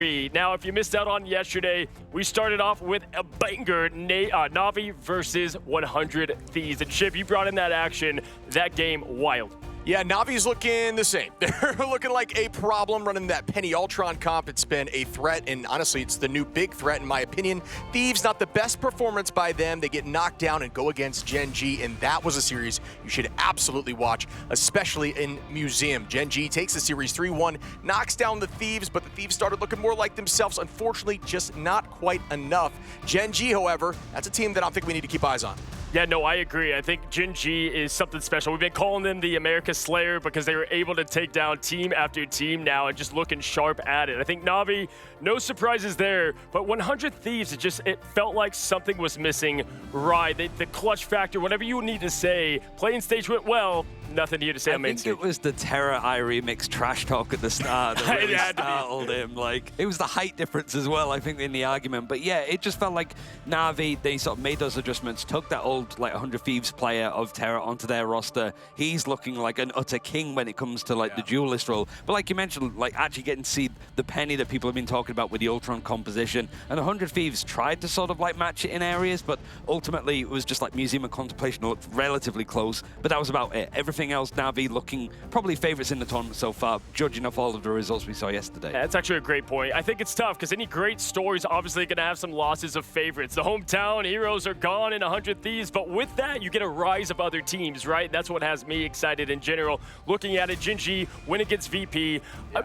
Now, if you missed out on yesterday, we started off with a banger, Na'Vi versus 100 Thieves. And Chip, you brought in that action, that game wild. Yeah, Navi's looking the same. They're looking like a problem running that Penny Ultron comp. It's been a threat, and honestly, it's the new big threat in my opinion. Thieves, not the best performance by them. They get knocked down and go against Gen G, and that was a series you should absolutely watch, especially in Museum. Gen G takes the series 3-1, knocks down the Thieves, but the Thieves started looking more like themselves. Unfortunately, just not quite enough. Gen G, however, that's a team that I think we need to keep eyes on. Yeah, no, I agree. I think Gen G is something special. We've been calling them the America Slayer because they were able to take down team after team now and just looking sharp at it. I think Na'Vi, no surprises there, but 100 Thieves, it felt like something was missing. Right, the clutch factor, whatever you need to say. Playing stage went well, nothing new to say on main stage. I think it was the Terra remix trash talk at the start that really startled him. Like, it was the height difference as well, I think, in the argument. But yeah, it just felt like Na'Vi, they sort of made those adjustments, took that old like 100 Thieves player of Terra onto their roster. He's looking like an utter king when it comes to like the duelist role. But like you mentioned, like actually getting to see the Penny that people have been talking about with the Ultron composition. And 100 Thieves tried to sort of like match it in areas, but ultimately it was just like Museum of Contemplation looked relatively close. But that was about it. Everything else, Na'Vi looking probably favorites in the tournament so far, judging off all of the results we saw yesterday. Yeah, that's actually a great point. I think it's tough because any great stories obviously going to have some losses of favorites. The hometown heroes are gone in 100 Thieves, but with that, you get a rise of other teams, right? That's what has me excited in general. Looking at it, Gen G win against VP.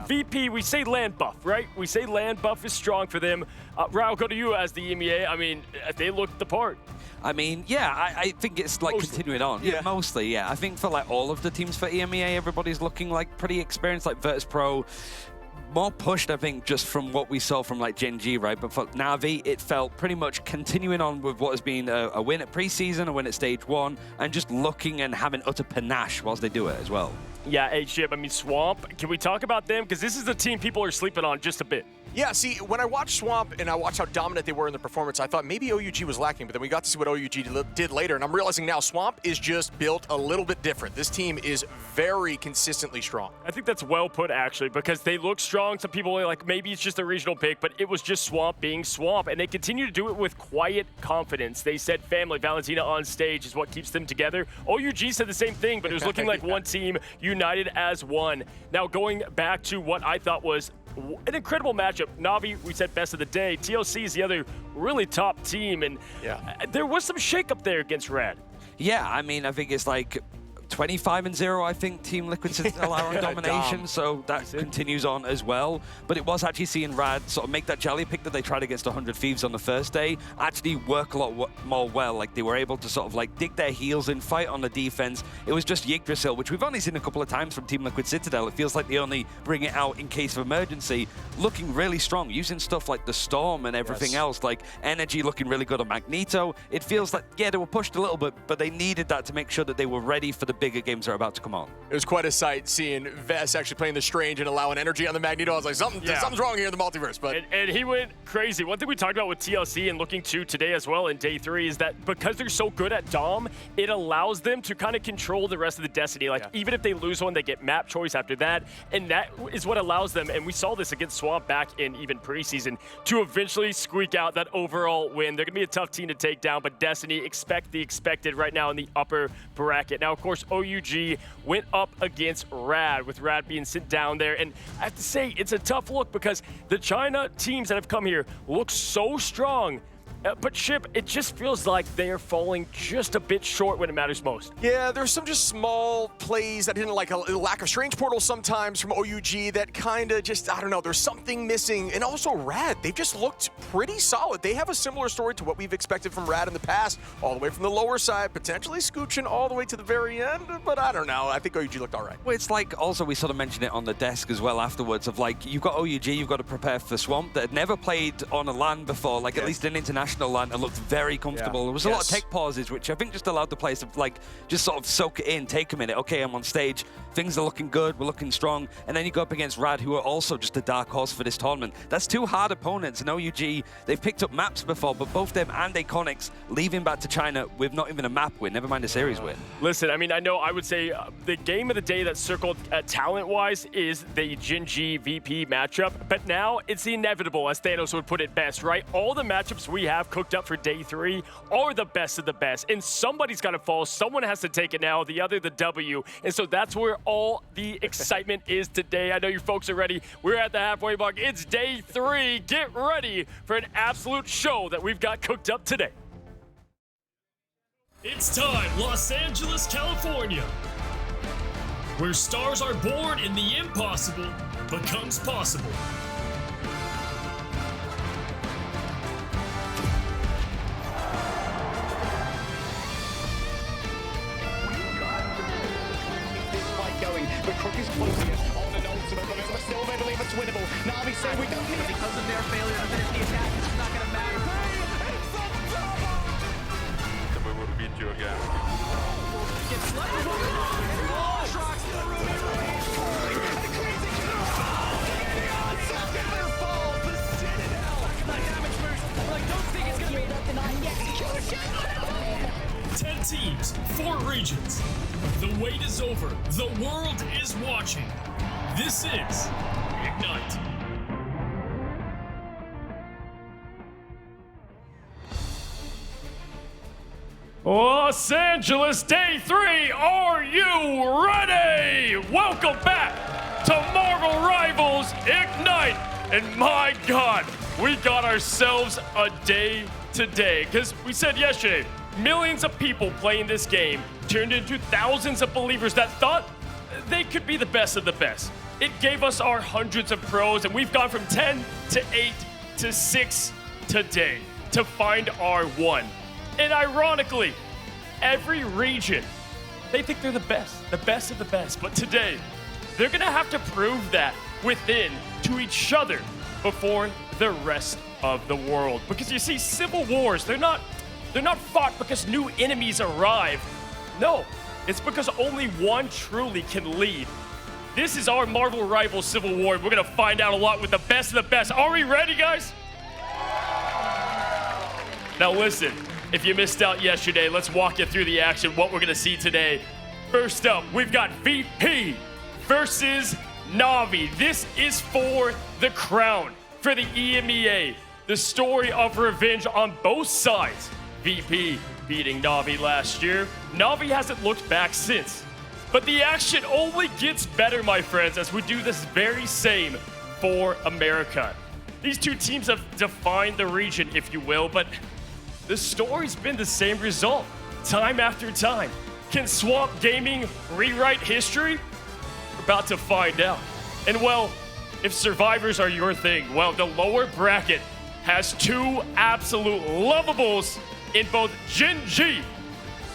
VP, we say land buff, right? We say land buff is strong for them. Rao, go to you as the EMEA. I mean, they looked the part. I mean, yeah, I think it's like continuing on. Yeah, mostly, yeah. I think for like all of the teams for EMEA, everybody's looking like pretty experienced, like Virtus Pro. More pushed, I think, just from what we saw from like Gen G, right? But for Na'Vi, it felt pretty much continuing on with what has been a win at preseason, a win at stage 1, and just looking and having utter panache whilst they do it as well. Yeah, Chip, I mean, Swamp, can we talk about them? Because this is the team people are sleeping on just a bit. Yeah, see, when I watched Swamp and I watched how dominant they were in the performance, I thought maybe OUG was lacking, but then we got to see what OUG did later, and I'm realizing now Swamp is just built a little bit different. This team is very consistently strong. I think that's well put, actually, because they look strong. Some people are like, maybe it's just a regional pick, but it was just Swamp being Swamp, and they continue to do it with quiet confidence. They said family, Valentina on stage is what keeps them together. OUG said the same thing, but it was looking like one team united as one. Now, going back to what I thought was an incredible matchup. Na'Vi, we said best of the day. TLC is the other really top team, and there was some shakeup there against Rad. Yeah, I mean, I think it's like 25-0, I think, Team Liquid Citadel are on domination, so that continues on as well. But it was actually seeing Rad sort of make that jelly pick that they tried against 100 Thieves on the first day, actually work a lot more well. Like, they were able to sort of, like, dig their heels in, fight on the defense. It was just Yggdrasil, which we've only seen a couple of times from Team Liquid Citadel. It feels like they only bring it out in case of emergency, looking really strong, using stuff like the Storm and everything else, like Energy looking really good on Magneto. It feels like, yeah, they were pushed a little bit, but they needed that to make sure that they were ready for the bigger games that are about to come on. It was quite a sight seeing Vess actually playing the Strange and allowing Energy on the Magneto. I was like, something's wrong here in the multiverse. But and he went crazy. One thing we talked about with TLC and looking to today as well in day 3 is that because they're so good at Dom, it allows them to kind of control the rest of the Destiny. Like, even if they lose one, they get map choice after that. And that is what allows them, and we saw this against Swamp back in even preseason, to eventually squeak out that overall win. They're going to be a tough team to take down, but Destiny expect the expected right now in the upper bracket. Now, of course, OUG went up against Rad, with Rad being sent down there. And I have to say, it's a tough look because the China teams that have come here look so strong. But Chip, it just feels like they are falling just a bit short when it matters most. Yeah, there's some just small plays that didn't like a lack of Strange Portal sometimes from OUG that kind of just, I don't know, there's something missing. And also Rad, they've just looked pretty solid. They have a similar story to what we've expected from Rad in the past, all the way from the lower side, potentially scooching all the way to the very end. But I don't know, I think OUG looked all right. Well, it's like, also we sort of mentioned it on the desk as well afterwards, of like, you've got OUG, you've got to prepare for Swamp that had never played on a LAN before, like at least an international traditional land and looked very comfortable. There was a lot of tech pauses, which I think just allowed the players to just sort of soak it in, take a minute. Okay, I'm on stage. Things are looking good. We're looking strong. And then you go up against Rad, who are also just a dark horse for this tournament. That's two hard opponents. And OUG, they've picked up maps before, but both them and Iconics leaving back to China with not even a map win, never mind a series win. Listen, I mean, I know I would say the game of the day that circled talent-wise is the Gen.G VP matchup, but now it's the inevitable, as Thanos would put it best, right? All the matchups we have cooked up for day 3 are the best of the best, and somebody's got to fall. Someone has to take it now, the other the W, and so that's where all the excitement is today. I know you folks are ready. We're at the halfway mark. It's day 3. Get ready for an absolute show that we've got cooked up today. It's time, Los Angeles, California, where stars are born and the impossible becomes possible. The crook is closing it on an ultimate, but still they believe it's winnable. Na'Vi say we don't need it. Because of their failure to finish the attack, it's not going to matter. Then we will beat you again. Gets left. Tracks to the room. Don't think it's going to be enough tonight. Execution. 10 teams, 4 regions. The wait is over. The world is watching. This is Ignite. Los Angeles, day 3, are you ready? Welcome back to Marvel Rivals Ignite. And my God, we got ourselves a day today. Because we said yesterday, millions of people playing this game turned into thousands of believers that thought they could be the best of the best. It gave us our hundreds of pros, and we've gone from 10 to 8 to 6 today to find our one. And ironically, every region, they think they're the best of the best. But today, they're gonna have to prove that within to each other before the rest of the world. Because you see, civil wars, they're not fought because new enemies arrive. No, it's because only one truly can lead. This is our Marvel Rivals Civil War. We're gonna find out a lot with the best of the best. Are we ready, guys? Now listen, if you missed out yesterday, let's walk you through the action, what we're gonna see today. First up, we've got VP versus Na'Vi. This is for the crown, for the EMEA. The story of revenge on both sides. VP beating Na'Vi last year. Na'Vi hasn't looked back since. But the action only gets better, my friends, as we do this very same for America. These two teams have defined the region, if you will, but the story's been the same result, time after time. Can Swamp Gaming rewrite history? We're about to find out. And well, if survivors are your thing, well, the lower bracket has 2 absolute lovables in both Gen.G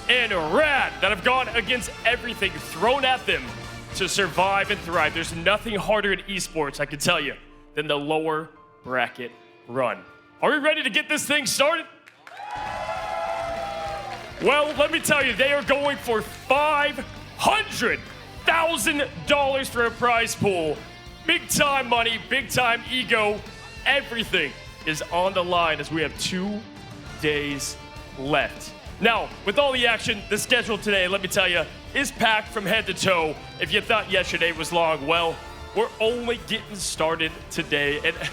and Rad that have gone against everything thrown at them to survive and thrive. There's nothing harder in esports, I can tell you, than the lower bracket run. Are we ready to get this thing started? Well, let me tell you, they are going for $500,000 for a prize pool. Big time money, big time ego, everything is on the line as we have 2 days left. Now, with all the action, the schedule today, let me tell you, is packed from head to toe. If you thought yesterday was long, well, we're only getting started today. And I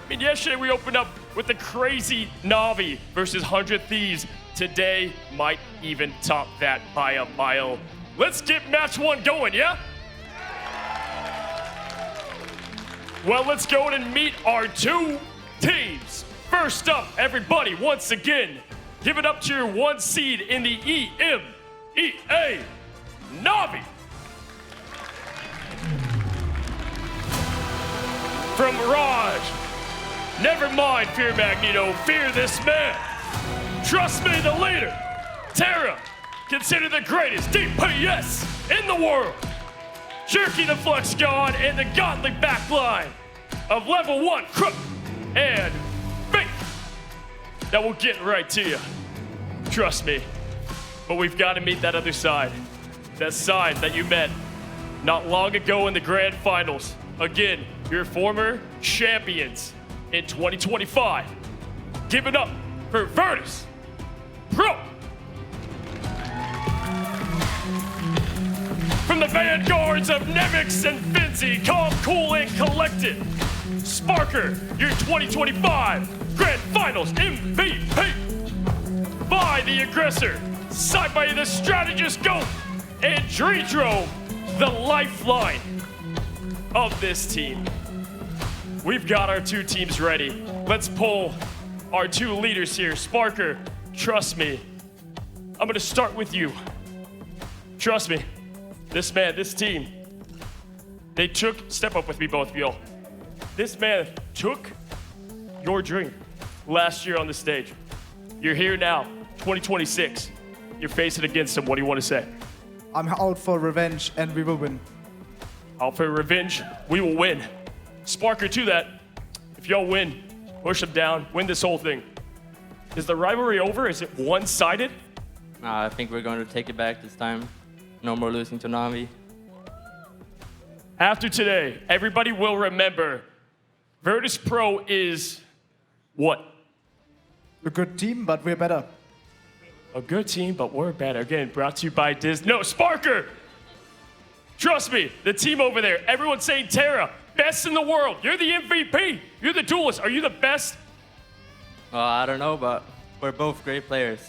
mean, yesterday we opened up with the crazy Na'Vi versus 100 Thieves. Today might even top that by a mile. Let's get match 1 going, yeah? Well, let's go and meet our 2 teams. First up, everybody, once again, give it up to your 1 seed in the EMEA, Na'Vi. From Raj, never mind Fear Magneto, fear this man. Trust me, the leader. Terra, considered the greatest DPS in the world. Jerky the Flux God and the godly backline of level 1 Crook and Faith. that we'll get right to you. Trust me. But we've got to meet that other side. That side that you met not long ago in the grand finals. Again, your former champions in 2025. Give it up for Virtus Pro. From the vanguards of Nemix and Finzi, calm, cool, and collected. Sparker, your 2025 Grand Finals MVP. By the aggressor, side by the strategist GOAT, and Dredro, the lifeline of this team. We've got our two teams ready. Let's pull our two leaders here. Sparker, trust me. I'm gonna start with you. Trust me. This man, this team, they took, step up with me both of y'all. This man took your dream last year on the stage. You're here now, 2026. You're facing against him. What do you want to say? I'm out for revenge and we will win. Out for revenge, we will win. Sparker to that. If y'all win, push them down, win this whole thing. Is the rivalry over? Is it one-sided? I think we're going to take it back this time. No more losing to Na'Vi. After today, everybody will remember Virtus Pro is what? A good team, but we're better. A good team, but we're better. Again, brought to you by Disney. No, Sparker! Trust me, the team over there, everyone's saying Terra, best in the world. You're the MVP. You're the duelist. Are you the best? I don't know, but we're both great players.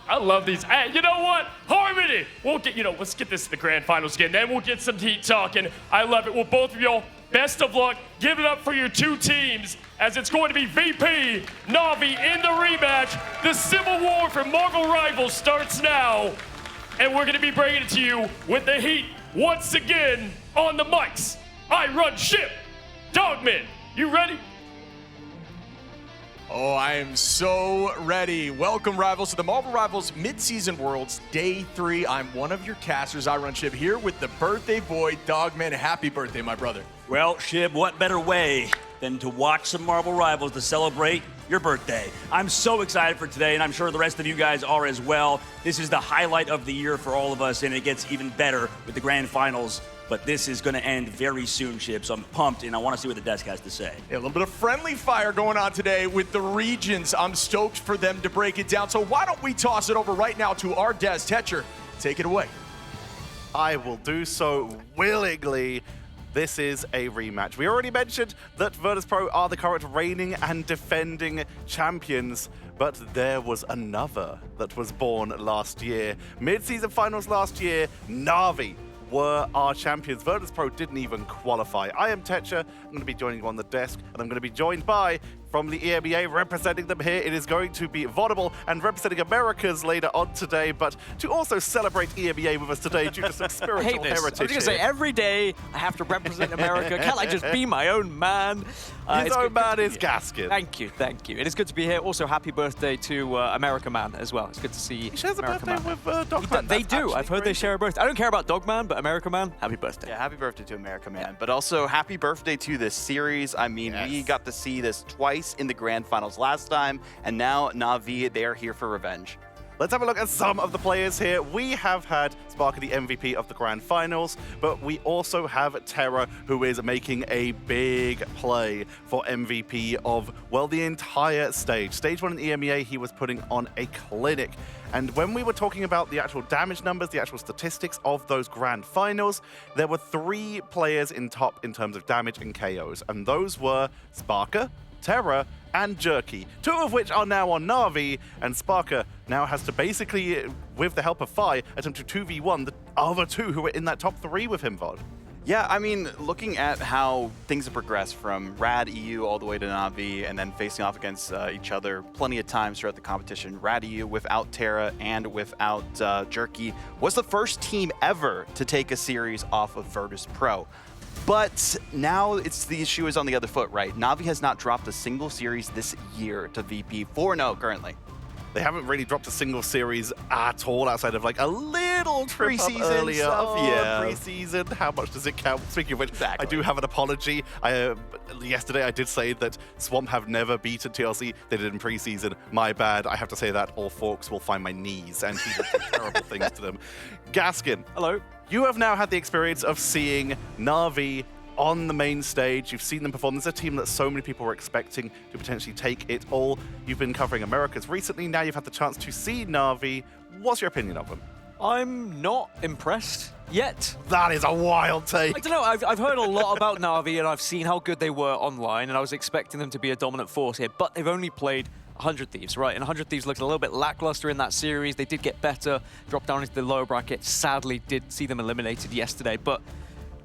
I love these. Hey, you know what? Harmony! We'll get, let's get this to the grand finals again. Then we'll get some heat talking. I love it. Well, both of y'all, best of luck. Give it up for your two teams as it's going to be VP, Na'Vi in the rematch. The Civil War for Marvel Rivals starts now. And we're going to be bringing it to you with the heat once again on the mics. I run ship. Dogman, you ready? Oh, I am so ready. Welcome, Rivals, to the Marvel Rivals Mid-Season Worlds Day 3. I'm one of your casters, I Run Ship, here with the birthday boy, Dogman. Happy birthday, my brother. Well, Shib, what better way than to watch some Marvel Rivals to celebrate your birthday? I'm so excited for today, and I'm sure the rest of you guys are as well. This is the highlight of the year for all of us, and it gets even better with the grand finals. But this is going to end very soon, Shib, so I'm pumped, and I want to see what the desk has to say. Yeah, a little bit of friendly fire going on today with the regions. I'm stoked for them to break it down. So why don't we toss it over right now to our Des Tetcher. Take it away. I will do so willingly. This is a rematch. We already mentioned that Virtus Pro are the current reigning and defending champions, but there was another that was born last year. Mid-season finals last year, Na'Vi were our champions. Virtus Pro didn't even qualify. I am Tetcher. I'm going to be joining you on the desk, and I'm going to be joined by, from the EMEA, representing them here, it is going to be Vodable, and representing Americas later on today, but to also celebrate EMEA with us today due to some spiritual heritage. I was going to say, every day I have to represent America. Can't I just be my own man? His own man is Gaskin. Thank you, thank you. It is good to be here. Also, happy birthday to America Man as well. It's good to see He shares a America birthday Man. with Dogman. They do. I've heard they share a birthday. I don't care about Dogman, but America Man, happy birthday. Yeah, happy birthday to America Man. But also, happy birthday to this series. I mean, we got to see this twice in the grand finals last time, and now Na'Vi, they are here for revenge. Let's have a look at some of the players here. We have had Sparker, the MVP of the Grand Finals, but we also have Terra, who is making a big play for MVP of, well, the entire stage. Stage 1 in the EMEA, he was putting on a clinic. And when we were talking about the actual damage numbers, the actual statistics of those Grand Finals, there were 3 players in top in terms of damage and KOs, and those were Sparker, Terra, and Jerky, 2 of which are now on Na'Vi, and Sparker now has to basically, with the help of Fi, attempt to 2v1 the other 2 who were in that top 3 with him, Vod. Yeah, I mean, looking at how things have progressed from Rad EU all the way to Na'Vi and then facing off against each other plenty of times throughout the competition, Rad EU without Terra and without Jerky was the first team ever to take a series off of Virtus Pro. But now the issue is on the other foot, right? Na'Vi has not dropped a single series this year to VP 4-0 currently. They haven't really dropped a single series at all outside of like a little trip up Preseason earlier. stuff, Oh, yeah. preseason. How much does it count? Speaking of which, Exactly. I do have an apology. Yesterday I did say that Swamp have never beaten TLC. They did in preseason. My bad. I have to say that, or Forks will find my knees and he will do terrible things to them. Gaskin. Hello. You have now had the experience of seeing Na'Vi on the main stage. You've seen them perform. There's a team that so many people were expecting to potentially take it all. You've been covering Americas recently. Now you've had the chance to see Na'Vi. What's your opinion of them? I'm not impressed yet. That is a wild take. I don't know. I've heard a lot about Na'Vi, and I've seen how good they were online, and I was expecting them to be a dominant force here, but they've only played 100 Thieves, right? And 100 Thieves looked a little bit lackluster in that series. They did get better, dropped down into the lower bracket. Sadly, did see them eliminated yesterday. But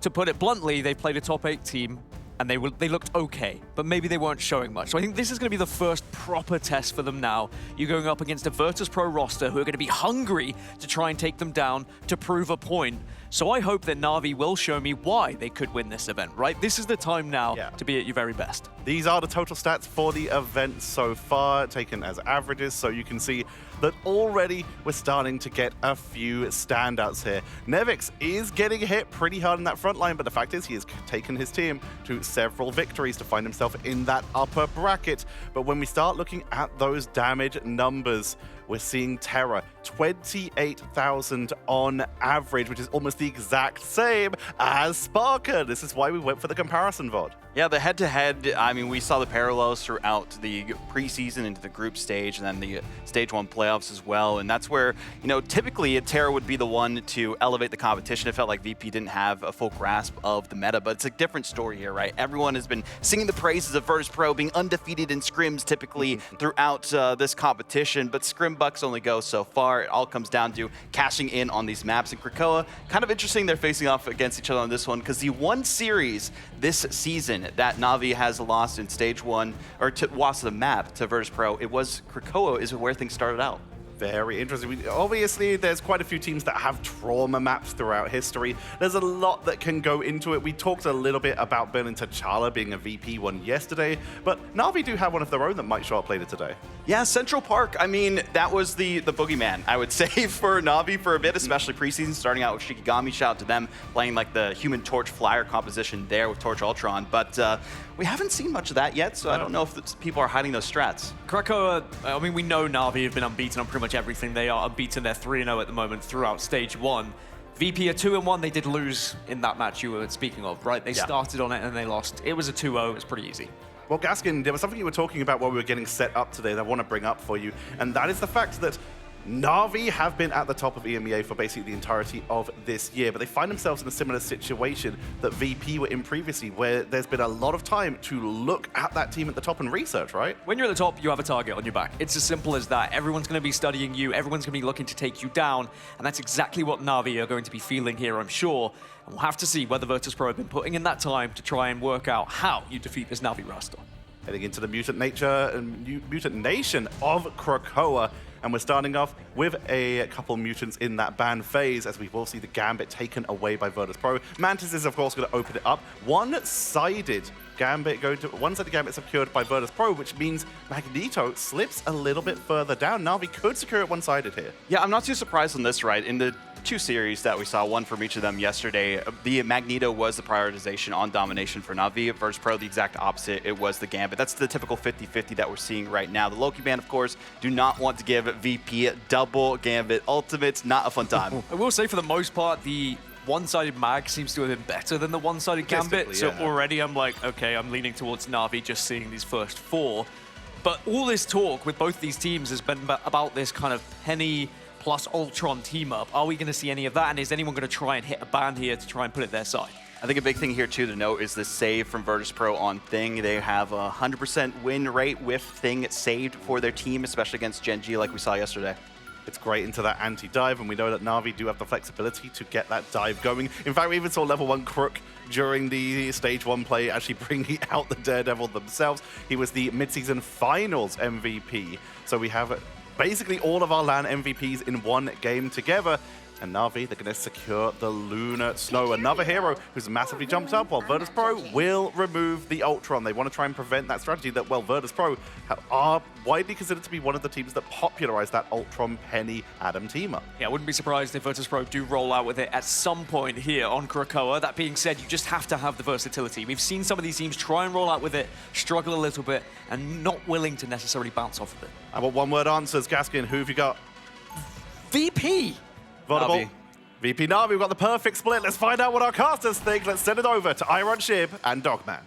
to put it bluntly, they played a top 8 team, and they looked okay, but maybe they weren't showing much. So I think this is going to be the first proper test for them now. You're going up against a Virtus.pro roster who are going to be hungry to try and take them down to prove a point. So I hope that Na'Vi will show me why they could win this event, right? This is the time now to be at your very best. These are the total stats for the event so far, taken as averages, so you can see that already we're starting to get a few standouts here. Nevix is getting hit pretty hard in that front line, but the fact is he has taken his team to several victories to find himself in that upper bracket. But when we start looking at those damage numbers, we're seeing Terra, 28,000 on average, which is almost the exact same as Sparker. This is why we went for the comparison VOD. Yeah, the head-to-head, I mean, we saw the parallels throughout the preseason into the group stage and then the Stage 1 playoffs as well. And that's where, you know, typically Terra would be the one to elevate the competition. It felt like VP didn't have a full grasp of the meta, but it's a different story here, right? Everyone has been singing the praises of Virtus.pro, being undefeated in scrims typically throughout this competition, but scrim bucks only go so far. It all comes down to cashing in on these maps. And Krakoa, kind of interesting they're facing off against each other on this one, because the one series this season that Na'Vi has lost in Stage 1, or lost the map to Virtus.pro, it was Krakoa is where things started out. Very interesting. Obviously, there's quite a few teams that have trauma maps throughout history. There's a lot that can go into it. We talked a little bit about Berlin T'Challa being a VP one yesterday, but Na'Vi do have one of their own that might show up later today. Yeah, Central Park, I mean, that was the boogeyman, I would say, for Na'Vi for a bit, especially preseason, starting out with Shikigami. Shout out to them, playing like the Human Torch Flyer composition there with Torch Ultron. But we haven't seen much of that yet, so I don't know if people are hiding those strats. Krakoa, I mean, we know Na'Vi have been unbeaten on pretty much everything. They are unbeaten. They're 3-0 at the moment throughout Stage 1. VP are 2-1. They did lose in that match you were speaking of, right? They started on it and they lost. It was a 2-0. It was pretty easy. Well, Gaskin, there was something you were talking about while we were getting set up today that I want to bring up for you, and that is the fact that Na'Vi have been at the top of EMEA for basically the entirety of this year, but they find themselves in a similar situation that VP were in previously, where there's been a lot of time to look at that team at the top and research, right? When you're at the top, you have a target on your back. It's as simple as that. Everyone's going to be studying you. Everyone's going to be looking to take you down, and that's exactly what Na'Vi are going to be feeling here, I'm sure. And we'll have to see whether Virtus.pro have been putting in that time to try and work out how you defeat this Na'Vi roster. Heading into the Mutant Nature and Mutant Nation of Krakoa. And we're starting off with a couple mutants in that ban phase, as we will see the Gambit taken away by Virtus.pro. Mantis is, of course, going to open it up. One-sided Gambit secured by Virtus.pro, which means Magneto slips a little bit further down. Na'Vi could secure it one-sided here. Yeah, I'm not too surprised on this, right? In the two series that we saw, one from each of them yesterday, the Magneto was the prioritization on domination for Na'Vi. Virtus.pro, the exact opposite. It was the Gambit. That's the typical 50-50 that we're seeing right now. The Loki band, of course, do not want to give VP double Gambit ultimates. Not a fun time. I will say, for the most part, the one-sided mag seems to have been better than the one-sided Gambit. So already I'm like, okay, I'm leaning towards Na'Vi just seeing these first four. But all this talk with both these teams has been about this kind of Penny plus Ultron team up. Are we going to see any of that? And is anyone going to try and hit a ban here to try and put it their side? I think a big thing here, too, to note is the save from Virtus.pro on Thing. They have a 100% win rate with Thing saved for their team, especially against Gen G like we saw yesterday. It's great into that anti-dive, and we know that Na'Vi do have the flexibility to get that dive going. In fact, we even saw level 1 Crook during the Stage 1 play actually bringing out the Daredevil themselves. He was the mid-season finals MVP. So we have basically all of our LAN MVPs in one game together. And Na'Vi, they're going to secure the Lunar Snow. Another hero who's massively jumped up, while Virtus.pro will remove the Ultron. They want to try and prevent that strategy that, well, Virtus.pro are widely considered to be one of the teams that popularized that Ultron Penny Adam team-up. Yeah, I wouldn't be surprised if Virtus.pro do roll out with it at some point here on Krakoa. That being said, you just have to have the versatility. We've seen some of these teams try and roll out with it, struggle a little bit, and not willing to necessarily bounce off of it. I want one-word answers. Gaskin, who have you got? VP! Vodable. VP Na'Vi, we've got the perfect split. Let's find out what our casters think. Let's send it over to Iron Shib and Dogman.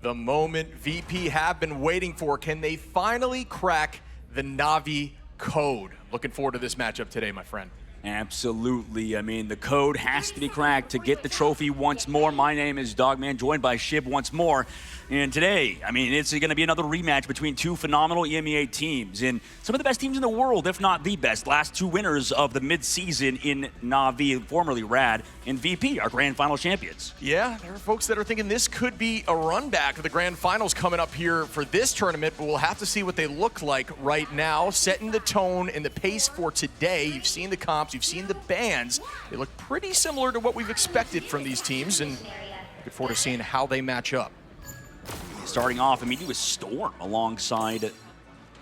The moment VP have been waiting for. Can they finally crack the Na'Vi code? Looking forward to this matchup today, my friend. Absolutely. I mean, the code has to be cracked to get the trophy once more. My name is Dogman, joined by Shib once more. And today, I mean, it's going to be another rematch between two phenomenal EMEA teams and some of the best teams in the world, if not the best. Last two winners of the mid-season in Na'Vi, formerly Rad, and VP, our grand final champions. Yeah, there are folks that are thinking this could be a run back of the grand finals coming up here for this tournament, but we'll have to see what they look like right now, setting the tone and the pace for today. You've seen the comps, you've seen the bands. They look pretty similar to what we've expected from these teams, and looking forward to seeing how they match up. Starting off immediately with Storm alongside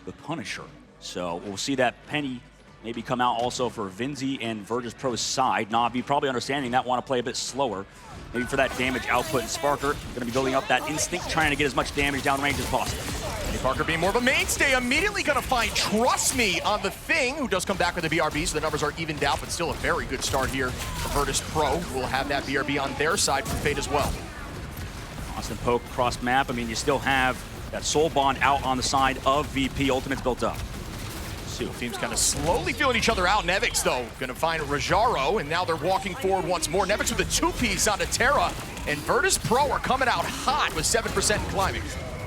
the Punisher. So we'll see that Penny maybe come out also for Vinzi and Virtus.pro's side. Na'Vi probably understanding that, want to play a bit slower. Maybe for that damage output. And Sparker going to be building up that instinct, trying to get as much damage downrange as possible. Penny Parker being more of a mainstay, immediately going to find Trust Me on the Thing, who does come back with the BRB, so the numbers are evened out, but still a very good start here for Virtus.pro, who will have that BRB on their side from Fate as well. Constant poke across map. I mean, you still have that soul bond out on the side of VP. Ultimate's built up. Two teams kind of slowly feeling each other out. Nevix, though, going to find Rajaro, and now they're walking forward once more. Nevix with a two-piece onto Terra, and Virtus.pro are coming out hot with 7% climbing.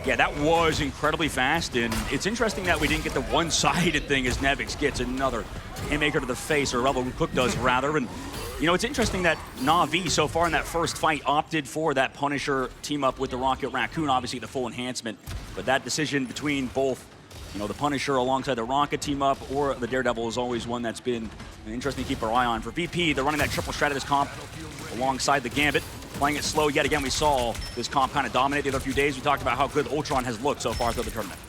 Yeah, that was incredibly fast, and it's interesting that we didn't get the one-sided thing as Nevix gets another haymaker to the face, or Rebel Cook does, rather. And you know, it's interesting that Na'Vi, so far in that first fight, opted for that Punisher team-up with the Rocket Raccoon, obviously the full enhancement. But that decision between both, you know, the Punisher alongside the Rocket team-up or the Daredevil is always one that's been interesting to keep our eye on. For VP, they're running that triple strat of this comp alongside the Gambit, playing it slow. Yet again, we saw this comp kind of dominate the other few days. We talked about how good Ultron has looked so far through the tournament.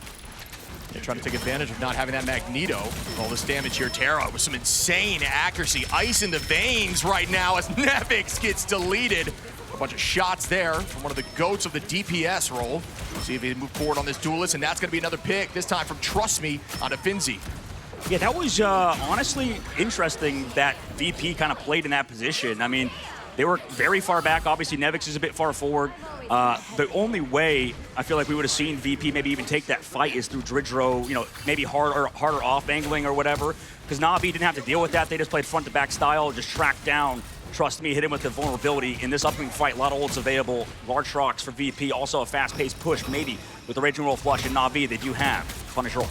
They're trying to take advantage of not having that Magneto. All this damage here. Terra with some insane accuracy. Ice in the veins right now as Nevix gets deleted. A bunch of shots there from one of the goats of the DPS role. See if they move forward on this duelist, and that's going to be another pick, this time from Trust Me onto Finzi. Yeah, that was honestly interesting that VP kind of played in that position. I mean, they were very far back. Obviously, Nevix is a bit far forward. The only way I feel like we would have seen VP maybe even take that fight is through Dridro, you know, maybe harder off angling or whatever. Because Na'Vi didn't have to deal with that. They just played front to back style, just tracked down, Trust Me, hit him with the vulnerability. In this upcoming fight, a lot of ults available. Large shocks for VP, also a fast-paced push, maybe with the Raging Roll Flush and Na'Vi, they do have Punish Roll.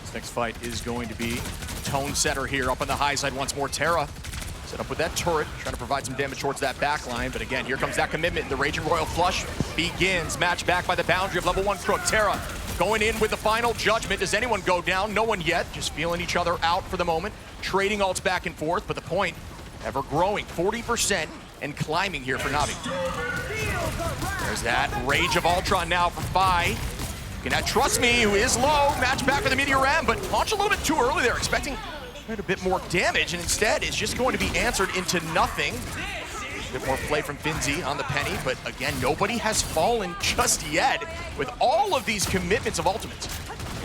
This next fight is going to be tone setter here up on the high side once more. Terra set up with that turret, trying to provide some damage towards that back line. But again, here comes that commitment. The Raging Royal Flush begins. Match back by the boundary of level 1 Crook. Terra going in with the final judgment. Does anyone go down? No one yet. Just feeling each other out for the moment. Trading ults back and forth, but the point ever growing. 40% and climbing here for Na'Vi. There's that Rage of Ultron now for Fi. Looking at Trust Me, who is low. Match back with the Meteor Ram, but launch a little bit too early there. Expecting quite a bit more damage, and instead it's just going to be answered into nothing. A bit more play from Finzi on the Penny, but again, nobody has fallen just yet with all of these commitments of ultimates.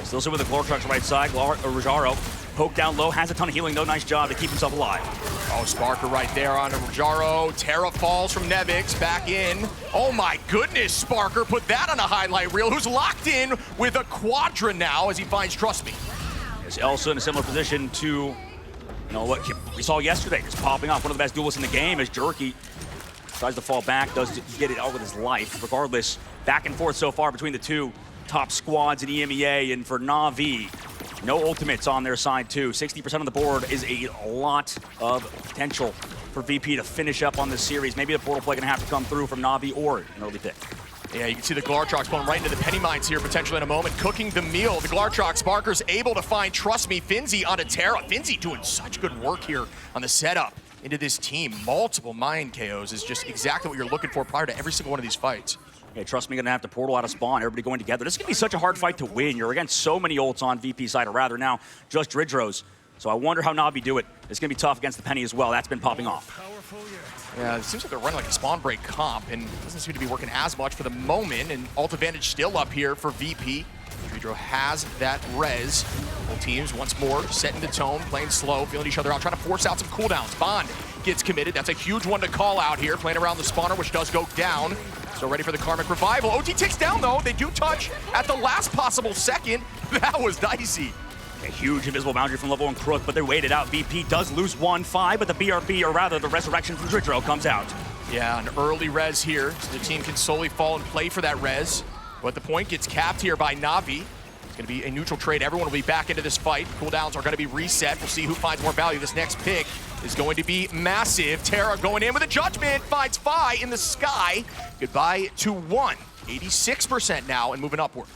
Still sit with the Glortruck's right side. Rajaro poke down low, has a ton of healing though. Nice job to keep himself alive. Oh, Sparker right there on Rajaro. Terra falls from Nevix, back in. Oh my goodness, Sparker put that on a highlight reel. Who's locked in with a Quadra now as he finds Trust Me. Is Elsa in a similar position to, you know, what we saw yesterday, just popping off one of the best duelists in the game as Jerky tries to fall back, does get it out with his life. Regardless, back and forth so far between the two top squads in EMEA, and for Na'Vi, no ultimates on their side too. 60% of the board is a lot of potential for VP to finish up on this series. Maybe a portal play gonna have to come through from Na'Vi or an early pick. Yeah, you can see the Glartrox going right into the Penny Mines here potentially in a moment, cooking the meal. The Glartrox Sparker's able to find Trust Me Finzi onto Terra. Finzi doing such good work here on the setup into this team. Multiple mine KOs is just exactly what you're looking for prior to every single one of these fights. Okay, Trust Me, gonna have to portal out of spawn, everybody going together. This is gonna be such a hard fight to win. You're against so many ults on VP side, or rather now, just Dridros. So I wonder how Na'Vi do it. It's gonna be tough against the Penny as well. That's been popping off. Yeah, it seems like they're running like a spawn break comp, and doesn't seem to be working as much for the moment, and ult advantage still up here for VP. Dridro has that res. Both teams once more setting the tone, playing slow, feeling each other out, trying to force out some cooldowns. Bond gets committed. That's a huge one to call out here, playing around the spawner, which does go down. So ready for the Karmic Revival. OT takes down though. They do touch at the last possible second. That was dicey. A huge invisible boundary from Level 1 Crook, but they waited out. VP does lose 1-5, but the BRB, or rather the resurrection from Dridro, comes out. Yeah, an early res here, so the team can slowly fall and play for that res. But the point gets capped here by Na'Vi. It's going to be a neutral trade. Everyone will be back into this fight. Cooldowns are going to be reset. We'll see who finds more value. This next pick is going to be massive. Terra going in with a judgment, finds Fi in the sky. Goodbye to 1. 86% now and moving upward.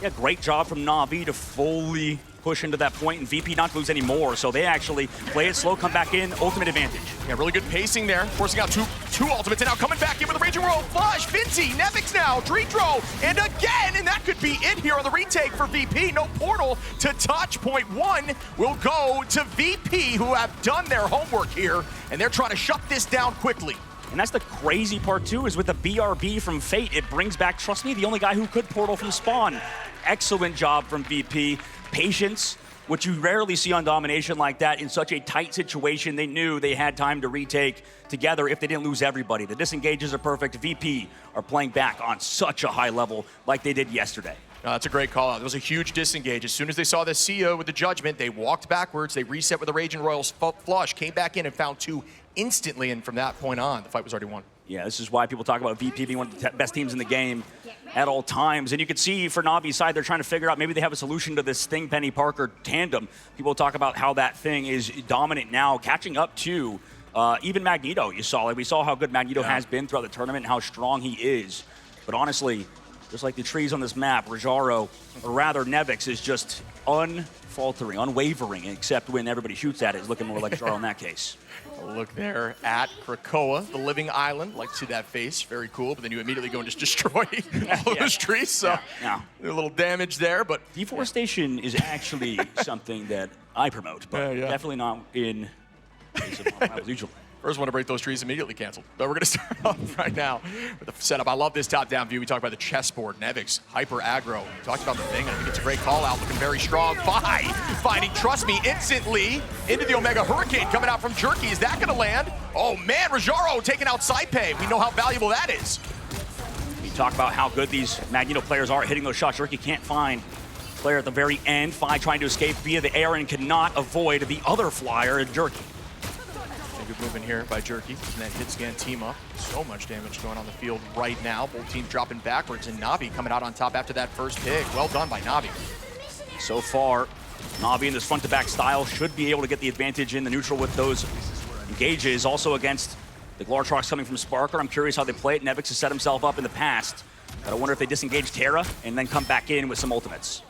Yeah, great job from Na'Vi to fully push into that point, and VP not lose any more. So they actually play it slow, come back in, ultimate advantage. Yeah, really good pacing there, forcing out two ultimates, and now coming back in with a Raging Royal Flush. Finzi, Nevix now, Dridro, and again, and that could be it here on the retake for VP. No portal to touch. Point 1 will go to VP, who have done their homework here, and they're trying to shut this down quickly. And that's the crazy part too, is with the BRB from Fate, it brings back, Trust Me, the only guy who could portal from spawn. Excellent job from VP. Patience, which you rarely see on Domination like that in such a tight situation. They knew they had time to retake together if they didn't lose everybody. The disengages are perfect. VP are playing back on such a high level like they did yesterday. That's a great call out. It was a huge disengage. As soon as they saw the CEO with the judgment, they walked backwards. They reset with the Raging Royals flush, came back in and found 2 instantly. And from that point on, the fight was already won. Yeah, this is why people talk about VP being one of the best teams in the game at all times. And you can see for Na'Vi's side, they're trying to figure out maybe they have a solution to this Sting Penny Parker tandem. People talk about how that thing is dominant now, catching up to even Magneto. You saw it. We saw how good Magneto has been throughout the tournament and how strong he is. But honestly, just like the trees on this map, Rajaro, or rather Nevix, is just unfaltering, unwavering, except when everybody shoots at it. It's looking more like Rajaro in that case. A look there at Krakoa, the living island. Like to see that face, very cool. But then you immediately go and just destroy all those trees. So a little damage there, but deforestation is actually something that I promote, but definitely not in case of Marvel usually. First one to break those trees immediately canceled. But we're going to start off right now with the setup. I love this top-down view. We talked about the chessboard. Nevix, hyper aggro. We talked about the thing. I think it's a great call-out. Looking very strong. Fi finding Trust Me instantly into the Omega Hurricane coming out from Jerky. Is that going to land? Oh, man. Rajaro taking out Saipe. We know how valuable that is. We talk about how good these Magneto players are at hitting those shots. Jerky can't find player at the very end. Fi trying to escape via the air and cannot avoid the other flyer, Jerky. Good movement here by Jerky, and that hit scan team up. So much damage going on the field right now. Both teams dropping backwards, and Na'Vi coming out on top after that first pick. Well done by Na'Vi. So far, Na'Vi in this front-to-back style should be able to get the advantage in the neutral with those engages. Also against the Glartrox coming from Sparker. I'm curious how they play it. Nevix has set himself up in the past. But I wonder if they disengage Terra and then come back in with some ultimates.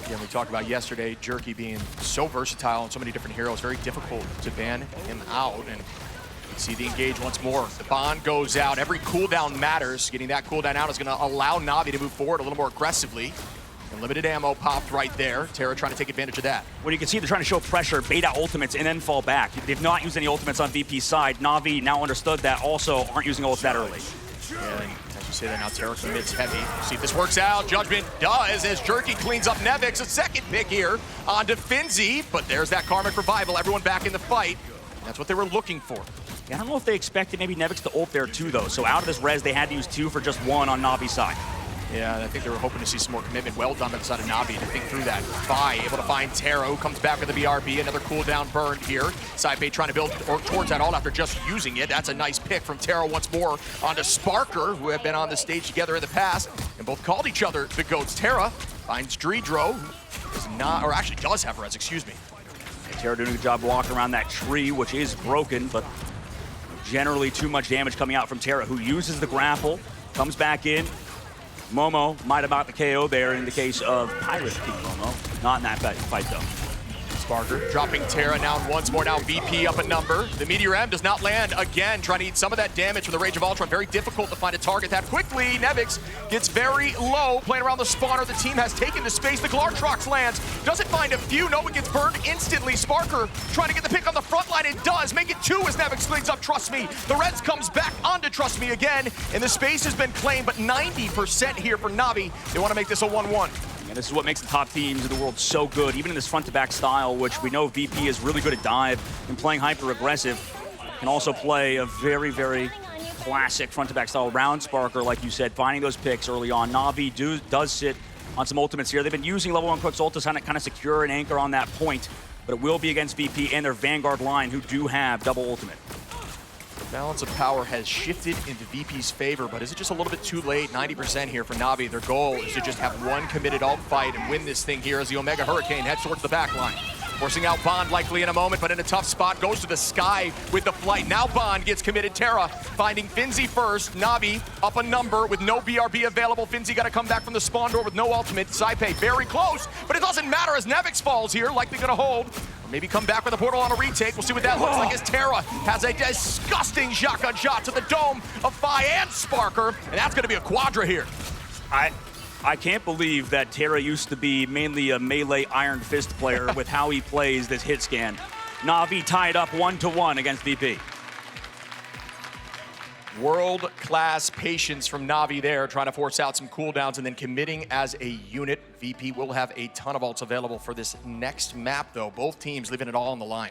Again, we talked about yesterday, Jerky being so versatile on so many different heroes, very difficult to ban him out. And you see the engage once more. The bond goes out. Every cooldown matters. Getting that cooldown out is going to allow Na'Vi to move forward a little more aggressively. And limited ammo popped right there. Terra trying to take advantage of that. Well, you can see they're trying to show pressure, bait out ultimates, and then fall back. They've not used any ultimates on VP's side. Na'Vi now understood that also aren't using ults that early. And as you say that now, Terra commits heavy. See if this works out. Judgment does as Jerky cleans up Nevix. A second pick here onto Finzi, but there's that Karmic Revival. Everyone back in the fight. That's what they were looking for. Yeah, I don't know if they expected maybe Nevix to ult there too, though. So out of this res, they had to use 2 for just 1 on Na'Vi's side. Yeah, I think they were hoping to see some more commitment. Well done by the side of Na'Vi to think through that. Fi able to find Terra, who comes back with the BRB. Another cooldown burned here. Saipe trying to build towards that all after just using it. That's a nice pick from Terra once more onto Sparker, who have been on the stage together in the past and both called each other the GOATs. Terra finds Dridro, who is not, or actually does have res, excuse me. And Terra doing a good job walking around that tree, which is broken, but generally too much damage coming out from Terra, who uses the grapple Comes back in. Momo might have got the KO there in the case of Pirate King Momo. Not in that fight, though. Sparker dropping Terra down once more. Now VP up a number. The Meteor M does not land again, trying to eat some of that damage from the Rage of Ultron. Very difficult to find a target that quickly. Nevix gets very low, playing around the spawner. The team has taken the space. The Glartrox lands. Doesn't find a few. No one gets burned instantly. Sparker trying to get the pick on the front line. It does. Make it 2 as Nevix cleans up Trust Me. The Reds comes back onto Trust Me again, and the space has been claimed, but 90% here for Na'Vi. They want to make this a 1-1. And this is what makes the top teams in the world so good, even in this front-to-back style, which we know VP is really good at dive and playing hyper-aggressive. Can also play a very, very classic front-to-back style round Sparker, like you said, finding those picks early on. Na'Vi does sit on some ultimates here. They've been using level 1 Quick's ult to kind of secure and anchor on that point, but it will be against VP and their Vanguard line, who do have double ultimate. Balance of power has shifted into VP's favor, but is it just a little bit too late? 90% here for Na'Vi. Their goal is to just have one committed ult fight and win this thing here as the Omega Hurricane heads towards the back line. Forcing out Bond likely in a moment, but in a tough spot, goes to the sky with the flight. Now Bond gets committed. Terra finding Finzi first. Na'Vi up a number with no BRB available. Finzi got to come back from the spawn door with no ultimate. Saipe very close, but it doesn't matter as Nevix falls here, likely going to hold. Maybe come back with a portal on a retake. We'll see what that looks like as Terra has a disgusting shotgun shot to the dome of Fi and Sparker, and that's going to be a quadra here. I can't believe that Terra used to be mainly a melee Iron Fist player with how he plays this hit scan. Na'Vi tied up 1-1 against VP. World-class patience from Na'Vi there, trying to force out some cooldowns and then committing as a unit. VP will have a ton of ults available for this next map, though. Both teams leaving it all on the line.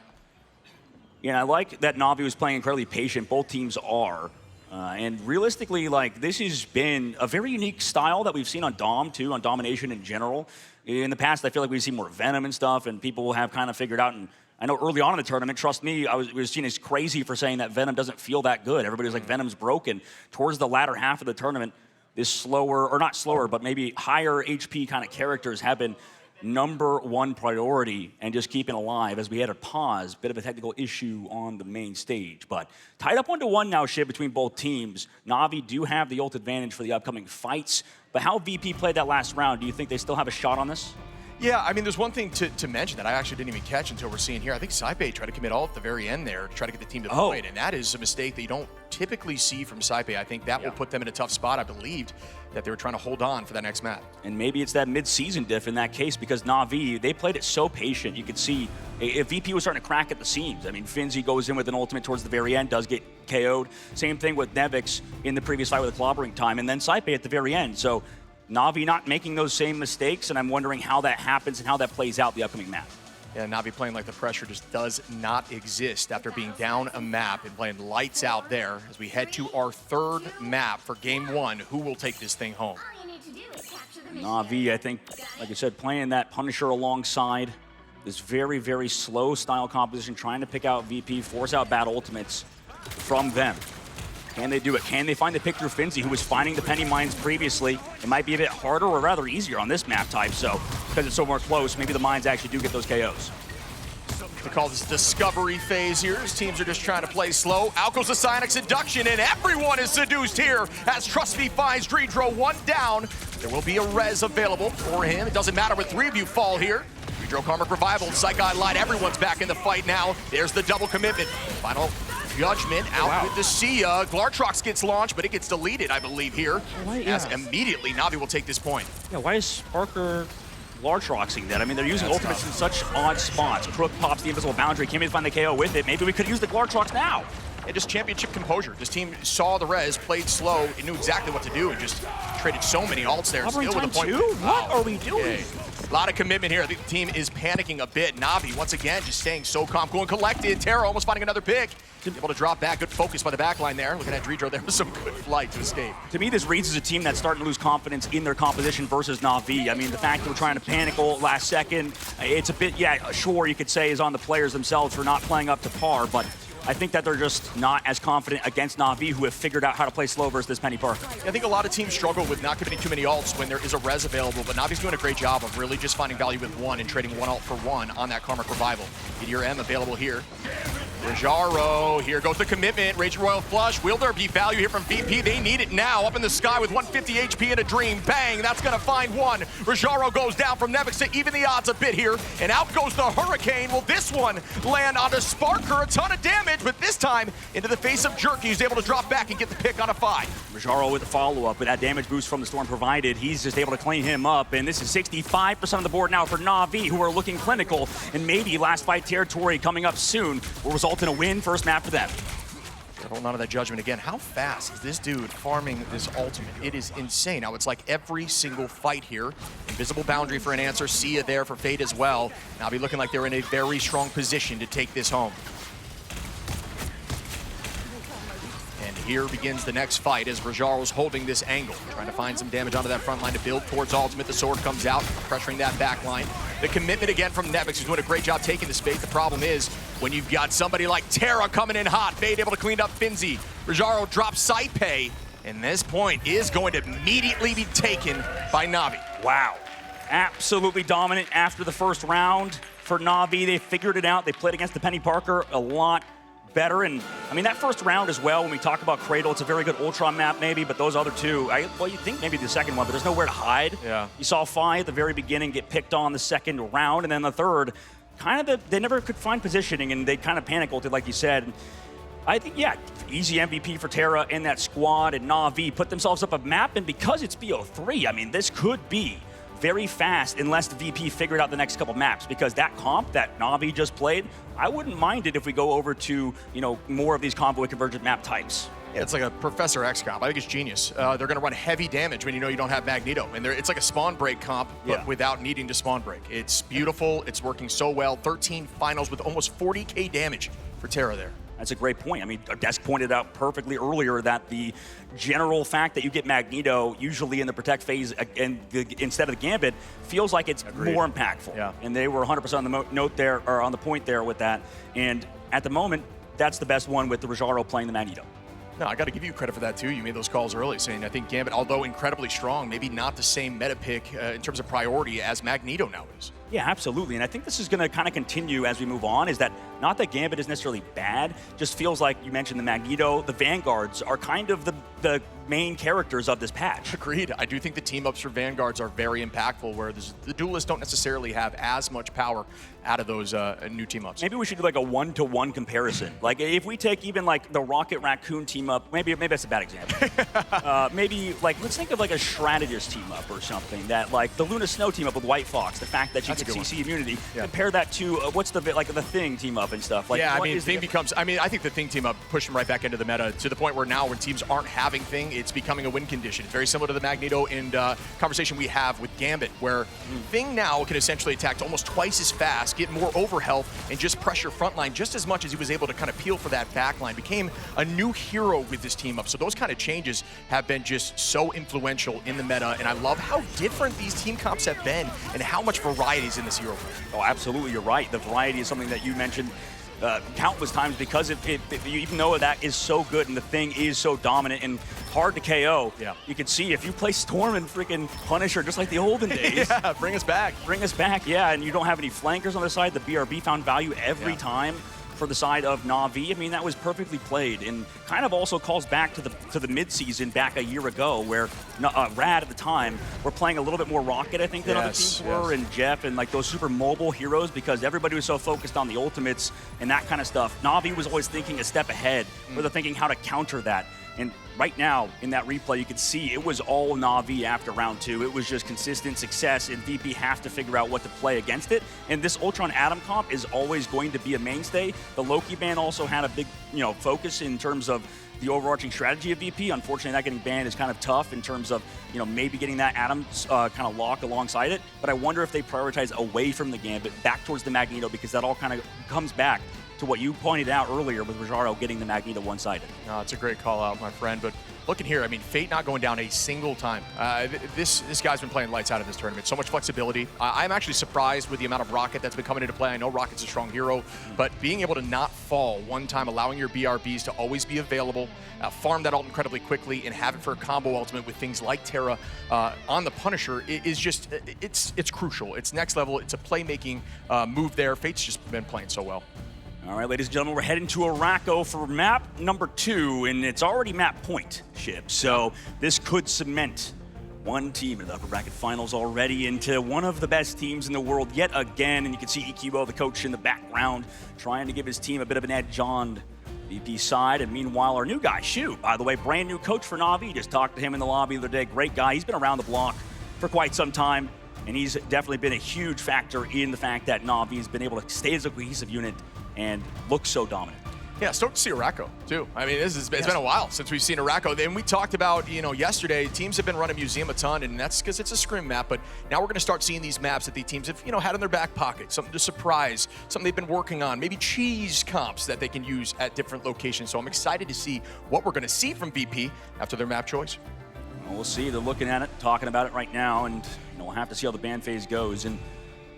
Yeah, I like that Na'Vi was playing incredibly patient. Both teams are. And realistically, like, this has been a very unique style that we've seen on Dom, too, on Domination in general. In the past, I feel like we've seen more Venom and stuff, and people have kind of figured out, and I know early on in the tournament, Trust Me, we was seen as crazy for saying that Venom doesn't feel that good. Everybody was like, Venom's broken. Towards the latter half of the tournament, this slower, or not slower, but maybe higher HP kind of characters have been #1 priority and just keeping alive as we had a pause, bit of a technical issue on the main stage. But tied up 1-1 now, Shiv, between both teams. Na'Vi do have the ult advantage for the upcoming fights, but how VP played that last round, do you think they still have a shot on this? Yeah, I mean, there's one thing to mention that I actually didn't even catch until we're seeing here. I think Saipe tried to commit ult at the very end there to try to get the team to the point, and that is a mistake that you don't typically see from Saipe. I think that will put them in a tough spot. I believed that they were trying to hold on for that next map. And maybe it's that mid-season diff in that case, because Na'Vi, they played it so patient. You could see if VP was starting to crack at the seams. I mean, Finzi goes in with an ultimate towards the very end, does get KO'd. Same thing with Nevix in the previous fight with the clobbering time, and then Saipe at the very end. So Na'Vi not making those same mistakes, and I'm wondering how that happens and how that plays out the upcoming map. Yeah, Na'Vi playing like the pressure just does not exist after being down a map and playing lights out there as we head to our third map for Game 1. Who will take this thing home? Na'Vi, I think, like I said, playing that Punisher alongside this very, very slow style composition, trying to pick out VP, force out bad ultimates from them. Can they do it? Can they find the pick through Finzi, who was finding the penny mines previously? It might be a bit harder or rather easier on this map type, so because it's so more close, maybe the mines actually do get those KOs. They call this discovery phase here as teams are just trying to play slow. Out goes the Psionic Seduction, and everyone is seduced here as Trust Me finds Dreedro 1 down. There will be a res available for him. It doesn't matter what 3 of you fall here. Dreedro, Karmic Revival, Psychic Light, everyone's back in the fight now. There's the double commitment. Final Judgment out with the Sia. Glartrox gets launched, but it gets deleted, I believe, here. As immediately Na'Vi will take this point. Yeah, why is Sparker Glartroxing that? I mean, they're using ultimates in such odd spots. Crook pops the invisible boundary. Can't even find the KO with it. Maybe we could use the Glartrox now. And just championship composure. This team saw the res, played slow, and knew exactly what to do, and just traded so many ults there. Still with a point. What are we doing? Okay. A lot of commitment here. I think the team is panicking a bit. Na'Vi, once again, just staying so calm, cool, and collected. Terra almost finding another pick. Able to drop back. Good focus by the backline there. Looking at Dreedro, there was some good flight to escape. To me, this reads as a team that's starting to lose confidence in their composition versus Na'Vi. I mean, the fact that we're trying to panic ult last second, it's a bit, yeah, sure, you could say is on the players themselves for not playing up to par, but I think that they're just not as confident against Na'Vi, who have figured out how to play slow versus this Penny Parker. I think a lot of teams struggle with not committing too many ults when there is a res available, but Na'Vi's doing a great job of really just finding value with one and trading one ult for one on that Karmic Revival. Meteor M available here. Rajaro, here goes the commitment. Raging Royal Flush. Will there be value here from VP? They need it now. Up in the sky with 150 HP in a dream. Bang, that's going to find one. Rajaro goes down from Nevix to even the odds a bit here. And out goes the Hurricane. Will this one land onto Sparker? A ton of damage, but this time into the face of Jerky. He's able to drop back and get the pick on a 5. Rajaro with the follow-up, but that damage boost from the Storm provided, he's just able to clean him up. And this is 65% of the board now for Na'Vi, who are looking clinical. And maybe last fight territory coming up soon will result in a win, first map for them. Holding on to that judgment again. How fast is this dude farming this ultimate? It is insane. Now it's like every single fight here. Invisible Boundary for an answer. Sia there for Fate as well. Na'Vi looking like they're in a very strong position to take this home. And here begins the next fight as Rajaro's holding this angle, trying to find some damage onto that front line to build towards ultimate. The sword comes out, pressuring that back line. The commitment again from Nevix, who's doing a great job taking the space. The problem is when you've got somebody like Terra coming in hot, Fade able to clean up Finzi. Rajaro drops Saipe, and this point is going to immediately be taken by Na'Vi. Wow. Absolutely dominant after the first round for Na'Vi. They figured it out. They played against the Penny Parker a lot better. And I mean, that first round as well, when we talk about Cradle, it's a very good Ultron map maybe, but those other two, well, you think maybe the second one, but there's nowhere to hide. Yeah. You saw Fi at the very beginning get picked on the second round, and then the third, they never could find positioning, and they kind of panic ulted, like you said. I think, yeah, easy MVP for Terra in that squad, and Na'Vi put themselves up a map, and because it's BO3, I mean, this could be very fast unless the VP figured out the next couple maps, because that comp that Na'Vi just played, I wouldn't mind it if we go over to, you know, more of these convoy convergent map types. Yeah, it's like a Professor X comp. I think it's genius. They're going to run heavy damage when you know you don't have Magneto. And it's like a spawn break comp, but without needing to spawn break. It's beautiful. It's working so well. 13 finals with almost 40k damage for Terra there. That's a great point. I mean, Desk pointed out perfectly earlier that the general fact that you get Magneto usually in the protect phase instead of the Gambit feels like it's more impactful. Yeah. And they were 100% on the note there, or on the point there with that. And at the moment, that's the best one with the Rajaro playing the Magneto. No, I got to give you credit for that too. You made those calls early, saying I think Gambit, although incredibly strong, maybe not the same meta pick in terms of priority as Magneto now is. Yeah, absolutely. And I think this is going to kind of continue as we move on, is that not that Gambit is necessarily bad, just feels like you mentioned the Magneto, the Vanguards are kind of the main characters of this patch. Agreed. I do think the team ups for Vanguards are very impactful, where the duelists don't necessarily have as much power out of those new team ups. Maybe we should do like a one-to-one comparison. Like if we take even like the Rocket Raccoon team up, maybe that's a bad example. Maybe like let's think of like a Strategist team up or something, that like the Luna Snow team up with White Fox, the fact that she can CC immunity. Yeah. Compare that to what's the Thing team up and stuff. Like, yeah, I mean, Thing becomes. I mean, I think the Thing team up pushed them right back into the meta to the point where now when teams aren't having Thing, it's becoming a win condition. It's very similar to the Magneto and conversation we have with Gambit, where Thing now can essentially attack almost twice as fast, get more over health, and just pressure frontline just as much as he was able to kind of peel for that backline. Became a new hero with this team up. So those kind of changes have been just so influential in the meta, and I love how different these team comps have been and how much variety is in this hero. Oh, absolutely, you're right. The variety is something that you mentioned countless times, because even though that is so good and the Thing is so dominant and hard to KO, you can see if you play Storm and freaking Punisher just like the olden days. Yeah, bring us back. Bring us back, yeah, and you don't have any flankers on the side. The BRB found value every time for the side of Na'Vi. I mean, that was perfectly played, and kind of also calls back to the mid-season back a year ago, where Rad at the time were playing a little bit more Rocket, I think, than other teams were, and Jeff and like those super mobile heroes, because everybody was so focused on the ultimates and that kind of stuff. Na'Vi was always thinking a step ahead, where they're thinking how to counter that. And right now, in that replay, you could see it was all Na'Vi after round 2. It was just consistent success, and VP have to figure out what to play against it. And this Ultron Atom comp is always going to be a mainstay. The Loki ban also had a big, focus in terms of the overarching strategy of VP. Unfortunately, that getting banned is kind of tough in terms of, maybe getting that Atom kind of lock alongside it. But I wonder if they prioritize away from the Gambit, back towards the Magneto, because that all kind of comes back to what you pointed out earlier with Rajaro getting the Magneto one-sided. No, it's a great call out, my friend. But looking here, I mean, Fate not going down a single time. This guy's been playing lights out of this tournament. So much flexibility. I'm actually surprised with the amount of Rocket that's been coming into play. I know Rocket's a strong hero, but being able to not fall one time, allowing your BRBs to always be available, farm that ult incredibly quickly, and have it for a combo ultimate with things like Terra on the Punisher is just, it's crucial. It's next level. It's a playmaking move there. Fate's just been playing so well. All right, ladies and gentlemen, we're heading to Araco for map number 2, and it's already map point, Shib. So this could cement one team in the upper bracket finals already into one of the best teams in the world yet again. And you can see EQO, the coach in the background, trying to give his team a bit of an edge on VP side. And meanwhile, our new guy, Shu, by the way, brand new coach for Na'Vi. Just talked to him in the lobby the other day. Great guy. He's been around the block for quite some time. And he's definitely been a huge factor in the fact that Na'Vi has been able to stay as a cohesive unit and look so dominant. Yeah, stoked to see Araco, too. I mean, it's been a while since we've seen Araco. And we talked about, yesterday, teams have been running Museum a ton, and that's because it's a scrim map. But now we're going to start seeing these maps that the teams have, had in their back pocket, something to surprise, something they've been working on, maybe cheese comps that they can use at different locations. So I'm excited to see what we're going to see from VP after their map choice. Well, we'll see. They're looking at it, talking about it right now, and we'll have to see how the ban phase goes. And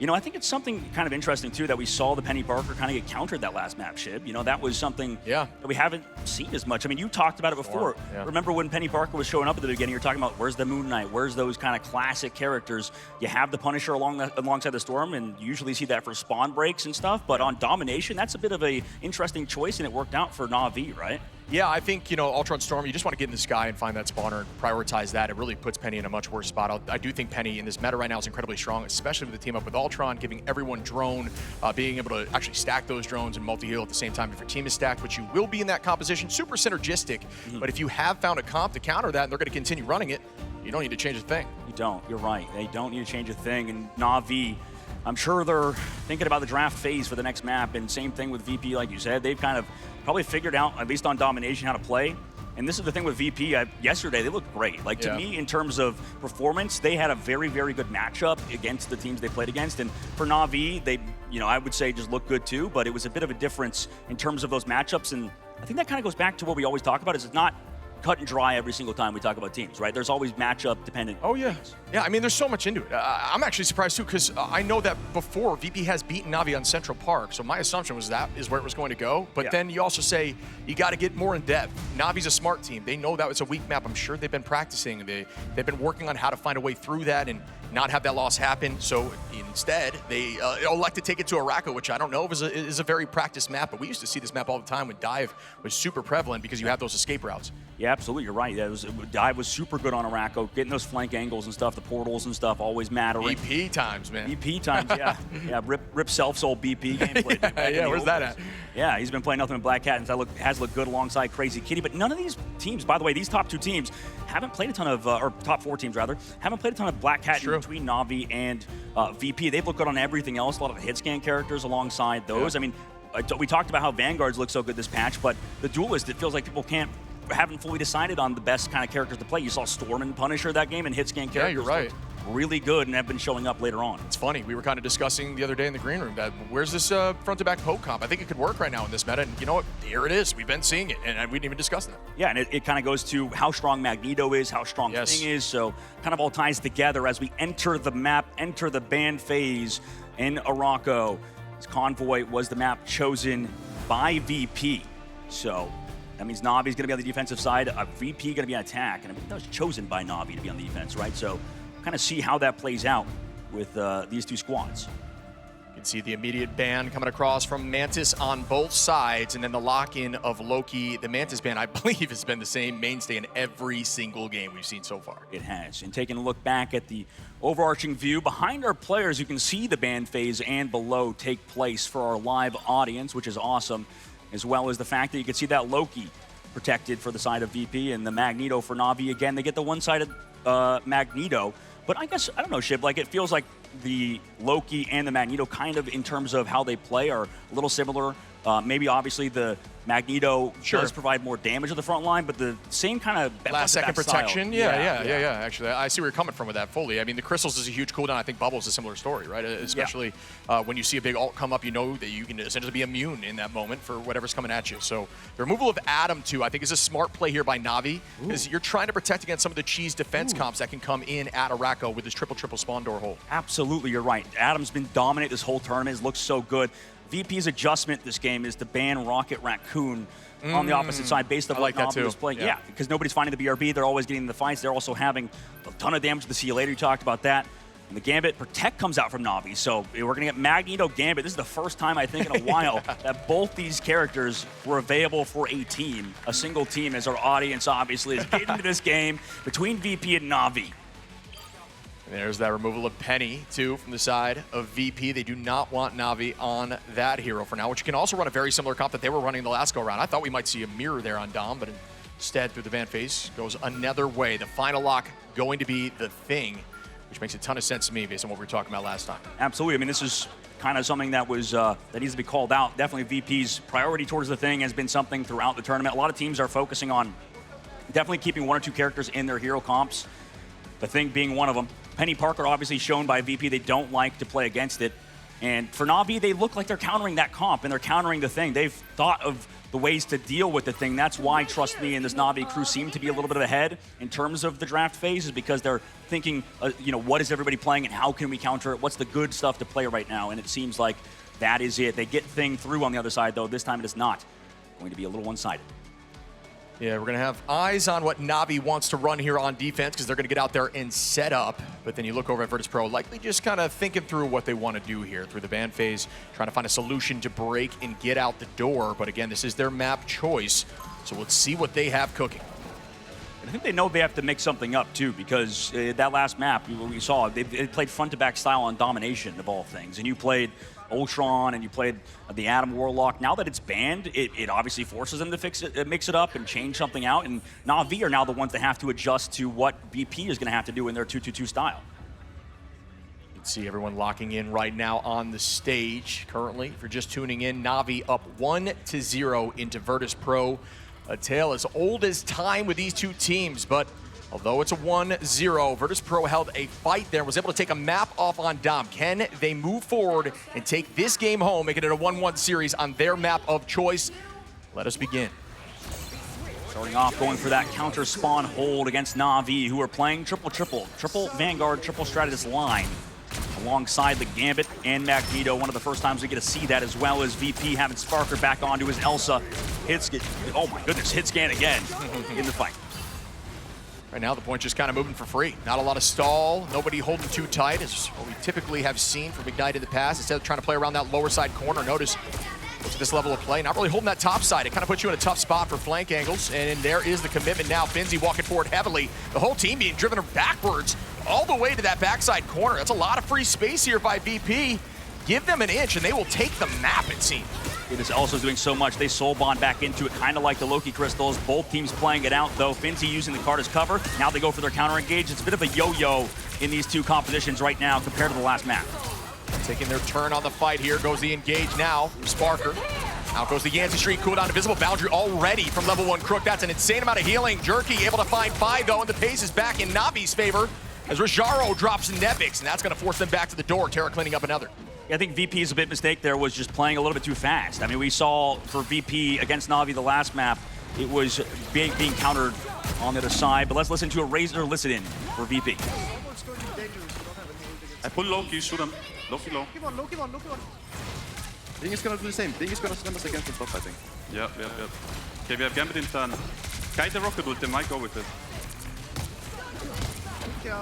I think it's something kind of interesting, too, that we saw the Penny Parker kind of get countered that last map, Shib. That was something that we haven't seen as much. I mean, you talked about it before. Yeah. Remember when Penny Parker was showing up at the beginning, you were talking about where's the Moon Knight, where's those kind of classic characters. You have the Punisher alongside the Storm, and you usually see that for spawn breaks and stuff. But on Domination, that's a bit of a interesting choice, and it worked out for Na'Vi, right? Yeah, I think, Ultron Storm, you just want to get in the sky and find that spawner and prioritize that. It really puts Penny in a much worse spot. I do think Penny in this meta right now is incredibly strong, especially with the team up with Ultron, giving everyone drone, being able to actually stack those drones and multi-heal at the same time if your team is stacked, which you will be in that composition. Super synergistic, but if you have found a comp to counter that and they're going to continue running it, you don't need to change a thing. You don't. You're right. They don't need to change a thing. And Na'Vi, I'm sure they're thinking about the draft phase for the next map, and same thing with VP, like you said. They've kind of probably figured out, at least on Domination, how to play. And this is the thing with VP. Yesterday, they looked great. Like, to me, in terms of performance, they had a very, very good matchup against the teams they played against. And for Na'Vi, they, I would say just looked good too, but it was a bit of a difference in terms of those matchups. And I think that kind of goes back to what we always talk about, is it's not cut and dry every single time we talk about teams, right? There's always matchup dependent. Oh, yeah. Yeah, I mean, there's so much into it. I'm actually surprised, too, because I know that before, VP has beaten Na'Vi on Central Park, so my assumption was that is where it was going to go. But then you also say you got to get more in depth. Na'Vi's a smart team. They know that it's a weak map. I'm sure they've been practicing. They've been working on how to find a way through that and not have that loss happen. So instead, they elect to take it to Araco, which I don't know if is a very practiced map, but we used to see this map all the time when Dive was super prevalent because you have those escape routes. Yeah, absolutely. You're right. Dive was super good on Araco, getting those flank angles and stuff, the portals and stuff, always mattering. BP times, man. BP times, yeah. Yeah, Rip Self-Soul BP gameplay. Yeah, where's that at? Yeah, he's been playing nothing but Black Cat, and has looked good alongside Crazy Kitty. But none of these teams, by the way, these top 2 teams haven't played a ton of, or top 4 teams rather, haven't played a ton of Black Cat in between Na'Vi and VP. They've looked good on everything else, a lot of the hit scan characters alongside those. Yeah. I mean, we talked about how Vanguards look so good this patch, but the Duelist, it feels like people haven't fully decided on the best kind of characters to play. You saw Storm and Punisher that game, and hit scan characters. Yeah, you're right. Really good and have been showing up later on. It's funny. We were kind of discussing the other day in the green room that where's this front-to-back poke comp? I think it could work right now in this meta, and you know what? Here it is. We've been seeing it, and we didn't even discuss that. Yeah, and it kind of goes to how strong Magneto is, how strong Thing is, so kind of all ties together as we enter the map, enter the ban phase in Araco. This Convoy was the map chosen by VP, so that means Na'Vi's going to be on the defensive side, VP going to be on attack, and I mean, that was chosen by Na'Vi to be on the defense, right? So kind of see how that plays out with these 2 squads. You can see the immediate ban coming across from Mantis on both sides, and then the lock-in of Loki. The Mantis ban, I believe, has been the same mainstay in every single game we've seen so far. It has. And taking a look back at the overarching view, behind our players, you can see the ban phase and below take place for our live audience, which is awesome, as well as the fact that you can see that Loki protected for the side of VP and the Magneto for Na'Vi. Again, they get the one-sided Magneto. But I guess, I don't know, Shib, like it feels like the Loki and the Magneto kind of in terms of how they play are a little similar. Maybe obviously the Magneto does provide more damage to the front line, but the same kind of last-second protection. Style. Yeah. Actually, I see where you're coming from with that fully. I mean, the Crystals is a huge cooldown. I think Bubble's a similar story, right? Especially when you see a big ult come up, you know that you can essentially be immune in that moment for whatever's coming at you. So the removal of Adam, too, I think is a smart play here by Na'Vi, because you're trying to protect against some of the cheese defense comps that can come in at Araco with this triple spawn door hole. Absolutely, you're right. Adam's been dominant this whole tournament. Looks so good. VP's adjustment this game is to ban Rocket Raccoon on the opposite side based on what Na'Vi was playing. Yeah, because nobody's finding the BRB. They're always getting the fights. They're also having a ton of damage to the See You Later. You talked about that. And the Gambit Protect comes out from Na'Vi, so we're going to get Magneto Gambit. This is the first time, I think, in a while that both these characters were available for a team, a single team, as our audience obviously is getting into this game between VP and Na'Vi. And there's that removal of Penny, too, from the side of VP. They do not want Na'Vi on that hero for now, which can also run a very similar comp that they were running the last go-around. I thought we might see a mirror there on Dom, but instead, through the van phase, goes another way. The final lock going to be the thing, which makes a ton of sense to me based on what we were talking about last time. Absolutely. I mean, this is kind of something that was that needs to be called out. Definitely VP's priority towards the thing has been something throughout the tournament. A lot of teams are focusing on definitely keeping 1 or 2 characters in their hero comps, the thing being one of them. Penny Parker obviously shown by VP they don't like to play against it. And for Na'Vi, they look like they're countering that comp and they're countering the thing. They've thought of the ways to deal with the thing. That's why, trust me, and this Na'Vi crew seem to be a little bit ahead in terms of the draft phase, is because they're thinking, what is everybody playing and how can we counter it? What's the good stuff to play right now? And it seems like that is it. They get thing through on the other side, though. This time it is not going to be a little one-sided. Yeah, we're going to have eyes on what Na'Vi wants to run here on defense because they're going to get out there and set up. But then you look over at Virtus Pro, likely just kind of thinking through what they want to do here through the ban phase, trying to find a solution to break and get out the door. But again, this is their map choice, so let's see what they have cooking. I think they know they have to mix something up, too, because that last map we saw, they played front-to-back style on Domination, of all things. And you played Ultron and you played the Atom Warlock. Now that it's banned, it obviously forces them to mix it up and change something out. And Na'Vi are now the ones that have to adjust to what VP is going to have to do in their 2-2-2 style. You can see everyone locking in right now on the stage. Currently, if you're just tuning in, Na'Vi up 1-0 into Virtus Pro. A tale as old as time with these two teams, but although it's a 1-0, Virtus Pro held a fight there, was able to take a map off on Dom. Can they move forward and take this game home, making it a 1-1 series on their map of choice? Let us begin. Starting off, going for that counter spawn hold against Na'Vi, who are playing triple Vanguard, triple Stratus line, alongside the Gambit and Magneto. One of the first times we get to see that, as well as VP having Sparker back onto his Elsa. Oh my goodness, hit scan again in the fight. Right now, the point just kind of moving for free. Not a lot of stall, nobody holding too tight, as what we typically have seen from Ignite in the past. Instead of trying to play around that lower side corner, notice look at this level of play, not really holding that top side. It kind of puts you in a tough spot for flank angles, and there is the commitment now. Finzi walking forward heavily. The whole team being driven backwards all the way to that backside corner. That's a lot of free space here by VP. Give them an inch, and they will take the map, it seems. It is also doing so much. They soul bond back into it, kind of like the Loki crystals. Both teams playing it out, though. Finzi using the card as cover. Now they go for their counter engage. It's a bit of a yo-yo in these two compositions right now compared to the last map. Taking their turn on the fight here. Goes the engage now from Sparker. Out goes the Yancey Street cooldown. Invisible Boundary already from level 1 Crook. That's an insane amount of healing. Jerky able to find 5, though, and the pace is back in Na'Vi's favor as Rajaro drops Nevix, and that's going to force them back to the door. Terra cleaning up another. I think VP's a bit mistake there was just playing a little bit too fast. I mean, we saw for VP against Na'Vi the last map, it was being countered on the other side. But let's listen to a Razor listen in for VP. I pull Loki, shoot him. Loki low. Keep on, keep on, keep on. Ding is gonna do the same. Ding is gonna slam us against the top, I think. Yep. Okay, we have Gambit in turn. Kite the rocket ult, they might go with it.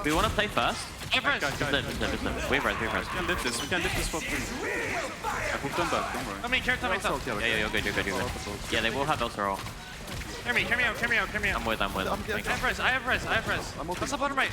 Do you want to play fast? Wave res. We can lift this for free. I put them back, don't worry. I mean, carry myself. Yeah, you're good. Yeah, they will have Elsa roll. Hear me out. I'm with. I have res. That's the bottom right.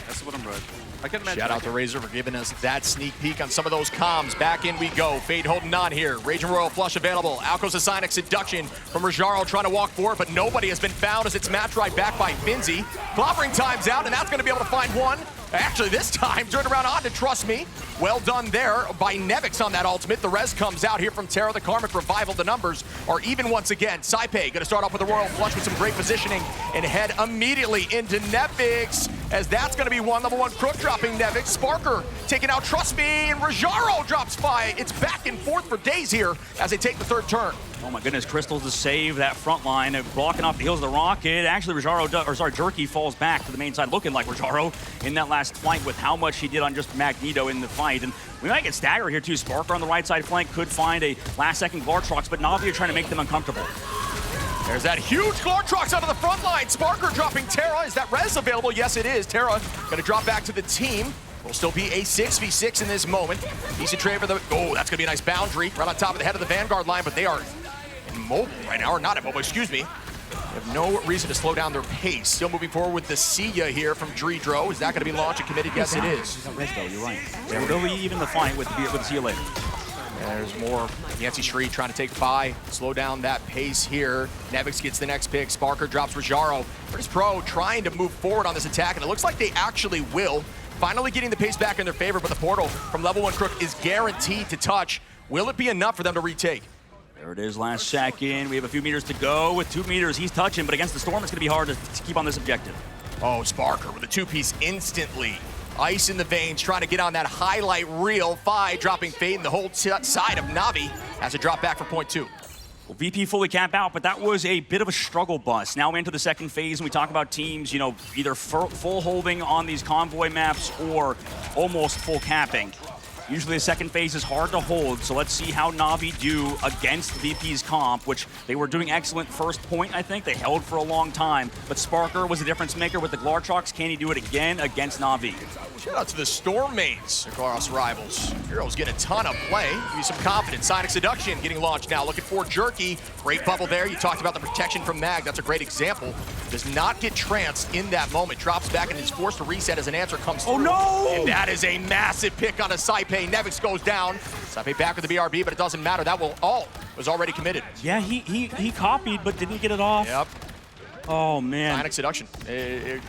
I can imagine. Shout out to Razor for giving us that sneak peek on some of those comms. Back in we go. Fade holding on here. Raging Royal Flush available. Out goes the Sonic Seduction from Rajaro trying to walk forward, but nobody has been found as it's match right back by Finzi. Clobbering time's out, and that's going to be able to find one. Actually, this time, turn around on to Trust Me. Well done there by Nevix on that ultimate. The res comes out here from Terra. The Karmic Revival. The numbers are even once again. Saipe going to start off with a Royal Flush with some great positioning and head immediately into Nevix, as that's going to be one. Level 1 Crook dropping Nevix. Sparker taking out Trust Me, and Rajaro drops by. It's back and forth for days here as they take the third turn. Oh my goodness, Crystals to save that front line, blocking off the heels of the Rocket. Actually, Jerky falls back to the main side, looking like Rajaro in that last fight with how much he did on just Magneto in the fight. And we might get staggered here too. Sparker on the right side flank could find a last-second Glartrox, but Na'Vi are trying to make them uncomfortable. There's that huge Glartrox out of the front line. Sparker dropping Terra. Is that res available? Yes, it is. Terra going to drop back to the team. Will still be a 6v6 in this moment. Decent trade for the, oh, that's gonna be a nice boundary right on top of the head of the Vanguard line, but they are immobile right now, or not immobile, excuse me. They have no reason to slow down their pace. Still moving forward with the Sia here from Dreedro. Is that gonna be launched and committed? Yes, it is. You're right. Yeah, we'll be even the fight with Sia later. There's more. Yancey Street trying to take Phi, slow down that pace here. Nevix gets the next pick. Sparker drops Rajaro. Virtus Pro trying to move forward on this attack, and it looks like they actually will. Finally getting the pace back in their favor, but the portal from level 1 Crook is guaranteed to touch. Will it be enough for them to retake? There it is, last second. We have a few meters to go. With 2 meters, he's touching, but against the Storm, it's going to be hard to keep on this objective. Oh, Sparker with a 2-piece instantly. Ice in the veins, trying to get on that highlight reel. Phi dropping Fade in the whole side of Na'Vi has a drop back for point 2. Well, VP fully cap out, but that was a bit of a struggle bus. Now into the second phase, and we talk about teams, you know, either full holding on these convoy maps or almost full capping. Usually the second phase is hard to hold, so let's see how Na'Vi do against VP's comp, which they were doing excellent first point, I think. They held for a long time, but Sparker was a difference maker with the Glartrox. Can he do it again against Na'Vi? Shout out to the Storm mains across Rivals. Heroes get a ton of play. Give you some confidence. Sonic Seduction getting launched now. Looking for Jerky. Great bubble there. You talked about the protection from Mag. That's a great example. Does not get tranced in that moment. Drops back and is forced to reset as an answer comes through. Oh no! And that is a massive pick on a Saipe. Nevix goes down. Saipe back with the BRB, but it doesn't matter. That was already committed. Yeah, he copied, but didn't get it off. Yep. Oh, man. Sonic Seduction.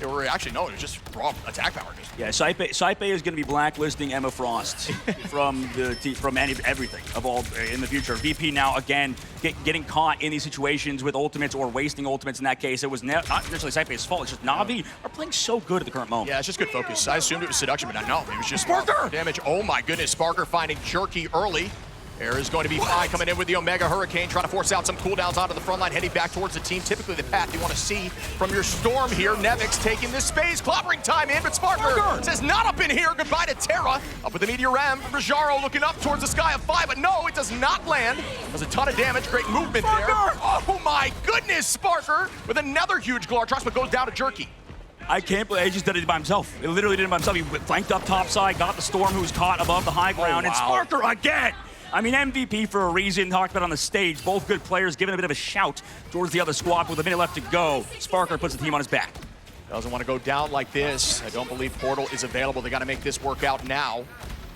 Or actually, no, it was just raw attack power. Yeah, Saipe is going to be blacklisting Emma Frost from everything of all in the future. VP now, again, getting caught in these situations with ultimates or wasting ultimates in that case. It was not necessarily Saipe's fault. It's just Na'Vi are playing so good at the current moment. Yeah, it's just good focus. I assumed it was Seduction, but no, it was just Sparker damage. Oh my goodness, Sparker finding Jerky early. There is going to be Phi coming in with the Omega Hurricane, trying to force out some cooldowns onto the front line, heading back towards the team. Typically the path you want to see from your Storm here. Nevix taking this space, clobbering time in, but Sparker says not up in here. Goodbye to Terra. Up with the Meteor M. Rajaro looking up towards the sky of Phi, but no, it does not land. Does a ton of damage. Great movement there. Oh my goodness, Sparker with another huge Glartrox, but goes down to Jerky. I can't believe he just did it by himself. He literally did it by himself. He flanked up topside, got the Storm, who's caught above the high ground, and Sparker again. I mean, MVP for a reason, talked about on the stage. Both good players giving a bit of a shout towards the other squad with a minute left to go. Sparker puts the team on his back. Doesn't want to go down like this. I don't believe Portal is available. They got to make this work out now.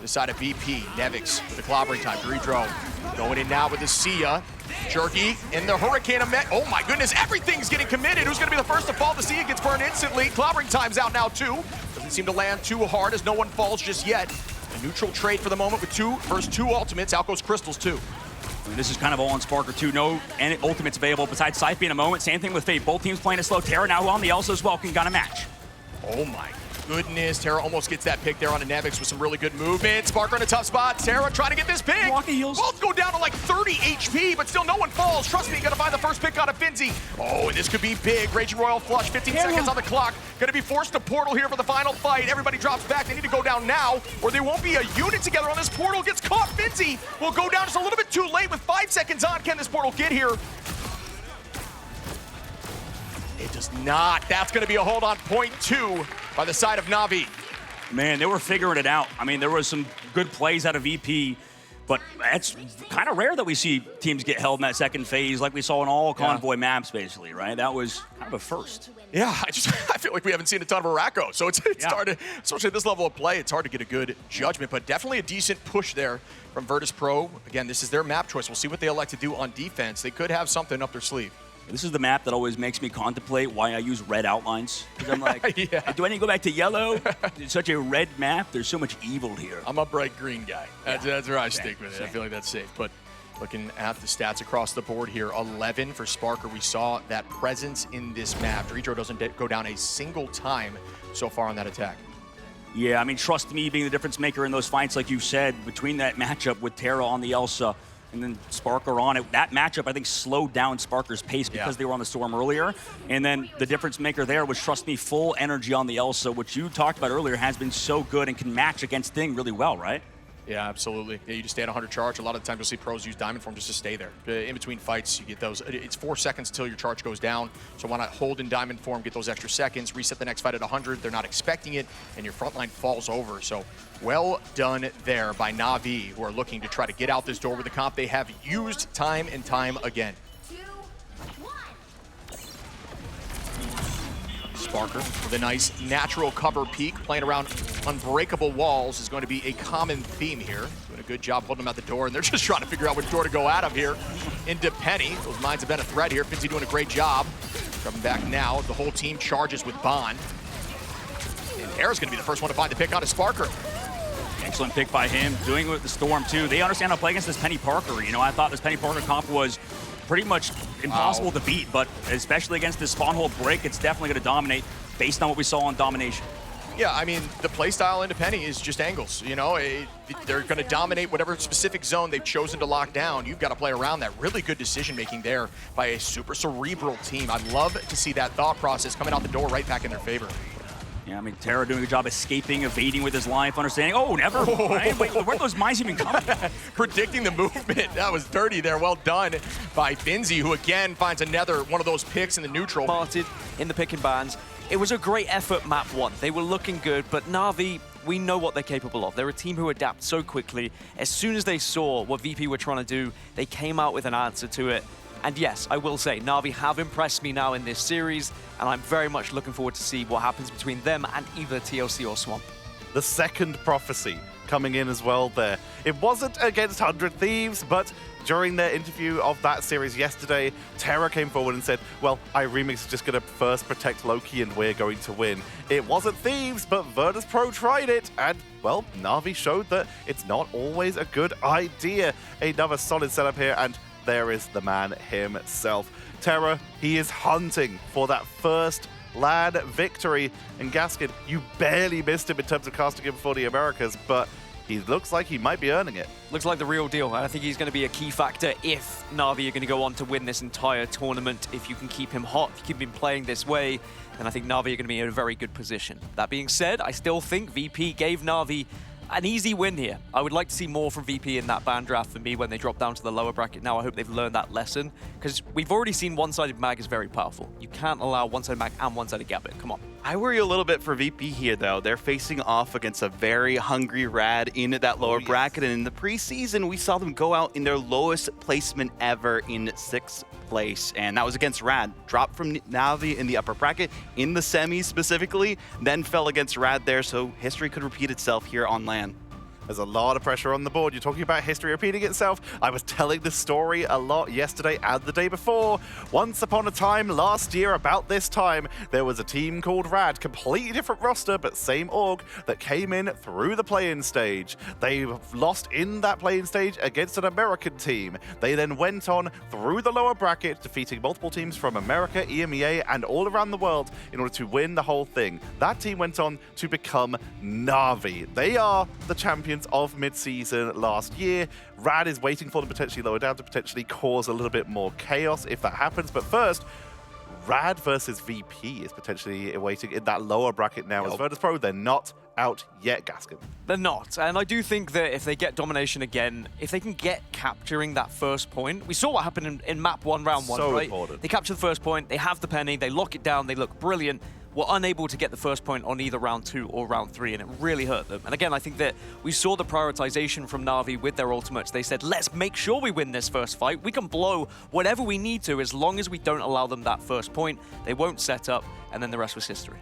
This side of VP, Nevix with the clobbering time. Dreedro going in now with the Sia. Jerky in the Hurricane of Met. Oh my goodness, everything's getting committed. Who's going to be the first to fall? The Sia gets burned instantly. Clobbering time's out now too. Doesn't seem to land too hard as no one falls just yet. A neutral trade for the moment with first two ultimates. Out goes Crystals too. I mean, this is kind of all on Sparker too. No ultimates available besides Saipe in a moment. Same thing with Fate. Both teams playing it slow. Terra now on the Elsa as well. Can got a match. Oh my goodness. Terra almost gets that pick there on a Nevix with some really good movement. Sparker in a tough spot. Terra trying to get this pick. Both go down to like 30 HP, but still no one falls. Trust me, gonna find the first pick out of Finzi. Oh, and this could be big. Raging Royal Flush, 15 seconds on the clock. Gonna be forced to Portal here for the final fight. Everybody drops back. They need to go down now, or they won't be a unit together on this Portal. Gets caught. Finzi will go down just a little bit too late with 5 seconds on. Can this Portal get here? It does not. That's going to be a hold on point 2 by the side of Na'Vi. Man, they were figuring it out. I mean, there was some good plays out of VP, but it's kind of rare that we see teams get held in that second phase like we saw in all Convoy maps, basically, right? That was kind of a first. Yeah, I feel like we haven't seen a ton of Araco, so it's hard to, especially at this level of play, it's hard to get a good judgment, but definitely a decent push there from Virtus Pro. Again, this is their map choice. We'll see what they elect to do on defense. They could have something up their sleeve. This is the map that always makes me contemplate why I use red outlines. Because I'm like, do I need to go back to yellow? It's such a red map. There's so much evil here. I'm a bright green guy. That's where I stick with it. I feel like that's safe. But looking at the stats across the board here, 11 for Sparker. We saw that presence in this map. Dreedro doesn't go down a single time so far on that attack. Yeah, I mean, trust me, being the difference maker in those fights, like you said, between that matchup with Terra on the Elsa and then Sparker on it. That matchup, I think, slowed down Sparker's pace because they were on the Storm earlier. And then the difference maker there was, trust me, full energy on the Elsa, which you talked about earlier, has been so good and can match against Thing really well, right? Yeah, absolutely. Yeah, you just stay at 100 charge. A lot of the time you'll see pros use Diamond Form just to stay there. In between fights, you get those. It's 4 seconds until your charge goes down. So why not hold in Diamond Form, get those extra seconds, reset the next fight at 100. They're not expecting it, and your front line falls over. So well done there by Na'Vi, who are looking to try to get out this door with the comp they have used time and time again. Sparker with a nice natural cover peek, playing around unbreakable walls is going to be a common theme here. Doing a good job holding them at the door, and they're just trying to figure out which door to go out of here into Penny. Those mines have been a threat here. Finzi doing a great job. Coming back now, the whole team charges with Bond. And Era's going to be the first one to find the pick out of Sparker. Excellent pick by him, doing it with the Storm too. They understand how to play against this Penny Parker. You know, I thought this Penny Parker comp was pretty much impossible to beat, but especially against this spawn hole break, it's definitely going to dominate based on what we saw on Domination. Yeah, I mean, the playstyle into Penny is just angles. You know, they're going to dominate whatever specific zone they've chosen to lock down. You've got to play around that. Really good decision-making there by a super cerebral team. I'd love to see that thought process coming out the door right back in their favor. Yeah, I mean, Terra doing a good job escaping, evading with his life, understanding, oh, never mind. Wait, where are those mines even coming? Predicting the movement. That was dirty there. Well done by Finzi, who again finds another one of those picks in the neutral. Parted in the pick and bans. It was a great effort, map 1. They were looking good, but Na'Vi, we know what they're capable of. They're a team who adapt so quickly. As soon as they saw what VP were trying to do, they came out with an answer to it. And yes, I will say, Na'Vi have impressed me now in this series, and I'm very much looking forward to see what happens between them and either TLC or Swamp. The second prophecy coming in as well there. It wasn't against 100 Thieves, but during their interview of that series yesterday, Terra came forward and said, well, iRemix is just going to first protect Loki and we're going to win. It wasn't Thieves, but Virtus Pro tried it, and, well, Na'Vi showed that it's not always a good idea. Another solid setup here, and there is the man himself. Terra, he is hunting for that first LAN victory. And Gaskin, you barely missed him in terms of casting him for the Americas, but he looks like he might be earning it. Looks like the real deal, and I think he's going to be a key factor if Na'Vi are going to go on to win this entire tournament. If you can keep him hot, if you keep him playing this way, then I think Na'Vi are going to be in a very good position. That being said, I still think VP gave Na'Vi an easy win here. I would like to see more from VP in that ban draft for me when they drop down to the lower bracket. Now I hope they've learned that lesson, because we've already seen one-sided mag is very powerful. You can't allow one-sided mag and one-sided Gambit. Come on. I worry a little bit for VP here, though. They're facing off against a very hungry Rad in that lower bracket, and in the preseason, we saw them go out in their lowest placement ever in 6th place, and that was against Rad. Dropped from Na'Vi in the upper bracket, in the semis specifically, then fell against Rad there, so history could repeat itself here on LAN. There's a lot of pressure on the board. You're talking about history repeating itself. I was telling this story a lot yesterday and the day before. Once upon a time, last year, about this time, there was a team called Rad, completely different roster, but same org, that came in through the play-in stage. They lost in that play-in stage against an American team. They then went on through the lower bracket, defeating multiple teams from America, EMEA, and all around the world in order to win the whole thing. That team went on to become Na'Vi. They are the champions of mid-season last year. Rad is waiting for them potentially lower down to potentially cause a little bit more chaos if that happens. But first, Rad versus VP is potentially waiting in that lower bracket now. As Virtus Pro, they're not out yet, Gaskin. They're not, and I do think that if they get domination again, if they can get capturing that first point, we saw what happened in map 1, round 1, so right? important. They capture the first point, they have the penny, they lock it down, they look brilliant. Were unable to get the first point on either round 2 or round 3, and it really hurt them. And again, I think that we saw the prioritization from Na'Vi with their ultimates. They said, let's make sure we win this first fight. We can blow whatever we need to as long as we don't allow them that first point. They won't set up, and then the rest was history.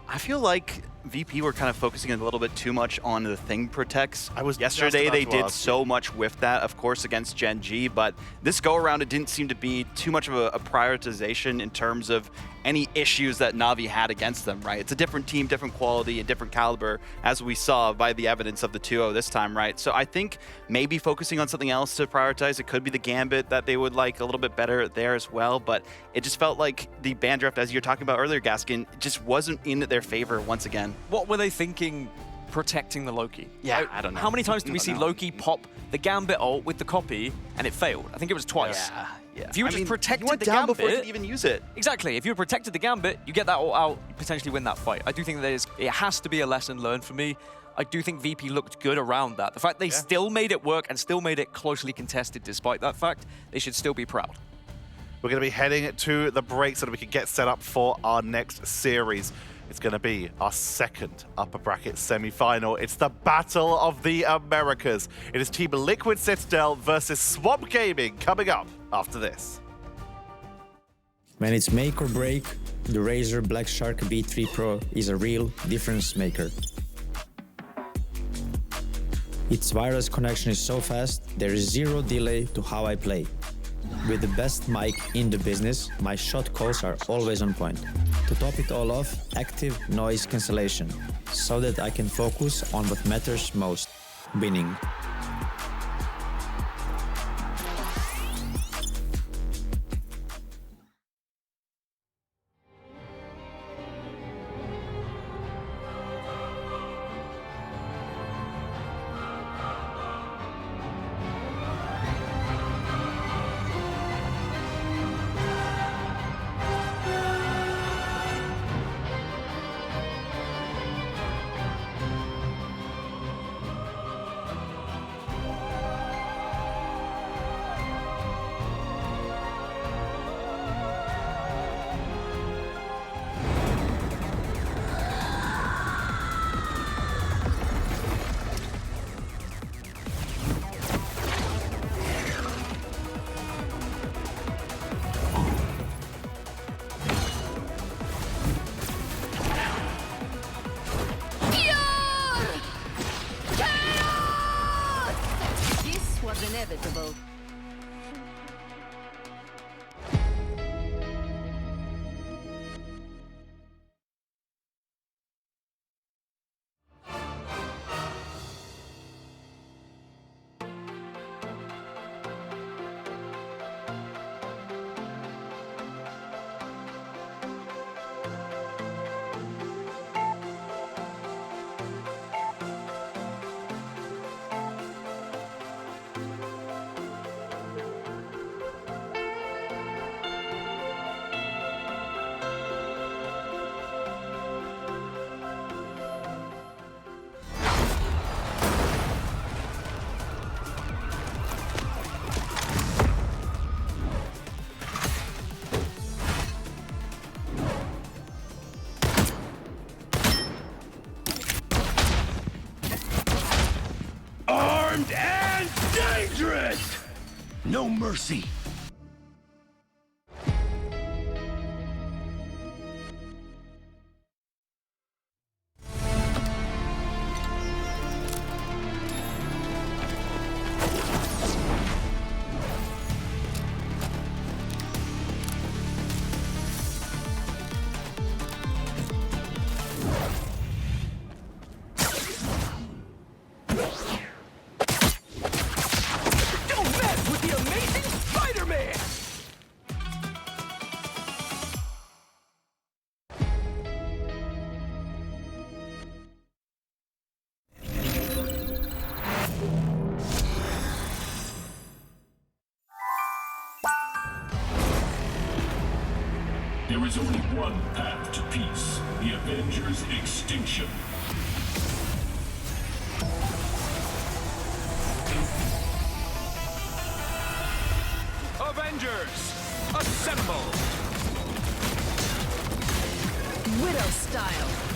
I feel like VP were kind of focusing a little bit too much on the thing protects. Yesterday they did so much with that, of course, against Gen G, but this go around it didn't seem to be too much of a prioritization in terms of any issues that Na'Vi had against them, right? It's a different team, different quality, and different caliber, as we saw by the evidence of the 2-0 this time, right? So I think maybe focusing on something else to prioritize. It could be the Gambit that they would like a little bit better there as well, but it just felt like the ban draft, as you're talking about earlier, Gaskin, just wasn't in their favor once again. What were they thinking protecting the Loki? Yeah, I don't know. How many times did we see Loki pop the Gambit ult with the copy and it failed? I think it was twice. Yeah. If you were just protected went the down Gambit, before you could even use it. Exactly. If you protected the Gambit, you get that ult out, you potentially win that fight. I do think it has to be a lesson learned for me. I do think VP looked good around that. The fact they still made it work and still made it closely contested despite that fact, they should still be proud. We're going to be heading to the break so that we can get set up for our next series. It's going to be our second upper bracket semi-final. It's the Battle of the Americas. It is Team Liquid Citadel versus Swamp Gaming coming up after this. When it's make or break, the Razer Black Shark B3 Pro is a real difference maker. Its wireless connection is so fast, there is zero delay to how I play. With the best mic in the business, my shot calls are always on point. To top it all off, active noise cancellation, so that I can focus on what matters most, winning. Inevitable. Armed and dangerous! No mercy. There is only one path to peace, the Avengers' extinction. Avengers, assemble! Widow style.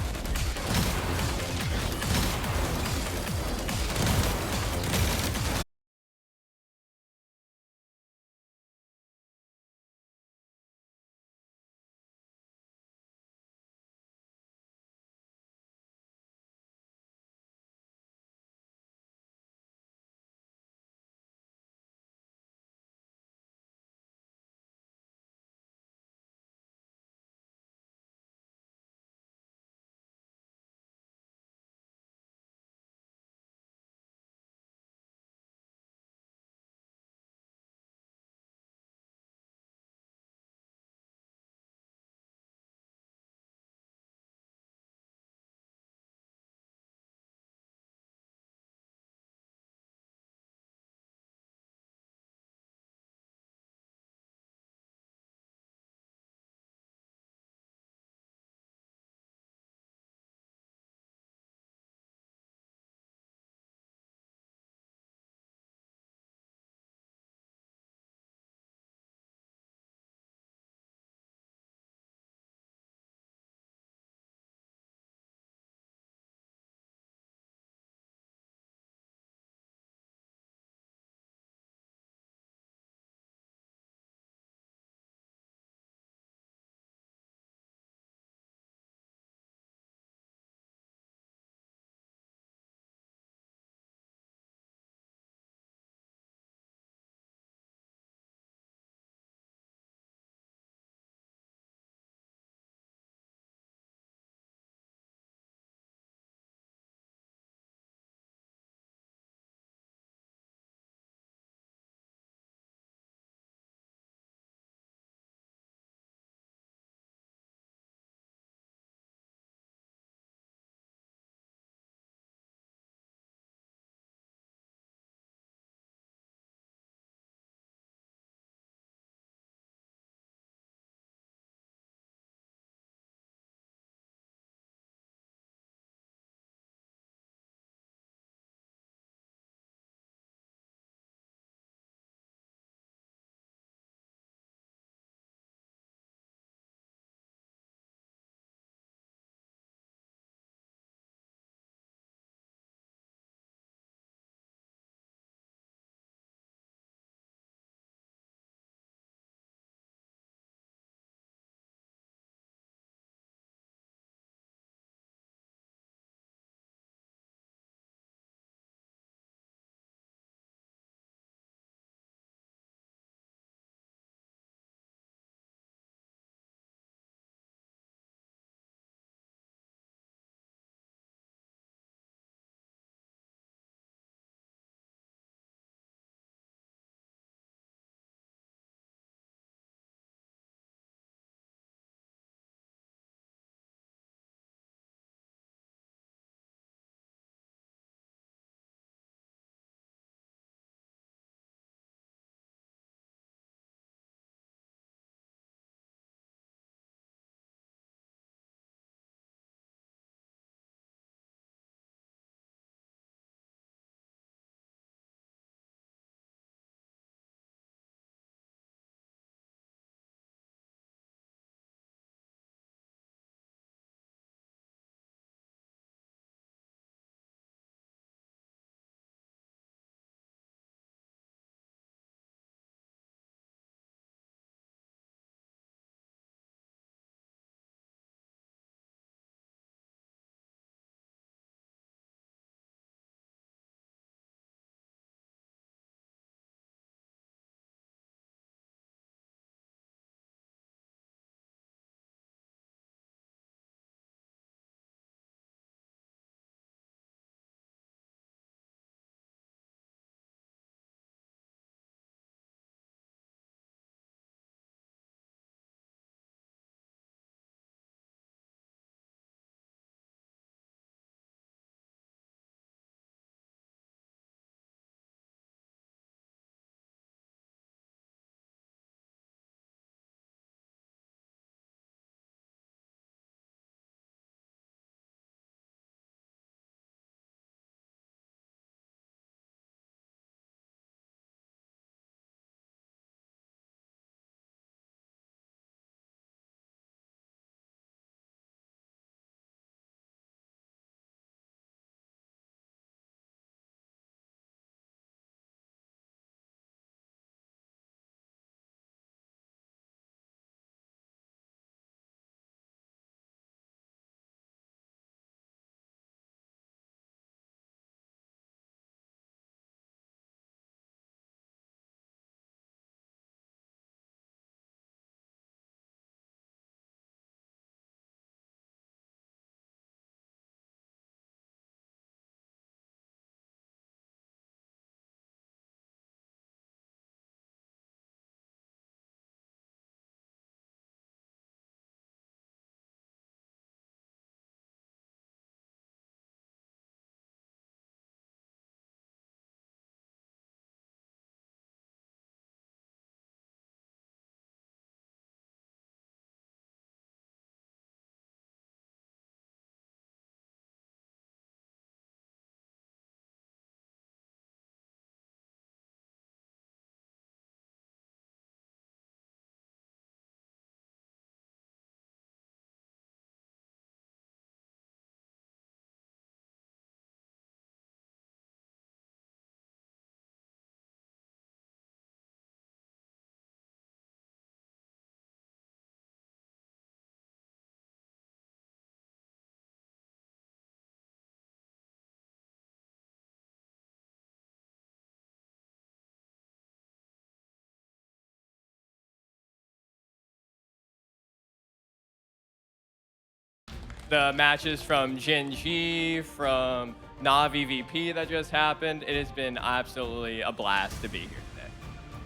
the matches from Gen G, from Na'Vi VP that just happened. It has been absolutely a blast to be here today.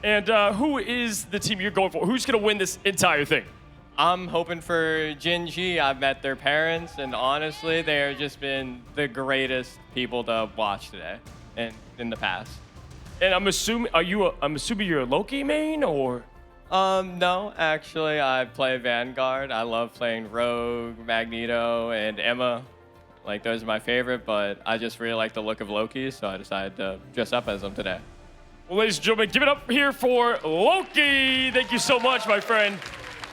And who is the team you're going for? Who's going to win this entire thing? I'm hoping for Gen G. I've met their parents, and honestly, they've just been the greatest people to watch today and in the past. And I'm assuming, I'm assuming you're a Loki main, or? No, actually, I play Vanguard. I love playing Rogue, Magneto, and Emma. Like, those are my favorite, but I just really like the look of Loki, so I decided to dress up as them today. Well, ladies and gentlemen, give it up here for Loki. Thank you so much, my friend.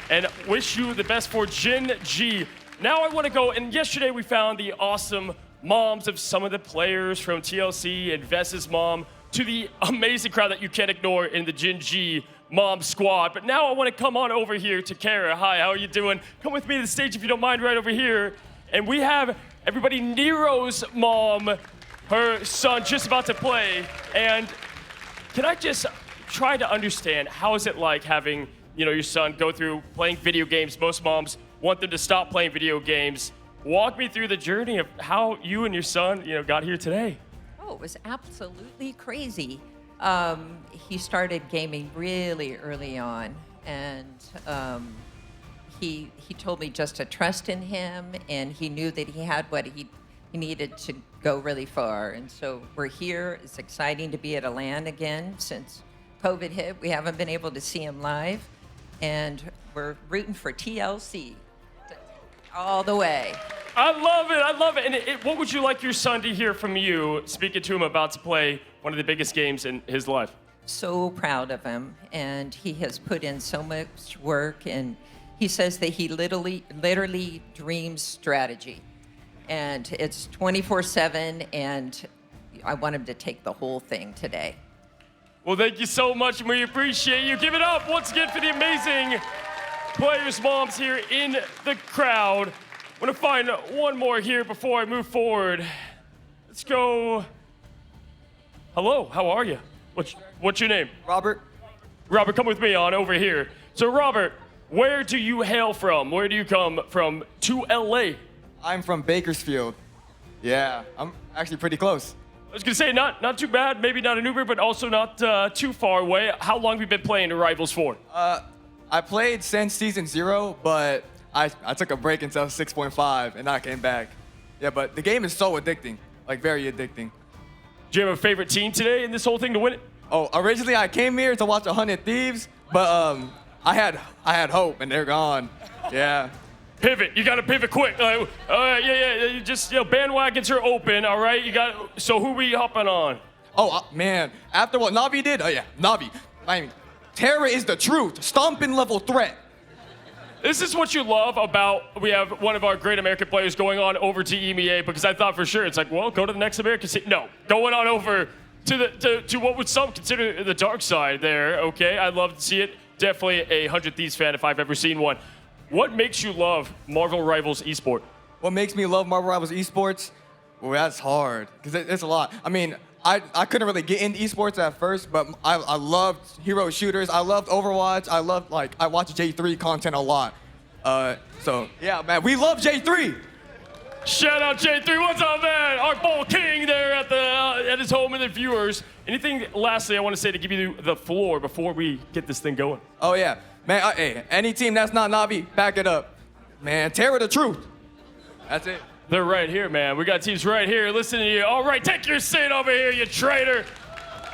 And wish you the best for Gen G. Now I want to go, and yesterday we found the awesome moms of some of the players from TLC and Vess's mom to the amazing crowd that you can't ignore in the Gen G mom squad. But now I want to come on over here to Kara. Hi, how are you doing? Come with me to the stage if you don't mind, right over here. And we have everybody, Nero's mom, her son just about to play. And can I just try to understand, how is it like having, your son go through playing video games? Most moms want them to stop playing video games. Walk me through the journey of how you and your son, got here today. Oh, it was absolutely crazy. He started gaming really early on, and he told me just to trust in him, and he knew that he had what he needed to go really far. And so we're here. It's exciting to be at a LAN again since COVID hit. We haven't been able to see him live, and we're rooting for TLC all the way. I love it. And what would you like your son to hear from you, speaking to him about to play one of the biggest games in his life? So proud of him, and he has put in so much work, and he says that he literally dreams strategy, and it's 24/7, and I want him to take the whole thing today. Well, thank you so much, and we appreciate you. Give it up once again for the amazing players' moms here in the crowd. I want to find one more here before I move forward. Let's go. Hello, how are you? What's your name? Robert. Robert, come with me on over here. So, Robert, where do you hail from? Where do you come from to LA? I'm from Bakersfield. Yeah, I'm actually pretty close. I was gonna say, not too bad, maybe not an Uber, but also not too far away. How long have you been playing Rivals for? I played since Season 0, but I took a break until 6.5, and I came back. Yeah, but the game is so addicting, like very addicting. Do you have a favorite team today in this whole thing to win it? Oh, originally I came here to watch 100 Thieves, but I had hope, and they're gone. Yeah. Pivot. You got to pivot quick. Yeah. Just bandwagons are open. All right. So who we hopping on? Oh man, after what Na'Vi did. Oh yeah, Na'Vi. I mean, Terra is the truth. Stomping level threat. This is what you love about, we have one of our great American players going on over to EMEA, because I thought for sure it's like, well, go to the next American city. No, going on over to what would some consider the dark side there. Okay, I'd love to see it. Definitely a 100 Thieves fan if I've ever seen one. What makes you love Marvel Rivals Esport? What makes me love Marvel Rivals Esports? Well, that's hard, because it's a lot. I mean, I couldn't really get into esports at first, but I loved hero shooters. I loved Overwatch. I watch J3 content a lot. So yeah, man, we love J3. Shout out J3, what's up, man? Our ball king there at his home and the viewers. Anything lastly I want to say to give you the floor before we get this thing going? Oh yeah, man. Hey, any team that's not Na'Vi, back it up, man. Terra the truth. That's it. They're right here, man. We got teams right here listening to you. All right, take your seat over here, you traitor.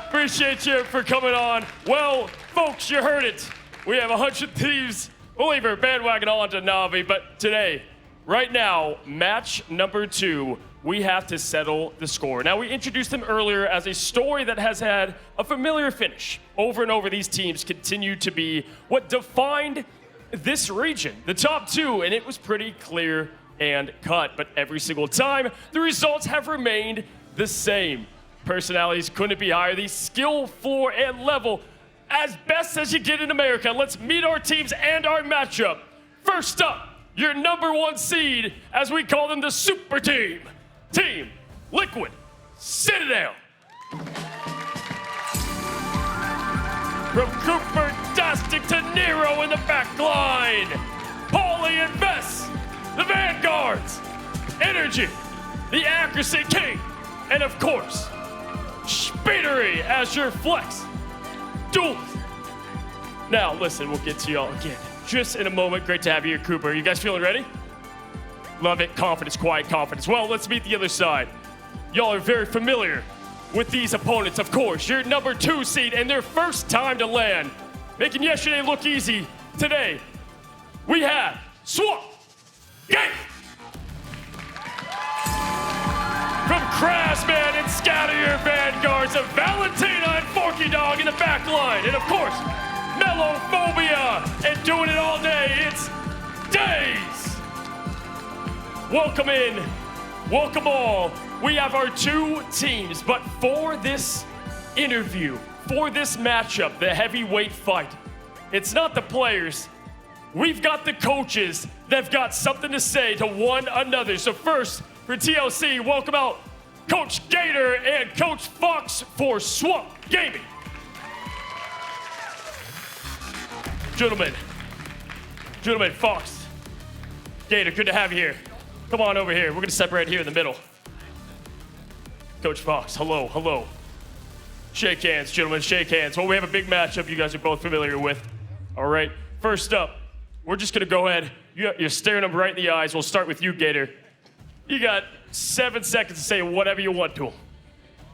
Appreciate you for coming on. Well, folks, you heard it. We have 100 Thieves believer bandwagon on to Na'Vi, but today, right now, match number 2, we have to settle the score. Now, we introduced them earlier as a story that has had a familiar finish. Over and over, these teams continue to be what defined this region, the top 2, and it was pretty clear and cut, but every single time, the results have remained the same. Personalities couldn't be higher. The skill floor and level, as best as you get in America. Let's meet our teams and our matchup. First up, your number 1 seed, as we call them the Super Team, Team Liquid Citadel. From Cooper Dastic to Nero in the back line, Paulie and Vess the Vanguards, Energy, the Accuracy King, and of course, Speedery as your flex duelist. Now, listen, we'll get to y'all again just in a moment. Great to have you here, Cooper. You guys feeling ready? Love it. Confidence, quiet confidence. Well, let's meet the other side. Y'all are very familiar with these opponents, of course. Your number 2 seed and their first time to land. Making yesterday look easy. Today, we have Swamp Gaming. From Crashman and Scatter Your Vanguards of Valentina and Forky Dog in the back line. And of course, Melophobia and doing it all day, it's Days. Welcome in, welcome all. We have our 2 teams, but for this interview, for this matchup, the heavyweight fight, it's not the players. We've got the coaches that've got something to say to one another. So first, for TLC, welcome out Coach Gator and Coach Fox for Swamp Gaming. Gentlemen, Fox, Gator, good to have you here. Come on over here. We're gonna separate here in the middle. Coach Fox, hello. Shake hands, gentlemen, shake hands. Well, we have a big matchup you guys are both familiar with. All right, first up, we're just gonna go ahead. You're staring them right in the eyes. We'll start with you, Gator. You got 7 seconds to say whatever you want to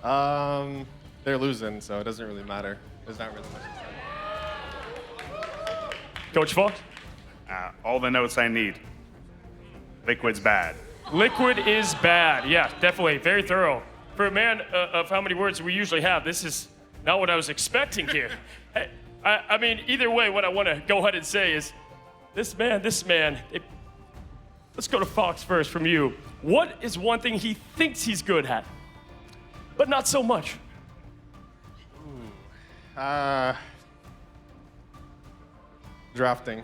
them. They're losing, so it doesn't really matter. There's not really much to say. Coach Fox? All the notes I need. Liquid's bad. Liquid is bad. Yeah, definitely. Very thorough. For a man of how many words we usually have, this is not what I was expecting here. Hey, I mean, either way, what I want to go ahead and say is, this man, let's go to Fox first from you. What is one thing he thinks he's good at, but not so much? Drafting.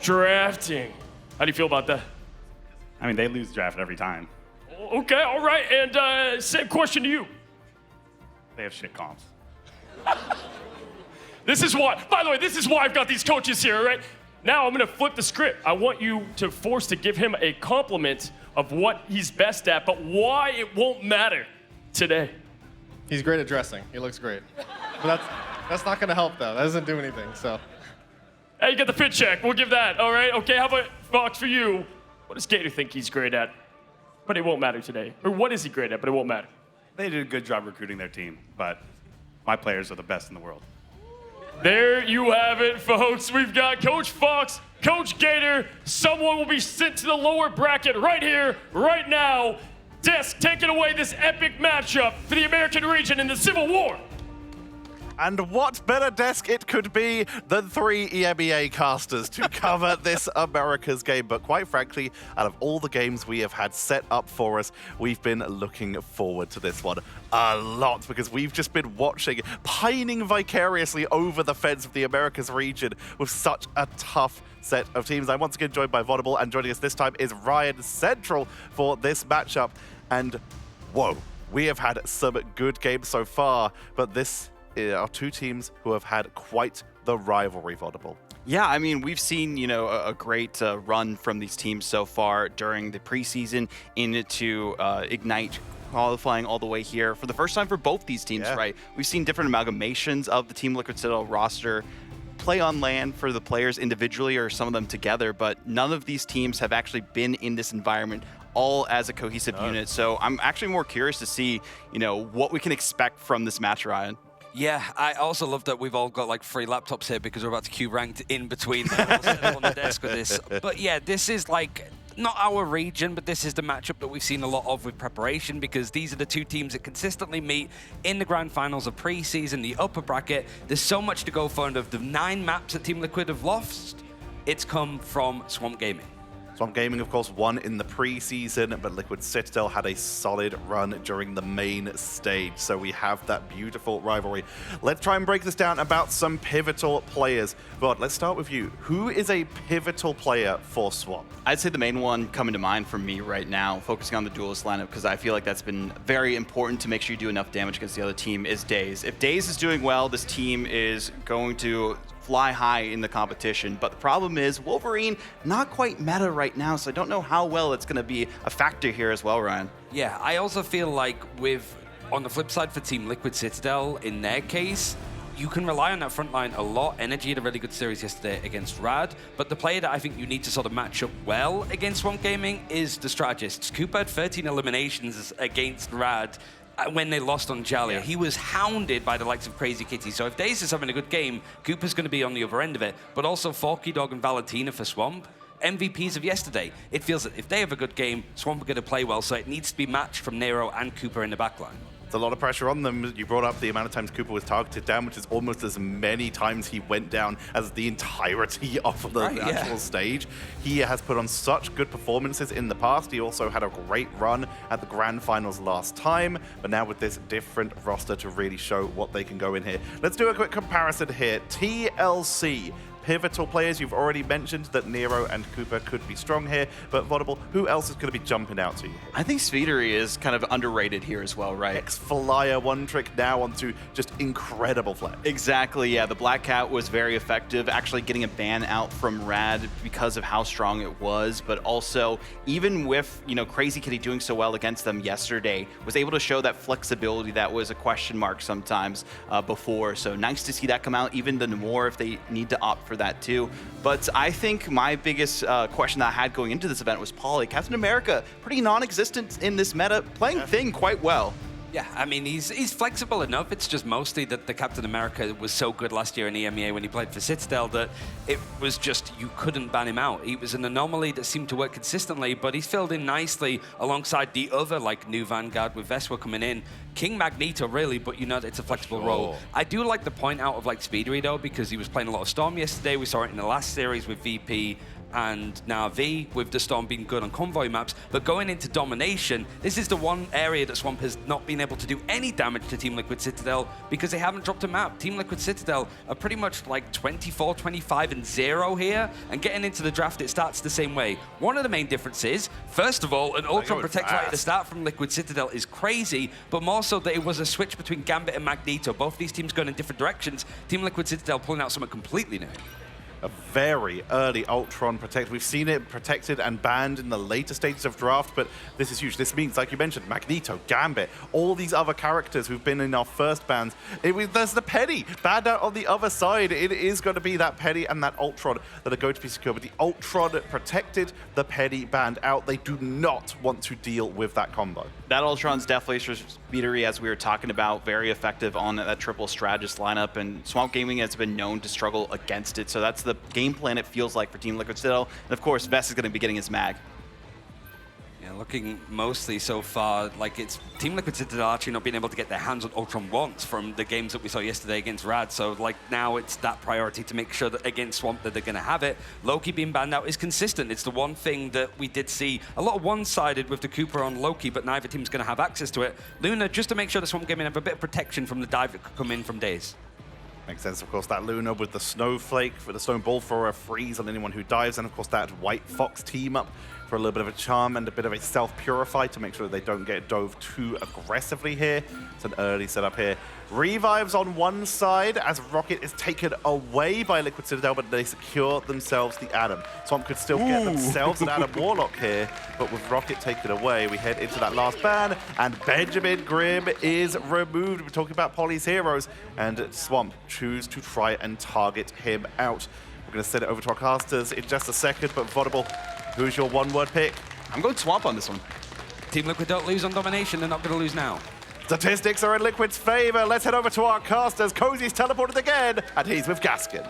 Drafting. How do you feel about that? I mean, they lose draft every time. Okay, all right, and same question to you. They have shit comps. This is why, by the way, this is why I've got these coaches here, all right? Now I'm gonna flip the script. I want you to force to give him a compliment of what he's best at, but why it won't matter today. He's great at dressing. He looks great. But that's not gonna help though. That doesn't do anything, so. Hey, you get the fit check. We'll give that, all right? Okay, how about Fox for you? What does Gator think he's great at? But it won't matter today. Or what is he great at, but it won't matter? They did a good job recruiting their team, but my players are the best in the world. There you have it, folks. We've got Coach Fox, Coach Gator. Someone will be sent to the lower bracket right here, right now. Desk taking away this epic matchup for the American region in the Civil War. And what better desk it could be than 3 EMEA casters to cover this America's game. But quite frankly, out of all the games we have had set up for us, we've been looking forward to this one a lot because we've just been watching, pining vicariously over the fence of the Americas region with such a tough set of teams. I'm once again joined by Vodable, and joining us this time is Ryan Central for this matchup. And whoa, we have had some good games so far, but this are 2 teams who have had quite the rivalry, Vodable. Yeah, I mean, we've seen, a great run from these teams so far during the preseason into Ignite qualifying all the way here for the first time for both these teams, right? We've seen different amalgamations of the Team Liquid Citadel roster play on LAN for the players individually or some of them together, but none of these teams have actually been in this environment all as a cohesive unit. So I'm actually more curious to see, what we can expect from this match, Ryan. Yeah, I also love that we've all got like 3 laptops here because we're about to queue ranked in between them. We'll sit on the desk with this. But yeah, this is like not our region, but this is the matchup that we've seen a lot of with preparation because these are the 2 teams that consistently meet in the grand finals of preseason, the upper bracket. There's so much to go for, and of the 9 maps that Team Liquid have lost, it's come from Swamp Gaming. Swamp Gaming, of course, won in the preseason, but Liquid Citadel had a solid run during the main stage. So we have that beautiful rivalry. Let's try and break this down about some pivotal players. But let's start with you. Who is a pivotal player for Swamp? I'd say the main one coming to mind for me right now, focusing on the duelist lineup, because I feel like that's been very important to make sure you do enough damage against the other team, is Daze. If Daze is doing well, this team is going to fly high in the competition. But the problem is Wolverine not quite meta right now, so I don't know how well it's going to be a factor here as well, Ryan. Yeah, I also feel like on the flip side for Team Liquid Citadel, in their case, you can rely on that front line a lot. Energy had a really good series yesterday against Rad, but the player that I think you need to sort of match up well against Swamp Gaming is the strategists. Cooper had 13 eliminations against Rad when they lost on Jalia. He was hounded by the likes of Crazy Kitty. So if Daze is having a good game, Cooper's going to be on the other end of it, but also Forky Dog and Valentina for Swamp. MVPs of yesterday. It feels that if they have a good game, Swamp are going to play well, so it needs to be matched from Nero and Cooper in the backline. It's a lot of pressure on them. You brought up the amount of times Cooper was targeted down, which is almost as many times he went down as the entirety of the actual stage. He has put on such good performances in the past. He also had a great run at the Grand Finals last time, but now with this different roster to really show what they can go in here. Let's do a quick comparison here. TLC. Pivotal players, you've already mentioned that Nero and Cooper could be strong here, but Vodable, who else is going to be jumping out to you? I think Speedery is kind of underrated here as well, right? X-Flyer, one trick now onto just incredible flair. Exactly, yeah. The Black Cat was very effective, actually getting a ban out from Rad because of how strong it was, but also, even with, Crazy Kitty doing so well against them yesterday, was able to show that flexibility that was a question mark sometimes before. So nice to see that come out, even the more if they need to opt for that too. But I think my biggest question that I had going into this event was Paulie. Captain America, pretty non-existent in this meta, playing Thing quite well. Yeah, I mean, he's flexible enough. It's just mostly that the Captain America was so good last year in EMEA when he played for Citadel that it was just, you couldn't ban him out. He was an anomaly that seemed to work consistently, but he's filled in nicely alongside the other, new Vanguard with Vespa coming in. King Magneto, really, but it's a flexible role. I do like the point out of, Speedery, though, because he was playing a lot of Storm yesterday. We saw it in the last series with VP and Na'Vi, with the Storm being good on convoy maps. But going into Domination, this is the one area that Swamp has not been able to do any damage to Team Liquid Citadel because they haven't dropped a map. Team Liquid Citadel are pretty much 24, 25, and 0 here, and getting into the draft, it starts the same way. One of the main differences, first of all, an Ultron Protect right at the start from Liquid Citadel is crazy, but more so that it was a switch between Gambit and Magneto. Both these teams going in different directions. Team Liquid Citadel pulling out something completely new. A very early Ultron Protect. We've seen it protected and banned in the later stages of draft, but this is huge. This means, like you mentioned, Magneto, Gambit, all these other characters who've been in our first bans. There's the Penny banned out on the other side. It is going to be that Penny and that Ultron that are going to be secure, but the Ultron protected, the Penny banned out. They do not want to deal with that combo. That Ultron's definitely Speedery, as we were talking about, very effective on that triple strategist lineup, and Swamp Gaming has been known to struggle against it, so that's the game plan it feels like for Team Liquid Citadel. And of course, Vest is going to be getting his mag. Yeah, looking mostly so far like it's Team Liquid Citadel actually not being able to get their hands on Ultron once from the games that we saw yesterday against Rad. So now it's that priority to make sure that against Swamp that they're going to have it. Loki being banned out is consistent. It's the one thing that we did see a lot of one-sided with the Cooper on Loki, but neither team's going to have access to it. Luna, just to make sure the Swamp Gaming have a bit of protection from the dive that could come in from Daze. Makes sense, of course, that Luna with the Snowflake, for the Stone Ball for a freeze on anyone who dives, and of course that White Fox team up for a little bit of a charm and a bit of a self-purify to make sure that they don't get dove too aggressively here. It's an early setup here. Revives on one side as Rocket is taken away by Liquid Citadel, but they secure themselves the Adam. Swamp could still get themselves an Adam Warlock here, but with Rocket taken away, we head into that last ban, and Benjamin Grimm is removed. We're talking about Polly's heroes, and Swamp choose to try and target him out. We're going to send it over to our casters in just a second, but Vodable, who's your one-word pick? I'm going Swamp on this one. Team Liquid don't lose on Domination. They're not going to lose now. Statistics are in Liquid's favor. Let's head over to our casters. Cozy's teleported again, and he's with Gaskin.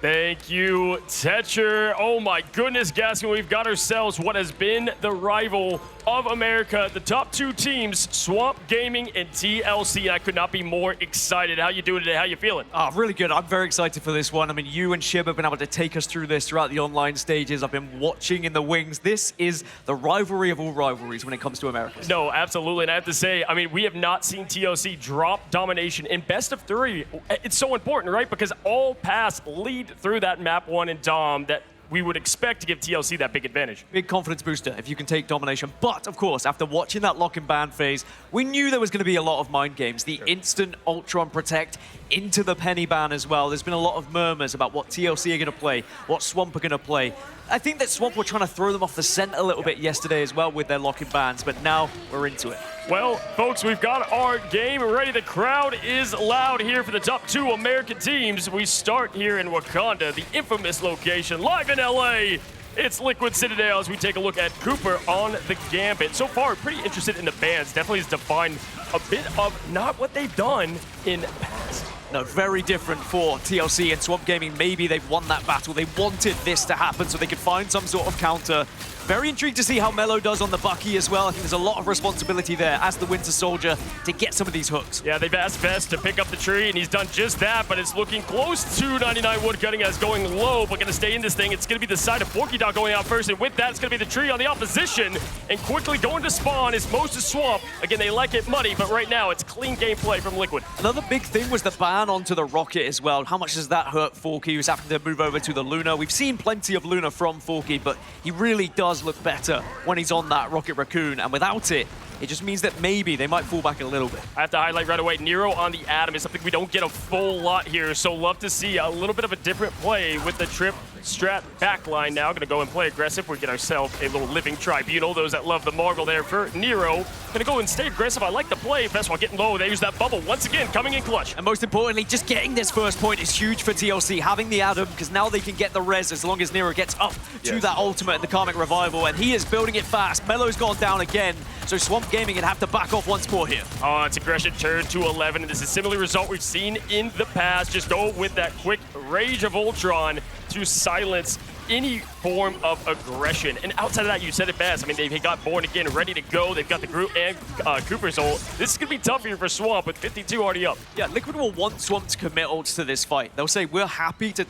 Thank you, Tetcher. Oh my goodness, Gaskin, we've got ourselves what has been the rival of America, the top two teams, Swamp Gaming and TLC. I could not be more excited. How you doing today? How you feeling? Oh, really good. I'm very excited for this one. I mean, you and Shib have been able to take us through this throughout the online stages. I've been watching in the wings. This is the rivalry of all rivalries when it comes to America. No, absolutely. And I have to say, I mean, we have not seen TLC drop Domination in best of 3. It's so important, right? Because all paths lead through that map 1 and Dom that we would expect to give TLC that big advantage. Big confidence booster if you can take domination. But, of course, after watching that lock and ban phase, we knew there was going to be a lot of mind games. The instant Ultron Protect into the Penny ban as well. There's been a lot of murmurs about what TLC are going to play, what Swamp are going to play. I think that Swamp were trying to throw them off the scent a little bit yesterday as well with their lock and bans, but now we're into it. Well, folks, we've got our game ready. The crowd is loud here for the top 2 American teams. We start here in Wakanda, the infamous location, live in LA. It's Liquid Citadel as we take a look at Cooper on the Gambit. So far, pretty interested in the bans. Definitely has defined a bit of not what they've done in the past. No, very different for TLC and Swamp Gaming. Maybe they've won that battle. They wanted this to happen so they could find some sort of counter. Very intrigued to see how Melo does on the Bucky as well. I think there's a lot of responsibility there as the Winter Soldier to get some of these hooks. Yeah, they've asked Vest to pick up the tree, and he's done just that, but it's looking close to 99 woodcutting as going low, but going to stay in this thing. It's going to be the side of Forky Dog going out first, and with that, it's going to be the tree on the opposition, and quickly going to spawn is Moses Swamp. Again, they like it muddy, but right now, it's clean gameplay from Liquid. Another big thing was the ban onto the Rocket as well. How much does that hurt Forky, who's having to move over to the Luna? We've seen plenty of Luna from Forky, but he really does look better when he's on that Rocket Raccoon, and without it, it just means that maybe they might fall back a little bit. I have to highlight right away, Nero on the Atom is something we don't get a full lot here, so love to see a little bit of a different play with the Trip Strat backline now. Gonna go and play aggressive. We get ourselves a little living tribunal. Those that love the Marvel there for Nero. Gonna go and stay aggressive. I like the play. Best while getting low. They use that bubble once again, coming in clutch. And most importantly, just getting this first point is huge for TLC. Having the Atom, because now they can get the res as long as Nero gets up to that ultimate and the Karmic Revival, and he is building it fast. Melo's gone down again, so Swamp Gaming can have to back off once more here. Oh, it's aggression turn to 11, and this is a similar result we've seen in the past. Just go with that quick Rage of Ultron to silence any form of aggression. And outside of that, you said it best. I mean, they've got Born Again ready to go. They've got the Groot and Cooper's ult. This is going to be tough here for Swamp with 52 already up. Yeah, Liquid will want Swamp to commit ults to this fight. They'll say, we're happy to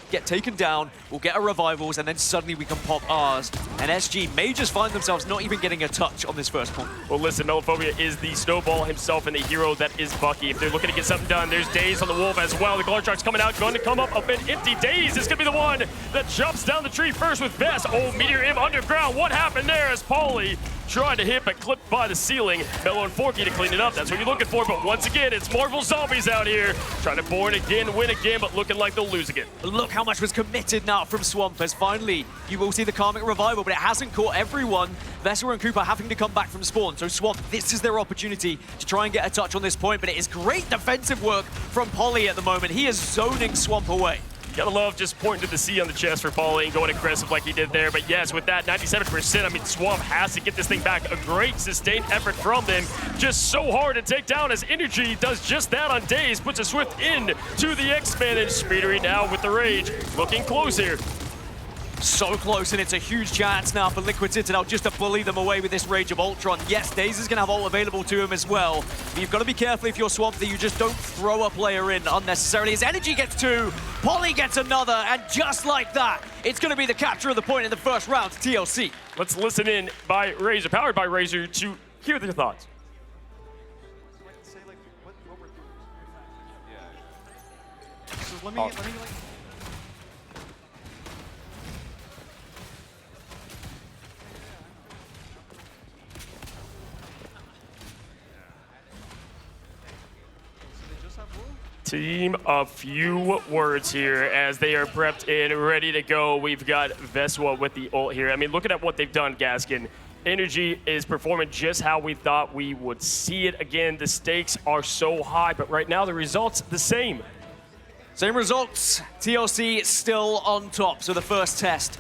get taken down, we'll get our revivals, and then suddenly we can pop ours. And SG may just find themselves not even getting a touch on this first point. Well, listen, Melophobia is the snowball himself and the hero that is Bucky. If they're looking to get something done, there's Daze on the Wolf as well. The Glartruck's coming out, going to come up a bit empty. Daze is going to be the one that jumps down the tree first with Vest. Oh, Meteor Imp underground. What happened there as Paulie tried to hit but clipped by the ceiling. Melo and Forky to clean it up. That's what you're looking for. But once again, it's Marvel Zombies out here trying to Born Again, win again, but looking like they'll lose again. Look how much was committed now from Swamp as finally you will see the Karmic Revival, but it hasn't caught everyone. Vesser and Cooper having to come back from spawn. So Swamp, this is their opportunity to try and get a touch on this point, but it is great defensive work from Polly at the moment. He is zoning Swamp away. Gotta love just pointing to the C on the chest for Paulie and going aggressive like he did there. But yes, with that 97%, I mean, Swamp has to get this thing back. A great sustained effort from them. Just so hard to take down as Energy does just that on Daze. Puts a Swift in to the X-Men, and Speedery now with the Rage. Looking close here. So close, and it's a huge chance now for Liquid Citadel just to bully them away with this Rage of Ultron. Yes, Daze is going to have ult available to him as well, but you've got to be careful if you're Swamp that you just don't throw a player in unnecessarily. His Energy gets two, Polly gets another, and just like that, it's going to be the capture of the point in the first round to TLC. Let's listen in by Razor, powered by Razor, to hear their thoughts. Let me Team, a few words here as they are prepped and ready to go. We've got Veswa with the ult here. I mean, looking at what they've done, Gaskin. Energy is performing just how we thought we would see it. Again, the stakes are so high, but right now the results the same. Same results. TLC still on top. So the first test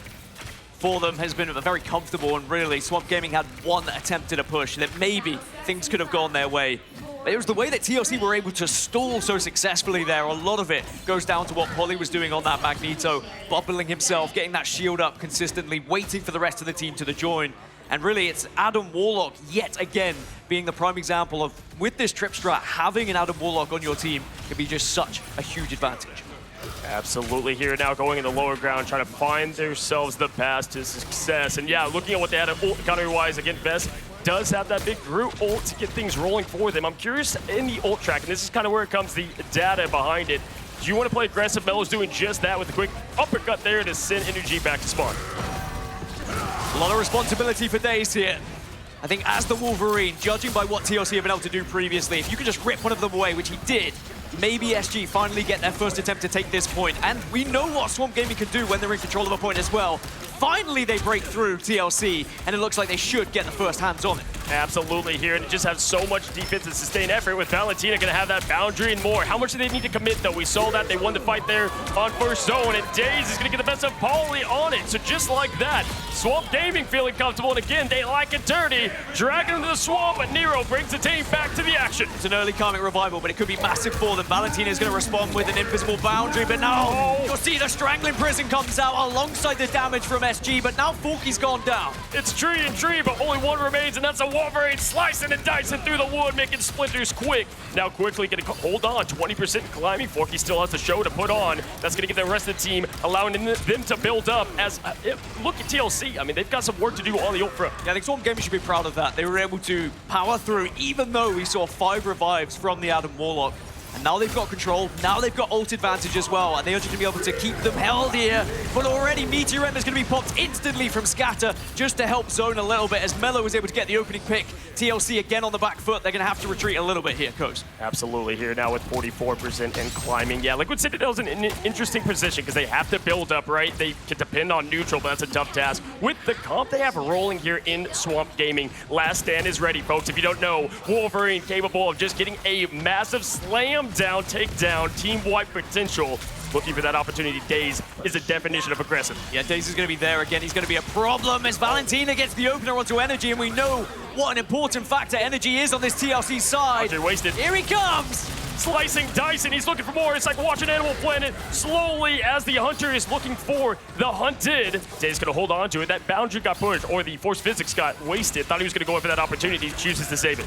for them has been very comfortable, and really Swamp Gaming had one attempt at a push that maybe things could have gone their way. But it was the way that TLC were able to stall so successfully there. A lot of it goes down to what Polly was doing on that Magneto, bubbling himself, getting that shield up consistently, waiting for the rest of the team to join. And really, it's Adam Warlock yet again being the prime example of, with this trip strat, having an Adam Warlock on your team can be just such a huge advantage. Absolutely here now going in the lower ground, trying to find themselves the path to success. And yeah, looking at what they had ult counter-wise, again, Vest does have that big Groot ult to get things rolling for them. I'm curious in the ult track, and this is kind of where it comes, the data behind it. Do you want to play aggressive? Melo's doing just that with a quick uppercut there to send Energy back to spawn. A lot of responsibility for Daze here. I think as the Wolverine, judging by what TLC have been able to do previously, if you could just rip one of them away, which he did, maybe SG finally get their first attempt to take this point. And we know what Swamp Gaming can do when they're in control of a point as well. Finally, they break through TLC, and it looks like they should get the first hands on it. Absolutely here, and it just has so much defense and sustained effort with Valentina going to have that boundary and more. How much do they need to commit, though? We saw that they won the fight there on first zone, and Daze is going to get the best of Polly on it. So just like that, Swamp Gaming feeling comfortable, and again, they like it dirty. Dragging them to the swamp, but Nero brings the team back to the action. It's an early Karmic Revival, but it could be massive for them. Valentina is going to respond with an invisible boundary, but now you'll see the Strangling Prison comes out alongside the damage from SG, but now Forky's gone down. It's tree and tree, but only one remains, and that's a Wolverine slicing and dicing through the wood, making splinters quick. Now quickly going to hold on, 20% climbing. Forky still has a show to put on. That's going to get the rest of the team, allowing them to build up. As look at TLC, I mean, they've got some work to do on the ult front. Yeah, I think Swamp Gaming should be proud of that. They were able to power through, even though we saw 5 revives from the Adam Warlock. And now they've got control, now they've got ult advantage as well, and they are just going to be able to keep them held here. But already Meteor End is going to be popped instantly from Scatter just to help zone a little bit as Melo was able to get the opening pick. TLC again on the back foot, they're going to have to retreat a little bit here, Coach. Absolutely here now with 44% and climbing. Yeah, Liquid Citadel's in an interesting position because they have to build up, right? They can depend on neutral, but that's a tough task. With the comp they have rolling here in Swamp Gaming, Last Stand is ready, folks. If you don't know, Wolverine capable of just getting a massive slam down, takedown, team wipe potential. Looking for that opportunity. Daze is a definition of aggressive. Yeah, Daze is going to be there again. He's going to be a problem as Valentina gets the opener onto Energy, and we know what an important factor Energy is on this TLC side. Wasted. Here he comes! Slicing, dicing, he's looking for more. It's like watching Animal Planet slowly as the hunter is looking for the hunted. Daze gonna hold on to it. That boundary got pushed, or the force physics got wasted. Thought he was gonna go in for that opportunity, chooses to save it.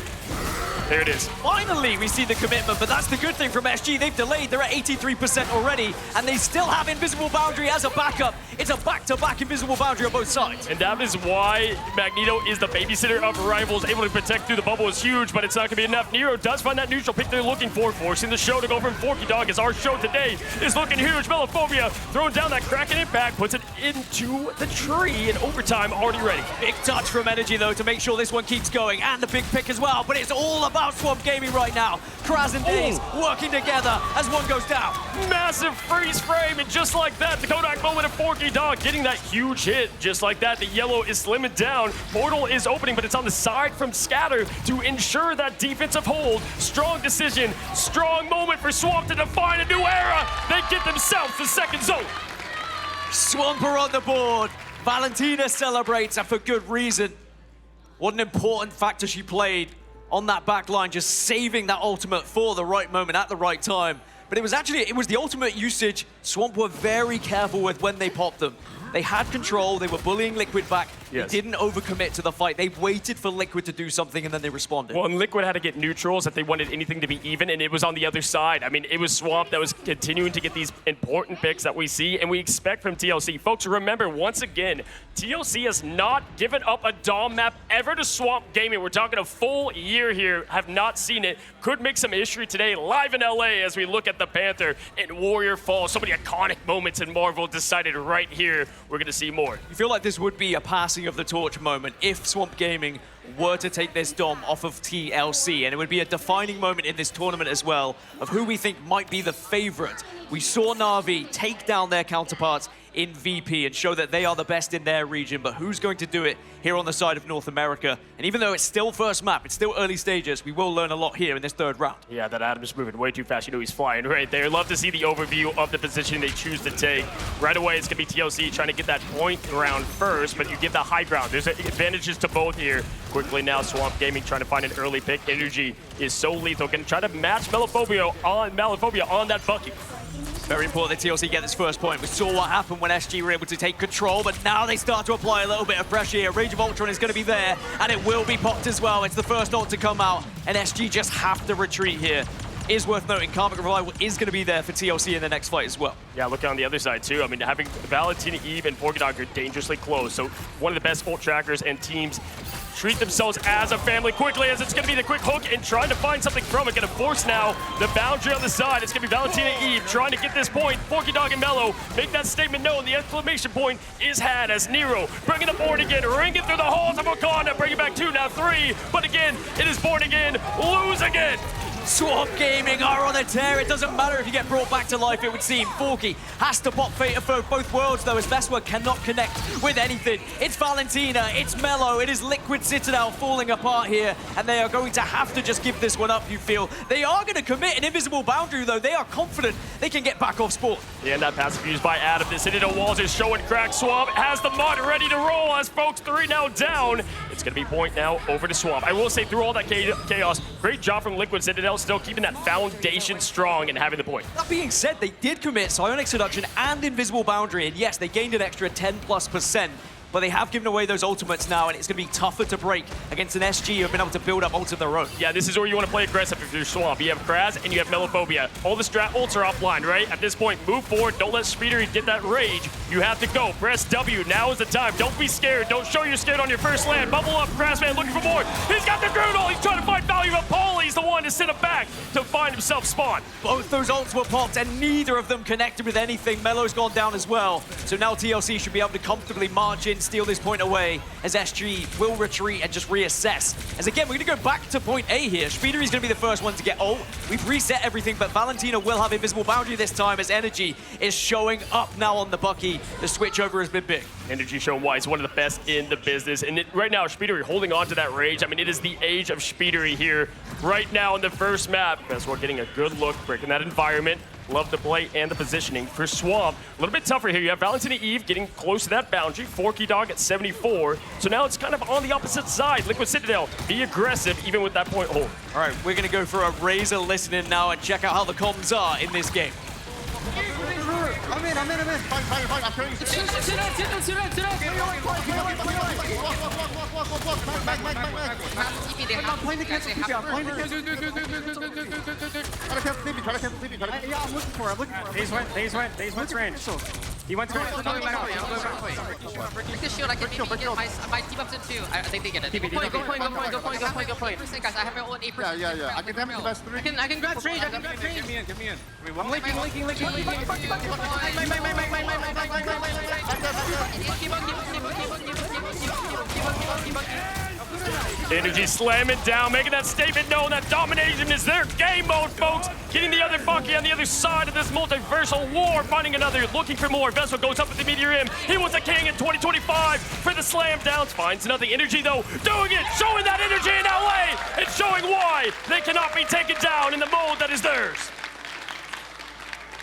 There it is. Finally, we see the commitment, but that's the good thing from SG. They've delayed. They're at 83% already, and they still have Invisible Boundary as a backup. It's a back-to-back Invisible Boundary on both sides. And that is why Magneto is the babysitter of Rivals. Able to protect through the bubble is huge, but it's not going to be enough. Nero does find that neutral pick they're looking for, forcing the show to go from Forky Dog, as our show today is looking huge. Melophobia throwing down that Kraken impact, puts it into the tree in overtime, already ready. Big touch from Energy, though, to make sure this one keeps going, and the big pick as well, but it's all about Swamp Gaming right now. Kraz and Daze working together as one goes down. Massive freeze frame, and just like that, the Kodak moment of Forky Dog getting that huge hit. Just like that, the yellow is slimming down. Portal is opening, but it's on the side from Scatter to ensure that defensive hold. Strong decision, strong moment for Swamp to define a new era. They get themselves the second zone. Swamper on the board. Valentina celebrates, and for good reason. What an important factor she played on that back line, just saving that ultimate for the right moment at the right time. But it was the ultimate usage Swamp were very careful with when they popped them. They had control, they were bullying Liquid back, Yes. They didn't overcommit to the fight. They waited for Liquid to do something and then they responded. Well, and Liquid had to get neutrals if they wanted anything to be even, and it was on the other side. I mean, it was Swamp that was continuing to get these important picks that we see and we expect from TLC. Folks, remember, once again, TLC has not given up a Dom map ever to Swamp Gaming. We're talking a full year here, have not seen it. Could make some history today live in LA as we look at the Panther and Warrior Fall. So many iconic moments in Marvel decided right here. We're going to see more. You feel like this would be a passing of the torch moment if Swamp Gaming were to take this Dom off of TLC, and it would be a defining moment in this tournament as well of who we think might be the favorite. We saw Na'Vi take down their counterparts in VP and show that they are the best in their region, but who's going to do it here on the side of North America? And even though it's still first map, it's still early stages, we will learn a lot here in this third round. Yeah, that Adam's moving way too fast. You know he's flying right there. Love to see the overview of the position they choose to take. Right away, it's going to be TLC trying to get that point round first, but you give the high ground. There's advantages to both here. Quickly now, Swamp Gaming trying to find an early pick. Energy is so lethal. Going to try to match Melophobia on that Bucky. Very important that TLC get this first point. We saw what happened when SG were able to take control, but now they start to apply a little bit of pressure here. Rage of Ultron is going to be there, and it will be popped as well. It's the first ult to come out, and SG just have to retreat here. Is worth noting, Karmic Revival is going to be there for TLC in the next fight as well. Yeah, look on the other side too. I mean, having Valentina, Eve, and Forky Dog are dangerously close. So one of the best ult trackers and teams treat themselves as a family quickly, as it's going to be the quick hook and trying to find something from it. Going to force now the boundary on the side. It's going to be Valentina Eve trying to get this point. Forky Dog and Mellow make that statement known. The exclamation point is had as Nero bringing the board again, ring it through the halls of Wakanda, bring it back 2, now 3. But again, it is born again, lose again. Swamp Gaming are on a tear. It doesn't matter if you get brought back to life, it would seem. Forky has to pop Fatal for both worlds, though, as Veswa cannot connect with anything. It's Valentina, it's Mellow, it is Liquid Citadel falling apart here, and they are going to have to just give this one up, you feel. They are going to commit an invisible boundary, though. They are confident they can get back off spawn. Yeah, and that passive used by Adam. This Citadel walls is showing crack. Swamp has the mud ready to roll as folks 3 now down. It's going to be point now over to Swamp. I will say, through all that chaos, great job from Liquid Citadel, still keeping that foundation strong and having the point. That being said, they did commit Psionic Seduction and Invisible Boundary, and yes, they gained an extra 10+%, but they have given away those ultimates now, and it's going to be tougher to break against an SG who have been able to build up ults of their own. Yeah, this is where you want to play aggressive if you're Swamp. You have Kraz and you have Melophobia. All the strat ults are offline, right? At this point, move forward. Don't let Speedery get that rage. You have to go. Press W. Now is the time. Don't be scared. Don't show you're scared on your first land. Bubble up. Krazman looking for more. He's got the Grudel. He's trying to find value, but Paulie's the one to send him back to find himself spawn. Both those ults were popped, and neither of them connected with anything. Melo's gone down as well. So now TLC should be able to comfortably march in, steal this point away, as SG will retreat and just reassess. As again, we're going to go back to point A here. Speedery's going to be the first one to get ult. We've reset everything, but Valentina will have Invisible Boundary this time, as Energy is showing up now on the Bucky. The switch over has been big. Energy showing why he's one of the best in the business. And right now, Speedery holding on to that rage. I mean, it is the age of Speedery here right now in the first map. Veswar getting a good look, breaking that environment. Love the play and the positioning for Swamp. A little bit tougher here. You have Valentina Eve getting close to that boundary. Forky Dog at 74. So now it's kind of on the opposite side. Liquid Citadel, be aggressive even with that point hold. All right, we're going to go for a Razor listening now and check out how the comms are in this game. I'm in. Fine. I'm showing you. I'm looking for him. These went range. He went range. Break the shield. I can maybe get my team up to 2. I think they get it. Go point. Guys, I have my own 8%. Yeah. I can damage the best 3. I can grab range. Get me in. I'm linking. Energy slamming down, making that statement known that domination is their game mode, folks. Getting the other Bucky on the other side of this multiversal war, finding another, looking for more. Vessel goes up with the Meteor M. He was a king in 2025 for the slam downs. Finds nothing. Energy, though, doing it, showing that energy in LA. It's showing why they cannot be taken down in the mode that is theirs.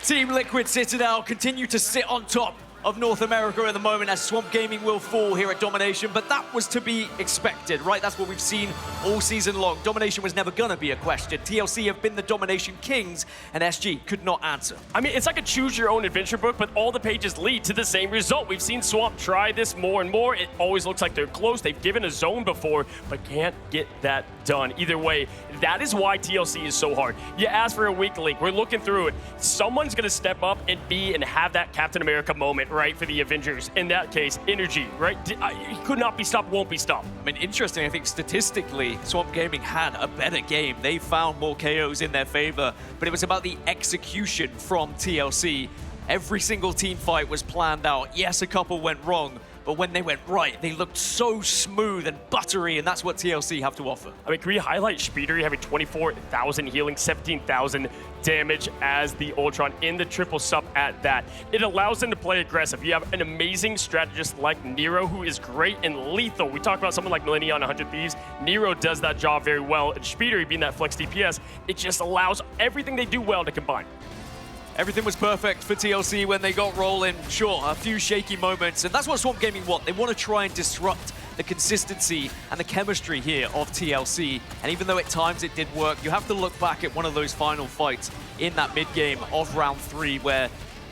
Team Liquid Citadel continue to sit on top of North America at the moment, as Swamp Gaming will fall here at Domination, but that was to be expected, right? That's what we've seen all season long. Domination was never gonna be a question. TLC have been the Domination kings, and SG could not answer. I mean, it's like a choose-your-own adventure book, but all the pages lead to the same result. We've seen Swamp try this more and more. It always looks like they're close. They've given a zone before, but can't get that done. Either way, that is why TLC is so hard. You ask for a weak link. We're looking through it. Someone's gonna step up and have that Captain America moment, right, for the Avengers. In that case, Energy, right? He could not be stopped, won't be stopped. I mean, interesting, I think statistically, Swamp Gaming had a better game. They found more KOs in their favor, but it was about the execution from TLC. Every single team fight was planned out. Yes, a couple went wrong, but when they went right, they looked so smooth and buttery, and that's what TLC have to offer. I mean, can we highlight Speedery having 24,000 healing, 17,000 damage as the Ultron in the triple sup at that. It allows them to play aggressive. You have an amazing strategist like Nero, who is great and lethal. We talk about someone like Millennia on 100 Thieves. Nero does that job very well, and Speedery being that flex DPS, it just allows everything they do well to combine. Everything was perfect for TLC when they got rolling. Sure, a few shaky moments, and that's what Swamp Gaming want. They want to try and disrupt the consistency and the chemistry here of TLC. And even though at times it did work, you have to look back at one of those final fights in that mid-game of round 3 where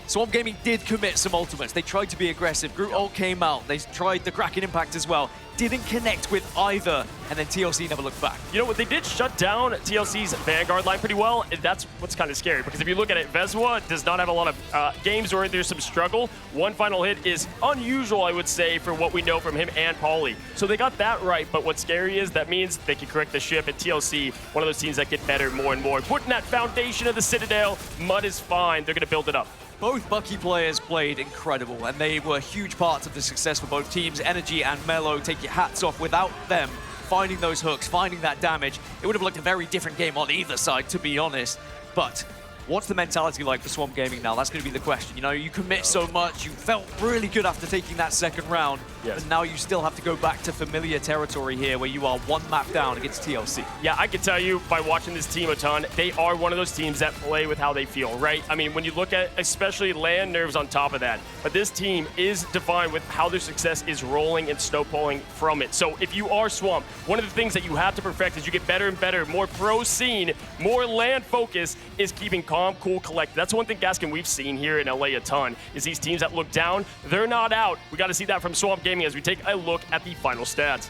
Swamp Gaming did commit some ultimates. They tried to be aggressive. Groot ult came out. They tried the Kraken Impact as well. Didn't connect with either, and then TLC never looked back. You know what? They did shut down TLC's Vanguard line pretty well, and that's what's kind of scary, because if you look at it, Vezwa does not have a lot of games where there's some struggle. One final hit is unusual, I would say, for what we know from him and Paulie. So they got that right, but what's scary is that means they can correct the ship, and TLC, one of those teams that get better more and more. Putting that foundation of the Citadel, Mud is fine. They're going to build it up. Both Bucky players played incredible, and they were huge parts of the success for both teams. Energy and Melo, take your hats off. Without them finding those hooks, finding that damage, it would have looked a very different game on either side, to be honest. But what's the mentality like for Swamp Gaming now? That's going to be the question. You know, you commit so much, you felt really good after taking that second round, but now you still have to go back to familiar territory here where you are one map down against TLC. Yeah, I can tell you by watching this team a ton, they are one of those teams that play with how they feel, right? I mean, when you look at especially land nerves on top of that, but this team is defined with how their success is rolling and snowballing from it. So if you are Swamp, one of the things that you have to perfect as you get better and better, more pro scene, more land focus, is keeping calm, cool, collected. That's one thing, Gaskin, we've seen here in LA a ton, is these teams that look down, they're not out. We got to see that from Swamp Gaming as we take a look at the final stats.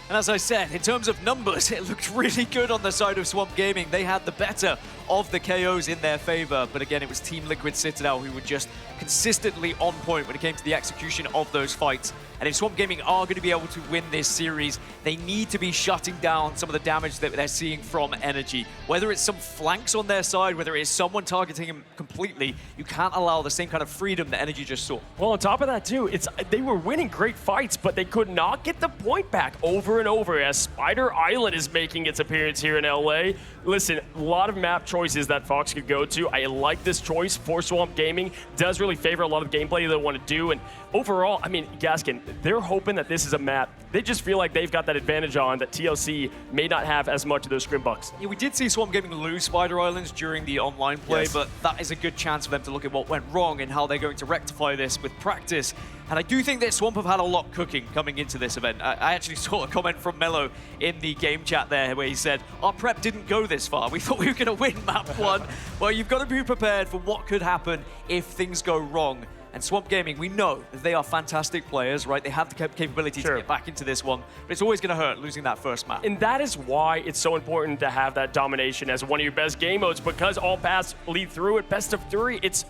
And as I said, in terms of numbers, it looked really good on the side of Swamp Gaming. They had the better of the KOs in their favor, but again, it was Team Liquid Citadel who were just consistently on point when it came to the execution of those fights. And if Swamp Gaming are going to be able to win this series, they need to be shutting down some of the damage that they're seeing from Energy. Whether it's some flanks on their side, whether it is someone targeting him completely, you can't allow the same kind of freedom that Energy just saw. Well, on top of that, too, they were winning great fights, but they could not get the point back over and over as Spider Island is making its appearance here in LA. Listen, a lot of map choices that Fox could go to. I like this choice for Swamp Gaming. Does really favor a lot of gameplay they want to do. And overall, I mean, Gaskin, they're hoping that this is a map they just feel like they've got that advantage on that TLC may not have as much of those scrimbucks. Yeah, we did see Swamp Gaming lose Spider Islands during the online play, but that is a good chance for them to look at what went wrong and how they're going to rectify this with practice. And I do think that Swamp have had a lot cooking coming into this event. I actually saw a comment from Melo in the game chat there where he said, our prep didn't go this far. We thought we were going to win map one. Well, you've got to be prepared for what could happen if things go wrong. And Swamp Gaming, we know that they are fantastic players, right? They have the capability to get back into this one, but it's always going to hurt losing that first map. And that is why it's so important to have that domination as one of your best game modes, because all paths lead through it. Best of three, it's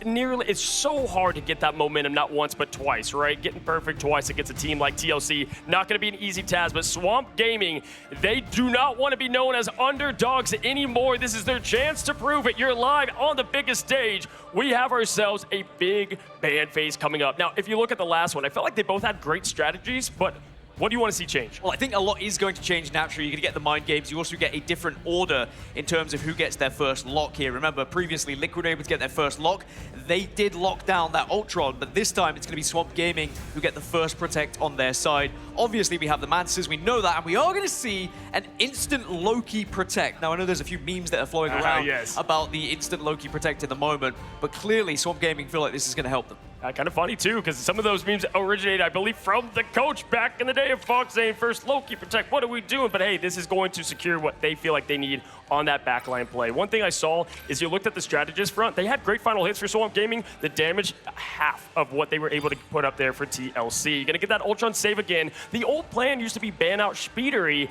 so hard to get that momentum, not once, but twice, right? Getting perfect twice against a team like TLC, not going to be an easy task, but Swamp Gaming, they do not want to be known as underdogs anymore. This is their chance to prove it. You're live on the biggest stage. We have ourselves a big ban phase coming up. Now, if you look at the last one, I felt like they both had great strategies, but what do you want to see change? Well, I think a lot is going to change naturally. You're going to get the mind games. You also get a different order in terms of who gets their first lock here. Remember, previously, Liquid were able to get their first lock. They did lock down that Ultron, but this time it's going to be Swamp Gaming who get the first protect on their side. Obviously, we have the Mantises. We know that, and we are going to see an instant Loki protect. Now, I know there's a few memes that are flowing around about the instant Loki protect at the moment, but clearly Swamp Gaming feel like this is going to help them. Kind of funny, too, because some of those memes originated, I believe, from the coach back in the day of Fox saying, first Loki protect, what are we doing? But hey, this is going to secure what they feel like they need on that backline play. One thing I saw is you looked at the strategist front. They had great final hits for Swamp Gaming. The damage, half of what they were able to put up there for TLC. You're going to get that Ultron save again. The old plan used to be ban out Speedery.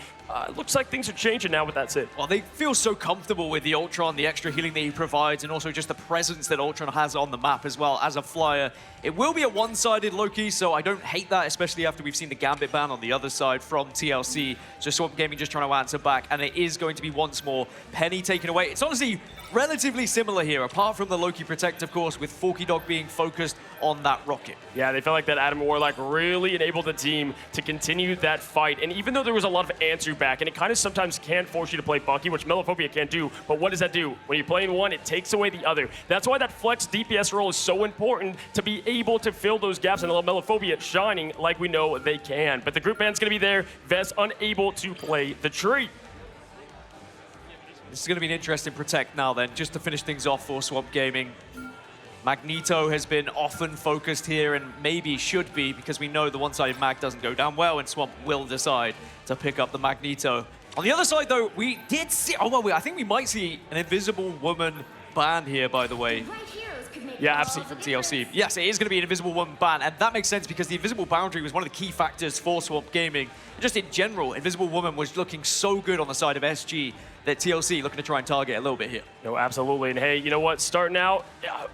Looks like things are changing now with that save. Well, they feel so comfortable with the Ultron, the extra healing that he provides, and also just the presence that Ultron has on the map as well as a flyer. It will be a one-sided Loki, so I don't hate that, especially after we've seen the Gambit ban on the other side from TLC. So Swamp Gaming just trying to answer back, and it is going to be once more Penny taken away. It's honestly relatively similar here, apart from the Loki Protect, of course, with Forky Dog being focused on that rocket. Yeah, they felt like that Adam Warlock really enabled the team to continue that fight. And even though there was a lot of answer back, and it kind of sometimes can force you to play Bucky, which Melophobia can't do, but what does that do? When you're playing one, it takes away the other. That's why that flex DPS role is so important, to be able to fill those gaps and allow Melophobia shining like we know they can. But the group band's going to be there. Vest unable to play the tree. This is going to be an interesting protect now then, just to finish things off for Swamp Gaming. Magneto has been often focused here and maybe should be, because we know the one-sided mag doesn't go down well and Swamp will decide to pick up the Magneto. On the other side though, we did see, I think we might see an Invisible Woman ban here, by the way. Yeah, absolutely. From TLC. Yes, it is going to be an Invisible Woman ban, and that makes sense because the Invisible Boundary was one of the key factors for Swamp Gaming. Just in general, Invisible Woman was looking so good on the side of SG that TLC looking to try and target a little bit here. No, absolutely. And hey, you know what? Starting out,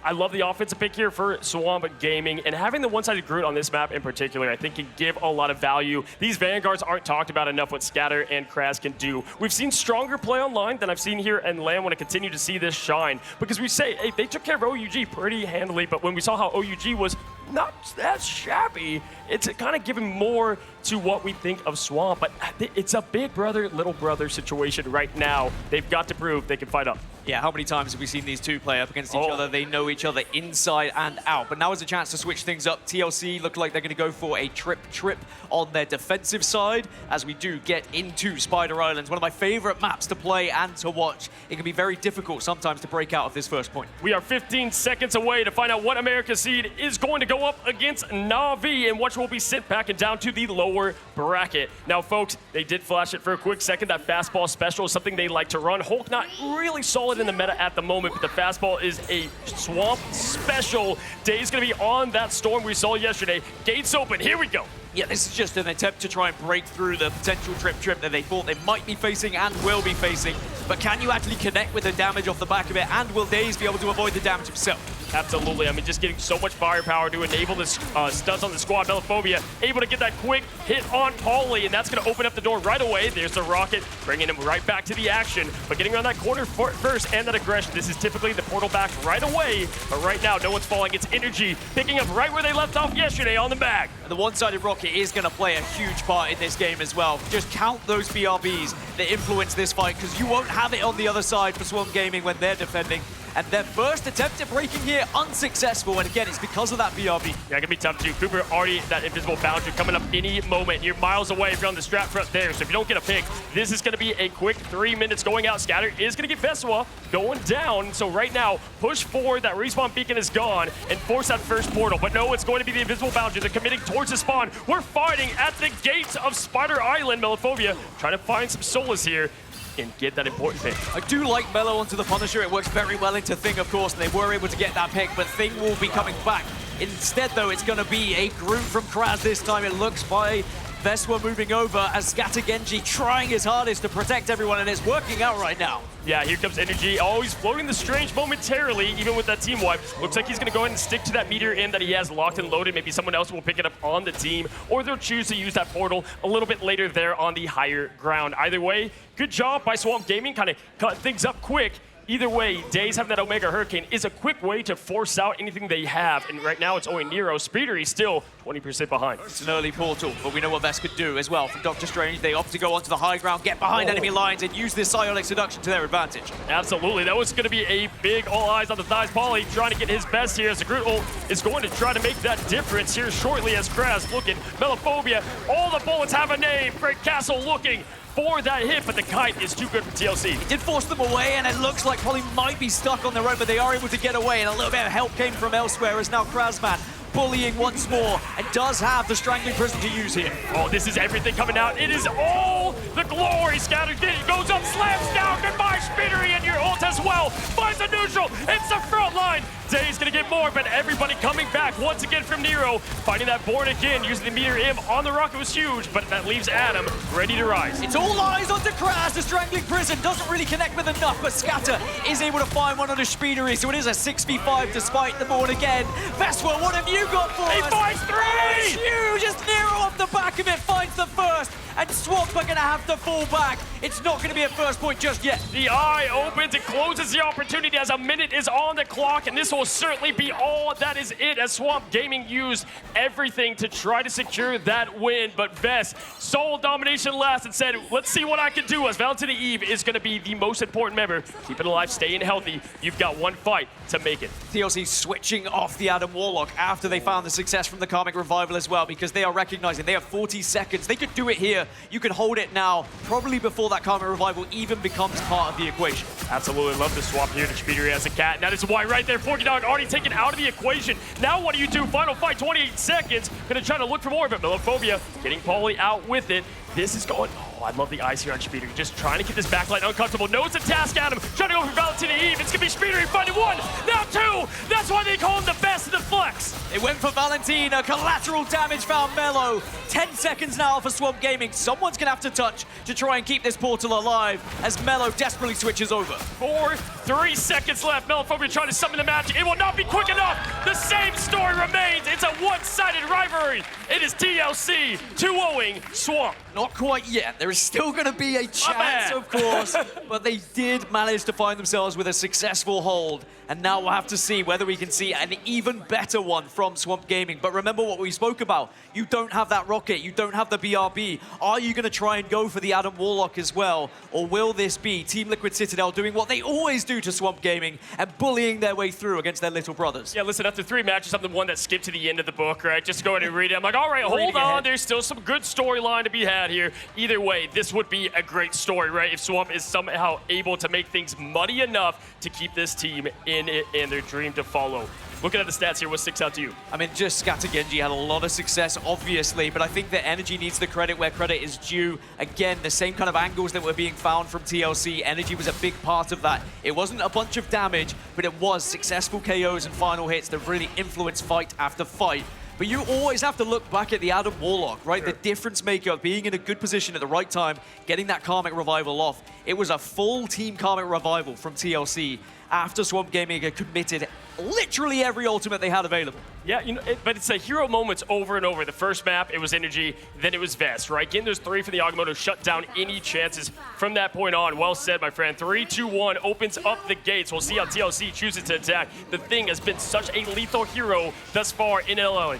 I love the offensive pick here for Swamp Gaming, and having the one-sided Groot on this map in particular, I think can give a lot of value. These Vanguards aren't talked about enough what Scatter and Kraz can do. We've seen stronger play online than I've seen here in LAN when I continue to see this shine, because we say, hey, they took care of OUG pretty handily, but when we saw how OUG was not that shabby, it's kind of giving more to what we think of Swamp, but it's a big brother, little brother situation right now. They've got to prove they can fight up. Yeah, how many times have we seen these two play up against each other? They know each other inside and out. But now is a chance to switch things up. TLC look like they're going to go for a trip on their defensive side as we do get into Spider Islands, one of my favorite maps to play and to watch. It can be very difficult sometimes to break out of this first point. We are 15 seconds away to find out what America Seed is going to go up against Na'Vi and which will be sent back and down to the lower bracket. Now, folks, they did flash it for a quick second. That fastball special is something they like to run. Hulk not really solid in the meta at the moment, but the fastball is a Swamp special. Day's going to be on that storm we saw yesterday. Gates open. Here we go. Yeah, this is just an attempt to try and break through the potential trip that they thought they might be facing and will be facing. But can you actually connect with the damage off the back of it, and will Daze be able to avoid the damage himself? Absolutely. I mean, just getting so much firepower to enable this studs on the squad. Melophobia able to get that quick hit on Paulie, and that's going to open up the door right away. There's the rocket, bringing him right back to the action. But getting around that corner first and that aggression. This is typically the portal back right away. But right now, no one's falling. It's Energy picking up right where they left off yesterday on the bag. The one-sided rocket is going to play a huge part in this game as well. Just count those BRBs that influence this fight, because you won't have it on the other side for Swamp Gaming when they're defending. And their first attempt at breaking here, unsuccessful. And again, it's because of that BRB. Yeah, gonna be tough too. Cooper already, that invisible boundary coming up any moment. You're miles away if you're on the strap front there. So if you don't get a pick, this is gonna be a quick 3 minutes going out. Scatter is gonna get Veswa going down. So right now, push forward. That respawn beacon is gone and force that first portal. But no, it's going to be the invisible boundary. They're committing towards the spawn. We're fighting at the gates of Spider Island. Melophobia trying to find some solace here and get that important pick. I do like Melo onto the Punisher. It works very well into Thing, of course, and they were able to get that pick, but Thing will be coming back. Instead, though, it's going to be a Groot from Kraz this time, it looks, by Veswa moving over as Scatter Genji trying his hardest to protect everyone, and it's working out right now. Yeah, here comes Energy. Oh, he's floating the Strange momentarily, even with that team wipe. Looks like he's going to go ahead and stick to that meteor in that he has locked and loaded. Maybe someone else will pick it up on the team, or they'll choose to use that portal a little bit later there on the higher ground. Either way, good job by Swamp Gaming, kind of cut things up quick. Either way, Daze having that Omega Hurricane is a quick way to force out anything they have. And right now, it's only Nero. Speedery still 20% behind. It's an early portal, but we know what Vest could do as well. From Doctor Strange, they opt to go onto the high ground, get behind enemy lines, and use this psionic seduction to their advantage. Absolutely. That was going to be a big all eyes on the thighs. Paulie trying to get his best here as the Groot ult is going to try to make that difference here shortly as Kraz looking. Melophobia, all the bullets have a name. Great Castle looking for that hit, but the kite is too good for TLC. It did force them away, and it looks like Paulie might be stuck on their own, but they are able to get away, and a little bit of help came from elsewhere as now Krazman bullying once more, and does have the Strangling Prison to use here. Oh, this is everything coming out. It is all the glory. Scatter goes up, slams down. Goodbye, Speedery, and your ult as well. Finds the neutral. It's the front line. Day's gonna get more, but everybody coming back once again from Nero. Finding that Born again, using the Meteor M on the rocket was huge, but that leaves Adam ready to rise. It's all eyes onto Kraz. The Strangling Prison doesn't really connect with enough, but Scatter is able to find one on the Speedery, so it is a 6v5 despite the Born again. Veswa, what have you got for us? He finds three! It's huge! It's Nero off the back of it, finds the first, and Swamp are gonna have to fall back. It's not gonna be a first point just yet. The eye opens, it closes the opportunity as a minute is on the clock, and this will certainly be all that is it, as Swamp Gaming used everything to try to secure that win. But Vest soul domination last and said, let's see what I can do, as Valentina Eve is gonna be the most important member. Keep it alive, staying healthy. You've got one fight to make it. TLC switching off the Adam Warlock after they found the success from the Karmic Revival as well, because they are recognizing they have 40 seconds. They could do it here. You can hold it now, probably before that Karmic Revival even becomes part of the equation. Absolutely love the swap here to Speedery as a cat. And that is why right there, Forky Dog already taken out of the equation. Now what do you do? Final fight, 28 seconds. Gonna try to look for more, but Melophobia getting Paulie out with it. This is going, Oh, I love the eyes here on Speeder. Just trying to get this backline uncomfortable. Knows the task at him. Trying to go for Valentina Eve. It's going to be Speeder finding one. Now two. That's why they call him the best of the flex. They went for Valentina. Collateral damage found Melo. 10 seconds now for Swamp Gaming. Someone's going to have to touch to try and keep this portal alive as Melo desperately switches over. 3 seconds left. Melophobia trying to summon the magic. It will not be quick enough. The same story remains. It's a one-sided rivalry. It is TLC 2-0ing Swamp. Not quite yet. There is still going to be a chance, of course, but they did manage to find themselves with a successful hold. And now we'll have to see whether we can see an even better one from Swamp Gaming. But remember what we spoke about. You don't have that rocket. You don't have the BRB. Are you going to try and go for the Adam Warlock as well? Or will this be Team Liquid Citadel doing what they always do to Swamp Gaming and bullying their way through against their little brothers? Yeah, listen, after 3 matches, I'm the one that skipped to the end of the book, right? Just go ahead and read it. I'm like, all right, hold on. There's still some good storyline to be had here. Either way, this would be a great story, right? If Swamp is somehow able to make things muddy enough to keep this team in it and their dream to follow. Looking at the stats here, what sticks out to you? I mean, just Scatter Genji had a lot of success, obviously, but I think that Energy needs the credit where credit is due. Again, the same kind of angles that were being found from TLC, Energy was a big part of that. It wasn't a bunch of damage, but it was successful KOs and final hits that really influenced fight after fight. But you always have to look back at the Adam Warlock, right? Sure. The difference maker, being in a good position at the right time, getting that Karmic Revival off. It was a full team Karmic Revival from TLC after Swamp Gaming had committed literally every ultimate they had available. Yeah, you know, but it's a hero moments over and over. The first map, it was Energy, then it was Vest, right? Getting those 3 for the Agamotto shut down any chances from that point on. Well said, my friend. 3, 2, 1 opens up the gates. We'll see how TLC chooses to attack. The Thing has been such a lethal hero thus far in LA.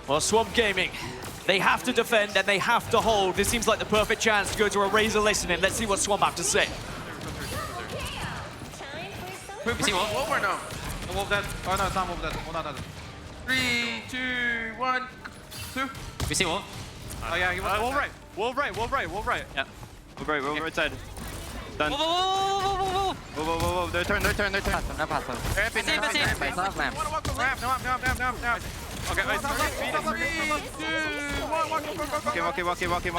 Well, Swamp Gaming, they have to defend and they have to hold. This seems like the perfect chance to go to a Razor listening. Let's see what Swamp have to say. We see Wolf? Wolf or no? Wolf dead. Oh no, it's not Wolf dead. Oh no, no. 3, 2, 1, 2. We see Wolf? Oh yeah, he was Wolf right. Wolf right, Wolf right, Wolf right. Yeah. Wolf right side. Done. Whoa. Their turn. No pass. Save. Love lamp. No. Okay, wait. 3, 2, 1. Walkie.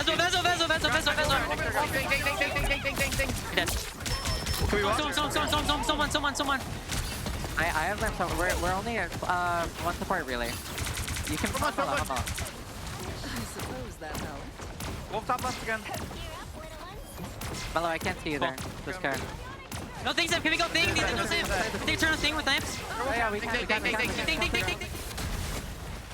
Someone. I have lamp, so we're only one support really. You can come on. I suppose that helped. Wolf top left again. Melo, I can't see you there. This guy. No, Thing save. Can we go Thing? No save. They turn a Thing with lamps. Oh yeah, we can. Thing.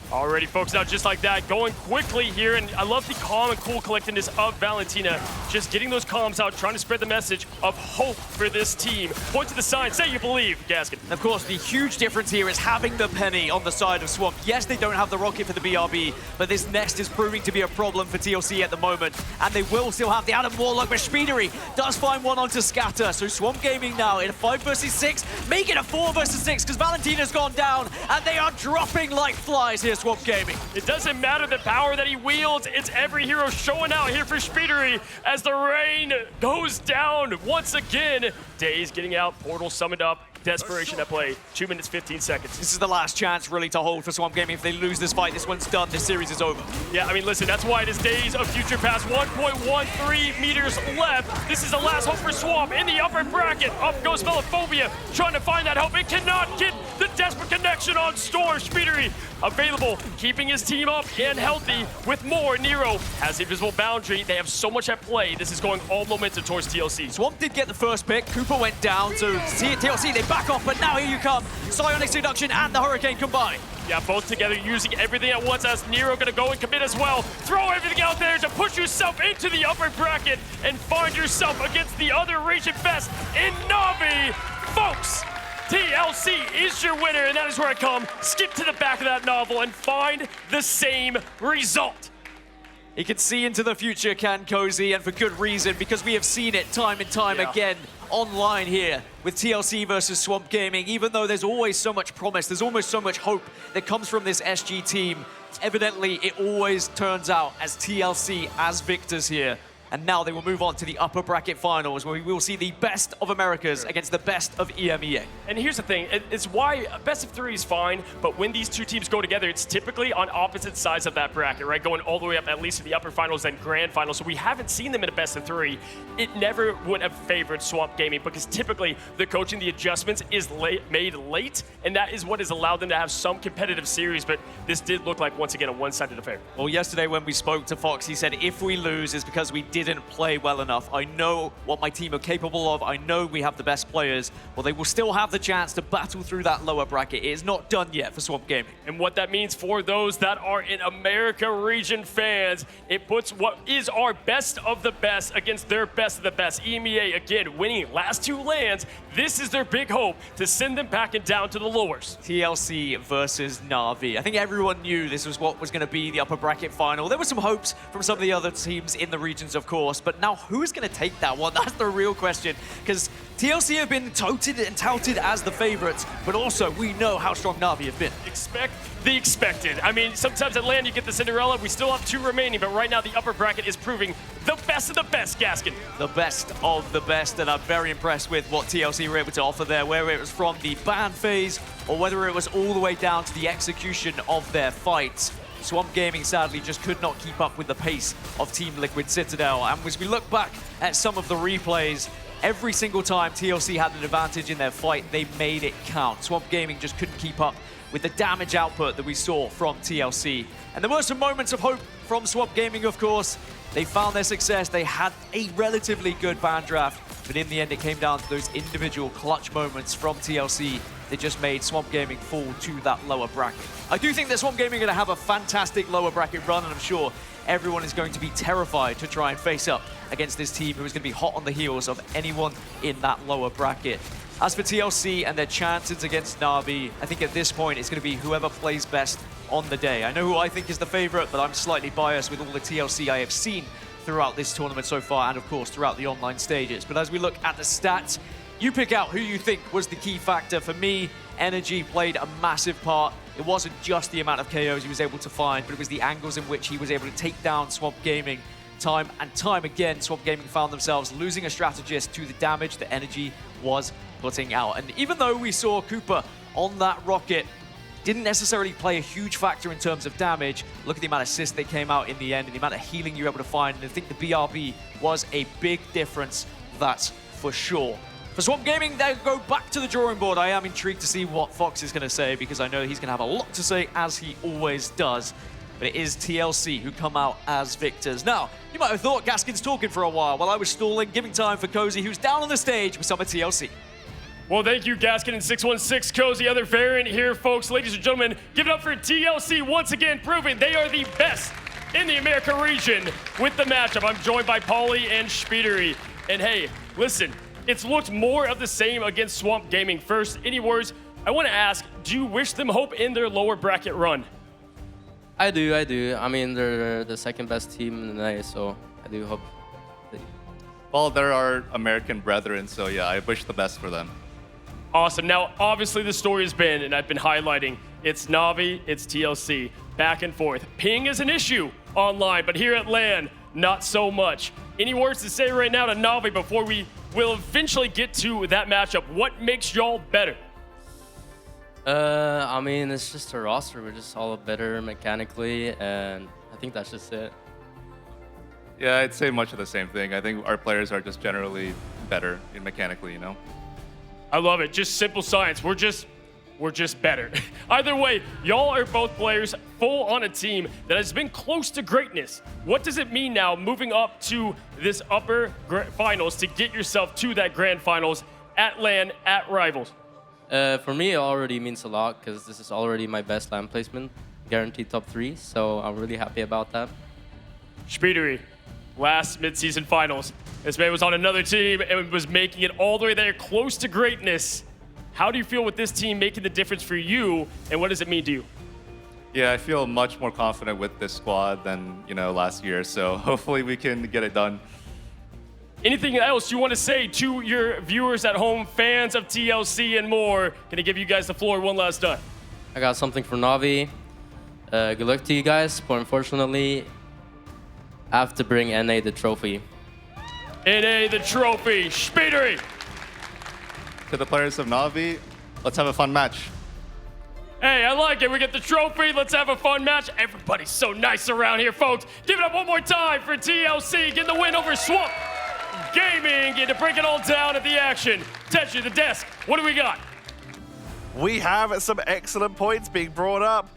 Alrighty, folks, now just like that, going quickly here, and I love the calm and cool collectedness of Valentina, just getting those comms out, trying to spread the message of hope for this team. Point to the sign, say you believe, Gaskin. Of course, the huge difference here is having the Penny on the side of Swamp. Yes, they don't have the rocket for the BRB, but this Nest is proving to be a problem for TLC at the moment, and they will still have the Adam Warlock, but Speedery does find one onto Scatter, so Swamp Gaming now in a 5 versus 6, make it a 4 versus 6, because Valentina's gone down, and they are dropping like flies here, Swamp Gaming. It doesn't matter the power that he wields. It's every hero showing out here for Speedery as the rain goes down once again. Daze getting out, Portal summoned up. Desperation at play. 2 minutes, 15 seconds. This is the last chance really to hold for Swamp Gaming. If they lose this fight, this one's done. This series is over. Yeah, I mean, listen, that's why it is Days of Future Past. 1.13 meters left. This is the last hope for Swamp in the upper bracket. Up goes Melophobia, trying to find that hope. It cannot get the desperate connection on Storm. Speedery available, keeping his team up and healthy with more. Nero has a visible boundary. They have so much at play. This is going all momentum towards TLC. Swamp did get the first pick. Cooper went down to TLC. They back off, but now here you come. Psionic Seduction and the Hurricane combined. Yeah, both together using everything at once as Nero gonna go and commit as well. Throw everything out there to push yourself into the upper bracket and find yourself against the other region best in Na'Vi. Folks, TLC is your winner, and that is where I come. Skip to the back of that novel and find the same result. He can see into the future, can Cozy, and for good reason, because we have seen it time and time again online here with TLC versus Swamp Gaming. Even though there's always so much promise, there's almost so much hope that comes from this SG team, evidently it always turns out as TLC as victors here. And now they will move on to the upper bracket finals, where we will see the best of Americas against the best of EMEA. And here's the thing, it's why best of 3 is fine, but when these two teams go together, it's typically on opposite sides of that bracket, right? Going all the way up at least to the upper finals and grand finals. So we haven't seen them in a best of 3. It never would have favored Swamp Gaming because typically the coaching, the adjustments is made late, and that is what has allowed them to have some competitive series, but this did look like, once again, a one-sided affair. Well, yesterday when we spoke to Fox, he said if we lose, it's because we didn't play well enough. I know what my team are capable of. I know we have the best players. Well, they will still have the chance to battle through that lower bracket. It is not done yet for Swamp Gaming. And what that means for those that are in America region fans, it puts what is our best of the best against their best of the best. EMEA, again, winning last 2 lands. This is their big hope to send them packing down to the lowers. TLC versus Na'Vi. I think everyone knew this was what was going to be the upper bracket final. There were some hopes from some of the other teams in the regions, of course, but now who's going to take that one? That's the real question, because TLC have been touted and touted as the favorites, but also we know how strong Na'Vi have been. Expect the expected. I mean, sometimes at LAN you get the Cinderella. We still have 2 remaining, but right now the upper bracket is proving the best of the best, Gaskin. The best of the best, and I'm very impressed with what TLC were able to offer there, whether it was from the ban phase or whether it was all the way down to the execution of their fights. Swamp Gaming sadly just could not keep up with the pace of Team Liquid Citadel. And as we look back at some of the replays, every single time TLC had an advantage in their fight, they made it count. Swamp Gaming just couldn't keep up with the damage output that we saw from TLC. And there were some moments of hope from Swamp Gaming, of course. They found their success. They had a relatively good ban draft, but in the end, it came down to those individual clutch moments from TLC that just made Swamp Gaming fall to that lower bracket. I do think that Swamp Gaming are going to have a fantastic lower bracket run, and I'm sure everyone is going to be terrified to try and face up against this team who is going to be hot on the heels of anyone in that lower bracket. As for TLC and their chances against Na'Vi, I think at this point it's going to be whoever plays best on the day. I know who I think is the favorite, but I'm slightly biased with all the TLC I have seen throughout this tournament so far, and of course throughout the online stages. But as we look at the stats, you pick out who you think was the key factor. For me, Energy played a massive part. It wasn't just the amount of KOs he was able to find, but it was the angles in which he was able to take down Swamp Gaming. Time and time again, Swamp Gaming found themselves losing a strategist to the damage that Energy was putting out. And even though we saw Cooper on that rocket, didn't necessarily play a huge factor in terms of damage, look at the amount of assists that came out in the end and the amount of healing you were able to find. And I think the BRB was a big difference, that's for sure. For Swamp Gaming, they go back to the drawing board. I am intrigued to see what Fox is going to say, because I know he's going to have a lot to say, as he always does. But it is TLC who come out as victors. Now, you might have thought Gaskin's talking for a while I was stalling, giving time for Cozy, who's down on the stage with some of TLC. Well, thank you, Gaskin and 616 Cozy, other variant here, folks. Ladies and gentlemen, give it up for TLC once again, proving they are the best in the America region with the matchup. I'm joined by Paulie and Speedery. And hey, listen, it's looked more of the same against Swamp Gaming. First, any words? I want to ask, do you wish them hope in their lower bracket run? I do. I mean, they're the second best team in the night, so I do hope. Well, they're our American brethren, so yeah, I wish the best for them. Awesome. Now, obviously, the story has been, and I've been highlighting, it's Na'Vi, it's TLC, back and forth. Ping is an issue online, but here at LAN, not so much. Any words to say right now to Na'Vi before we will eventually get to that matchup? What makes y'all better? I mean, it's just a roster. We're just all better mechanically, and I think that's just it. Yeah, I'd say much of the same thing. I think our players are just generally better mechanically, you know? I love it. Just simple science. We're just better. Either way, y'all are both players full on a team that has been close to greatness. What does it mean now moving up to this upper finals to get yourself to that grand finals at LAN, at Rivals? For me, it already means a lot because this is already my best LAN placement, guaranteed top 3, so I'm really happy about that. Speedery, last midseason finals. This man was on another team and was making it all the way there, close to greatness. How do you feel with this team making the difference for you, and what does it mean to you? Yeah, I feel much more confident with this squad than, last year, so hopefully we can get it done. Anything else you want to say to your viewers at home, fans of TLC and more? Gonna give you guys the floor one last time. I got something for Na'Vi. Good luck to you guys, but unfortunately, I have to bring NA the trophy. NA the trophy, Speedery. To the players of Na'Vi, let's have a fun match. Hey, I like it. We get the trophy. Let's have a fun match. Everybody's so nice around here, folks. Give it up one more time for TLC getting the win over Swamp Gaming. Getting to break it all down at the action. Tetsu, the desk. What do we got? We have some excellent points being brought up.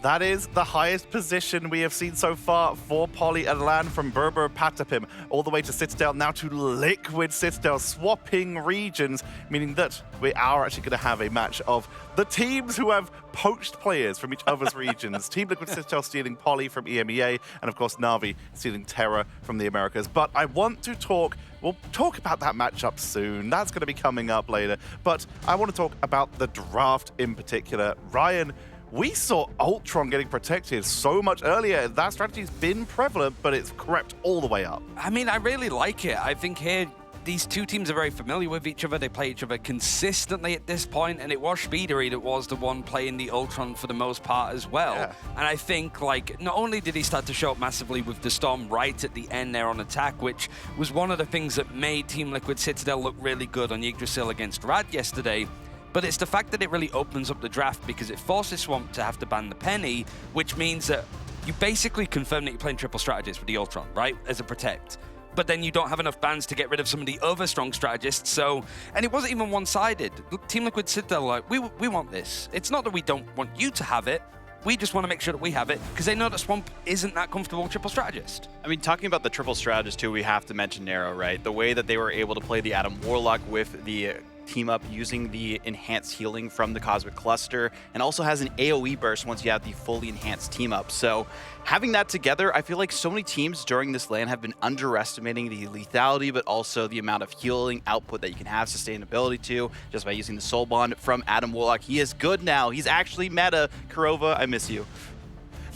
That is the highest position we have seen so far for Poly and LAN, from Berber Patapim all the way to Citadel, now to Liquid Citadel, swapping regions, meaning that we are actually going to have a match of the teams who have poached players from each other's regions. Team Liquid Citadel stealing Poly from EMEA, and of course Na'Vi stealing Terra from the Americas. But I want to talk, we'll talk about that matchup soon. That's going to be coming up later. But I want to talk about the draft in particular. Ryan, we saw Ultron getting protected so much earlier. That strategy's been prevalent, but it's crept all the way up. I mean, I really like it. I think here, these two teams are very familiar with each other. They play each other consistently at this point, and it was Speedery that was the one playing the Ultron for the most part as well. Yeah. And I think, like, not only did he start to show up massively with the Storm right at the end there on attack, which was one of the things that made Team Liquid Citadel look really good on Yggdrasil against Rad yesterday, but it's the fact that it really opens up the draft because it forces Swamp to have to ban the Penny, which means that you basically confirm that you're playing triple strategist with the Ultron, right, as a protect. But then you don't have enough bans to get rid of some of the other strong strategists, so... And it wasn't even one-sided. Team Liquid Citadel, like, we want this. It's not that we don't want you to have it, we just want to make sure that we have it, because they know that Swamp isn't that comfortable with triple strategist. I mean, talking about the triple strategist too, we have to mention Nero, right? The way that they were able to play the Adam Warlock with the team up using the enhanced healing from the Cosmic Cluster, and also has an AoE burst once you have the fully enhanced team up. So having that together, I feel like so many teams during this LAN have been underestimating the lethality, but also the amount of healing output that you can have sustainability to just by using the Soul Bond from Adam Warlock. He is good now. He's actually meta. Kurova, I miss you.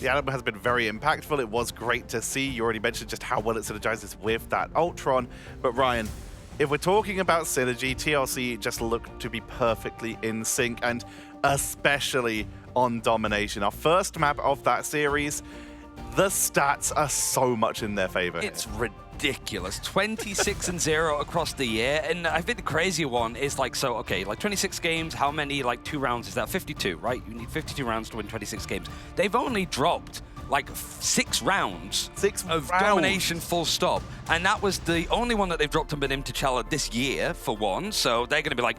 The Adam has been very impactful. It was great to see. You already mentioned just how well it synergizes with that Ultron. But Ryan, if we're talking about synergy, TLC just looked to be perfectly in sync, and especially on Domination. Our first map of that series, the stats are so much in their favor. It's ridiculous. 26-0 across the year. And I think the crazy one is like, so, okay, like 26 games, how many, like 2 rounds is that? 52, right? You need 52 rounds to win 26 games. They've only dropped like 6 rounds of Domination full stop. And that was the only one that they've dropped on Benim T'Challa this year, for one. So they're going to be like,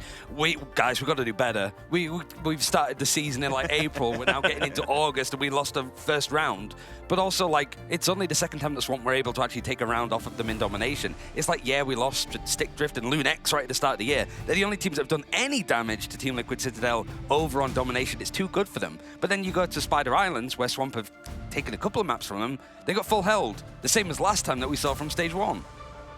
guys, we've got to do better. We've started the season in like April. We're now getting into August and we lost the first round. But also, like, it's only the second time that Swamp were able to actually take a round off of them in Domination. It's like, yeah, we lost to Stick Drift and Lunex right at the start of the year. They're the only teams that have done any damage to Team Liquid Citadel over on Domination. It's too good for them. But then you go to Spider Islands, where Swamp have taken a couple of maps from them. They got full held, the same as last time that we saw from Stage 1.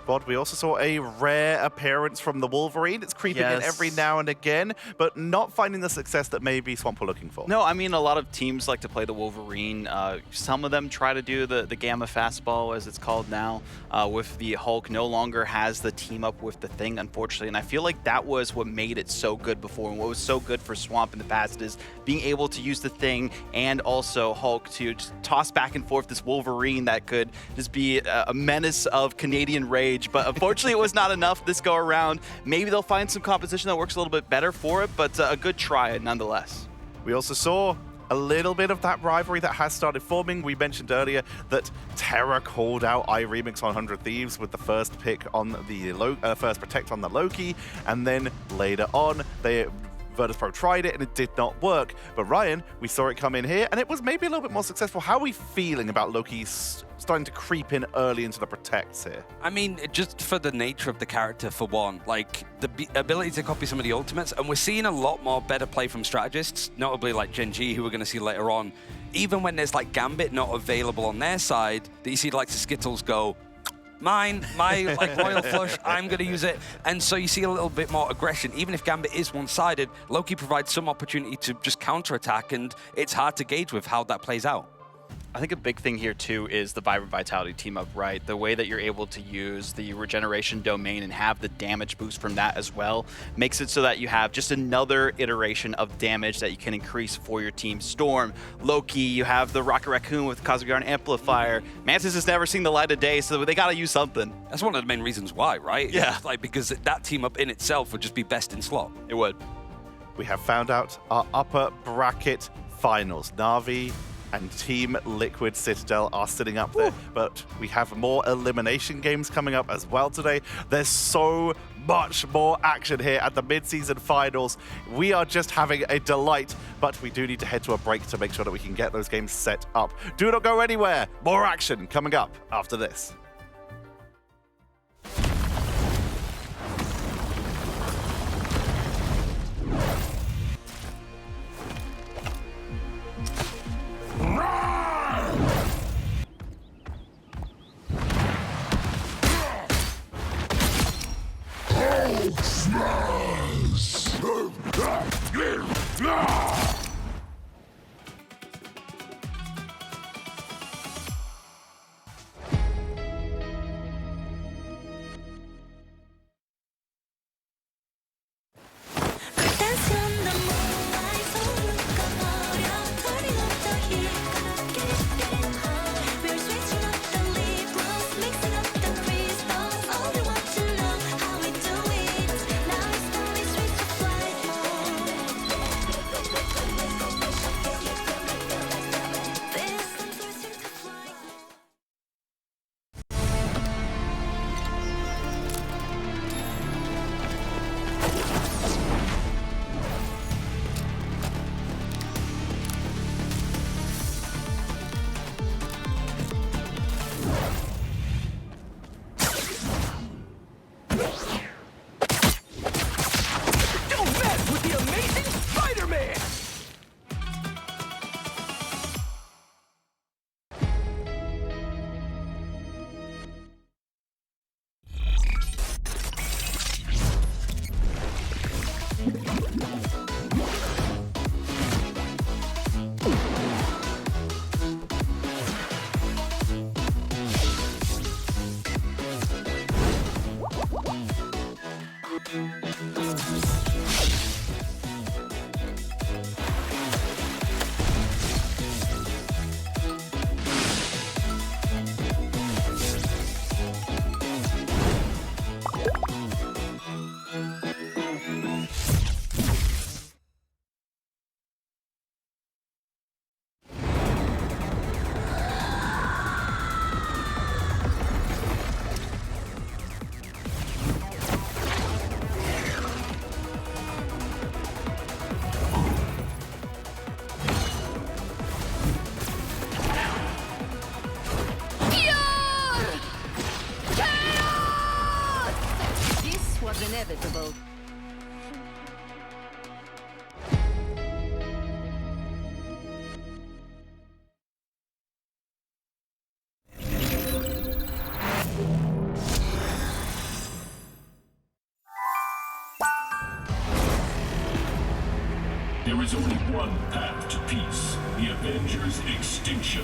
But we also saw a rare appearance from the Wolverine. It's creeping in every now and again, but not finding the success that maybe Swamp were looking for. No, I mean, a lot of teams like to play the Wolverine. Some of them try to do the Gamma Fastball, as it's called now, with the Hulk. No longer has the team up with the Thing, unfortunately. And I feel like that was what made it so good before. And what was so good for Swamp in the past is being able to use the Thing and also Hulk to just toss back and forth this Wolverine that could just be a menace of Canadian rage. But unfortunately, it was not enough this go around. Maybe they'll find some composition that works a little bit better for it, but a good try nonetheless. We also saw a little bit of that rivalry that has started forming. We mentioned earlier that Terra called out iRemix on 100 Thieves with the first pick on the first protect on the Loki, and then later on Virtus.pro tried it and it did not work. But Ryan, we saw it come in here and it was maybe a little bit more successful. How are we feeling about Loki starting to creep in early into the protects here? I mean, just for the nature of the character, for one, like the ability to copy some of the ultimates, and we're seeing a lot more better play from strategists, notably like Gen G, who we're going to see later on. Even when there's like Gambit not available on their side, that you see like the Skittles go, my like Royal Flush, I'm going to use it. And so you see a little bit more aggression. Even if Gambit is one-sided, Loki provides some opportunity to just counterattack, and it's hard to gauge with how that plays out. I think a big thing here too is the Vibrant Vitality team up, right? The way that you're able to use the regeneration domain and have the damage boost from that as well makes it so that you have just another iteration of damage that you can increase for your team. Storm, Loki, you have the Rocket Raccoon with Cosmic Yarn Amplifier. Mantis has never seen the light of day, so they gotta use something. That's one of the main reasons why, right? Yeah. It's like, because that team up in itself would just be best in slot. It would. We have found out our upper bracket finals. Na'Vi and Team Liquid Citadel are sitting up there, but we have more elimination games coming up as well today. There's so much more action here at the mid-season finals. We are just having a delight, but we do need to head to a break to make sure that we can get those games set up. Do not go anywhere. More action coming up after this. Inevitable. There is only one path to peace, the Avengers' extinction.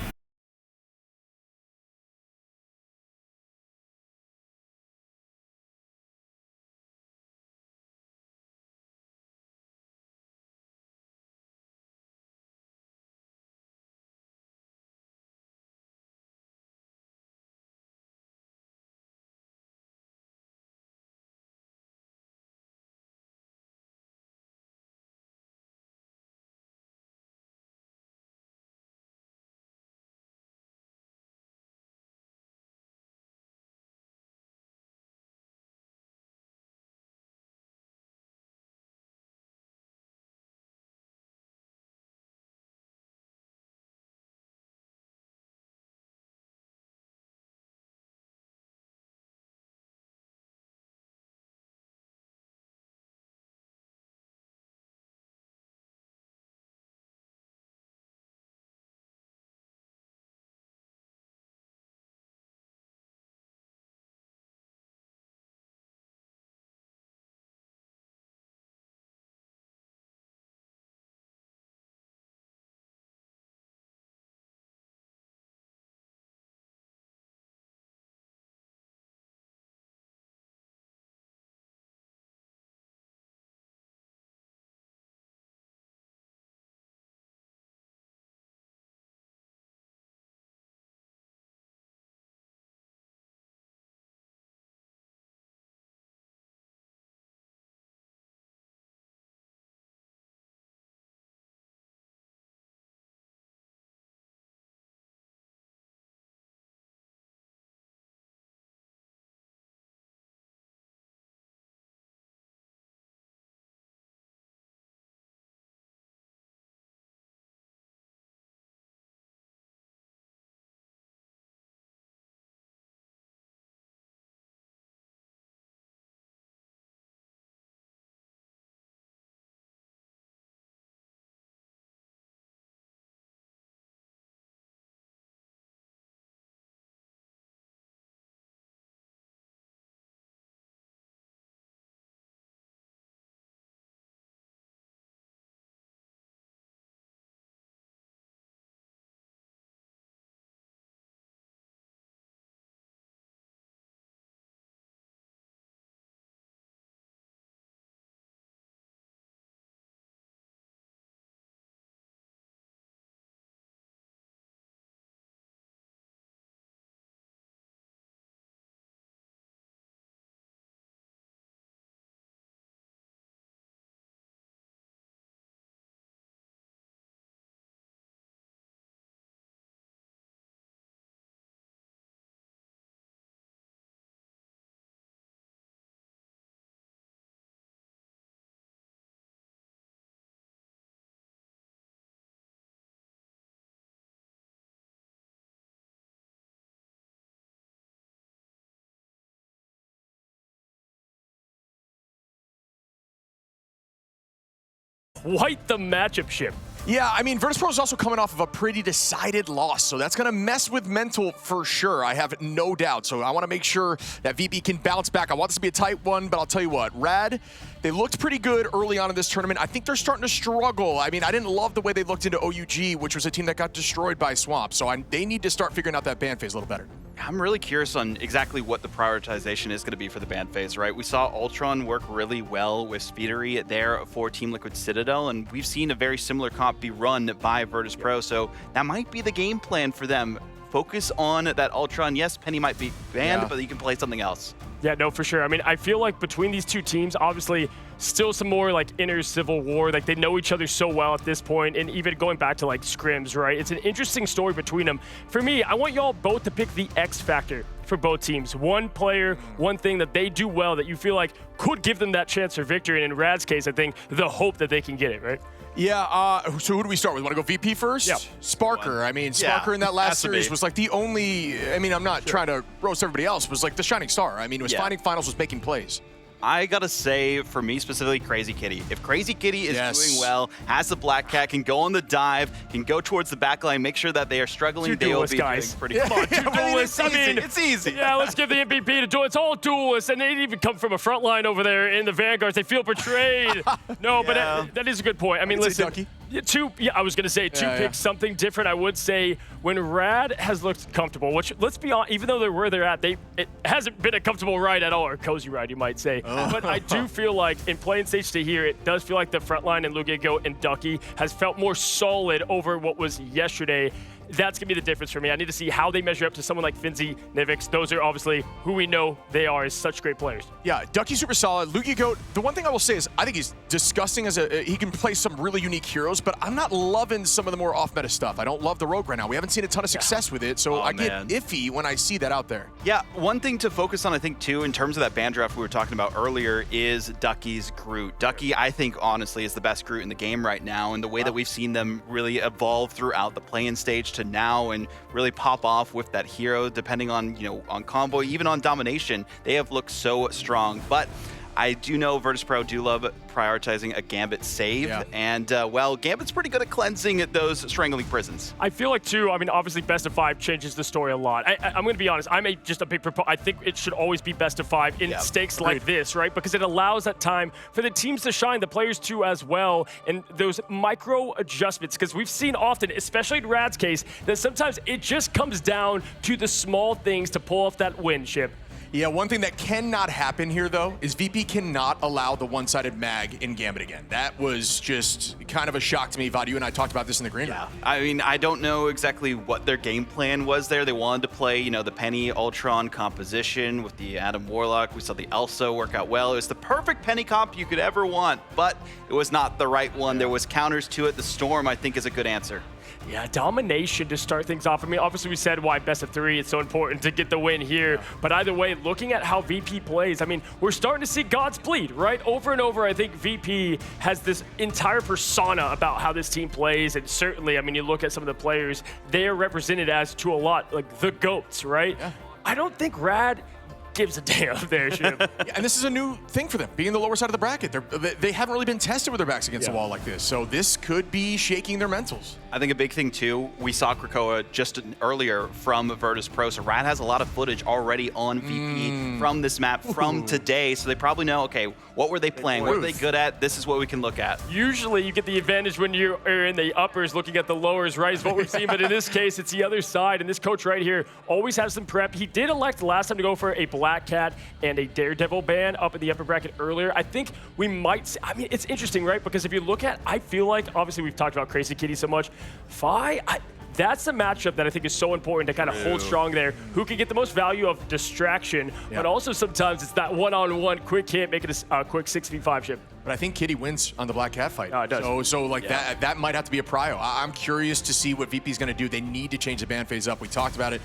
quite the matchup, Ship. Yeah, I mean, Virtus.pro is also coming off of a pretty decided loss, so that's going to mess with mental for sure. I have no doubt. So I want to make sure that VP can bounce back. I want this to be a tight one, but I'll tell you what, Rad, they looked pretty good early on in this tournament. I think they're starting to struggle. I mean, I didn't love the way they looked into OUG, which was a team that got destroyed by Swamp. So they need to start figuring out that ban phase a little better. I'm really curious on exactly what the prioritization is going to be for the ban phase, right? We saw Ultron work really well with Speedery there for Team Liquid Citadel, and we've seen a very similar comp be run by Virtus.pro, so that might be the game plan for them. Focus on that Ultron. Yes, Penny might be banned, but you can play something else. Yeah, no, for sure. I mean, I feel like between these two teams, obviously, still some more like inner civil war. Like they know each other so well at this point, and even going back to like scrims, right? It's an interesting story between them. For me, I want y'all both to pick the X factor for both teams. One player, one thing that they do well that you feel like could give them that chance for victory. And in Rad's case, I think the hope that they can get it, right? Yeah, so who do we start with? Want to go VP first? Yeah. Sparker. I mean, Sparker in that last series was like the only, I mean, I'm not trying to roast everybody else, was like the shining star. I mean, it was finding finals, was making plays. I gotta say, for me specifically, Crazy Kitty. If Crazy Kitty is doing well, has the Black Cat, can go on the dive, can go towards the back line, make sure that they are struggling, they will be doing pretty Come on, two duelists. I mean, it's easy. Yeah, let's give the MVP to duel. It's all duelists, and they didn't even come from a front line over there in the Vanguards. They feel betrayed. No, but that is a good point. I mean, listen. I was going to say pick something different. I would say when Rad has looked comfortable, which, let's be honest, even though they're where they're at, it hasn't been a comfortable ride at all, or cozy ride, you might say. But I do feel like in playing stage to here, it does feel like the front line and Lugigo and Ducky has felt more solid over what was yesterday. That's going to be the difference for me. I need to see how they measure up to someone like Finzi, Nivix. Those are obviously who we know they are as such great players. Yeah, Ducky's super solid. Lugigo, the one thing I will say is I think he's disgusting as he can play some really unique heroes, but I'm not loving some of the more off-meta stuff. I don't love the Rogue right now. We haven't seen a ton of success with it, so I get iffy when I see that out there. Yeah, one thing to focus on, I think, too, in terms of that ban draft we were talking about earlier, is Ducky's Groot. Ducky, I think, honestly, is the best Groot in the game right now, and the way that we've seen them really evolve throughout the play-in stage to now and really pop off with that hero, depending on, on Convoy, even on Domination, they have looked so strong. But I do know Virtus.pro do love prioritizing a Gambit save, and well, Gambit's pretty good at cleansing those strangling prisons. I feel like too, I mean, obviously best of 5 changes the story a lot. I'm going to be honest, I'm just a big proponent. I think it should always be best of 5 in stakes like this, right? Because it allows that time for the teams to shine, the players too as well, and those micro adjustments, because we've seen often, especially in Rad's case, that sometimes it just comes down to the small things to pull off that win, Ship. Yeah, one thing that cannot happen here, though, is VP cannot allow the one-sided mag in Gambit again. That was just kind of a shock to me. Vod, you and I talked about this in the green room. I mean, I don't know exactly what their game plan was there. They wanted to play, the Penny Ultron composition with the Adam Warlock. We saw the Elsa work out well. It was the perfect Penny comp you could ever want, but it was not the right one. There was counters to it. The Storm, I think, is a good answer. Yeah, Domination to start things off. I mean, obviously we said why best of 3, it's so important to get the win here. But either way, looking at how VP plays, I mean, we're starting to see God's bleed, right? Over and over, I think VP has this entire persona about how this team plays. And certainly, I mean, you look at some of the players, they are represented as, to a lot, like the GOATs, right? Yeah. I don't think Rad gives a damn there, Ship. And this is a new thing for them, being the lower side of the bracket. They haven't really been tested with their backs against the wall like this, so this could be shaking their mentals. I think a big thing, too, we saw Krakoa just earlier from Virtus.pro, so Rad has a lot of footage already on VP from this map from today, so they probably know, okay, what were they playing? What were they good at? This is what we can look at. Usually you get the advantage when you're in the uppers looking at the lowers, right, is what we've seen, but in this case, it's the other side, and this coach right here always has some prep. He did elect last time to go for a Black Cat and a Daredevil ban up in the upper bracket earlier. I think we might see, I mean, it's interesting, right? Because if you look at, I feel like, obviously we've talked about Crazy Kitty so much. That's the matchup that I think is so important to kind of hold strong there. Who can get the most value of distraction, but also sometimes it's that one-on-one quick hit, make it a quick 6v5 Ship. But I think Kitty wins on the Black Cat fight. Oh, it does. So like that might have to be a prio. I'm curious to see what VP's going to do. They need to change the ban phase up. We talked about it.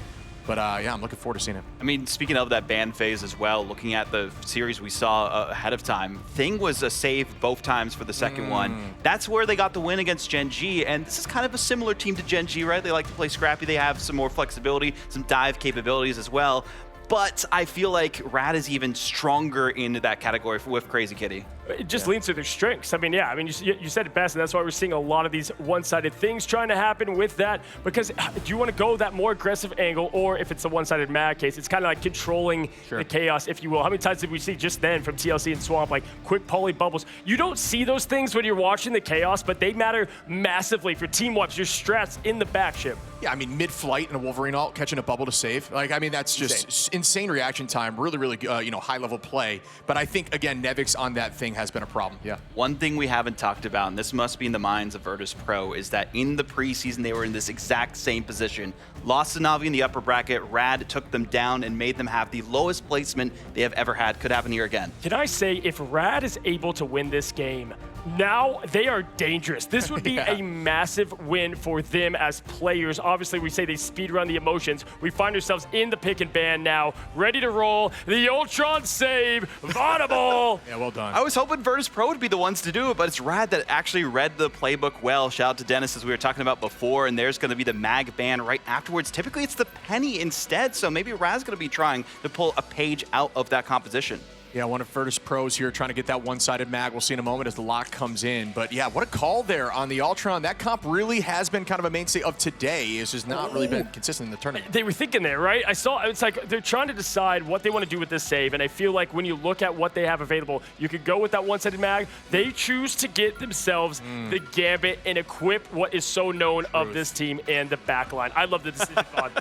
But yeah, I'm looking forward to seeing it. I mean, speaking of that ban phase as well, looking at the series we saw ahead of time, Thing was a save both times for the second one. That's where they got the win against Gen G, and this is kind of a similar team to Gen G, right? They like to play scrappy. They have some more flexibility, some dive capabilities as well. But I feel like Rad is even stronger in that category with Crazy Kitty. It just leans to their strengths. I mean, yeah, I mean, you said it best, and that's why we're seeing a lot of these one-sided things trying to happen with that, because do you want to go that more aggressive angle, or if it's a one-sided mag case, it's kind of like controlling the chaos, if you will. How many times did we see just then from TLC and Swamp, like quick poly bubbles? You don't see those things when you're watching the chaos, but they matter massively for team wipes, your strats in the back ship. Yeah, I mean, mid-flight in a Wolverine ult, catching a bubble to save. Like, I mean, that's just insane reaction time, really, really, high-level play. But I think, again, Nevix on that thing has been a problem, yeah. One thing we haven't talked about, and this must be in the minds of Virtus Pro, is that in the preseason, they were in this exact same position. Lost to Na'Vi in the upper bracket, Rad took them down and made them have the lowest placement they have ever had. Could happen here again. Can I say, if Rad is able to win this game, now they are dangerous. This would be a massive win for them as players. Obviously, we say they speed run the emotions. We find ourselves in the pick and ban now, ready to roll. The Ultron save, Vaudable. Yeah, well done. I was hoping Virtus Pro would be the ones to do it, but it's Rad that actually read the playbook well. Shout out to Dennis, as we were talking about before, and there's going to be the mag ban right afterwards. Typically, it's the Penny instead, so maybe Rad's going to be trying to pull a page out of that composition. Yeah, one of Virtus Pros here trying to get that one-sided mag. We'll see in a moment as the lock comes in. But yeah, what a call there on the Ultron. That comp really has been kind of a mainstay of today. It's just not really been consistent in the tournament. They were thinking there, right? I saw, it's like they're trying to decide what they want to do with this save. And I feel like when you look at what they have available, you could go with that one-sided mag. They choose to get themselves the Gambit and equip what is so known of this team and the backline. I love the decision, Vaughn.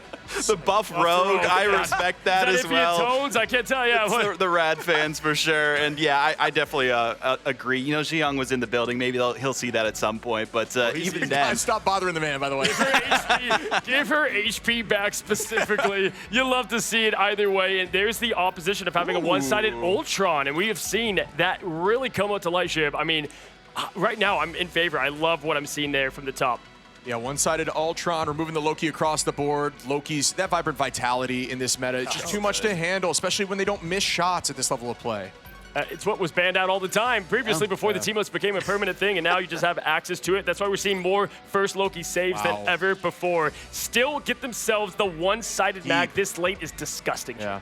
The buff rogue, I respect that as well. Tones, I can't tell you. It's the Rad fans for sure, and yeah, I definitely agree. You know, Xiong was in the building. Maybe he'll see that at some point, but even then, stop bothering the man. By the way, give her HP back specifically. You love to see it either way, and there's the opposition of having a one-sided Ultron, and we have seen that really come out to light, Shib. I mean, right now I'm in favor. I love what I'm seeing there from the top. Yeah, one-sided Ultron, removing the Loki across the board. Loki's, that Vibrant Vitality in this meta, it's just too much to handle, especially when they don't miss shots at this level of play. It's what was banned out all the time previously before the teamless became a permanent thing, and now you just have access to it. That's why we're seeing more first Loki saves than ever before. Still get themselves the one-sided mag this late is disgusting. Yeah.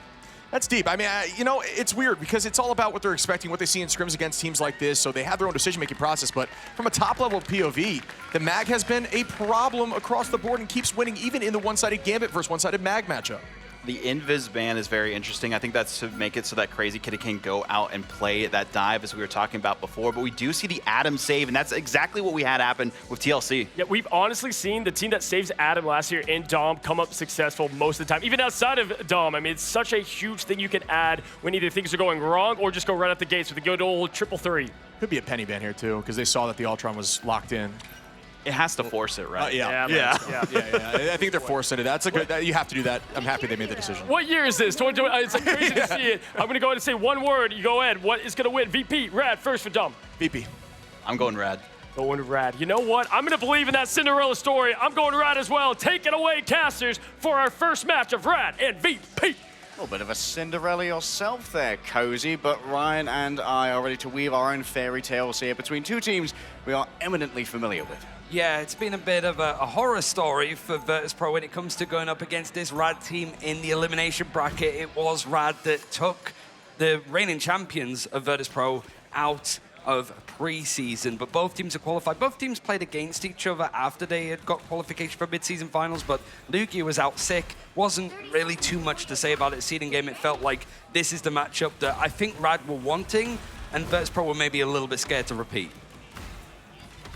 That's deep. I mean, it's weird because it's all about what they're expecting, what they see in scrims against teams like this, so they have their own decision-making process. But from a top-level POV, the mag has been a problem across the board and keeps winning even in the one-sided Gambit versus one-sided mag matchup. The Invis ban is very interesting. I think that's to make it so that Crazy Kitty can go out and play that dive, as we were talking about before. But we do see the Adam save, and that's exactly what we had happen with TLC. Yeah, we've honestly seen the team that saves Adam last year in Dom come up successful most of the time, even outside of Dom. I mean, it's such a huge thing you can add when either things are going wrong or just go right out the gates with a good old 3-3. Could be a penny ban here, too, because they saw that the Ultron was locked in. It has to force it, right? Yeah. I think they're forcing it. That's a good. You have to do that. I'm happy they made the decision. What year is this? 2020. It's like crazy to see it. I'm going to go ahead and say one word. You go ahead. What is going to win? VP, Rad, first for Dom. VP. I'm going Rad. Going Rad. You know what? I'm going to believe in that Cinderella story. I'm going Rad as well. Take it away, casters, for our first match of Rad and VP. A little bit of a Cinderella yourself there, Cozy, but Ryan and I are ready to weave our own fairy tales here between two teams we are eminently familiar with. Yeah, it's been a bit of a horror story for Virtus Pro when it comes to going up against this Rad team in the elimination bracket. It was Rad that took the reigning champions of Virtus Pro out of pre-season, but both teams are qualified. Both teams played against each other after they had got qualification for mid-season finals, but Lugia was out sick. Wasn't really too much to say about it. Seeding game, it felt like this is the matchup that I think Rad were wanting, and Virtus Pro were maybe a little bit scared to repeat.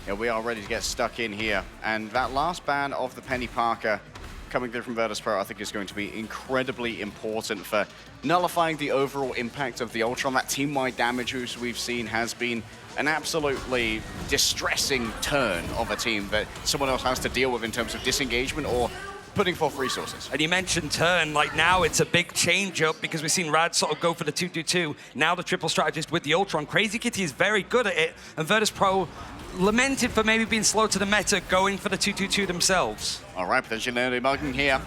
Yeah, we are ready to get stuck in here, and that last ban of the Penny Parker coming through from Virtus Pro, I think is going to be incredibly important for nullifying the overall impact of the Ultron. That team-wide damage, as we've seen, has been an absolutely distressing turn of a team that someone else has to deal with in terms of disengagement or putting forth resources. And you mentioned turn, like now it's a big change up because we've seen Rad sort of go for the 2-2-2. Now the triple strategist with the Ultron. Crazy Kitty is very good at it, and Virtus Pro lamented for maybe being slow to the meta, going for the 2-2-2 themselves. All right, potentially early mugging here.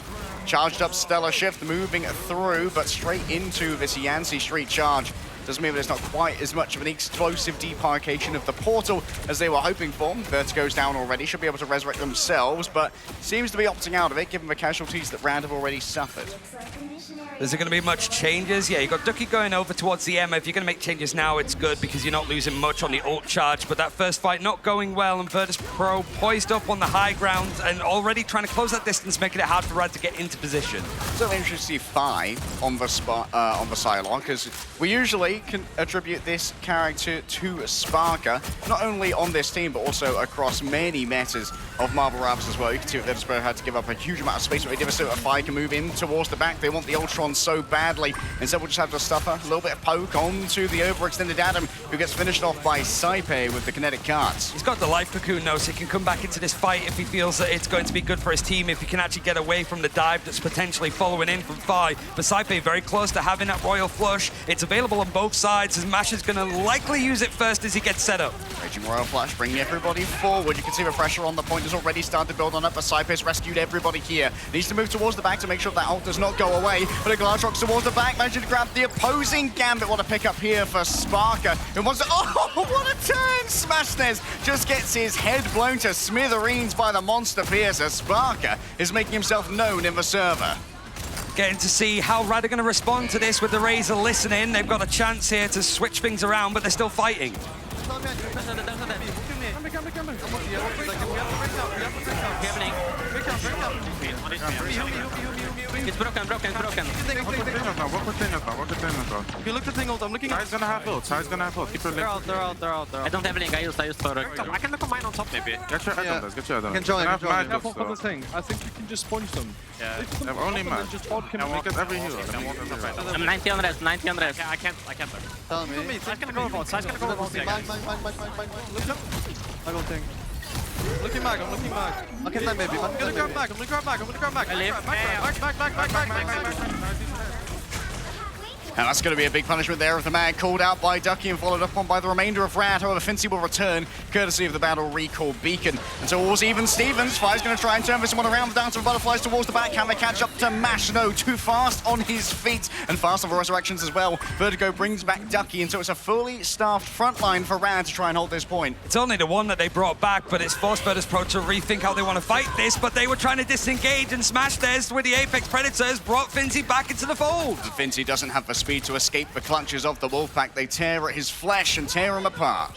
Charged up Stellar Shift, moving through, but straight into this Yancy Street charge. Doesn't mean that it's not quite as much of an explosive demarcation of the portal as they were hoping for. Vertigo's down already, should be able to resurrect themselves, but seems to be opting out of it, given the casualties that Rad have already suffered. Is there going to be much changes? Yeah, you got Ducky going over towards the Emma. If you're going to make changes now, it's good because you're not losing much on the ult charge. But that first fight not going well, and Virtus.pro poised up on the high ground and already trying to close that distance, making it hard for Rad to get into position. So interesting to see 5 on the Psylocke, because we usually can attribute this character to Sparker, not only on this team, but also across many metas of Marvel Rivals as well. You can see that Virtus.pro had to give up a huge amount of space, but they did so that 5 can move in towards the back. They want the Ultron so badly. Instead, we'll just have to stuff a little bit of poke onto the overextended Adam, who gets finished off by Saipe with the kinetic cards. He's got the life cocoon now, so he can come back into this fight if he feels that it's going to be good for his team, if he can actually get away from the dive that's potentially following in from 5. But Saipe very close to having that Royal Flush. It's available on both sides, as Mash is going to likely use it first as he gets set up. Raging Royal Flush, bringing everybody forward. You can see the pressure on the point has already started to build on up, but Saipe's rescued everybody here. Needs to move towards the back to make sure that ult does not go away, but a Glass Rocks towards the back, managing to grab the opposing Gambit. What a pick up here for Sparker, who wants to... Oh, what a turn! Smashnez just gets his head blown to smithereens by the monster Piercer. Sparker is making himself known in the server. Getting to see how Rad are going to respond to this with the Razor listening. They've got a chance here to switch things around, but they're still fighting. It's broken. Work with Thanos. If you look at Thanos, I'm looking at... Ty's gonna have ult. Keep your leg. They're out. I don't have link. I used for... I can look on mine on top, maybe. Get your head on this. Can join. Careful for the thing. I think you can just sponge them. Yeah. Only man. And we get every hero. I'm 90 on rest. I can't. Tell me. Side's gonna go about. I don't think. Looking back. I can time maybe. I'm gonna grab back. I live. Back. And that's going to be a big punishment there of the man called out by Ducky and followed up on by the remainder of Rad. However, Fincy will return, courtesy of the Battle Recall Beacon. And towards even Stevens, Fire's going to try and turn this one around. Down to the Butterflies towards the back. Can they catch up to Mash? No, too fast on his feet. And fast on the resurrections as well. Vertigo brings back Ducky, and so it's a fully staffed front line for Rad to try and hold this point. It's only the one that they brought back, but it's forced Virtus.pro to rethink how they want to fight this, but they were trying to disengage and smash theirs with the Apex Predators, brought Fincy back into the fold. And Fincy doesn't have the speed to escape the clutches of the Wolfpack. They tear at his flesh and tear him apart.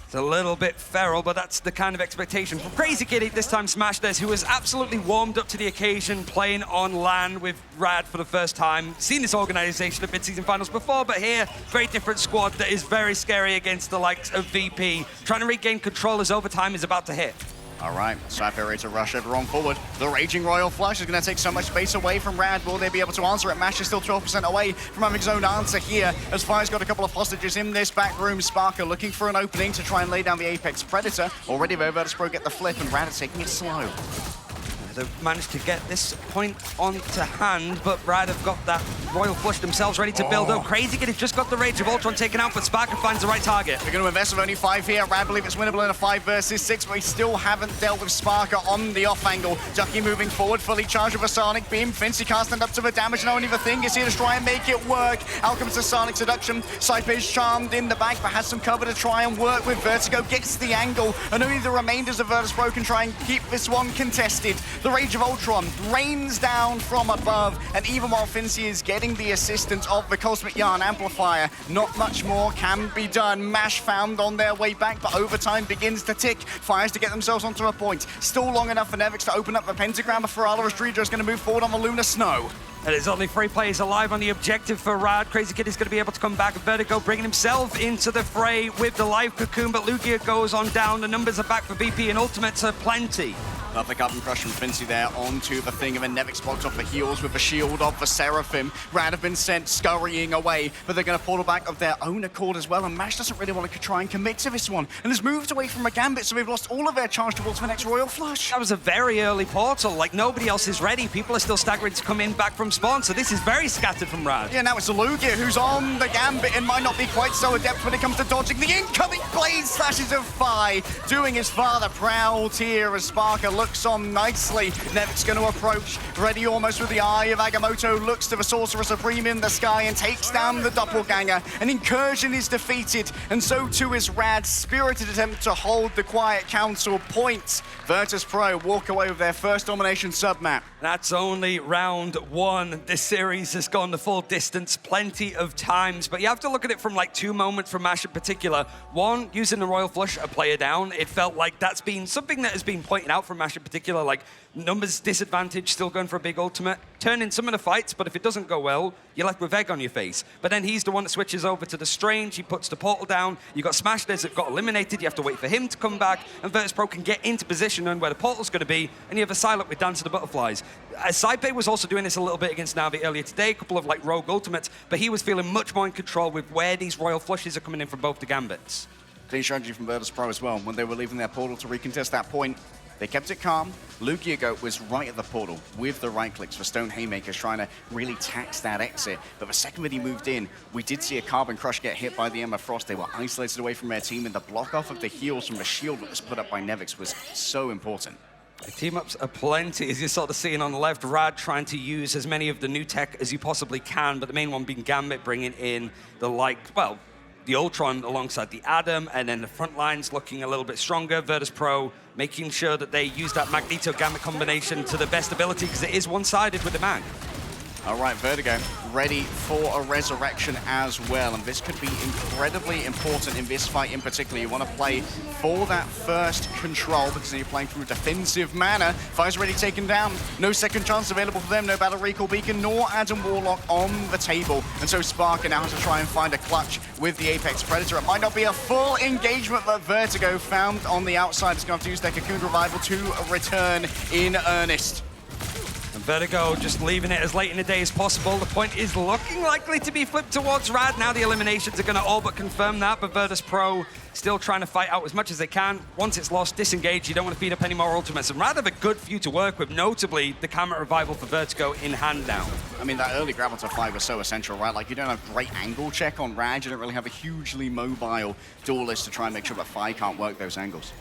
It's a little bit feral, but that's the kind of expectation from Crazy Kitty. This time Smashnez, who has absolutely warmed up to the occasion, playing on LAN with Rad for the first time. Seen this organization at mid-season finals before, but here, very different squad that is very scary against the likes of VP. Trying to regain control as overtime is about to hit. All right, Saipe ready to rush everyone forward. The Raging Royal Flush is going to take so much space away from Rad. Will they be able to answer it? Mash is still 12% away from having his own answer here, as Fire's got a couple of hostages in this back room. Sparker looking for an opening to try and lay down the Apex Predator. Already though, Virtus.pro get the flip, and Rad is taking it slow. They've managed to get this point onto hand, but Rad have got that Royal Flush themselves ready to build up. Crazy Kid has just got the Rage of Ultron taken out, but Sparker finds the right target. They're going to invest with only 5 here. Rad believe it's winnable in a 5 versus 6, but we still haven't dealt with Sparker on the off angle. Ducky moving forward, fully charged with a Sonic Beam. Fincy casting up to the damage, and only the thing is here to try and make it work. Out comes the Sonic Seduction. Saipe is charmed in the back, but has some cover to try and work with. Vertigo gets the angle, and only the remainders of Virtus.pro can try and keep this one contested. The Rage of Ultron rains down from above, and even while Fincy is getting the assistance of the Cosmic Yarn Amplifier, not much more can be done. Mash found on their way back, but overtime begins to tick. Fires to get themselves onto a point. Still long enough for Nevix to open up the pentagram, but Ferala Restreger is going to move forward on the Lunar Snow. And there's only 3 players alive on the objective for Rad. Crazy Kid is going to be able to come back. Vertigo bringing himself into the fray with the live cocoon, but Lugia goes on down. The numbers are back for VP, and ultimates are plenty. Lovely carbon crush from Fincy there onto the thing, and then Nevix blocks off the heels with the shield of the Seraphim. Rad have been sent scurrying away, but they're going to portal back of their own accord as well, and Mash doesn't really want to try and commit to this one, and has moved away from a Gambit, so they've lost all of their charge towards the next Royal Flush. That was a very early portal, like nobody else is ready. People are still staggering to come in back from spawn, so this is very scattered from Rad. Yeah, now it's Lugia who's on the Gambit and might not be quite so adept when it comes to dodging the incoming blade slashes of Fi, doing his father proud here as Sparker looks looks on nicely. Nevix going to approach, ready almost with the eye of Agamotto, looks to the Sorcerer Supreme in the sky and takes down the Doppelganger. An incursion is defeated, and so too is Rad's spirited attempt to hold the Quiet Council points. Virtus.pro walk away with their first domination sub-map. That's only round one. This series has gone the full distance plenty of times, but you have to look at it from like two moments from MASH in particular. One, using the Royal Flush, a player down. It felt like that's been something that has been pointed out from MASH in particular, like numbers disadvantage, still going for a big ultimate. Turn in some of the fights, but if it doesn't go well, you're left with egg on your face. But then he's the one that switches over to the Strange, he puts the portal down, you got Smash Des that got eliminated, you have to wait for him to come back, and Virtus.pro can get into position knowing where the portal's going to be, and you have a Psylocke with Dance of the Butterflies. Saipei was also doing this a little bit against Na'Vi earlier today, a couple of like rogue ultimates, but he was feeling much more in control with where these Royal Flushes are coming in from both the Gambits. Clean strategy from Virtus.pro as well. When they were leaving their portal to recontest that point, they kept it calm. Lugiago was right at the portal with the right clicks for Stone Haymakers, trying to really tax that exit. But the second that he moved in, we did see a Carbon Crush get hit by the Emma Frost. They were isolated away from their team, and the block off of the heals from the shield that was put up by Nevix was so important. The team-ups are plenty, as you're sort of seeing on the left. Rad trying to use as many of the new tech as you possibly can, but the main one being Gambit, bringing in the the Ultron alongside the Adam, and then the front lines looking a little bit stronger. Virtus.pro making sure that they use that Magneto Gambit combination to the best ability, because it is one-sided with the Mag. All right, Vertigo ready for a resurrection as well, and this could be incredibly important in this fight in particular. You want to play for that first control, because then you're playing through defensive mana. Fire's already taken down. No second chance available for them. No Battle Recall Beacon, nor Adam Warlock on the table. And so Sparker now has to try and find a clutch with the Apex Predator. It might not be a full engagement, but Vertigo found on the outside. It's going to have to use their Cocoon Revival to return in earnest. And Vertigo just leaving it as late in the day as possible. The point is looking likely to be flipped towards Rad. Now the eliminations are going to all but confirm that, but Virtus.pro still trying to fight out as much as they can. Once it's lost, disengage. You don't want to feed up any more ultimates. And Rad have a good few to work with, notably the Camera Revival for Vertigo in hand now. I mean, that early grab onto 5 was so essential, right? Like, you don't have great angle check on Rad. You don't really have a hugely mobile duelist to try and make sure that Fi can't work those angles.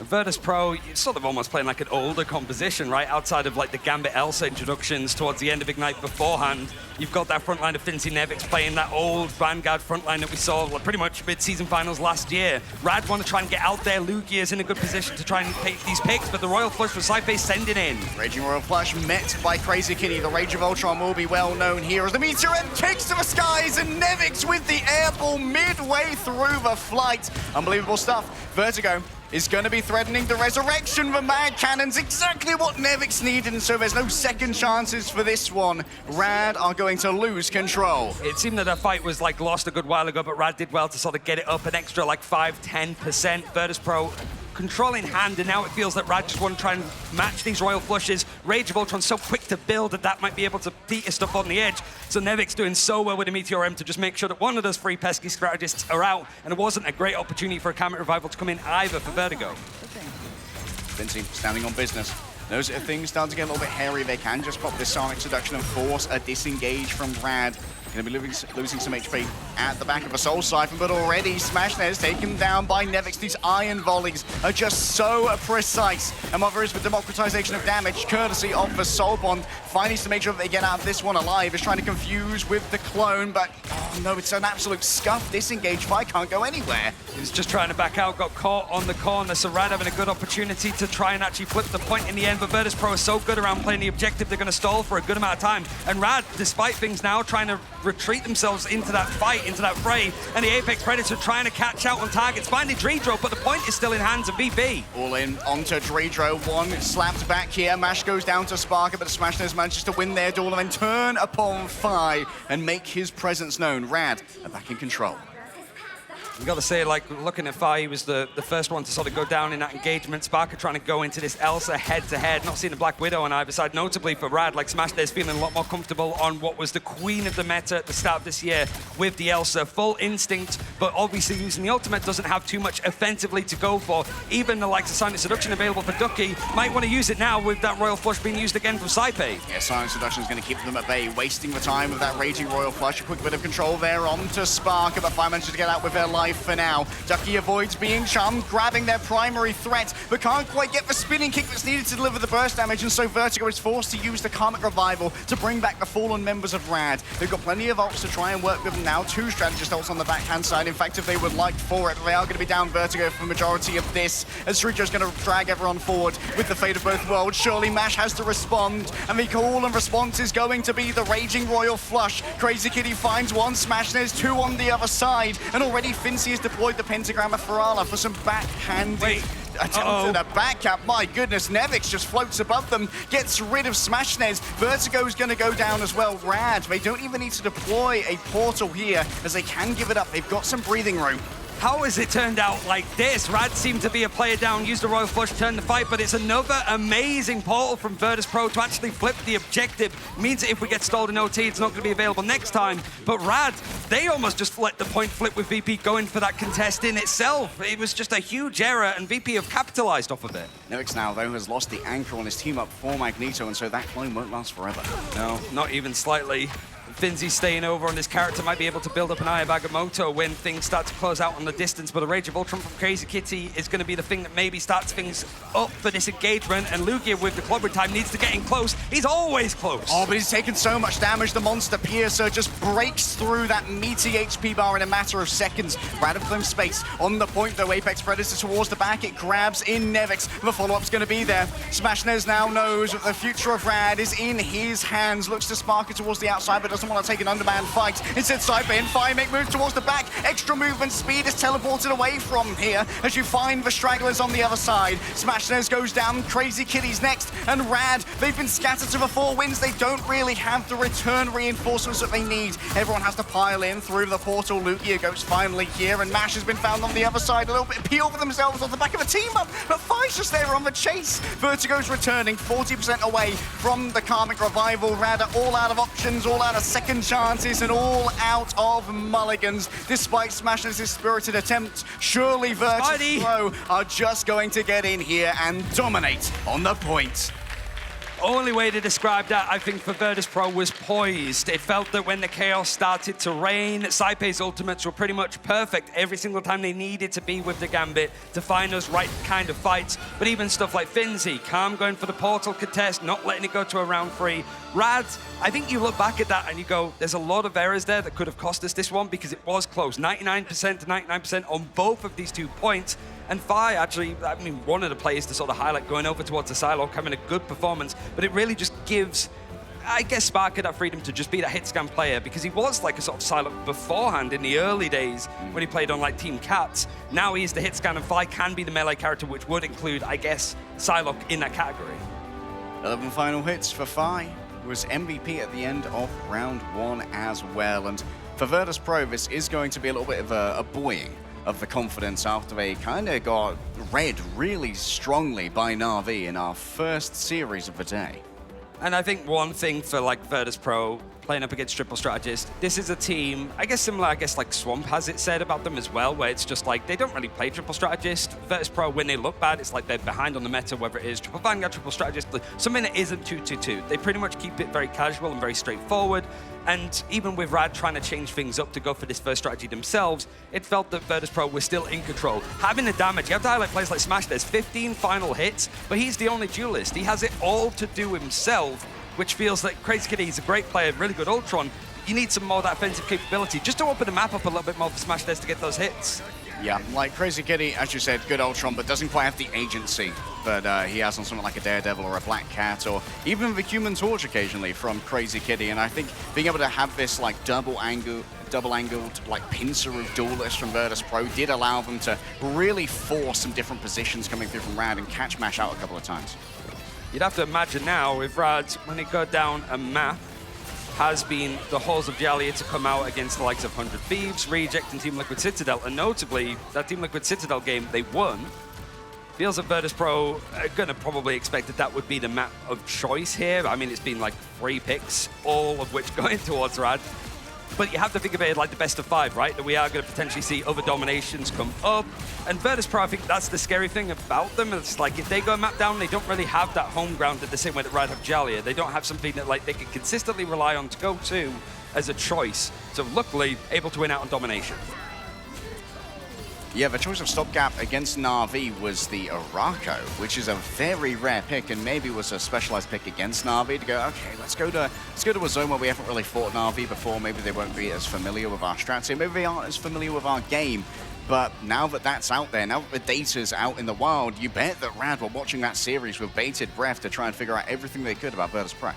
Virtus.pro, you're sort of almost playing like an older composition, right? Outside of like the Gambit Elsa introductions towards the end of Ignite beforehand, you've got that front line of Fincy Nevix playing that old Vanguard front line that we saw like, pretty much mid-season finals last year. Rad want to try and get out there. Lugia's in a good position to try and take these picks, but the Royal Flush for Saipei sending in. Raging Royal Flush met by Crazy Kitty. The Rage of Ultron will be well known here as the Meteor M kicks to the skies, and Nevix with the airball midway through the flight. Unbelievable stuff. Vertigo is going to be threatening the resurrection. The Mad Cannon's exactly what Nevix needed, and so there's no second chances for this one. Rad are going to lose control. It seemed that that fight was like lost a good while ago, but Rad did well to sort of get it up an extra like 5-10%. Virtus.pro controlling hand, and now it feels that Rad just want to try and match these Royal Flushes. Rage of Ultron so quick to build that might be able to teeter stuff on the edge. So Nevix doing so well with the Meteor M to just make sure that one of those three pesky strategists are out, and it wasn't a great opportunity for a Camera Revival to come in either for Vertigo. Vinci standing on business. Those things start to get a little bit hairy. They can just pop this Sonic Seduction and force a disengage from Rad. Going to be losing some HP at the back of a Soul Siphon, but already Smash Net is taken down by Nevix. These iron volleys are just so precise. And what there is with democratization of damage, courtesy of the Soul Bond, finally to make sure that they get out of this one alive, is trying to confuse with the clone, but oh no, it's an absolute scuff. Disengage, Fi can't go anywhere. He's just trying to back out, got caught on the corner, so Rad having a good opportunity to try and actually flip the point in the end, but Virtus.pro is so good around playing the objective, they're going to stall for a good amount of time. And Rad, despite things now, trying to retreat themselves into that fight, into that fray, and the Apex Predator trying to catch out on targets, finding Dreedro, but the point is still in hands of VP. All in onto Dreedro, one slapped back here, Mash goes down to Sparker, but the Smashners manages to win their duel and then turn upon Fi and make his presence known. Rad are back in control. We've got to say, like, looking at Fi, he was the first one to sort of go down in that engagement. Sparker trying to go into this Elsa head-to-head. Not seeing a Black Widow on either side. Notably for Rad, like, Smash There's feeling a lot more comfortable on what was the queen of the meta at the start of this year with the Elsa. Full instinct, but obviously using the ultimate doesn't have too much offensively to go for. Even the likes of Silent Seduction available for Ducky might want to use it now with that Royal Flush being used again from Saipei. Yeah, Silent Seduction is going to keep them at bay, wasting the time with that Raging Royal Flush. A quick bit of control there onto Sparker, but Fi manages to get out with their life life for now. Ducky avoids being charmed, grabbing their primary threat, but can't quite get the spinning kick that's needed to deliver the burst damage, and so Vertigo is forced to use the Karmic Revival to bring back the fallen members of Rad. They've got plenty of ults to try and work with them now. 2 strategist ults on the backhand side. In fact, if they would like for it, they are going to be down Vertigo for the majority of this, as Srijo's going to drag everyone forward with the fate of both worlds. Surely Mash has to respond, and the call and response is going to be the Raging Royal Flush. Crazy Kitty finds one, Smash, there's 2 on the other side, and already Fincy has deployed the Pentagram of Ferala for some backhanded attempt at a back cap. My goodness, Nevix just floats above them, gets rid of Smashnez. Vertigo's going to go down as well. Rad, they don't even need to deploy a portal here, as they can give it up. They've got some breathing room. How has it turned out like this? Rad seemed to be a player down, used the Royal Flush, turned the fight, but it's another amazing portal from Virtus.pro to actually flip the objective. Means that if we get stalled in OT, it's not going to be available next time. But Rad, they almost just let the point flip with VP going for that contest in itself. It was just a huge error, and VP have capitalized off of it. Nevix now, though, has lost the anchor on his team up for Magneto, and so that clone won't last forever. No, not even slightly. Finzy staying over on his character might be able to build up an Eye of Agamotto when things start to close out on the distance, but a Rage of Ultron from Crazy Kitty is going to be the thing that maybe starts things up for this engagement, and Lugia with the clobber time needs to get in close. He's always close. Oh, but he's taken so much damage. The monster Piercer just breaks through that meaty HP bar in a matter of seconds. Rad have claimed space. On the point, though, Apex Predator towards the back. It grabs in Nevix. The follow-up's going to be there. Smashnez now knows that the future of Rad is in his hands. Looks to spark it towards the outside, but doesn't want to take an undermanned fight. Instead, Cypher and Firemake moves towards the back. Extra movement speed is teleported away from here as you find the stragglers on the other side. Smashnez goes down. Crazy Kitty's next. And Rad, they've been scattered to the 4 winds. They don't really have the return reinforcements that they need. Everyone has to pile in through the portal. Lugia goes finally here, and Mash has been found on the other side. A little bit appeal for themselves off the back of a team up, but Fi's just there on the chase. Vertigo's returning 40% away from the Karmic Revival. Rad are all out of options, all out of second chances, and all out of mulligans. Despite Smashnez's spirited attempt, surely Virtus.pro are just going to get in here and dominate on the point. Only way to describe that, I think, for Virtus.pro was poised. It felt that when the chaos started to reign, Saipei's ultimates were pretty much perfect every single time they needed to be with the Gambit to find those right kind of fights. But even stuff like Finzy, calm going for the portal contest, not letting it go to a round 3. Rad, I think you look back at that and you go, there's a lot of errors there that could have cost us this one because it was close. 99% to 99% on both of these 2 points. And Fi actually, I mean, one of the players to sort of highlight going over towards the Psylocke, having a good performance, but it really just gives, I guess, Sparker that freedom to just be that hit scan player, because he was like a sort of Psylocke beforehand in the early days when he played on like Team Cats. Now he's the hit scan, and Fi can be the melee character, which would include, I guess, Psylocke in that category. 11 final hits for Fi, who was MVP at the end of round 1 as well. And for Virtus.pro, this is going to be a little bit of a buoying of the confidence after they kind of got read really strongly by Na'Vi in our first series of the day. And I think one thing for like Virtus.pro playing up against Triple Strategist, this is a team, I guess similar, like Swamp has it said about them as well, where it's just like they don't really play Triple Strategist. Virtus.pro, when they look bad, it's like they're behind on the meta, whether it is Triple Vanguard, Triple Strategist, something that isn't 2-2-2. They pretty much keep it very casual and very straightforward. And even with Rad trying to change things up to go for this first strategy themselves, it felt that Virtus.pro was still in control. Having the damage, you have to highlight players like Smash, there's 15 final hits, but he's the only duelist. He has it all to do himself, which feels like Crazy Kitty is a great player, really good Ultron. You need some more of that offensive capability just to open the map up a little bit more for Smash to get those hits. Yeah, like Crazy Kitty, as you said, good Ultron, but doesn't quite have the agency that he has on something like a Daredevil or a Black Cat, or even the Human Torch occasionally from Crazy Kitty. And I think being able to have this like double-angled like pincer of duelists from Virtus.pro did allow them to really force some different positions coming through from Rad and catch Mash out a couple of times. You'd have to imagine now if Rad, when they go down a map, has been the Halls of Jallia to come out against the likes of 100 Thieves, Reject, and Team Liquid Citadel. And notably, that Team Liquid Citadel game they won. Feels that Virtus.pro are going to probably expect that that would be the map of choice here. I mean, it's been like 3 picks, all of which going towards Rad. But you have to think of it like the best of 5, right? That we are going to potentially see other dominations come up. And Virtus.pro, I think that's the scary thing about them. It's like if they go map down, they don't really have that home ground at the same way that Rad have Jallia. They don't have something that like they can consistently rely on to go to as a choice. So luckily, able to win out on domination. Yeah, the choice of stopgap against Na'Vi was the Arako, which is a very rare pick, and maybe was a specialized pick against Na'Vi to go, okay, let's go to a zone where we haven't really fought Na'Vi before. Maybe they won't be as familiar with our strategy. Maybe they aren't as familiar with our game. But now that that's out there, now that the data's out in the wild, you bet that Rad were watching that series with bated breath to try and figure out everything they could about Virtus.pro.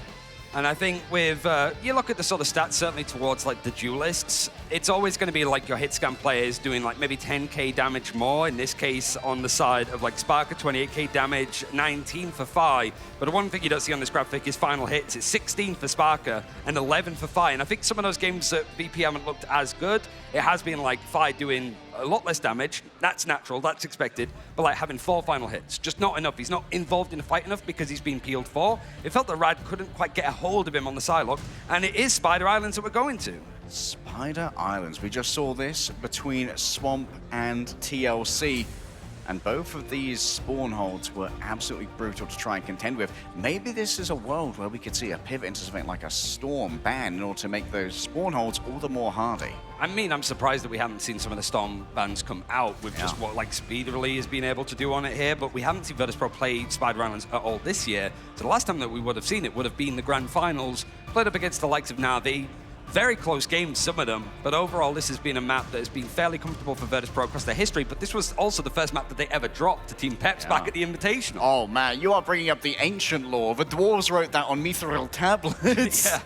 And I think with, you look at the sort of stats, certainly towards like the duelists, it's always going to be like your hit scan players doing like maybe 10k damage more. In this case, on the side of like Sparker, 28k damage, 19 for Fi. But the one thing you don't see on this graphic is final hits. It's 16 for Sparker and 11 for Fi. And I think some of those games that VP haven't looked as good, it has been like Fi doing a lot less damage. That's natural, that's expected. But like having 4 final hits, just not enough. He's not involved in the fight enough because he's been peeled 4. It felt that Rad couldn't quite get a hold of him on the Psylocke, and it is Spider Islands that we're going to. Spider Islands. We just saw this between Swamp and TLC. And both of these spawn holds were absolutely brutal to try and contend with. Maybe this is a world where we could see a pivot into something like a Storm ban in order to make those spawn holds all the more hardy. I mean, I'm surprised that we haven't seen some of the Storm bans come out with just what like Speederly has been able to do on it here, but we haven't seen Virtus.pro play Spider Islands at all this year. So the last time that we would have seen it would have been the Grand Finals, played up against the likes of Na'Vi. Very close games, some of them, but overall this has been a map that has been fairly comfortable for Virtus.pro across their history, but this was also the first map that they ever dropped to Team Peps back at the Invitational. Oh man, you are bringing up the ancient lore. The dwarves wrote that on mithril tablets. Yeah.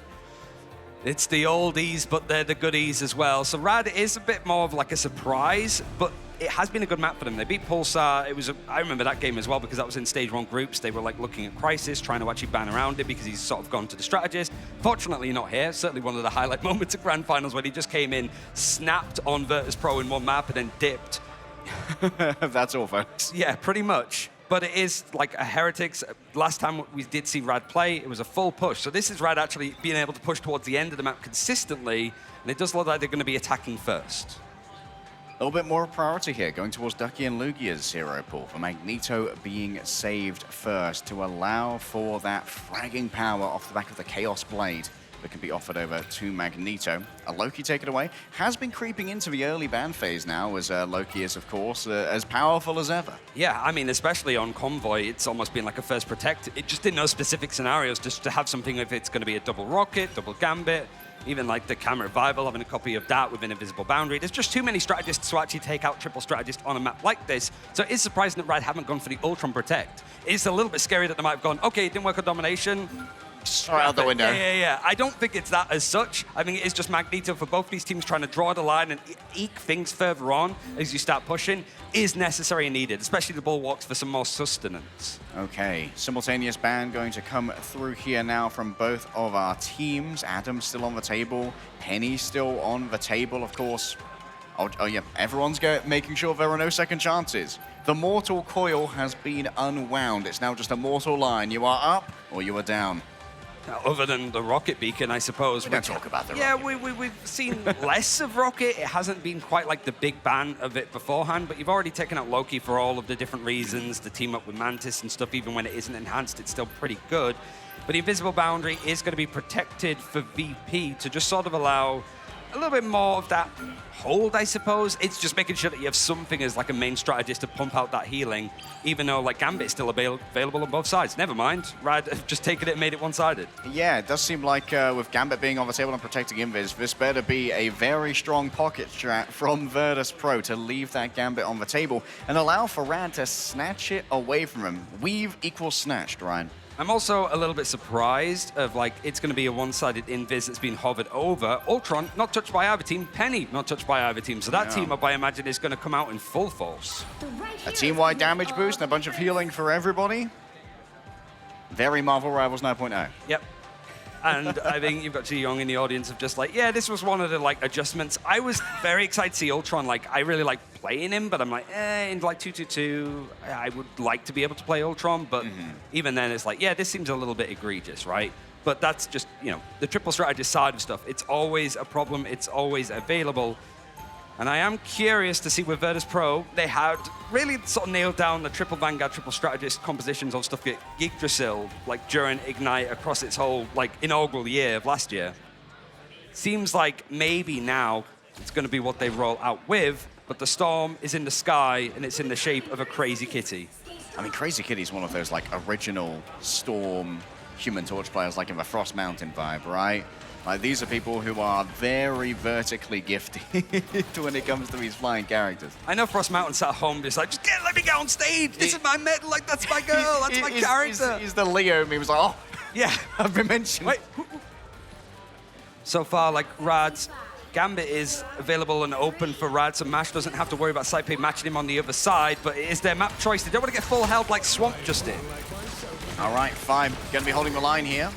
It's the oldies, but they're the goodies as well. So Rad is a bit more of like a surprise, but it has been a good map for them. They beat Pulsar. I remember that game as well because that was in stage 1 groups. They were like looking at Crisis, trying to actually ban around it because he's sort of gone to the strategist. Fortunately not here. Certainly one of the highlight moments at Grand Finals when he just came in, snapped on Virtus.pro in one map and then dipped. That's all, folks. Yeah, pretty much. But it is like a Heretics. Last time we did see Rad play, it was a full push. So this is Rad actually being able to push towards the end of the map consistently, and it does look like they're going to be attacking first. A little bit more priority here, going towards Ducky and Lugia's hero pool, for Magneto being saved first to allow for that fragging power off the back of the Chaos Blade that can be offered over to Magneto. A Loki taken away, has been creeping into the early ban phase now, as Loki is, of course, as powerful as ever. Yeah, I mean, especially on Convoy, it's almost been like a first protect. It just didn't know specific scenarios, just to have something if it's going to be a double rocket, double gambit, even like the Camera Revival, having a copy of that with an invisible boundary. There's just too many strategists to actually take out triple strategist on a map like this. So it is surprising that Rad haven't gone for the Ultron Protect. It's a little bit scary that they might have gone, okay, it didn't work on Domination. Right out the window. Yeah. I don't think it's that as such. I think it is just Magneto for both these teams trying to draw the line and eke things further on as you start pushing is necessary and needed, especially the bulwarks for some more sustenance. Okay, simultaneous ban going to come through here now from both of our teams. Adam's still on the table. Penny still on the table, of course. Oh yeah, everyone's making sure there are no second chances. The Mortal Coil has been unwound. It's now just a mortal line. You are up or you are down. Other than the Rocket Beacon, I suppose. We don't talk about the Rocket. Yeah, we've seen less of Rocket. It hasn't been quite like the big ban of it beforehand, but you've already taken out Loki for all of the different reasons, to team up with Mantis and stuff. Even when it isn't enhanced, it's still pretty good. But the Invisible Boundary is going to be protected for VP to just sort of allow a little bit more of that hold, I suppose. It's just making sure that you have something as like a main strategist to pump out that healing, even though like Gambit's still available on both sides. Never mind, Rad have just taken it and made it one-sided. Yeah, it does seem like with Gambit being on the table and protecting Invis, this better be a very strong pocket strat from Virtus.pro to leave that Gambit on the table and allow for Rad to snatch it away from him. Weave equals snatched, Ryan. I'm also a little bit surprised of like it's going to be a one-sided invis that's been hovered over. Ultron not touched by either team. Penny not touched by either team. So that team up, I imagine, is going to come out in full force. A team-wide damage boost and a bunch of healing for everybody. Very Marvel Rivals 9.0. Yep. And I think you've got Ji Young in the audience of just like, yeah, this was one of the like adjustments. I was very excited to see Ultron. Like, I really like playing him, but I'm like, in like 2-2-2, I would like to be able to play Ultron. But even then, it's like, yeah, this seems a little bit egregious, right? But that's just, you know, the triple strategist side of stuff. It's always a problem. It's always available. And I am curious to see with Virtus.pro, they had really sort of nailed down the triple Vanguard, triple strategist compositions on stuff like Yggdrasil, like during Ignite across its whole like inaugural year of last year. Seems like maybe now it's going to be what they roll out with. but the storm is in the sky, and it's in the shape of a Crazy Kitty. I mean, Crazy Kitty's one of those like original Storm Human Torch players, like in the Frost Mountain vibe, right? Like, these are people who are very vertically gifted when it comes to these flying characters. I know Frost Mountain sat at home, just like, let me get on stage. This is my medal. Like, that's my girl. That's my character. He's the Leo meme. He was like, oh, yeah, I've been mentioned. Wait. So far, like, Rad's Gambit is available and open for Rad, so Mash doesn't have to worry about Saipei matching him on the other side, but it is their map choice. They don't want to get full held like Swamp just did. All right, fine. Going to be holding the line here.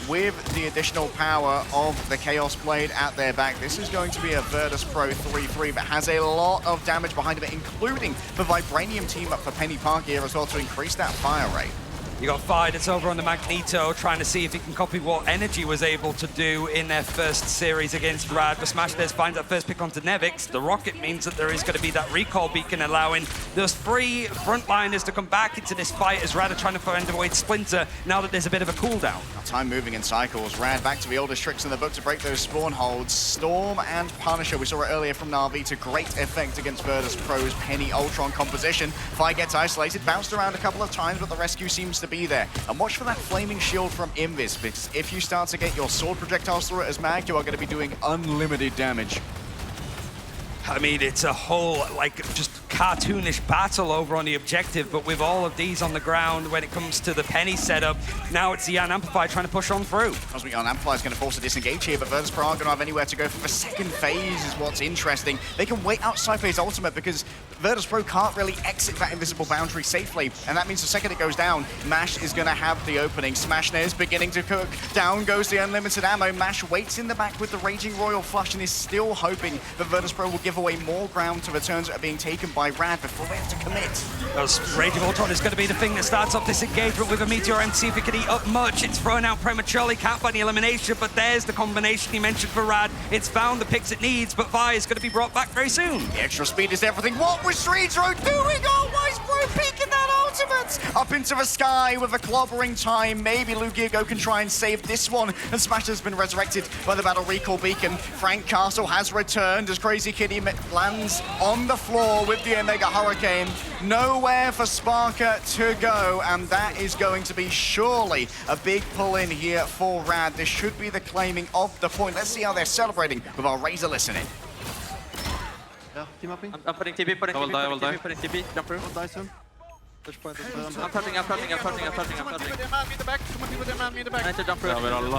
With the additional power of the Chaos Blade at their back, this is going to be a Virtus Pro 3-3 that has a lot of damage behind it, including the Vibranium team up for Penny Park here as well to increase that fire rate. You got Fide, it's over on the Magneto, trying to see if he can copy what Energy was able to do in their first series against Rad. But Smashnez finds that first pick onto Nevix. The rocket means that there is going to be that recall beacon allowing those 3 frontliners to come back into this fight as Rad are trying to find a way to Splinter now that there's a bit of a cooldown. Time moving in cycles. Rad back to the oldest tricks in the book to break those spawn holds. Storm and Punisher, we saw it earlier from Na'Vi, to great effect against Virtus Pro's Penny Ultron composition. Fire gets isolated, bounced around a couple of times, but the rescue seems to be there. And watch for that flaming shield from Invis, because if you start to get your sword projectiles through it as Mag, you are going to be doing unlimited damage. I mean, it's a whole, like, just cartoonish battle over on the objective, but with all of these on the ground when it comes to the Penny setup, now it's the Yan Amplify trying to push on through. Cosmic Yan Amplify is going to force a disengage here, but Virtus Pro aren't going to have anywhere to go for the second phase is what's interesting. They can wait out Saipei's ultimate because Virtus Pro can't really exit that invisible boundary safely, and that means the second it goes down, Mash is going to have the opening. Smashnez beginning to cook. Down goes the unlimited ammo. Mash waits in the back with the Raging Royal Flush and is still hoping that Virtus Pro will give away more ground to the turns that are being taken by Rad before they have to commit. Raging Ultron is going to be the thing that starts off this engagement with a Meteor M. See if it can eat up much. It's thrown out prematurely, can't find the elimination, but there's the combination he mentioned for Rad. It's found the picks it needs, but Vi is going to be brought back very soon. The extra speed is everything. What was Streetro doing? Oh, why is Bro peeking that ultimate? Up into the sky with a clobbering time. Maybe Lugiago can try and save this one. And Smash has been resurrected by the Battle Recall Beacon. Frank Castle has returned as Crazy Kitty lands on the floor with the Omega Hurricane. Nowhere for Sparker to go, and that is going to be surely a big pull in here for Rad. This should be the claiming of the point. Let's see how they're celebrating with our Razor listening. Yeah, team upping. I'm putting TP, putting TP, jump through. Die soon. Push point. I'm touching. I need to jump through. I'm touching.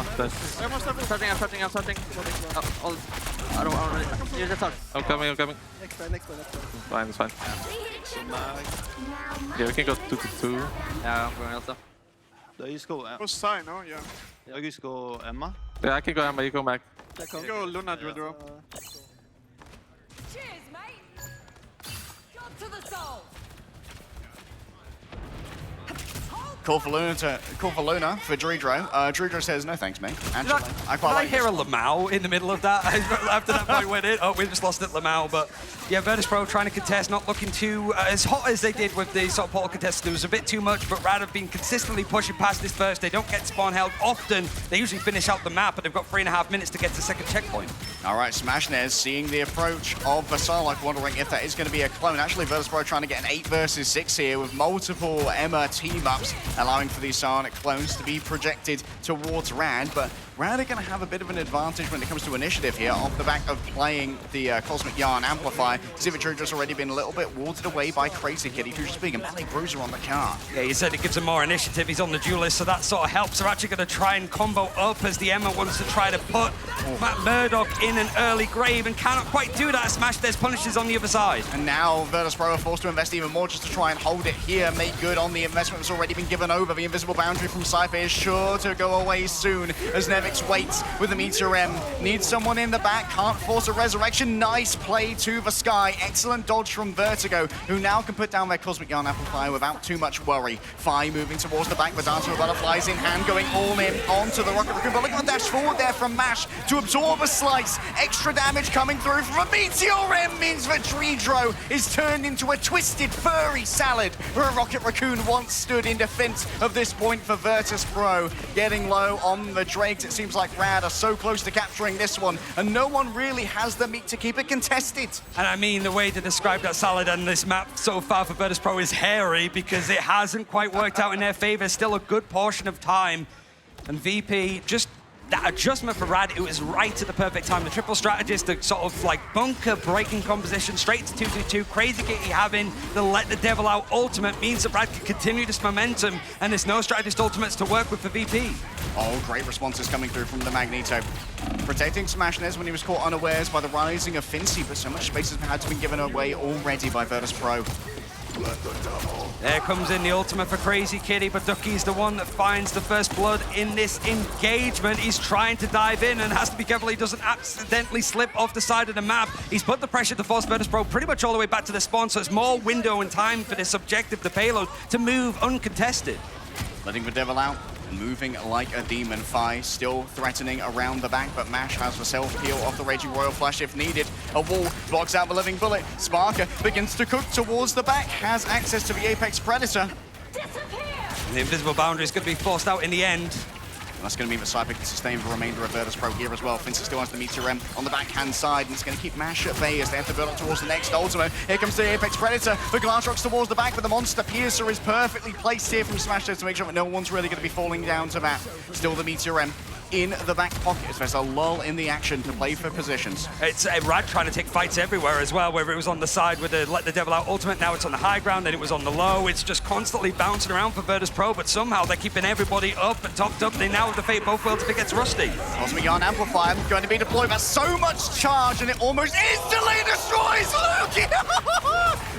I don't. Use the touch. I'm coming. Next play. It's fine. Yeah, we can go 2-2. Yeah, I'm going also. You just go. Side, no? Yeah. You just go Emma. Yeah, I can go Emma. You go Mac. Go Luna, Drodro. Cheers, mate. Shot to the soul. Call for Luna for Dredro. Dredro says, no thanks, mate. Actually, I quite Did like I hear this. a Lamau in the middle of that? After that point went in. Oh, we just lost it, Lamau. But yeah, Virtus Pro trying to contest, not looking too as hot as they did with the sort of portal contest. There was a bit too much, but Rad have been consistently pushing past this first. They don't get spawn held often. They usually finish out the map, but they've got 3.5 minutes to get to the second checkpoint. All right, Smashnez seeing the approach of Vasalak, wondering if that is going to be a clone. Actually, Virtus Pro trying to get an 8 versus 6 here with multiple Emma team-ups, allowing for these Sonic clones to be projected towards Rad, but Rad are going to have a bit of an advantage when it comes to initiative here off the back of playing the Cosmic Yarn Amplify. Sivitri just already been a little bit warded away by Crazy Kitty, who's just being a melee bruiser on the card. Yeah, he said it gives him more initiative. He's on the duelist, so that sort of helps. They're actually going to try and combo up as the Emma wants to try to put Matt Murdoch in an early grave and cannot quite do that. Smash, there's punishes on the other side. And now Virtus Pro are forced to invest even more just to try and hold it here, make good on the investment that's already been given over. The invisible boundary from Saipei is sure to go away soon as Nevix waits with the Meteor M. Needs someone in the back, can't force a resurrection. Nice play to the sky. Excellent dodge from Vertigo, who now can put down their Cosmic Yarn Amplifier without too much worry. Fi moving towards the back, the Dancer of Butterflies in hand, going all in onto the Rocket Raccoon. But look at the dash forward there from Mash to absorb a slice. Extra damage coming through from a Meteor M means that Dredro is turned into a twisted furry salad where a Rocket Raccoon once stood in defense of this point for Virtus Pro. Getting low on the Drakes. It seems like Rad are so close to capturing this one, and no one really has the meat to keep it contested. And I mean, the way to describe that Salad on this map so far for Virtus.pro is hairy, because it hasn't quite worked out in their favor. Still a good portion of time. And VP, just that adjustment for Rad, it was right at the perfect time. The triple strategist, the sort of like bunker breaking composition, straight to 2-2-2. Crazy Kitty having the Let the Devil Out ultimate means that Rad can continue this momentum, and there's no strategist ultimates to work with for VP. Oh, great responses coming through from the Magneto. Protecting Smashnez when he was caught unawares by the rising of Fincy, but so much space has had to be given away already by Virtus.pro. There comes in the ultimate for Crazy Kitty, but Ducky's the one that finds the first blood in this engagement. He's trying to dive in and has to be careful he doesn't accidentally slip off the side of the map. He's put the pressure to force Virtus.pro pretty much all the way back to the spawn, so it's more window and time for this objective, the payload, to move uncontested. Letting the Devil out, moving like a demon. Fi still threatening around the back, but Mash has the self-heal off the Raging Royal Flush if needed. A wall blocks out the Living Bullet. Sparker begins to cook towards the back, has access to the Apex Predator. The invisible boundary is going to be forced out in the end. That's going to mean that Cyber can sustain the remainder of Virtus.pro here as well. Fincy still has the Meteor M on the backhand side, and it's going to keep Mash at bay as they have to build up towards the next ultimate. Here comes the Apex Predator. The Glass rocks towards the back, but the Monster Piercer is perfectly placed here from Smashnez to make sure that no one's really going to be falling down to that. Still the Meteor M in the back pocket. There's a lull in the action to play for positions. It's Rad trying to take fights everywhere as well, whether it was on the side with the Let the Devil Out ultimate, now it's on the high ground, then it was on the low. It's just constantly bouncing around for Virtus.pro, but somehow they're keeping everybody up and topped up. They now have the fate of both worlds if it gets rusty. Cosmic Yarn Amplifier going to be deployed. That's so much charge, and it almost instantly destroys Loki!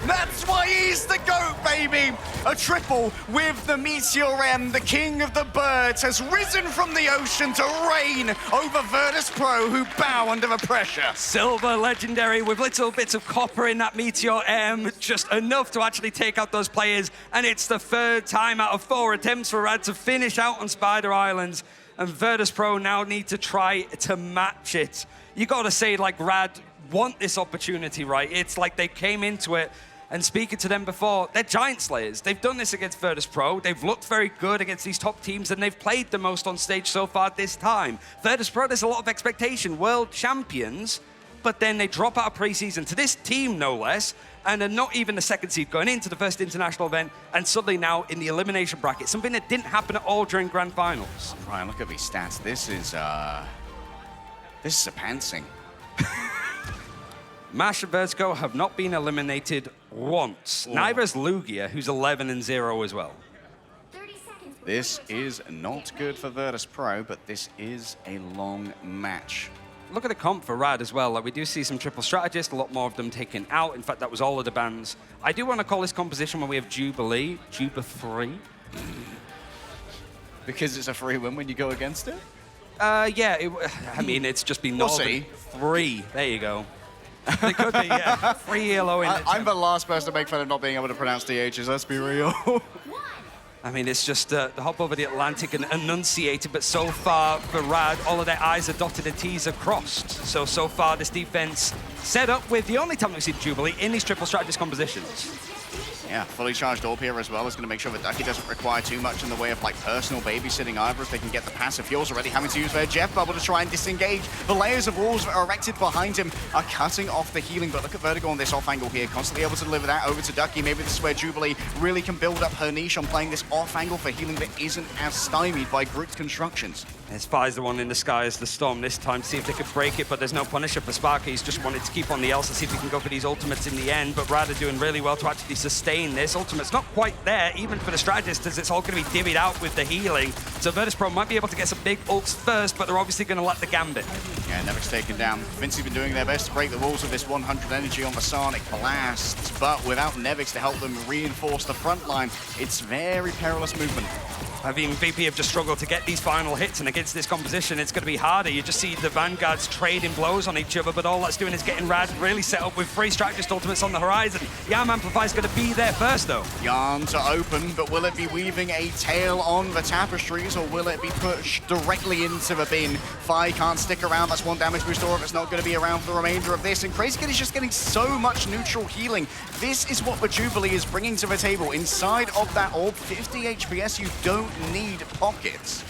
That's why he's the GOAT, baby! A triple with the Meteor M, the king of the birds, has risen from the ocean to reign over Virtus.pro, who bow under the pressure. Silver legendary with little bits of copper in that Meteor M, just enough to actually take out those players. And it's the third time out of 4 attempts for Rad to finish out on Spider Islands. And Virtus.pro now need to try to match it. You gotta say, like, Rad want this opportunity, right? It's like they came into it, and speaking to them before, they're Giant Slayers. They've done this against Virtus.pro. They've looked very good against these top teams, and they've played the most on stage so far this time. Virtus.pro, there's a lot of expectation. World champions, but then they drop out of preseason to this team, no less, and are not even the second seed going into the first international event, and suddenly now in the elimination bracket, something that didn't happen at all during Grand Finals. Ryan, look at these stats. This is a pantsing. Mash and Vertigo have not been eliminated once. Ooh. Neither is Lugia, who's 11-0 as well. This is not good for Virtus.pro, but this is a long match. Look at the comp for Rad as well. Like, we do see some triple strategists, a lot more of them taken out. In fact, that was all of the bans. I do want to call this composition when we have Jubilee, Juba 3. Because it's a free win when you go against it? Yeah, I mean, it's just been We'll Northern see. 3. There you go. It could be, yeah. 3 yellow in it. I'm the last person to make fun of not being able to pronounce DHs, let's be real. I mean, it's just the hop over the Atlantic and enunciated, but so far for Rad, all of their I's are dotted and T's are crossed. So far, this defense set up with the only time we've seen Jubilee in these triple strategist compositions. Yeah, fully charged orb here as well is going to make sure that Ducky doesn't require too much in the way of like personal babysitting either if they can get the passive heals already, having to use their Jeff Bubble to try and disengage. The layers of walls that are erected behind him are cutting off the healing, but look at Vertigo on this off angle here, constantly able to deliver that over to Ducky. Maybe this is where Jubilee really can build up her niche on playing this off angle for healing that isn't as stymied by Groot's constructions. There's Fi's the one in the sky as the Storm this time, see if they could break it, but there's no Punisher for Sparky. He's just wanted to keep on the Elsa, see if he can go for these ultimates in the end, but Rad are doing really well to actually sustain this. Ultimate's not quite there, even for the strategist, as it's all going to be divvied out with the healing. So Virtus.pro might be able to get some big ults first, but they're obviously going to let the Gambit. Yeah, Nevic's taken down. Vinci been doing their best to break the walls of this 100 energy on the Sonic Blast, but without Nevix to help them reinforce the front line, it's very perilous movement. I mean, VP have just struggled to get these final hits, and against this composition, it's going to be harder. You just see the Vanguards trading blows on each other, but all that's doing is getting Rad really set up with 3 strategist ultimates on the horizon. Yarn Amplify's going to be there first, though. Yarns are open, but will it be weaving a tail on the tapestries, or will it be pushed directly into the bin? Fi can't stick around. That's 1 damage boost orb. It's not going to be around for the remainder of this, and Crazy Kid is just getting so much neutral healing. This is what the Jubilee is bringing to the table. Inside of that orb, 50 HPS, you don't need pockets.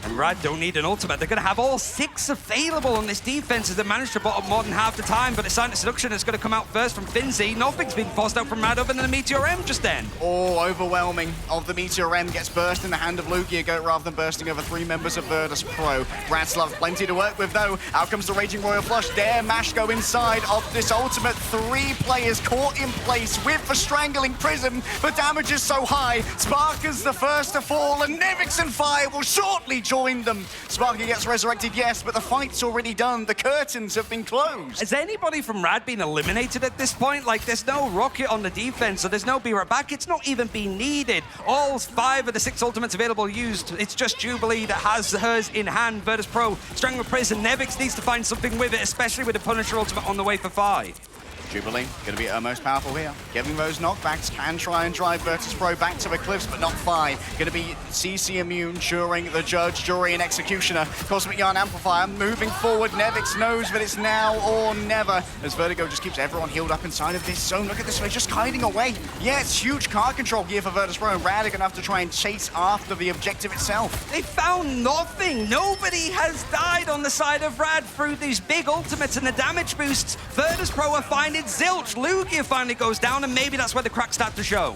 And Rad don't need an ultimate. They're going to have all 6 available on this defense as they manage to bot up more than half the time. But a Silent Seduction is going to come out first from Finzi. Nothing's been forced out from Rad other than the Meteor M just then. Oh, overwhelming of the Meteor M gets burst in the hand of Lugia rather than bursting over 3 members of Virtus Pro. Radslav plenty to work with though. Out comes the Raging Royal Flush. Dare Mash go inside of this ultimate. 3 players caught in place with the Strangling Prism. The damage is so high. Sparker's the first to fall, and Nevix and Fire will shortly join them. Sparker gets resurrected, yes, but the fight's already done. The curtains have been closed. Has anybody from Rad been eliminated at this point? Like, there's no Rocket on the defense, so there's no B right back. It's not even being needed. All 5 of the 6 ultimates available used. It's just Jubilee that has hers in hand. Virtus Pro, Strangler Prison. Nevix needs to find something with it, especially with the Punisher ultimate on the way for 5. Jubilee, going to be our most powerful here. Giving those knockbacks, can try and drive Virtus Pro back to the cliffs, but not Fi. Going to be CC immune during the Judge, Jury, and Executioner. Cosmic Yarn Amplifier moving forward. Nevix knows that it's now or never, as Vertigo just keeps everyone healed up inside of this zone. Look at this, they're just hiding away. Yeah, it's huge card control here for Virtus Pro, and Rad are going to have to try and chase after the objective itself. They found nothing. Nobody has died on the side of Rad through these big ultimates and the damage boosts. Virtus Pro are finding zilch. Lugia finally goes down, and maybe that's where the cracks start to show.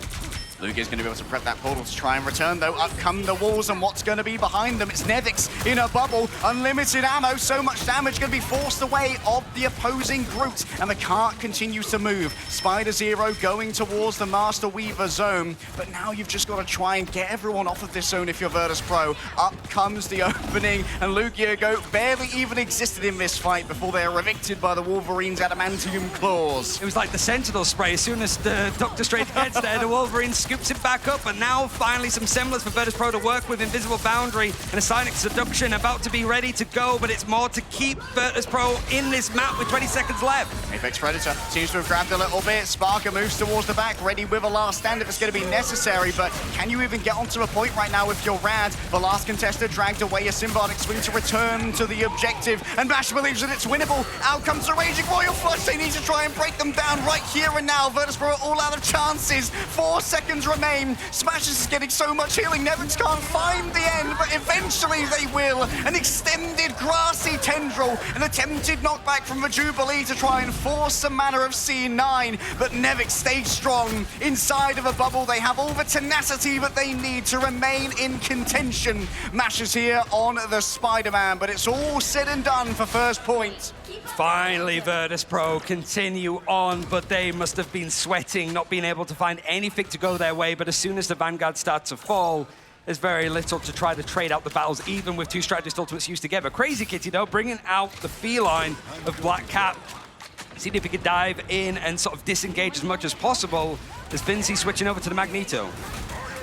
Lugia's going to be able to prep that portal to try and return, though. Up come the walls, and what's going to be behind them? It's Nevix in a bubble. Unlimited ammo, so much damage going to be forced away of the opposing Groot, and the cart continues to move. Spider Zero going towards the Master Weaver zone, but now you've just got to try and get everyone off of this zone if you're Virtus Pro. Up comes the opening, and Lugia barely even existed in this fight before they are evicted by the Wolverine's adamantium claws. It was like the Sentinel spray. As soon as the Doctor Strange gets there, the Wolverine scoops it back up, and now finally some semblance for Virtus Pro to work with. Invisible Boundary and a Silent Seduction about to be ready to go, but it's more to keep Virtus Pro in this map with 20 seconds left. Apex Predator seems to have grabbed a little bit. Sparker moves towards the back, ready with a last stand if it's going to be necessary, but can you even get onto a point right now with your Rad? The last contester dragged away a Symbiotic Swing to return to the objective, and Bash believes that it's winnable. Out comes the Raging Royal Flush. They need to try and break them down right here and now. Virtus Pro are all out of chances. 4 seconds remain. Smashes is getting so much healing. Nevix can't find the end, but eventually they will. An extended grassy tendril, an attempted knockback from the Jubilee to try and force some manner of C9, but Nevix stays strong. Inside of a bubble, they have all the tenacity that they need to remain in contention. Mashes here on the Spider-Man, but it's all said and done for first point. Finally, Virtus Pro continue on, but they must have been sweating, not being able to find anything to go their way. But as soon as the Vanguard starts to fall, there's very little to try to trade out the battles, even with 2 strategist ultimates used together. Crazy Kitty, though, bringing out the feline of Black Cat. See if he could dive in and sort of disengage as much as possible. As Finzi switching over to the Magneto.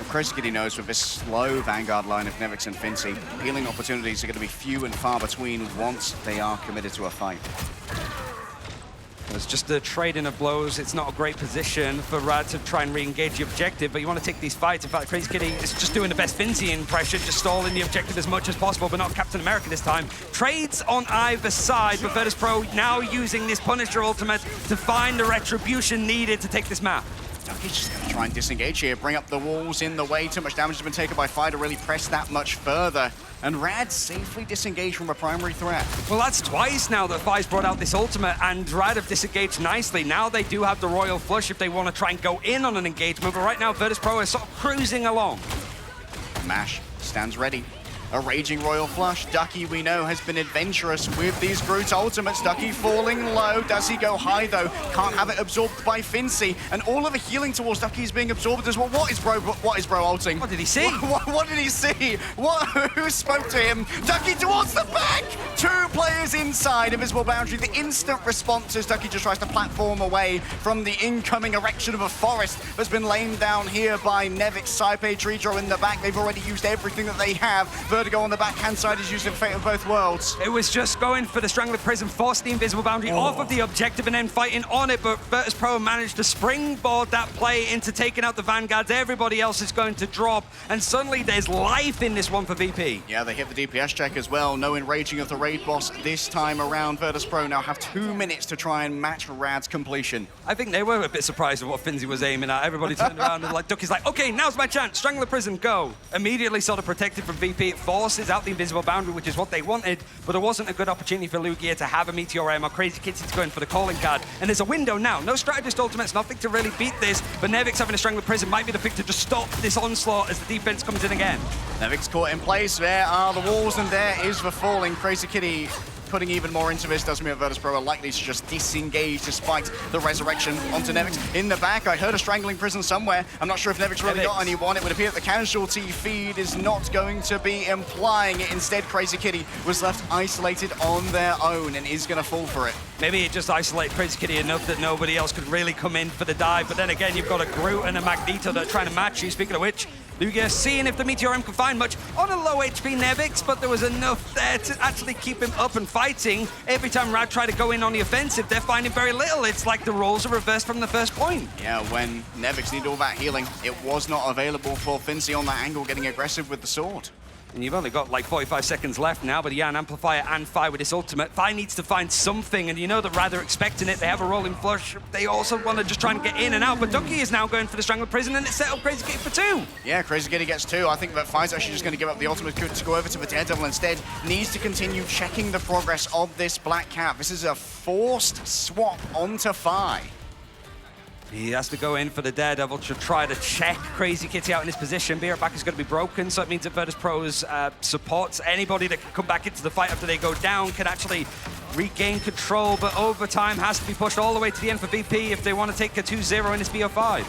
Crazy Kitty knows with this slow Vanguard line of Nevix and Finzi, healing opportunities are going to be few and far between once they are committed to a fight. It's just the trading of blows. It's not a great position for Rad to try and re-engage the objective, but you want to take these fights. In fact, Crazy Kitty is just doing the best Finzi impression, just stalling the objective as much as possible, but not Captain America this time. Trades on either side, but Virtus Pro now using this Punisher ultimate to find the retribution needed to take this map. Ducky's just going to try and disengage here, bring up the walls in the way. Too much damage has been taken by Fi to really press that much further. And Rad safely disengaged from a primary threat. Well, that's twice now that Fi's brought out this ultimate, and Rad have disengaged nicely. Now they do have the Royal Flush if they want to try and go in on an engagement, but right now Virtus Pro is sort of cruising along. Mash stands ready. A Raging Royal Flush. Ducky, we know, has been adventurous with these Groot ultimates. Ducky falling low. Does he go high, though? Can't have it absorbed by Finzi. And all of the healing towards Ducky is being absorbed as well. What is Bro ulting? What did he see? What did he see? Who spoke to him? Ducky towards the back! 2 players inside. Invisible Boundary. The instant response as Ducky just tries to platform away from the incoming erection of a forest that's been lain down here by Nevix. Saipe Tridro in the back. They've already used everything that they have. Vertigo on the backhand side is using Fate of Both Worlds. It was just going for the Strangler Prism, force the Invisible Boundary off of the objective and then fighting on it, but Virtus Pro managed to springboard that play into taking out the Vanguards. Everybody else is going to drop, and suddenly there's life in this one for VP. Yeah, they hit the DPS check as well. No enraging of the raid boss this time around. Virtus Pro now have 2 minutes to try and match Rad's completion. I think they were a bit surprised at what Finzi was aiming at. Everybody turned around and like Ducky's like, okay, now's my chance. Strangler Prism, go. Immediately sort of protected from VP. forces out the invisible boundary, which is what they wanted, but it wasn't a good opportunity for Lugia to have a Meteor M or Crazy Kitty to go in for the calling card. And there's a window now. No strategist ultimates, nothing to really beat this, but Nevix having a Strangler Prison might be the pick to just stop this onslaught as the defense comes in again. Nevix caught in place. There are the walls, and there is the falling. Crazy Kitty putting even more into this does mean Virtus.pro are likely to just disengage despite the resurrection onto Nevix. In the back, I heard a Strangling Prison somewhere. I'm not sure if Nevix really got anyone. It would appear that the casualty feed is not going to be implying it. Instead, Crazy Kitty was left isolated on their own and is going to fall for it. Maybe it just isolated Crazy Kitty enough that nobody else could really come in for the dive, but then again, you've got a Groot and a Magneto that are trying to match you. Speaking of which, Lugia seeing if the Meteor M can find much on a low HP Nevix, but there was enough there to actually keep him up and fighting. Every time Rad tried to go in on the offensive, they're finding very little. It's like the roles are reversed from the first point. Yeah, when Nevix needed all that healing, it was not available for Finzi on that angle, getting aggressive with the sword. And you've only got like 45 seconds left now, but yeah, an Amplifier and Fi with this ultimate. Fi needs to find something, and you know that Rad are expecting it. They have a rolling flush. They also want to just try and get in and out, but Ducky is now going for the Strangler Prison, and it's set up Crazy Kitty for 2. Yeah, Crazy Kitty gets 2. I think that Fi's actually just going to give up the ultimate to go over to the Daredevil instead. Needs to continue checking the progress of this Black Cat. This is a forced swap onto Fi. He has to go in for the Daredevil to try to check Crazy Kitty out in his position. Beer back is going to be broken, so it means that Virtus.pro's supports anybody that can come back into the fight after they go down can actually regain control, but overtime has to be pushed all the way to the end for VP if they want to take a 2-0 in this BO5.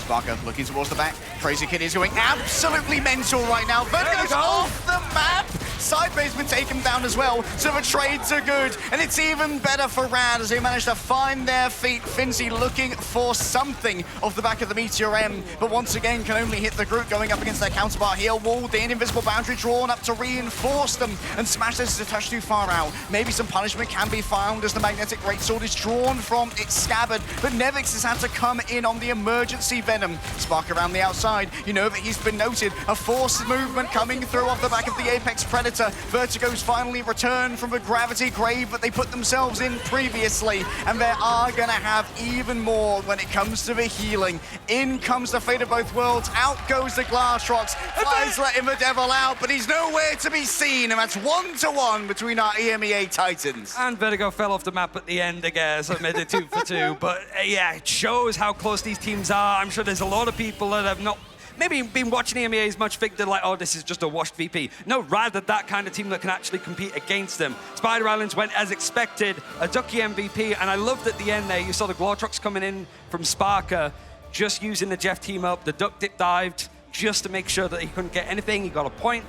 Sparker looking towards the back. Crazy Kitty is going absolutely mental right now. Vertigo's off the map. Sideways been taken down as well, so the trades are good. And it's even better for Rad as they manage to find their feet. Finzi looking for something off the back of the Meteor M, but once again can only hit the Groot going up against their counterpart here. Walled in, invisible boundary drawn up to reinforce them and smash this as a touch too far out. Maybe some punishment can be found as the magnetic greatsword is drawn from its scabbard, but Nevix has had to come in on the emergency Venom. Spark around the outside. You know that he's been noted. A forced movement coming through off the back of the Apex Predator. Vertigo's finally returned from the gravity grave that they put themselves in previously, and they are going to have even more when it comes to the healing. In comes the fate of both worlds. Out goes the Glassrox. Fi's letting the devil out, but he's nowhere to be seen, and that's 1-1 between our EMEA Titans. And Vertigo fell off the map at the end again, so it made it 2 for 2. But yeah, it shows how close these teams are. I'm sure there's a lot of people that have not maybe been watching EMEA as much, think they're like, oh, this is just a washed VP. No, rather that kind of team that can actually compete against them. Spider Islands went as expected, a Ducky MVP, and I loved at the end there, you saw the Glortrox coming in from Sparker, just using the Jeff team up, the Duck Dip dived, just to make sure that he couldn't get anything, he got a point.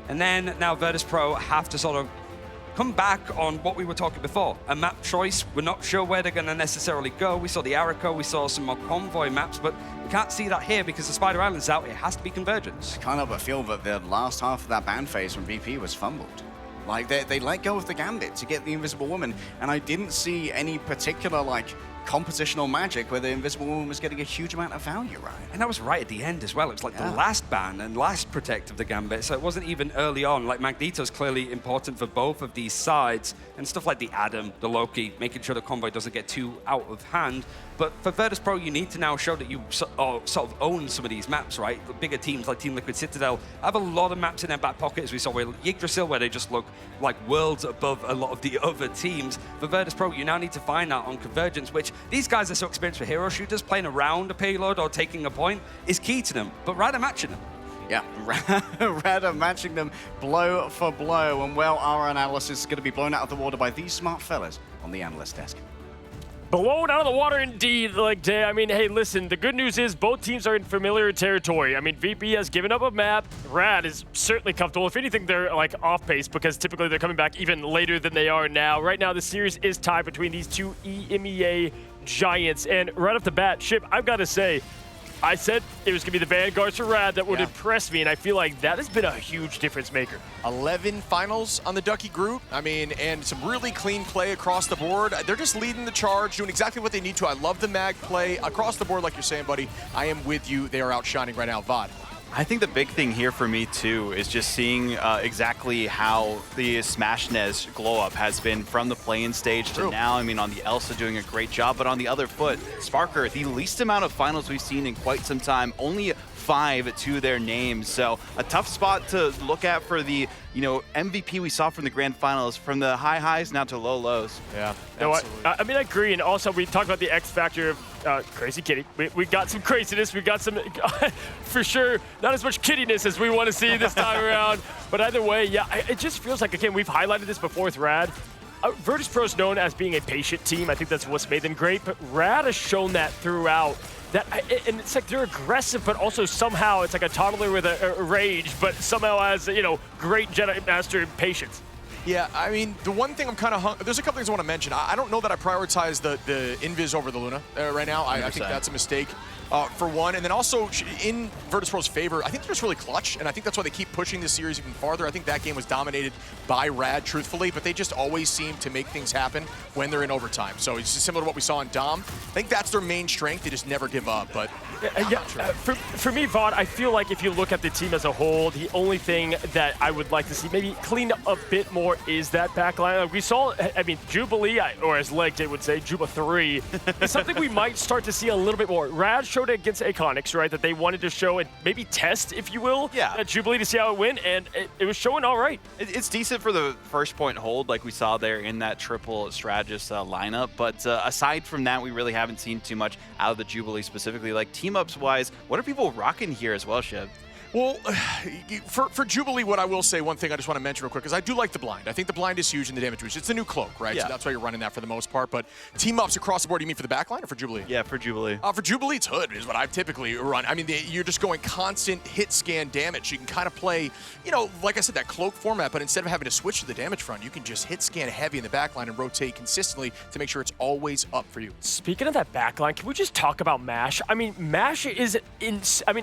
And then now Virtus.pro have to sort of come back on what we were talking before, a map choice. We're not sure where they're going to necessarily go. We saw the Arico, we saw some more convoy maps, but we can't see that here because the Spider Island's out. It has to be Convergence. I can't help but feel that the last half of that ban phase from VP was fumbled. Like, they let go of the Gambit to get the Invisible Woman, and I didn't see any particular, like, compositional magic where the Invisible Woman was getting a huge amount of value, right? And that was right at the end as well. It was like the last ban and last protect of the Gambit, so it wasn't even early on. Like, Magneto's clearly important for both of these sides, and stuff like the Adam, the Loki, making sure the convoy doesn't get too out of hand. But for Virtus.pro, you need to now show that you sort of own some of these maps, right? The bigger teams like Team Liquid Citadel have a lot of maps in their back pocket, as we saw with Yggdrasil, where they just look like worlds above a lot of the other teams. For Virtus.pro, you now need to find that on Convergence, which these guys are so experienced for hero shooters. Playing around a payload or taking a point is key to them, but rather matching them. Yeah, rather matching them blow for blow, and well, our analysis is going to be blown out of the water by these smart fellas on the analyst desk. Blown out of the water indeed, like Day. I mean, hey, listen, the good news is both teams are in familiar territory. I mean, VP has given up a map. Rad is certainly comfortable. If anything, they're like off pace because typically they're coming back even later than they are now. Right now, the series is tied between these two EMEA giants. And right off the bat, Ship, I've got to say, I said it was going to be the Vanguards for Rad that would impress me, and I feel like that has been a huge difference maker. 11 finals on the Ducky Groot. I mean, and some really clean play across the board. They're just leading the charge, doing exactly what they need to. I love the mag play across the board, like you're saying, buddy. I am with you. They are outshining right now. Vod. I think the big thing here for me, too, is just seeing exactly how the Smashnez glow-up has been from the play-in stage to now. I mean, on the Elsa doing a great job, but on the other foot, Sparker, the least amount of finals we've seen in quite some time, only 5 to their names. So a tough spot to look at for the MVP we saw from the grand finals, from the high highs now to low lows. Yeah, no, I mean, I agree. And also, we talked about the X factor of Crazy Kitty. We got some craziness. We got some, for sure, not as much kiddiness as we want to see this time around. But either way, yeah, it just feels like, again, we've highlighted this before with Rad. Virtus.pro is known as being a patient team. I think that's what's made them great. But Rad has shown that throughout. And it's like they're aggressive, but also somehow it's like a toddler with a rage, but somehow has, great Jedi Master patience. Yeah, I mean, the one thing I'm kind of there's a couple things I want to mention. I don't know that I prioritize the Invis over the Luna right now. I think that's a mistake. For one, and then also in Virtus.pro's favor, I think they're just really clutch, and I think that's why they keep pushing this series even farther. I think that game was dominated by Rad, truthfully, but they just always seem to make things happen when they're in overtime. So it's just similar to what we saw in Dom. I think that's their main strength. They just never give up. But for me, Vaughn, I feel like if you look at the team as a whole, the only thing that I would like to see maybe cleaned up a bit more is that backline. Like we saw, I mean, Jubilee, or as Leg would say, Juba 3, is something we might start to see a little bit more. Rad showed it against Iconics, right, that they wanted to show and maybe test, if you will, at Jubilee to see how it went, and it was showing all right. It's decent for the first point hold like we saw there in that triple Strategist lineup, but aside from that, we really haven't seen too much out of the Jubilee specifically. Like team-ups wise, what are people rocking here as well, Shiv? Well, for Jubilee, what I will say, one thing I just want to mention real quick, is I do like the blind. I think the blind is huge in the damage boost. It's the new cloak, right? Yeah. So that's why you're running that for the most part. But team-ups across the board, you mean for the backline or for Jubilee? Yeah, for Jubilee. For Jubilee, it's Hood is what I typically run. I mean, you're just going constant hit scan damage. You can kind of play, like I said, that cloak format, but instead of having to switch to the damage front, you can just hit scan heavy in the backline and rotate consistently to make sure it's always up for you. Speaking of that backline, can we just talk about MASH? I mean, MASH is,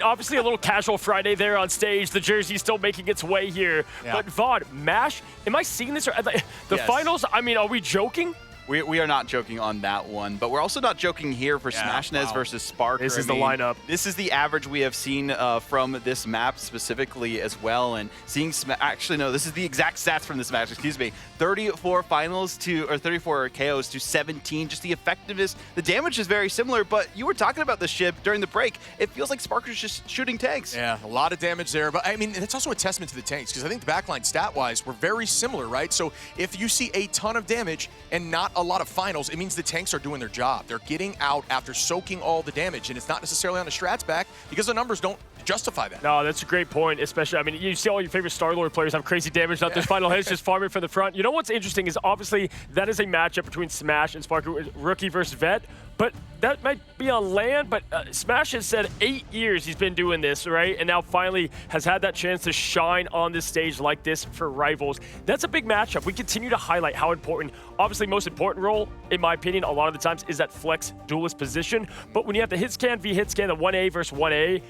obviously a little casual Friday there on stage. The jersey's still making its way here. Yeah. But Vaughn, MASH, am I seeing this? The finals, I mean, are we joking? We are not joking on that one, but we're also not joking here for Smashnez versus Sparker. This is the lineup. This is the average we have seen from this map specifically as well, and seeing actually no, this is the exact stats from this match. Excuse me, 34 finals or 34 KOs to 17. Just the effectiveness, the damage is very similar. But you were talking about the ship during the break. It feels like Sparker's just shooting tanks. Yeah, a lot of damage there, but I mean it's also a testament to the tanks because I think the backline stat-wise were very similar, right? So if you see a ton of damage and not a lot of finals, it means the tanks are doing their job. They're getting out after soaking all the damage, and it's not necessarily on the strats back because the numbers don't justify that. No, that's a great point, especially, I mean, you see all your favorite Star-Lord players have crazy damage out their final hits, just farming from the front. You know what's interesting is obviously that is a matchup between Smash and Sparker, rookie versus vet, but that might be on land, but Smash has said 8 years he's been doing this, right? And now finally has had that chance to shine on this stage like this for Rivals. That's a big matchup. We continue to highlight how important, obviously most important role, in my opinion, a lot of the times is that flex duelist position. But when you have the hit scan v hit scan, the 1A versus 1A,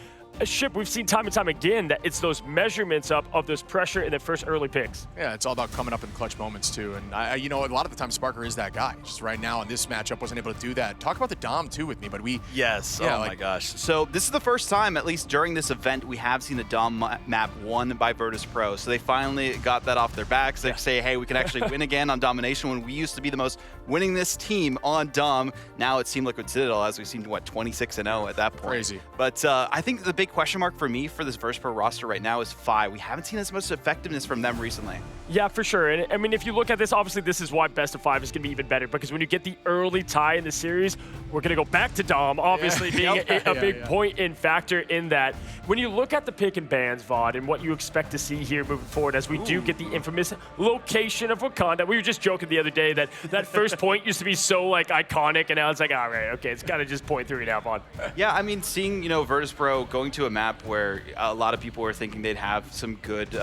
a ship, we've seen time and time again that it's those measurements up of those pressure in the first early picks. Yeah, it's all about coming up in clutch moments too. And a lot of the time Sparker is that guy. Just right now in this matchup wasn't able to do that. Talk about the Dom too with me, but Yes, oh my gosh. So this is the first time, at least during this event, we have seen the Dom map won by Virtus.pro. So they finally got that off their backs. They say, hey, we can actually win again on Domination when we used to be the most winningest team on Dom. Now it's Team Liquid Citadel, as we've seen, 26-0 at that point. Crazy. But I think the big question mark for me for this Virtus.pro roster right now is Fi. We haven't seen as much effectiveness from them recently. Yeah, for sure. And I mean, if you look at this, obviously this is why best of 5 is going to be even better, because when you get the early tie in the series, we're going to go back to Dom, obviously being a big point in factor in that. When you look at the pick and bans, VOD, and what you expect to see here moving forward as we do get the infamous location of Wakanda. We were just joking the other day that that first point used to be so like iconic, and now it's like, all right, okay, it's got to just point 3 now, VOD. Yeah, I mean, seeing, Virtus.pro going to a map where a lot of people were thinking they'd have some good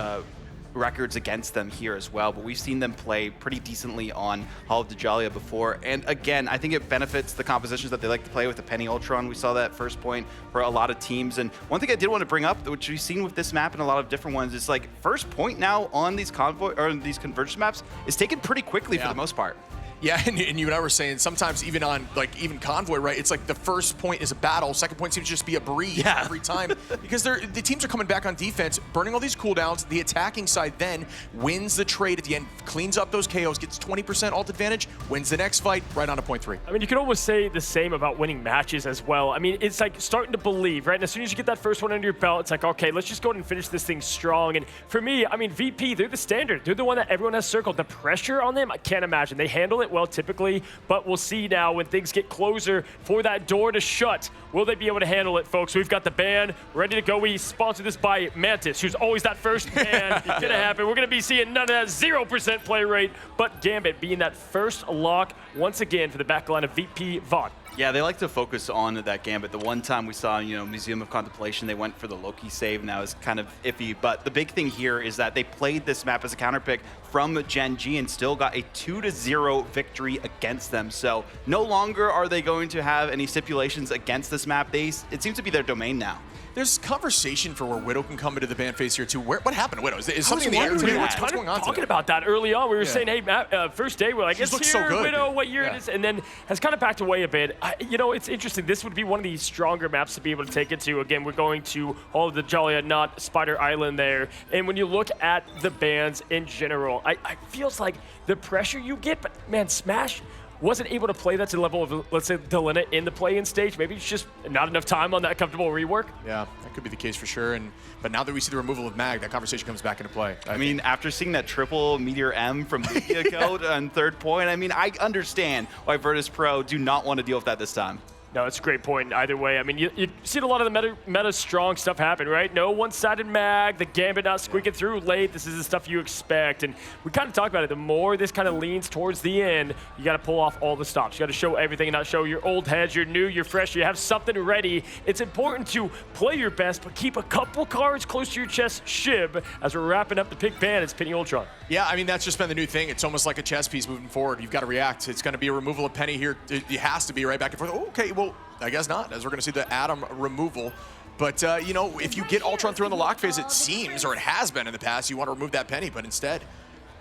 records against them here as well, but we've seen them play pretty decently on Hall of Dajalia before, and again, I think it benefits the compositions that they like to play with the Penny Ultron. We saw that first point for a lot of teams, and one thing I did want to bring up, which we've seen with this map and a lot of different ones, is like first point now on these convoy or these convergence maps is taken pretty quickly for the most part. Yeah, and you and I were saying sometimes even on even Convoy, right? It's like the first point is a battle, second point seems to just be a breeze every time because the teams are coming back on defense, burning all these cooldowns. The attacking side then wins the trade at the end, cleans up those KOs, gets 20% ult advantage, wins the next fight, right on to point 3. I mean, you can almost say the same about winning matches as well. I mean, it's like starting to believe, right? And as soon as you get that first one under your belt, it's like, okay, let's just go ahead and finish this thing strong. And for me, I mean, VP, they're the standard. They're the one that everyone has circled. The pressure on them, I can't imagine. They handle it well typically, but we'll see now when things get closer for that door to shut. Will they be able to handle it, folks? We've got the ban ready to go. We sponsored this by Mantis, who's always that first ban. Gonna happen. We're gonna be seeing none of that 0% play rate, but Gambit being that first lock once again for the backline of VP Vaughn. Yeah, they like to focus on that Gambit. The one time we saw, Museum of Contemplation, they went for the Loki save. Now it's kind of iffy. But the big thing here is that they played this map as a counterpick from Gen G and still got a 2-0 victory against them. So no longer are they going to have any stipulations against this map. It seems to be their domain now. There's conversation for where Widow can come into the ban phase here too. What happened to Widow? Is something in the air? What's going on talking about that early on. We were saying, hey, Matt, first day, we're like, it's here, so good. Widow, what year it is, and then has kind of backed away a bit. It's interesting. This would be one of the stronger maps to be able to take it to. Again, we're going to all of the Jolly not Spider Island there. And when you look at the bans in general, I feels like the pressure you get, but man, Smash wasn't able to play that to the level of, let's say, Delina in the play-in stage. Maybe it's just not enough time on that comfortable rework. Yeah, that could be the case for sure. But now that we see the removal of Mag, that conversation comes back into play. I mean, after seeing that triple Meteor M from Lugia Code on third point, I mean, I understand why Virtus Pro do not want to deal with that this time. No, it's a great point either way. I mean, you've seen a lot of the meta strong stuff happen, right? No one-sided mag, the Gambit not squeaking through late. This is the stuff you expect. And we kind of talked about it. The more this kind of leans towards the end, you got to pull off all the stops. You got to show everything and not show your old heads, you're new, you're fresh, you have something ready. It's important to play your best, but keep a couple cards close to your chest, Shib, as we're wrapping up the pick ban. It's Penny Ultron. Yeah, I mean, that's just been the new thing. It's almost like a chess piece moving forward. You've got to react. It's going to be a removal of Penny here. It has to be right back and forth. Okay, well, I guess not, as we're going to see the Atom removal. But, if you get Ultron through in the lock phase, it seems, or it has been in the past, you want to remove that Penny, but instead...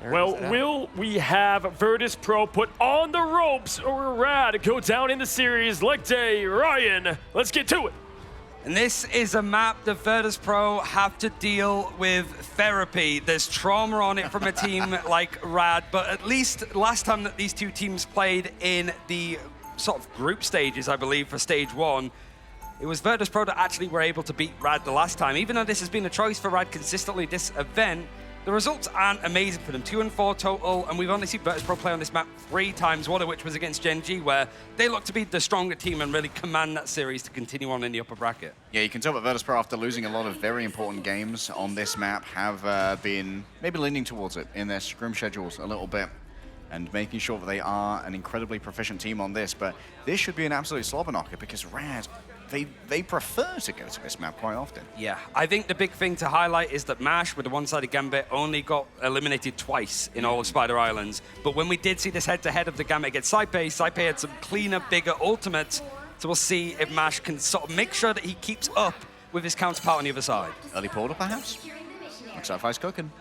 Well, will we have Virtus Pro put on the ropes or Rad go down in the series like day? Ryan, let's get to it. And this is a map that Virtus Pro have to deal with therapy. There's trauma on it from a team like Rad, but at least last time that these two teams played in the sort of group stages, I believe, for stage 1, it was Virtus Pro that actually were able to beat Rad the last time. Even though this has been a choice for Rad consistently this event, the results aren't amazing for them. 2-4 total, and we've only seen Virtus Pro play on this map 3 times, one of which was against Gen G, where they look to be the stronger team and really command that series to continue on in the upper bracket. Yeah, you can tell that Virtus Pro, after losing a lot of very important games on this map, have been maybe leaning towards it in their scrim schedules a little bit, and making sure that they are an incredibly proficient team on this. But this should be an absolute slobber knocker because Rad, they prefer to go to this map quite often. Yeah, I think the big thing to highlight is that MASH, with the one-sided Gambit, only got eliminated twice in all of Spider Islands. But when we did see this head-to-head of the Gambit against Saipe had some cleaner, bigger ultimates. So we'll see if MASH can sort of make sure that he keeps up with his counterpart on the other side. Early portal, perhaps? Looks like Sci-Fi's cooking.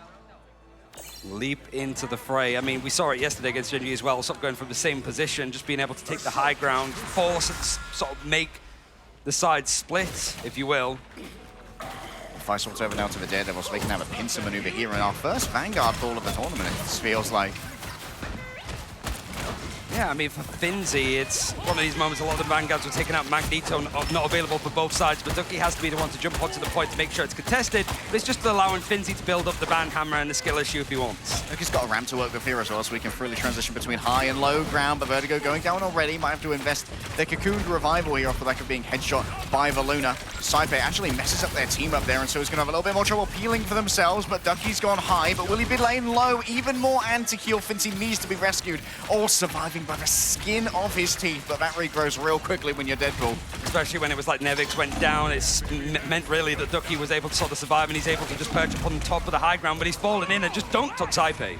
Leap into the fray. I mean, we saw it yesterday against Gen G as well, sort of going from the same position, just being able to take the high ground, force and sort of make the side split, if you will. Faisal over now to the Daredevil, so we can have a pincer maneuver here in our first Vanguard pool of the tournament, it feels like. Yeah, I mean, for Finzi, it's one of these moments a lot of the Vanguards were taking out Magneto, not available for both sides, but Ducky has to be the one to jump onto the point to make sure it's contested, but it's just allowing Finzi to build up the band hammer and the skill issue if he wants. Ducky's got a ramp to work with here as well, so we can freely transition between high and low ground, but Vertigo going down already, might have to invest their Cocooned Revival here off the back of being headshot by Valuna. Saipe actually messes up their team up there, and so he's going to have a little bit more trouble peeling for themselves, but Ducky's gone high, but will he be laying low? Even more anti-heal. Finzi needs to be rescued, all surviving by the skin of his teeth, but that regrows real quickly when you're Deadpool. Especially when it was like Nevix went down, it's meant really that Ducky was able to sort of survive and he's able to just perch up on the top of the high ground, but he's fallen in and just dunked on Saipe.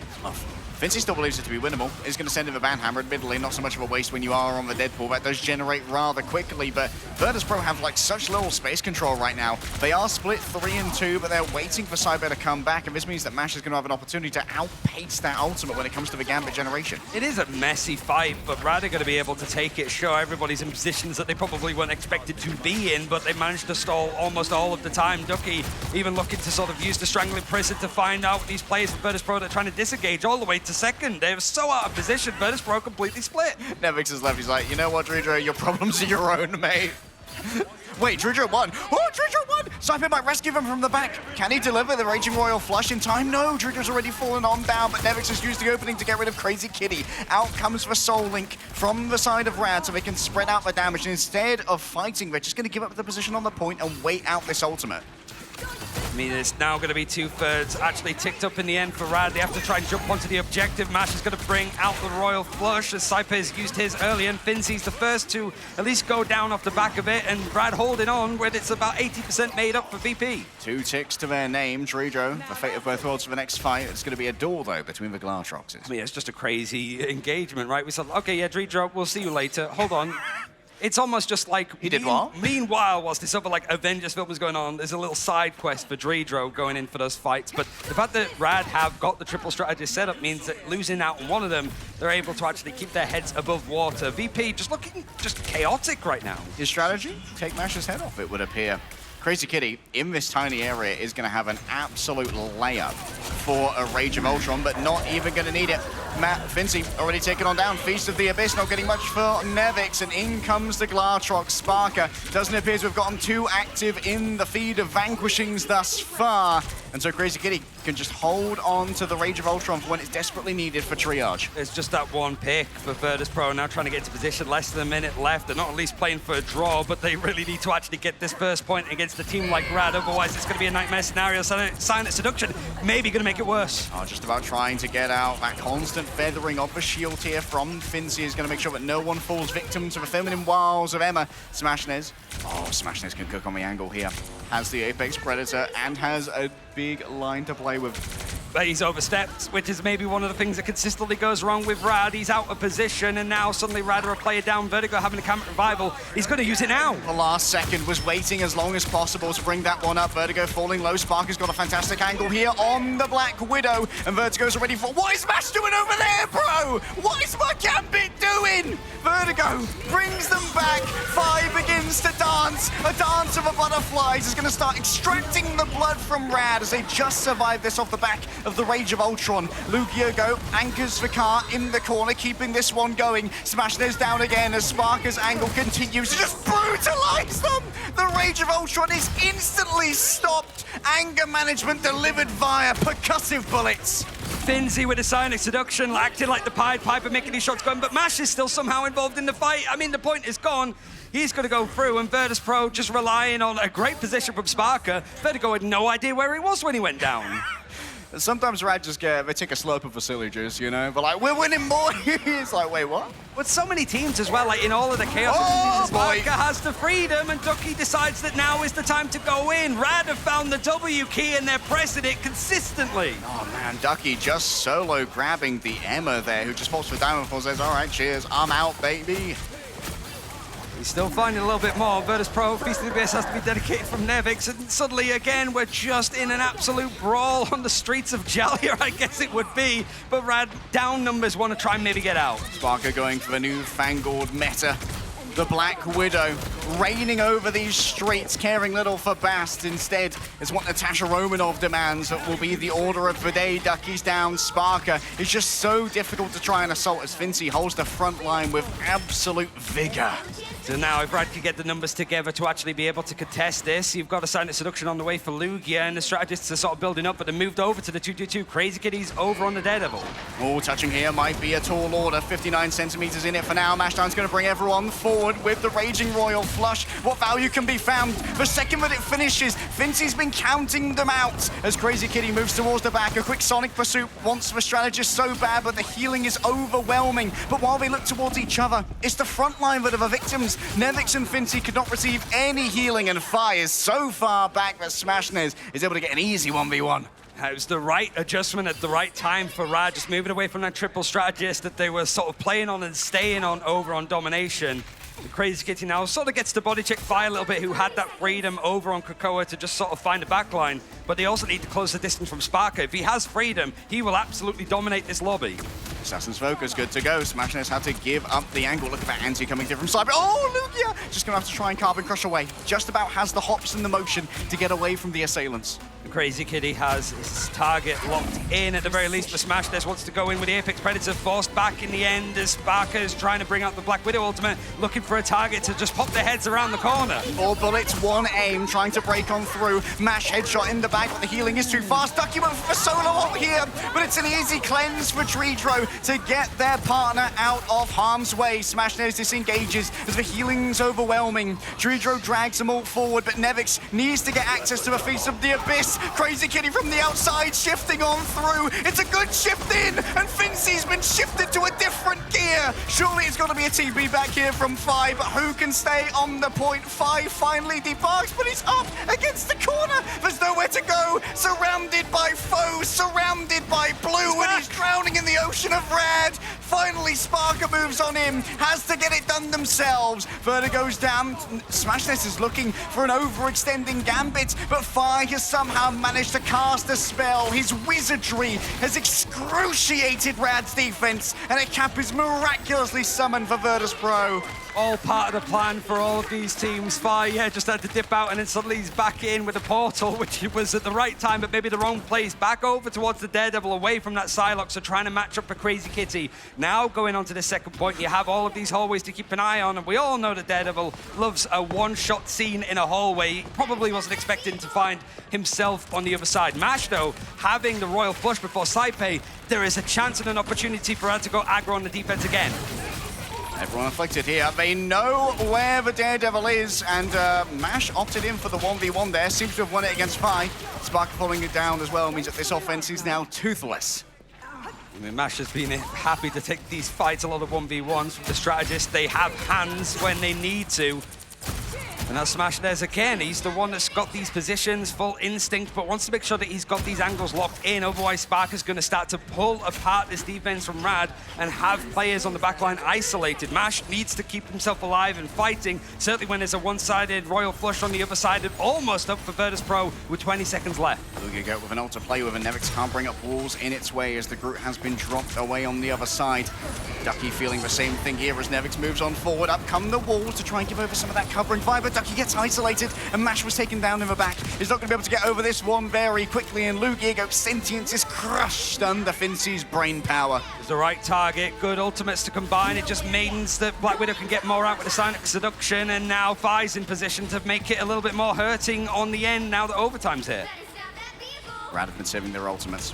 Fincy still believes it to be winnable. Is going to send him a Banhammer. Admittedly, not so much of a waste when you are on the Deadpool. That does generate rather quickly, but Virtus.pro have like such little space control right now. They are split 3 and 2, but they're waiting for Cyber to come back, and this means that MASH is going to have an opportunity to outpace that ultimate when it comes to the Gambit generation. It is a messy fight, but Rad are going to be able to take it. Sure, everybody's in positions that they probably weren't expected to be in, but they managed to stall almost all of the time. Ducky even looking to sort of use the Strangling Prison to find out these players from Virtus.pro that are trying to disengage all the way to second. They're so out of position, Virtus.pro completely split. Nevix is left, he's like, you know what, Dredro, your problems are your own, mate. Wait, Dredro won. Oh, Dredro won! Cyber might rescue him from the back. Can he deliver the Raging Royal flush in time? No, Dredro's already fallen on down, but Nevix has used the opening to get rid of Crazy Kitty. Out comes the Soul Link from the side of Rad so they can spread out the damage. And instead of fighting, they're just going to give up the position on the point and wait out this ultimate. I mean, it's now going to be 2/3 actually ticked up in the end for Rad. They have to try and jump onto the objective. MASH is going to bring out the Royal Flush as Cypher's used his early, and Finzy's the first to at least go down off the back of it, and Rad holding on when it's about 80% made up for VP. 2 ticks to their name, Dredro, the fate of both worlds for the next fight. It's going to be a duel, though, between the Glartroxes. I mean, it's just a crazy engagement, right? We said, okay, yeah, Dredro, we'll see you later. Hold on. It's almost just like... He did what? Meanwhile, whilst this other like Avengers film was going on, there's a little side quest for Dredro going in for those fights. But the fact that Rad have got the triple strategist setup means that losing out on one of them, they're able to actually keep their heads above water. VP just looking just chaotic right now. His strategy? Take MASH's head off, it would appear. Crazy Kitty, in this tiny area, is going to have an absolute layup for a Rage of Ultron, but not even going to need it. Matt Fincy already taken on down. Feast of the Abyss, not getting much for Nevix, and in comes the Glartrox. Sparker doesn't appear to have gotten too active in the feed of vanquishings thus far, and so Crazy Kitty can just hold on to the Rage of Ultron for when it's desperately needed for triage. It's just that one pick for Virtus.pro, now trying to get into position, less than a minute left. They're not at least playing for a draw, but they really need to actually get this first point against a team like Rad, otherwise it's going to be a nightmare scenario. Silent Seduction maybe going to make it worse. Oh, just about trying to get out. That constant feathering of the shield here from Fincy is going to make sure that no one falls victim to the feminine wiles of Emma. Smashnez. Oh, Smashnez can cook on the angle here. Has the Apex Predator and has a big line to play with. But he's overstepped, which is maybe one of the things that consistently goes wrong with Rad. He's out of position, and now suddenly Rad are a player down. Vertigo having a camp revival. He's going to use it now. The last second was waiting as long as possible to bring that one up. Vertigo falling low. Sparker's got a fantastic angle here on the Black Widow, and Vertigo's ready for... What is MASH doing over there, bro? What is my Gambit doing? Vertigo brings them back. Fi begins to dance. A dance of the butterflies is going to start extracting the blood from Rad as they just survived this off the back of the Rage of Ultron. Lugiago anchors the car in the corner, keeping this one going. Smashnez down again as Sparker's angle continues to just brutalize them. The Rage of Ultron is instantly stopped. Anger management delivered via percussive bullets. Finzy with a Silent Seduction, acting like the Pied Piper, making these shots going, but MASH is still somehow involved in the fight. I mean, the point is gone. He's going to go through, and Virtus.pro just relying on a great position from Sparker. Vertigo had no idea where he was when he went down. Sometimes Rad just they take a slope of facility juice, you know, but like, we're winning more. It's like, wait, what? With so many teams as well, like in all of the chaos, Sparker has the freedom, and Ducky decides that now is the time to go in. Rad have found the W key, and they're pressing it consistently. Oh man, Ducky just solo grabbing the Emma there, who just falls for Diamond and says, all right, cheers, I'm out, baby. He's still finding a little bit more. Virtus.pro, Feast of the Abyss has to be dedicated from Nevix, and suddenly again we're just in an absolute brawl on the streets of Jalia, I guess it would be. But Rad down numbers want to try and maybe get out. Sparker going for the new fangled meta. The Black Widow reigning over these streets, caring little for Bast. Instead, it's what Natasha Romanov demands that will be the order of the day. Ducky's down. Sparker is just so difficult to try and assault as Fincy holds the front line with absolute vigor. So now if Rad can get the numbers together to actually be able to contest this, you've got a Silent Seduction on the way for Lugia, and the strategists are sort of building up, but they moved over to the 2-2-2. Crazy Kitty's over on the Daredevil. Oh, touching here might be a tall order. 59 centimeters in it for now. Mashdown's going to bring everyone forward with the Raging Royal Flush. What value can be found? The second that it finishes, Fincy's been counting them out as Crazy Kitty moves towards the back. A quick Sonic pursuit wants the strategist so bad, but the healing is overwhelming. But while they look towards each other, it's the front line that are the victims. Nevix and Fincy could not receive any healing, and Fi is so far back that Smashnez is able to get an easy 1v1. It was the right adjustment at the right time for Rad, just moving away from that triple strategist that they were sort of playing on and staying on over on domination. The Crazy Kitty now sort of gets to body check Fire a little bit, who had that freedom over on Krakoa to just sort of find a backline, but they also need to close the distance from Sparker. If he has freedom, he will absolutely dominate this lobby. Assassin's Focus, good to go. Smashness had to give up the angle. Look at that anti coming through from Cyber. Oh, Lugia! Just going to have to try and Carbon Crush away. Just about has the hops and the motion to get away from the assailants. The Crazy Kitty has his target locked in at the very least, but Smashness wants to go in with the Apex Predator, forced back in the end as Sparker is trying to bring out the Black Widow ultimate, looking for a target to just pop their heads around the corner. 4 bullets, 1 aim, trying to break on through. Mash headshot in the back, but the healing is too fast. Ducky went for a solo ult here, but it's an easy cleanse for Dreedro to get their partner out of harm's way. Smashness disengages as the healing's overwhelming. Dreedro drags them all forward, but Nevix needs to get access to a Feast of the Abyss. Crazy Kitty from the outside, shifting on through. It's a good shift in, and Fincy's been shifted to a different gear. Surely it's got to be a TB back here from Fi, but who can stay on the point? Fi finally debarks, but he's up against the corner. There's nowhere to go. Surrounded by foes, surrounded by blue, and he's drowning in the ocean of red. Finally, Sparker moves on him, has to get it done themselves. Vertigo's down. Smashness is looking for an overextending gambit, but Fi has somehow managed to cast a spell. His wizardry has excruciated Rad's defense, and a cap is miraculously summoned for Virtus Pro. All part of the plan for all of these teams. Fi, yeah, just had to dip out, and then suddenly he's back in with a portal, which was at the right time, but maybe the wrong place. Back over towards the Daredevil, away from that Psylocke, so trying to match up for Crazy Kitty. Now going on to the second point, you have all of these hallways to keep an eye on, and we all know that Daredevil loves a one-shot scene in a hallway. He probably wasn't expecting to find himself on the other side. Mash, though, having the Royal Flush before Saipe, there is a chance and an opportunity for her to go aggro on the defense again. Everyone afflicted here. They know where the Daredevil is, and Mash opted in for the 1v1 there. Seems to have won it against Fi. Sparker pulling it down as well means that this offense is now toothless. I mean, Mash has been happy to take these fights, a lot of 1v1s from the strategist. They have hands when they need to. And now Smashness again, he's the one that's got these positions, full instinct, but wants to make sure that he's got these angles locked in. Otherwise, Sparker's going to start to pull apart this defense from Rad and have players on the backline isolated. Mash needs to keep himself alive and fighting, certainly when there's a one-sided Royal Flush on the other side, and almost up for Virtus Pro with 20 seconds left. Lugia go with an ult to play with, and Nevix can't bring up walls in its way as the Groot has been dropped away on the other side. Ducky feeling the same thing here as Nevix moves on forward. Up come the walls to try and give over some of that covering fire, but Ducky gets isolated, and Mash was taken down in the back. He's not going to be able to get over this one very quickly, and Lugia goes Sentience is crushed under Fincy's brain power. It's the right target, good ultimates to combine. It just means that Black Widow can get more out with the Sonic Seduction, and now Fi's in position to make it a little bit more hurting on the end now that overtime's here. Rad have been saving their ultimates.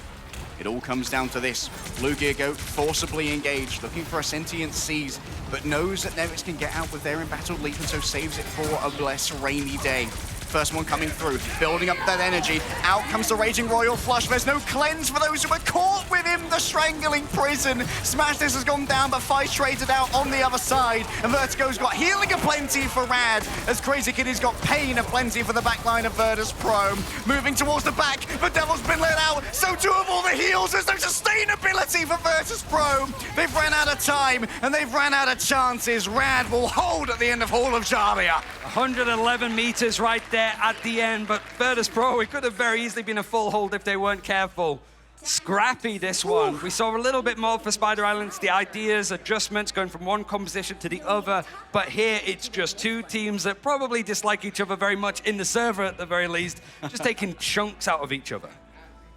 It all comes down to this. Lugia go forcibly engaged, looking for a sentient seize, but knows that Nevix can get out with their embattled leap, and so saves it for a less rainy day. First one coming through, building up that energy. Out comes the Raging Royal Flush. There's no cleanse for those who are caught within the strangling prison. Smashness has gone down, but Fi's traded out on the other side. And Vertigo's got healing aplenty for Rad, as Crazy Kitty's got pain aplenty for the backline of Virtus Pro. Moving towards the back, the Devil's been let out. So too have all the heals. There's no sustainability for Virtus Pro. They've ran out of time, and they've ran out of chances. Rad will hold at the end of Hall of Jarlia. 111 meters right there at the end, but Virtus Pro, it could have very easily been a full hold if they weren't careful. Scrappy, this one. We saw a little bit more for Spider Islands, the ideas, adjustments, going from one composition to the other, but here it's just two teams that probably dislike each other very much in the server at the very least, just taking chunks out of each other.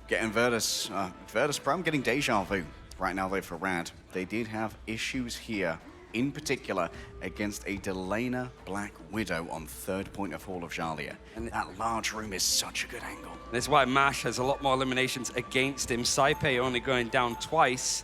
Getting Virtus Pro, I'm getting deja vu right now though for Rad. They did have issues here, in particular against a Delana Black Widow on third point of Hall of Jarlia. And that large room is such a good angle. That's why Mash has a lot more eliminations against him. Saipe only going down twice.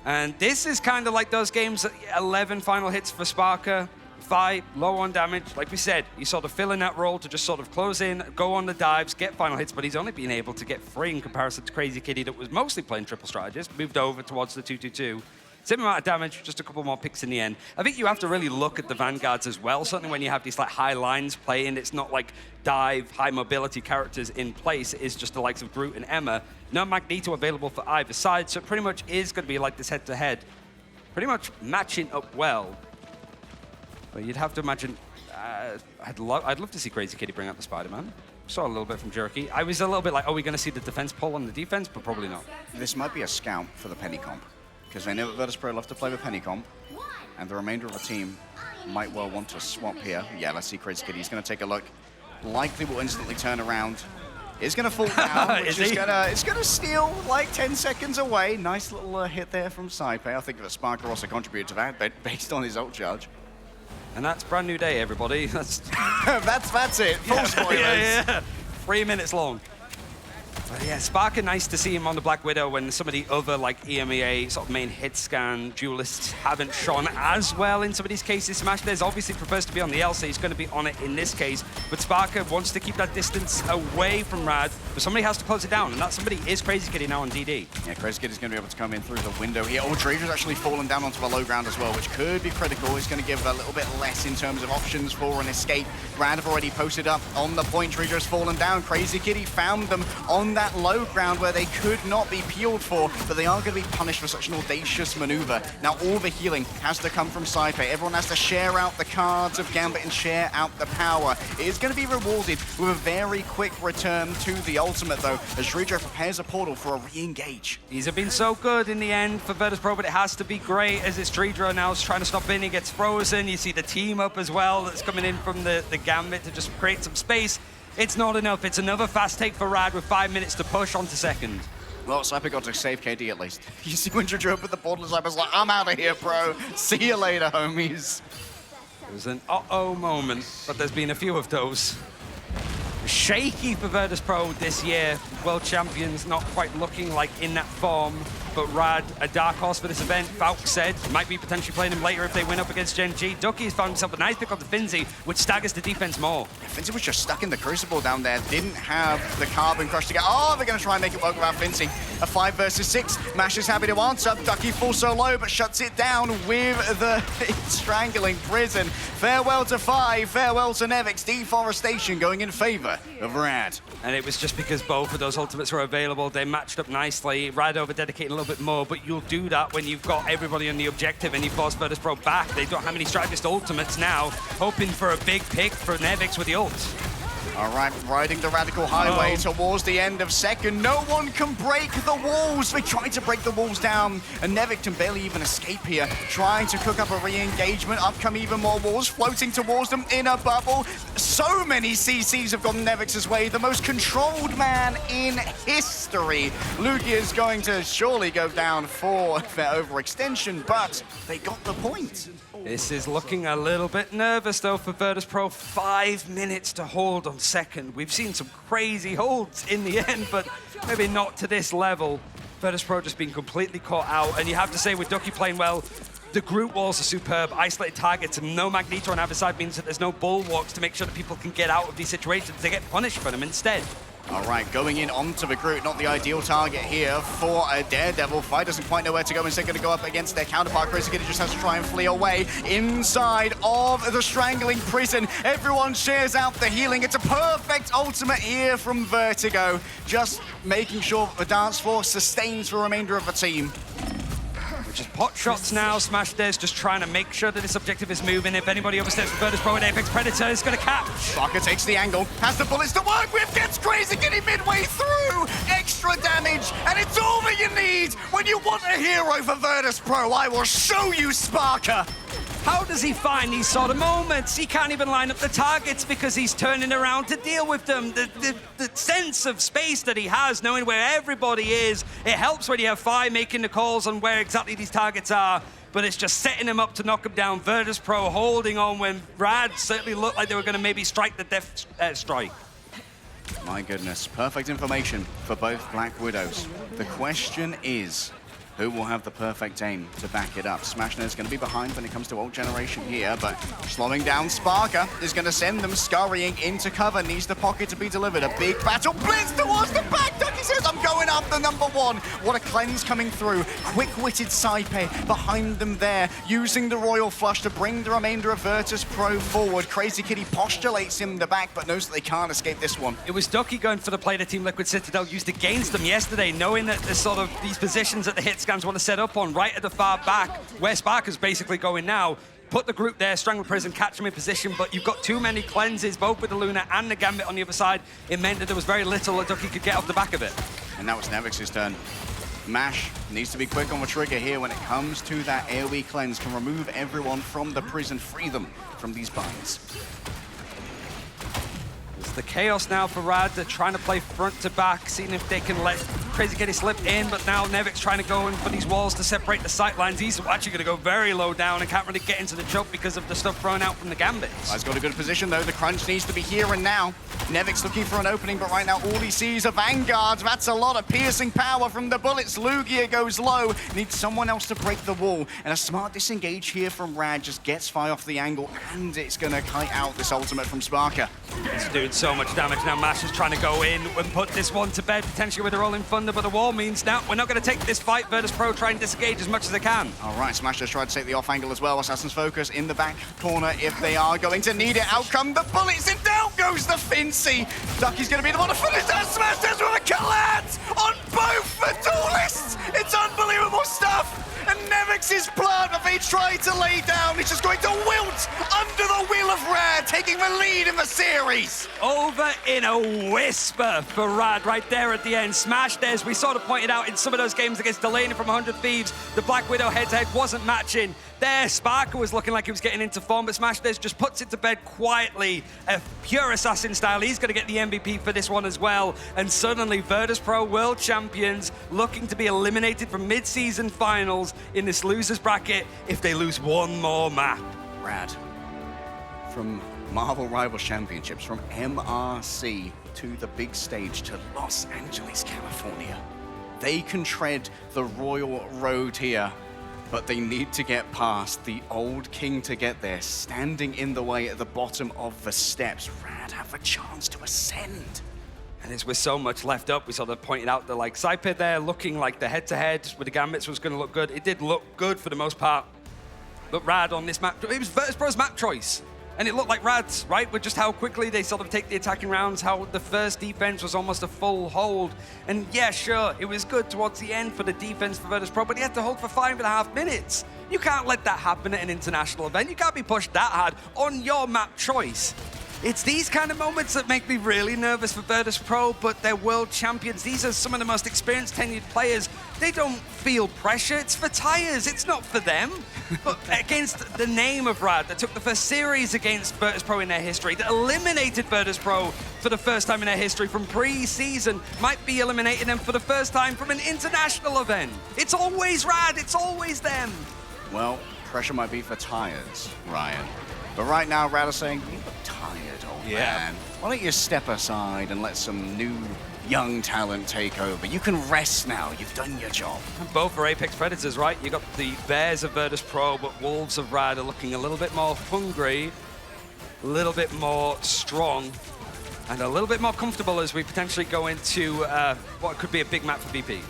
And this is kind of like those games, 11 final hits for Sparker, 5 low on damage. Like we said, he's sort of filling that role to just sort of close in, go on the dives, get final hits, but he's only been able to get 3 in comparison to Crazy Kitty that was mostly playing triple strategist, moved over towards the 2-2-2. Same amount of damage, just a couple more picks in the end. I think you have to really look at the Vanguards as well. Certainly when you have these like high lines playing, it's not like dive, high mobility characters in place. It is just the likes of Groot and Emma. No Magneto available for either side, so it pretty much is going to be like this head-to-head. Pretty much matching up well. But you'd have to imagine, I'd love to see Crazy Kitty bring out the Spider-Man. Saw a little bit from Jerky. I was a little bit like, are we going to see the defense pull on the defense? But probably not. This might be a scout for the Penny comp, because they know that Virtus Pro love to play with Penny comp, and the remainder of the team might well want to swap here. Yeah, let's see Crazy Kitty. He's going to take a look. Likely will instantly turn around. Is going to fall down, which is going to steal like 10 seconds away. Nice little hit there from Saipei. I think that Sparker also contributed to that, but based on his ult charge. And that's Brand New Day, everybody. That's that's it. Full spoilers. Yeah. 3 minutes long. But yeah, Sparker, nice to see him on the Black Widow when some of the other like EMEA sort of main hit scan duelists haven't shone as well in some of these cases. Smashdez obviously prefers to be on the Elsa. He's going to be on it in this case. But Sparker wants to keep that distance away from Rad. But somebody has to close it down, and that somebody is Crazy Kitty now on DD. Yeah, Crazy Kitty's going to be able to come in through the window here. Oh, Dreader's actually fallen down onto the low ground as well, which could be critical. He's going to give a little bit less in terms of options for an escape. Rad have already posted up on the point. Dreader's fallen down. Crazy Kitty found them on that low ground where they could not be peeled for, but they are going to be punished for such an audacious maneuver. Now all the healing has to come from Saipei. Everyone has to share out the cards of Gambit and share out the power. It is going to be rewarded with a very quick return to the ultimate though, as Shreedra prepares a portal for a re-engage. These have been so good in the end for Virtus Pro, but it has to be great as it's Shreedra now is trying to stop in. He gets frozen. You see the team up as well that's coming in from the Gambit to just create some space. It's not enough. It's another fast take for Rad with 5 minutes to push onto second. Well, Saipei got to save KD at least. You see when Shreedra opened the portal, Saipei's like, I'm out of here, bro. See you later, homies. It was an uh-oh moment, but there's been a few of those. Shaky for Virtus Pro this year. World champions not quite looking like in that form, but Rad, a dark horse for this event. Falk said might be potentially playing him later if they win up against Gen G. Ducky's found himself a nice pick on the Finzi, which staggers the defense more. Finzi was just stuck in the Crucible down there, didn't have the Carbon Crush to get. Oh, they're going to try and make it work without Finzi. A 5 versus 6. Mash is happy to answer. Ducky falls so low, but shuts it down with the strangling prison. Farewell to 5, farewell to Nevix. Deforestation going in favor of Rad. And it was just because both of those ultimates were available. They matched up nicely. Rad over-dedicated a little bit more, but you'll do that when you've got everybody on the objective and you force Virtus Pro back. They don't have any Strategist ultimates now, hoping for a big pick for Nevix with the ult. All right, riding the Radical Highway towards the end of second. No one can break the walls. They tried to break the walls down, and Nevik can barely even escape here. Trying to cook up a re-engagement. Up come even more walls, floating towards them in a bubble. So many CCs have gone Nevik's way. The most controlled man in history. Lugia is going to surely go down for their overextension, but they got the point. This is looking a little bit nervous, though, for Virtus Pro. 5 minutes to hold on second. We've seen some crazy holds in the end, but maybe not to this level. Virtus Pro just being completely caught out, and you have to say, with Ducky playing well, the group walls are superb. Isolated targets and no Magneto on either side means that there's no bulwarks to make sure that people can get out of these situations. They get punished for them instead. All right, going in onto the Groot, not the ideal target here for a Daredevil. Fight doesn't quite know where to go, instead going to go up against their counterpart. Crazy Kitty just has to try and flee away inside of the strangling prison. Everyone shares out the healing. It's a perfect ultimate here from Vertigo, just making sure the dance floor sustains the remainder of the team. Just pot shots now. Smashdez just trying to make sure that this objective is moving. If anybody oversteps for Virtus Pro and Apex Predator, is going to catch. Barker takes the angle, has the bullets to work with, gets Crazy Kitty midway through. Extra damage, and it's all that you need when you want a hero for Virtus Pro. I will show you, Sparker. How does he find these sort of moments? He can't even line up the targets because he's turning around to deal with them. The sense of space that he has, knowing where everybody is, it helps when you have Fi making the calls on where exactly these targets are, but it's just setting him up to knock him down. Virtus Pro holding on when Rad certainly looked like they were going to maybe strike the death strike. My goodness, perfect information for both Black Widows. The question is, who will have the perfect aim to back it up? Smashner is going to be behind when it comes to ult generation here, but slowing down Sparker is going to send them scurrying into cover. Needs the pocket to be delivered. A big battle blitz towards the back. Ducky says, says, I'm going after number one. What a cleanse coming through. Quick-witted Saipe behind them there, using the Royal Flush to bring the remainder of Virtus Pro forward. Crazy Kitty postulates in the back, but knows that they can't escape this one. It was Ducky going for the play that Team Liquid Citadel used against them yesterday, knowing that there's sort of these positions that the hit scans want to set up on right at the far back, where Sparker's basically going now. Put the group there, Strangle Prison, catch them in position, but you've got too many cleanses, both with the Luna and the Gambit on the other side. It meant that there was very little that Ducky could get off the back of it. And now it's Nevix's turn. Mash needs to be quick on the trigger here when it comes to that AoE cleanse. Can remove everyone from the prison, free them from these binds. It's the chaos now for Rad. They're trying to play front to back, seeing if they can let Crazy Kitty slip in, but now Nevix trying to go in for these walls to separate the sight lines. He's actually going to go very low down and can't really get into the choke because of the stuff thrown out from the Gambits. He's got a good position though. The crunch needs to be here and now. Nevix looking for an opening, but right now all he sees are Vanguards. That's a lot of piercing power from the bullets. Lugia goes low. Needs someone else to break the wall. And a smart disengage here from Rad just gets Fi off the angle, and it's going to kite out this ultimate from Sparker. It's doing so much damage now. Mash is trying to go in and put this one to bed, potentially with a Rolling Thunder, but the wall means now we're not going to take this fight. Virtus Pro try and disengage as much as they can. All right, Smash just tried to take the off angle as well. Assassin's Focus in the back corner if they are going to need it. Out come the bullets, and down goes the Fincy. Ducky's going to be the one to finish that. Smash does with a collapse on both the duelists. It's unbelievable stuff. And Nevix's plan, if they try to lay down, it's just going to wilt under the wheel of Rad, taking the lead in the series. Over in a whisper for Rad right there at the end. Smash there, as we sort of pointed out in some of those games against Delaney from 100 Thieves, the Black Widow head-to-head wasn't matching. There, Sparker was looking like he was getting into form, but Smash Des just puts it to bed quietly, a pure assassin style. He's going to get the MVP for this one as well. And suddenly, Virtus Pro World Champions looking to be eliminated from mid-season finals in this losers bracket if they lose one more map. Rad, from Marvel Rivals Championships, from MRC to the big stage to Los Angeles, California. They can tread the royal road here, but they need to get past the old king to get there, standing in the way at the bottom of the steps. Rad have a chance to ascend. And there's with so much left up, we sort of pointed out that like Saipe there looking like the head-to-head with the Gambits was going to look good. It did look good for the most part. But Rad on this map, it was Virtus Pro's map choice. And it looked like Rad's, right? With just how quickly they sort of take the attacking rounds, how the first defense was almost a full hold. And yeah, sure, it was good towards the end for the defense for Virtus Pro, but he had to hold for 5.5 minutes. You can't let that happen at an international event. You can't be pushed that hard on your map choice. It's these kind of moments that make me really nervous for Virtus Pro, but they're world champions. These are some of the most experienced, tenured players. They don't feel pressure. It's for Tyres. It's not for them. But against the name of Rad that took the first series against Virtus Pro in their history, that eliminated Virtus Pro for the first time in their history from pre-season, might be eliminating them for the first time from an international event. It's always Rad. It's always them. Well, pressure might be for Tyres, Ryan. But right now, Rad is saying, you look tired, old man. Why don't you step aside and let some new, young talent take over? You can rest now. You've done your job. Both are Apex Predators, right? You got the Bears of Virtus Pro, but Wolves of Rad are looking a little bit more hungry, a little bit more strong, and a little bit more comfortable as we potentially go into what could be a big map for VP.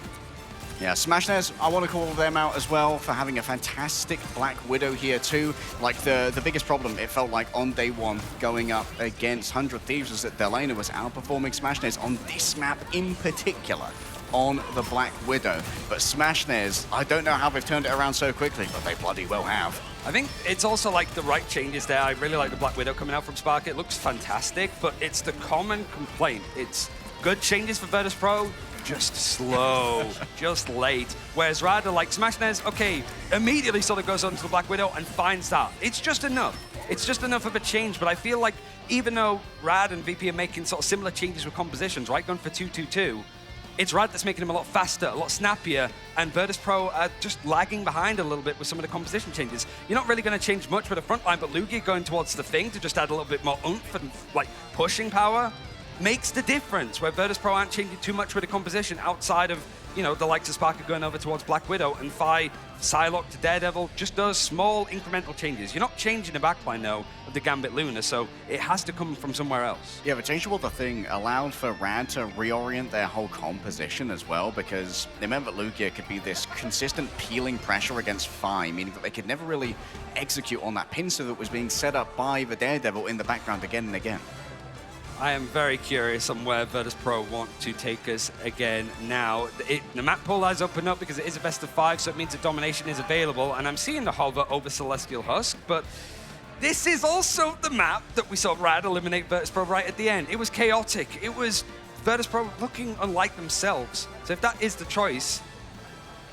Yeah, Smashnez, I want to call them out as well for having a fantastic Black Widow here too. Like the biggest problem, it felt like on day one, going up against 100 Thieves, was that Delana was outperforming Smashnez on this map in particular, on the Black Widow. But Smashnez, I don't know how they've turned it around so quickly, but they bloody well have. I think it's also like the right changes there. I really like the Black Widow coming out from Spark. It looks fantastic, but it's the common complaint. It's good changes for Virtus Pro, just slow, just late. Whereas Rad, like Smashnez, okay, immediately sort of goes onto the Black Widow and finds that. It's just enough. It's just enough of a change, but I feel like even though Rad and VP are making sort of similar changes with compositions, right, going for 2-2-2, it's Rad that's making them a lot faster, a lot snappier, and Virtus Pro are just lagging behind a little bit with some of the composition changes. You're not really going to change much with the front line, but Lugia going towards the Thing to just add a little bit more oomph and like pushing power makes the difference, where Virtus Pro aren't changing too much with the composition outside of you know, the likes of Sparker going over towards Black Widow and Fi, Psylocke to Daredevil, just those small incremental changes. You're not changing the backline, though, of the Gambit Luna, so it has to come from somewhere else. Yeah, but Changeable the thing allowed for Rad to reorient their whole composition as well, because they meant that Lugia could be this consistent peeling pressure against Fi, meaning that they could never really execute on that pincer that was being set up by the Daredevil in the background again and again. I am very curious on where Virtus Pro want to take us again now. The map pool has opened up because it is a best of 5, so it means that domination is available, and I'm seeing the hover over Celestial Husk, but this is also the map that we saw Rad eliminate Virtus Pro right at the end. It was chaotic. It was Virtus Pro looking unlike themselves. So if that is the choice,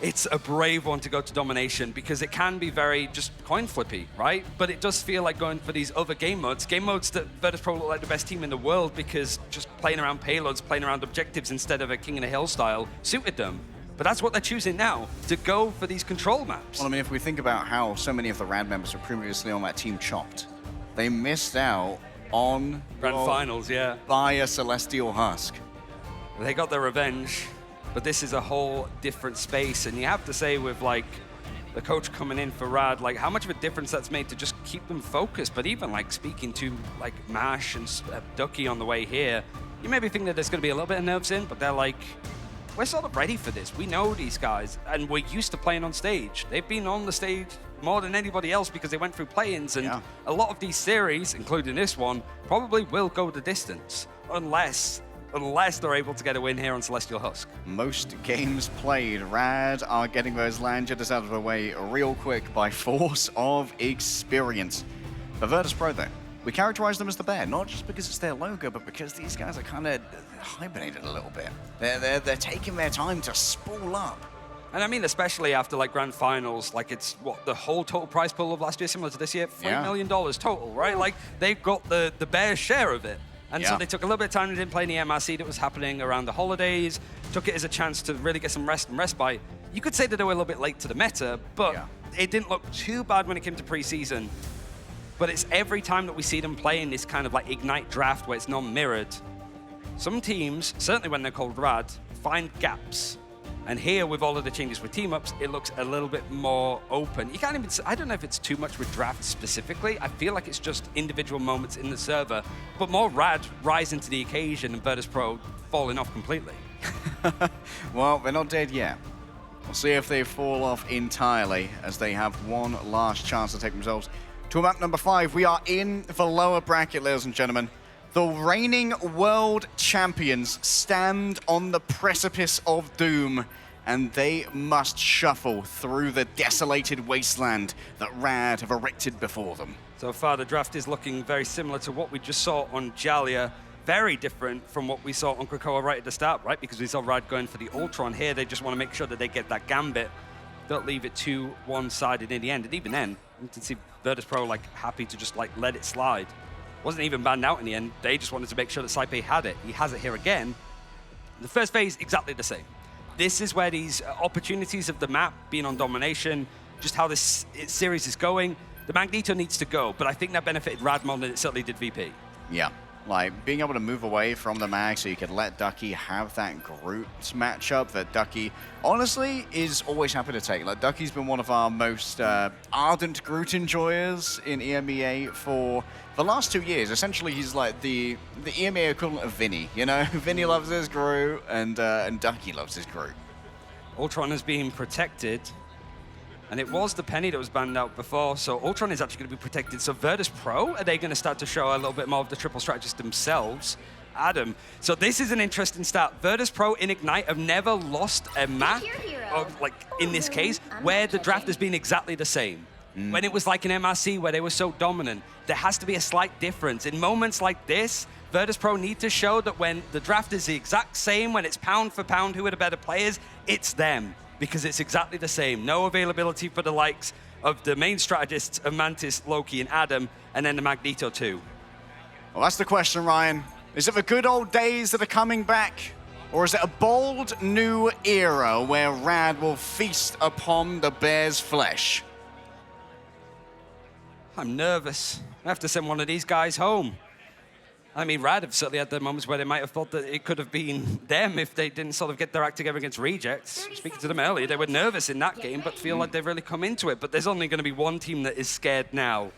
it's a brave one to go to domination because it can be very just coin flippy, right? But it does feel like going for these other game modes that Virtus Pro look like the best team in the world because just playing around payloads, playing around objectives instead of a King of the Hill style suited them. But that's what they're choosing now, to go for these control maps. Well, I mean, if we think about how so many of the Rad members were previously on that team chopped, they missed out on Grand Finals, yeah. By a Celestial Husk. They got their revenge. But this is a whole different space, and you have to say with like the coach coming in for Rad, like how much of a difference that's made to just keep them focused. But even like speaking to like Mash and Ducky on the way here, you maybe think that there's going to be a little bit of nerves in, but they're like, we're sort of ready for this. We know these guys, and we're used to playing on stage. They've been on the stage more than anybody else because they went through play-ins, and a lot of these series, including this one, probably will go the distance unless they're able to get a win here on Celestial Husk. Most games played, Rad are getting those land jitters out of the way real quick by force of experience. The Virtus Pro, though, we characterize them as the bear, not just because it's their logo, but because these guys are kind of hibernated a little bit. They're taking their time to spool up. And I mean, especially after like Grand Finals, like it's what the whole total prize pool of last year, similar to this year, $3 million total, right? Like they've got the Bears' share of it. And so they took a little bit of time, they didn't play any MRC that was happening around the holidays, took it as a chance to really get some rest and respite. You could say that they were a little bit late to the meta, but it didn't look too bad when it came to preseason. But it's every time that we see them play in this kind of like Ignite draft where it's non-mirrored, some teams, certainly when they're called Rad, find gaps. And here, with all of the changes with team-ups, it looks a little bit more open. You can't even, I don't know if it's too much with drafts specifically. I feel like it's just individual moments in the server, but more Rad rising to the occasion and Virtus Pro falling off completely. Well, they're not dead yet. We'll see if they fall off entirely as they have one last chance to take themselves to map number 5. We are in the lower bracket, ladies and gentlemen. The reigning world champions stand on the precipice of doom, and they must shuffle through the desolated wasteland that Rad have erected before them. So far, the draft is looking very similar to what we just saw on Jalia. Very different from what we saw on Krakoa right at the start, right? Because we saw Rad going for the Ultron here. They just want to make sure that they get that Gambit. Don't leave it too one-sided in the end. And even then, you can see Virtus Pro like happy to just like let it slide. Wasn't even banned out in the end. They just wanted to make sure that Saipe had it. He has it here again. The first phase, exactly the same. This is where these opportunities of the map being on domination, just how this series is going, the Magneto needs to go, but I think that benefited Rad more than it certainly did VP. Yeah, like being able to move away from the mag so you could let Ducky have that Groot matchup that Ducky honestly is always happy to take. Like Ducky's been one of our most ardent Groot enjoyers in EMEA for the last 2 years. Essentially, he's like the EMEA equivalent of Vinny, you know? Vinny loves his Groot and Ducky loves his Groot. Ultron is being protected. And it was the Penny that was banned out before, so Ultron is actually going to be protected. So Virtus Pro, are they going to start to show a little bit more of the triple strategist themselves? Adam. So this is an interesting start. Virtus Pro in Ignite have never lost a map, like in this case, where the draft has been exactly the same. When it was like an MRC where they were so dominant, there has to be a slight difference. In moments like this, Virtus Pro need to show that when the draft is the exact same, when it's pound for pound who are the better players, it's them. Because it's exactly the same. No availability for the likes of the main strategists of Mantis, Loki, and Adam, and then the Magneto too. Well, that's the question, Ryan. Is it the good old days that are coming back? Or is it a bold new era where Rad will feast upon the bear's flesh? I'm nervous. I have to send one of these guys home. I mean, Rad have certainly had the moments where they might have thought that it could have been them if they didn't sort of get their act together against Rejects. Speaking to them earlier, they were nervous in that game, but feel like they've really come into it. But there's only going to be one team that is scared now,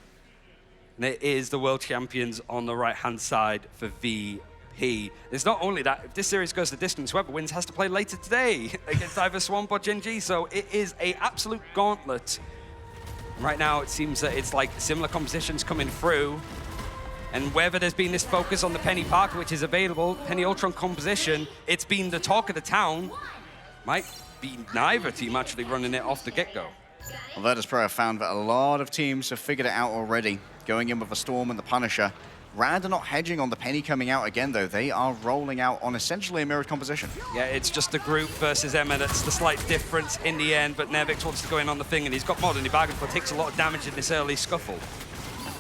and it is the world champions on the right-hand side for VP. It's not only that, if this series goes the distance, whoever wins has to play later today against either Swamp or Gen G, so it is an absolute gauntlet. Right now, it seems that it's like similar compositions coming through. And whether there's been this focus on the Penny Parker, which is available, Penny Ultron composition, it's been the talk of the town. Might be neither team actually running it off the get-go. Well, Virtus.pro have found that a lot of teams have figured it out already, going in with the Storm and the Punisher. Rad are not hedging on the Penny coming out again, though. They are rolling out on essentially a mirrored composition. Yeah, it's just the group versus Emma that's the slight difference in the end, but Nevix wants to go in on the thing, and he's got Mod, and he bargained for takes a lot of damage in this early scuffle.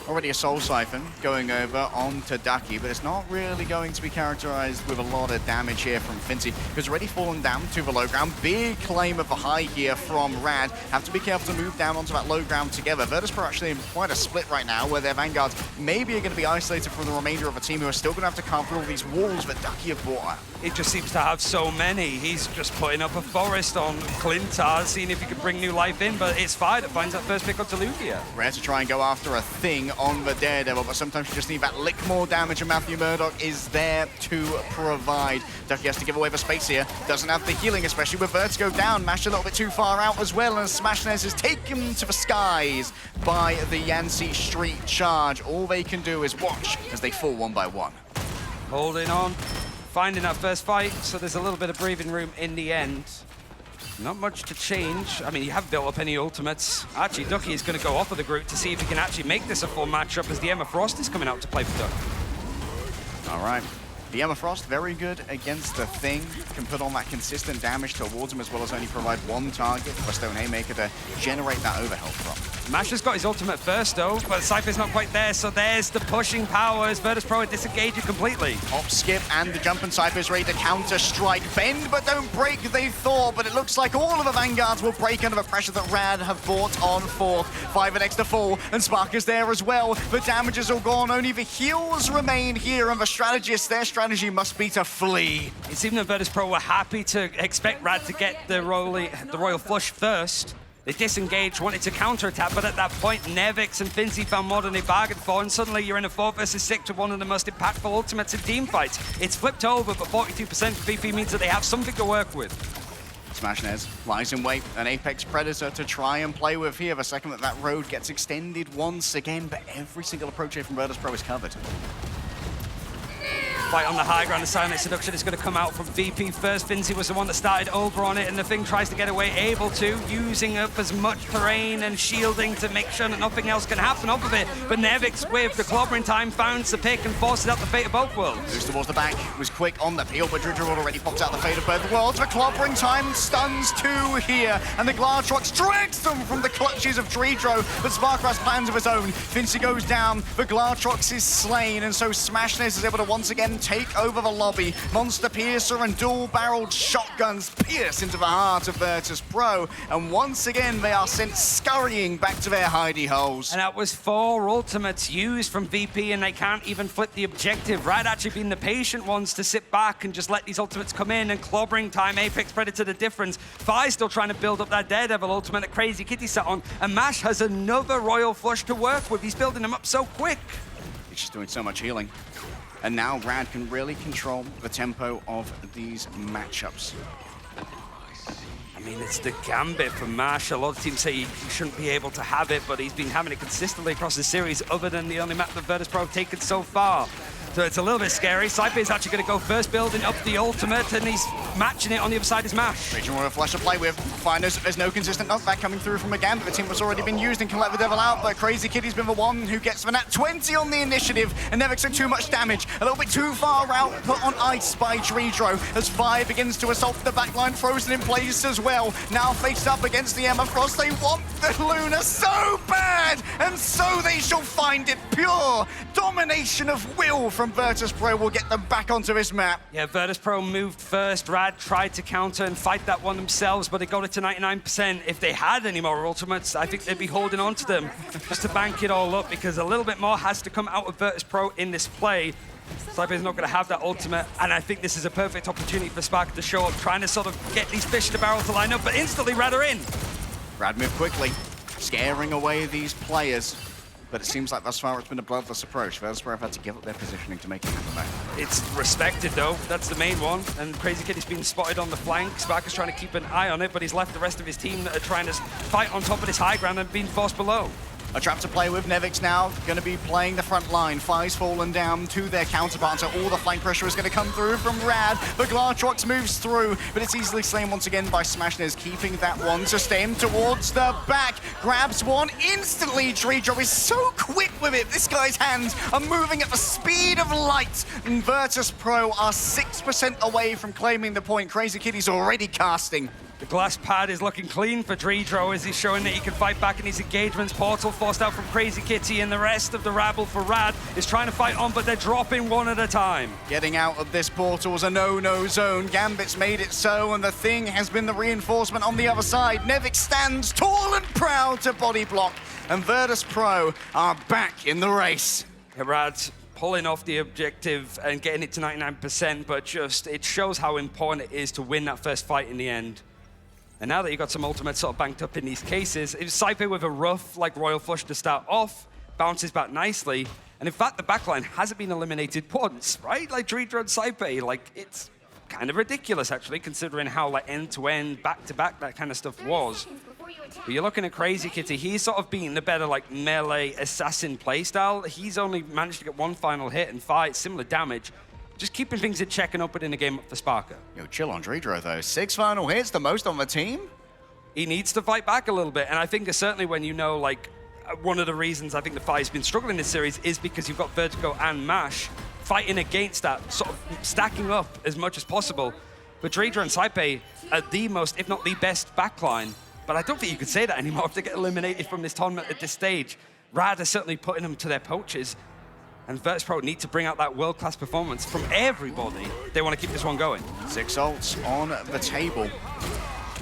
Already a Soul Siphon going over onto Ducky, but it's not really going to be characterized with a lot of damage here from Finzy, who's already fallen down to the low ground. Big claim of a high here from Rad. Have to be careful to move down onto that low ground together. Virtus.pro actually in quite a split right now, where their Vanguards maybe are going to be isolated from the remainder of the team, who are still going to have to carve through all these walls that Ducky have brought up. It just seems to have so many. He's just putting up a forest on Clintar, seeing if he can bring new life in, but it's Fire that finds that first pick onto Lugia. Rare to try and go after a thing on the Daredevil, but sometimes you just need that lick more damage, and Matthew Murdoch is there to provide. Ducky has to give away the space here. Doesn't have the healing, especially with Vertigo down. Mashed a little bit too far out as well, and Smashnez is taken to the skies by the Yancy Street Charge. All they can do is watch as they fall one by one. Holding on, finding that first fight, so there's a little bit of breathing room in the end. Not much to change. I mean, you have built up any ultimates. Actually, Ducky is going to go off of the group to see if he can actually make this a full matchup as the Emma Frost is coming out to play for Duck. All right. The Emma Frost, very good against the Thing. Can put on that consistent damage towards him, as well as only provide one target for Stone Haymaker to generate that overhealth from. Mash has got his ultimate first, though, but Cypher's not quite there, so there's the pushing powers. Virtus.pro are disengaging completely. Hop, skip, and the jump, and Cypher's ready to counter-strike. Bend, but don't break, they thought, but it looks like all of the Vanguards will break under the pressure that Rad have brought on forth. 5 and extra fall, and Spark is there as well. The damage is all gone, only the heals remain here, and the strategists, their strategy must be to flee. It seemed that Virtus.pro were happy to expect Rad to get the Royal Flush first. They disengaged, wanted to counterattack, but at that point, Nevix and Finzy found more than they bargained for, and suddenly you're in a 4 versus 6 with one of the most impactful ultimates in team fights. It's flipped over, but 42% for VP means that they have something to work with. Smashnez lies in wait, an Apex Predator to try and play with here. The second that road gets extended once again, but every single approach here from Virtus.pro is covered. Fight on the high ground, the Silent Seduction is going to come out from VP first. Finzy was the one that started over on it, and the Thing tries to get away, able to, using up as much terrain and shielding to make sure that nothing else can happen off of it. But Nevix, with the clobbering time, finds the pick and forces out the fate of both worlds. Moves towards the back, was quick on the peel, but Dridro already pops out the fate of both worlds. The clobbering time stuns 2 here, and the Glartrox drags them from the clutches of Dridro, but Sparker has plans of his own. Finzy goes down, the Glartrox is slain, and so Smashnez is able to once again take over the lobby. Monster Piercer and dual-barreled shotguns pierce into the heart of Virtus.pro, and once again they are sent scurrying back to their hidey holes. And that was 4 ultimates used from VP, and they can't even flip the objective. Rad actually being the patient ones to sit back and just let these ultimates come in, and clobbering time, Apex Predator the difference. Fi still trying to build up that Daredevil ultimate that Crazy Kitty sat on, and Mash has another Royal Flush to work with. He's building them up so quick. He's just doing so much healing. And now Rad can really control the tempo of these matchups. I mean, it's the gambit for Mash. A lot of teams say he shouldn't be able to have it, but he's been having it consistently across the series, other than the only map that Virtus.pro have taken so far. So it's a little bit scary. Cypher is actually going to go first, building up the ultimate, and he's matching it on the other side is Mash. Regional Royal Flush to play with. Finders, there's no consistent knockback coming through from a Gambit. The team that's already been used and can let the devil out, but Crazy Kitty's been the one who gets the nat 20 on the initiative, and Nevix took too much damage. A little bit too far out, put on ice by Dridro, as Fire begins to assault the backline, frozen in place as well. Now faced up against the Emma Frost, they want the Luna so bad, and so they shall find it. Pure domination of will from Virtus.pro will get them back onto this map. Yeah, Virtus.pro moved first. Rad Rad tried to counter and fight that one themselves, but they got it to 99%. If they had any more ultimates, I think they'd be holding on to them just to bank it all up, because a little bit more has to come out of Virtus.pro in this play. Saipe's not going to have that ultimate, and I think this is a perfect opportunity for Spark to show up, trying to sort of get these fish in the barrel to line up, but instantly Rad are in. Rad move quickly, scaring away these players. But it seems like thus far it's been a bloodless approach. Virtus.pro have had to give up their positioning to make it happen back. It's respected though, that's the main one. And Crazy Kitty's been spotted on the flank. Spark is trying to keep an eye on it, but he's left the rest of his team that are trying to fight on top of this high ground and being forced below. A trap to play with. Nevix now going to be playing the front line. Fi's fallen down to their counterpart, so all the flank pressure is going to come through from Rad. But Glartrox moves through, but it's easily slain once again by Smashnez, keeping that one to stem towards the back. Grabs one instantly. Dreedro is so quick with it. This guy's hands are moving at the speed of light. And Virtus.pro are 6% away from claiming the point. Crazy Kitty's already casting. The glass pad is looking clean for Dreedro as he's showing that he can fight back in these engagements. Portal forced out from Crazy Kitty, and the rest of the rabble for Rad is trying to fight on, but they're dropping one at a time. Getting out of this portal is a no-no zone. Gambit's made it so, and the thing has been the reinforcement on the other side. Nevix stands tall and proud to body block, and Virtus.pro are back in the race. Rad pulling off the objective and getting it to 99%, but just it shows how important it is to win that first fight in the end. And now that you've got some ultimates sort of banked up in these cases, it was Saipe with a rough, like, Royal Flush to start off, bounces back nicely, and in fact, the backline hasn't been eliminated once, right? Like, Dreedro and Saipe, like, it's kind of ridiculous, actually, considering how, like, end-to-end, back-to-back that kind of stuff was. But you're looking at Crazy Kitty, he's sort of being the better, like, melee assassin playstyle. He's only managed to get one final hit and fight similar damage. Just keeping things in check and opening the game up for Sparker. Yo, chill on Dreedro, though. 6 final hits, the most on the team. He needs to fight back a little bit, and I think certainly when you know, like, one of the reasons I think the Fi's been struggling this series is because you've got Vertigo and MASH fighting against that, sort of stacking up as much as possible. But Dreedro and Saipe are the most, if not the best, backline. But I don't think you could say that anymore if they get eliminated from this tournament at this stage. Rad are certainly putting them to their poaches. And Virtus.pro need to bring out that world-class performance from everybody. They want to keep this one going. 6 ults on the table.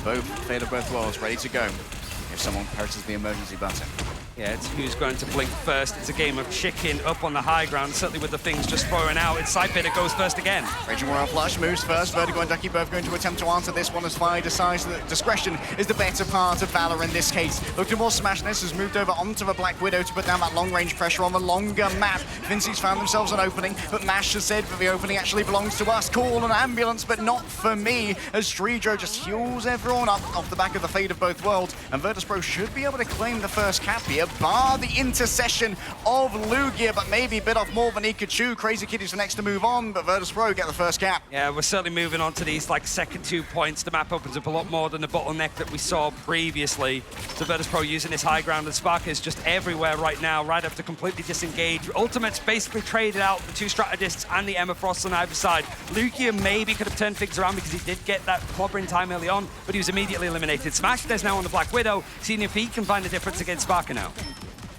Both Fate of Both Worlds ready to go if someone presses the emergency button. Yeah, it's who's going to blink first. It's a game of chicken up on the high ground, certainly with the things just throwing out. It's Saipe that goes first again. Raging Royal Flush moves first. Vertigo and Ducky both going to attempt to answer this one as Fi decides that discretion is the better part of Valor in this case. Looking more, Smashness has moved over onto the Black Widow to put down that long-range pressure on the longer map. Vinci's found themselves an opening, but Mash has said that the opening actually belongs to us. Call an ambulance, but not for me, as Dreedro just heals everyone up off the back of the Fate of Both Worlds, and Virtus.pro should be able to claim the first cap here, bar the intercession of Lugia, but maybe bit off more than he could chew. Crazy Kitty's the next to move on, but Virtus.pro get the first cap. Yeah, we're certainly moving on to these like second 2 points. The map opens up a lot more than the bottleneck that we saw previously. So Virtus.pro using this high ground, and Spark is just everywhere right now. Right up to completely disengage. Ultimate's basically traded out the 2 strategists and the Emma Frost on either side. Lugia maybe could have turned things around because he did get that clobbering time early on, but he was immediately eliminated. Smashnez now on the Black Widow, seeing if he can find a difference against Sparker now.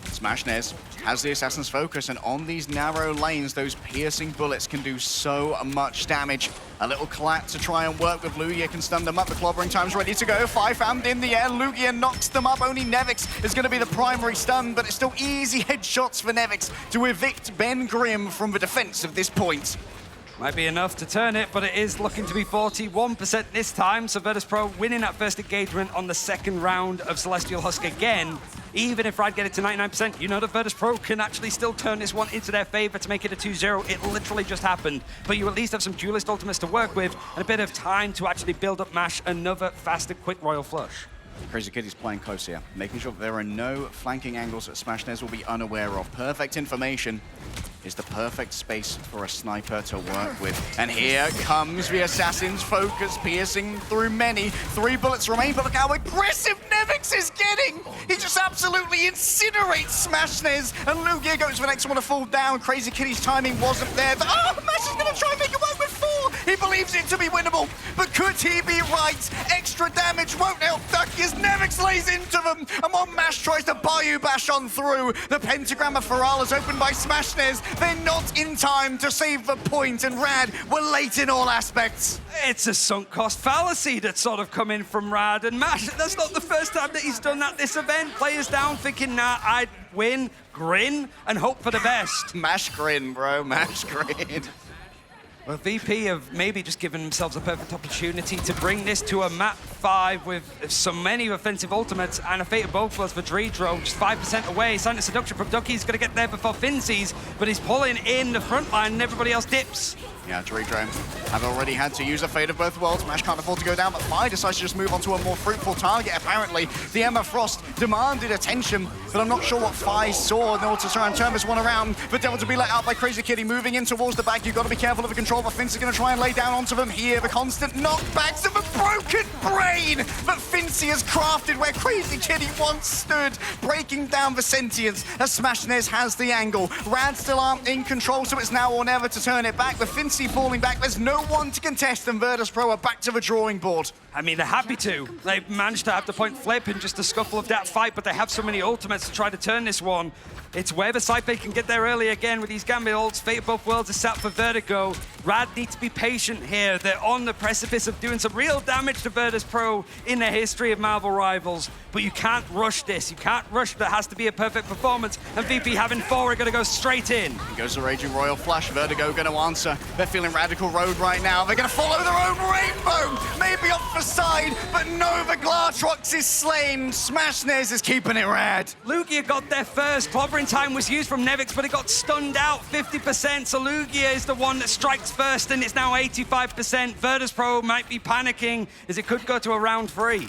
Smashnez has the Assassin's Focus, and on these narrow lanes, those piercing bullets can do so much damage. A little clap to try and work with Lugia can stun them up. The clobbering time's ready to go. 5 found in the air. Lugia knocks them up. Only Nevix is going to be the primary stun, but it's still easy headshots for Nevix to evict Ben Grimm from the defense of this point. Might be enough to turn it, but it is looking to be 41% this time. So Virtus.pro winning that first engagement on the second round of Celestial Husk again. Even if Rad get it to 99%, you know that Virtus.pro can actually still turn this one into their favor to make it a 2-0. It literally just happened. But you at least have some duelist ultimates to work with and a bit of time to actually build up MASH another faster, quick Royal Flush. Crazy Kitty's playing close here, making sure that there are no flanking angles that Smashnez will be unaware of. Perfect information is the perfect space for a sniper to work with. And here comes the Assassin's Focus, piercing through many. 3 bullets remain, but look how aggressive Nevix is getting! He just absolutely incinerates Smashnez, and Lugia goes for the next one to fall down. Crazy Kitty's timing wasn't there. Oh, Mash is gonna try and make it work with 4! He believes it to be winnable, but could he be right? Extra damage won't help Ducky as Nevix lays into them. And while Mash tries to Bayou Bash on through, the pentagram of Feral is opened by Smashnez. They're not in time to save the point, and Rad were late in all aspects. It's a sunk cost fallacy that's sort of come in from Rad, and Mash, that's not the first time that he's done that this event. Players down thinking, nah, I'd win, grin, and hope for the best. Mash grin, bro, Mash grin. Well, VP have maybe just given themselves a perfect opportunity to bring this to a map 5 with so many offensive ultimates and a Fate of Both Worlds for Dreedro, just 5% away. Silent Seduction from Ducky is going to get there before Finzy's, but he's pulling in the front line and everybody else dips. Yeah, Dreedro have already had to use a Fate of Both Worlds. Mash can't afford to go down, but Fire decides to just move on to a more fruitful target, apparently. The Emma Frost demanded attention, but I'm not sure what Fi saw in order to try and turn this one around. The Devil to be let out by Crazy Kitty, moving in towards the back. You've got to be careful of the control, but Finz is going to try and lay down onto them here. The constant knockbacks of a broken brain that Finzy has crafted where Crazy Kitty once stood, breaking down the sentience as Smashnez has the angle. Rad still aren't in control, so it's now or never to turn it back. The Finzy falling back, there's no one to contest, and Virtus.pro are back to the drawing board. I mean, they're happy to. They've managed to have the point flip in just a scuffle of that fight, but they have so many ultimates to try to turn this one. It's where the Saipe can get there early again with these Gambit ults. Fate of Both Worlds is set for Vertigo. Rad need to be patient here. They're on the precipice of doing some real damage to Virtus.pro in the history of Marvel Rivals, but you can't rush this. You can't rush. There has to be a perfect performance, and VP having 4 are going to go straight in. Here goes the Raging Royal Flash. Vertigo going to answer. They're feeling Radical Road right now. They're going to follow their own rainbow. Maybe off the side, but no, the Glatrox is slain. Smashnez is keeping it rad. Lugia got there first. Clobbering time was used from Nevix, but it got stunned out 50%. So Lugia is the one that strikes first, and it's now 85%. Virtus.pro might be panicking as it could go to a round 3.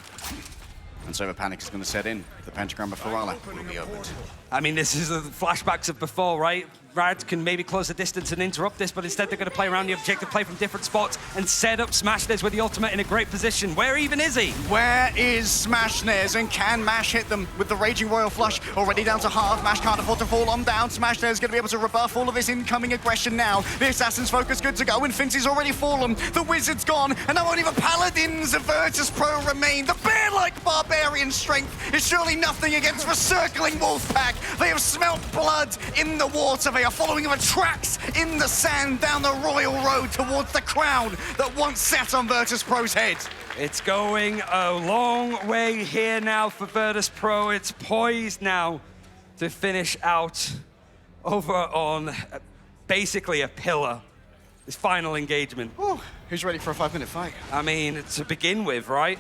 And so the panic is going to set in. The pentagram of Ferala will be opened. I mean, this is the flashbacks of before, right? Rad can maybe close the distance and interrupt this, but instead they're going to play around the objective, play from different spots, and set up Smashnez with the ultimate in a great position. Where even is he? Where is Smashnez, and can Mash hit them with the Raging Royal Flush? Already down to half. Mash can't afford to fall on down. Smashnez is going to be able to rebuff all of this incoming aggression now. The Assassin's Focus good to go, and Finzy's already fallen. The Wizard's gone, and now only the Paladins of Virtus.pro remain. The bear-like barbarian strength is surely nothing against the circling Wolfpack. They have smelt blood in the water. They are following the tracks in the sand down the Royal Road towards the crown that once sat on Virtus.pro's head. It's going a long way here now for Virtus.pro. It's poised now to finish out over on basically a pillar. This final engagement. Ooh, who's ready for a 5-minute fight? I mean, to begin with, right?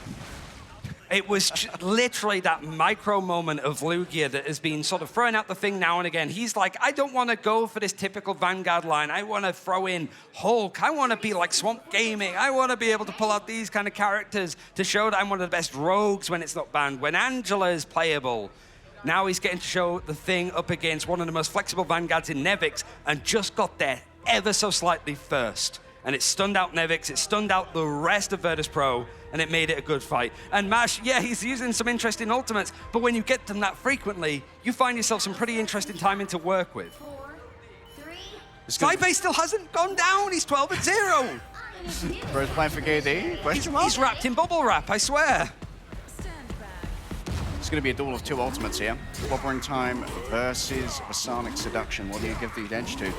It was literally that micro moment of Lugia that has been sort of throwing out the thing now and again. He's like, I don't want to go for this typical Vanguard line. I want to throw in Hulk. I want to be like Swamp Gaming. I want to be able to pull out these kind of characters to show that I'm one of the best rogues when it's not banned, when Angela is playable. Now he's getting to show the thing up against one of the most flexible Vanguards in Nevix, and just got there ever so slightly first. And it stunned out Nevix, it stunned out the rest of Virtus.pro, and it made it a good fight. And Mash, yeah, he's using some interesting ultimates, but when you get them that frequently, you find yourself some pretty interesting timing to work with. Saipe still hasn't gone down, he's 12-0. Bro's playing for KD, question mark? He's wrapped in bubble wrap, I swear. It's going to be a duel of 2 ultimates here. Clobbering Time versus Sonic Seduction. What do you give the edge to?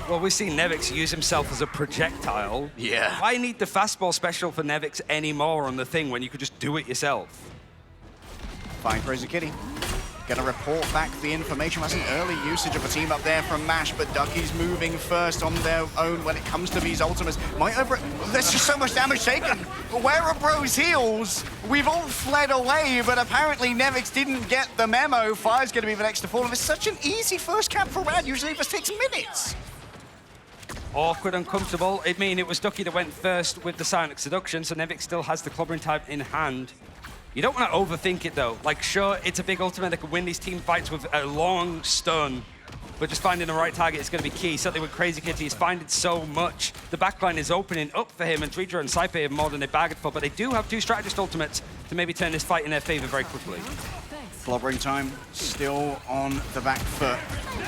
Well, we've seen Nevix use himself as a projectile. Yeah. Why need the fastball special for Nevix anymore on the thing when you could just do it yourself? Fine, Crazy Kitty. Gonna report back the information. That's an early usage of a team up there from Mash, but Ducky's moving first on their own when it comes to these ultimates. There's just so much damage taken. Where are Bro's heals? We've all fled away, but apparently Nevix didn't get the memo. Fire's gonna be the next to fall. It's such an easy first cap for Rad. Usually it just takes minutes. Awkward, uncomfortable. I mean, it was Ducky that went first with the Silent Seduction, so Nevix still has the Clobbering Time in hand. You don't want to overthink it, though. Like, sure, it's a big ultimate that can win these team fights with a long stun, but just finding the right target is going to be key. Certainly with Crazy Kitty, he's finding so much. The backline is opening up for him, and Dreedro and Saipe have more than they bargained for, but they do have 2 strategist ultimates to maybe turn this fight in their favor very quickly. Slobbering Time still on the back foot.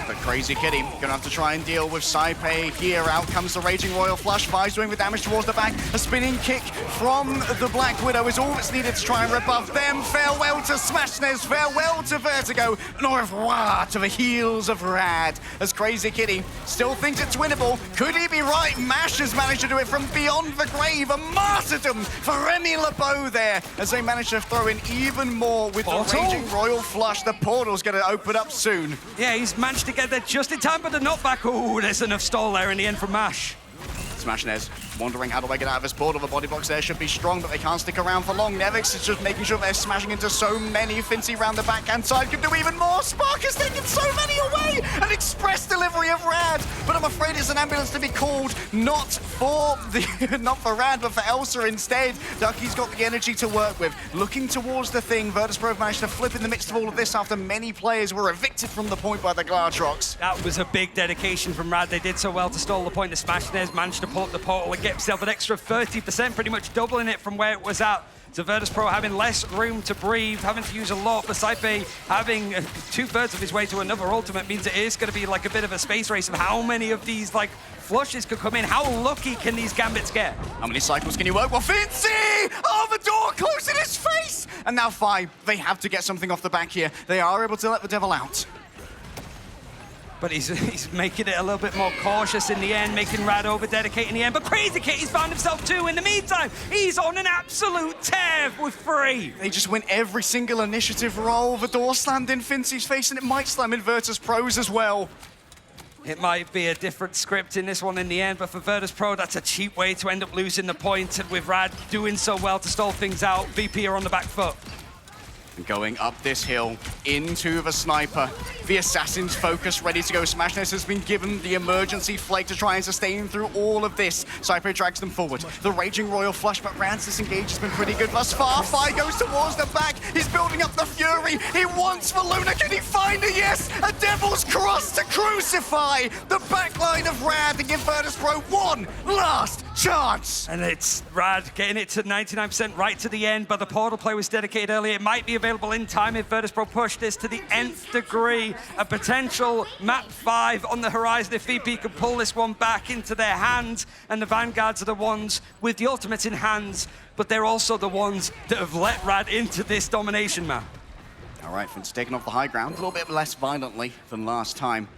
But Crazy Kitty gonna have to try and deal with Saipei here. Out comes the Raging Royal Flush. Fi's doing the damage towards the back. A spinning kick from the Black Widow is all that's needed to try and rebuff them. Farewell to Smashness, farewell to Vertigo, and au revoir to the heels of Rad. As Crazy Kitty still thinks it's winnable. Could he be right? Mash has managed to do it from beyond the grave. A martyrdom for Remy LeBeau there as they manage to throw in even more with the Raging Royal Flush. The portal's going to open up soon. Yeah, he's managed to get there just in time, but the knockback. Oh, there's enough stall there in the end from Mash. Smashness wondering how do I get out of this portal. The body box there should be strong, but they can't stick around for long. Nevix is just making sure they're smashing into so many. Fincy round the backhand side could do even more. Spark has taken so many away. An express delivery of Rad, but I'm afraid it's an ambulance to be called, not for Rad, but for Elsa instead. Ducky's got the energy to work with. Looking towards the thing, Virtus.pro managed to flip in the midst of all of this after many players were evicted from the point by the Glartrox. That was a big dedication from Rad. They did so well to stall the point. The Smashness managed to pull up the portal and get himself an extra 30%, pretty much doubling it from where it was at. So Virtus.pro having less room to breathe, having to use a lot, but Saipei having 2/3 of his way to another ultimate means it is going to be like a bit of a space race of how many of these like flushes could come in. How lucky can these gambits get? How many cycles can you work? Well, Fincy! Oh, the door closed in his face! And now Fi, they have to get something off the back here. They are able to let the devil out. But he's making it a little bit more cautious in the end, making Rad over-dedicate in the end. But Crazy Kitty's found himself too. In the meantime, he's on an absolute tear with 3. They just win every single initiative roll. The door slammed in Fincy's face, and it might slam in Virtus.pro's as well. It might be a different script in this one in the end, but for Virtus.pro, that's a cheap way to end up losing the point. And with Rad doing so well to stall things out, VP are on the back foot. Going up this hill into the sniper. The assassin's focus ready to go. Smashness has been given the emergency flake to try and sustain through all of this. Saipei drags them forward. The Raging Royal Flush, but Rad's disengage has been pretty good thus far. Fi goes towards the back. He's building up the fury. He wants for Luna. Can he find it? Yes! A Devil's Cross to crucify the backline of Rad to give Virtus.pro one last chance. And it's Rad getting it to 99% right to the end, but the portal play was dedicated earlier. It might be available in time if Virtus.pro push this to the nth degree. A potential map 5 on the horizon if VP can pull this one back into their hands. And the Vanguards are the ones with the ultimates in hands, but they're also the ones that have let Rad into this domination map. All right, Finn's taking off the high ground a little bit less violently than last time.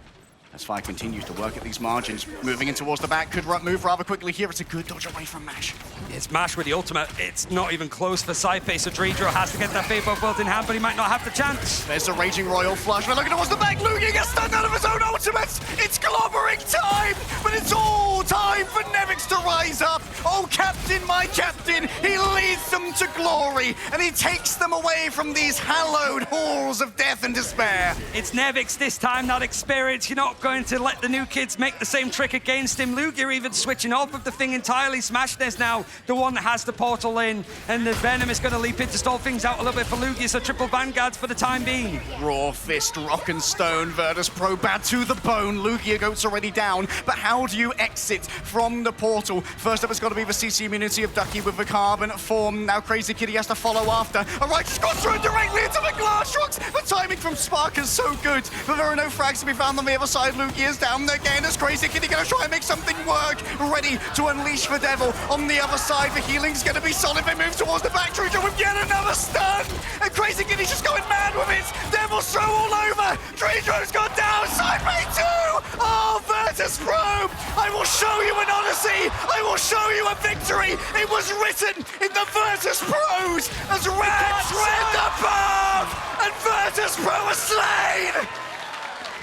As Fi continues to work at these margins, moving in towards the back, could move rather quickly here. It's a good dodge away from Mash. It's Mash with the ultimate. It's not even close for Saipei, so Dreedro has to get that Fate Bolt built in hand, but he might not have the chance. There's the Raging Royal Flush. We're looking towards the back. Lugia gets stunned out of his own ultimates. It's globbering time, but it's all time for Nevix to rise up. Oh, Captain, my Captain, he leads them to glory, and he takes them away from these hallowed halls of death and despair. It's Nevix this time, not experience. You're not going to let the new kids make the same trick against him. Lugia even switching off of the thing entirely. Smashness now the one that has the portal in, and the Venom is going to leap in to stall things out a little bit for Lugia, so triple Vanguards for the time being. Raw Fist, Rock and Stone, Virtus.pro bad to the bone. Lugia Goat's already down, but how do you exit from the portal? First up, it's got to be the CC immunity of Ducky with the carbon form. Now Crazy Kitty has to follow after. A righteous got through directly into the Glartrox. The timing from Spark is so good, but there are no frags to be found on the other side. Lugia is down again as Crazy Kitty going to try and make something work. Ready to unleash the devil on the other side. The healing's going to be solid. They move towards the back. Dreedro with yet another stun. And Crazy Kitty's just going mad with it. Devil's throw all over. Dreedro's gone down. Saipei too. Oh, Virtus.pro. I will show you an Odyssey. I will show you a victory. It was written in the Virtus.pros as Rad tread the path. And Virtus.pro are slain.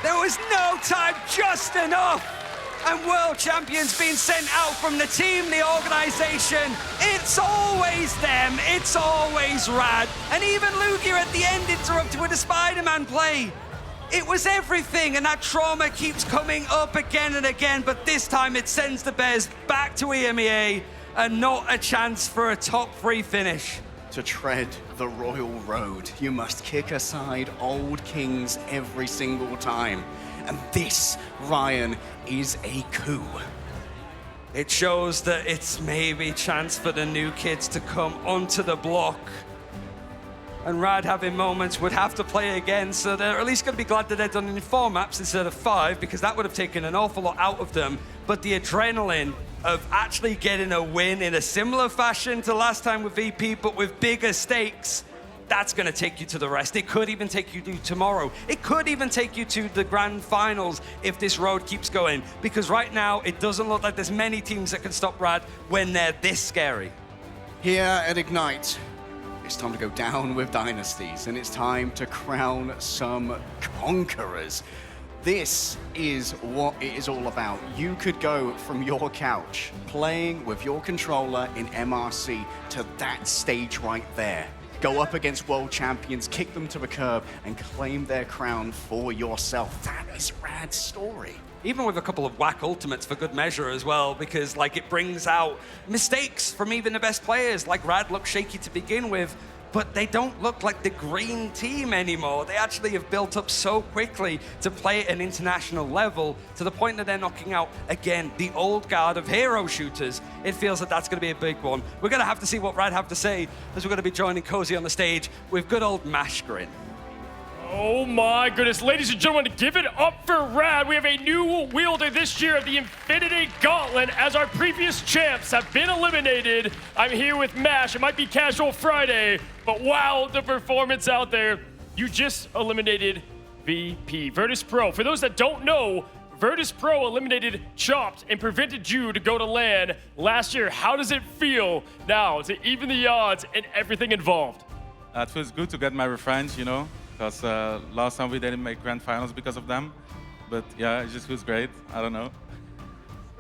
There was no time, just enough. And world champions being sent out from the team, the organization. It's always them, it's always Rad. And even Lugia at the end interrupted with a Spider-Man play. It was everything, and that trauma keeps coming up again and again, but this time it sends the Bears back to EMEA and not a chance for a top 3 finish. To tread the royal road, you must kick aside old kings every single time. And this, Ryan, is a coup. It shows that it's maybe chance for the new kids to come onto the block. and Rad having moments would have to play again, so they're at least going to be glad that they're done in 4 maps instead of 5, because that would have taken an awful lot out of them. But the adrenaline of actually getting a win in a similar fashion to last time with VP, but with bigger stakes, that's going to take you to the rest. It could even take you to tomorrow. It could even take you to the grand finals if this road keeps going, because right now it doesn't look like there's many teams that can stop Rad when they're this scary. Here at Ignite, it's time to go down with dynasties, and it's time to crown some conquerors. This is what it is all about. You could go from your couch, playing with your controller in MRC, to that stage right there. Go up against world champions, kick them to the curb, and claim their crown for yourself. That is Rad's story. Even with a couple of whack ultimates for good measure as well, because like it brings out mistakes from even the best players. Like Rad looked shaky to begin with, but they don't look like the green team anymore. They actually have built up so quickly to play at an international level to the point that they're knocking out, again, the old guard of hero shooters. It feels that that's going to be a big one. We're going to have to see what Rad have to say, as we're going to be joining Cozy on the stage with good old Mashgrin. Oh my goodness, ladies and gentlemen, give it up for Rad. We have a new wielder this year of the Infinity Gauntlet, as our previous champs have been eliminated. I'm here with Mash. It might be Casual Friday, but wow, the performance out there. You just eliminated VP, Virtus Pro. For those that don't know, Virtus Pro eliminated Chopped and prevented you to go to LAN last year. How does it feel now to even the odds and everything involved? It feels good to get my revenge, you know, because last time we didn't make grand finals because of them. But yeah, it just feels great. I don't know.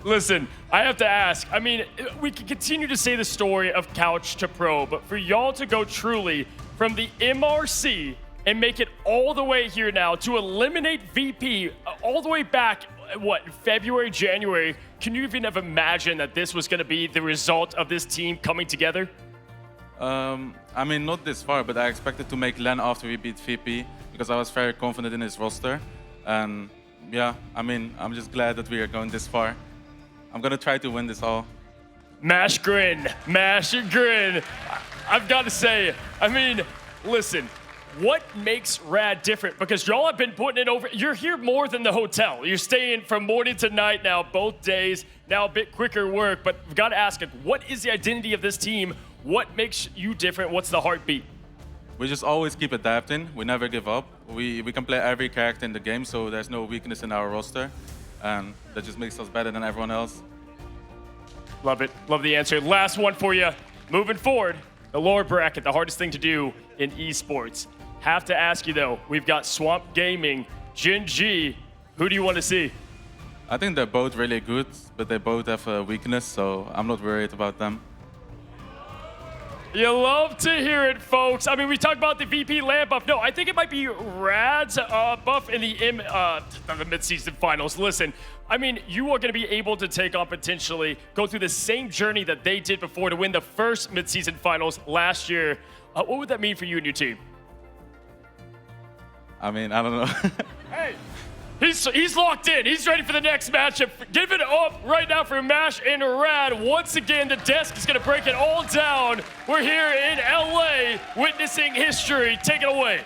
Listen, I have to ask. I mean, we can continue to say the story of couch to pro, but for y'all to go truly from the MRC and make it all the way here now to eliminate VP all the way back, what, February, January, can you even have imagined that this was going to be the result of this team coming together? I mean, not this far, but I expected to make LAN after we beat VP because I was very confident in his roster. And yeah, I mean, I'm just glad that we are going this far. I'm going to try to win this all. Mashgrin, Mashgrin. I've got to say, I mean, listen, what makes Rad different? Because y'all have been putting it over. You're here more than the hotel. You're staying from morning to night now, both days. Now a bit quicker work, but I've got to ask, what is the identity of this team? What makes you different? What's the heartbeat? We just always keep adapting. We never give up. We can play every character in the game, so there's no weakness in our roster. And that just makes us better than everyone else. Love it. Love the answer. Last one for you. Moving forward, the lower bracket, the hardest thing to do in esports. Have to ask you, though, we've got Swamp Gaming, Gen G. Who do you want to see? I think they're both really good, but they both have a weakness, so I'm not worried about them. You love to hear it, folks. I mean, we talked about the VP LAN buff. No, I think it might be Rad's buff in the mid-season finals. Listen, I mean, you are going to be able to take on potentially, go through the same journey that they did before to win the first mid-season finals last year. What would that mean for you and your team? I mean, I don't know. Hey, he's locked in. He's ready for the next matchup. Give it up right now for Mash and Rad. Once again, the desk is going to break it all down. We're here in LA witnessing history. Take it away.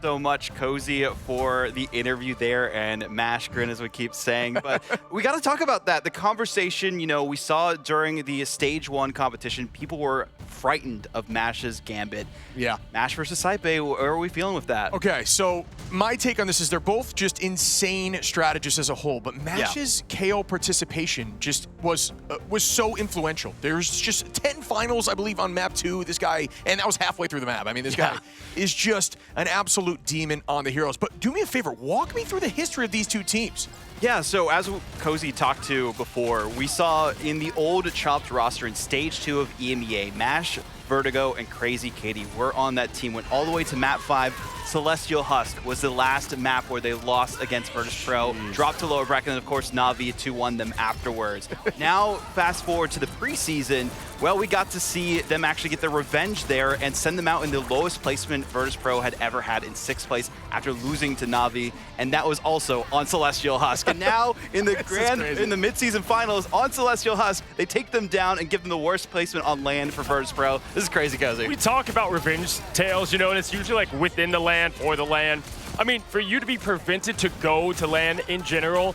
So much, Cozy, for the interview there, and Mashgrin, as we keep saying. But we got to talk about that. The conversation, you know, we saw during the Stage 1 competition, people were frightened of Mash's Gambit. Yeah. Mash versus Saipe, what are we feeling with that? Okay, so my take on this is they're both just insane strategists as a whole, but Mash's KO participation just was so influential. There's just 10 finals, I believe, on map 2. This guy, and that was halfway through the map. I mean, this guy is just an absolute demon on the heroes. But do me a favor, walk me through the history of these two teams. Yeah, so as Cozy talked to before, we saw in the old Chopped roster in Stage 2 of EMEA, Mash, Vertigo, and Crazy Katie were on that team, went all the way to map 5. Celestial Husk was the last map where they lost against Virtus Pro, dropped to lower bracket, and of course Na'Vi 2-1 them afterwards. Now, fast forward to the preseason, well, we got to see them actually get their revenge there and send them out in the lowest placement Virtus Pro had ever had in 6th place after losing to Na'Vi, and that was also on Celestial Husk. And now in the mid-season finals on Celestial Husk, they take them down and give them the worst placement on LAN for Virtus Pro. This is crazy cozy. We talk about revenge tales, you know, and it's usually like within the land, for the land. I mean, for you to be prevented to go to land in general,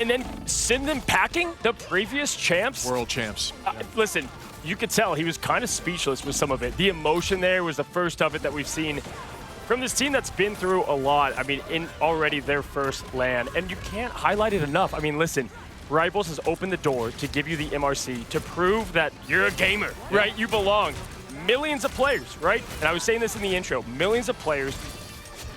and then send them packing, the previous champs. World champs. Listen, you could tell he was kind of speechless with some of it. The emotion there was the first of it that we've seen from this team that's been through a lot. I mean, in already their first land, and you can't highlight it enough. I mean, listen, Rivals has opened the door to give you the MRC to prove that you're a gamer, right? You belong. Millions of players, right? And I was saying this in the intro, millions of players,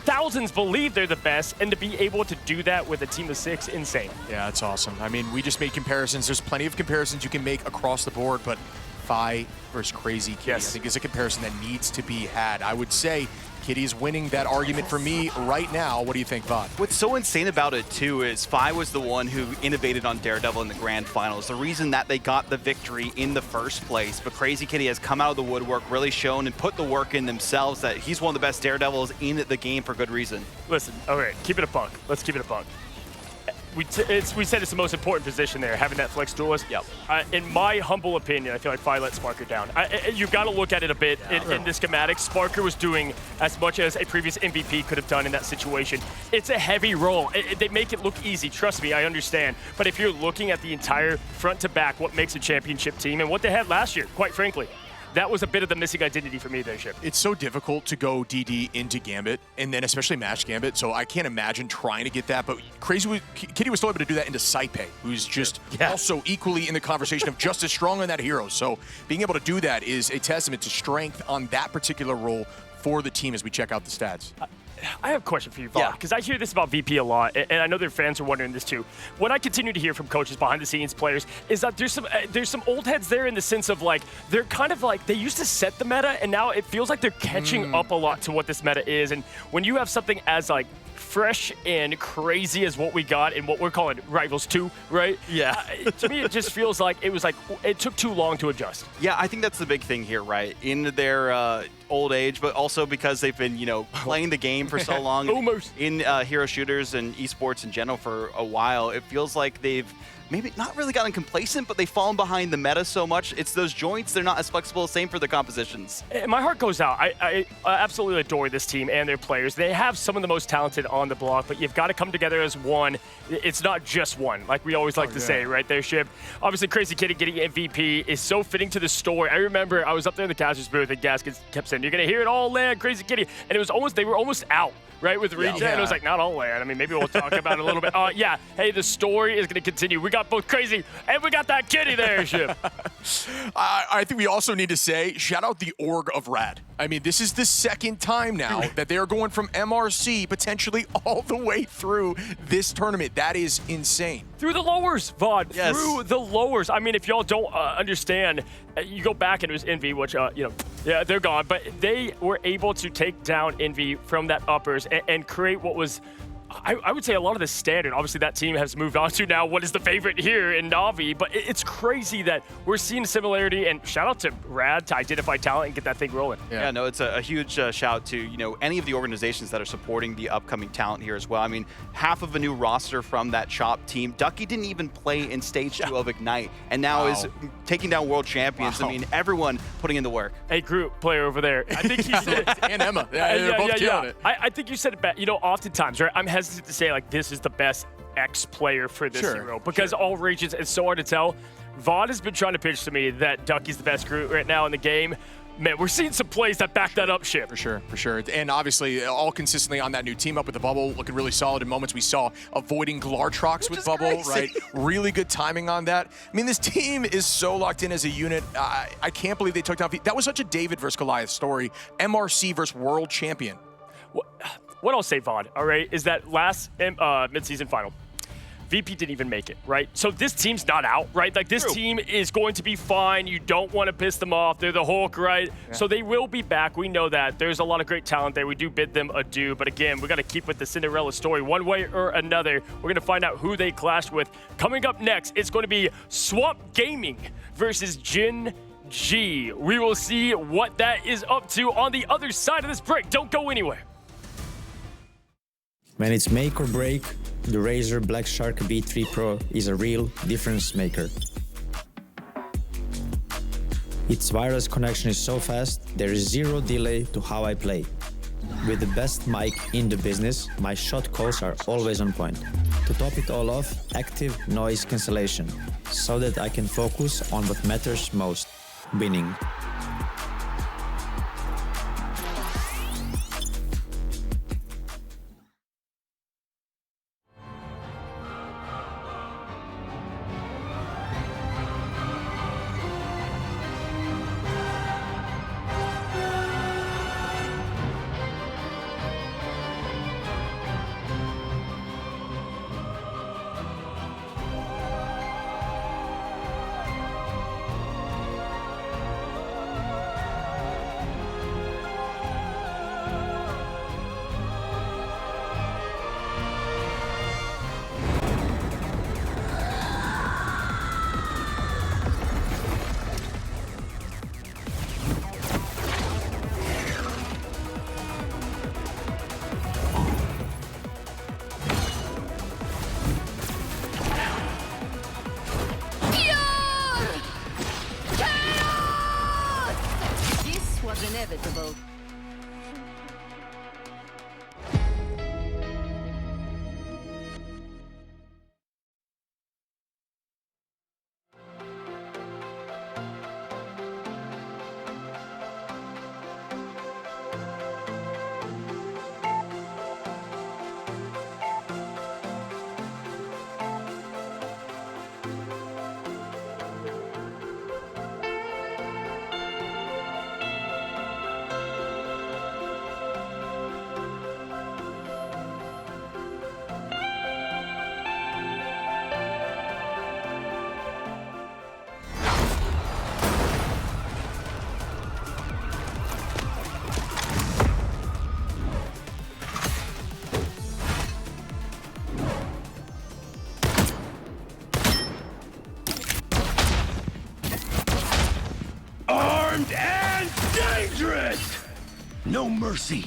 thousands believe they're the best, and to be able to do that with a team of 6, insane. Yeah, it's awesome. I mean, we just made comparisons. There's plenty of comparisons you can make across the board, but Fi versus Crazy Kitty, I think, is a comparison that needs to be had. I would say Kitty's winning that argument for me right now. What do you think, Vod? What's so insane about it, too, is Fi was the one who innovated on Daredevil in the Grand Finals. The reason that they got the victory in the first place. But Crazy Kitty has come out of the woodwork, really shown and put the work in themselves that he's one of the best Daredevils in the game for good reason. Listen, all right, keep it a buck. Let's keep it a buck. We said it's the most important position there, having that flex duelist. Yep. In my humble opinion, I feel like Fi let Sparker down. You've got to look at it a bit in the schematic. Sparker was doing as much as a previous MVP could have done in that situation. It's a heavy role. They make it look easy. Trust me, I understand. But if you're looking at the entire front to back, what makes a championship team and what they had last year, quite frankly, that was a bit of the missing identity for me there, Ship. It's so difficult to go DD into Gambit, and then especially match Gambit, so I can't imagine trying to get that, but Kitty was still able to do that into Saipe, who's just also equally in the conversation of just as strong on that hero. So being able to do that is a testament to strength on that particular role for the team as we check out the stats. I have a question for you, Vaughn, because I hear this about VP a lot, and I know their fans are wondering this too. What I continue to hear from coaches, behind the scenes players, is that there's some old heads there in the sense of like, they're kind of like, they used to set the meta, and now it feels like they're catching up a lot to what this meta is. And when you have something as like fresh and crazy as what we got in what we're calling Rivals 2, right? Yeah. To me, it just feels like it took too long to adjust. Yeah, I think that's the big thing here, right? In their old age, but also because they've been, playing the game for so long in hero shooters and esports in general for a while, it feels like they've maybe not really gotten complacent, but they've fallen behind the meta so much. It's those joints, they're not as flexible. Same for the compositions. My heart goes out. I absolutely adore this team and their players. They have some of the most talented on the block, but you've got to come together as one. It's not just one, like we always like to say, right there, Shib. Obviously, Crazy Kitty getting MVP is so fitting to the story. I remember I was up there in the Casters booth and Gaskins kept saying, "You're going to hear it all land, Crazy Kitty." And it was they were almost out. Right, with Regen, and it was like, not all land. I mean, maybe we'll talk about it a little bit. Yeah, hey, the story is going to continue. We got both Crazy, and we got that Kitty there, Ship. I think we also need to say, shout out the org of Rad. I mean, this is the second time now that they are going from MRC potentially all the way through this tournament. That is insane. Through the lowers, Vod. Yes. Through the lowers. I mean, if y'all don't understand, you go back and it was Envy, which, yeah, they're gone. But they were able to take down Envy from that uppers and create what was, I would say, a lot of the standard. Obviously, that team has moved on to now what is the favorite here in Na'Vi. But it's crazy that we're seeing a similarity. And shout out to Rad to identify talent and get that thing rolling. Yeah, no, it's a huge shout to any of the organizations that are supporting the upcoming talent here as well. I mean, half of a new roster from that Chop team. Ducky didn't even play in Stage 2 of Ignite, and now is taking down world champions. I mean, everyone putting in the work. Hey, group player over there. I think he said it. And Emma. They're both killing it. I think you said it best. Oftentimes, right? I'm hesitant to say like this is the best X player for this hero because all regions, it's so hard to tell. Vod has been trying to pitch to me that Ducky's the best group right now in the game. Man, we're seeing some plays that back that up, Ship. For sure. And obviously, all consistently on that new team up with the Bubble, looking really solid in moments we saw avoiding Glartrox with Bubble, right? Really good timing on that. I mean, this team is so locked in as a unit. I can't believe they took down. That was such a David versus Goliath story. MRC versus world champion. What I'll say, Vaughn, all right, is that last midseason final, VP didn't even make it, right? So this team's not out, right? Like, this team is going to be fine. You don't want to piss them off. They're the Hulk, right? Yeah. So they will be back. We know that. There's a lot of great talent there. We do bid them adieu. But again, we got to keep with the Cinderella story one way or another. We're going to find out who they clashed with. Coming up next, it's going to be Swamp Gaming versus Gen G. We will see what that is up to on the other side of this break. Don't go anywhere. When it's make or break, the Razer Black Shark V3 Pro is a real difference maker. Its wireless connection is so fast, there is zero delay to how I play. With the best mic in the business, my shot calls are always on point. To top it all off, active noise cancellation, so that I can focus on what matters most, winning. This was inevitable. Armed and dangerous! No mercy.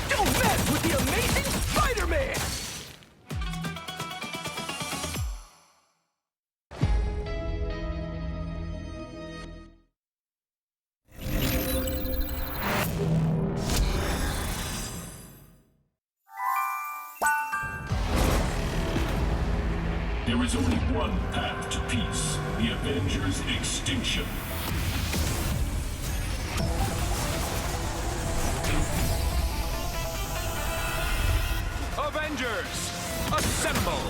Don't mess with the amazing Spider-Man! There is only one path to peace, the Avengers' extinction. Avengers, assemble!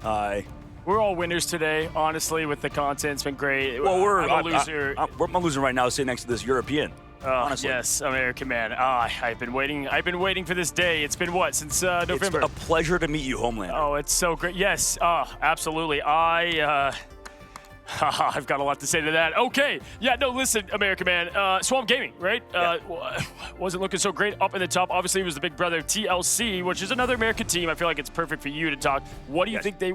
Hi. We're all winners today, honestly, with the content. It's been great. Well, I'm a loser. I'm losing right now sitting next to this European. Honestly. Yes, American man. I've been waiting for this day. It's been what, since November? It's a pleasure to meet you, Homelander. Oh, it's so great. Yes, absolutely. I've got a lot to say to that. Okay. Yeah, no, listen, American man. Swamp Gaming, right? Wasn't looking so great up in the top. Obviously, it was the big brother of TLC, which is another American team. I feel like it's perfect for you to talk. What do you think they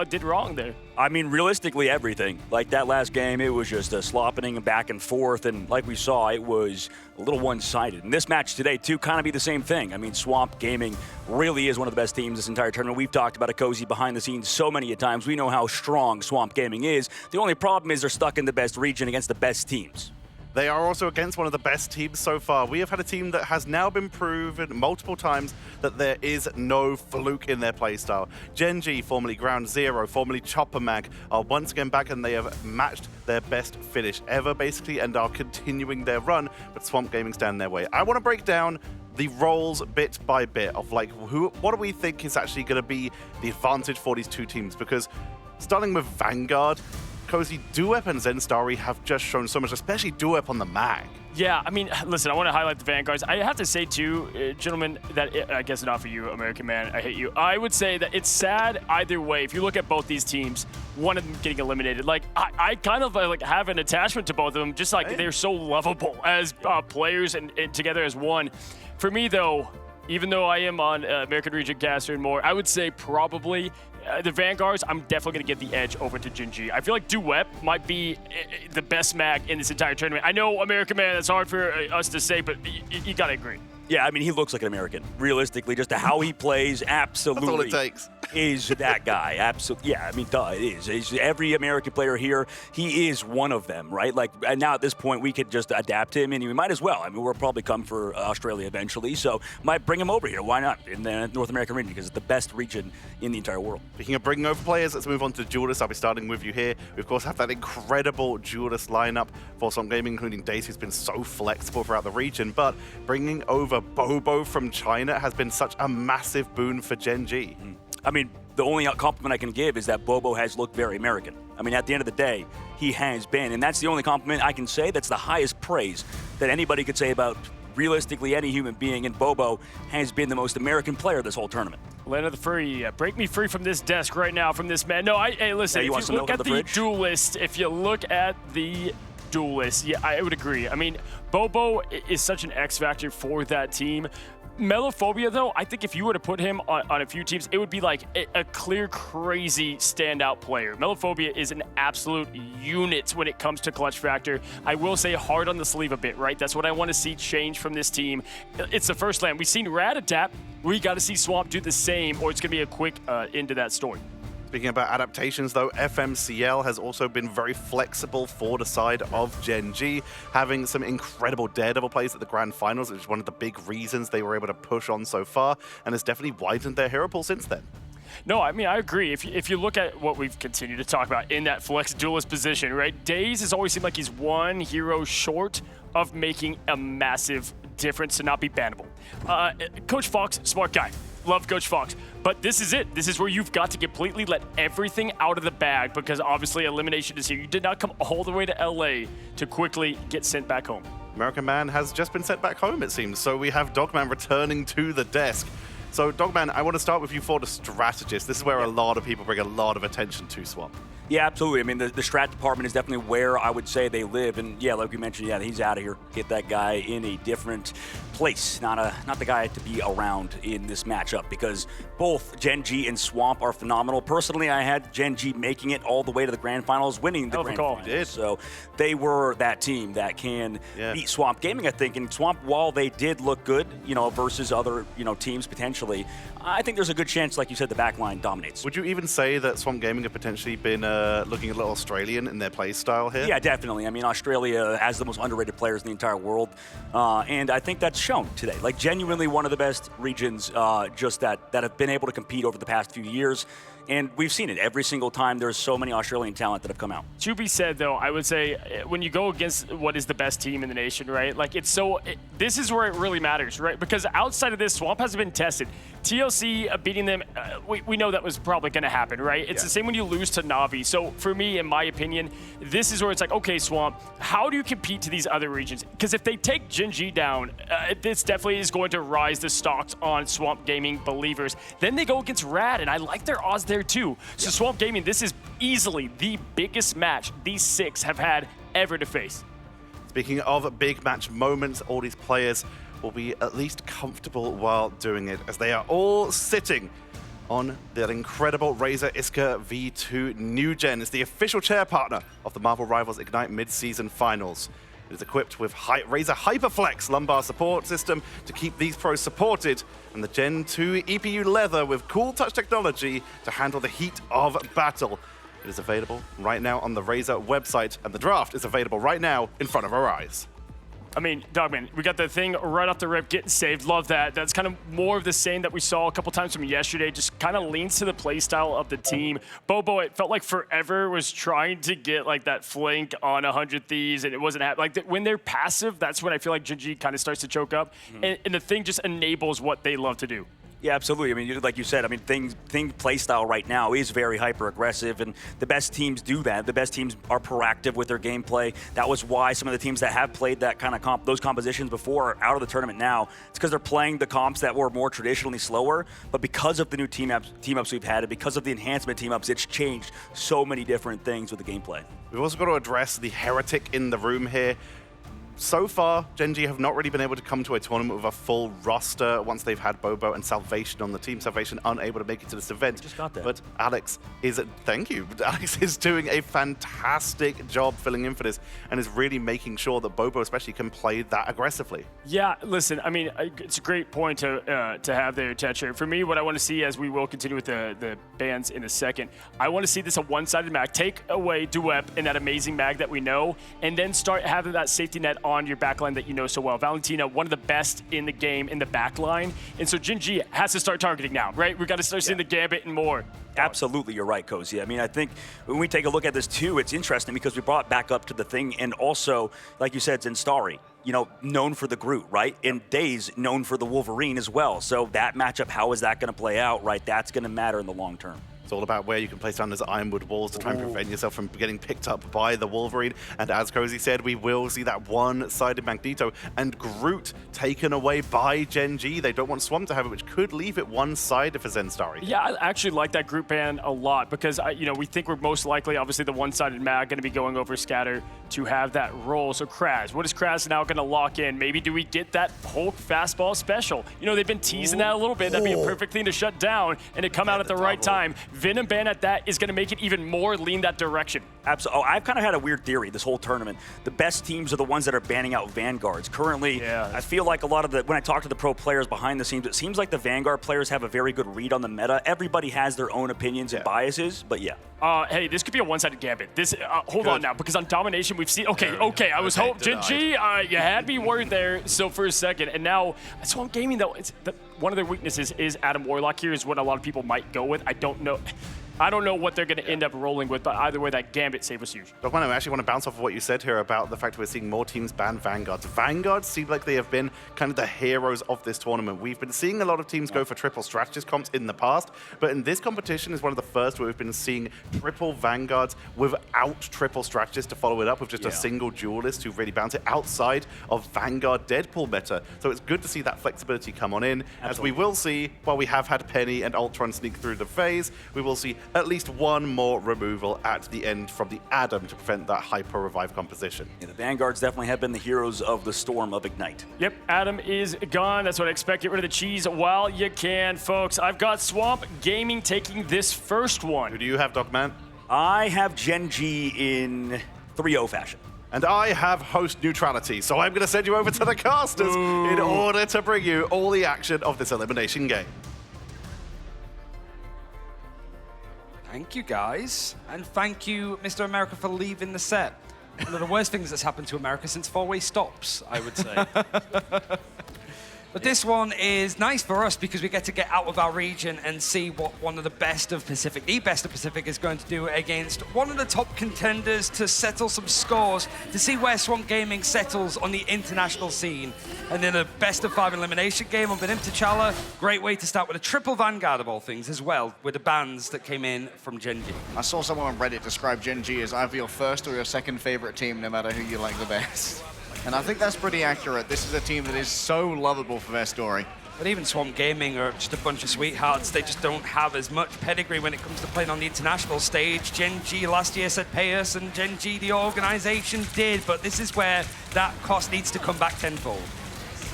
did wrong there? I mean, realistically, everything. Like that last game, it was just a slopping and back and forth. And like we saw, it was a little one-sided. And this match today, too, kind of be the same thing. I mean, Swamp Gaming really is one of the best teams this entire tournament. We've talked about it, Cozy, behind the scenes so many times. We know how strong Swamp Gaming is. The only problem is they're stuck in the best region against the best teams. They are also against one of the best teams so far. We have had a team that has now been proven multiple times that there is no fluke in their playstyle. Gen G, formerly Ground Zero, formerly Chopper Mag, are once again back and they have matched their best finish ever, basically, and are continuing their run, but Swamp Gaming stand in their way. I want to break down the roles bit by bit of like what do we think is actually going to be the advantage for these two teams, because starting with Vanguard, Cozy, Duep and Zenstari have just shown so much, especially Duep on the mag. Yeah, I mean, listen, I want to highlight the Vanguards. I have to say, too, gentlemen, that I guess not for you, American man, I hate you. I would say that it's sad either way. If you look at both these teams, one of them getting eliminated. Like, I kind of like have an attachment to both of them, just like they're so lovable as players and together as one. For me, though, even though I am on American Region Caster and more, I would say probably the Vanguards, I'm definitely going to give the edge over to Gen G. I feel like Duep might be the best mag in this entire tournament. I know, American man, that's hard for us to say, but you got to agree. Yeah, I mean, he looks like an American. Realistically, just how he plays, absolutely. That's all it takes. Is that guy. Absolutely. Yeah, I mean, duh, it is. Every American player here, he is one of them, right? Like, and now at this point, we could just adapt him, and we might as well. I mean, we'll probably come for Australia eventually, so might bring him over here. Why not? In the North American region, because it's the best region in the entire world. Speaking of bringing over players, let's move on to Duelist. I'll be starting with you here. We, of course, have that incredible Duelist lineup for Swamp Gaming, including Dace, who's been so flexible throughout the region, but bringing over Bobo from China has been such a massive boon for Gen G. I mean, the only compliment I can give is that Bobo has looked very American. I mean, at the end of the day, he has been, and that's the only compliment I can say. That's the highest praise that anybody could say about realistically any human being, and Bobo has been the most American player this whole tournament. Land of the Free, break me free from this desk right now, from this man. No, hey, listen, yeah, if you look at the Duelist, yeah, I would agree. I mean, Bobo is such an X factor for that team. Melophobia, though, I think if you were to put him on a few teams, it would be like a clear, crazy standout player. Melophobia is an absolute unit when it comes to clutch factor. I will say hard on the sleeve a bit, right? That's what I want to see change from this team. It's the first land. We've seen Rad adapt. We got to see Swamp do the same, or it's going to be a quick end to that story. Speaking about adaptations, though, FMCL has also been very flexible for the side of Gen G, having some incredible Daredevil plays at the Grand Finals, which is one of the big reasons they were able to push on so far, and has definitely widened their hero pool since then. No, I mean, I agree. If you look at what we've continued to talk about in that flex duelist position, right? Daze has always seemed like he's one hero short of making a massive difference to not be bannable. Coach Fox, smart guy. Love Coach Fox. But this is it. This is where you've got to completely let everything out of the bag, because obviously elimination is here. You did not come all the way to LA to quickly get sent back home. American Man has just been sent back home, it seems. So we have Dogman returning to the desk. So Dogman, I want to start with you for the strategist. This is where a lot of people bring a lot of attention to Swamp. Yeah, absolutely. I mean, the strat department is definitely where I would say they live. And yeah, like we mentioned, yeah, he's out of here. Get that guy in a different place, not the guy to be around in this matchup, because both Gen G and Swamp are phenomenal. Personally, I had Gen G making it all the way to the Grand Finals, winning the Grand Finals. So they were that team that can beat Swamp Gaming, I think. And Swamp, while they did look good, versus other, teams potentially, I think there's a good chance, like you said, the backline dominates. Would you even say that Swamp Gaming have potentially been looking a little Australian in their play style here? Yeah, definitely. I mean, Australia has the most underrated players in the entire world, and I think that's shown today. Like, genuinely one of the best regions just that have been able to compete over the past few years. And we've seen it every single time there's so many Australian talent that have come out. To be said, though, I would say when you go against what is the best team in the nation, right? Like, this is where it really matters, right? Because outside of this, Swamp hasn't been tested. TLC beating them, we know that was probably going to happen, right? It's the same when you lose to Na'Vi. So for me, in my opinion, this is where it's like, okay, Swamp, how do you compete to these other regions? Because if they take Gen G down, this definitely is going to rise the stocks on Swamp Gaming believers. Then they go against Rad, and I like their odds there too. So Swamp Gaming, this is easily the biggest match these 6 have had ever to face. Speaking of big match moments, all these players will be at least comfortable while doing it, as they are all sitting on that incredible Razer Iska V2 New Gen. It's the official chair partner of the Marvel Rivals Ignite Mid-Season Finals. It is equipped with Razer HyperFlex lumbar support system to keep these pros supported, and the Gen 2 EPU leather with cool touch technology to handle the heat of battle. It is available right now on the Razer website, and the draft is available right now in front of our eyes. I mean, Dogman, we got the thing right off the rip, getting saved. Love that. That's kind of more of the same that we saw a couple times from yesterday. Just kind of leans to the play style of the team. Bobo, it felt like forever was trying to get like that flank on 100 Thieves, and it wasn't happening. Like when they're passive, that's when I feel like Gen G kind of starts to choke up, and the thing just enables what they love to do. Yeah, absolutely. I mean, like you said, I mean, Thing play style right now is very hyper-aggressive, and the best teams do that. The best teams are proactive with their gameplay. That was why some of the teams that have played that kind of those compositions before are out of the tournament now. It's because they're playing the comps that were more traditionally slower, but because of the new team-ups we've had, and because of the enhancement team-ups, it's changed so many different things with the gameplay. We've also got to address the heretic in the room here. So far, Gen G have not really been able to come to a tournament with a full roster once they've had Bobo and Salvation on the team. Salvation unable to make it to this event. Just got there. But Alex is, thank you, Alex is doing a fantastic job filling in for this and is really making sure that Bobo especially can play that aggressively. Yeah, listen, I mean, it's a great point to have there, Tetcher. For me, what I want to see, as we will continue with the bans in a second, I want to see this a one-sided mag. Take away Duep and that amazing mag that we know, and then start having that safety net on your backline that you know so well. Valentina, one of the best in the game in the backline. And so Gen G has to start targeting now, right? We've got to start seeing the Gambit and more. Absolutely, you're right, Cozy. I mean, I think when we take a look at this too, it's interesting because we brought back up to the thing, and also, like you said, Zenstari, you know, known for the Groot, right? And Daze, known for the Wolverine as well. So that matchup, how is that going to play out, right? That's going to matter in the long term. It's all about where you can place down those ironwood walls to try and prevent yourself from getting picked up by the Wolverine. And as Cozy said, we will see that one-sided Magneto and Groot taken away by Gen G. They don't want Swamp to have it, which could leave it one-sided for Zenstari. Yeah, I actually like that group ban a lot because, you know, we think we're most likely, obviously, the one-sided mag going to be going over Scatter to have that role. So Kraz, what is Kraz now going to lock in? Maybe do we get that Hulk fastball special? You know, they've been teasing that a little bit. That'd be a perfect thing to shut down and to come out at the right time. Venom ban at that is going to make it even more lean that direction. Absolutely. Oh, I've kind of had a weird theory this whole tournament. The best teams are the ones that are banning out Vanguards. Currently, I feel like a lot of when I talk to the pro players behind the scenes, it seems like the Vanguard players have a very good read on the meta. Everybody has their own opinions and biases, but yeah. Hey, this could be a one-sided Gambit. This, hold on now, because on Domination we've seen. Okay, I was hoping. Gen G, you had me worried there. So for a second, and now Swamp Gaming though, one of their weaknesses is Adam Warlock. Here is what a lot of people might go with. I don't know what they're going to end up rolling with, but either way, that Gambit save was huge. Dogman, I actually want to bounce off of what you said here about the fact we're seeing more teams ban Vanguards. Vanguards seem like they have been kind of the heroes of this tournament. We've been seeing a lot of teams go for triple strategist comps in the past, but in this competition is one of the first where we've been seeing triple Vanguards without triple strategist to follow it up with just a single duelist to really bounce it outside of Vanguard Deadpool meta. So it's good to see that flexibility come on in. Absolutely. As we will see, while we have had Penny and Ultron sneak through the phase, we will see at least one more removal at the end from the Adam to prevent that hyper revive composition. Yeah, the Vanguards definitely have been the heroes of the storm of Ignite. Yep, Adam is gone. That's what I expect. Get rid of the cheese while you can, folks. I've got Swamp Gaming taking this first one. Who do you have, Dogman? I have Gen G in 3-0 fashion. And I have host neutrality, so I'm going to send you over to the casters in order to bring you all the action of this elimination game. Thank you, guys. And thank you, Mr. America, for leaving the set. One of the worst things that's happened to America since four-way stops, I would say. But this one is nice for us because we get to get out of our region and see what one of the best of Pacific, is going to do against one of the top contenders to settle some scores, to see where Swamp Gaming settles on the international scene. And then a best of 5 elimination game on Benim T'Challa. Great way to start with a triple Vanguard of all things as well, with the bans that came in from Gen G. I saw someone on Reddit describe Gen G as either your first or your second favorite team, no matter who you like the best. And I think that's pretty accurate. This is a team that is so lovable for their story. But even Swamp Gaming are just a bunch of sweethearts. They just don't have as much pedigree when it comes to playing on the international stage. Gen G last year said pay us, and Gen G, the organization, did. But this is where that cost needs to come back tenfold.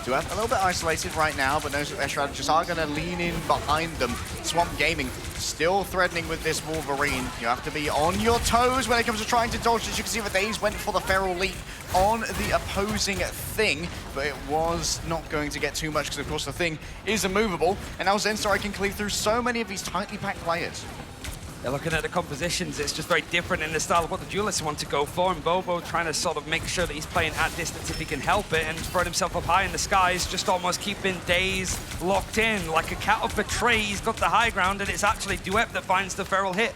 Duet a little bit isolated right now, but knows that their strategists are going to lean in behind them. Swamp Gaming still threatening with this Wolverine. You have to be on your toes when it comes to trying to dodge. As you can see, the Days went for the Feral Leap on the opposing Thing, but it was not going to get too much because, of course, the Thing is immovable. And now Zenstar can cleave through so many of these tightly packed players. They're looking at the compositions, it's just very different in the style of what the duelists want to go for, and Bobo trying to sort of make sure that he's playing at distance if he can help it, and throwing himself up high in the skies, just almost keeping Days locked in. Like a cat off a tree, he's got the high ground, and it's actually Duet that finds the feral hit.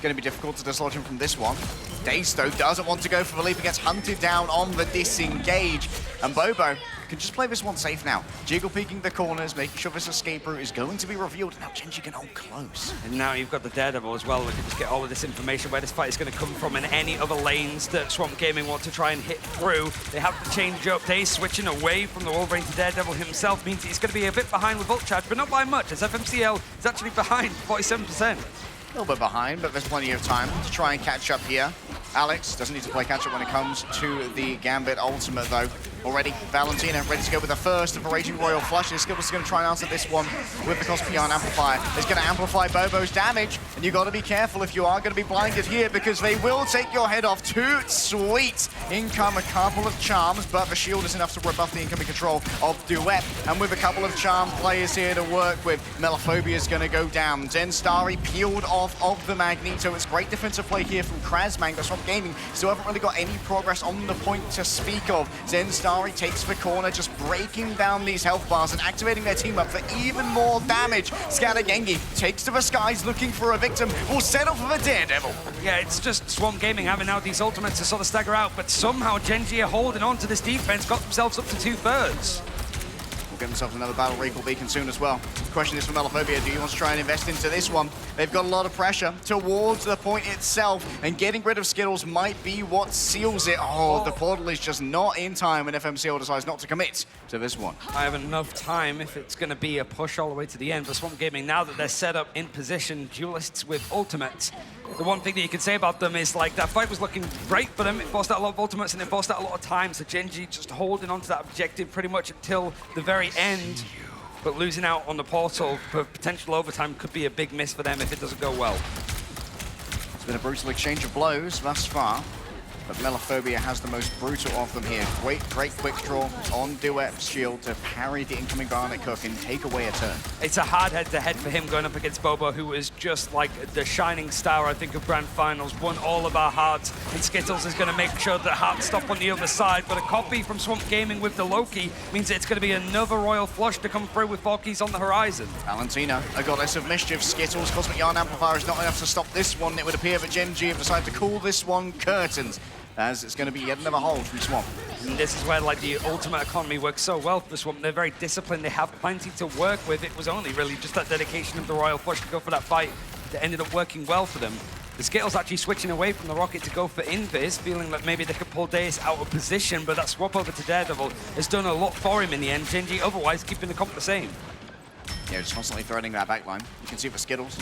Going to be difficult to dislodge him from this one. Days, though, doesn't want to go for the leap and gets hunted down on the disengage. And Bobo can just play this one safe now. Jiggle peeking the corners, making sure this escape route is going to be revealed. Now Gen G can hold close. And now you've got the Daredevil as well. We can just get all of this information where this fight is going to come from and any other lanes that Swamp Gaming want to try and hit through. They have to change up. Days switching away from the Wolverine to Daredevil himself means he's going to be a bit behind with ult charge, but not by much, as FMCL is actually behind 47%. A little bit behind, but there's plenty of time to try and catch up here. Alex doesn't need to play catch-up when it comes to the Gambit ultimate, though. Already, Valentina ready to go with the first of a Raging Royal Flush. Skibbles is going to try and answer this one with the Cosmion Amplifier. It's going to amplify Bobo's damage, and you've got to be careful if you are going to be blinded here, because they will take your head off. Too sweet. In come a couple of charms, but the shield is enough to rebuff the incoming control of Duet. And with a couple of charm players here to work with, Melophobia is going to go down. Zenstari peeled off of the Magneto. It's great defensive play here from Krasmang, but Swamp Gaming still haven't really got any progress on the point to speak of. Zenstari takes the corner, just breaking down these health bars and activating their team up for even more damage. Scatter Gengi takes to the skies looking for a victim. Will settle for the Daredevil. Yeah, it's just Swamp Gaming having out these ultimates to sort of stagger out, but somehow Gen G are holding on to this defense, got themselves up to 2/3. Will get themselves another Battle Recall Beacon soon as well. The question is for Melophobia, do you want to try and invest into this one? They've got a lot of pressure towards the point itself, and getting rid of Skittles might be what seals it. Oh, the portal is just not in time when FMCL decides not to commit to this one. I have enough time if it's going to be a push all the way to the end. But Swamp Gaming, now that they're set up in position, duelists with ultimates, the one thing that you can say about them is, like, that fight was looking great for them. It forced out a lot of ultimates and it forced out a lot of time. So Gen G just holding on to that objective pretty much until the very end. But losing out on the portal for potential overtime could be a big miss for them if it doesn't go well. It's been a brutal exchange of blows thus far, but Melophobia has the most brutal of them here. Great quick draw on Duet's shield to parry the incoming Barnet Cook and take away a turn. It's a hard head-to-head for him going up against Bobo, who is just like the shining star, I think, of Grand Finals. Won all of our hearts, and Skittles is going to make sure that hearts stop on the other side. But a copy from Swamp Gaming with the Loki means that it's going to be another Royal Flush to come through with 4 keys on the horizon. Valentina, a goddess of mischief. Skittles, Cosmic Yarn Amplifier is not enough to stop this one. It would appear that Gen G have decided to call this one curtains, as it's going to be yet another hold from Swamp. And this is where, like, the ultimate economy works so well for Swamp. They're very disciplined. They have plenty to work with. It was only really just that dedication of the Royal Flush to go for that fight that ended up working well for them. The Skittles actually switching away from the Rocket to go for Invis, feeling like maybe they could pull Days out of position, but that swap over to Daredevil has done a lot for him in the end. Gen G otherwise keeping the comp the same. Yeah, just constantly threading that backline. You can see for Skittles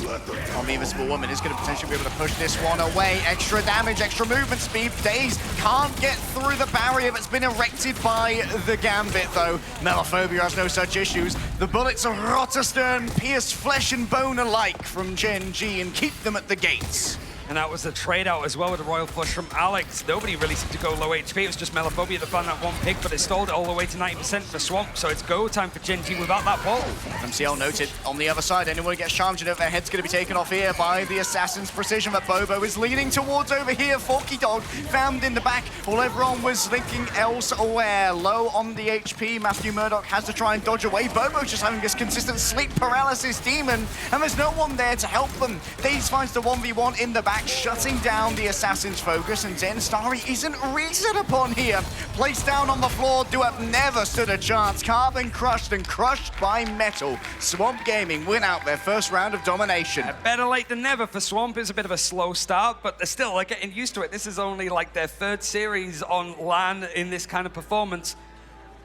on the Invisible Woman is going to potentially be able to push this one away. Extra damage, extra movement speed. Days can't get through the barrier that's been erected by the Gambit, though. Melophobia has no such issues. The bullets of Rotterstern pierce flesh and bone alike from Gen G and keep them at the gates. And that was a trade out as well with a Royal Flush from Alex. Nobody really seemed to go low HP. It was just Melophobia that found that one pick, but it stalled it all the way to 90% for Swamp. So it's go time for Gen G without that ball. MCL noted on the other side. Anyone who gets charged, you know, their head's going to be taken off here by the Assassin's Precision. But Bobo is leaning towards over here. Forky Dog found in the back. All everyone was thinking elsewhere. Low on the HP. Matthew Murdoch has to try and dodge away. Bobo just having this consistent sleep paralysis demon, and there's no one there to help them. Daze finds the 1v1 in the back, shutting down the Assassin's focus, and Zen Starry isn't reason upon here. Placed down on the floor, Duep never stood a chance. Carbon crushed and crushed by Metal. Swamp Gaming win out their first round of domination. Better late than never for Swamp. It's a bit of a slow start, but they're still like getting used to it. This is only like their third series on LAN in this kind of performance,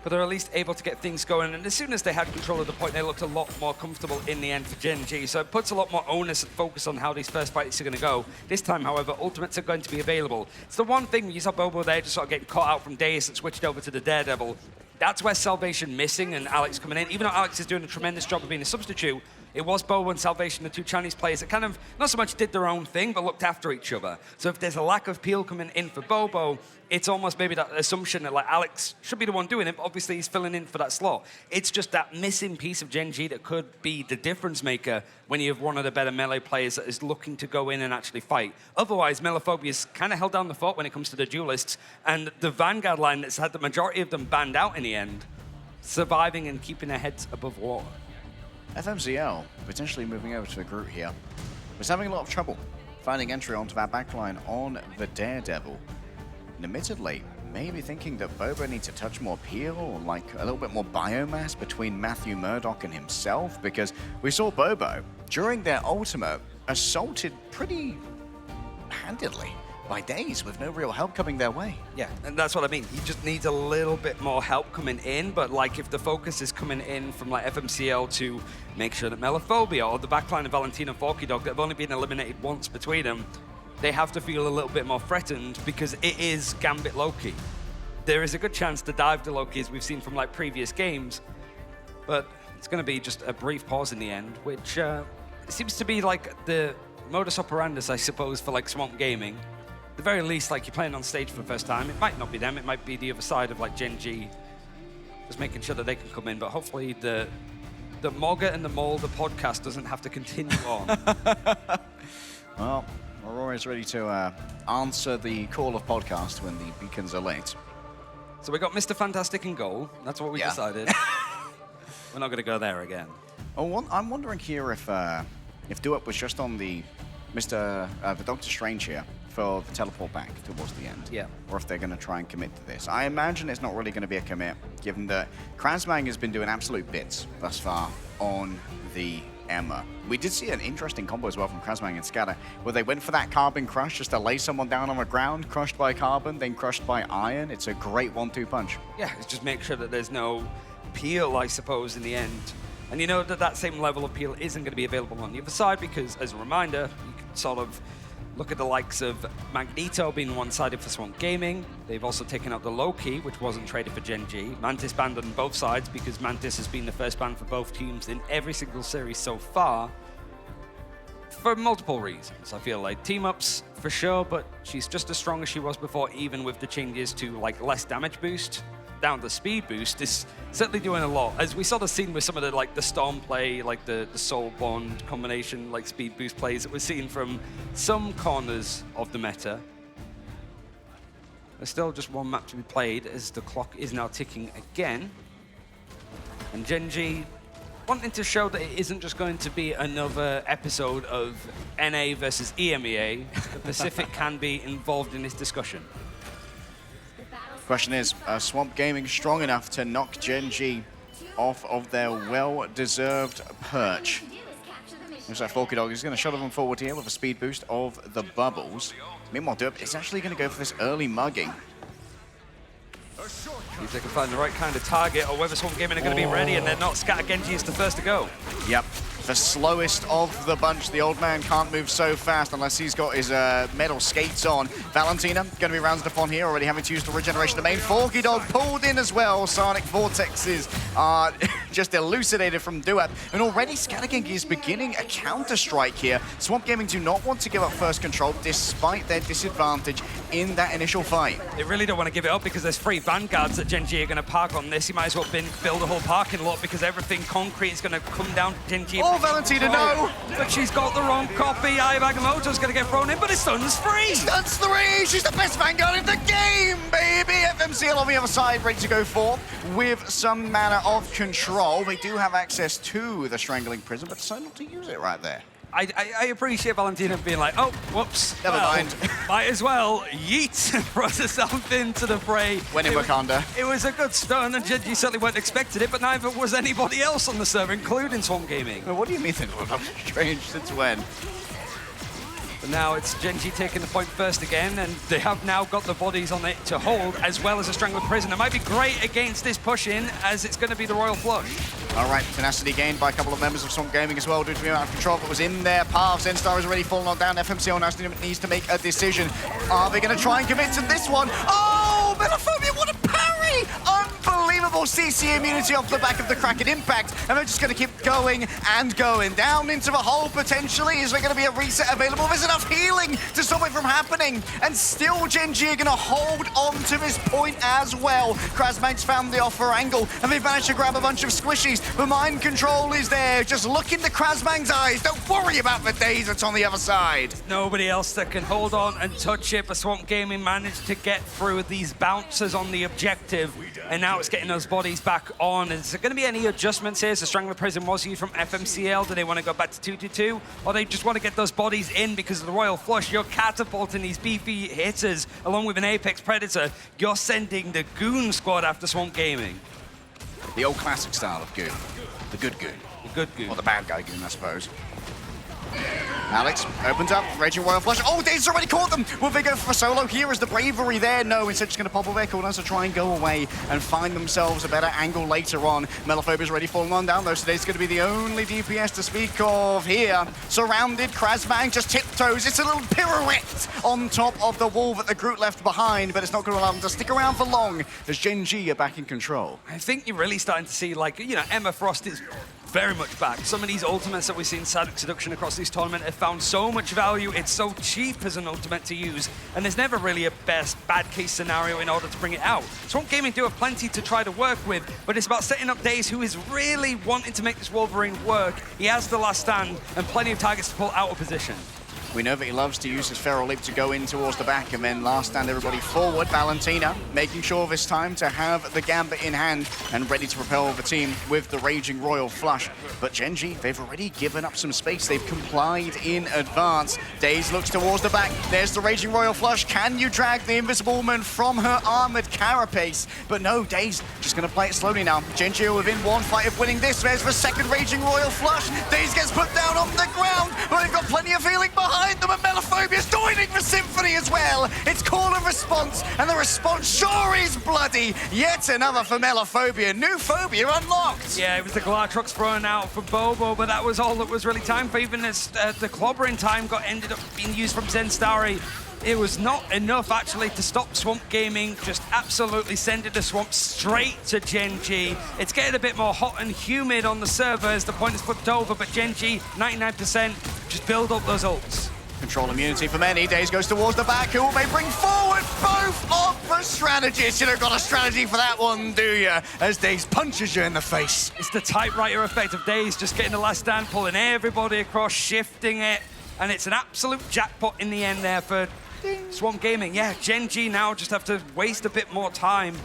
but they're at least able to get things going. And as soon as they had control of the point, they looked a lot more comfortable in the end for Gen G. So it puts a lot more onus and focus on how these first fights are going to go. This time, however, ultimates are going to be available. It's the one thing you saw Bobo there just sort of getting caught out from Daze and switched over to the Daredevil. That's where Salvation missing and Alex coming in. Even though Alex is doing a tremendous job of being a substitute, it was Bobo and Salvation, the two Chinese players, that kind of not so much did their own thing, but looked after each other. So if there's a lack of peel coming in for Bobo, it's almost maybe that assumption that like Alex should be the one doing it, but obviously he's filling in for that slot. It's just that missing piece of Gen G that could be the difference maker when you have one of the better melee players that is looking to go in and actually fight. Otherwise, Melophobia's kind of held down the fort when it comes to the duelists, and the Vanguard line that's had the majority of them banned out in the end, surviving and keeping their heads above water. FMZL, potentially moving over to the group here, was having a lot of trouble finding entry onto that backline on the Daredevil. And admittedly, maybe thinking that Bobo needs a touch more peel, or like a little bit more biomass between Matthew Murdoch and himself, because we saw Bobo, during their ultimate, assaulted pretty handedly by Daze with no real help coming their way. Yeah, and that's what I mean. He just needs a little bit more help coming in, but like if the focus is coming in from like FMCL to make sure that Melophobia or the backline of Valentina and Forky Dog that have only been eliminated once between them, they have to feel a little bit more threatened because it is Gambit Loki. There is a good chance to dive to Loki as we've seen from like previous games, but it's going to be just a brief pause in the end, which seems to be like the modus operandus, I suppose, for like Swamp Gaming. At the very least, like you're playing on stage for the first time. It might not be them, it might be the other side of like Gen G, just making sure that they can come in, but hopefully the Mogger and the Mole, the podcast, doesn't have to continue on. Well, Aurora is ready to answer the call of podcast when the beacons are lit. So we got Mr. Fantastic in goal. That's what we decided. We're not going to go there again. Oh, I'm wondering here if Duep was just on the the Doctor Strange here for the teleport back towards the end. Yeah. Or if they're going to try and commit to this. I imagine it's not really going to be a commit, given that Krasmang has been doing absolute bits thus far on the Emma. We did see an interesting combo as well from Krasmang and Scatter, where they went for that Carbon Crush just to lay someone down on the ground, crushed by Carbon, then crushed by Iron. It's a great 1-2 punch. Yeah, it's just make sure that there's no peel, I suppose, in the end. And you know that that same level of peel isn't going to be available on the other side because, as a reminder, you can sort of look at the likes of Magneto being one-sided for Swamp Gaming. They've also taken out the Loki, which wasn't traded for Gen G. Mantis banned on both sides because Mantis has been the first ban for both teams in every single series so far for multiple reasons. I feel like team-ups for sure, but she's just as strong as she was before, even with the changes to like less damage boost. Down the speed boost is certainly doing a lot. As we saw the scene with some of the like the Storm play, like the Soul Bond combination, like speed boost plays that we're seeing from some corners of the meta. There's still just one map to be played as the clock is now ticking again. And Gen G wanting to show that it isn't just going to be another episode of NA versus EMEA. The Pacific can be involved in this discussion. Question is, Swamp Gaming strong enough to knock Gen G off of their well-deserved perch? Looks like Forky Dog is going to shuttle them forward here with a speed boost of the bubbles. Meanwhile, Duep is actually going to go for this early mugging. See if they can find the right kind of target or whether Swamp Gaming are going to be ready and they're not. Scatter Genji is the first to go. Yep. The slowest of the bunch. The old man can't move so fast unless he's got his metal skates on. Valentina going to be rounded upon here, already having to use the regeneration domain. Forky Dog pulled in as well. Sonic Vortexes are just elucidated from Duap. And already Scattergengi is beginning a counter-strike here. Swamp Gaming do not want to give up first control despite their disadvantage in that initial fight. They really don't want to give it up because there's 3 Vanguards that Gen G are going to park on this. You might as well build a whole parking lot because everything concrete is going to come down to Gen G. Oh, Valentina, no! But she's got the wrong copy. Ai Agamotto's going to get thrown in, but it stuns 3! Stuns 3! She's the best Vanguard in the game, baby! FMCL on the other side, ready to go forth with some manner of control. They do have access to the Strangling Prism, but decide not to use it right there. I appreciate Valentina being like, oh, whoops. Never mind. Might as well yeet, throw herself into the fray. When in Wakanda. It was a good stun, and Gen G certainly weren't expecting it, but neither was anybody else on the server, including Swamp Gaming. Well, what do you mean things were strange? Since when? But now it's Gen G taking the point first again, and they have now got the bodies on it to hold, as well as a Strangler Prison. It might be great against this push-in, as it's going to be the Royal Flush. All right, tenacity gained by a couple of members of Swamp Gaming as well, due to the amount of control that was in their path. Zenstar is already fallen on down. FMCL now needs to make a decision. Are they going to try and commit to this one? Oh, Melophobia, what a parry! Unbelievable CC immunity off the back of the Kraken impact, and they're just going to keep going and going. Down into the hole, potentially. Is there going to be a reset available? There's enough healing to stop it from happening, and still Gen G are going to hold on to this point as well. Krasmag's found the offer angle, and they've managed to grab a bunch of squishies. The mind control is there. Just look into Krasmag's eyes. Don't worry about the days that's on the other side. Nobody else that can hold on and touch it, but Swamp Gaming managed to get through these bouncers on the objective, and now it's getting those bodies back on. Is there going to be any adjustments here? So Strangler Prison was used from FMCL. Do they want to go back to 2-2-2? Or they just want to get those bodies in because of the Royal Flush? You're catapulting these beefy hitters along with an Apex Predator. You're sending the Goon squad after Swamp Gaming. The old classic style of Goon. The good Goon. The good Goon. Or the bad guy Goon, I suppose. Alex opens up, Raging Royal Flush. Oh, Dave's already caught them! Will they go for a solo here? Is the bravery there? No, instead just going to pop away, cooldowns to try and go away and find themselves a better angle later on. Melophobia's already falling on down, though. Today's going to be the only DPS to speak of here. Surrounded, Krasmag just tiptoes. It's a little pirouette on top of the wall that the Groot left behind, but it's not going to allow them to stick around for long as Gen G are back in control. I think you're really starting to see, like, you know, Emma Frost is very much back. Some of these ultimates that we've seen Seduction across this tournament have found so much value. It's so cheap as an ultimate to use, and there's never really a bad case scenario in order to bring it out. Swamp Gaming do have plenty to try to work with, but it's about setting up Daze, who is really wanting to make this Wolverine work. He has the last stand and plenty of targets to pull out of position. We know that he loves to use his Feral Leap to go in towards the back and then last stand everybody forward. Valentina making sure this time to have the Gambit in hand and ready to propel the team with the Raging Royal Flush. But Gen G, they've already given up some space. They've complied in advance. Daze looks towards the back. There's the Raging Royal Flush. Can you drag the Invisible Woman from her armored carapace? But no, Daze just going to play it slowly now. Gen G are within one fight of winning this. There's the second Raging Royal Flush. Daze gets put down on the ground, but they've got plenty of healing behind them, and Melophobia's joining the symphony as well. It's call and response, and the response sure is bloody. Yet another for Melophobia. New phobia unlocked. Yeah, it was the Glartrox thrown out for Bobo, but that was all that was really time for. Even as the clobbering time ended up being used from Zenstari, it was not enough actually to stop Swamp Gaming, just absolutely sending the Swamp straight to Gen G. It's getting a bit more hot and humid on the server as the point is flipped over, but Gen G, 99%, just build up those ults. Control immunity for many. Daze goes towards the back. Who may bring forward both of the strategists? You don't got a strategy for that one, do you? As Daze punches you in the face. It's the typewriter effect of Daze just getting the last stand, pulling everybody across, shifting it, and it's an absolute jackpot in the end there for Swamp Gaming. Yeah, Gen G now just have to waste a bit more time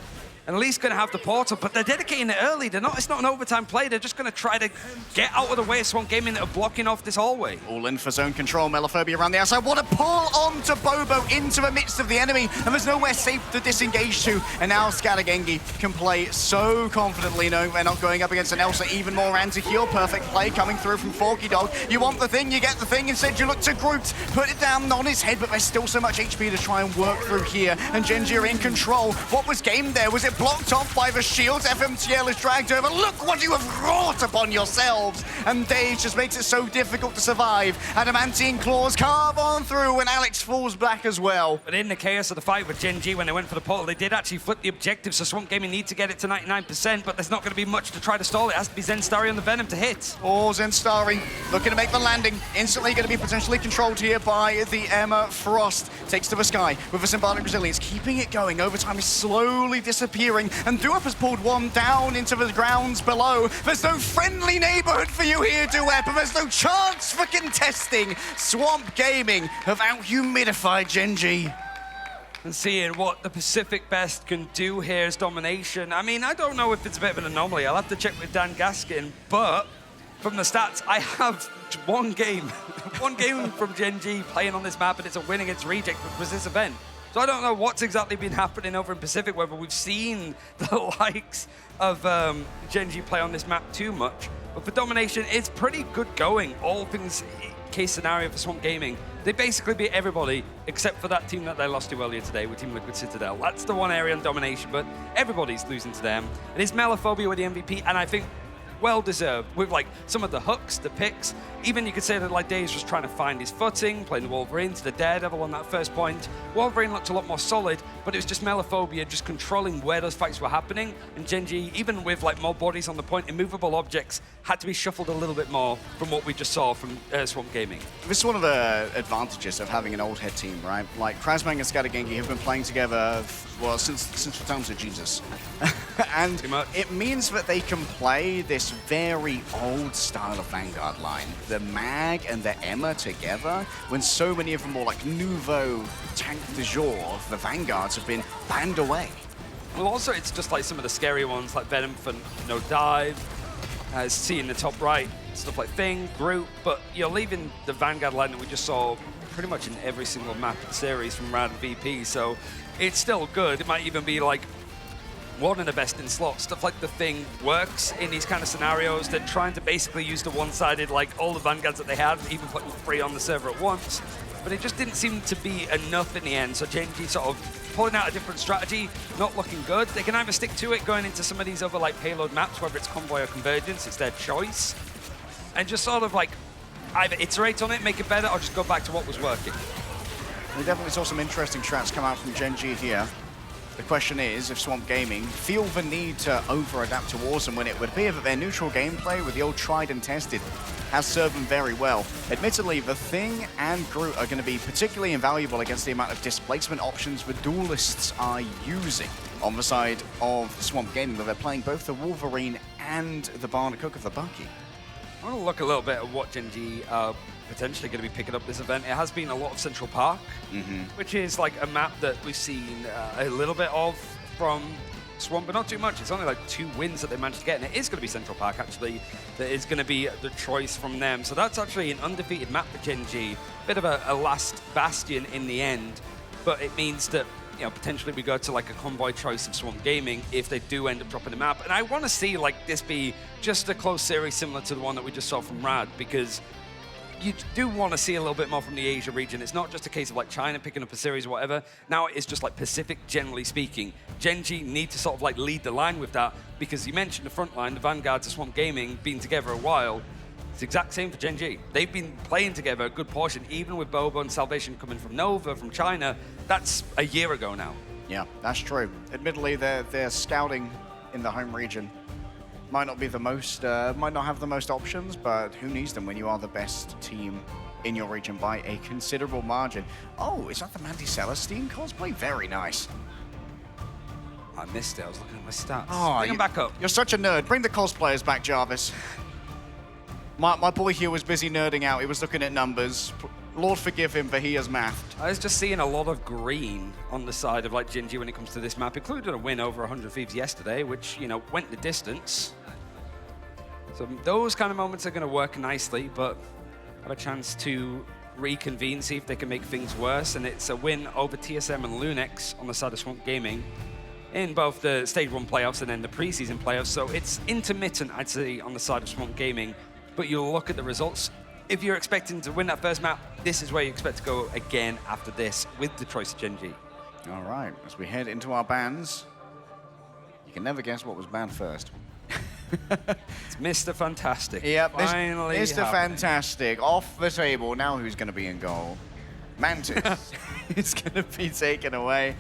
and at least going to have the portal, but they're dedicating it early. It's not an overtime play. They're just going to try to get out of the way of Swamp Gaming that are blocking off this hallway. All in for zone control. Melophobia around the outside. What a pull onto Bobo into the midst of the enemy, and there's nowhere safe to disengage to. And now Scattergengi can play so confidently, knowing they're not going up against an Elsa. Even more anti-heal. Perfect play coming through from Forky Dog. You want the thing, you get the thing. Instead, you look to Groot. Put it down on his head, but there's still so much HP to try and work through here. And Gen G are in control. What was game there? Was it get blocked off by the shields. FMTL is dragged over. Look what you have wrought upon yourselves. And Daze just makes it so difficult to survive. Adamantine claws carve on through and Alex falls back as well. But in the chaos of the fight with Gen G, when they went for the portal, they did actually flip the objective, so Swamp Gaming need to get it to 99%, but there's not going to be much to try to stall. It has to be Zenstari on the Venom to hit. Oh, Zenstari looking to make the landing. Instantly going to be potentially controlled here by the Emma Frost. Takes to the sky with a symbolic resilience, keeping it going. Overtime is slowly disappearing, and Duep has pulled one down into the grounds below. There's no friendly neighborhood for you here, Duep, and there's no chance for contesting. Swamp Gaming have out-humidified Gen G. And seeing what the Pacific Best can do here is domination. I mean, I don't know if it's a bit of an anomaly. I'll have to check with Dan Gaskin, but from the stats, I have one game from Gen G playing on this map, and it's a win against Reject, which was this event. So I don't know what's exactly been happening over in Pacific, whether we've seen the likes of Gen G play on this map too much. But for domination, it's pretty good going. All things case scenario for Swamp Gaming. They basically beat everybody except for that team that they lost to earlier today with Team Liquid Citadel. That's the one area on domination, but everybody's losing to them. And it's Melophobia with the MVP, and I think well-deserved with like some of the hooks, the picks. Even you could say that like Daze was trying to find his footing, playing the Wolverine to the Daredevil on that first point. Wolverine looked a lot more solid, but it was just Melophobia just controlling where those fights were happening. And Gen G, even with like more bodies on the point, immovable objects had to be shuffled a little bit more from what we just saw from Swamp Gaming. This is one of the advantages of having an old head team, right? Like Krasmang and Scattergengi have been playing together, well, since the times of Jesus. And it means that they can play this very old style of Vanguard line. The Mag and the Emma together, when so many of the more like nouveau tank du jour of the Vanguards have been banned away. Well, also, it's just like some of the scary ones, like Venom for no dive, C in the top right, stuff like Thing, Groot, but you're leaving the Vanguard line that we just saw pretty much in every single map of the series from Rad and VP, so it's still good. It might even be like one of the best in slots. Stuff like the Thing works in these kind of scenarios. They're trying to basically use the one-sided, like all the Vanguards that they had, even putting 3 on the server at once. But it just didn't seem to be enough in the end. So Gen G sort of pulling out a different strategy, not looking good. They can either stick to it going into some of these other like payload maps, whether it's Convoy or Convergence, it's their choice. And just sort of like either iterate on it, make it better, or just go back to what was working. We definitely saw some interesting strats come out from Gen G here. The question is if Swamp Gaming feel the need to over-adapt towards them when it would appear that their neutral gameplay with the old tried and tested has served them very well. Admittedly, the Thing and Groot are going to be particularly invaluable against the amount of displacement options the duelists are using on the side of Swamp Gaming, where they're playing both the Wolverine and the Barna Cook of the Bucky. I want to look a little bit at what Gen G are potentially going to be picking up this event. It has been a lot of Central Park, which is like a map that we've seen a little bit of from Swamp, but not too much. It's only like 2 wins that they managed to get, and it is going to be Central Park, actually, that is going to be the choice from them. So that's actually an undefeated map for Gen G. Bit of a last bastion in the end, but it means that, you know, potentially we go to like a convoy choice of Swamp Gaming if they do end up dropping the map. And I want to see like this be just a close series similar to the one that we just saw from Rad, because you do want to see a little bit more from the Asia region. It's not just a case of like China picking up a series or whatever. Now it's just like Pacific, generally speaking. Gen G need to sort of like lead the line with that, because you mentioned the front line, the Vanguards of Swamp Gaming, been together a while. It's the exact same for Gen G. They've been playing together a good portion, even with Boba and Salvation coming from Nova, from China. That's a year ago now. Yeah, that's true. Admittedly, their scouting in the home region might not be the most, might not have the most options, but who needs them when you are the best team in your region by a considerable margin? Oh, is that the Mandy Celestine cosplay? Very nice. I missed it. I was looking at my stats. Oh, Bring them back up. You're such a nerd. Bring the cosplayers back, Jarvis. My boy here was busy nerding out. He was looking at numbers. Lord forgive him, for he has mathed. I was just seeing a lot of green on the side of like Gen G when it comes to this map, including a win over 100 Thieves yesterday, which, you know, went the distance. So those kind of moments are going to work nicely, but have a chance to reconvene, see if they can make things worse. And it's a win over TSM and Lunex on the side of Swamp Gaming in both the Stage 1 playoffs and then the preseason playoffs. So it's intermittent, I'd say, on the side of Swamp Gaming. But you'll look at the results. If you're expecting to win that first map, this is where you expect to go again after this with the choice of Gen G. All right, as we head into our bans, can never guess what was banned first. It's Mr. Fantastic. Yep, finally Mr. happening. Fantastic off the table. Now who's going to be in goal? Mantis is going to be taken away.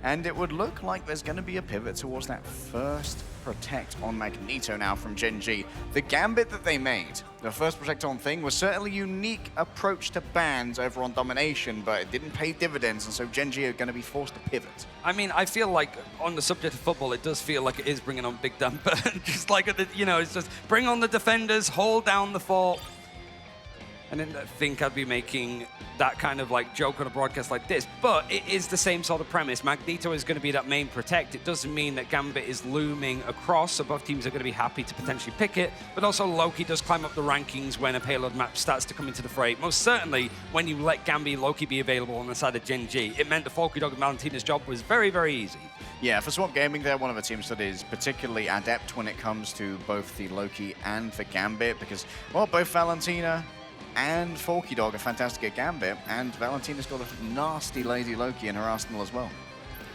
And it would look like there's going to be a pivot towards that first protect on Magneto now from Gen G. The gambit that they made, the first protect on thing, was certainly a unique approach to bans over on Domination, but it didn't pay dividends, and so Gen G are going to be forced to pivot. I mean, I feel like on the subject of football, it does feel like it is bringing on Big Dumper. Just like, it's just bring on the defenders, hold down the fort. I didn't think I'd be making that kind of like joke on a broadcast like this, but it is the same sort of premise. Magneto is going to be that main protect. It doesn't mean that Gambit is looming across, so both teams are going to be happy to potentially pick it, but also Loki does climb up the rankings when a payload map starts to come into the fray. Most certainly, when you let Gambit Loki be available on the side of Gen G, it meant the Folky Dog and Valentina's job was very, very easy. Yeah, for Swamp Gaming, they're one of the teams that is particularly adept when it comes to both the Loki and the Gambit, because, well, both Valentina and Folky Dog are fantastic at Gambit, and Valentina's got a nasty Lady Loki in her arsenal as well.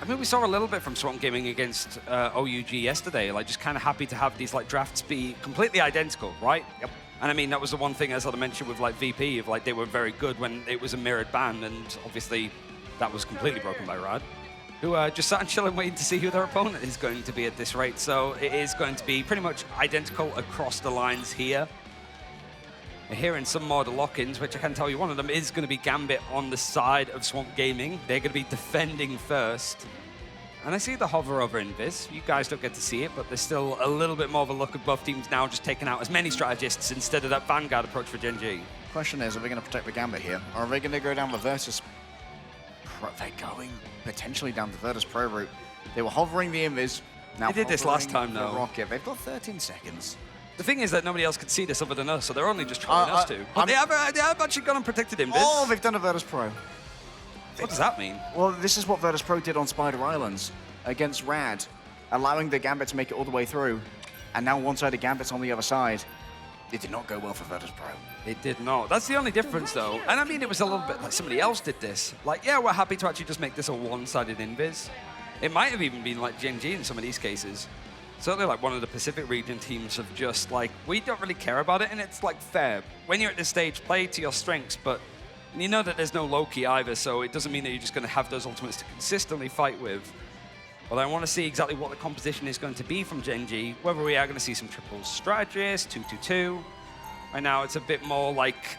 I mean, we saw a little bit from Swamp Gaming against OUG yesterday, like just kind of happy to have these like drafts be completely identical, right? Yep. And I mean, that was the one thing, as I mentioned with like VP, of like they were very good when it was a mirrored ban, and obviously that was completely broken by Rad, who just sat and chilling waiting to see who their opponent is going to be at this rate. So it is going to be pretty much identical across the lines here. We're hearing some more of the lock-ins, which I can tell you one of them is going to be Gambit on the side of Swamp Gaming. They're going to be defending first. And I see the hover over Invis. You guys don't get to see it, but there's still a little bit more of a look of both teams now just taking out as many strategists instead of that Vanguard approach for Gen G. Question is, are they going to protect the Gambit here? Or are they going to go down the Virtus Pro? They're going potentially down the Virtus Pro route. They were hovering the Invis. Now they did this last time, the though. Rocket. They've got 13 seconds. The thing is that nobody else could see this other than us, so they're only just trying us to. But they have actually gone and protected Invis. Oh, they've done a Virtus Pro. What does that mean? Well, this is what Virtus Pro did on Spider Islands against Rad, allowing the Gambit to make it all the way through. And now one-sided Gambit's on the other side. It did not go well for Virtus Pro. It did not. That's the only difference, though. And I mean, it was a little bit like somebody else did this. Like, yeah, we're happy to actually just make this a one-sided Invis. It might have even been like Gen G in some of these cases. Certainly like one of the Pacific region teams of just like, we don't really care about it, and it's like fair. When you're at this stage, play to your strengths, but you know that there's no Loki either, so it doesn't mean that you're just going to have those ultimates to consistently fight with. But I want to see exactly what the composition is going to be from Gen G, whether we are going to see some triple strategists, 2-2-2. Right now it's a bit more like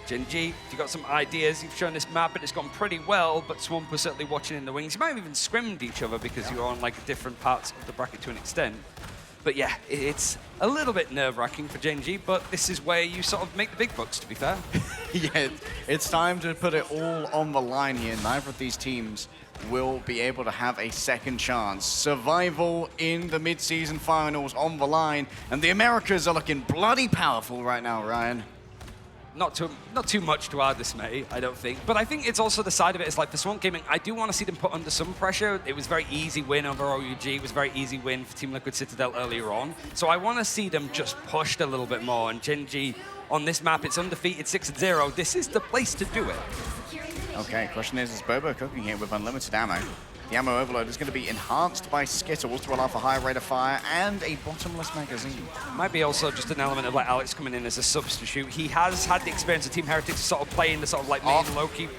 Gen G, you've got some ideas, you've shown this map and it's gone pretty well, but Swamp was certainly watching in the wings. You might have even scrimmed each other because you're on like different parts of the bracket to an extent. But yeah, it's a little bit nerve-wracking for Gen G, but this is where you sort of make the big bucks, to be fair. Yeah, it's time to put it all on the line here. Neither of these teams will be able to have a second chance. Survival in the mid-season finals on the line, and the Americas are looking bloody powerful right now, Ryan. Not too much to our dismay, I don't think. But I think it's also the side of it is like for Swamp Gaming, I do want to see them put under some pressure. It was a very easy win over OUG. It was a very easy win for Team Liquid Citadel earlier on. So I want to see them just pushed a little bit more. And Gen G on this map, it's undefeated 6-0. This is the place to do it. Okay, question is Bobo cooking here with unlimited ammo? The ammo overload is going to be enhanced by Skittles to allow for high rate of fire and a bottomless magazine. Might be also just an element of like Alex coming in as a substitute. He has had the experience of Team Heretics to sort of play in the sort of like main Loki.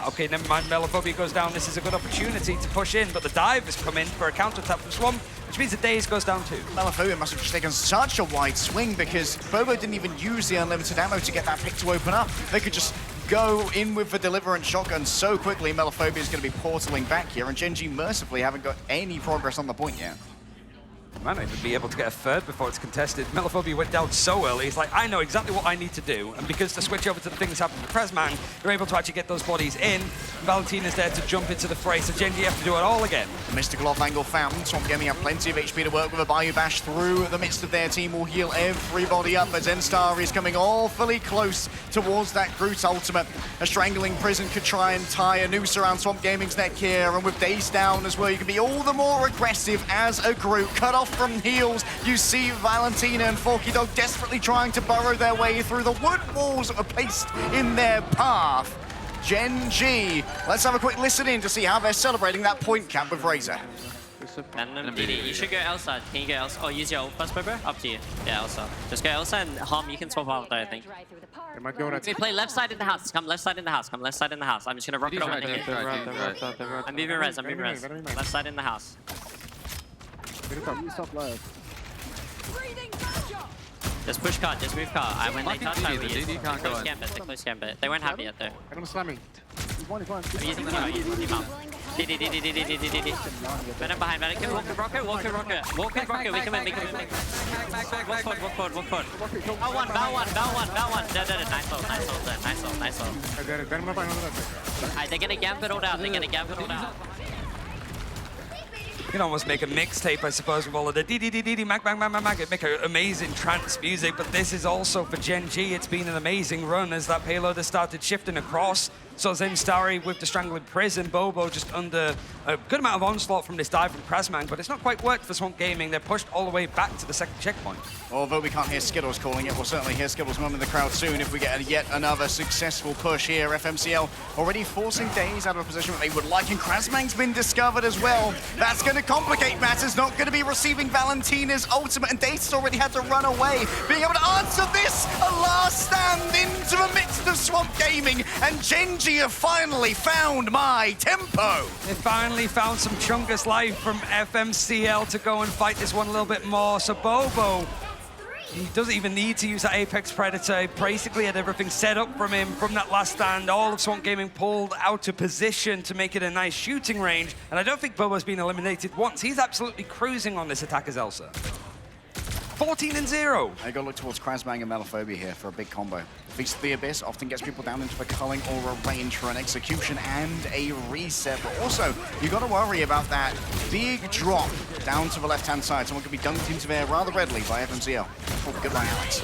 Okay, never mind, Melophobia goes down. This is a good opportunity to push in, but the dive has come in for a counter attack from Swamp, which means the Daze goes down too. Melophobia must have just taken such a wide swing because Bobo didn't even use the unlimited ammo to get that pick to open up. They could just go in with the Deliverance shotgun so quickly. Melophobia is going to be portaling back here, and Gen G mercifully haven't got any progress on the point yet. Might not even be able to get a third before it's contested. Melophobia went down so early, he's like, I know exactly what I need to do. And because the switch over to the thing that's happening to Prezman, you're able to actually get those bodies in. Valentina's there to jump into the fray, so Gen G have to do it all again. The mystical off angle found. Swamp Gaming have plenty of HP to work with. A Bayou Bash through the midst of their team will heal everybody up, but Zenstar is coming awfully close towards that Groot ultimate. A strangling prison could try and tie a noose around Swamp Gaming's neck here, and with Daze down as well, you can be all the more aggressive as a Groot. Cut off from heals, you see Valentina and Folky Dog desperately trying to burrow their way through the wood walls that are placed in their path. Gen G, let's have a quick listen in to see how they're celebrating that point cap with Razor. Venom, DD. You should go Elsa. Can you go Elsa? Oh, use your ult first, Bobo? Up to you. Yeah, Elsa. Just go Elsa and Hom, you can swap out there, I think. Okay, play left side in the house. Come left side in the house. Come left side in the house. I'm just gonna rocket over here. I'm moving res. I'm moving res. Left side in the house. Just push card, just move card. When they touch, I will use. They close gambit. They won't have it yet though. I'm using Q, I'm using Q-Mount. DD. Venom behind, Venom. Walk rocket. We can win. Walk forward. Bow one. Nice ult. Alright, they're gonna gambit all out. You can almost make a mixtape, I suppose, with all of the DD, mag. It'd make an amazing trance music, but this is also for Gen G. It's been an amazing run as that payload has started shifting across. So Zen with the Strangling Prison, Bobo just under a good amount of onslaught from this dive from Krasmang, but it's not quite worked for Swamp Gaming. They're pushed all the way back to the second checkpoint. Although we can't hear Skittles calling it, we'll certainly hear Skittles' mum in the crowd soon if we get yet another successful push here. FMCL already forcing Daze out of a position that they would like, and Krasmang's been discovered as well. That's going to complicate matters, not going to be receiving Valentina's ultimate, and Daze has already had to run away. Being able to answer this, a last stand into the midst of Swamp Gaming, and Gen G have finally found my tempo. They finally found some Chungus life from FMCL to go and fight this one a little bit more. So Bobo, he doesn't even need to use that Apex Predator. He basically had everything set up from him from that last stand. All of Swamp Gaming pulled out of position to make it a nice shooting range. And I don't think Bobo's been eliminated once. He's absolutely cruising on this attack as Elsa. 14-0. I go look towards Krasmang and Melophobia here for a big combo. Feast of the Abyss often gets people down into a culling or a range for an execution and a reset. But also, you got to worry about that big drop down to the left-hand side. Someone could be dunked into there rather readily by FMCL. Oh, good by Alex.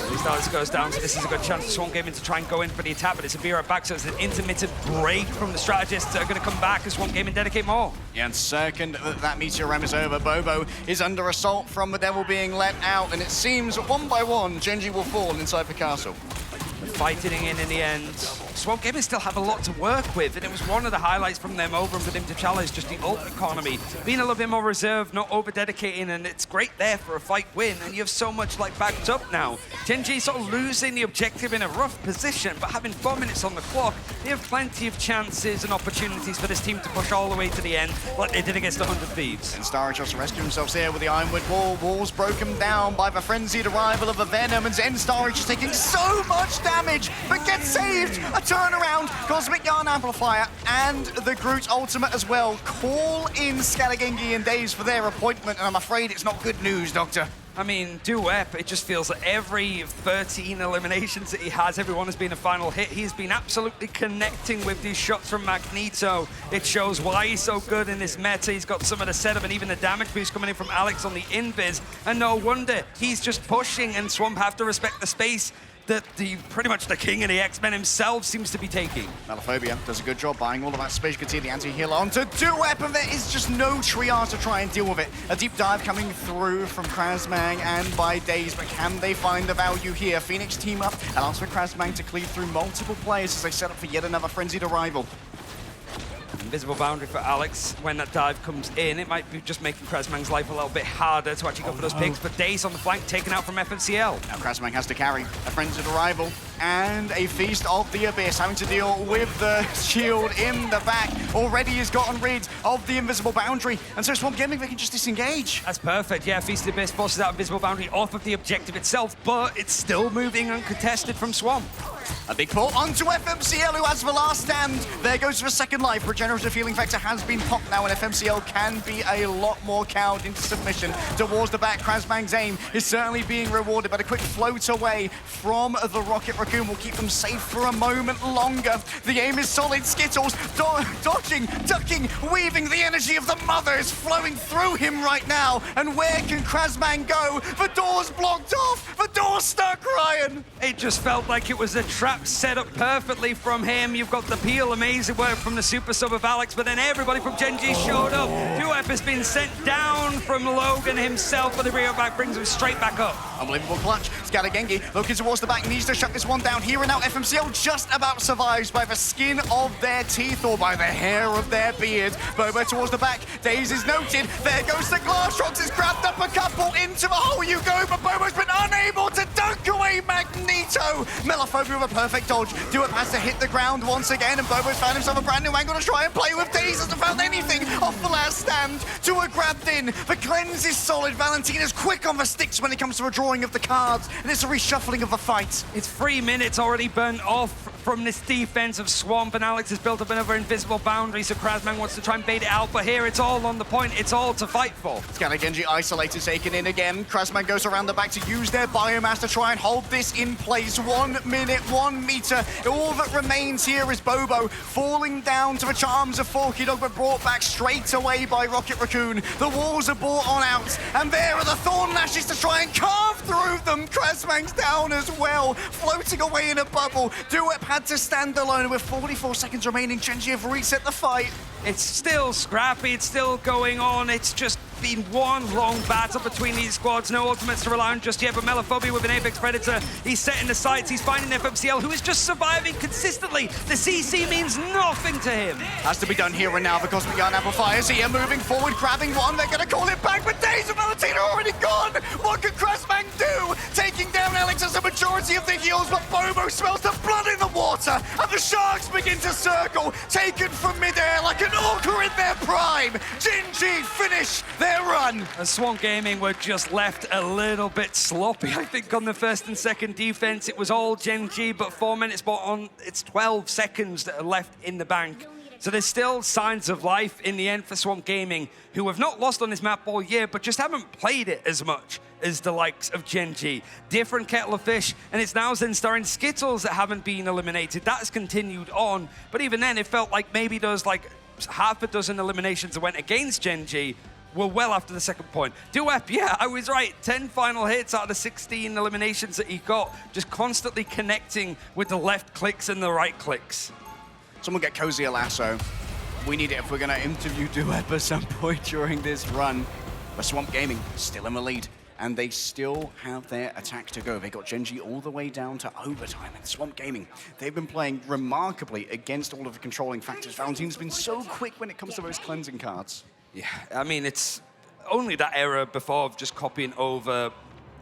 At least Alex goes down, so this is a good chance for Swamp Gaming to try and go in for the attack, but it's a Vera back, so it's an intermittent break from the strategists that are going to come back as Swamp Gaming dedicate more. Yeah, and second that Meteor Ram is over, Bobo is under assault from the Devil being let out, and it seems one by one, Gen G will fall inside the castle. Fighting in the end. Swamp Gaming still have a lot to work with, and it was one of the highlights from them over and for them to challenge just the ult economy. Being a little bit more reserved, not over-dedicating, and it's great there for a fight win, and you have so much like backed up now. Gen G sort of losing the objective in a rough position, but having 4 minutes on the clock, they have plenty of chances and opportunities for this team to push all the way to the end, like they did against the 100 Thieves. And Starry tries to rescue themselves here with the Ironwood Wall. Wall's broken down by the frenzied arrival of the Venom, and Zen Starry just taking so much damage, but gets saved. A turnaround, Cosmic Yarn Amplifier, and the Groot ultimate as well. Call in Scalagengi and Daze for their appointment, and I'm afraid it's not good news, Doctor. I mean, Duep, it just feels like every 13 eliminations that he has, everyone has been a final hit. He's been absolutely connecting with these shots from Magneto. It shows why he's so good in this meta. He's got some of the setup and even the damage boost coming in from Alex on the invis. And no wonder, he's just pushing, and Swamp have to respect the space that pretty much the king of the X-Men himself seems to be taking. Melophobia does a good job buying all of that space. You can see the anti-heal onto Duep, and there is just no triage to try and deal with it. A deep dive coming through from Krasmang and by Daze, but can they find the value here? Phoenix team up, allows for Krasmang to cleave through multiple players as they set up for yet another frenzied arrival. Invisible boundary for Alex when that dive comes in. It might be just making Krasmang's life a little bit harder to actually go for those picks, but Daze on the flank taken out from FMCL. Now Krasmang has to carry a frenzied arrival and a Feast of the Abyss, having to deal with the shield in the back. Already has gotten rid of the invisible boundary, and so Swamp Gaming, they can just disengage. That's perfect, yeah. Feast of the Abyss forces that invisible boundary off of the objective itself, but it's still moving uncontested from Swamp. A big pull onto FMCL, who has the last stand. There goes for a second life. Regenerative healing factor has been popped now, and FMCL can be a lot more cowed into submission towards the back. Krasmang's aim is certainly being rewarded, but a quick float away from the Rocket Raccoon will keep them safe for a moment longer. The aim is solid. Skittles dodging, ducking, weaving. The energy of the mother is flowing through him right now. And where can Krasmang go? The door's blocked off. The door's stuck, Ryan. It just felt like it was a trap set up perfectly from him. You've got the peel, amazing work from the super sub of Alex, but then everybody from Gen G showed up. Duep has been sent down down from Logan himself, but the rear back brings him straight back up. Unbelievable clutch. Scalagengi looking towards the back, needs to shut this one down. Here and now, FMCL just about survives by the skin of their teeth or by the hair of their beard. Bobo towards the back. Daze is noted. There goes the glass. Rox has grabbed up a couple into the hole you go, but Bobo's been unable to dunk away Magneto. Melophobia with a perfect dodge. Duop has to hit the ground once again, and Bobo's found himself a brand new angle to try and play with. Daze hasn't found anything off the last stand to a grabbed in. The cleanse is solid. Valentina's quick on the sticks when it comes to a drawing of the cards, and it's a reshuffling of the fight. It's 3 minutes already burnt off from this defense of Swamp, and Alex has built up another invisible boundary, so Krasman wants to try and bait it out, but here it's all on the point, it's all to fight for. Scalagengi isolated, taken in again. Krasman goes around the back to use their biomass to try and hold this in place. 1 minute, 1 meter. All that remains here is Bobo falling down to the charms of Forky Dog, but brought back straight away by Rocket Raccoon. The walls are brought on out, and there are the Thorn Lashes to try and carve through them. Krasman's down as well, floating away in a bubble. Duep had to stand alone with 44 seconds remaining. Gen.G have reset the fight. It's still scrappy, it's still going on, it's just been one long battle between these squads. No ultimates to rely on just yet, but Melophobia with an Apex Predator, he's setting the sights, he's finding FMCL, who is just surviving consistently. The CC means nothing to him. Has to be done here and now. The Cosmic Yarn amplifiers here, moving forward, grabbing one. They're going to call it back, but Daze and Valentina are already gone. What can Krasman do? Taking down Alex as a majority of the heals, but Bobo smells the blood in the water, and the Sharks begin to circle, taken from midair like an orca in their prime. Gen.G finish their run. And Swamp Gaming were just left a little bit sloppy. I think on the first and second defense, it was all Gen.G, but 4 minutes, but on it's 12 seconds that are left in the bank. So there's still signs of life in the end for Swamp Gaming, who have not lost on this map all year, but just haven't played it as much as the likes of Gen.G. Different kettle of fish, and it's now Zenstar and Skittles that haven't been eliminated. That has continued on, but even then, it felt like maybe those like half a dozen eliminations that went against Gen.G were well after the second point. Duep, yeah, I was right. 10 final hits out of the 16 eliminations that he got, just constantly connecting with the left clicks and the right clicks. Someone get Cozy a lasso. We need it if we're going to interview Duep at some point during this run. But Swamp Gaming still in the lead, and they still have their attack to go. They got Gen.G all the way down to overtime, and Swamp Gaming, they've been playing remarkably against all of the controlling factors. Valentina's been so quick when it comes to those cleansing cards. Yeah, I mean, it's only that era before of just copying over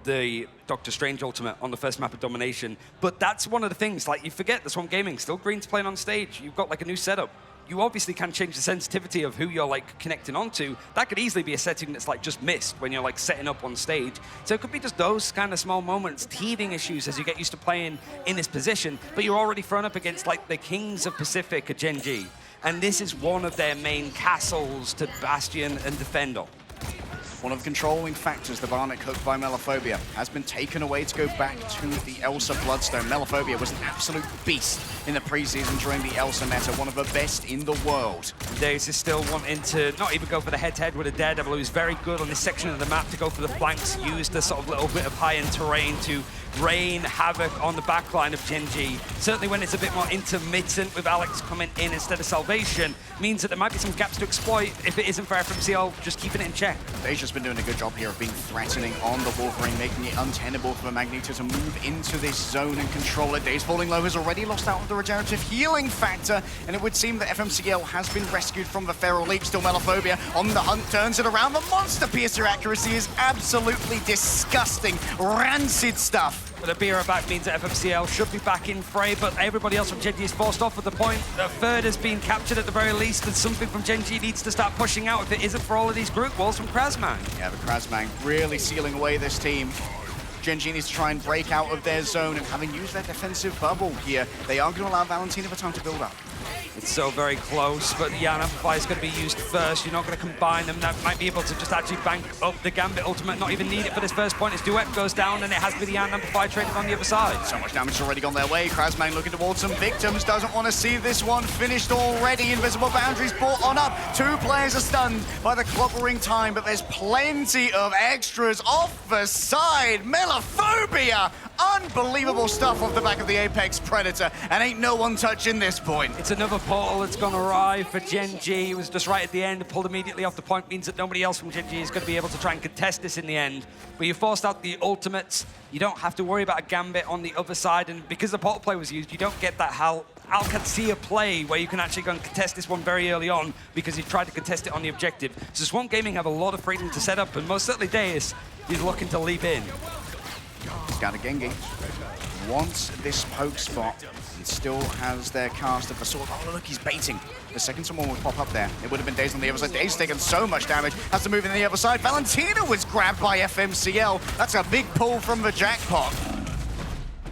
the Doctor Strange ultimate on the first map of Domination. But that's one of the things, like, you forget the Swamp Gaming, still Green's playing on stage. You've got, like, a new setup. You obviously can change the sensitivity of who you're, like, connecting onto. That could easily be a setting that's, like, just missed when you're, like, setting up on stage. So it could be just those kind of small moments, teething issues as you get used to playing in this position. But you're already thrown up against, like, the Kings of Pacific at Gen.G. And this is one of their main castles to Bastion and defend on. One of the controlling factors, the Barnet hook by Melophobia, has been taken away to go back to the Elsa Bloodstone. Melophobia was an absolute beast in the preseason during the Elsa meta, one of the best in the world. Daze is still wanting to not even go for the head-to-head with a Daredevil, who's very good on this section of the map to go for the flanks, use the sort of little bit of high-end terrain to rain havoc on the backline of Gen.G. Certainly when it's a bit more intermittent with Alex coming in instead of Salvation, means that there might be some gaps to exploit if it isn't for FMCL, just keeping it in check. They've just been doing a good job here of being threatening on the Wolverine, making it untenable for Magneto to move into this zone and control it. Daze falling low has already lost out on the regenerative healing factor, and it would seem that FMCL has been rescued from the Feral Leap. Still Melophobia on the hunt, turns it around. The Monster Piercer accuracy is absolutely disgusting, rancid stuff. But the Bira back means that FMCL should be back in fray, but everybody else from Gen.G is forced off at the point. The third has been captured at the very least, and something from Gen.G needs to start pushing out if it isn't for all of these group walls from Krasman. Yeah, but Krasman really sealing away this team. Gen.G needs to try and break out of their zone, and having used their defensive bubble here, they are going to allow Valentina the time to build up. It's so very close, but the Yarn Amplifier is going to be used first. You're not going to combine them. That might be able to just actually bank up the Gambit ultimate, not even need it for this first point as Duet goes down, and it has to be the Yarn Amplifier traded on the other side. So much damage already gone their way. Krasman looking towards some victims, doesn't want to see this one finished already. Invisible boundaries brought on up. 2 players are stunned by the clobbering time, but there's plenty of extras off the side. Melophobia Unbelievable stuff off the back of the Apex Predator, and ain't no one touching this point. It's another portal that's gone awry for Gen G. It was just right at the end, pulled immediately off the point, means that nobody else from Gen G is going to be able to try and contest this in the end. But you forced out the ultimates. You don't have to worry about a Gambit on the other side, and because the portal play was used, you don't get that Alcacia play where you can actually go and contest this one very early on because you've tried to contest it on the objective. So Swamp Gaming have a lot of freedom to set up, and most certainly Deus is looking to leap in. Scattergengi wants this poke spot and still has their cast of the sword. Oh, look, he's baiting. The second someone would pop up there, it would have been Daze on the other side. Daze taken so much damage, has to move in the other side. Valentina was grabbed by FMCL. That's a big pull from the jackpot.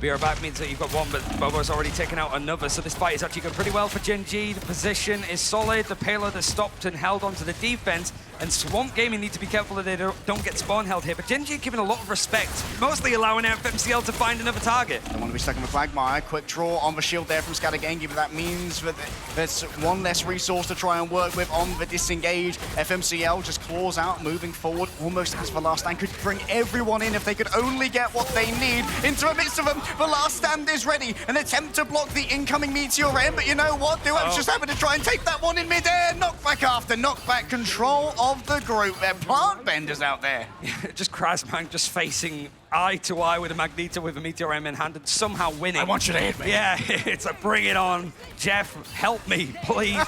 Beer back means that you've got one, but Bobo's already taken out another, so this fight is actually going pretty well for Gen G. The position is solid, the payload has stopped and held onto the defense, and Swamp Gaming need to be careful that they don't get spawn held here, but Gen G given a lot of respect, mostly allowing FMCL to find another target. Don't want to be stuck in the Quagmire. Quick draw on the shield there from Scattergengi, but that means that there's one less resource to try and work with on the disengage. FMCL just claws out, moving forward, almost as the last stand could bring everyone in if they could only get what they need. Into the midst of them, the last stand is ready. An attempt to block the incoming Meteor M, but you know what? Dueps just having to try and take that one in midair. Knockback after knockback, control of the group. They're plant benders out there. Just Krasman just facing eye to eye with a Magneto with a Meteor M in hand and somehow winning. I want you to hit me. Yeah, it's a bring it on. Jeff, help me, please.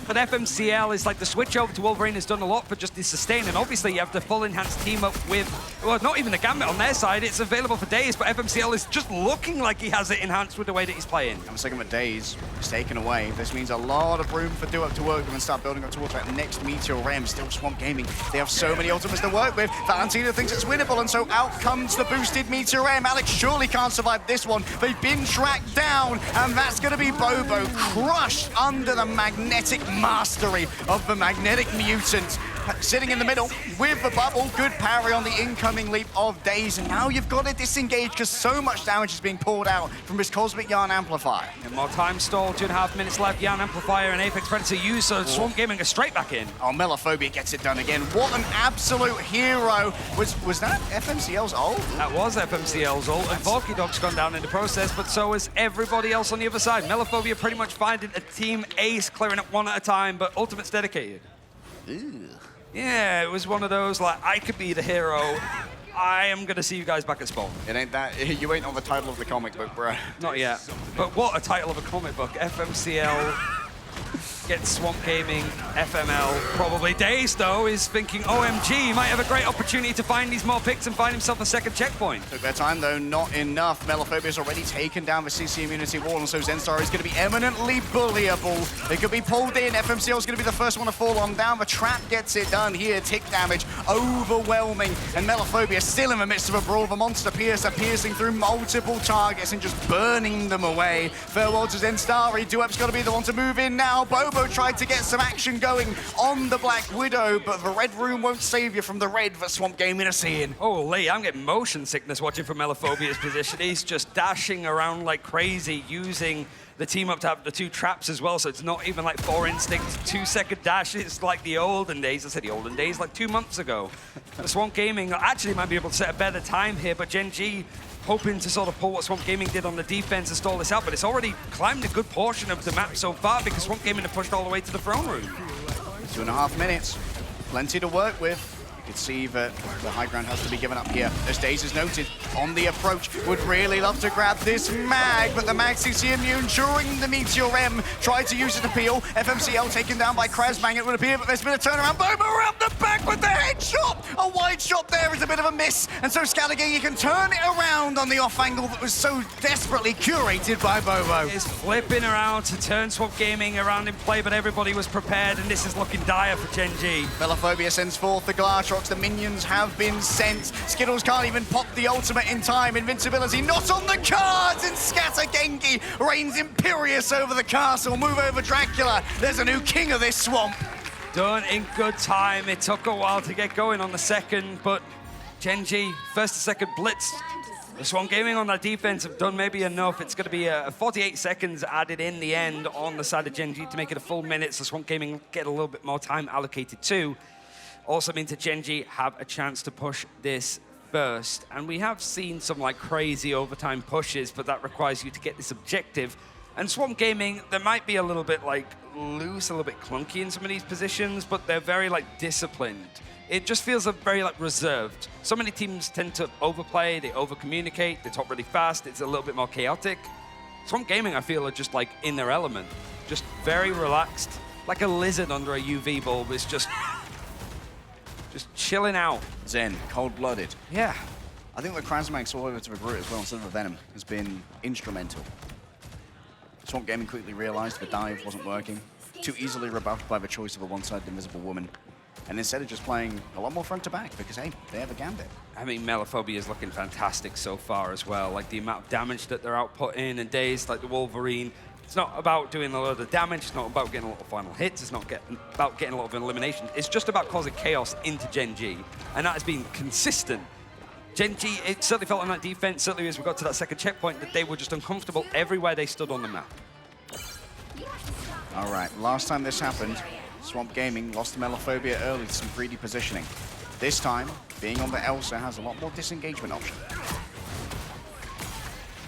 But FMCL is like the switch over to Wolverine has done a lot for just the sustain, and obviously you have the full enhanced team up with, well, not even the Gambit on their side. It's available for Daze, but FMCL is just looking like he has it enhanced with the way that he's playing. I'm second with Daze is taken away. This means a lot of room for Duep to work with and start building up towards that next Meteor M. Still Swamp Gaming. They have so many ultimates to work with. Valentina thinks it's winnable, and so out comes the boosted Meteor M. Alex surely can't survive this one. They've been tracked down, and that's going to be Bobo crushed under the magnetic mastery of the magnetic mutant. Sitting in the middle with the bubble. Good parry on the incoming leap of Daze, and now you've got to disengage because so much damage is being pulled out from this Cosmic Yarn Amplifier. And more time stall, 2.5 minutes left. Yarn Amplifier and Apex Predator use, so Swamp Gaming are straight back in. Oh, Melophobia gets it done again. What an absolute hero. Was that FMCL's ult? That was FMCL's ult, and Volky Dog's gone down in the process, but so is everybody else on the other side. Melophobia pretty much finding a team ace, clearing it one at a time, but Ultimate's dedicated. Ew. Yeah, it was one of those, like, I could be the hero. I am going to see you guys back at spawn. It ain't that. You ain't on the title of the comic book, bro. Not yet. But what a title of a comic book. FMCL gets Swamp Gaming, FML probably. Daze, though, is thinking, OMG, he might have a great opportunity to find these more picks and find himself a second checkpoint. Took their time, though, not enough. Melophobia's already taken down the CC immunity wall, and so Zenstar is going to be eminently bullyable. They could be pulled in. FMCL is going to be the first one to fall on down. The trap gets it done here. Tick damage overwhelming, and Melophobia still in the midst of a brawl. The Monster Piercer piercing through multiple targets and just burning them away. Farewell to Zenstari. Duep's got to be the one to move in now. Bobo tried to get some action going on the Black Widow, but the Red Room won't save you from the red that Swamp Gaming are seeing. Holy, I'm getting motion sickness watching from Melophobia's position. He's just dashing around like crazy, using the team up to have the two traps as well, so it's not even like 4 instincts, 2-second dashes like the olden days. I said the olden days, like 2 months ago. The Swamp Gaming actually might be able to set a better time here, but Gen G hoping to sort of pull what Swamp Gaming did on the defense and stall this out, but it's already climbed a good portion of the map so far because Swamp Gaming have pushed all the way to the throne room. 2.5 minutes, plenty to work with. You can see that the high ground has to be given up here. As Daze is noted on the approach, would really love to grab this mag, but the mag CC immune during the Meteor M tried to use it to peel. FMCL taken down by Krasbang, it would appear, but there's been a turnaround. Bobo around the back with the headshot! A wide shot there is a bit of a miss, and so Scalligan, you can turn it around on the off angle that was so desperately curated by Bobo. He's flipping around to turn Swamp Gaming around in play, but everybody was prepared, and this is looking dire for Gen G. Melophobia sends forth the Glatrox. The minions have been sent. Skittles can't even pop the ultimate in time. Invincibility not on the cards, and Scattergengi reigns imperious over the castle. Move over Dracula. There's a new king of this swamp. Done in good time. It took a while to get going on the second, but Gen G, first to second blitz. The Swamp Gaming on that defense have done maybe enough. It's going to be 48 seconds added in the end on the side of Gen G to make it a full minute, so Swamp Gaming get a little bit more time allocated too. Also means that Gen G have a chance to push this first, and we have seen some like crazy overtime pushes, but that requires you to get this objective. And Swamp Gaming, they might be a little bit like loose, a little bit clunky in some of these positions, but they're very like disciplined. It just feels very like reserved. So many teams tend to overplay, they over-communicate, they talk really fast, it's a little bit more chaotic. Swamp Gaming, I feel, are just like in their element. Just very relaxed, like a lizard under a UV bulb. It's just chilling out. Zen, cold-blooded. Yeah. I think the Krasmag saw over to the Groot as well instead of a Venom has been instrumental. Swamp Gaming quickly realized the dive wasn't working, too easily rebuffed by the choice of a one-sided invisible woman. And instead of just playing a lot more front to back, because hey, they have a Gambit. I mean, Melophobia is looking fantastic so far as well. Like the amount of damage that they're outputting and days like the Wolverine. It's not about doing a lot of damage, it's not about getting a lot of final hits, it's not about getting a lot of eliminations. It's just about causing chaos into Gen G. And that has been consistent. Gen G, it certainly felt on that defense, certainly as we got to that second checkpoint, that they were just uncomfortable everywhere they stood on the map. All right, last time this happened, Swamp Gaming lost to Melophobia early to some greedy positioning. This time, being on the Elsa has a lot more disengagement option.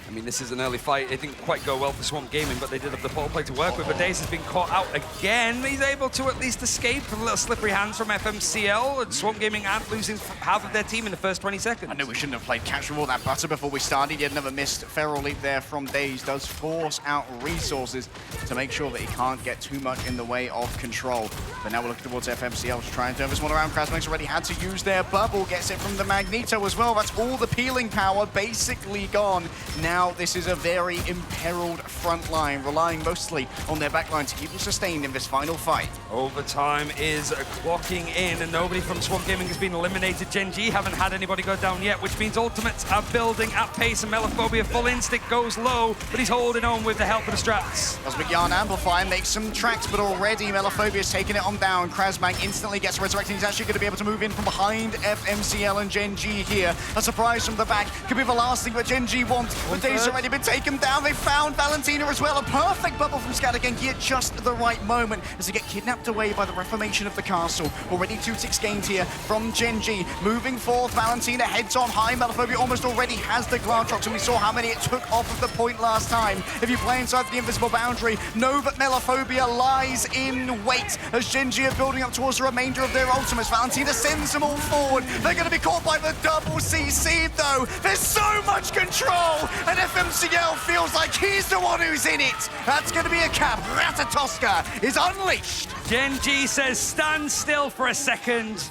I mean, this is an early fight. It didn't quite go well for Swamp Gaming, but they did have the portal play to work with. But Daze has been caught out again. He's able to at least escape from a little slippery hands from FMCL. And Swamp Gaming aren't losing half of their team in the first 20 seconds. I knew we shouldn't have played catch with all that butter before we started. Yet another missed Feral Leap there from Daze. Does force out resources to make sure that he can't get too much in the way of control. But now we're looking towards FMCL to try and turn this one around. Krasmag's already had to use their bubble. Gets it from the Magneto as well. That's all the peeling power basically gone. Now this is a very imperiled front line, relying mostly on their back line to keep them sustained in this final fight. Overtime is clocking in, and nobody from Swamp Gaming has been eliminated. Gen G haven't had anybody go down yet, which means ultimates are building at pace, and Melophobia full instinct goes low, but he's holding on with the help of the strats. Cosmic Yarn Amplifier makes some tracks, but already Melophobia's taking it on down. Krasmag instantly gets resurrected. He's actually going to be able to move in from behind FMCL and Gen G here. A surprise from the back could be the last thing that Gen G wants, but Dave's already been taken down. They found Valentina as well. A perfect bubble from Scattergenki at just the right moment as they get kidnapped away by the reformation of the castle. Already 2 ticks gained here from Gen G. Moving forth, Valentina heads on high. Melophobia almost already has the Glantrox, and we saw how many it took off of the point last time. If you play inside the invisible boundary, know that Melophobia lies in wait as Gen G are building up towards the remainder of their ultimates. Valentina sends them all forward. They're going to be caught by the double CC though. There's so much control, and FMCL feels like he's the one who's in it. That's going to be a cap. Ratatoska is unleashed. Gen G says, stand still for a second.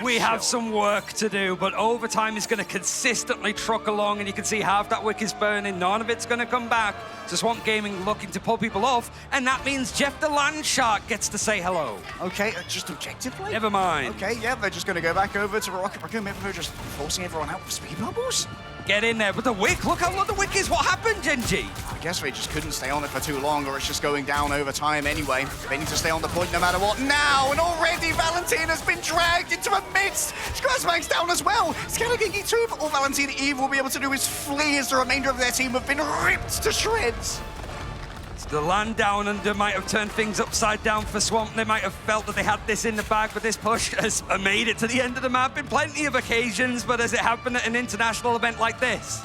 We have some work to do, but overtime is going to consistently truck along, and you can see half that wick is burning. None of it's going to come back. So Swamp Gaming looking to pull people off, and that means Jeff the Landshark gets to say hello. Okay, just objectively? Never mind. Okay, yeah, they're just going to go back over to Rocket Raccoon. Maybe they're just forcing everyone out with speed bubbles? Get in there, but the wick, look how low the wick is. What happened, Gen G? I guess they just couldn't stay on it for too long, or it's just going down over time anyway. They need to stay on the point no matter what now, and already Valentina's been dragged into the midst. Krasmag's down as well. Scattergenki too, but all Valentina Eve will be able to do is flee as the remainder of their team have been ripped to shreds. The land down under might have turned things upside down for Swamp. They might have felt that they had this in the bag, but this push has made it to the end of the map in plenty of occasions, but has it happened at an international event like this?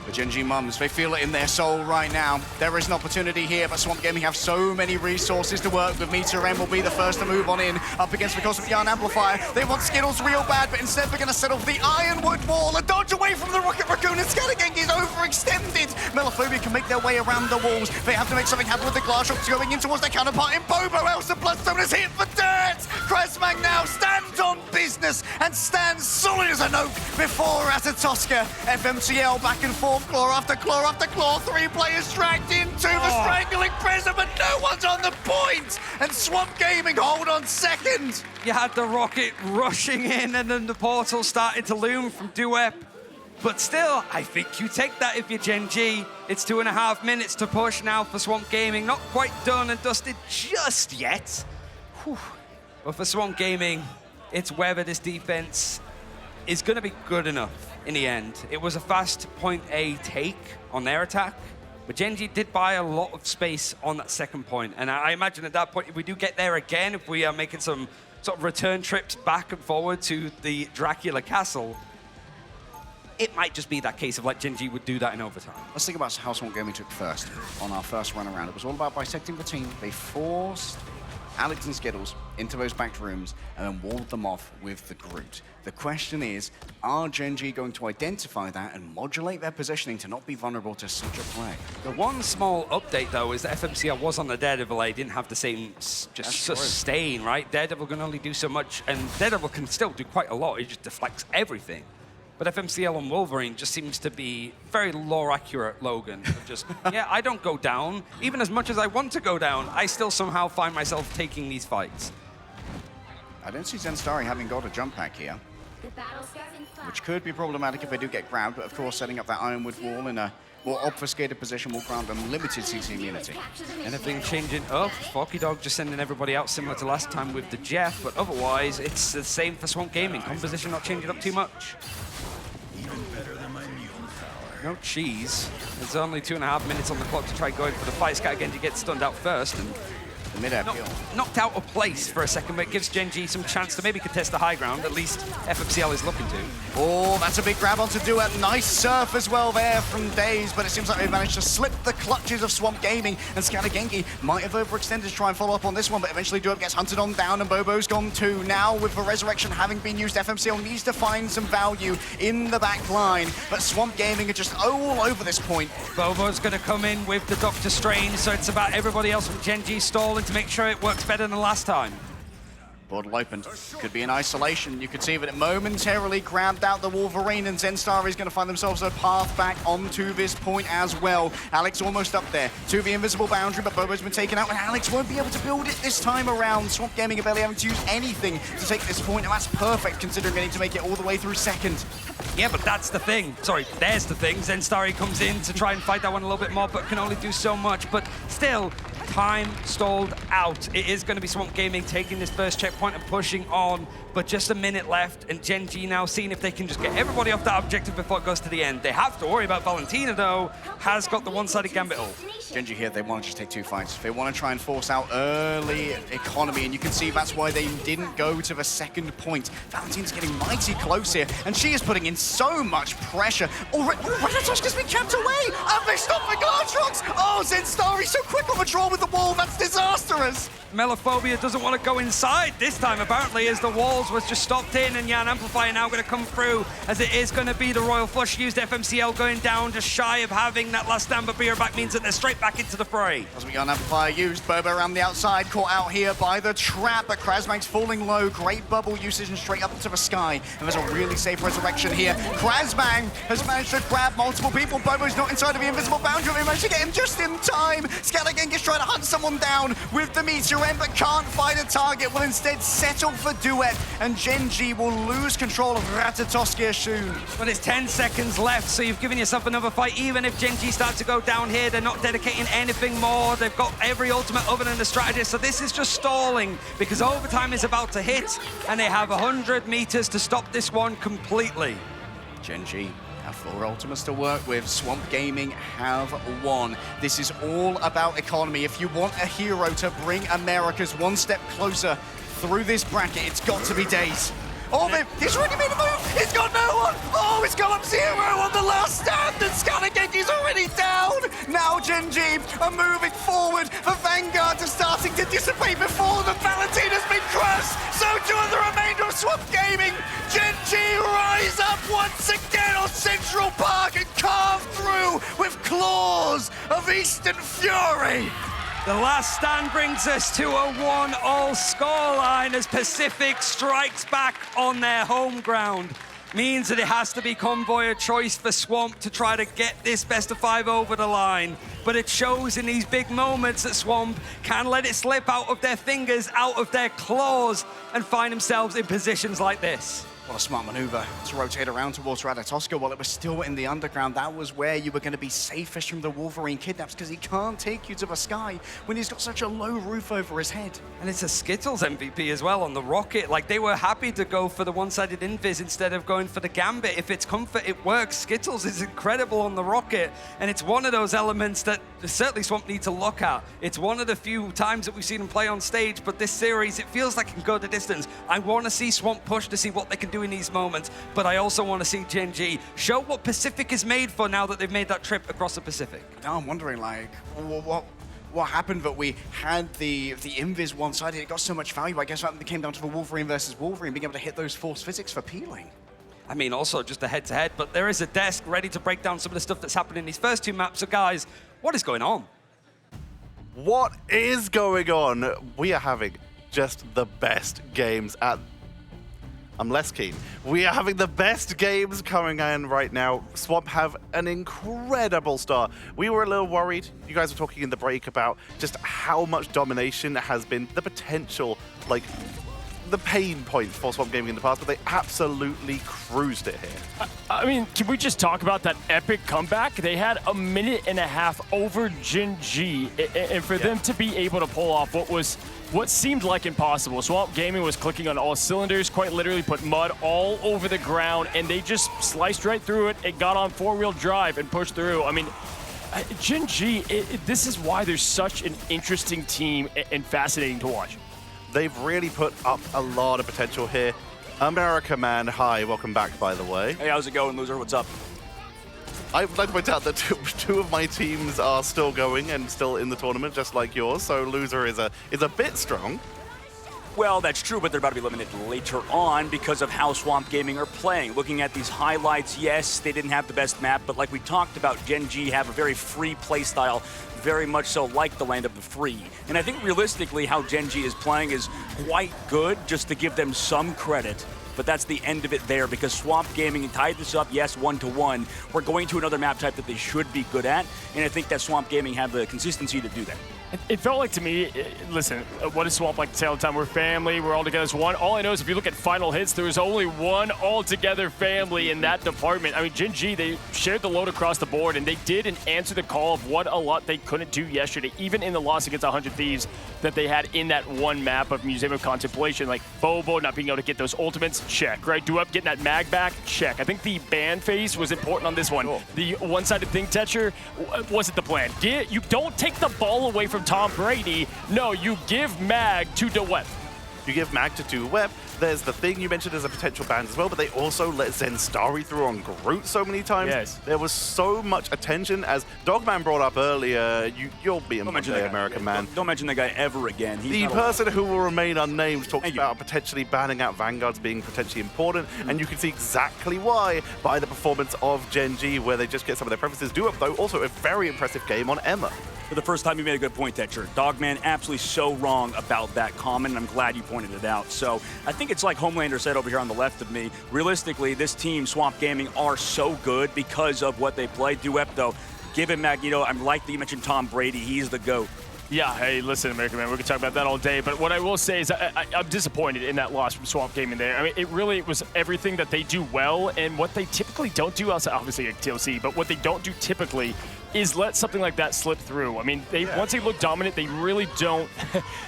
The Gen G mums, they feel it in their soul right now. There is an opportunity here, but Swamp Gaming have so many resources to work with. Meteor M will be the first to move on in, up against the Cosmic Yarn Amplifier. They want Skittles real bad, but instead they're going to set off the Ironwood Wall. A dodge away from the Rocket Raccoon, and Scattergenki is overextended. Melophobia can make their way around the walls. They have to make something happen with the Glantrox going in towards their counterpart in Bobo, else the Bloodstone is hit for dirt. Krasmag now stands on business and stands solid as an oak before Ratatoska. FMCL back and forth, claw after claw after claw. 3 players dragged into the strangling prison, but no one's on the point. And Swamp Gaming hold on second. You had the rocket rushing in, and then the portal started to loom from Duep. But still, I think you take that if you're Gen G. It's 2.5 minutes to push now for Swamp Gaming. Not quite done and dusted just yet. Whew. But for Swamp Gaming, it's whether this defense is going to be good enough in the end. It was a fast point A take on their attack, but Gen G did buy a lot of space on that second point. And I imagine at that point, if we do get there again, if we are making some sort of return trips back and forward to the Dracula Castle, it might just be that case of like Gen G would do that in overtime. Let's think about how Swamp Gaming took first on our first run around. It was all about bisecting the team. They forced Alex and Skittles into those backed rooms and then walled them off with the Groot. The question is, are Gen G going to identify that and modulate their positioning to not be vulnerable to such a play? The one small update, though, is that FMCL was on the Daredevil A, didn't have the same sustain, right? Daredevil can only do so much, and Daredevil can still do quite a lot. He just deflects everything. But FMCL on Wolverine just seems to be very lore-accurate Logan. Just, yeah, I don't go down. Even as much as I want to go down, I still somehow find myself taking these fights. I don't see Zenstari having got a jump pack here, which could be problematic if they do get grabbed, but of course setting up that Ironwood wall in a more obfuscated position will grant them limited CC immunity. Anything changing up? Forky Dog just sending everybody out similar to last time with the Jeff, but otherwise it's the same for Swamp Gaming. Composition not changing up too much. No cheese. There's only 2.5 minutes on the clock to try going for the fight. Scattergenji gets stunned out first and knocked out of place for a second, but it gives Gen G some chance to maybe contest the high ground. At least FMCL is looking to. Oh, that's a big grab onto Duet. Nice surf as well there from Daze, but it seems like they've managed to slip the clutches of Swamp Gaming, and Scattergenji might have overextended to try and follow up on this one, but eventually Duet gets hunted on down, and Bobo's gone too. Now, with the Resurrection having been used, FMCL needs to find some value in the back line, but Swamp Gaming are just all over this point. Bobo's going to come in with the Doctor Strange, so it's about everybody else from Gen G stalling to make sure it works better than last time. Portal opened. Could be in isolation. You could see that it momentarily grabbed out the Wolverine, and Zenstari is going to find themselves a path back onto this point as well. Alex almost up there to the invisible boundary, but Bobo's been taken out, and Alex won't be able to build it this time around. Swamp Gaming are barely having to use anything to take this point, and that's perfect considering they need to make it all the way through second. Yeah, but that's the thing. Sorry, there's the thing. Zenstari comes in to try and fight that one a little bit more, but can only do so much. But still, time stalled out. It is going to be Swamp Gaming taking this first checkpoint and pushing on, but just a minute left, and Gen G now seeing if they can just get everybody off that objective before it goes to the end. They have to worry about Valentina, though, has got the one-sided Gambit ult. Gen G here, they want to just take 2 fights. They want to try and force out early economy, and you can see that's why they didn't go to the second point. Valentina's getting mighty close here, and she is putting in so much pressure. Ratatoshka's been kept away, and they stop the Glartrox! Oh, Zenstari so quick on the draw with the wall, that's disastrous! Melophobia doesn't want to go inside this time, apparently, as the walls was just stopped in, and Yan Amplifier now going to come through, as it is going to be the Royal Flush used. FMCL going down, just shy of having that last stand, but Beer back means that they're straight back into the fray. As we Yan Amplifier used, Bobo around the outside, caught out here by the trap, but Krasmag's falling low. Great bubble usage and straight up into the sky, and there's a really safe resurrection here. Krasmag has managed to grab multiple people. Bobo's not inside of the invisible boundary. They managed to get him just in time. Scattergenji's trying to hunt someone down with the Meteor M, but can't find a target. Will instead settle for Duet, and Gen G will lose control of Ratatoskir soon. But it's 10 seconds left, so you've given yourself another fight. Even if Gen G start to go down here, they're not dedicating anything more. They've got every ultimate other than the strategist, so this is just stalling because overtime is about to hit, and they have 100 meters to stop this one completely. Gen G have 4 ultimates to work with. Swamp Gaming have 1. This is all about economy. If you want a hero to bring Americas one step closer through this bracket, it's got to be Daze. Oh, he's already made a move! He's got no one! Oh, it's got up 0 on the last stand, and Scattergenji's already down! Now Gen G are moving forward. The Vanguards are starting to dissipate before the Valentina's been crushed! So too are the remainder of Swamp Gaming! Gen G rise up once again on Central Park and carve through with claws of Eastern Fury! The last stand brings us to a 1-all scoreline as Pacific strikes back on their home ground. Means that it has to be convoy of choice for Swamp to try to get this best of 5 over the line. But it shows in these big moments that Swamp can let it slip out of their fingers, out of their claws, and find themselves in positions like this. What a smart maneuver to rotate around towards Ratatoska while it was still in the underground. That was where you were going to be safest from the Wolverine kidnaps, because he can't take you to the sky when he's got such a low roof over his head. And it's a Skittles MVP as well on the Rocket. Like, they were happy to go for the one-sided invis instead of going for the Gambit. If it's comfort, it works. Skittles is incredible on the Rocket, and it's one of those elements that certainly Swamp need to look at. It's one of the few times that we've seen him play on stage, but this series, it feels like it can go the distance. I want to see Swamp push to see what they can do in these moments, but I also want to see Gen G show what Pacific is made for now that they've made that trip across the Pacific. Now I'm wondering, like, what happened, but we had the invis one-sided. It got so much value. I guess that came down to the Wolverine versus Wolverine, being able to hit those force physics for peeling. I mean, also just a head-to-head, but there is a desk ready to break down some of the stuff that's happened in these first 2 maps. So guys, what is going on? What is going on? We are having just the best games at... I'm less keen. We are having the best games coming in right now. Swamp have an incredible start. We were a little worried. You guys were talking in the break about just how much domination has been the potential, like, the pain points for Swamp Gaming in the past, but they absolutely cruised it here. I mean, can we just talk about that epic comeback? They had a minute and a half over Gen G, and for them to be able to pull off what seemed like impossible. Swamp Gaming was clicking on all cylinders, quite literally put mud all over the ground, and they just sliced right through it. It got on 4-wheel drive and pushed through. I mean, Gen G, this is why they're such an interesting team and fascinating to watch. They've really put up a lot of potential here. America Man, hi, welcome back, by the way. Hey, how's it going, loser? What's up? I would like to point out that two of my teams are still going and still in the tournament, just like yours, so loser is a bit strong. Well, that's true, but they're about to be eliminated later on because of how Swamp Gaming are playing. Looking at these highlights, yes, they didn't have the best map, but like we talked about, Gen G have a very free play style, very much so like the land of the free. And I think realistically how Gen G is playing is quite good, just to give them some credit. But that's the end of it there, because Swamp Gaming tied this up, yes, 1-1. We're going to another map type that they should be good at, and I think that Swamp Gaming have the consistency to do that. It felt like to me, listen, what is Swamp like to say all the time? We're family, we're all together as one. All I know is if you look at final hits, there was only one all-together family in that department. I mean, Gen G, they shared the load across the board, and they did and answer the call of what a lot they couldn't do yesterday, even in the loss against 100 Thieves that they had in that one map of Museum of Contemplation. Like Bobo not being able to get those ultimates, check, right? Duep getting that mag back, check. I think the ban phase was important on this one. Cool. The one-sided thing Tetcher wasn't the plan. You don't take the ball away from Tom Brady. No, you give mag to Duep. You give mag to Duep. There's the thing you mentioned as a potential ban as well, but they also let Zenstari through on Groot so many times. Yes. There was so much attention, as Dogman brought up earlier. You'll be in one day, American Man. Don't mention that guy ever again. The person who will remain unnamed talks about potentially banning out Vanguards being potentially important, and you can see exactly why by the performance of Gen G, where they just get some of their preferences. Duep, though, also a very impressive game on Emma. For the first time, you made a good point, Tetcher. Dogman absolutely so wrong about that comment, and I'm glad you pointed it out. So I think it's like Homelander said over here on the left of me. Realistically, this team, Swamp Gaming, are so good because of what they play. Duep, though, give him Magneto. I'm like that you mentioned Tom Brady. He's the GOAT. Yeah, hey, listen, American Man, we can talk about that all day, but what I will say is I'm disappointed in that loss from Swamp Gaming there. I mean, it really was everything that they do well, and what they typically don't do outside, obviously, like TLC, but what they don't do typically is let something like that slip through. I mean, once they look dominant, they really don't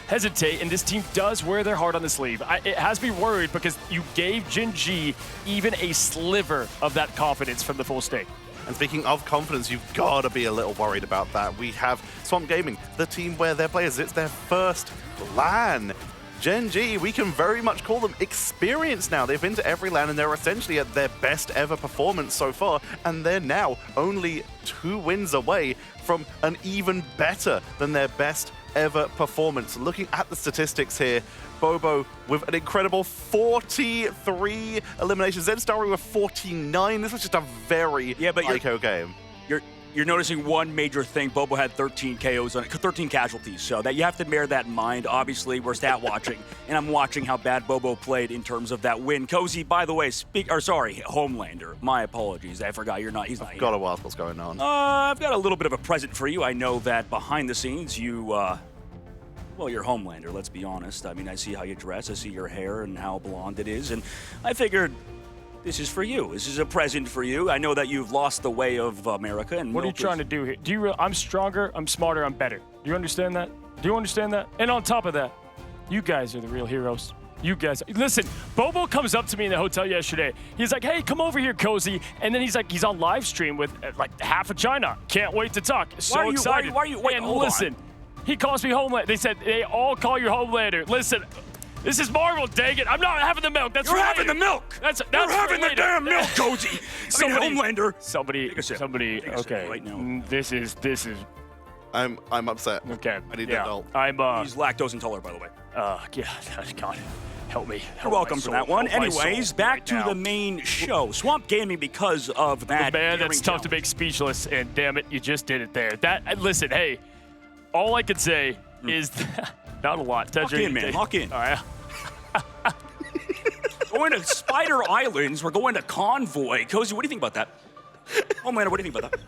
hesitate, and this team does wear their heart on the sleeve. It has me worried because you gave Gen G even a sliver of that confidence from the full stake. And speaking of confidence, you've got to be a little worried about that. We have Swamp Gaming, the team where their players, it's their first LAN. Gen G, we can very much call them experienced now. They've been to every LAN and they're essentially at their best ever performance so far. And they're now only 2 wins away from an even better than their best ever performance. Looking at the statistics here, Bobo with an incredible 43 eliminations. Zenstari with 49. This was just a very ICO game. You're noticing one major thing. Bobo had 13 KOs on it, 13 casualties. So that you have to bear that in mind. Obviously, we're stat watching, and I'm watching how bad Bobo played in terms of that win. Cozy, by the way, Homelander. My apologies. I forgot he's not here. Got to ask what's going on. I've got a little bit of a present for you. I know that behind the scenes, well, you're Homelander, let's be honest. I mean, I see how you dress, I see your hair and how blonde it is, and I figured this is for you. This is a present for you. I know that you've lost the way of America. And what are you trying to do here? I'm stronger, I'm smarter, I'm better. Do you understand that? Do you understand that? And on top of that, you guys are the real heroes. You guys, listen, Bobo comes up to me in the hotel yesterday. He's like, hey, come over here, Cozy. And then he's like, he's on live stream with like half of China. Can't wait to talk. So excited. Why are you, wait, and hold listen, on. he calls me Homelander. They said they all call you Homelander. Listen, this is Marvel, dang it. I'm not having the milk. That's You're related. having the milk. That's You're having related. the damn milk, Cozy. Homelander. Somebody, okay. Right now. This is. I'm upset. Okay. I need yeah. an adult. He's lactose intolerant, by the way. Yeah, God, help me. You're welcome for that one. Anyways, back to the main show. Swamp Gaming, because of that. Man, that's tough to make speechless, and damn it, you just did it there. Listen, hey, all I could say is not a lot. Lock in, man. Lock in. All right. Going to Spider Islands. We're going to Convoy. Cozy, what do you think about that? Homelander, what do you think about that?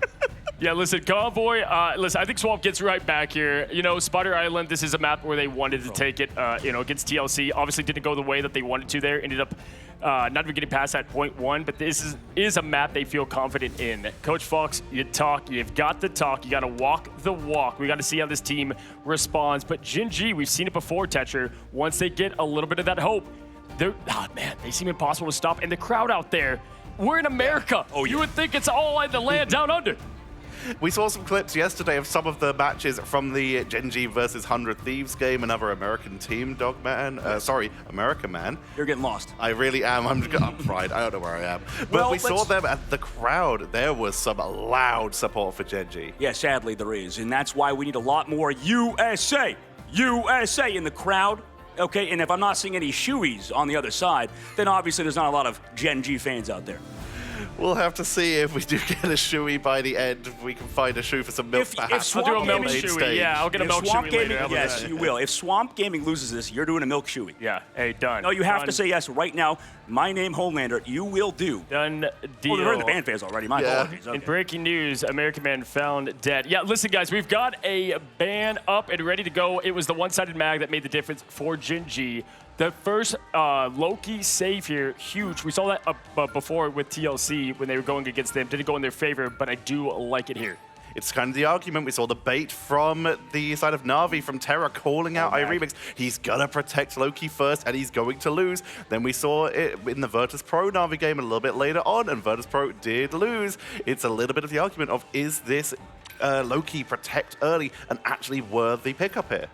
Yeah, listen, Convoy, listen, I think Swamp gets right back here. You know, Spider Island, this is a map where they wanted to take it, against TLC. Obviously didn't go the way that they wanted to there. Ended up not even getting past that point 1, but this is a map they feel confident in. Coach Fox, you've got the talk. You got to walk the walk. We got to see how this team responds. But Gen G, we've seen it before, Tetra. Once they get a little bit of that hope, they seem impossible to stop. And the crowd out there, we're in America. Oh, yeah. You would think it's all in the land down under. We saw some clips yesterday of some of the matches from the Gen G versus 100 Thieves game, another American team, Dogman. America Man. You're getting lost. I really am. I'm fried. I don't know where I am. But we saw them at the crowd. There was some loud support for Gen G. Yeah, sadly there is. And that's why we need a lot more USA in the crowd. Okay, and if I'm not seeing any shoeies on the other side, then obviously there's not a lot of Gen G fans out there. We'll have to see if we do get a shoey by the end. If we can find a shoe for some milk. I'll do a milk shoey. Yeah, I'll get a milk shoey later. Yes, you will. If Swamp Gaming loses this, you're doing a milk shoey. Yeah, hey, done. No, you have to say yes right now. My name, Homelander. You will do. Done deal. Well, they're in the band fans already. My apologies. Okay. In breaking news, American Man found dead. Yeah, listen, guys, we've got a ban up and ready to go. It was the one-sided mag that made the difference for Gen G. The first Loki save here, huge. We saw that before with TLC when they were going against them. Didn't go in their favor, but I do like it here. It's kind of the argument. We saw the bait from the side of Na'Vi, from Terra, calling out iRemix. He's going to protect Loki first, and he's going to lose. Then we saw it in the Virtus Pro Na'Vi game a little bit later on, and Virtus Pro did lose. It's a little bit of the argument of, is this Loki protect early and actually worthy pickup here?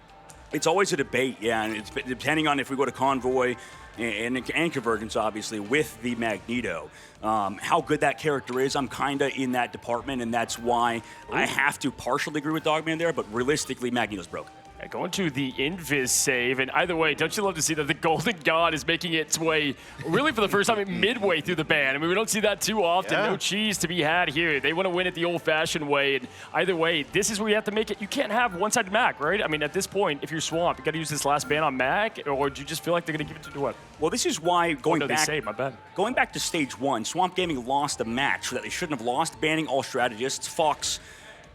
It's always a debate, yeah, and it's depending on if we go to Convoy and Convergence, obviously, with the Magneto. How good that character is, I'm kind of in that department, and that's why I have to partially agree with Dogman there, but realistically, Magneto's broke. Going to the Invis save, and either way, don't you love to see that the Golden God is making its way, really for the first time, midway through the ban. I mean, we don't see that too often. Yeah. No cheese to be had here. They want to win it the old-fashioned way, and either way, this is where you have to make it. You can't have one-sided Mac, right? I mean, at this point, if you're Swamp, you got to use this last ban on Mac, or do you just feel like they're going to give it to what? Well, this is why going back. They saved, my bad. Going back to stage 1, Swamp Gaming lost a match that they shouldn't have lost, banning all strategists. Fox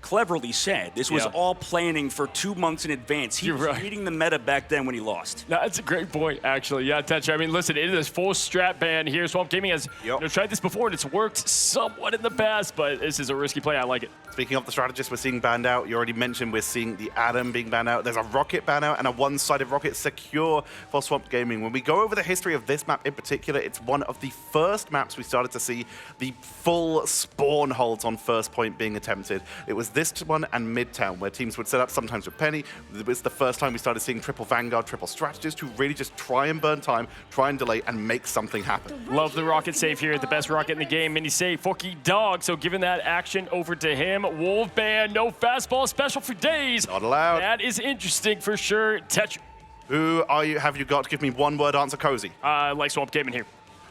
cleverly said this was all planning for 2 months in advance. He was reading the meta back then when he lost. No, that's a great point, actually. Yeah, Tetra. I mean, listen, it is full strat ban here. Swamp Gaming has tried this before, and it's worked somewhat in the past, but this is a risky play. I like it. Speaking of the strategists we're seeing banned out, you already mentioned we're seeing the Adam being banned out. There's a rocket ban out and a one-sided rocket secure for Swamp Gaming. When we go over the history of this map in particular, it's one of the first maps we started to see the full spawn holds on first point being attempted. It was this one and Midtown, where teams would set up sometimes with Penny. It was the first time we started seeing triple Vanguard, triple strategist, who really just try and burn time, try and delay, and make something happen. Love the rocket save here, the best rocket in the game. Mini save, Forky Dog. So giving that action over to him. Wolf ban, no fastball special for days. Not allowed. That is interesting for sure. Tetra. Who have you got? Give me one word answer, Cozy. Like Swamp Gaming here.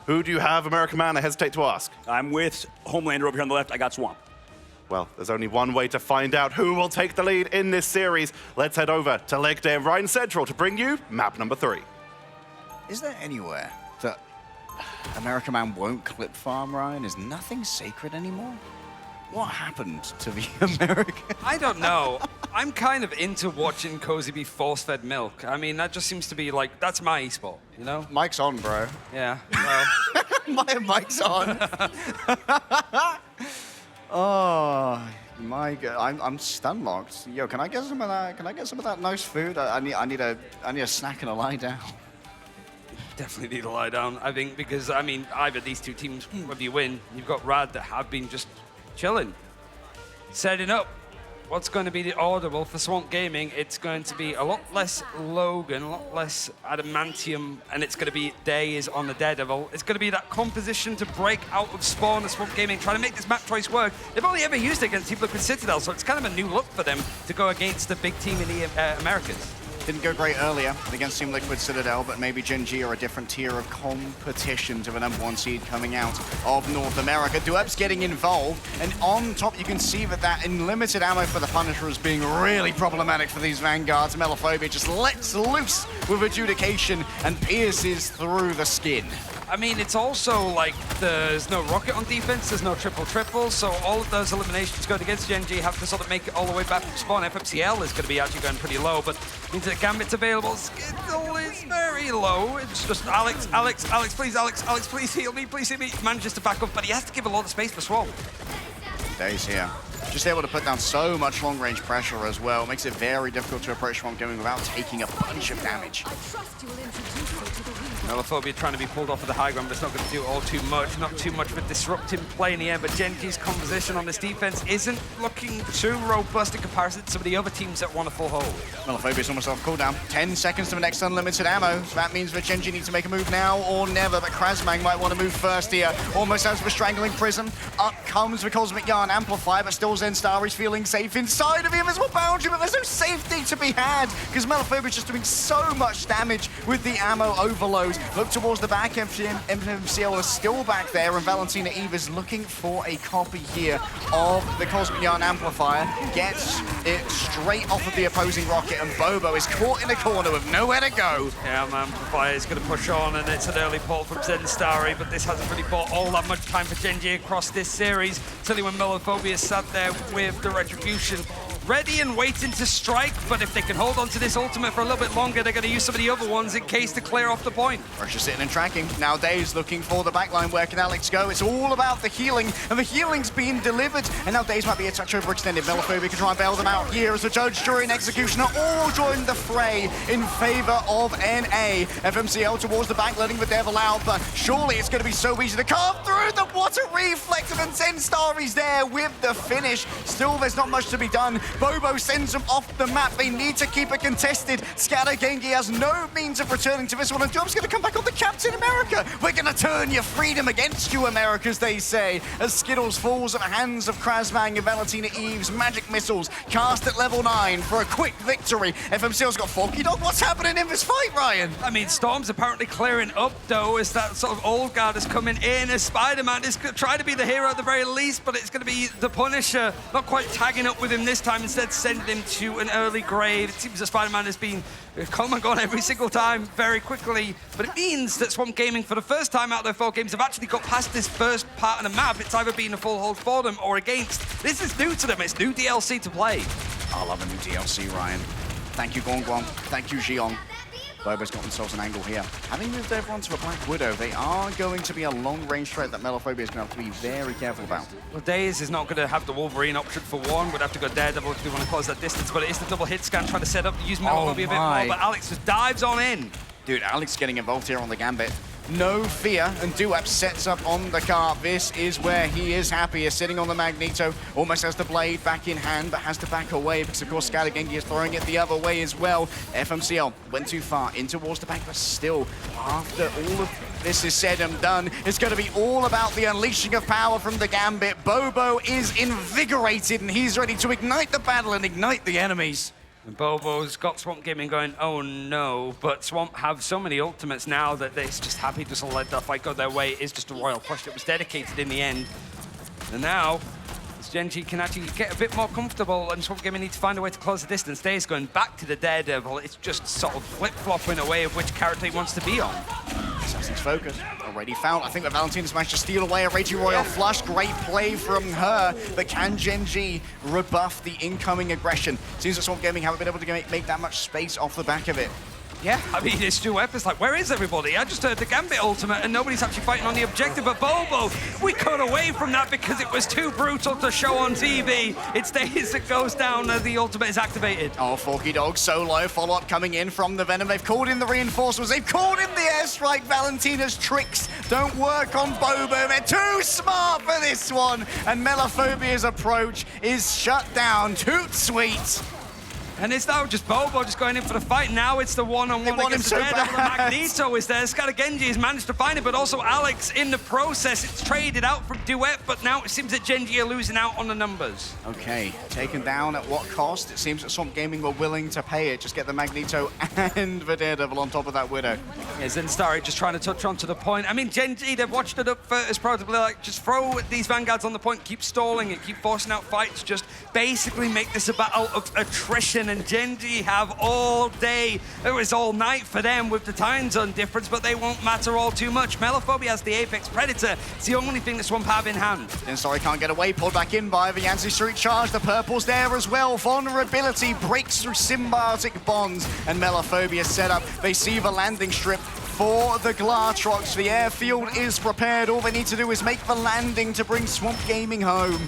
Who do you have, American Man? I hesitate to ask. I'm with Homelander over here on the left. I got Swamp. Well, there's only one way to find out who will take the lead in this series. Let's head over to Lake Day and Rhine Central to bring you map number 3. Is there anywhere that American Man won't clip farm, Ryan? Is nothing sacred anymore? What happened to the American? I don't know. I'm kind of into watching Cozy be force-fed milk. I mean, that just seems to be like, that's my esport, you know? Mike's on, bro. Yeah, well. My mic's on. Oh my God, I'm stun locked. Yo, can I get some of that? Can I get some of that nice food? I need a snack and a lie down. definitely need to lie down, I think, because, I mean, either these two teams, whether you win, you've got Rad that have been just chilling, setting up. What's going to be the order? Well, for Swamp Gaming, it's going to be a lot less Logan, a lot less Adamantium, and it's going to be Daze on the Daredevil. It's going to be that composition to break out of Spawn and Swamp Gaming, trying to make this map choice work. They've only ever used it against Team Liquid Citadel, so it's kind of a new look for them to go against the big team in the Americas. Didn't go great earlier against Team Liquid Citadel, but maybe Gen G are a different tier of competition to the #1 seed coming out of North America. Duep's getting involved, and on top you can see that unlimited ammo for the Punisher is being really problematic for these Vanguards. Melophobia just lets loose with Adjudication and pierces through the skin. I mean, it's also like there's no rocket on defense, there's no triple, so all of those eliminations going against Gen G have to sort of make it all the way back from spawn. FMCL is going to be actually going pretty low, but means that Gambit's available. Skittle is very low. It's just Alex, please heal me, please heal me. He manages to back up, but he has to give a lot of space for Swamp. Daze here. Just able to put down so much long-range pressure as well. Makes it very difficult to approach Swamp Gaming without taking a bunch of damage. Melophobia trying to be pulled off of the high ground, but it's not going to do all too much. Not too much with disrupting play in the air, but Gen G's composition on this defense isn't looking too robust in comparison to some of the other teams that want a full hold. Melophobia's almost off cooldown. 10 seconds to the next unlimited ammo. So that means that Gen G needs to make a move now or never, but Krasmang might want to move first here. Almost has the Strangling Prism. Up comes the Cosmic Yarn Amplifier, but still Zenstar is feeling safe inside of the Invisible Boundary, but there's no safety to be had because Melophobia's just doing so much damage with the ammo overload. Look towards the back, FMCL is still back there, and Valentina Eve is looking for a copy here of the Cosmic Yarn Amplifier. Gets it straight off of the opposing rocket, and Bobo is caught in a corner with nowhere to go. Yeah, Amplifier is going to push on, and it's an early pull from Zenstar, but this hasn't really bought all that much time for Gen G across this series. Certainly when Melophobia sat there with the Retribution ready and waiting to strike, but if they can hold on to this ultimate for a little bit longer, they're going to use some of the other ones in case to clear off the point. Pressure sitting and tracking. Now Daze looking for the backline. Where can Alex go? It's all about the healing, and the healing's being delivered. And now Daze might be a touch overextended. Melophobia can try and bail them out here as the Judge, Jury, and Executioner all join the fray in favor of NA. FMCL towards the back, letting the Devil out, but surely it's going to be so easy to come through. The water reflective, and Zenstar is there with the finish. Still, there's not much to be done. Bobo sends them off the map. They need to keep it contested. Scatter Gengi has no means of returning to this one, and Duep's going to come back on the Captain America. We're going to turn your freedom against you, Americas, they say, as Skittles falls at the hands of Krasmang and Valentina Eve's magic missiles cast at level 9 for a quick victory. FMCL's got Forky Dog. What's happening in this fight, Ryan? I mean, Storm's apparently clearing up, though, as that sort of old guard is coming in, as Spider-Man is trying to be the hero at the very least, but it's going to be the Punisher, not quite tagging up with him this time, instead sending him to an early grave. It seems that Spider-Man has been come and gone every single time very quickly, but it means that Swamp Gaming, for the first time out of their 4 games, have actually got past this first part of the map. It's either been a full hold for them or against. This is new to them. It's new DLC to play. I love a new DLC, Ryan. Thank you, Guangguang. Thank you, Xiong. Bobo's got themselves an angle here. Having moved everyone to a Black Widow, they are going to be a long-range threat that Melophobia is going to have to be very careful about. Well, Daze is not going to have the Wolverine option for one. Would have to go Daredevil if they want to close that distance, but it is the double hit scan trying to set up, use Melophobia a bit more, but Alex just dives on in. Dude, Alex getting involved here on the Gambit. No fear, and Duep sets up on the cart. This is where he is happiest, sitting on the Magneto. Almost has the blade back in hand, but has to back away because, of course, Scatter Gengi is throwing it the other way as well. FMCL went too far in towards the back, but still, after all of this is said and done, it's going to be all about the unleashing of power from the Gambit. Bobo is invigorated, and he's ready to ignite the battle and ignite the enemies. And Bobo's got Swamp Gaming going, oh no, but Swamp have so many ultimates now that they're just happy to let the fight go their way. It is just a royal push that was dedicated in the end. And now, Gen G can actually get a bit more comfortable, and Swamp Gaming need to find a way to close the distance. Daze going back to the Daredevil. It's just sort of flip-flopping away of which character he wants to be on. Assassin's focus already found. I think that Valentina's managed to steal away a Raging Royal flush. Great play from her, but can Gen G rebuff the incoming aggression? Seems that Swamp Gaming haven't been able to make that much space off the back of it. Yeah, I mean, it's Duep. It's like, where is everybody? I just heard the Gambit ultimate and nobody's actually fighting on the objective. But Bobo, we cut away from that because it was too brutal to show on TV. It's Daze that goes down as the ultimate is activated. Oh, Forky Dog solo. Follow-up coming in from the Venom. They've called in the reinforcements. They've called in the airstrike. Valentina's tricks don't work on Bobo. They're too smart for this one. And Melophobia's approach is shut down. Toot sweet. And it's now just Bobo just going in for the fight. Now it's the one-on-one against the Daredevil. Magneto is there. Scaragenji has managed to find it, but also Alex in the process. It's traded out from Duet, but now it seems that Gen.G are losing out on the numbers. Okay, taken down at what cost? It seems that Swamp Gaming were willing to pay it. Just get the Magneto and the Daredevil on top of that Widow. Yeah, Zenstari just trying to touch on to the point. I mean, Gen.G, they've watched it up for as probably like, just throw these Vanguards on the point, keep stalling it, keep forcing out fights, just basically make this a battle of attrition. And Gen.G have all day. It was all night for them with the time zone difference, but they won't matter all too much. Melophobia has the Apex Predator. It's the only thing that Swamp have in hand. Zenstari can't get away, pulled back in by the Yancy Street Charge. The purple's there as well. Vulnerability breaks through symbiotic bonds, and Melophobia set up. They see the landing strip for the Glatrox. The airfield is prepared. All they need to do is make the landing to bring Swamp Gaming home.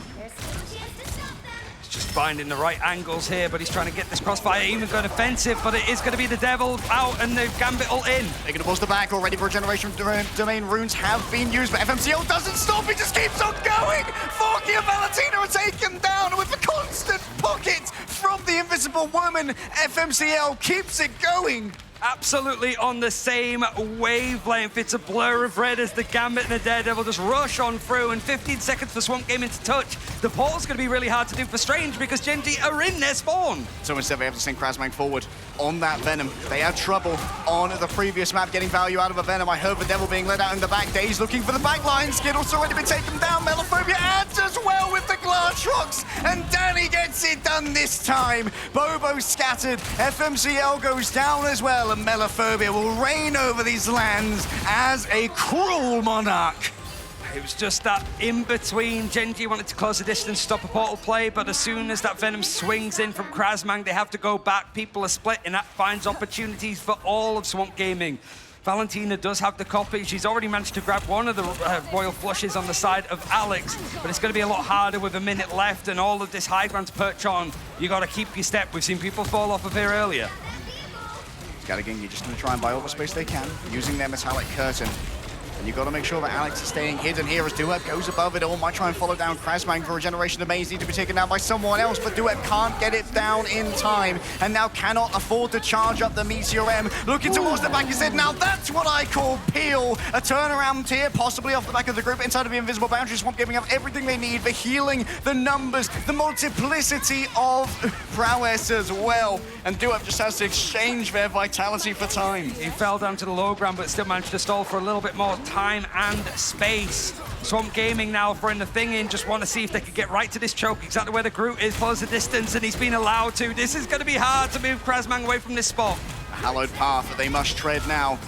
Just finding the right angles here, but he's trying to get this crossfire, even going offensive, but it is going to be the Devil out and the Gambit all in. They're going to buzz the back already. Regeneration domain runes have been used, but FMCL doesn't stop. He just keeps on going. Forky and Valentina are taken down with a constant pocket from the Invisible Woman. FMCL keeps it going. Absolutely on the same wavelength. It's a blur of red as the Gambit and the Daredevil just rush on through, and 15 seconds for Swamp Gaming to touch. The portal's going to be really hard to do for Strange because Gen.G are in their spawn. So instead they have to send Krasmang forward on that Venom. They had trouble on the previous map getting value out of a Venom. I heard the Devil being let out in the back. Daze looking for the back line. Skittle's already been taken down. Melophobia adds as well with the Glatrox, and Danny gets it done this time. Bobo scattered. FMCL goes down as well, and Melophobia will reign over these lands as a cruel monarch. It was just that in between. Gen.G wanted to close the distance, stop a portal play, but as soon as that Venom swings in from Krasmang, they have to go back. People are split, and that finds opportunities for all of Swamp Gaming. Valentina does have the copy. She's already managed to grab one of the Royal Flushes on the side of Alex, but it's going to be a lot harder with a minute left and all of this high ground to perch on. You got to keep your step. We've seen people fall off of here earlier. Scaragenji just going to try and buy all the space they can, using their metallic curtain. And you've got to make sure that Alex is staying hidden here as Duep goes above it all. Might try and follow down Krasmang for Regeneration. The maze need to be taken down by someone else, but Duep can't get it down in time, and now cannot afford to charge up the Meteor M. Looking towards the back, he said, now that's what I call peel. A turnaround here, possibly off the back of the group, inside of the invisible boundary. Swamp giving up everything they need, the healing, the numbers, the multiplicity of prowess as well. And Duep just has to exchange their vitality for time. He fell down to the low ground, but still managed to stall for a little bit more time and space. Swamp Gaming now throwing the thing in, just want to see if they could get right to this choke, exactly where the Groot is, close the distance, and he's been allowed to. This is going to be hard to move Krasmang away from this spot. A hallowed path that they must tread now.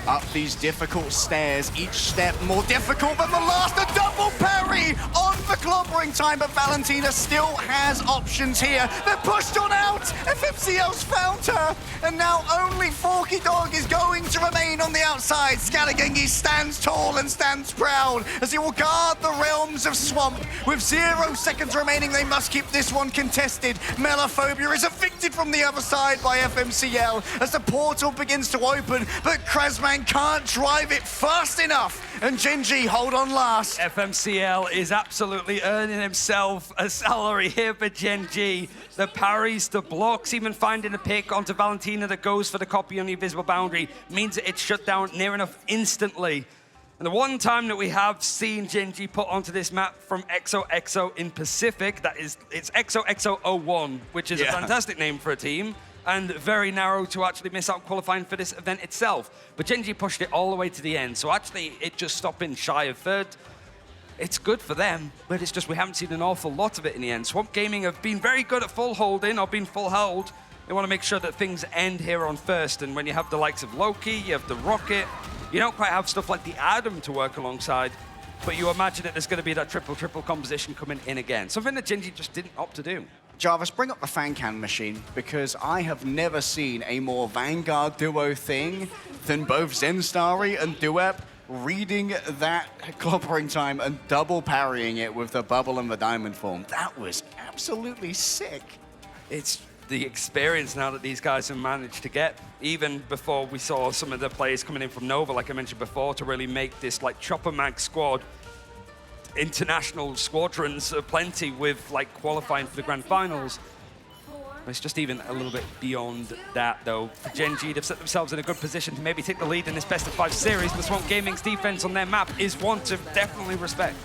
Up these difficult stairs, each step more difficult than the last. A double parry on the clobbering time, but Valentina still has options here. They're pushed on out. FMCL's found her, and now only Forky Dog is going to remain on the outside. Scaragenji stands tall and stands proud as he will guard the realms of Swamp. With 0 seconds remaining, they must keep this one contested. Melophobia is evicted from the other side by FMCL as the portal begins to open, but Krasmang can't drive it fast enough, and Gen.G hold on last. FMCL is absolutely earning himself a salary here for Gen.G. The parries, the blocks, even finding a pick onto Valentina that goes for the copy on the invisible boundary means that it's shut down near enough instantly. And the one time that we have seen Gen.G put onto this map from XOXO in Pacific, it's XOXO01, which is a fantastic name for a team, and very narrow to actually miss out qualifying for this event itself. But Gen.G pushed it all the way to the end, so actually it just stopping shy of third. It's good for them, but it's just we haven't seen an awful lot of it in the end. Swamp Gaming have been very good at full holding or being full held. They want to make sure that things end here on first, and when you have the likes of Loki, you have the Rocket, you don't quite have stuff like the Adam to work alongside, but you imagine that there's going to be that triple composition coming in again. Something that Gen.G just didn't opt to do. Jarvis, bring up the fan can machine, because I have never seen a more Vanguard duo thing than both Zenstari and Duep reading that clobbering time and double parrying it with the bubble and the diamond form. That was absolutely sick. It's the experience now that these guys have managed to get, even before we saw some of the players coming in from Nova, like I mentioned before, to really make this like Chopper Mag squad international squadrons plenty with like qualifying for the grand finals. It's just even a little bit beyond that, though. For Gen G, they've set themselves in a good position to maybe take the lead in this best-of-5 series, but Swamp Gaming's defense on their map is one to definitely respect.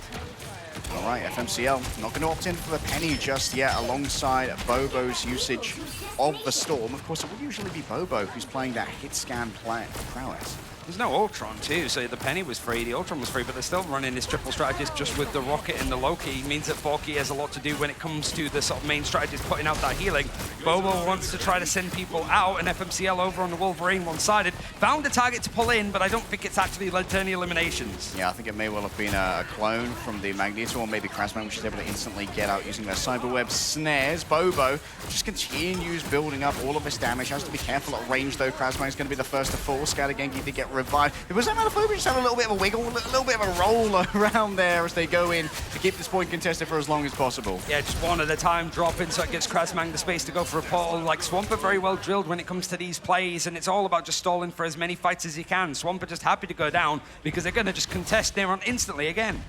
All right, FMCL not going to opt in for the Penny just yet, alongside Bobo's usage of the Storm. Of course, it would usually be Bobo who's playing that hit scan prowess. There's no Ultron, too, so the Penny was free, the Ultron was free, but they're still running this triple strategist just with the Rocket and the Loki. It means that Forky has a lot to do when it comes to the sort of main strategist putting out that healing. Bobo wants to try to send people out, and FMCL over on the Wolverine one-sided. Found a target to pull in, but I don't think it's actually led to any eliminations. Yeah, I think it may well have been a clone from the Magneto, or maybe Krasman, which is able to instantly get out using their Cyberweb snares. Bobo just continues building up all of this damage. Has to be careful at range, though. Krasman is going to be the first to fall. Scattergenki to get revived. It was that Metaphobia just having a little bit of a wiggle, a little bit of a roll around there as they go in to keep this point contested for as long as possible. Yeah, just one at a time dropping, so it gives Krasmang the space to go for a portal. Like, Swamp are very well drilled when it comes to these plays, and it's all about just stalling for as many fights as you can. Swamp are just happy to go down because they're going to just contest Neron instantly again.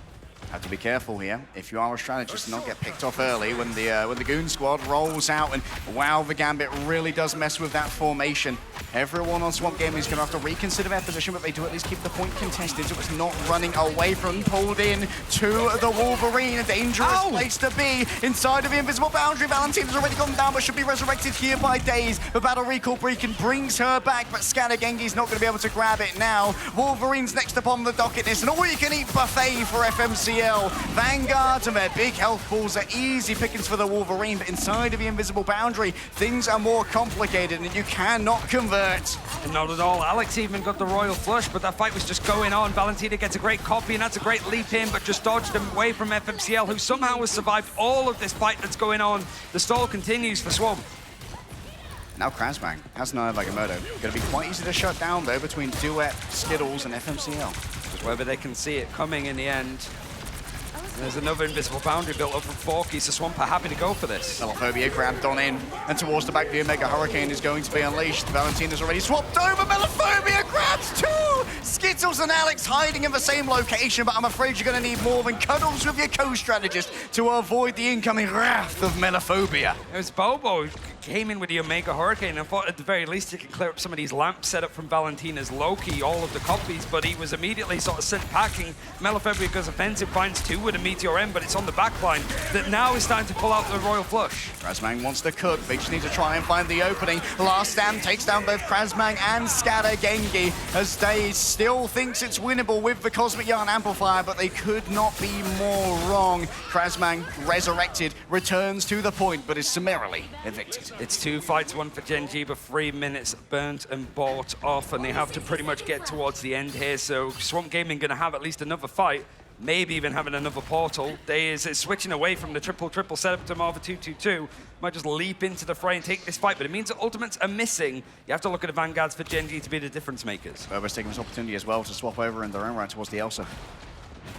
Have to be careful here if you are a strategist, not get picked off early when the Goon Squad rolls out. And wow, the Gambit really does mess with that formation. Everyone on Swamp Gaming is going to have to reconsider their position, but they do at least keep the point contested, so it's not running away from pulled in to the Wolverine. A dangerous place to be inside of the invisible boundary. Valentina's already gone down, but should be resurrected here by Daze. The Battle Recall Beacon brings her back, but Scattergenki's not going to be able to grab it now. Wolverine's next upon the docket. It's an all-you-can-eat buffet for FMCL. Vanguard and their big health pools are easy pickings for the Wolverine, but inside of the invisible boundary, things are more complicated and you cannot convert. Not at all. Alex even got the Royal Flush, but that fight was just going on. Valentina gets a great copy, and that's a great leap in, but just dodged him away from FMCL, who somehow has survived all of this fight that's going on. The stall continues for Swamp. Now Krasmang has Naya Agamotto. Going to be quite easy to shut down, though, between Duet, Skittles, and FMCL. Just whether they can see it coming in the end. There's another invisible boundary built up from Forky, so Swamp are happy to go for this. Melaphobia grabbed on in, and towards the back, the Omega Hurricane is going to be unleashed. Valentina's already swapped over. Melaphobia grabs two! Skittles and Alex hiding in the same location, but I'm afraid you're going to need more than cuddles with your co-strategist to avoid the incoming wrath of Melaphobia. It was Bobo who came in with the Omega Hurricane and thought at the very least he could clear up some of these lamps set up from Valentina's Loki, all of the copies, but he was immediately sort of sent packing. Melaphobia goes offensive, finds two with a Meteor M, but it's on the back line that now is time to pull out the Royal Flush. Krasmang wants to cook. They just need to try and find the opening. Last Stand takes down both Krasmang and Scattergenki as Daze still thinks it's winnable with the Cosmic Yarn Amplifier, but they could not be more wrong. Krasmang, resurrected, returns to the point, but is summarily evicted. It's 2 fights, 1 for Gen G, but 3 minutes burnt and bought off, and they have to pretty much get towards the end here, so Swamp Gaming going to have at least another fight. Maybe even having another portal. Daze is switching away from the triple setup to more of a 2-2-2. Might just leap into the fray and take this fight, but it means that ultimates are missing. You have to look at the Vanguards for Gen G to be the difference makers. Bobo's taking this opportunity as well to swap over in their own right towards the Elsa.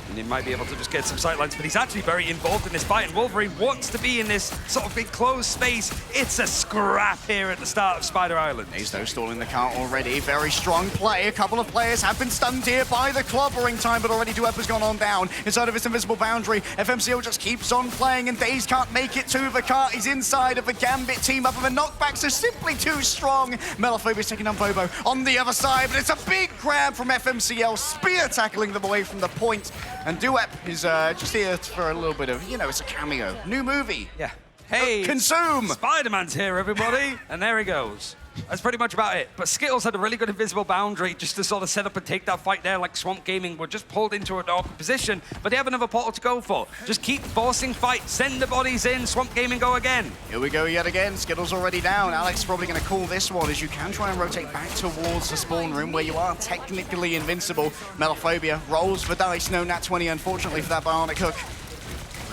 And he might be able to just get some sightlines, but he's actually very involved in this fight, and Wolverine wants to be in this sort of big closed space. It's a scrap here at the start of Spider Island. He's though stalling the cart already. Very strong play. A couple of players have been stunned here by the clobbering time, but already Duep has gone on down inside of his invisible boundary. FMCL just keeps on playing, and Daze can't make it to the cart. He's inside of the Gambit team up, and the knockbacks are simply too strong. Melaphobia's taking down Bobo on the other side, but it's a big grab from FMCL, spear tackling them away from the point. And Duep is just here for a little bit of, you know, it's a cameo. New movie. Yeah. Hey, consume! Spider-Man's here, everybody. And there he goes. That's pretty much about it. But Skittles had a really good invisible boundary just to sort of set up and take that fight there, like Swamp Gaming were just pulled into an awkward position, but they have another portal to go for. Just keep forcing fight, send the bodies in, Swamp Gaming go again. Here we go yet again. Skittles already down. Alex probably going to call this one as you can try and rotate back towards the spawn room where you are technically invincible. Melaphobia rolls the dice. No nat 20, unfortunately, for that Bionic Hook.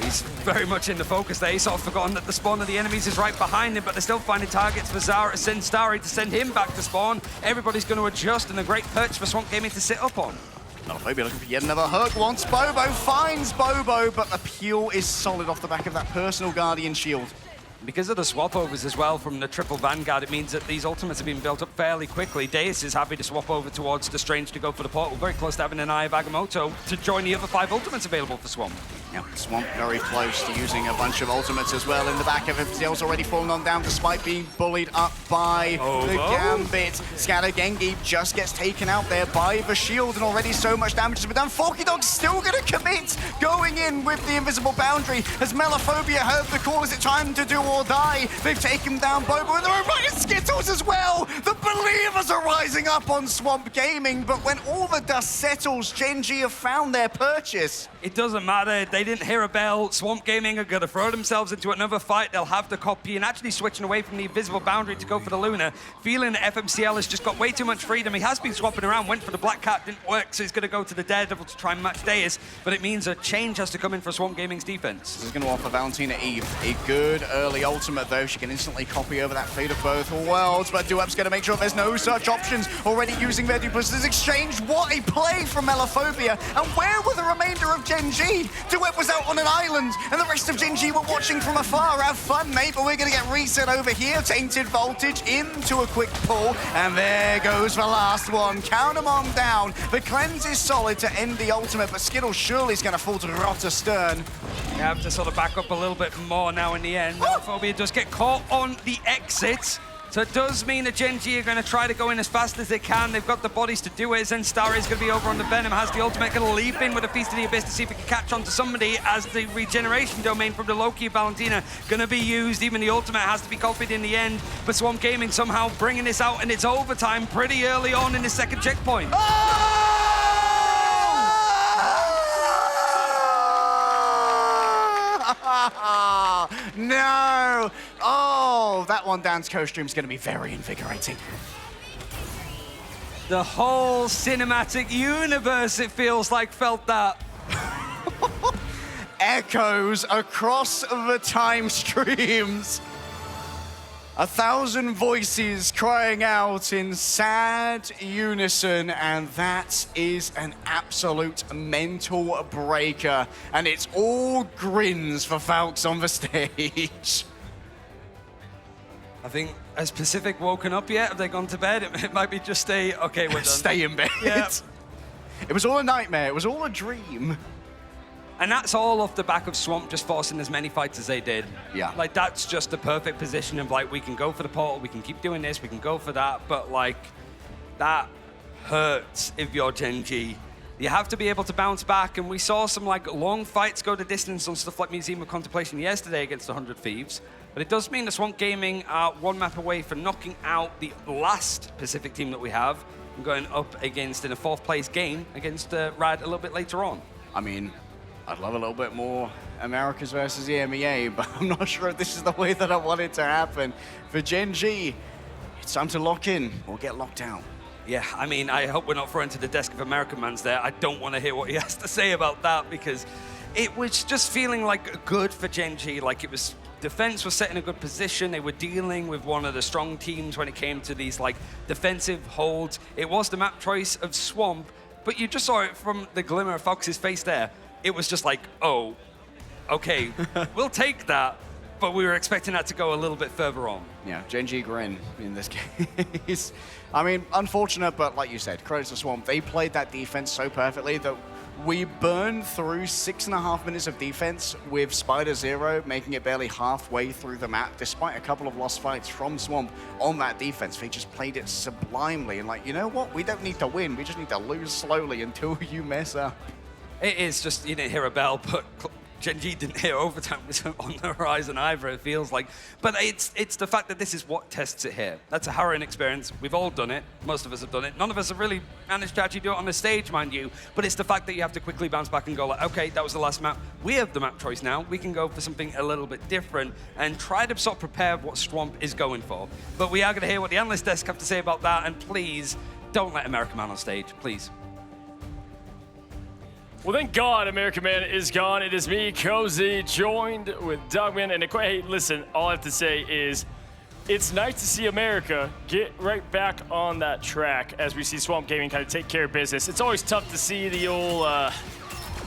He's very much in the focus there. He's sort of forgotten that the spawn of the enemies is right behind him, but they're still finding targets for Zara to send Starry to send him back to spawn. Everybody's going to adjust, and a great perch for Swamp Gaming to sit up on. Nalaphobia looking for yet another hook. Wants Bobo, finds Bobo, but the peel is solid off the back of that personal Guardian shield. Because of the swap overs as well from the triple Vanguard, it means that these ultimates have been built up fairly quickly. Deus is happy to swap over towards the Strange to go for the portal. Very close to having an Eye of Agamotto to join the other 5 ultimates available for Swamp. Yeah, Swamp very close to using a bunch of ultimates as well in the back of him. Zill's already fallen on down despite being bullied up by the Gambit. Scatter Gengi just gets taken out there by the shield, and already so much damage has been done. Forky Dog's still going to commit, going in with the invisible boundary. Has Melaphobia heard the call? Is it time to do or die? They've taken down Bobo, and they're right at Skittles as well. The believers are rising up on Swamp Gaming, but when all the dust settles, Gen G have found their purchase. It doesn't matter. They didn't hear a bell. Swamp Gaming are going to throw themselves into another fight. They'll have the copy and actually switching away from the invisible boundary to go for the Luna. Feeling FMCL has just got way too much freedom. He has been swapping around, went for the Black Cat, didn't work, so he's going to go to the Daredevil to try and match Deus. But it means a change has to come in for Swamp Gaming's defense. This is going to offer Valentina Eve a good early ultimate, though. She can instantly copy over that Fate of Both Worlds, but Duep's going to make sure there's no such options. Already using their duplicitous exchange. What a play from Melaphobia. And where were the remainder of Gen G? Duep was out on an island, and the rest of Gen G were watching from afar. Have fun, mate, but we're going to get reset over here. Tainted Voltage into a quick pull, and there goes the last one. Count them on down. The cleanse is solid to end the ultimate, but Skittles surely is going to fall to rot astern. You have to sort of back up a little bit more now in the end. Melaphobia does get caught on the exit. So it does mean that Gen G are going to try to go in as fast as they can. They've got the bodies to do it. Zen Starry is going to be over on the Venom, has the ultimate, going to leap in with a Feast of the Abyss to see if he can catch on to somebody as the regeneration domain from the Loki of Valentina going to be used. Even the ultimate has to be copied in the end. But Swamp Gaming somehow bringing this out, and it's overtime pretty early on in the second checkpoint. No! Oh, that one dance co-stream is going to be very invigorating. The whole cinematic universe, it feels like, felt that. Echoes across the time streams. 1,000 voices crying out in sad unison, and that is an absolute mental breaker. And it's all grins for Falx on the stage. I think, has Pacific woken up yet? Have they gone to bed? It might be just okay, we're done. Stay in bed. Yeah. It was all a nightmare. It was all a dream. And that's all off the back of Swamp just forcing as many fights as they did. Yeah. Like, that's just the perfect position of, like, we can go for the portal, we can keep doing this, we can go for that, but, like, that hurts if you're Gen G. You have to be able to bounce back, and we saw some, like, long fights go to distance on stuff like Museum of Contemplation yesterday against 100 Thieves. But it does mean that Swamp Gaming are one map away from knocking out the last Pacific team that we have and going up against, in a 4th place game, against Rad a little bit later on. I mean, I'd love a little bit more Americas versus EMEA, but I'm not sure if this is the way that I want it to happen. For Gen G, it's time to lock in or get locked out. Yeah, I mean, I hope we're not throwing to the desk of American Man's there. I don't want to hear what he has to say about that, because it was just feeling like good for Gen G. Like, it was, defense was set in a good position. They were dealing with one of the strong teams when it came to these, like, defensive holds. It was the map choice of Swamp, but you just saw it from the glimmer of Fox's face there. It was just like, oh, okay, we'll take that, but we were expecting that to go a little bit further on. Yeah, Gen G grin in this case. I mean, unfortunate, but like you said, credit to Swamp. They played that defense so perfectly that we burned through 6.5 minutes of defense with Spider Zero, making it barely halfway through the map, despite a couple of lost fights from Swamp on that defense. They just played it sublimely, and like, you know what? We don't need to win. We just need to lose slowly until you mess up. It is just, you didn't hear a bell, but Gen G didn't hear overtime was on the horizon either, it feels like. But it's the fact that this is what tests it here. That's a harrowing experience. We've all done it. Most of us have done it. None of us have really managed to actually do it on the stage, mind you. But it's the fact that you have to quickly bounce back and go like, okay, that was the last map. We have the map choice now. We can go for something a little bit different and try to sort of prepare what Swamp is going for. But we are going to hear what the analyst desk have to say about that. And please, don't let American Man on stage, please. Well, thank God American Man is gone. It is me, Cozy, joined with Dogman. And hey, listen, all I have to say is it's nice to see America get right back on that track as we see Swamp Gaming kind of take care of business. It's always tough to see the old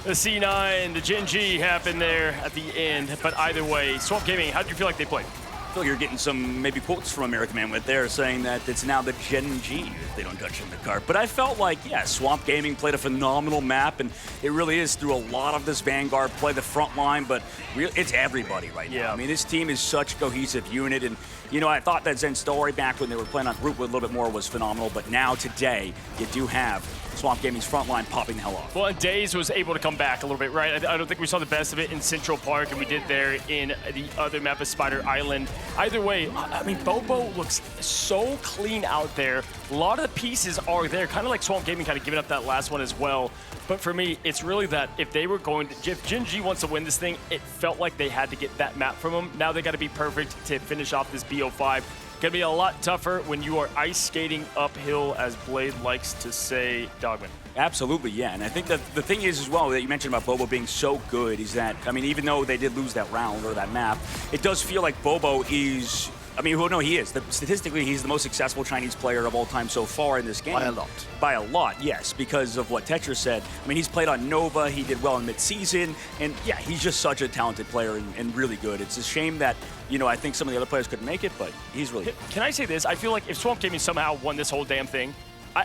the C9, the Gen G happen there at the end. But either way, Swamp Gaming, how do you feel like they played? I feel like you're getting some maybe quotes from American Man with there saying that it's now the Gen G if they don't touch in the cart. But I felt like, yeah, Swamp Gaming played a phenomenal map, and it really is through a lot of this Vanguard play, the front line, but it's everybody right now. I mean, this team is such a cohesive unit, and you know, I thought that Zen Story back when they were playing on Group with a little bit more was phenomenal, but now today, you do have Swamp Gaming's front line popping the hell off. Well, and Daze was able to come back a little bit, right? I don't think we saw the best of it in Central Park, and we did there in the other map of Spider Island. Either way, I mean, Bobo looks so clean out there. A lot of the pieces are there, kind of like Swamp Gaming kind of giving up that last one as well. But for me, it's really that if they were going to, if Gen G wants to win this thing, it felt like they had to get that map from them. Now they got to be perfect to finish off this BO5. Gonna be a lot tougher when you are ice skating uphill, as Blade likes to say, Dogman. Absolutely, yeah. And I think that the thing is as well that you mentioned about Bobo being so good is that, I mean, even though they did lose that round or that map, it does feel like Bobo is, I mean, well, no, he is. Statistically, he's the most successful Chinese player of all time so far in this game. By a lot. By a lot, yes, because of what Tetra said. I mean, he's played on Nova, he did well in mid-season, and yeah, he's just such a talented player and really good. It's a shame that, you know, I think some of the other players couldn't make it, but he's really good. Can I say this? I feel like if Swamp Gaming somehow won this whole damn thing,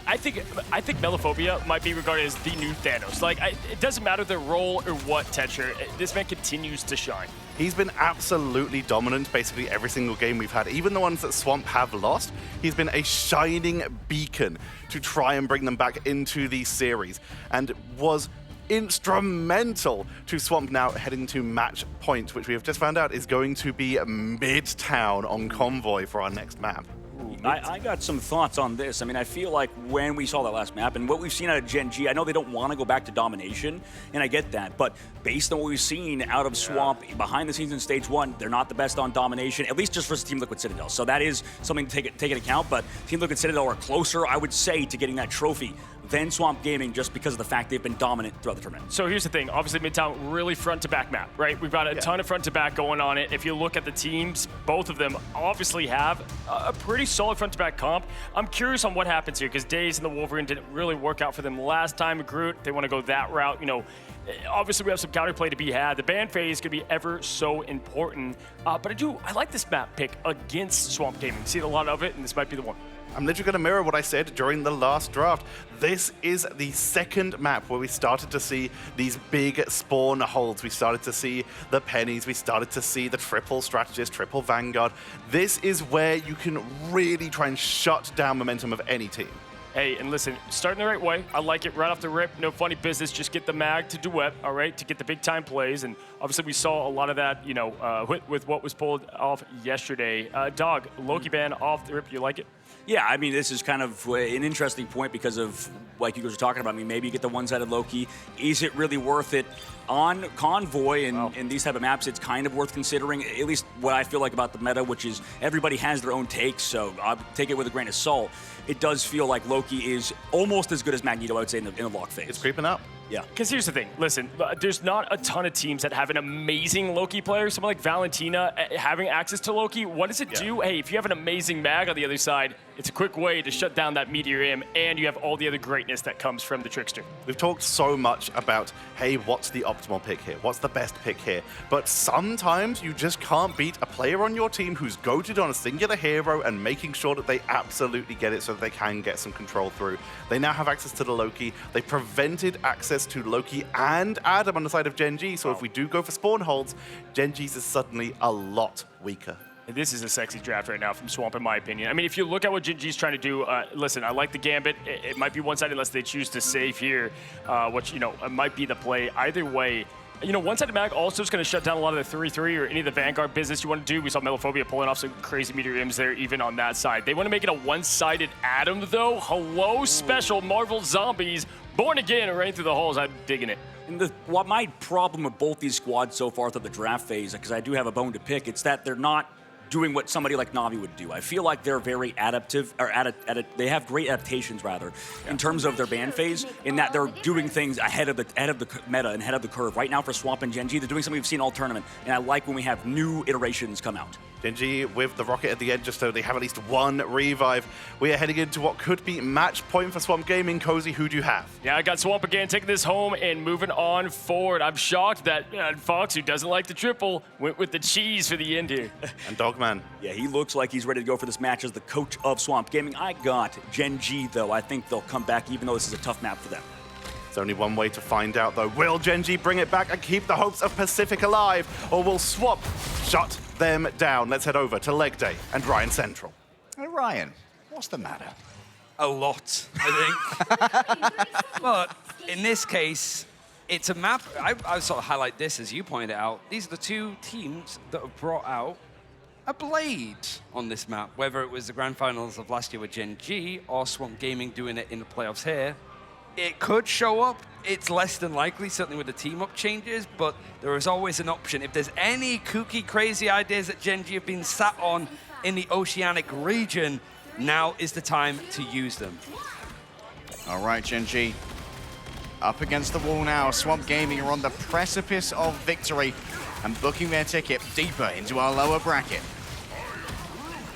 I think Melophobia might be regarded as the new Thanos. Like, it doesn't matter their role or what, Tetra. This man continues to shine. He's been absolutely dominant basically every single game we've had. Even the ones that Swamp have lost, he's been a shining beacon to try and bring them back into the series, and was instrumental to Swamp now heading to match point, which we have just found out is going to be Midtown on Convoy for our next map. I got some thoughts on this. I mean, I feel like when we saw that last map and what we've seen out of Gen G, I know they don't want to go back to domination, and I get that, but based on what we've seen out of Swamp behind the scenes in Stage 1, they're not the best on domination, at least just versus Team Liquid Citadel. So that is something to take into account, but Team Liquid Citadel are closer, I would say, to getting that trophy than Swamp Gaming just because of the fact they've been dominant throughout the tournament. So here's the thing. Obviously, Midtown really front-to-back map, right? We've got a ton of front-to-back going on it. If you look at the teams, both of them obviously have a pretty solid front-to-back comp. I'm curious on what happens here because Daze and the Wolverine didn't really work out for them last time. Groot, they want to go that route. You know, obviously we have some counterplay to be had. The ban phase could be ever so important. But I like this map pick against Swamp Gaming. See a lot of it, and this might be the one. I'm literally going to mirror what I said during the last draft. This is the second map where we started to see these big spawn holds. We started to see the pennies. We started to see the triple strategist, triple Vanguard. This is where you can really try and shut down momentum of any team. Hey, and listen, starting the right way. I like it right off the rip. No funny business. Just get the mag to duet, all right, to get the big time plays. And obviously we saw a lot of that, you know, with what was pulled off yesterday. Dog, Loki ban off the rip. You like it? Yeah, I mean, this is kind of an interesting point because of, like you guys were talking about, I mean, maybe you get the one-sided Loki. Is it really worth it? On Convoy and these type of maps, it's kind of worth considering, at least what I feel like about the meta, which is everybody has their own takes, so I'll take it with a grain of salt. It does feel like Loki is almost as good as Magneto, I would say, in the lock phase. It's creeping up. Yeah. Because here's the thing. Listen, there's not a ton of teams that have an amazing Loki player. Someone like Valentina having access to Loki, what does it do? Hey, if you have an amazing mag on the other side, it's a quick way to shut down that Meteor Imp, and you have all the other greatness that comes from the Trickster. We've talked so much about, hey, what's the optimal pick here? What's the best pick here? But sometimes you just can't beat a player on your team who's goated on a singular hero and making sure that they absolutely get it so that they can get some control through. They now have access to the Loki. They prevented access to Loki and Adam on the side of Gen G, so if we do go for spawn holds, Gen G's is suddenly a lot weaker. This is a sexy draft right now from Swamp, in my opinion. I mean, if you look at what Gen G's trying to do, listen, I like the Gambit. It might be one-sided unless they choose to save here, which, you know, might be the play. Either way, you know, one-sided mag also is going to shut down a lot of the 3-3 or any of the Vanguard business you want to do. We saw Melophobia pulling off some crazy Meteor Imps there, even on that side. They want to make it a one-sided Adam, though. Hello, special Marvel Zombies. Born again, right through the halls. I'm digging it. And what my problem with both these squads so far through the draft phase, because I do have a bone to pick, it's that they're not doing what somebody like Na'Vi would do. I feel like they're very adaptive, or they have great adaptations rather, in terms of their ban phase, in that they're doing things ahead of the meta and ahead of the curve. Right now for Swamp and Gen G, they're doing something we've seen all tournament, and I like when we have new iterations come out. Gen G with the rocket at the end, just so they have at least one revive. We are heading into what could be match point for Swamp Gaming. Cozy, who do you have? Yeah, I got Swamp again, taking this home and moving on forward. I'm shocked that Fox, who doesn't like the triple, went with the cheese for the end here. And Dogman. Yeah, he looks like he's ready to go for this match as the coach of Swamp Gaming. I got Gen G, though. I think they'll come back, even though this is a tough map for them. There's only one way to find out, though. Will Gen G bring it back and keep the hopes of Pacific alive? Or will Swamp shut them down? Let's head over to Leg Day and Ryan Central. Hey, Ryan, what's the matter? A lot, I think. But in this case, it's a map. I sort of highlight this, as you pointed out. These are the two teams that have brought out a blade on this map, whether it was the grand finals of last year with Gen G or Swamp Gaming doing it in the playoffs here. It could show up. It's less than likely, certainly with the team-up changes, but there is always an option. If there's any kooky, crazy ideas that Gen G have been sat on in the Oceanic region, now is the time to use them. All right, Gen G. Up against the wall now. Swamp Gaming are on the precipice of victory and booking their ticket deeper into our lower bracket.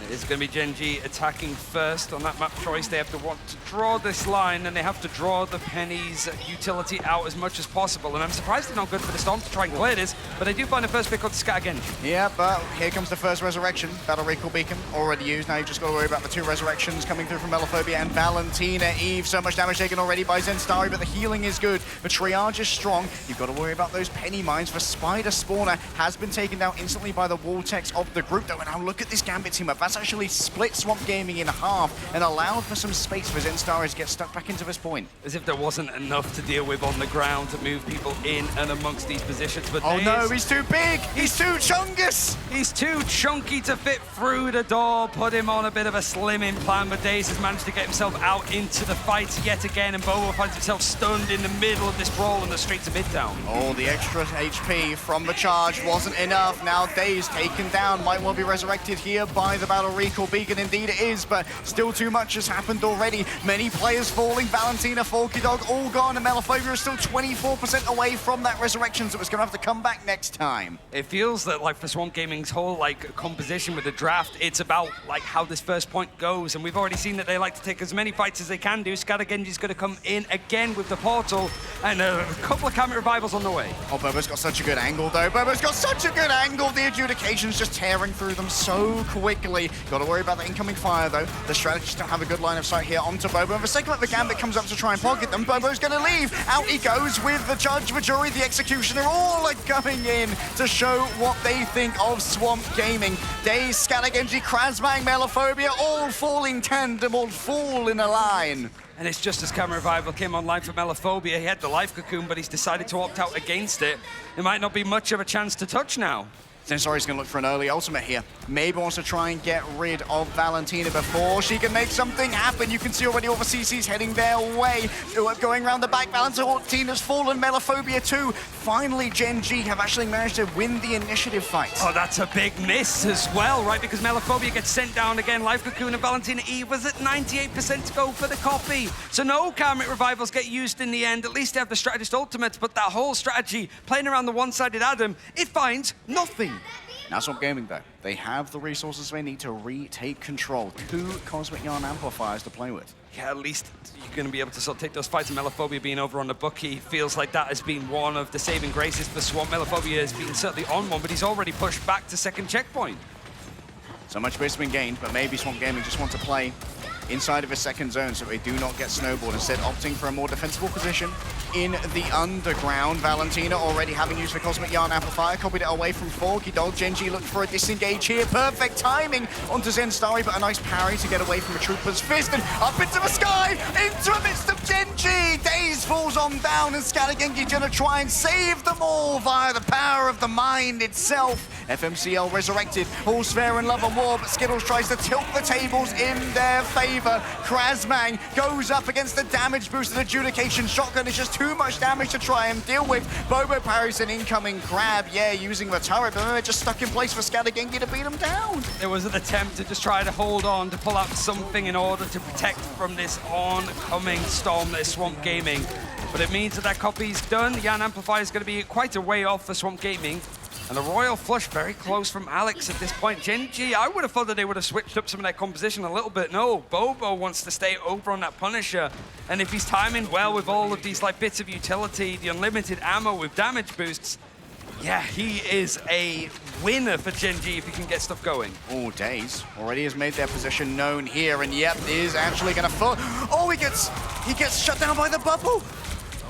It's going to be Gen G attacking first on that map choice. They have to want to draw this line, and they have to draw the Penny's utility out as much as possible. And I'm surprised they're not good for the Storm to try and clear this, but they do find a first pick on the Scatter Genji. Yeah, but here comes the first resurrection. Battle Recall Beacon already used. Now you've just got to worry about the two resurrections coming through from Melophobia and Valentina Eve. So much damage taken already by Zenstari, but the healing is good. The triage is strong. You've got to worry about those Penny mines. For Spider Spawner has been taken down instantly by the Vortex of the group, though. And now look at this Gambit team up. That's actually split Swamp Gaming in half and allowed for some space for Zenstari to get stuck back into this point. As if there wasn't enough to deal with on the ground to move people in and amongst these positions. But oh no, he's too big! He's too chungus! He's too chunky to fit through the door. Put him on a bit of a slimming plan, but Daze has managed to get himself out into the fight yet again, and Bobo finds himself stunned in the middle of this brawl on the streets of Midtown. Oh, the extra HP from the charge wasn't enough. Now Daze taken down, might well be resurrected here by the Battle Recall Beacon. Indeed it is, but still too much has happened already. Many players falling. Valentina, Forky Dog, all gone, and Melophobia is still 24% away from that resurrection, so it's going to have to come back next time. It feels that, like, for Swamp Gaming's whole, like, composition with the draft, it's about, like, how this first point goes, and we've already seen that they like to take as many fights as they can do. Scatter Genji's going to come in again with the portal, and a couple of Camera Revivals on the way. Oh, Bobo's got such a good angle, though. Bobo's got such a good angle. The adjudication's just tearing through them so quickly. Got to worry about the incoming fire, though. The strategists don't have a good line of sight here onto Bobo. And the second that the Gambit comes up to try and pocket them, Bobo's going to leave. Out he goes with the Judge, the Jury, the Executioner, all are coming in to show what they think of Swamp Gaming. Daze, Scatter Genji, Krasmang, Melophobia, all falling tandem, all fall in a line. And it's just as Camera Revival came online for Melophobia. He had the Life Cocoon, but he's decided to opt out against it. There might not be much of a chance to touch now. Zenstari's going to look for an early ultimate here. Maybe wants to try and get rid of Valentina before she can make something happen. You can see already all the CCs heading their way. Going around the back, Valentina's fallen, Melophobia too. Finally, Gen G have actually managed to win the initiative fight. Oh, that's a big miss as well, right? Because Melophobia gets sent down again. Life Cocoon and Valentina Eve was at 98% to go for the copy. So no Karmic Revivals get used in the end. At least they have the Strategist Ultimates, but that whole strategy, playing around the one-sided Adam, it finds nothing. Now Swamp Gaming, though, they have the resources they need to retake control. 2 Cosmic Yarn Amplifiers to play with. Yeah, at least you're going to be able to sort of take those fights. And Melophobia being over on the bookie feels like that has been one of the saving graces for Swamp. Melophobia has been certainly on one, but he's already pushed back to second checkpoint. So much base has been gained, but maybe Swamp Gaming just want to play inside of a second zone so they do not get snowballed, instead opting for a more defensible position in the underground. Valentina already having used the Cosmic Yarn Amplifier, copied it away from Forky Dog. Gen G looked for a disengage here. Perfect timing onto Zenstari, but a nice parry to get away from a Trooper's fist and up into the sky, into the midst of Gen G. Daze falls on down, and Scatter Genji gonna try and save them all via the power of of the mind itself. FMCL resurrected, all's fair in love and war, but Skittles tries to tilt the tables in their favor. Krasmang goes up against the damage boosted adjudication. Shotgun is just too much damage to try and deal with. Bobo parries an incoming grab, yeah, using the turret, but they're just stuck in place for Scatagengi to beat him down. There was an attempt to just try to hold on, to pull out something in order to protect from this oncoming storm that is Swamp Gaming. But it means that that copy's done. Yan Amplifier is going to be quite a way off for Swamp Gaming. And the Royal Flush very close from Alex at this point. Gen.G, I would have thought that they would have switched up some of their composition a little bit. No, Bobo wants to stay over on that Punisher. And if he's timing well with all of these like bits of utility, the unlimited ammo with damage boosts, yeah, he is a winner for Gen.G if he can get stuff going. Oh, Daze already has made their position known here, and yep, is actually going to fall. Oh, he gets shut down by the bubble.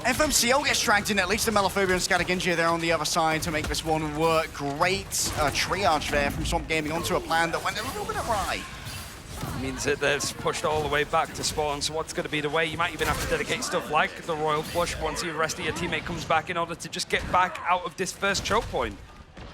FMCL gets dragged in, at least the Melophobia and Scatagengi are there on the other side to make this one work. Great triage there from Swamp Gaming onto a plan that went a little bit awry. Means that they've pushed all the way back to spawn, so what's going to be the way? You might even have to dedicate stuff like the Royal Flush once the rest of your teammate comes back in order to just get back out of this first choke point.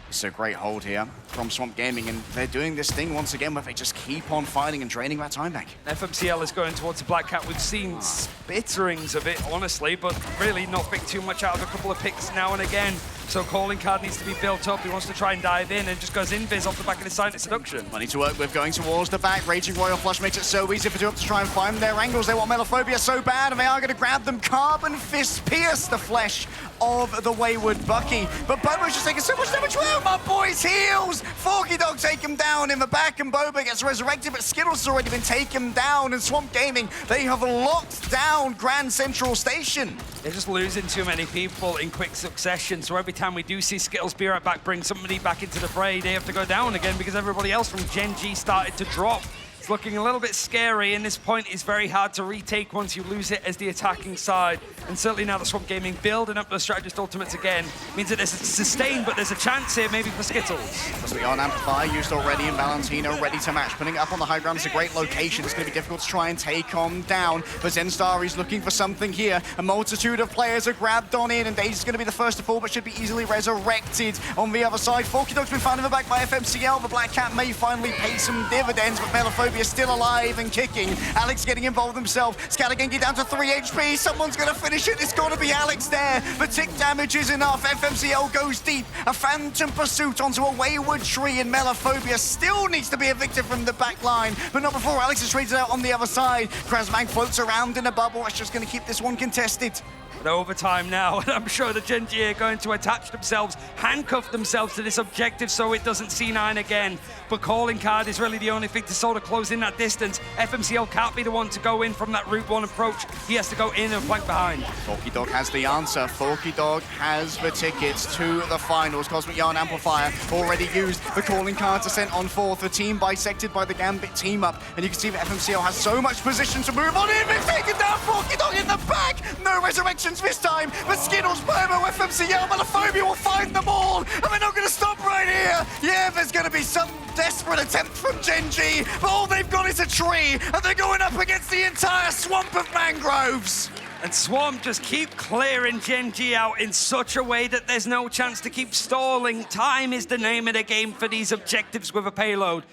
It's a great hold here from Swamp Gaming, and they're doing this thing once again where they just keep on fighting and draining that time back. FMCL is going towards the Black Cat. We've seen spitterings of it, honestly, but really not picked too much out of a couple of picks now and again. So Calling Card needs to be built up. He wants to try and dive in and just goes invis off the back of his Silent Seduction. Money to work with going towards the back. Raging Royal Flush makes it so easy for Duop to try and find their angles. They want Melophobia so bad, and they are going to grab them. Carbon Fist pierce the flesh of the Wayward Bucky. But Bobo's just taking so much damage. Well, my boys heals. Forky Dog take him down in the back, and Bobo gets resurrected, but Skittles has already been taken down, and Swamp Gaming, they have locked down Grand Central Station. They're just losing too many people in quick succession, so every time we do see Skittles be right back, bring somebody back into the fray, they have to go down again because everybody else from Gen.G started to drop. It's looking a little bit scary, and this point is very hard to retake once you lose it as the attacking side. And certainly now that Swamp Gaming building up the Strategist Ultimates again means that there's a sustain, but there's a chance here maybe for Skittles. As we are Amplifier used already, and Valentino ready to match. Putting it up on the high ground is a great location. It's going to be difficult to try and take on down, but Zenstar is looking for something here. A multitude of players are grabbed on in, and Daze is going to be the first to fall, but should be easily resurrected on the other side. Forky Dog's been found in the back by FMCL. The Black Cat may finally pay some dividends, but Melophobia is still alive and kicking. Alex getting involved himself. Scatagengi down to 3 HP. Someone's going to finish it. It's got to be Alex there. The tick damage is enough. FMCL goes deep. A Phantom Pursuit onto a Wayward Tree, and Melophobia still needs to be evicted from the back line, but not before Alex is traded out on the other side. Krasmang floats around in a bubble. It's just going to keep this one contested. But overtime now, and I'm sure the Gen.G are going to attach themselves, handcuff themselves to this objective so it doesn't C9 again. But Calling Card is really the only thing to sort of close in that distance. FMCL can't be the one to go in from that Route 1 approach. He has to go in and flank behind. Forky Dog has the answer. Forky Dog has the tickets to the finals. Cosmic Yarn Amplifier already used. The Calling Cards are sent on fourth. The team bisected by the Gambit team up. And you can see that FMCL has so much position to move on in. They've taken down Forky Dog in the back. No resurrection this time, but Skittles, Bobo, FMCL, Melophobia will find them all, and they're not going to stop right here. Yeah, there's going to be some desperate attempt from Gen.G, but all they've got is a tree, and they're going up against the entire swamp of mangroves. And Swamp just keep clearing Gen.G out in such a way that there's no chance to keep stalling. Time is the name of the game for these objectives with a payload.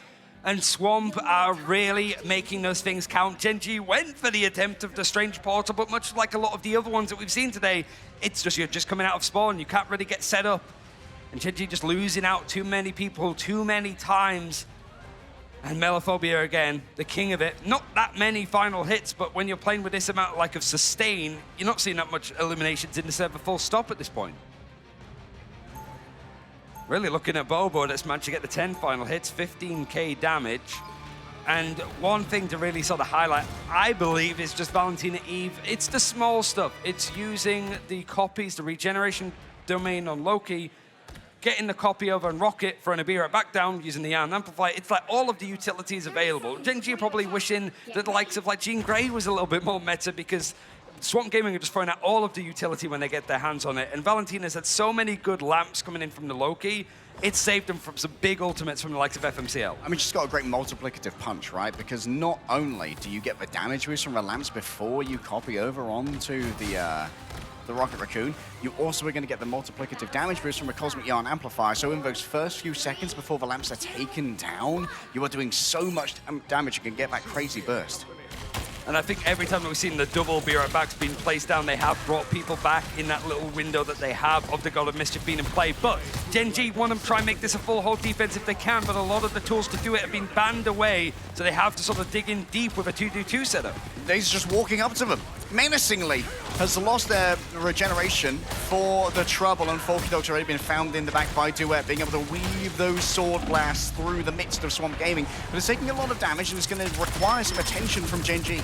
And Swamp are really making those things count. Gen.G went for the attempt of the Strange Portal, but much like a lot of the other ones that we've seen today, it's just you're just coming out of spawn. You can't really get set up. And Gen.G just losing out too many people too many times. And Melophobia again, the king of it. Not that many final hits, but when you're playing with this amount of sustain, you're not seeing that much eliminations in the server full stop at this point. Really looking at Bobo that's managed to get the 10 final hits, 15k damage. And one thing to really sort of highlight, I believe, is just Valentina Eve. It's the small stuff. It's using the copies, the regeneration domain on Loki, getting the copy over on Rocket for an Ibira back down using the Yarn Amplifier. It's like all of the utilities available. Gen.G are probably wishing that the likes of like Jean Grey was a little bit more meta because Swamp Gaming are just throwing out all of the utility when they get their hands on it. And Valentina's had so many good lamps coming in from the Loki, it's saved them from some big ultimates from the likes of FMCL. I mean, she's got a great multiplicative punch, right? Because not only do you get the damage boost from the lamps before you copy over onto the the Rocket Raccoon. You also are going to get the multiplicative damage boost from a Cosmic Yarn Amplifier. So in those first few seconds before the lamps are taken down, you are doing so much damage you can get that crazy burst. And I think every time that we've seen the double Be Right Backs being placed down, they have brought people back in that little window that they have of the God of Mischief being in play. But Gen G want to try and make this a full hold defense if they can, but a lot of the tools to do it have been banned away, so they have to sort of dig in deep with a 2-2-2 setup. Days just walking up to them, menacingly, has lost their regeneration for the trouble, and Folky Dog's already been found in the back by Duet, being able to weave those sword blasts through the midst of Swamp Gaming, but it's taking a lot of damage and it's going to require some attention from Gen G.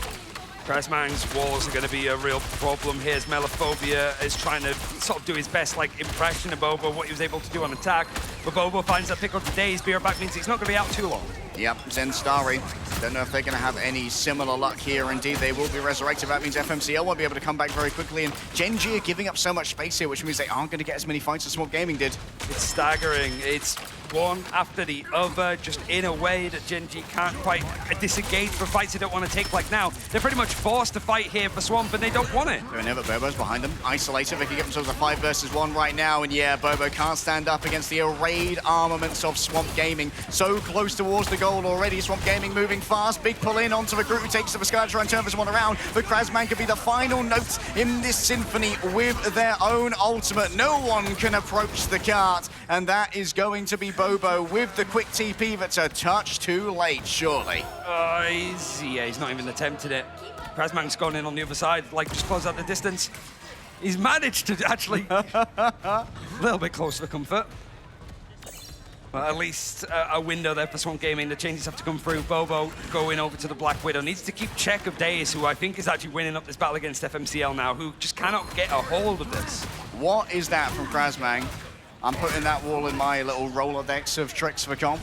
Krasmang's walls are going to be a real problem here as Melophobia is trying to sort of do his best like impression of Bobo, what he was able to do on attack. But Bobo finds that pick up to Daze. Be Right Back means he's not going to be out too long. Yep, Zen Starry. Don't know if they're going to have any similar luck here. Indeed, they will be resurrected. That means FMCL won't be able to come back very quickly. And Gen G are giving up so much space here, which means they aren't going to get as many fights as Swamp Gaming did. It's staggering. It's one after the other, just in a way that Gen G can't quite disengage for fights they don't want to take like now. They're pretty much forced to fight here for Swamp, and they don't want it. Never Bobo's behind them, isolated. They can get themselves a 5 versus 1 right now, and yeah, Bobo can't stand up against the arrayed armaments of Swamp Gaming. So close towards the goal already. Swamp Gaming moving fast. Big pull in onto the group who takes the Viscard, try and turn this one around. But Krasmang could be the final note in this symphony with their own ultimate. No one can approach the cart, and that is going to be Bobo with the quick TP that's a touch too late, surely. He's not even attempted it. Krasmang's gone in on the other side, like just close out the distance. He's managed to actually a little bit close for comfort. But at least a window there for Swamp Gaming. The changes have to come through. Bobo going over to the Black Widow. Needs to keep check of Daze, who I think is actually winning up this battle against FMCL now, who just cannot get a hold of this. What is that from Krasmang? I'm putting that wall in my little Rolodex of tricks for comp.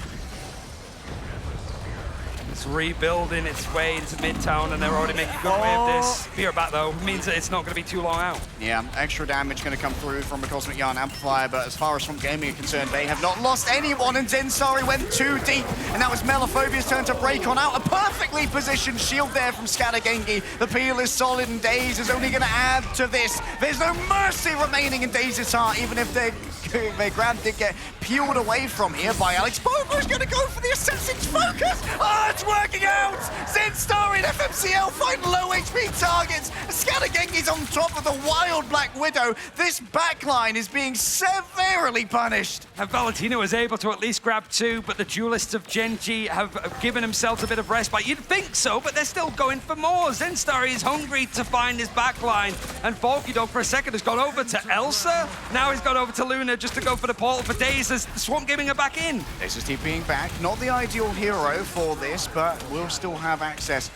It's rebuilding its way into Midtown, and they're already making good way of this. Be Right Back, though, means that it's not going to be too long out. Yeah, extra damage going to come through from a Cosmic Yarn Amplifier, but as far as Swamp Gaming are concerned, they have not lost anyone, and Zensari went too deep, and that was Melophobia's turn to break on out. A perfectly positioned shield there from Scattergengi. The peel is solid, and Daze is only going to add to this. There's no mercy remaining in Daze's heart, even if their grab did get peeled away from here by Alex. Bobo's going to go for the Assassin's Focus! Oh, it's working out! Zenstar and FMCL find low HP targets. Scattergengi's on top of the wild Black Widow. This backline is being severely punished. And Valentino was able to at least grab 2, but the duelists of Gen G have given themselves a bit of respite. You'd think so, but they're still going for more. Zenstar is hungry to find his backline, and Folky Dog for a second has gone over to Elsa. Now he's gone over to Luna just to go for the portal for Daze as Swamp Gaming are back in. Daze is TPing back. Not the ideal hero for this, but will still have access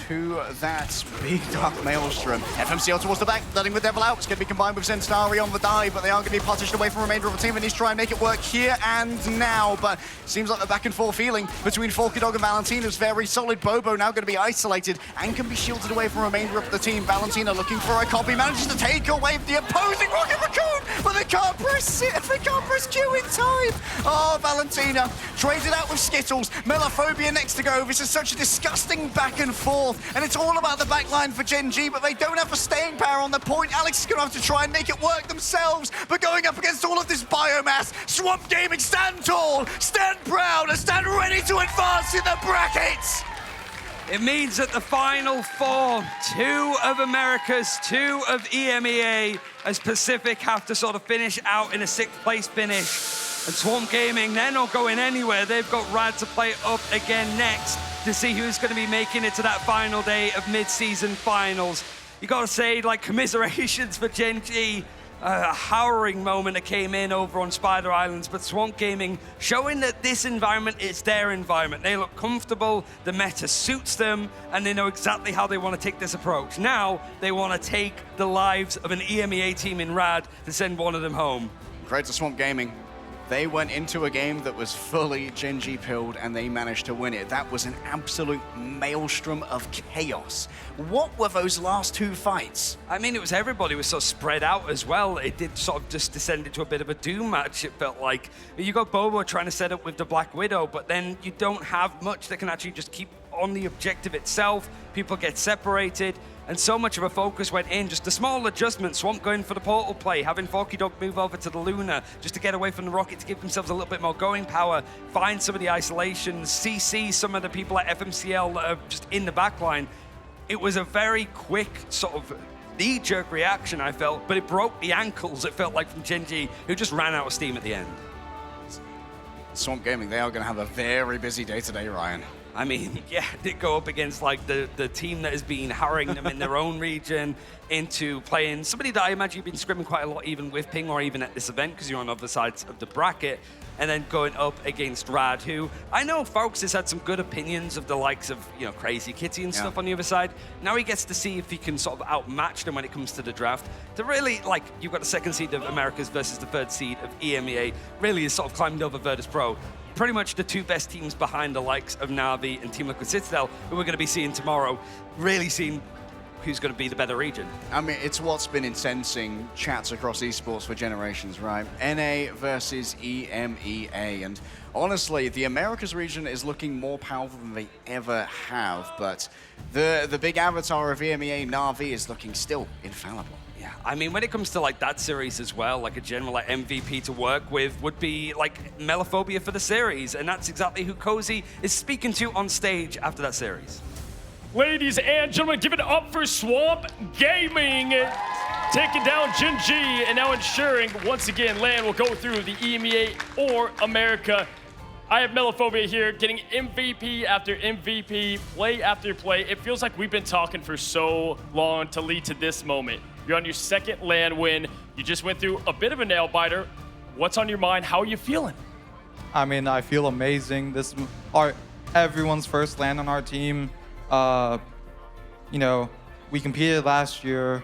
to that big dark maelstrom. FMCL towards the back, letting the Devil out. It's going to be combined with Zensari on the dive, but they are going to be partitioned away from the remainder of the team. They need to try and make it work here and now, but seems like the back and forth feeling between Folky Dog and Valentina is very solid. Bobo now going to be isolated and can be shielded away from the remainder of the team. Valentina looking for a copy, manages to take away the opposing Rocket Raccoon, but they can't press it. They can't press Q in time. Oh, Valentina traded out with Skittles. Melophobia next to go. This is such a disgusting back and forth. And it's all about the backline for Gen G, but they don't have the staying power on the point. Alex is going to have to try and make it work themselves, but going up against all of this biomass, Swamp Gaming stand tall, stand proud, and stand ready to advance in the brackets. It means that the Final Four, 2 of Americas, 2 of EMEA, as Pacific have to sort of finish out in a 6th place finish. And Swamp Gaming, they're not going anywhere. They've got Rad to play up again next to see who's going to be making it to that final day of mid-season finals. You got to say, like, commiserations for Gen G. A harrowing moment that came in over on Spider Islands, but Swamp Gaming showing that this environment is their environment. They look comfortable, the meta suits them, and they know exactly how they want to take this approach. Now, they want to take the lives of an EMEA team in Rad to send one of them home. Great to Swamp Gaming. They went into a game that was fully Gen G pilled, and they managed to win it. That was an absolute maelstrom of chaos. What were those last 2 fights? I mean, it was everybody was so spread out as well. It did sort of just descend into a bit of a doom match, it felt like. You got Bobo trying to set up with the Black Widow, but then you don't have much that can actually just keep on the objective itself. People get separated, and so much of a focus went in. Just a small adjustment, Swamp going for the portal play, having Forky Dog move over to the Luna just to get away from the Rocket to give themselves a little bit more going power, find some of the isolations, CC some of the people at FMCL that are just in the backline. It was a very quick sort of knee-jerk reaction, I felt, but it broke the ankles, it felt like, from Gen G, who just ran out of steam at the end. Swamp Gaming, they are going to have a very busy day today, Ryan. I mean, yeah, they go up against like the team that has been harrying them in their own region into playing somebody that I imagine you've been scrimming quite a lot even with Ping or even at this event because you're on other sides of the bracket, and then going up against Rad, who I know folks has had some good opinions of the likes of, you know, Crazy Kitty and stuff on the other side. Now he gets to see if he can sort of outmatch them when it comes to the draft. To really, like, you've got the second seed of Americas versus the third seed of EMEA, really has sort of climbed over Virtus Pro. Pretty much the two best teams behind the likes of Na'Vi and Team Liquid Citadel, who we're going to be seeing tomorrow, really seeing who's going to be the better region. I mean, it's what's been incensing chats across esports for generations, right? NA versus EMEA. And honestly, the Americas region is looking more powerful than they ever have, but the big avatar of EMEA, Na'Vi, is looking still infallible. Yeah, I mean, when it comes to like that series as well, like a general like MVP to work with would be like Melophobia for the series, and that's exactly who Cozy is speaking to on stage after that series. Ladies and gentlemen, give it up for Swamp Gaming, taking down Gen G, and now ensuring once again LAN will go through the EMEA or America. I have Melophobia here, getting MVP after MVP, play after play. It feels like we've been talking for so long to lead to this moment. You're on your second LAN win. You just went through a bit of a nail biter. What's on your mind? How are you feeling? I mean, I feel amazing. This is everyone's first LAN on our team. You know, we competed last year.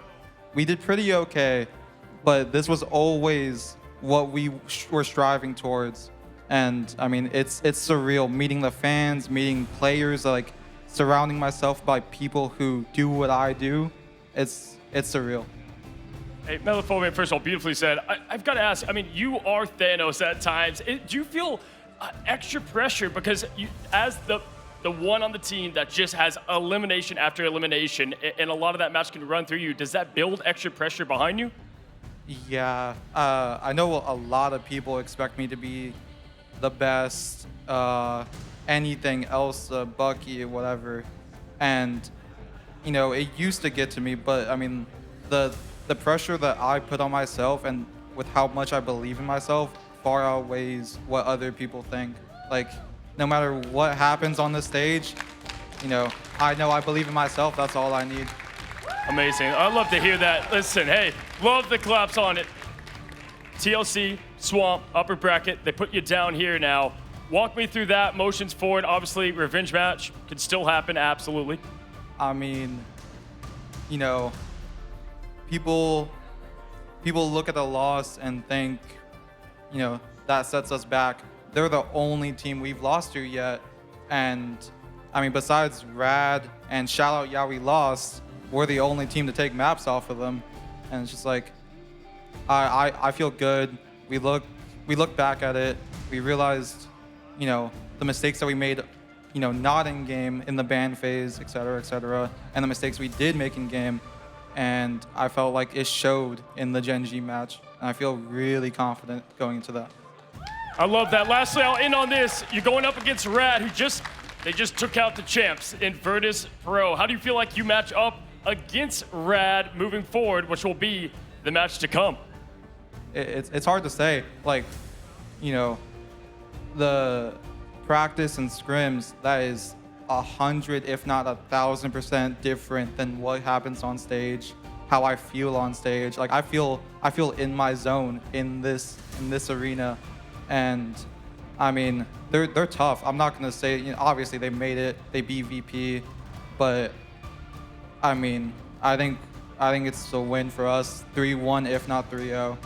We did pretty okay, but this was always what we were striving towards. And I mean, it's surreal meeting the fans, meeting players, like surrounding myself by people who do what I do. It's surreal. Hey, Melophobia, first of all, beautifully said. I've got to ask, I mean, you are Thanos at times. Do you feel extra pressure because you, as the one on the team that just has elimination after elimination, and a lot of that match can run through you, does that build extra pressure behind you? Yeah, I know a lot of people expect me to be the best, anything else, Bucky or whatever. And, you know, it used to get to me, but I mean, the pressure that I put on myself and with how much I believe in myself far outweighs what other people think. Like, no matter what happens on the stage, you know I believe in myself. That's all I need. Amazing. I love to hear that. Listen, hey, love the claps on it. TLC, Swamp, upper bracket, they put you down here now. Walk me through that, motions forward. Obviously, revenge match could still happen, absolutely. I mean, you know, people look at the loss and think, you know, that sets us back. They're the only team we've lost to yet. And I mean, besides Rad and shout out yeah, we lost, we're the only team to take maps off of them. And it's just like, I feel good. We look back at it. We realized, you know, the mistakes that we made, you know, not in game, in the ban phase, et cetera, and the mistakes we did make in game. And I felt like it showed in the Gen G match. And I feel really confident going into that. I love that. Lastly, I'll end on this. You're going up against Rad, who they just took out the champs in Virtus Pro. How do you feel like you match up against Rad moving forward, which will be the match to come? It's hard to say. Like, you know, the practice and scrims, that is 100, if not 1,000% different than what happens on stage, how I feel on stage. Like I feel in my zone in this arena. And I mean, they're tough. I'm not gonna say, you know, obviously they made it, they beat VP, but I mean, I think it's a win for us, 3-1 if not 3-0.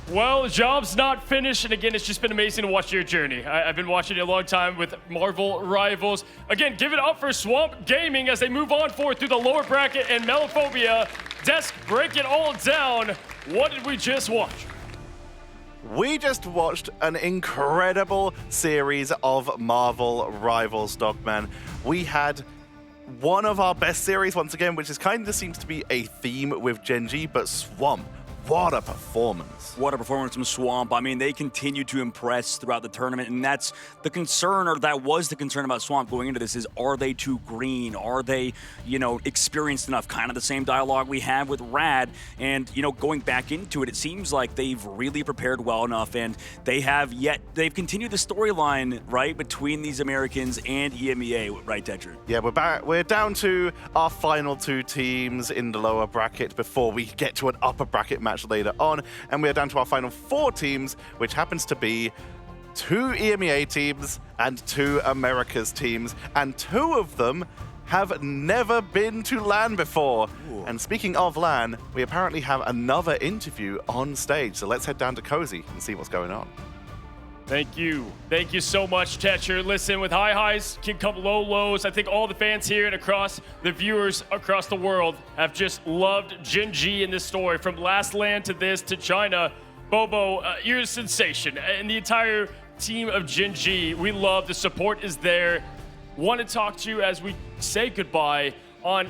Well, the job's not finished, and again, it's just been amazing to watch your journey. I've been watching it a long time with Marvel Rivals. Again, give it up for Swamp Gaming as they move on forward through the lower bracket, and Melophobia, Desk, break it all down. What did we just watch? We just watched an incredible series of Marvel Rivals, Dogman. We had one of our best series once again, which is kind of seems to be a theme with Gen G, but Swamp. What a performance. What a performance from Swamp. I mean, they continue to impress throughout the tournament, and that's the concern, or that was the concern about Swamp going into this, is are they too green? Are they, experienced enough? Kind of the same dialogue we have with Rad, and, going back into it, it seems like they've really prepared well enough, and they've continued the storyline, right, between these Americans and EMEA, right, Tetra? Yeah, we're down to our final 2 teams in the lower bracket before we get to an upper bracket match later on, and we're down to our final 4 teams, which happens to be 2 EMEA teams and 2 Americas teams, and 2 of them have never been to LAN before. Ooh. And speaking of LAN, we apparently have another interview on stage, so let's head down to Cozy and see what's going on. Thank you. Thank you so much, Tetra. Listen, with high highs can come low lows. I think all the fans here and across the viewers across the world have just loved Gen G in this story. From last LAN to this to China. Bobo, you're a sensation. And the entire team of Gen G, we love. The support is there. Want to talk to you as we say goodbye on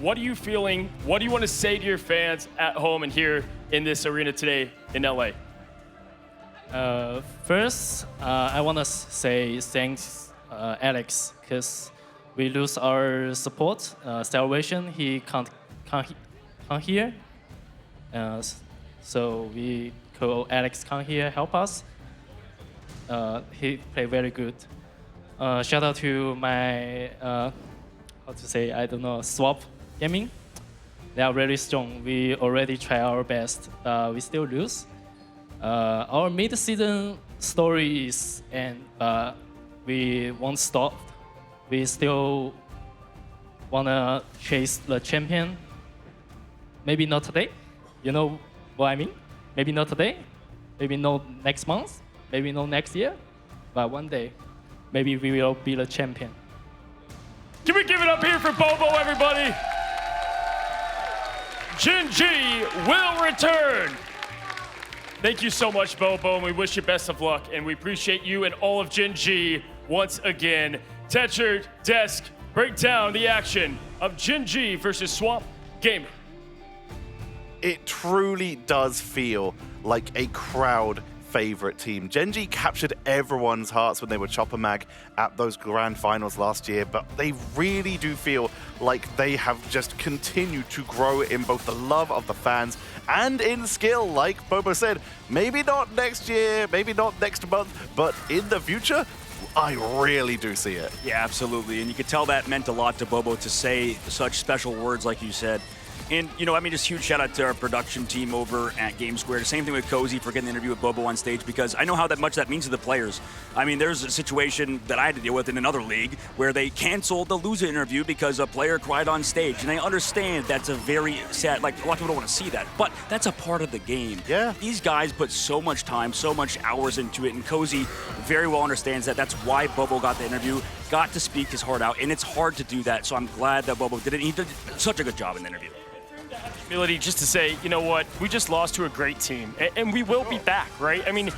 what are you feeling? What do you want to say to your fans at home and here in this arena today in LA? First, I want to say thanks, Alex, because we lose our support. Salvation, he can't here. So we call Alex come here, help us. He played very good. Shout out to my, Swap Gaming. They are very strong. We already try our best. We still lose. Our mid-season story is end, but we won't stop. We still wanna chase the champion. Maybe not today. You know what I mean? Maybe not today. Maybe not next month. Maybe not next year. But one day, maybe we will be the champion. Can we give it up here for Bobo, everybody? Gen G will return. Thank you so much, Bobo, and we wish you best of luck, and we appreciate you and all of Gen G once again. Tetra, Desk, break down the action of Gen G versus Swamp Gaming. It truly does feel like a crowd favorite team. Gen G captured everyone's hearts when they were Chopper Mag at those grand finals last year, but they really do feel like they have just continued to grow in both the love of the fans and in skill. Like Bobo said, maybe not next year, maybe not next month, but in the future, I really do see it. Yeah, absolutely. And you could tell that meant a lot to Bobo to say such special words like you said. And, just huge shout out to our production team over at Game Square. The same thing with Cozy for getting the interview with Bobo on stage, because I know how much that means to the players. I mean, there's a situation that I had to deal with in another league where they canceled the loser interview because a player cried on stage. And I understand that's a very sad, like, a lot of people don't want to see that, but that's a part of the game. Yeah. These guys put so much time, so much hours into it, and Cozy very well understands that. That's why Bobo got the interview, got to speak his heart out, and it's hard to do that, so I'm glad that Bobo did it. He did such a good job in the interview. Humility just to say, you know what, we just lost to a great team, and we will be back, right? I mean,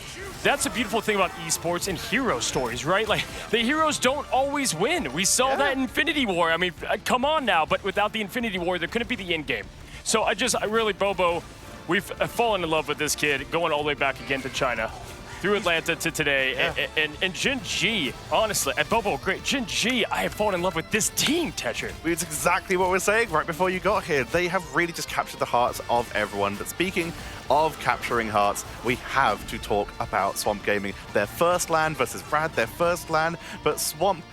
that's a beautiful thing about esports and hero stories, right? Like, the heroes don't always win. We saw that in Infinity War. I mean, come on now, but without the Infinity War, there couldn't be the end game. So I really, Bobo, we've fallen in love with this kid, going all the way back again to China, through Atlanta to today, and Gen G, honestly, and Bobo, great. Gen G, I have fallen in love with this team, Tetra. It's exactly what we're saying right before you got here. They have really just captured the hearts of everyone. But speaking of capturing hearts, we have to talk about Swamp Gaming. Their first LAN versus Rad, their first LAN, but Swamp,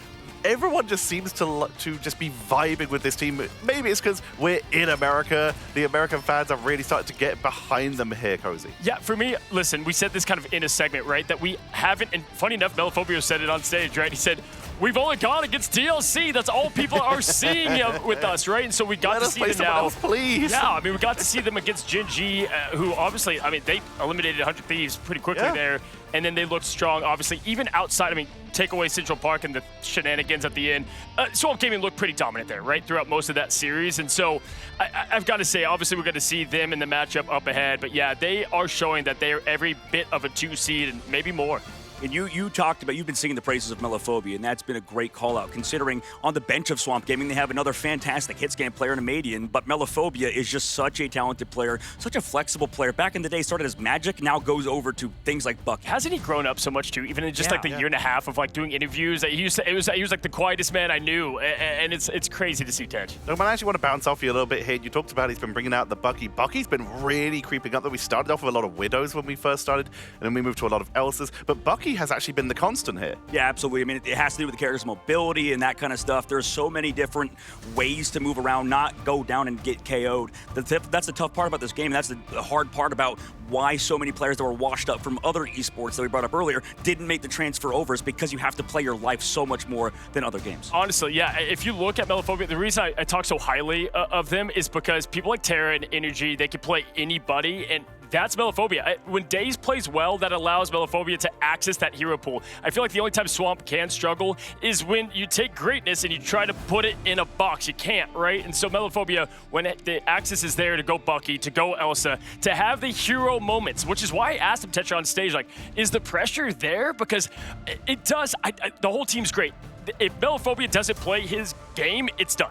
everyone just seems to just be vibing with this team. Maybe it's because we're in America. The American fans are really starting to get behind them here, Cozy. Yeah, for me, listen, we said this kind of in a segment, right? That we haven't, and funny enough, Meliphobia said it on stage, right? He said, we've only gone against TLC. That's all people are seeing with us, right? And so we got to see them now. Else, please. Yeah, I mean, we got to see them against Gen G, who obviously, I mean, they eliminated 100 Thieves pretty quickly there. and then they looked strong, obviously, even outside, I mean, take away Central Park and the shenanigans at the end. Swamp Gaming looked pretty dominant there, right, throughout most of that series. And so I've got to say, obviously, we're going to see them in the matchup up ahead. But yeah, they are showing that they are every bit of a 2 seed and maybe more. And you talked about, you've been singing the praises of Melophobia, and that's been a great call out, considering on the bench of Swamp Gaming, they have another fantastic hitscan player in Amadian, but Melophobia is just such a talented player, such a flexible player. Back in the day, started as Magic, now goes over to things like Buck. Hasn't he grown up so much too, even in just like the year and a half of like doing interviews? He was like the quietest man I knew, and it's crazy to see Tej. No, man, I actually want to bounce off you a little bit here. You talked about he's been bringing out the Bucky. Bucky's been really creeping up there. We started off with a lot of Widows when we first started, and then we moved to a lot of Elses, but Bucky has actually been the constant here. Yeah, absolutely. I mean, it has to do with the character's mobility and that kind of stuff. There's so many different ways to move around, not go down and get KO'd. That's the tough part about this game. That's the hard part about why so many players that were washed up from other esports that we brought up earlier didn't make the transfer over, is because you have to play your life so much more than other games. Honestly, yeah, if you look at Melophobia, the reason I talk so highly of them is because people like Terra and Energy, they can play anybody, and that's Melophobia. When Daze plays well, that allows Melophobia to access that hero pool. I feel like the only time Swamp can struggle is when you take greatness and you try to put it in a box. You can't, right? And so Melophobia, when the access is there to go Bucky, to go Elsa, to have the hero moments, which is why I asked him, Tetra, on stage, like, is the pressure there? Because it does. The whole team's great. If Melophobia doesn't play his game, it's done.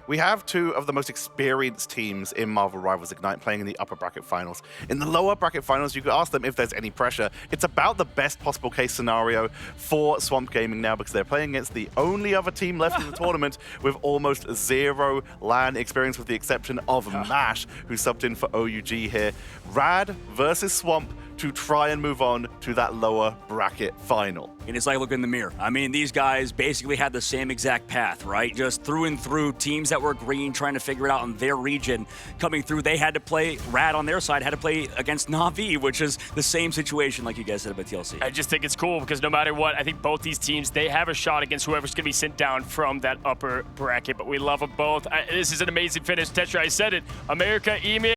We have two of the most experienced teams in Marvel Rivals Ignite playing in the upper bracket finals. In the lower bracket finals, you could ask them if there's any pressure. It's about the best possible case scenario for Swamp Gaming now, because they're playing against the only other team left in the tournament with almost zero LAN experience, with the exception of MASH, who subbed in for OUG here. Rad versus Swamp to try and move on to that lower bracket final. And it's like looking in the mirror. I mean, these guys basically had the same exact path, right? Just through and through, teams that were green trying to figure it out in their region. Coming through, they had to play, Rad on their side had to play against Na'Vi, which is the same situation like you guys said about TLC. I just think it's cool because no matter what, I think both these teams, they have a shot against whoever's going to be sent down from that upper bracket, but we love them both. This is an amazing finish. Tetra, I said it. America, EMEA.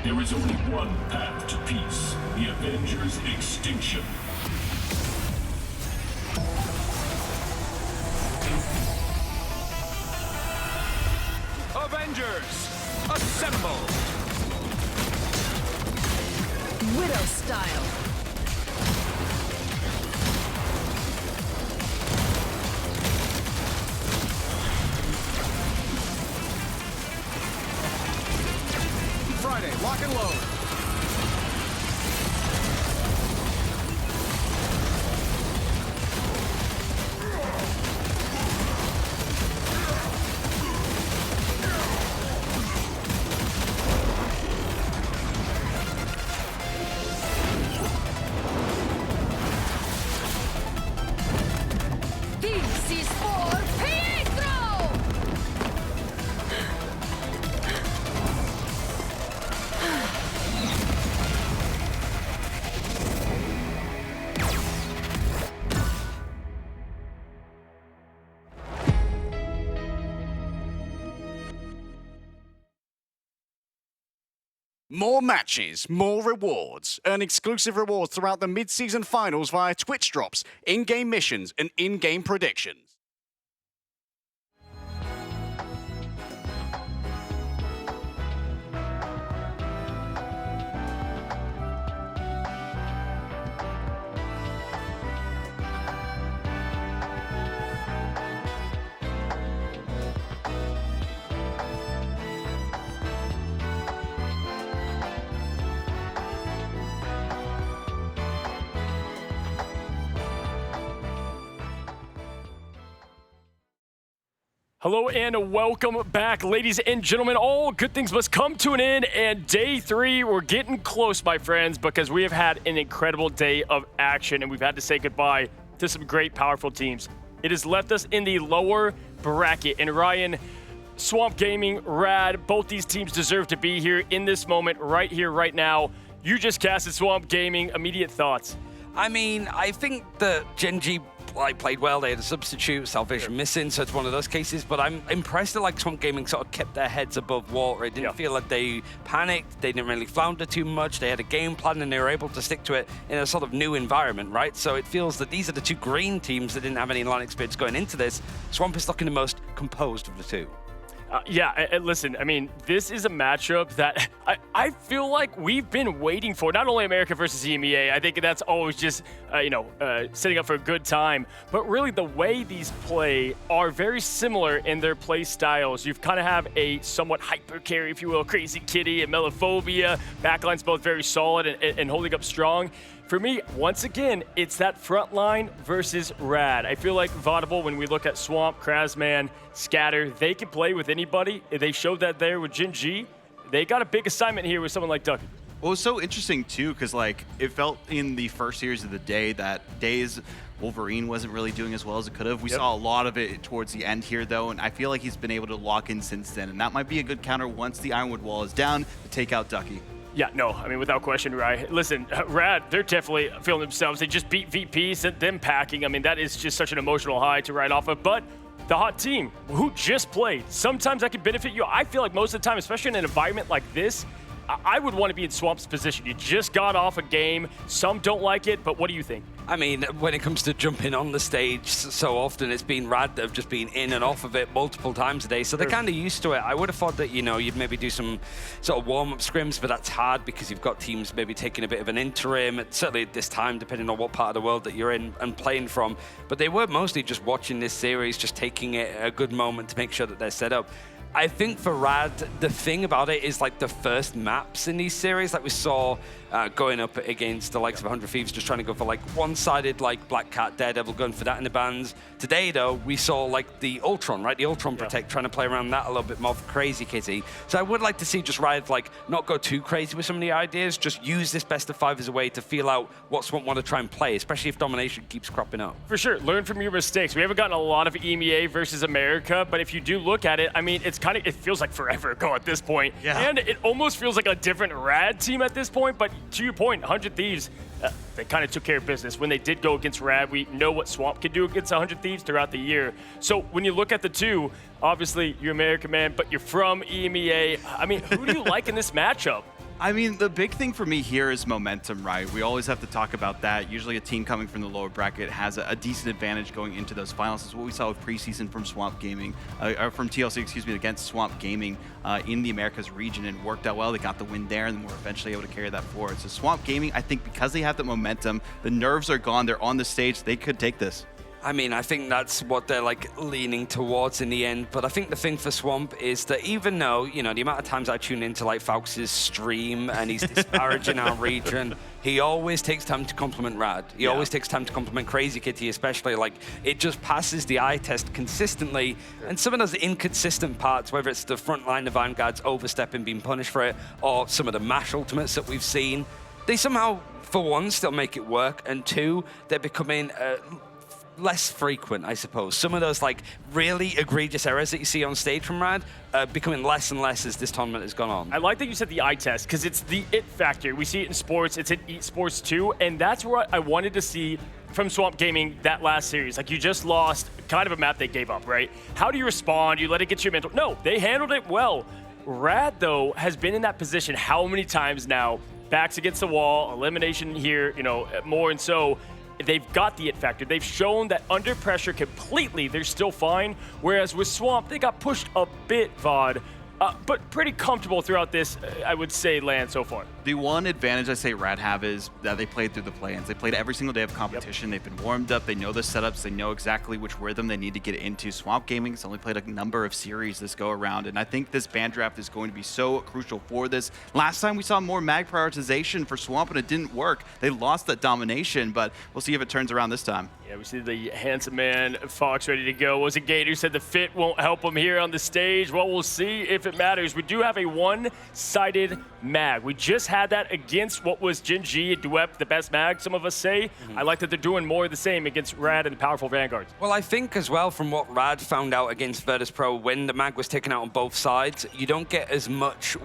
There is only one path to peace, the Avengers' extinction. Avengers, assemble! Widow style. Friday, lock and load. This is for Pietro! More matches, more rewards. Earn exclusive rewards throughout the mid-season finals via Twitch drops, in-game missions, and in-game predictions. Hello and welcome back, ladies and gentlemen. All good things must come to an end, and day 3, we're getting close, my friends, because we have had an incredible day of action, and we've had to say goodbye to some great, powerful teams. It has left us in the lower bracket, and Ryan, Swamp Gaming, Rad, both these teams deserve to be here in this moment, right here, right now. You just casted Swamp Gaming. Immediate thoughts? I mean, I think that Gen.G played well. They had a substitute, Salvation missing, so it's one of those cases. But I'm impressed that Swamp Gaming sort of kept their heads above water. It didn't feel like they panicked. They didn't really flounder too much. They had a game plan and they were able to stick to it in a sort of new environment, right? So it feels that these are the two green teams that didn't have any line experience going into this. Swamp is looking the most composed of the two. Listen, I mean, this is a matchup that I feel like we've been waiting for. Not only America versus EMEA, I think that's always just, setting up for a good time. But really, the way these play are very similar in their play styles. You kind of have a somewhat hyper carry, if you will, Crazy Kitty and Melophobia. Backline's both very solid and holding up strong. For me, once again, it's that front line versus Rad. I feel like Vaudeville, when we look at Swamp, Krasman, Scatter, they can play with anybody. They showed that there with Gen.G. They got a big assignment here with someone like Ducky. Well, it's so interesting, too, because, it felt in the first series of the day that Days Wolverine wasn't really doing as well as it could have. We saw a lot of it towards the end here, though, and I feel like he's been able to lock in since then, and that might be a good counter once the Ironwood wall is down to take out Ducky. Yeah, no, I mean, without question, right? Listen, Rad, they're definitely feeling themselves. They just beat VP, sent them packing. I mean, that is just such an emotional high to ride off of. But the hot team, who just played, sometimes that can benefit you. I feel like most of the time, especially in an environment like this, I would want to be in Swamp's position. You just got off a game. Some don't like it, but what do you think? I mean, when it comes to jumping on the stage, so often it's been Rad that have just been in and off of it multiple times a day, so they're kind of used to it. I would have thought that, you'd maybe do some sort of warm-up scrims, but that's hard because you've got teams maybe taking a bit of an interim, certainly at this time, depending on what part of the world that you're in and playing from. But they were mostly just watching this series, just taking it a good moment to make sure that they're set up. I think for Rad, the thing about it is the first maps in these series, we saw going up against the likes of 100 Thieves, just trying to go for one-sided Black Cat, Daredevil, going for that in the bans. Today, though, we saw the Ultron, right? The Ultron Protect, trying to play around that a little bit more for Crazy Kitty. So I would like to see just Riot not go too crazy with some of the ideas, just use this best of 5 as a way to feel out what Swamp want to try and play, especially if domination keeps cropping up. For sure, learn from your mistakes. We haven't gotten a lot of EMEA versus America, but if you do look at it, I mean, it feels like forever ago at this point. Yeah. And it almost feels like a different Rad team at this point, but to your point, 100 Thieves, they kind of took care of business. When they did go against Rad, we know what Swamp can do against 100 Thieves throughout the year. So when you look at the two, obviously you're American man, but you're from EMEA. I mean, who do you like in this matchup? I mean, the big thing for me here is momentum, right? We always have to talk about that. Usually a team coming from the lower bracket has a decent advantage going into those finals. This is what we saw with preseason from Swamp Gaming, or from TLC, excuse me, against Swamp Gaming in the Americas region, and worked out well. They got the win there and were eventually able to carry that forward. So Swamp Gaming, I think because they have the momentum, the nerves are gone, they're on the stage, they could take this. I mean, I think that's what they're like leaning towards in the end. But I think the thing for Swamp is that even though, you know, the amount of times I tune into like Falx's stream and he's disparaging our region, he always takes time to compliment Rad. He always takes time to compliment Crazy Kitty, especially. Like, it just passes the eye test consistently. And some of those inconsistent parts, whether it's the front line of Vanguard's overstepping, being punished for it, or some of the MASH ultimates that we've seen, they somehow, for one, still make it work, and two, they're becoming less frequent, I suppose. Some of those like really egregious errors that you see on stage from Rad becoming less and less as this tournament has gone on. I like that you said the eye test, because it's the it factor. We see it in sports, it's in esports too, and that's what I wanted to see from Swamp Gaming that last series. Like, you just lost kind of a map they gave up, right? How do you respond? You let it get your mental? No, they handled it well. Rad, though, has been in that position how many times now? Backs against the wall, elimination here, you know, more, and so they've got the it factor. They've shown that under pressure completely, they're still fine. Whereas with Swamp, they got pushed a bit, VOD, but pretty comfortable throughout this, I would say, land so far. The one advantage I say Rad have is that they played through the play-ins. They played every single day of competition. They've been warmed up. They know the setups. They know exactly which rhythm they need to get into. Swamp Gaming's only played a number of series this go around, and I think this ban draft is going to be so crucial for this. Last time we saw more mag prioritization for Swamp, and it didn't work. They lost that domination, but we'll see if it turns around this time. Yeah, we see the handsome man, Fox, ready to go. Was it Gator said the fit won't help him here on the stage? Well, we'll see if it matters. We do have a one-sided mag. We just had that against what was Gen G, Dwep, the best mag, some of us say. I like that they're doing more of the same against Rad and the powerful Vanguards. Well, I think as well, from what Rad found out against Virtus Pro, when the mag was taken out on both sides, you don't get as much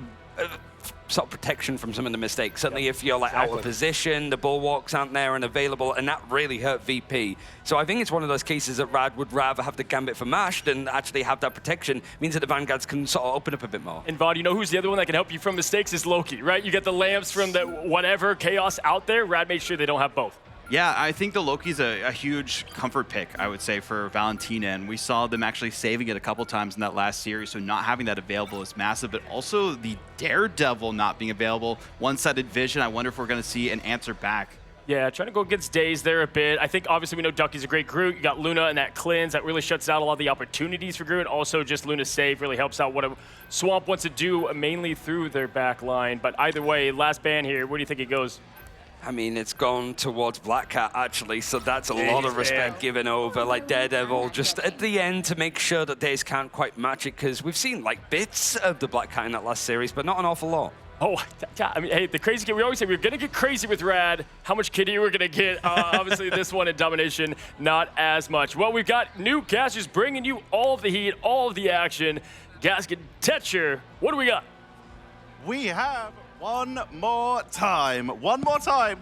sort of protection from some of the mistakes. Certainly if you're like out of position, the bulwarks aren't there and available, and that really hurt VP. So I think it's one of those cases that Rad would rather have the Gambit for MASH than actually have that protection. It means that the Vanguards can sort of open up a bit more. And VOD, you know who's the other one that can help you from mistakes is Loki, right? You get the lamps from the whatever chaos out there. Rad made sure they don't have both. Yeah, I think the Loki's a huge comfort pick, I would say, for Valentina, and we saw them actually saving it a couple times in that last series, so not having that available is massive, but also the Daredevil not being available, one-sided vision. I wonder if we're going to see an answer back. Yeah, trying to go against Daze there a bit. I think obviously we know Ducky's a great Groot. You got Luna and that cleanse that really shuts out a lot of the opportunities for Groot. Also, just Luna's save really helps out what a Swamp wants to do, mainly through their back line. But either way, last ban here, where do you think it goes? I mean, it's gone towards Black Cat, actually, so that's a lot of respect given over. Like, Daredevil just at the end to make sure that Daze can't quite match it, because we've seen, like, bits of the Black Cat in that last series, but not an awful lot. Oh, I mean, hey, the crazy kid, we always say we're going to get crazy with Rad. How much kitty we're going to get? Obviously, this one in Domination, not as much. Well, we've got new casters bringing you all of the heat, all of the action. Gaskin, Tetcher, what do we got? We have one more time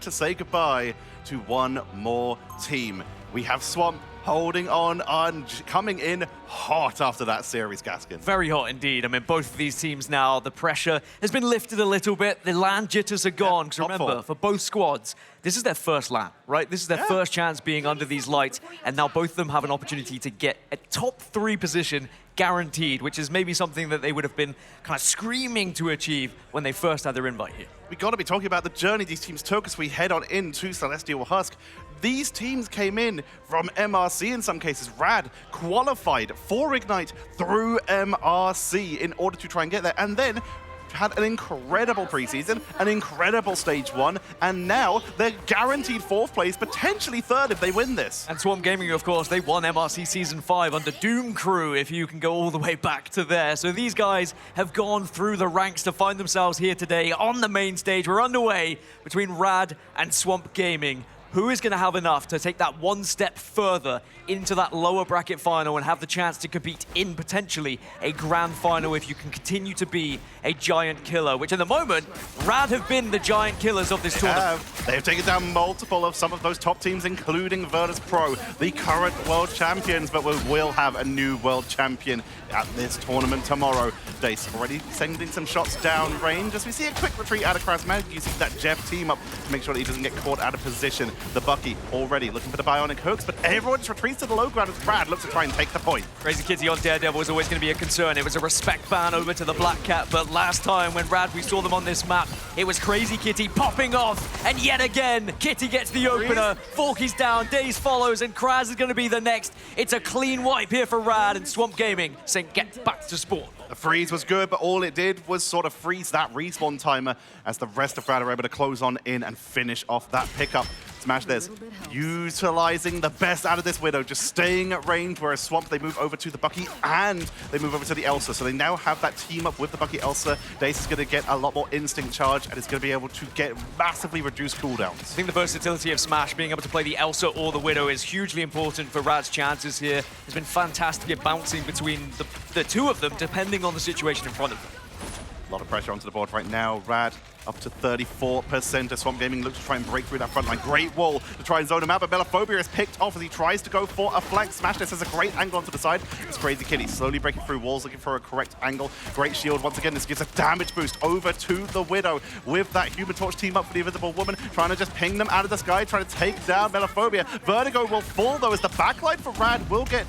to say goodbye to one more team. We have Swamp holding on and coming in hot after that series, Gaskin. Very hot indeed. I mean, both of these teams now, the pressure has been lifted a little bit. The LAN jitters are gone. Because remember, for both squads, this is their first LAN, right? This is their first chance being under these lights. And now both of them have an opportunity to get a top 3 position guaranteed, which is maybe something that they would have been kind of screaming to achieve when they first had their invite here. We got to be talking about the journey these teams took as we head on into Celestial Husk. These teams came in from MRC in some cases. Rad qualified for Ignite through MRC in order to try and get there, and then had an incredible preseason, an incredible stage 1, and now they're guaranteed 4th place, potentially 3rd if they win this. And Swamp Gaming, of course, they won MRC Season 5 under Doom Crew, if you can go all the way back to there. So these guys have gone through the ranks to find themselves here today on the main stage. We're underway between Rad and Swamp Gaming. Who is going to have enough to take that one step further into that lower bracket final and have the chance to compete in potentially a grand final if you can continue to be a giant killer, which at the moment, Rad have been the giant killers of this tournament. They've taken down multiple of some of those top teams, including Virtus Pro, the current world champions, but we will have a new world champion at this tournament tomorrow. Dace already sending some shots down range as we see a quick retreat out of Krasmag using that Jeff team up to make sure that he doesn't get caught out of position. The Bucky already looking for the bionic hooks, but everyone just retreats to the low ground as Brad looks to try and take the point. Crazy Kitty on Daredevil was always going to be a concern. It was a respect ban over to the Black Cat, but last time when Rad we saw them on this map, it was Crazy Kitty popping off, and yet again, Kitty gets the opener, Forky's down, Daze follows, and Kraz is going to be the next. It's a clean wipe here for Rad, and Swamp Gaming saying get back to sport. The freeze was good, but all it did was sort of freeze that respawn timer as the rest of Rad are able to close on in and finish off that pickup. Smash this, utilizing the best out of this Widow, just staying at range, whereas Swamp, they move over to the Bucky and they move over to the Elsa. So they now have that team up with the Bucky Elsa. Dace is going to get a lot more instinct charge and is going to be able to get massively reduced cooldowns. I think the versatility of Smash, being able to play the Elsa or the Widow, is hugely important for Rad's chances here. It's been fantastic at bouncing between the two of them, depending on the situation in front of them. A lot of pressure onto the board right now. Rad up to 34% as Swamp Gaming looks to try and break through that front line. Great wall to try and zone him out, but Melophobia is picked off as he tries to go for a flank. Smash this has a great angle onto the side. It's Crazy Kitty slowly breaking through walls, looking for a correct angle. Great shield once again. This gives a damage boost over to the Widow with that Human Torch team up for the Invisible Woman, trying to just ping them out of the sky, trying to take down Melophobia. Vertigo will fall though as the backline for Rad will get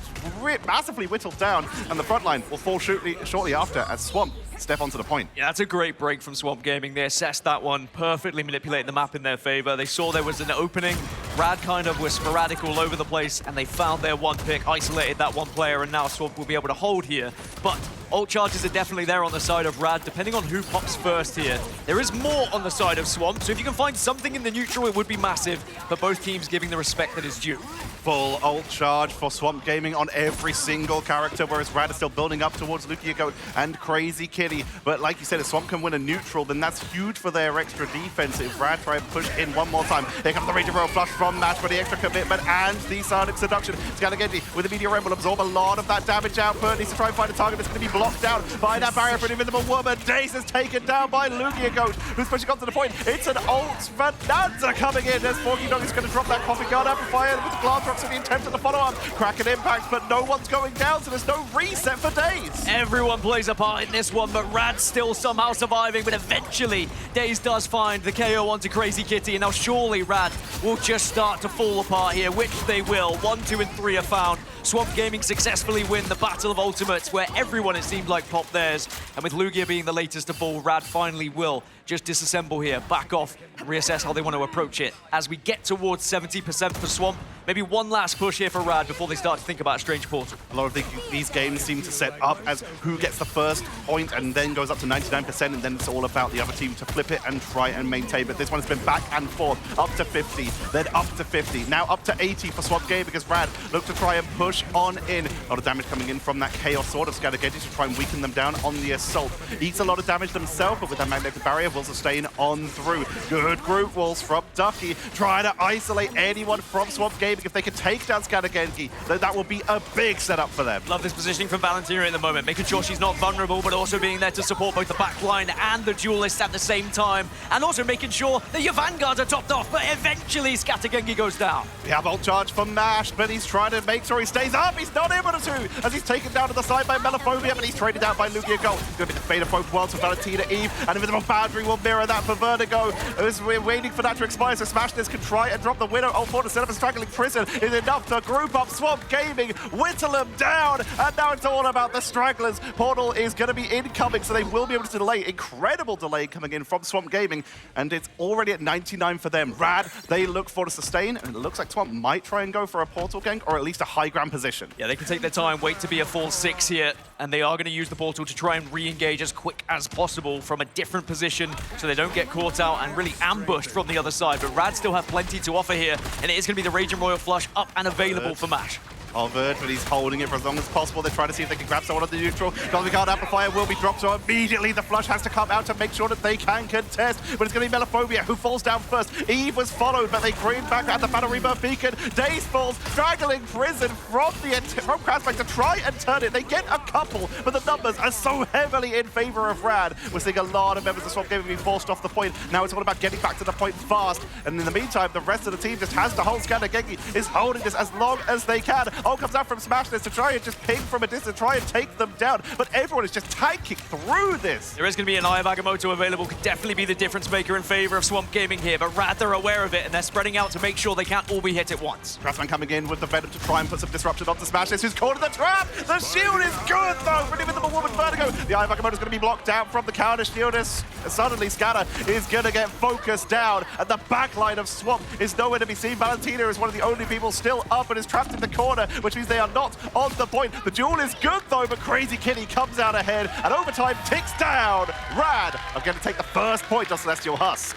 massively whittled down, and the front line will fall shortly after as Swamp step onto the point. Yeah, that's a great break from Swamp Gaming. They assessed that one, perfectly manipulating the map in their favor. They saw there was an opening. Rad kind of was sporadic all over the place, and they found their one pick, isolated that one player, and now Swamp will be able to hold here. But ult charges are definitely there on the side of Rad, depending on who pops first here. There is more on the side of Swamp, so if you can find something in the neutral, it would be massive, but both teams giving the respect that is due. Full ult charge for Swamp Gaming on every single character, whereas Rad is still building up towards Lugia Goat and Crazy Kitty. But like you said, if Swamp can win a neutral, then that's huge for their extra defense. If Rad try and push in one more time, here comes the Raging Royal Flush from Mash for the extra commitment and the Sonic Seduction. Scalagenji with the Meteor Red will absorb a lot of that damage output. Needs to try and find a target that's going to be blocked down by that barrier for the Invisible Woman. Dace is taken down by Lugia Goat, who's pushing on to the point. It's an ult Bonanza coming in as Forky Dog is going to drop that Coffee Guard amplifier with the Glance Rocks in the attempt at the follow-up. Kraken impact, but no one's going down, so there's no reset for Daze. Everyone plays a part in this one, but Rad's still somehow surviving, but eventually Daze does find the KO onto Crazy Kitty, and now surely Rad will just start to fall apart here, which they will. 1, 2, and 3 are found. Swamp Gaming successfully win the Battle of Ultimates, where everyone, it seemed like, popped theirs. And with Lugia being the latest to fall, Rad finally will just disassemble here, back off, and reassess how they want to approach it. As we get towards 70% for Swamp, maybe one last push here for Rad before they start to think about a Strange Portal. A lot of these games seem to set up as who gets the first point and then goes up to 99%, and then it's all about the other team to flip it and try and maintain. But this one has been back and forth, up to 50, then up to 50, now up to 80 for Swamp Gaming because Rad look to try and push on in. A lot of damage coming in from that Chaos Sword of Scattergeddis to try and weaken them down on the assault. Eats a lot of damage themselves, but with that magnetic barrier will sustain on through. Good group walls from Ducky, trying to isolate anyone from Swamp Gaming. If they can take down Scattergenki, then that will be a big setup for them. Love this positioning from Valentina at the moment, making sure she's not vulnerable, but also being there to support both the backline and the duelists at the same time, and also making sure that your Vanguards are topped off, but eventually Scattergenki goes down. We have ult charge from Mash, but he's trying to make sure he stays up. He's not able to, as he's taken down to the side by Melophobia, but he's traded out by Lugia Gold. It's going to be the fate of both worlds for Valentina Eve, and Invisible Boundary will mirror that for Vertigo. As we're waiting for that to expire, so Smash this can try and drop the Widow. Ult 4 to set up a straggling prison is enough to group up Swamp Gaming, whittle them down, and now it's all about the stragglers. Portal is going to be incoming, so they will be able to delay. Incredible delay coming in from Swamp Gaming, and it's already at 99 for them. Rad, they look for the sustain, and it looks like Swamp might try and go for a Portal gank, or at least a high ground position. Yeah, they can take their time, wait to be a full 6 here, and they are going to use the Portal to try and re-engage as quick as possible from a different position so they don't get caught out and really ambushed from the other side. But Rad still have plenty to offer here, and it is going to be the Raging Royal Flush up and available for Mash. Covered, but he's holding it for as long as possible. They're trying to see if they can grab someone on the neutral. Cosmic Guard Amplifier will be dropped, so immediately the flush has to come out to make sure that they can contest. But it's going to be Melophobia who falls down first. Eve was followed, but they green back at the Battle Rebirth Beacon. Daze falls, straggling prison from Krasmag to try and turn it. They get a couple, but the numbers are so heavily in favor of Rad. We're seeing a lot of members of Swamp Gaming being forced off the point. Now it's all about getting back to the point fast. And in the meantime, the rest of the team just has to hold. Scattergenki is holding this as long as they can. Ult comes out from Smashless to try and just ping from a distance, try and take them down. But everyone is just tanking through this. There is going to be an Eye of Agamotto available. Could definitely be the difference maker in favor of Swamp Gaming here, but Rad, they're aware of it, and they're spreading out to make sure they can't all be hit at once. Grassman coming in with the Venom to try and put some disruption onto Smashless, who's caught in the trap. The shield is good, though, for an Invisible Woman Vertigo. The Eye of Agamotto is going to be blocked out from the counter shield as suddenly Scanner is going to get focused down, and the backline of Swamp is nowhere to be seen. Valentina is one of the only people still up and is trapped in the corner, which means they are not on the point. The duel is good, though, but Crazy Kitty comes out ahead, and overtime ticks down. Rad are going to take the first point on Celestial Husk.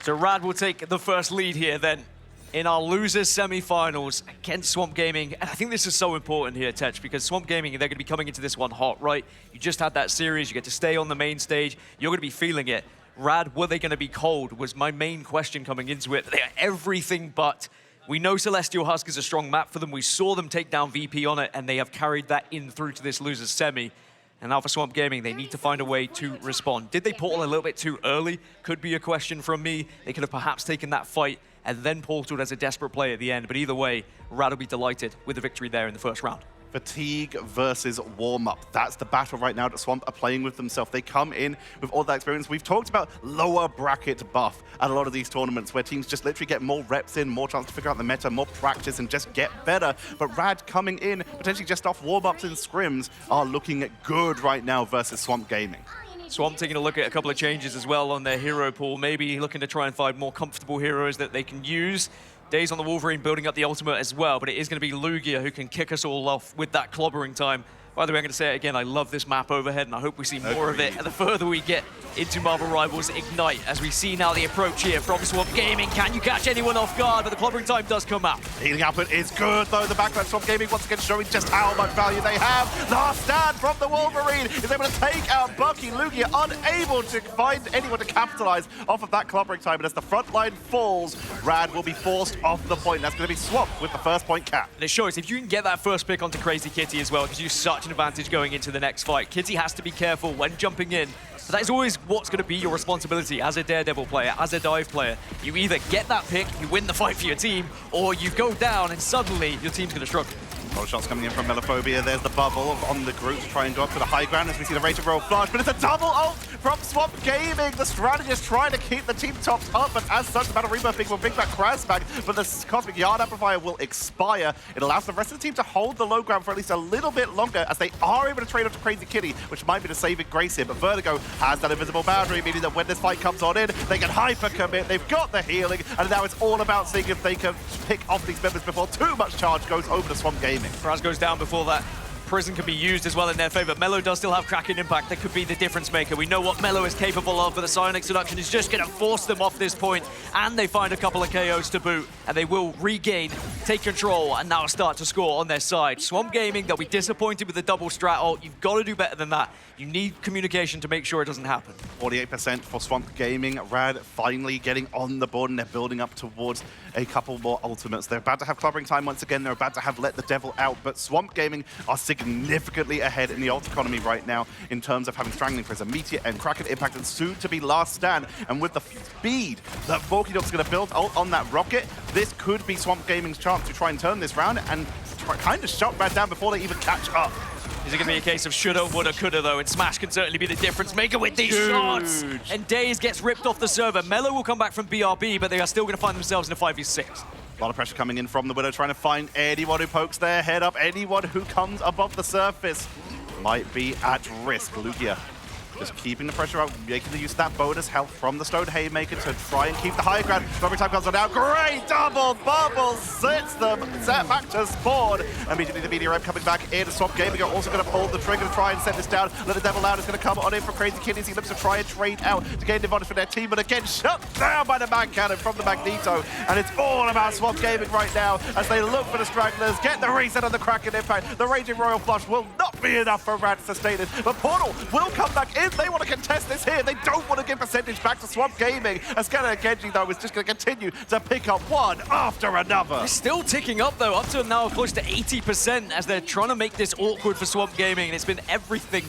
So Rad will take the first lead here then in our losers semi-finals against Swamp Gaming. And I think this is so important here, Tetch, because Swamp Gaming, they're going to be coming into this one hot, right? You just had that series, you get to stay on the main stage, you're going to be feeling it. Rad, were they going to be cold was my main question coming into it. They are everything but. We know Celestial Husk is a strong map for them. We saw them take down VP on it, and they have carried that in through to this losers semi. And now for Swamp Gaming, they need to find a way to respond. Did they portal a little bit too early? Could be a question from me. They could have perhaps taken that fight and then portaled as a desperate play at the end. But either way, Rad will be delighted with the victory there in the first round. Fatigue versus warm-up. That's the battle right now that Swamp are playing with themselves. They come in with all that experience. We've talked about lower bracket buff at a lot of these tournaments where teams just literally get more reps in, more chance to figure out the meta, more practice, and just get better. But Rad coming in, potentially just off warm-ups and scrims, are looking good right now versus Swamp Gaming. Swamp taking a look at a couple of changes as well on their hero pool, maybe looking to try and find more comfortable heroes that they can use. Days on the Wolverine building up the ultimate as well, but it is going to be Lugia who can kick us all off with that clobbering time. By the way, I'm going to say it again, I love this map overhead, and I hope we see more of it. And the further we get into Marvel Rivals Ignite, as we see now the approach here from Swamp Gaming. Can you catch anyone off guard? But the clobbering time does come out. Healing output is good, though. The backline Swamp Gaming once again showing just how much value they have. Last stand from the Wolverine is able to take out Bucky. Lugia unable to find anyone to capitalize off of that clobbering time. But as the front line falls, Rad will be forced off the point. That's going to be Swamp with the first point cap. And it shows if you can get that first pick onto Crazy Kitty as well, because you such an advantage going into the next fight. Kitty has to be careful when jumping in. But that is always what's going to be your responsibility as a Daredevil player, as a dive player. You either get that pick, you win the fight for your team, or you go down and suddenly your team's going to struggle. A lot of shots coming in from Melophobia. There's the bubble on the group to try and go up to the high ground as we see the Rage of Royal Flash, but it's a double ult from Swamp Gaming. The strategist trying to keep the team topped up, but as such, the Battle Rebirth Big will bring back Kraz back, but the Cosmic Yard Amplifier will expire. It allows the rest of the team to hold the low ground for at least a little bit longer as they are able to trade onto Crazy Kitty, which might be the saving grace here, but Vertigo has that invisible boundary, meaning that when this fight comes on in, they can hyper commit, they've got the healing, and now it's all about seeing if they can pick off these members before too much charge goes over to Swamp Gaming. Kraz goes down before that. Prison can be used as well in their favor. Melo does still have Kraken Impact. That could be the difference maker. We know what Melo is capable of, but the Psionic Seduction is just going to force them off this point, and they find a couple of KOs to boot, and they will regain, take control, and now start to score on their side. Swamp Gaming, they'll be disappointed with the double strat ult. You've got to do better than that. You need communication to make sure it doesn't happen. 48% for Swamp Gaming. Rad finally getting on the board, and they're building up towards a couple more ultimates. They're about to have clobbering time once again. They're about to have Let the Devil out, but Swamp Gaming are significantly ahead in the ult economy right now in terms of having Strangling Prison, Meteor, and Kraken Impact, and soon to be Last Stand. And with the speed that Volkydog's going to build ult on that rocket, this could be Swamp Gaming's chance to try and turn this round and kind of shut Rad down before they even catch up. Is it going to be a case of shoulda, woulda, coulda, though? And Smash can certainly be the difference maker with these shots. And Daze gets ripped off the server. Melo will come back from BRB, but they are still going to find themselves in a 5v6. A lot of pressure coming in from the Widow, trying to find anyone who pokes their head up, anyone who comes above the surface might be at risk. Lugia just keeping the pressure out, making the use of that bonus health from the Stone Haymaker to try and keep the high ground. Every time comes on now, great double bubble, sits them, set back to spawn. Immediately the Meteor coming back in. Swamp Gaming are also going to pull the trigger to try and set this down. Let the Devil out is going to come on in for Crazy Kitties. He looks to try and trade out to gain advantage for their team, but again shut down by the man cannon from the Magneto. And it's all about Swamp Gaming right now as they look for the Stragglers, get the reset on the Kraken Impact. The Raging Royal Flush will not be enough for Rad to sustain it, but Portal will come back in. They want to contest this here. They don't want to give percentage back to Swamp Gaming. As Scanner Genji, though, is just going to continue to pick up one after another. They're still ticking up, though, up to now close to 80% as they're trying to make this awkward for Swamp Gaming, and it's been everything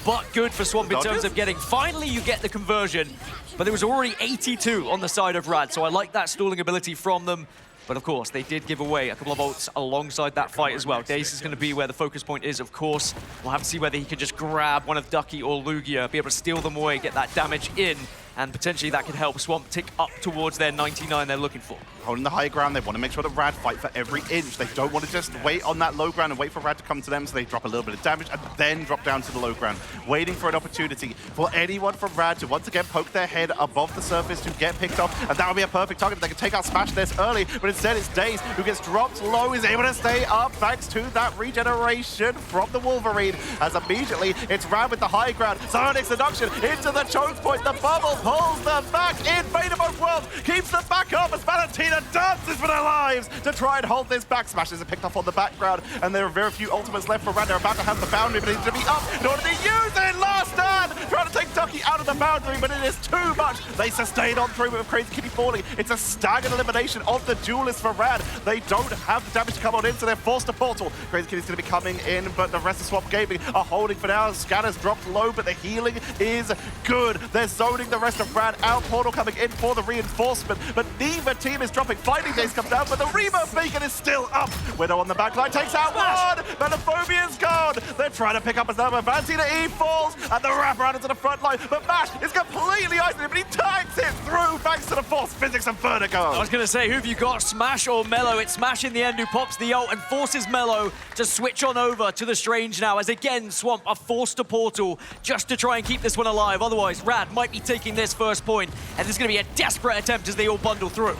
but good for Swamp in terms of getting... Finally, you get the conversion, but there was already 82 on the side of Rad, so I like that stalling ability from them. But of course, they did give away a couple of ults alongside that fight as well. Daze is going to be where the focus point is, of course. We'll have to see whether he can just grab one of Ducky or Lugia, be able to steal them away, get that damage in, and potentially that could help Swamp tick up towards their 99 they're looking for. Holding the high ground, they want to make sure that Rad fight for every inch. They don't want to just wait on that low ground and wait for Rad to come to them, so they drop a little bit of damage and then drop down to the low ground, waiting for an opportunity for anyone from Rad to once again poke their head above the surface to get picked off, and that would be a perfect target. They can take out Smash this early, but instead it's Daze who gets dropped low, is able to stay up thanks to that regeneration from the Wolverine, as immediately it's Rad with the high ground. Psionic Seduction into the choke point, the bubble pulls them back in. Fate of both worlds keeps them back up as Valentina dances for their lives to try and hold this back. Smashes are picked off on the background, and there are very few ultimates left for Rad. They're about to have the boundary, but it needs to be up in order to use it. Last stand, trying to take Ducky out of the boundary, but it is too much. They sustain on through with Crazy Kitty falling. It's a staggered elimination of the duelist for Rad. They don't have the damage to come on in, so they're forced to portal. Crazy Kitty's going to be coming in, but the rest of Swamp Gaming are holding for now. Scatter's dropped low, but the healing is good. They're zoning the rest of Rad out. Portal coming in for the reinforcement, but neither team is dropping. Finding Daze comes down, but the Rebirth Beacon is still up. Widow on the backline takes out one. Melophobia's gone. They're trying to pick up another. Valentina E falls, and the wraparound into the front line, but Mash is completely isolated, but he tanks it through thanks to the force physics of Vertigo. I was going to say, who have you got, Smash or Mellow? It's Smash in the end who pops the ult and forces Mellow to switch on over to the Strange now, as again, Swamp are forced to portal just to try and keep this one alive. Otherwise, Rad might be taking this first point, and there's going to be a desperate attempt as they all bundle through.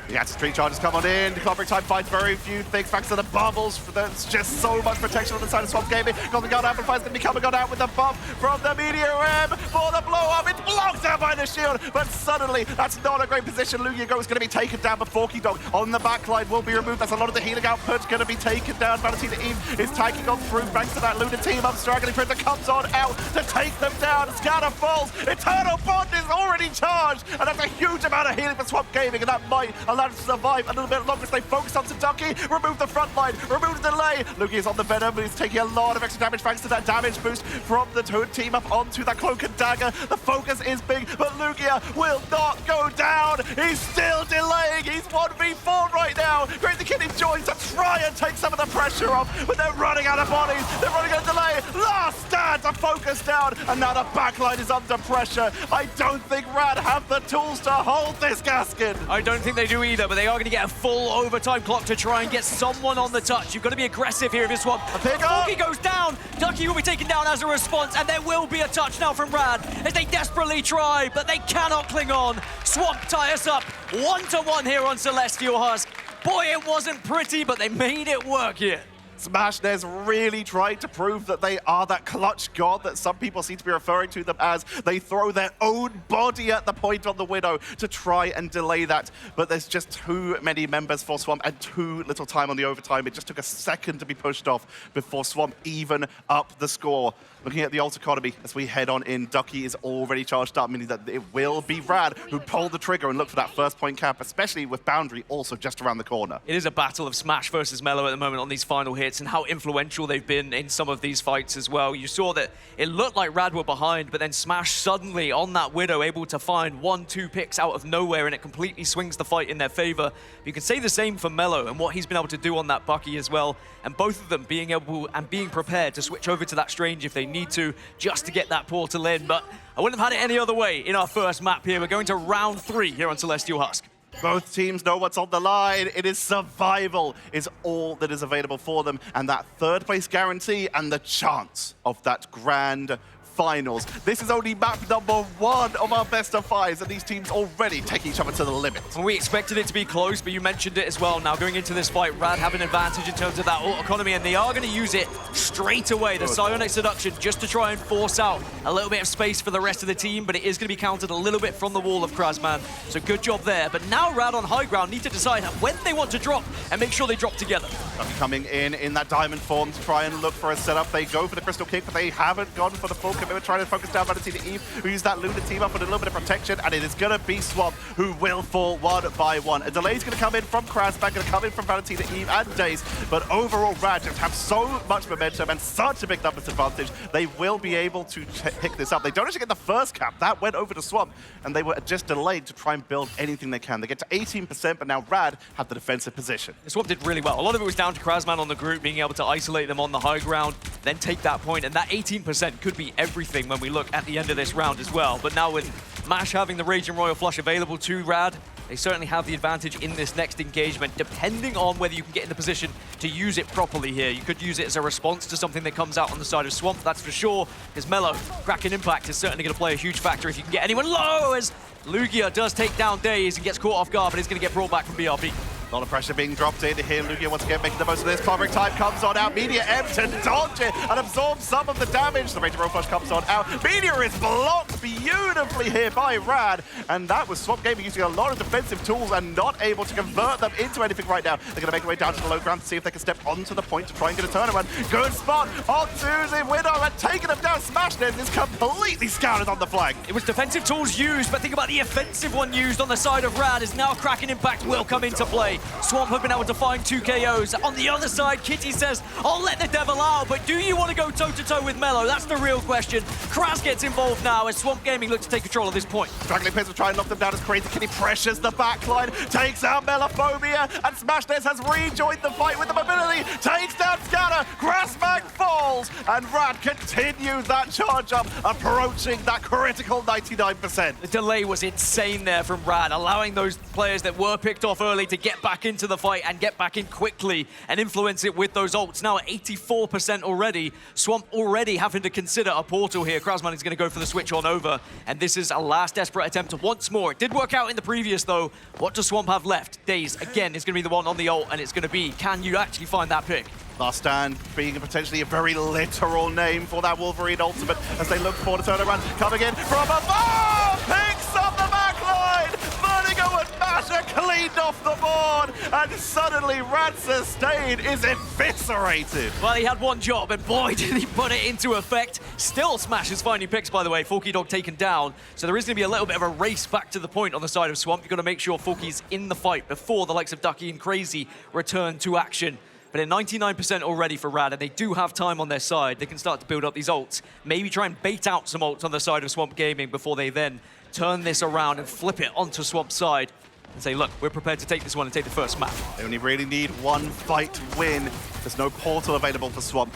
Yeah, street charges come on in. Clockwork Time finds very few things thanks to the bubbles. There's just so much protection on the side of Swamp Gaming. Golden God Amplifier's going to be coming on out with the buff from the Meteor M for the blow up. It's blocked out by the shield, but suddenly that's not a great position. Lugia Go is going to be taken down, but Forky Dog on the backline will be removed. That's a lot of the healing output going to be taken down. Valentina Eve is tagging on through thanks to that Luna team up. Straggling Printer comes on out to take them down. Scatter falls. Eternal Bond is already charged, and that's a huge amount of healing for Swamp Gaming, and that might allow them to survive a little bit longer as they focus on Suzuki. Remove the front line, remove the delay. Lugia is on the Venom, but he's taking a lot of extra damage thanks to that damage boost from the team up onto that Cloak and Dagger. The focus is big, but Lugia will not go down. He's still delaying. He's 1v4 right now. Crazy Kitty joins to try and take some of the pressure off, but they're running out of bodies. They're running out of delay. Last stand to focus down, and now the backline is under pressure. I don't think Rad have the tools to hold this Gaskin. I don't think they do either, but they are going to get a full overtime clock to try and get someone on the touch. You've got to be aggressive here if this one. Forky goes down. Ducky will be taken down as a response, and there will be a touch now from Rad as they desperately try, but they cannot cling on. Swamp tie us up 1-1 here on Celestial Husk. Boy, it wasn't pretty, but they made it work here. Smashnes really trying to prove that they are that clutch god that some people seem to be referring to them as. They throw their own body at the point on the Widow to try and delay that. But there's just too many members for Swamp and too little time on the overtime. It just took a second to be pushed off before Swamp even upped the score. Looking at the ult economy as we head on in, Ducky is already charged up, meaning that it will be Rad who pulled the trigger and look for that first point cap, especially with Boundary also just around the corner. It is a battle of Smash versus Mellow at the moment on these final hits, and how influential they've been in some of these fights as well. You saw that it looked like Rad were behind, but then Smash suddenly on that Widow able to find 1-2 picks out of nowhere, and it completely swings the fight in their favor. You can say the same for Mellow and what he's been able to do on that Bucky as well, and both of them being able and being prepared to switch over to that Strange if they need to, just to get that portal in. But I wouldn't have had it any other way in our first map here. We're going to round 3 here on Celestial Husk. Both teams know what's on the line. It is survival is all that is available for them, and that third place guarantee and the chance of that grand finals. This is only map number 1 of our best of 5s, and these teams already take each other to the limit. Well, we expected it to be close, but you mentioned it as well. Now going into this fight, Rad have an advantage in terms of that ult economy, and they are going to use it straight away. The Psionic Seduction just to try and force out a little bit of space for the rest of the team, but it is going to be countered a little bit from the wall of Krasman. So good job there. But now Rad on high ground need to decide when they want to drop and make sure they drop together. Coming in that diamond form to try and look for a setup. They go for the crystal kick, but they haven't gone for the full commitment, trying to focus down Valentina Eve, who used that Luna team up with a little bit of protection, and it is going to be Swamp who will fall one by one. A delay is going to come in from Krasman, going to come in from Valentina Eve and Daze, but overall Rad just have so much momentum and such a big numbers advantage, they will be able to pick this up. They don't actually get the first cap. That went over to Swamp, and they were just delayed to try and build anything they can. They get to 18%, but now Rad have the defensive position. Swamp did really well. A lot of it was down to Krasman on the group, being able to isolate them on the high ground, then take that point, and that 18% could be everything when we look at the end of this round as well. But now with MASH having the Raging Royal Flush available to Rad, they certainly have the advantage in this next engagement, depending on whether you can get in the position to use it properly here. You could use it as a response to something that comes out on the side of Swamp, that's for sure, because Melo, Kraken Impact is certainly going to play a huge factor if you can get anyone low, as Lugia does take down Daze and gets caught off guard, but he's going to get brought back from BRB. A lot of pressure being dropped in here. Lugia once again making the most of this. Clobbering time comes on out. Meteor M to dodge it and absorb some of the damage. The Raging Royal Flush comes on out. Meteor is blocked beautifully here by Rad. And that was Swamp Gaming using a lot of defensive tools and not able to convert them into anything right now. They're going to make their way down to the low ground to see if they can step onto the point to try and get a turnaround. Good spot onto the Widow and taking them down. Smashness is completely scouted on the flank. It was defensive tools used, but think about the offensive one used on the side of Rad as now Kraken Impact will come into play. Swamp have been able to find 2 KOs. On the other side, Kitty says, I'll let the devil out, but do you want to go toe-to-toe with Melo? That's the real question. Kraz gets involved now as Swamp Gaming look to take control of this point. Straggling Pins will try and knock them down as Crazy Kitty pressures the backline, takes out Melophobia, and Smashness has rejoined the fight with the mobility, takes down Scatter, Krasman falls, and Rad continues that charge up, approaching that critical 99%. The delay was insane there from Rad, allowing those players that were picked off early to get back into the fight and get back in quickly and influence it with those ults. Now at 84% already, Swamp already having to consider a portal here. Krasman is going to go for the switch on over, and this is a last desperate attempt once more. It did work out in the previous though. What does Swamp have left? Daze again is going to be the one on the ult, and it's going to be, can you actually find that pick? Last Stand being potentially a very literal name for that Wolverine ultimate as they look for the turnaround. Coming in from above, picks up the backline. Vertigo and MASH are cleaned off the board, and suddenly Rad Sustain is eviscerated. Well, he had one job, and boy, did he put it into effect. Still Smash is finding picks, by the way. Forky Dog taken down, so there is going to be a little bit of a race back to the point on the side of Swamp. You've got to make sure Forky's in the fight before the likes of Ducky and Crazy return to action. But at 99% already for Rad, and they do have time on their side. They can start to build up these ults. Maybe try and bait out some ults on the side of Swamp Gaming before they then turn this around and flip it onto Swamp's side and say, look, we're prepared to take this one and take the first map. They only really need one fight to win. There's no portal available for Swamp.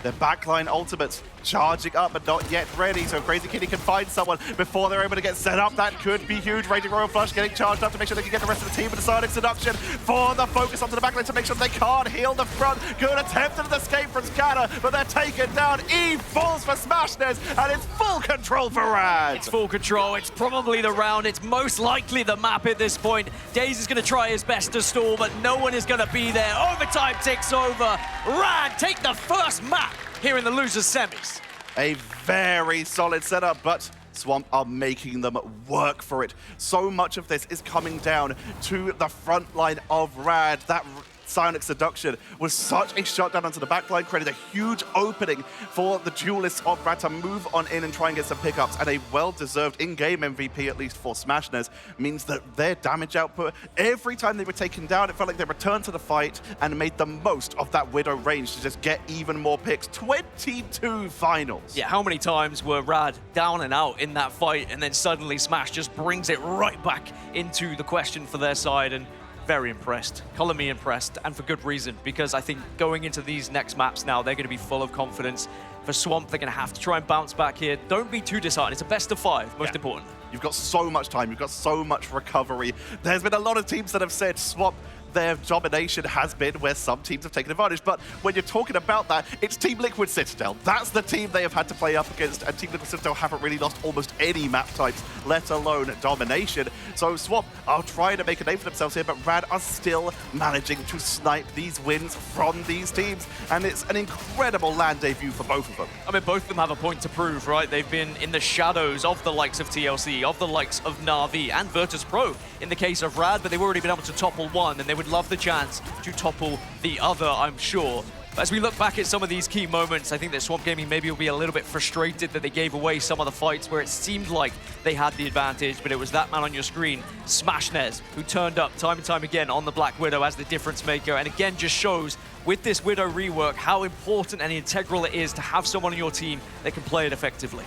Their backline ultimates charging up but not yet ready, so Crazy Kitty can find someone before they're able to get set up. That could be huge. Raging Royal Flush getting charged up to make sure they can get the rest of the team with a Sonic Seduction for the focus onto the backline to make sure they can't heal the front. Good attempt at an escape from Scatter, but they're taken down. Eve falls for Smashness, and it's full control for Rad. It's full control. It's probably the round. It's most likely the map at this point. Daze is going to try his best to stall, but no one is going to be there. Overtime ticks over. Rad take the first map here in the losers semis. A very solid setup, but Swamp are making them work for it. So much of this is coming down to the front line of Rad. That Psionic Seduction was such a shutdown onto the backline, created a huge opening for the duelists of Rad to move on in and try and get some pickups, and a well-deserved in-game MVP, at least for Smashness, means that their damage output, every time they were taken down, it felt like they returned to the fight and made the most of that Widow range to just get even more picks. 22 finals. Yeah, how many times were Rad down and out in that fight, and then suddenly Smash just brings it right back into the question for their side, and very impressed. Color me impressed, and for good reason, because I think going into these next maps now, they're going to be full of confidence. For Swamp, they're going to have to try and bounce back here. Don't be too disheartened. It's a best of 5, most important. You've got so much time. You've got so much recovery. There's been a lot of teams that have said Swamp, their domination has been where some teams have taken advantage. But when you're talking about that, it's Team Liquid Citadel. That's the team they have had to play up against, and Team Liquid Citadel haven't really lost almost any map types, let alone domination. So Swamp are trying to make a name for themselves here, but Rad are still managing to snipe these wins from these teams, and it's an incredible land debut for both of them. I mean, both of them have a point to prove, right? They've been in the shadows of the likes of TLC, of the likes of Na'Vi, and Virtus Pro in the case of Rad, but they've already been able to topple one, and they were would love the chance to topple the other, I'm sure. As we look back at some of these key moments, I think that Swamp Gaming maybe will be a little bit frustrated that they gave away some of the fights where it seemed like they had the advantage, but it was that man on your screen, Smashnez, who turned up time and time again on the Black Widow as the difference maker, and again just shows with this Widow rework how important and integral it is to have someone on your team that can play it effectively.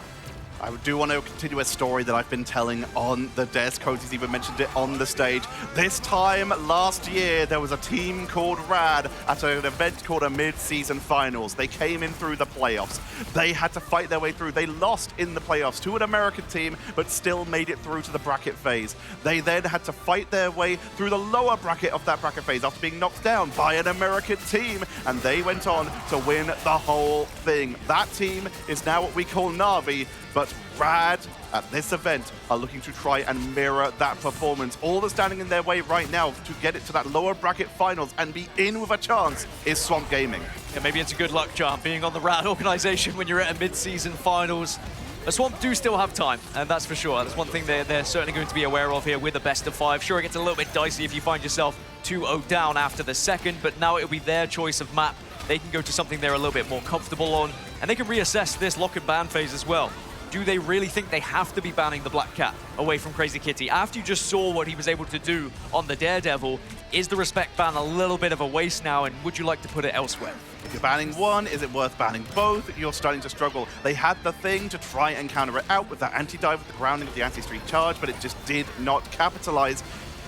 I do want to continue a story that I've been telling on the desk. Cody's even mentioned it on the stage. This time last year, there was a team called Rad at an event called a mid-season finals. They came in through the playoffs. They had to fight their way through. They lost in the playoffs to an American team, but still made it through to the bracket phase. They then had to fight their way through the lower bracket of that bracket phase after being knocked down by an American team, and they went on to win the whole thing. That team is now what we call Na'Vi, but Rad at this event are looking to try and mirror that performance. All that's standing in their way right now to get it to that lower bracket finals and be in with a chance is Swamp Gaming. Yeah, maybe it's a good luck charm being on the Rad organization when you're at a mid-season finals. The Swamp do still have time, and that's for sure. That's one thing they're certainly going to be aware of here with a best of 5. Sure, it gets a little bit dicey if you find yourself 2-0 down after the second, but now it'll be their choice of map. They can go to something they're a little bit more comfortable on, and they can reassess this lock and ban phase as well. Do they really think they have to be banning the Black Cat away from Crazy Kitty? After you just saw what he was able to do on the Daredevil, is the respect ban a little bit of a waste now, and would you like to put it elsewhere? If you're banning one, is it worth banning both? You're starting to struggle. They had the thing to try and counter it out with that anti-dive, with the grounding of the anti-streak charge, but it just did not capitalize.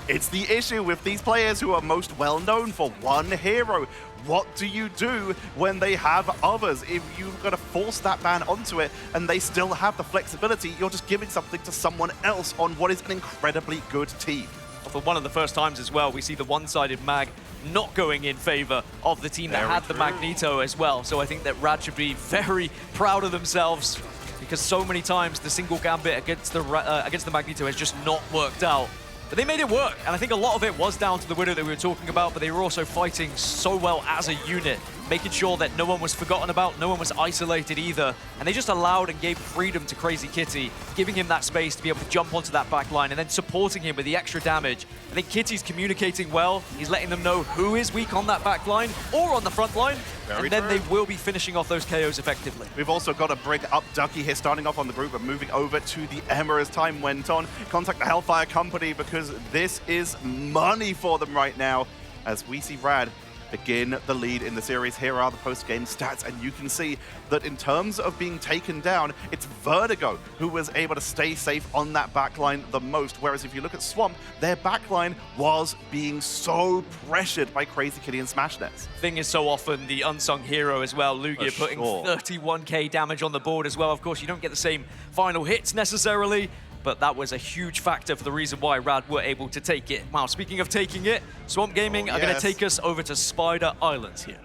It's the issue with these players who are most well known for one hero. What do you do when they have others? If you've got to force that ban onto it and they still have the flexibility, you're just giving something to someone else on what is an incredibly good team. For one of the first times as well, we see the one-sided mag not going in favor of the team that had the Magneto as well. So I think that Rad should be very proud of themselves, because so many times the single gambit against the Magneto has just not worked out. But they made it work, and I think a lot of it was down to the Widow that we were talking about, but they were also fighting so well as a unit, making sure that no one was forgotten about, no one was isolated either, and they just allowed and gave freedom to Crazy Kitty, giving him that space to be able to jump onto that back line and then supporting him with the extra damage. I think Kitty's communicating well, he's letting them know who is weak on that back line or on the front line, and then they will be finishing off those KOs effectively. We've also got to bring up Ducky here, starting off on the group, but moving over to the Emma as time went on. Contact the Hellfire Company, because this is money for them right now, as we see Rad begin the lead in the series. Here are the post-game stats, and you can see that in terms of being taken down, it's Vertigo who was able to stay safe on that backline the most, whereas if you look at Swamp, their backline was being so pressured by Crazy Kitty and Smashnez. Thing is so often the unsung hero as well. Lugia putting 31k damage on the board as well. Of course, you don't get the same final hits necessarily, but that was a huge factor for the reason why Rad were able to take it. Wow, speaking of taking it, Swamp Gaming are going to take us over to Spider Islands here.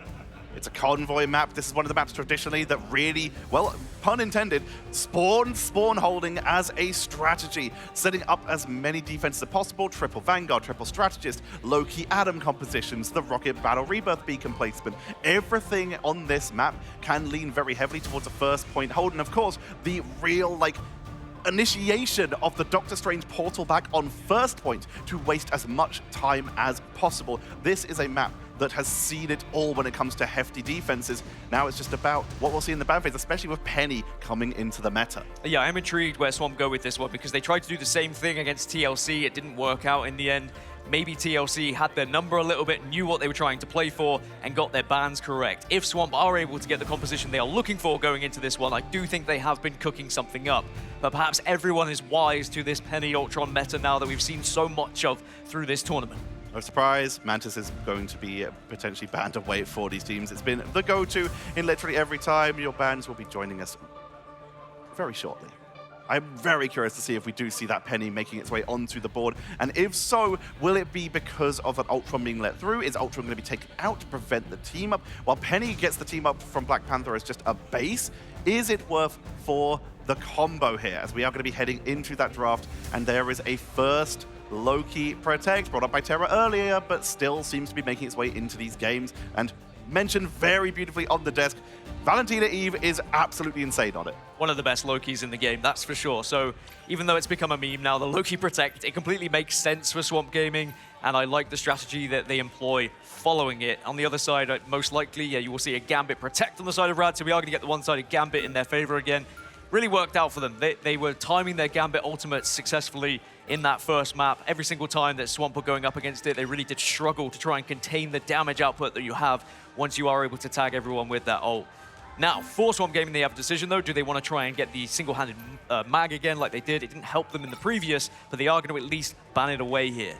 It's a convoy map. This is one of the maps traditionally that really, well, pun intended, spawn holding as a strategy, setting up as many defenses as possible, triple Vanguard, triple Strategist, Loki Atom compositions, the Rocket Battle Rebirth beacon placement. Everything on this map can lean very heavily towards a first point hold, and of course, the real, initiation of the Doctor Strange portal back on first point to waste as much time as possible. This is a map that has seen it all when it comes to hefty defenses. Now it's just about what we'll see in the ban phase, especially with Penny coming into the meta. Yeah, I'm intrigued where Swamp go with this one, because they tried to do the same thing against TLC. It didn't work out in the end. Maybe TLC had their number a little bit, knew what they were trying to play for, and got their bans correct. If Swamp are able to get the composition they are looking for going into this one, I do think they have been cooking something up. But perhaps everyone is wise to this Penny Ultron meta now that we've seen so much of through this tournament. No surprise, Mantis is going to be potentially banned away for these teams. It's been the go-to in literally every time. Your bans will be joining us very shortly. I'm very curious to see if we do see that Penny making its way onto the board. And if so, will it be because of an Ultron being let through? Is Ultron going to be taken out to prevent the team up? While Penny gets the team up from Black Panther as just a base, is it worth for the combo here? As we are going to be heading into that draft, and there is a first Loki Protect, brought up by Terra earlier, but still seems to be making its way into these games. And mentioned very beautifully on the desk, Valentina Eve is absolutely insane on it. One of the best Lokis in the game, that's for sure. So even though it's become a meme now, the Loki Protect, it completely makes sense for Swamp Gaming. and I like the strategy that they employ following it. On the other side, most likely, yeah, you will see a Gambit protect on the side of Rad, so we are going to get the one-sided Gambit in their favor again. Really worked out for them. They were timing their Gambit ultimates successfully in that first map. Every single time that Swamp were going up against it, they really did struggle to try and contain the damage output that you have once you are able to tag everyone with that ult. Now, for Swamp Gaming, they have a decision, though. Do they want to try and get the single-handed mag again like they did? It didn't help them in the previous, but they are going to at least ban it away here.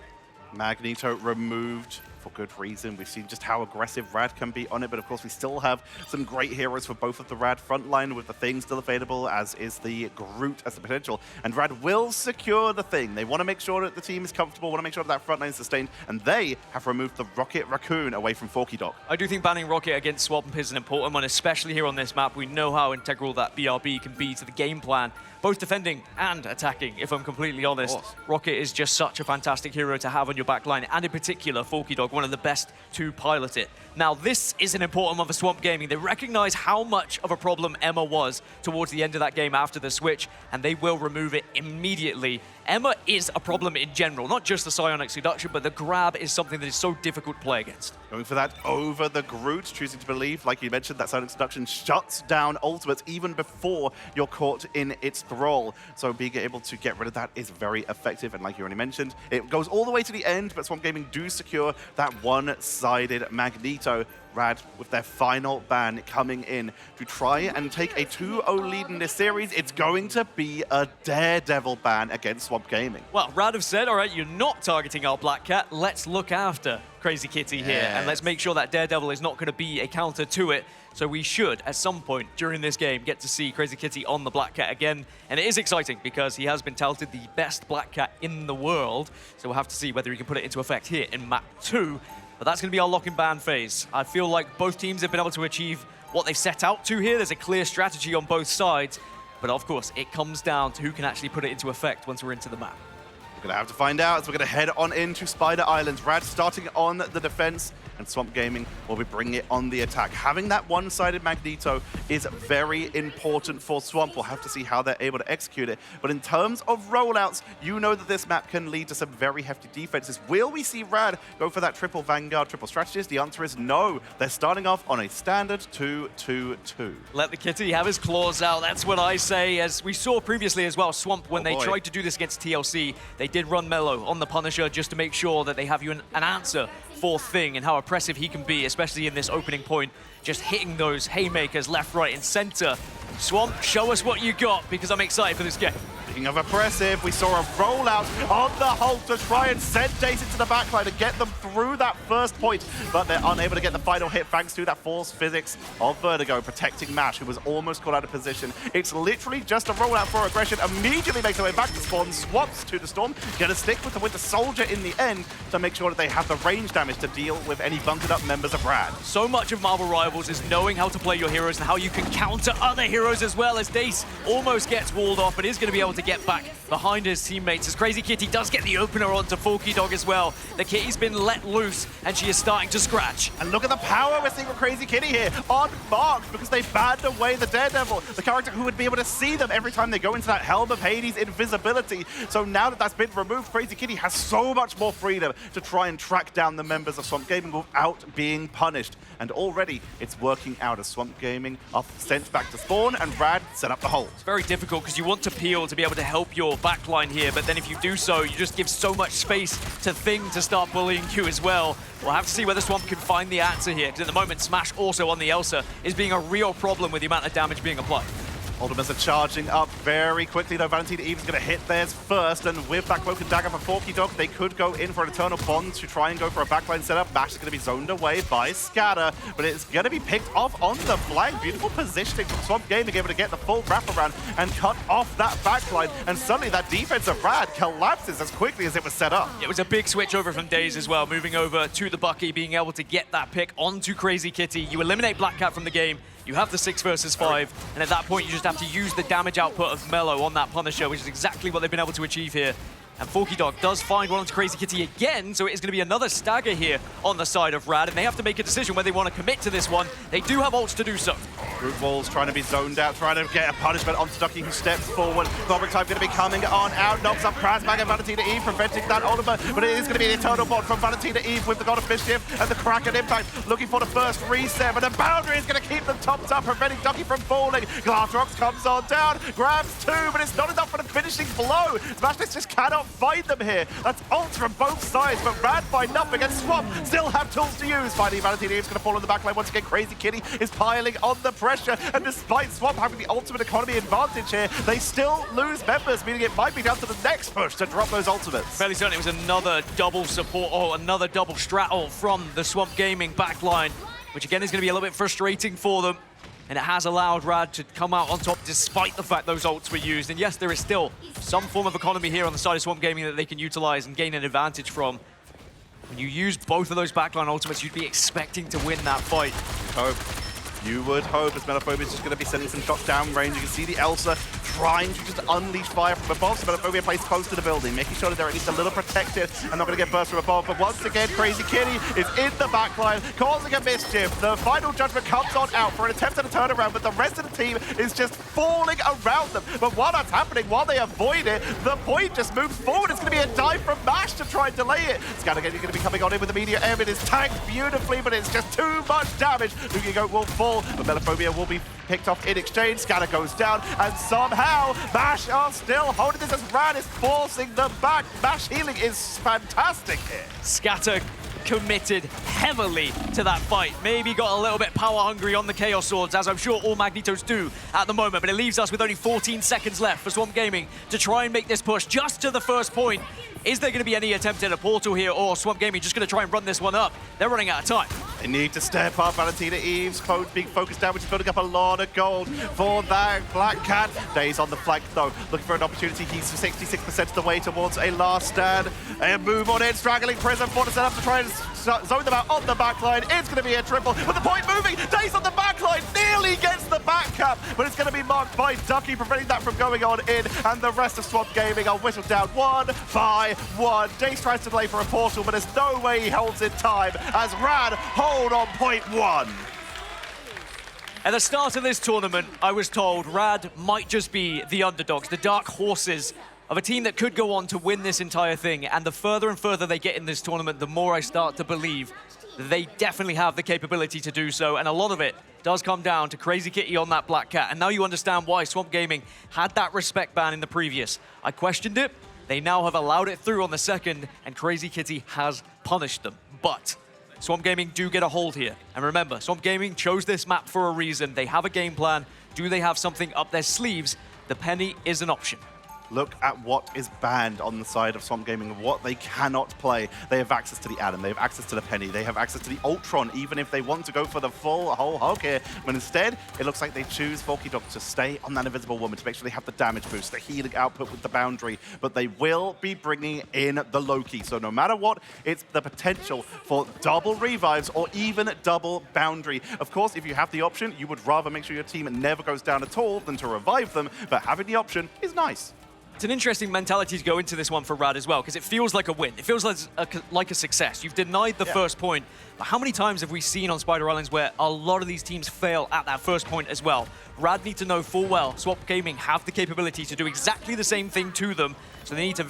Magneto removed for good reason. We've seen just how aggressive Rad can be on it, but of course we still have some great heroes for both of the Rad frontline with the Thing still available, as is the Groot as the potential. And Rad will secure the Thing. They want to make sure that the team is comfortable, want to make sure that frontline is sustained, and they have removed the Rocket Raccoon away from Forky Dog. I do think banning Rocket against Swamp is an important one, especially here on this map. We know how integral that BRB can be to the game plan, both defending and attacking, if I'm completely honest. Rocket is just such a fantastic hero to have on your backline, and in particular, Forky Dog, one of the best to pilot it. Now, this is an important one for Swamp Gaming. They recognize how much of a problem Emma was towards the end of that game after the switch, and they will remove it immediately. Emma is a problem in general, not just the Psionic Seduction, but the grab is something that is so difficult to play against. Going for that over the Groot, choosing to believe, like you mentioned, that Psionic Seduction shuts down ultimates even before you're caught in its thrall. So being able to get rid of that is very effective, and like you already mentioned, it goes all the way to the end, but Swamp Gaming do secure that one-sided Magneto. Rad, with their final ban coming in to try and take a 2-0 lead in this series, it's going to be a Daredevil ban against Swamp Gaming. Well, Rad have said, all right, you're not targeting our Black Cat. Let's look after Crazy Kitty here, and let's make sure that Daredevil is not going to be a counter to it. So we should, at some point during this game, get to see Crazy Kitty on the Black Cat again. And it is exciting because he has been touted the best Black Cat in the world. So we'll have to see whether he can put it into effect here in map 2. But that's going to be our lock and ban phase. I feel like both teams have been able to achieve what they've set out to here. There's a clear strategy on both sides. But of course, it comes down to who can actually put it into effect once we're into the map. We're going to have to find out, so we're going to head on into Spider Islands. Rad starting on the defense, and Swamp Gaming will be bringing it on the attack. Having that one-sided Magneto is very important for Swamp. We'll have to see how they're able to execute it. But in terms of rollouts, you know that this map can lead to some very hefty defenses. Will we see Rad go for that triple Vanguard, triple strategist? The answer is no. They're starting off on a standard 2-2-2. Let the Kitty have his claws out. That's what I say. As we saw previously as well, Swamp, when they tried to do this against TLC, they did run Mellow on the Punisher just to make sure that they have you an answer for Thing and how oppressive he can be, especially in this opening point, just hitting those haymakers left, right, and center. Swamp, show us what you got, because I'm excited for this game. Speaking of oppressive, we saw a rollout on the Hulk to try and send Dace into the backline and get them through that first point, but they're unable to get the final hit thanks to that force physics of Vertigo protecting Mash, who was almost caught out of position. It's literally just a rollout for aggression, immediately makes their way back to spawn, swaps to the Storm, get a stick with the Winter Soldier in the end to make sure that they have the range damage to deal with any bunkered up members of Rad. So much of Marvel Rivals is knowing how to play your heroes and how you can counter other heroes as well, as Dace almost gets walled off, but is going to be able to get back behind his teammates, as Crazy Kitty does get the opener onto Forky Dog as well. The Kitty's been let loose, and she is starting to scratch. And look at the power we're seeing with Crazy Kitty here, unmarked, because they banned away the Daredevil, the character who would be able to see them every time they go into that Helm of Hades invisibility. So now that that's been removed, Crazy Kitty has so much more freedom to try and track down the members of Swamp Gaming without being punished. And already it's working out as Swamp Gaming are sent back to spawn and Rad set up the hold. It's very difficult because you want to peel to be able to help your backline here, but then if you do so, you just give so much space to Thing to start bullying you as well. We'll have to see whether Swamp can find the answer here, because at the moment, Smash also on the Elsa is being a real problem with the amount of damage being applied. Ultimates are charging up very quickly, though. Valentina Eve's going to hit theirs first, and with that Cloak and Dagger for Forky Dog, they could go in for an Eternal Bond to try and go for a backline setup. Mash is going to be zoned away by Scatter, but it's going to be picked off on the flank. Beautiful positioning from Swamp Gaming, able to get the full wraparound and cut off that backline, and suddenly that defensive Rad collapses as quickly as it was set up. It was a big switch over from Daze as well, moving over to the Bucky, being able to get that pick onto Crazy Kitty. You eliminate Black Cat from the game. You have the 6 versus 5, and at that point, you just have to use the damage output of Mellow on that Punisher, which is exactly what they've been able to achieve here. And Forky Dog does find one onto Crazy Kitty again, so it is going to be another stagger here on the side of Rad, and they have to make a decision whether they want to commit to this one. They do have ults to do so. Brute Balls trying to be zoned out, trying to get a punishment onto Ducky, who steps forward. Goblin Time going to be coming on out, knocks up Krasbag and Valentina Eve, preventing that ultimate, but it is going to be an eternal bot from Valentina Eve with the God of Mischief and the Kraken Impact, looking for the first reset, but the boundary is going to keep them topped up, preventing Ducky from falling. Glasrox comes on down, grabs two, but it's not enough for the finishing blow. Smashless just cannot find them here. That's ults from both sides, but Rad find nothing, and Swamp still have tools to use. Finally, Valentina Eve's going to fall on the backline once again. Crazy Kitty is piling on the pressure, and despite Swamp having the ultimate economy advantage here, they still lose members, meaning it might be down to the next push to drop those ultimates. Fairly certain it was another double support, or another double strat ult from the Swamp Gaming backline, which again is going to be a little bit frustrating for them. And it has allowed Rad to come out on top despite the fact those ults were used. And yes, there is still some form of economy here on the side of Swamp Gaming that they can utilize and gain an advantage from. When you use both of those backline ultimates, you'd be expecting to win that fight. You would hope, as Melophobia is just going to be sending some shots down range. You can see the Elsa trying to just unleash fire from above. So Melophobia plays close to the building, making sure that they're at least a little protected and not going to get burst from above. But once again, Crazy Kitty is in the backline, causing a mischief. The final judgment comes on out for an attempt at a turnaround, but the rest of the team is just falling around them. But while that's happening, while they avoid it, the point just moves forward. It's going to be a dive from Mash to try and delay it. Scattergun is going to be coming on in with the media air. It is tanked beautifully, but it's just too much damage. Lugigo will fall, but Melophobia will be picked off in exchange. Scatter goes down, and somehow Mash are still holding this as Rad is forcing them back. Mash healing is fantastic here. Scatter committed heavily to that fight. Maybe got a little bit power hungry on the Chaos Swords, as I'm sure all Magnetos do at the moment, but it leaves us with only 14 seconds left for Swamp Gaming to try and make this push just to the first point. Is there going to be any attempt at a portal here, or Swamp Gaming just going to try and run this one up? They're running out of time. They need to step up. Valentina Eve's being focused down, which is building up a lot of gold for that Black Cat. Daze on the flank, though, looking for an opportunity. He's 66% of the way towards a last stand. A move on in, straggling Prism for the setup to try and zone them out on the backline. It's going to be a triple, with the point moving. Daze on the backline, nearly gets the back cap, but it's going to be marked by Ducky, preventing that from going on in, and the rest of Swamp Gaming are whittled down 1-by-1. Daze tries to delay for a portal, but there's no way he holds in time, as Rad hold on point one. At the start of this tournament, I was told Rad might just be the underdogs, the dark horses of a team that could go on to win this entire thing. And the further and further they get in this tournament, the more I start to believe that they definitely have the capability to do so. And a lot of it does come down to Crazy Kitty on that Black Cat. And now you understand why Swamp Gaming had that respect ban in the previous. I questioned it. They now have allowed it through on the second, and Crazy Kitty has punished them. But Swamp Gaming do get a hold here. And remember, Swamp Gaming chose this map for a reason. They have a game plan. Do they have something up their sleeves? The penny is an option. Look at what is banned on the side of Swamp Gaming, what they cannot play. They have access to the Adam, they have access to the Penny, they have access to the Ultron, even if they want to go for the full whole hog here. But instead, it looks like they choose Forky Dog to stay on that Invisible Woman to make sure they have the damage boost, the healing output with the Boundary. But they will be bringing in the Loki. So no matter what, it's the potential for double revives or even double Boundary. Of course, if you have the option, you would rather make sure your team never goes down at all than to revive them. But having the option is nice. It's an interesting mentality to go into this one for Rad as well, because it feels like a win. It feels like a success. You've denied the first point, but how many times have we seen on Spider Islands where a lot of these teams fail at that first point as well? Rad need to know full well Swamp Gaming have the capability to do exactly the same thing to them, so they need to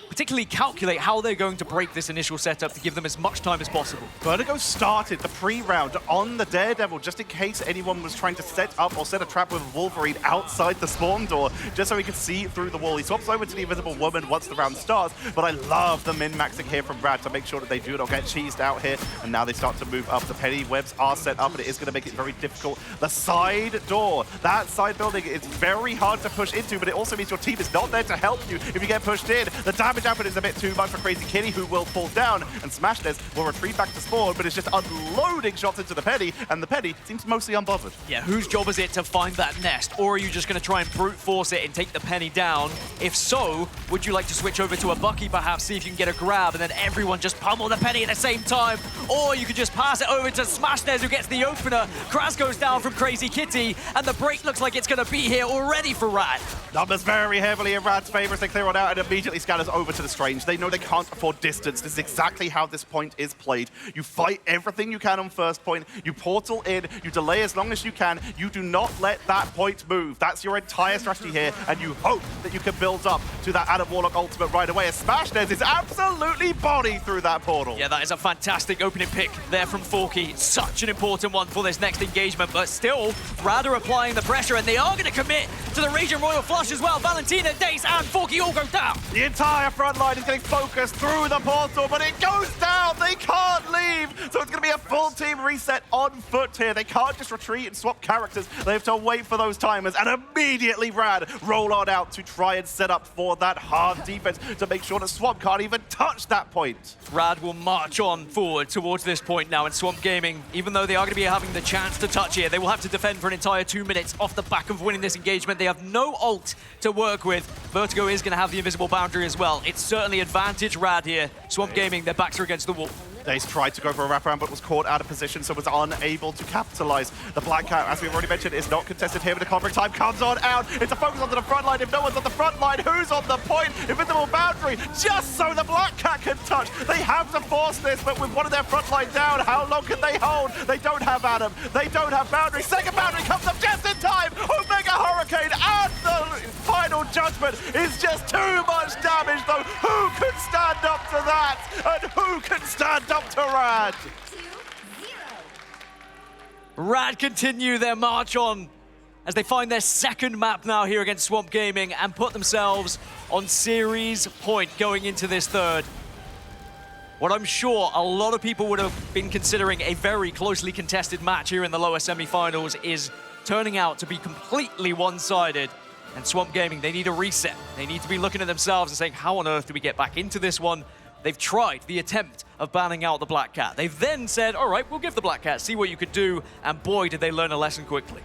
particularly calculate how they're going to break this initial setup to give them as much time as possible. Vertigo started the pre-round on the Daredevil just in case anyone was trying to set up or set a trap with Wolverine outside the spawn door, just so he could see through the wall. He swaps over to the Invisible Woman once the round starts, but I love the min-maxing here from Rad to make sure that they do not get cheesed out here, and now they start to move up. The Penny webs are set up, and it is going to make it very difficult. The side door, that side building is very hard to push into, but it also means your team is not there to help you if you get pushed in. The damage down, but it's a bit too much for Crazy Kitty, who will fall down, and Smashness will retreat back to spawn, but it's just unloading shots into the Penny, and the Penny seems mostly unbothered. Yeah, whose job is it to find that nest? Or are you just going to try and brute force it and take the Penny down? If so, would you like to switch over to a Bucky perhaps, see if you can get a grab, and then everyone just pummel the Penny at the same time? Or you could just pass it over to Smashness, who gets the opener. Kraz goes down from Crazy Kitty, and the break looks like it's going to be here already for Rad. Numbers very heavily in Rad's favor as they clear on out and immediately scatters over to the Strange. They know they can't afford distance. This is exactly how this point is played. You fight everything you can on first point, you portal in, you delay as long as you can, you do not let that point move. That's your entire strategy here, and you hope that you can build up to that Adam Warlock ultimate right away, as Smashness is absolutely body through that portal. Yeah, that is a fantastic opening pick there from Forky. Such an important one for this next engagement, but still, Rad are applying the pressure, and they are going to commit to the Raging Royal Flush as well. Valentina, Dace, and Forky all go down. The entire front line is getting focused through the portal, but it goes down. They can't leave. So it's going to be a full team reset on foot here. They can't just retreat and swap characters. They have to wait for those timers, and immediately Rad roll on out to try and set up for that hard defense to make sure that Swamp can't even touch that point. Rad will march on forward towards this point now, and Swamp Gaming, even though they are going to be having the chance to touch here, they will have to defend for an entire 2 minutes off the back of winning this engagement. They have no ult to work with. Vertigo is going to have the invisible boundary as well. It's certainly advantage Rad here. Swamp Gaming, their backs are against the wall. Dace tried to go for a wraparound, but was caught out of position, so was unable to capitalize. The Black Cat, as we've already mentioned, is not contested here, but the conquering time comes on out. It's a focus onto the front line. If no one's on the front line, who's on the point? Invisible boundary, just so the Black Cat can touch. They have to force this, but with one of their front line down, how long can they hold? They don't have Adam. They don't have boundary. Second boundary comes up just in time. Omega Hurricane, and the final judgment is just too much damage, though. Who can stand up to that? And who can stand up to Rad? Rad continue their march on as they find their second map now here against Swamp Gaming and put themselves on series point going into this third. What I'm sure a lot of people would have been considering a very closely contested match here in the lower semifinals is turning out to be completely one-sided. And Swamp Gaming, they need a reset. They need to be looking at themselves and saying, how on earth do we get back into this one? They've tried the attempt of banning out the Black Cat. They've then said, all right, we'll give the Black Cat, see what you could do, and boy, did they learn a lesson quickly.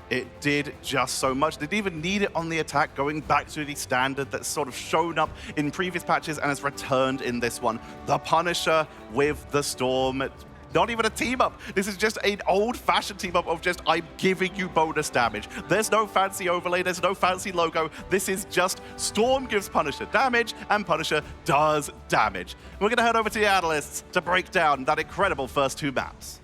It did just so much. They didn't even need it on the attack, going back to the standard that's sort of shown up in previous patches and has returned in this one. The Punisher with the Storm. Not even a team up. This is just an old-fashioned team up of just, I'm giving you bonus damage. There's no fancy overlay, there's no fancy logo. This is just Storm gives Punisher damage, and Punisher does damage. We're going to head over to the analysts to break down that incredible first two maps.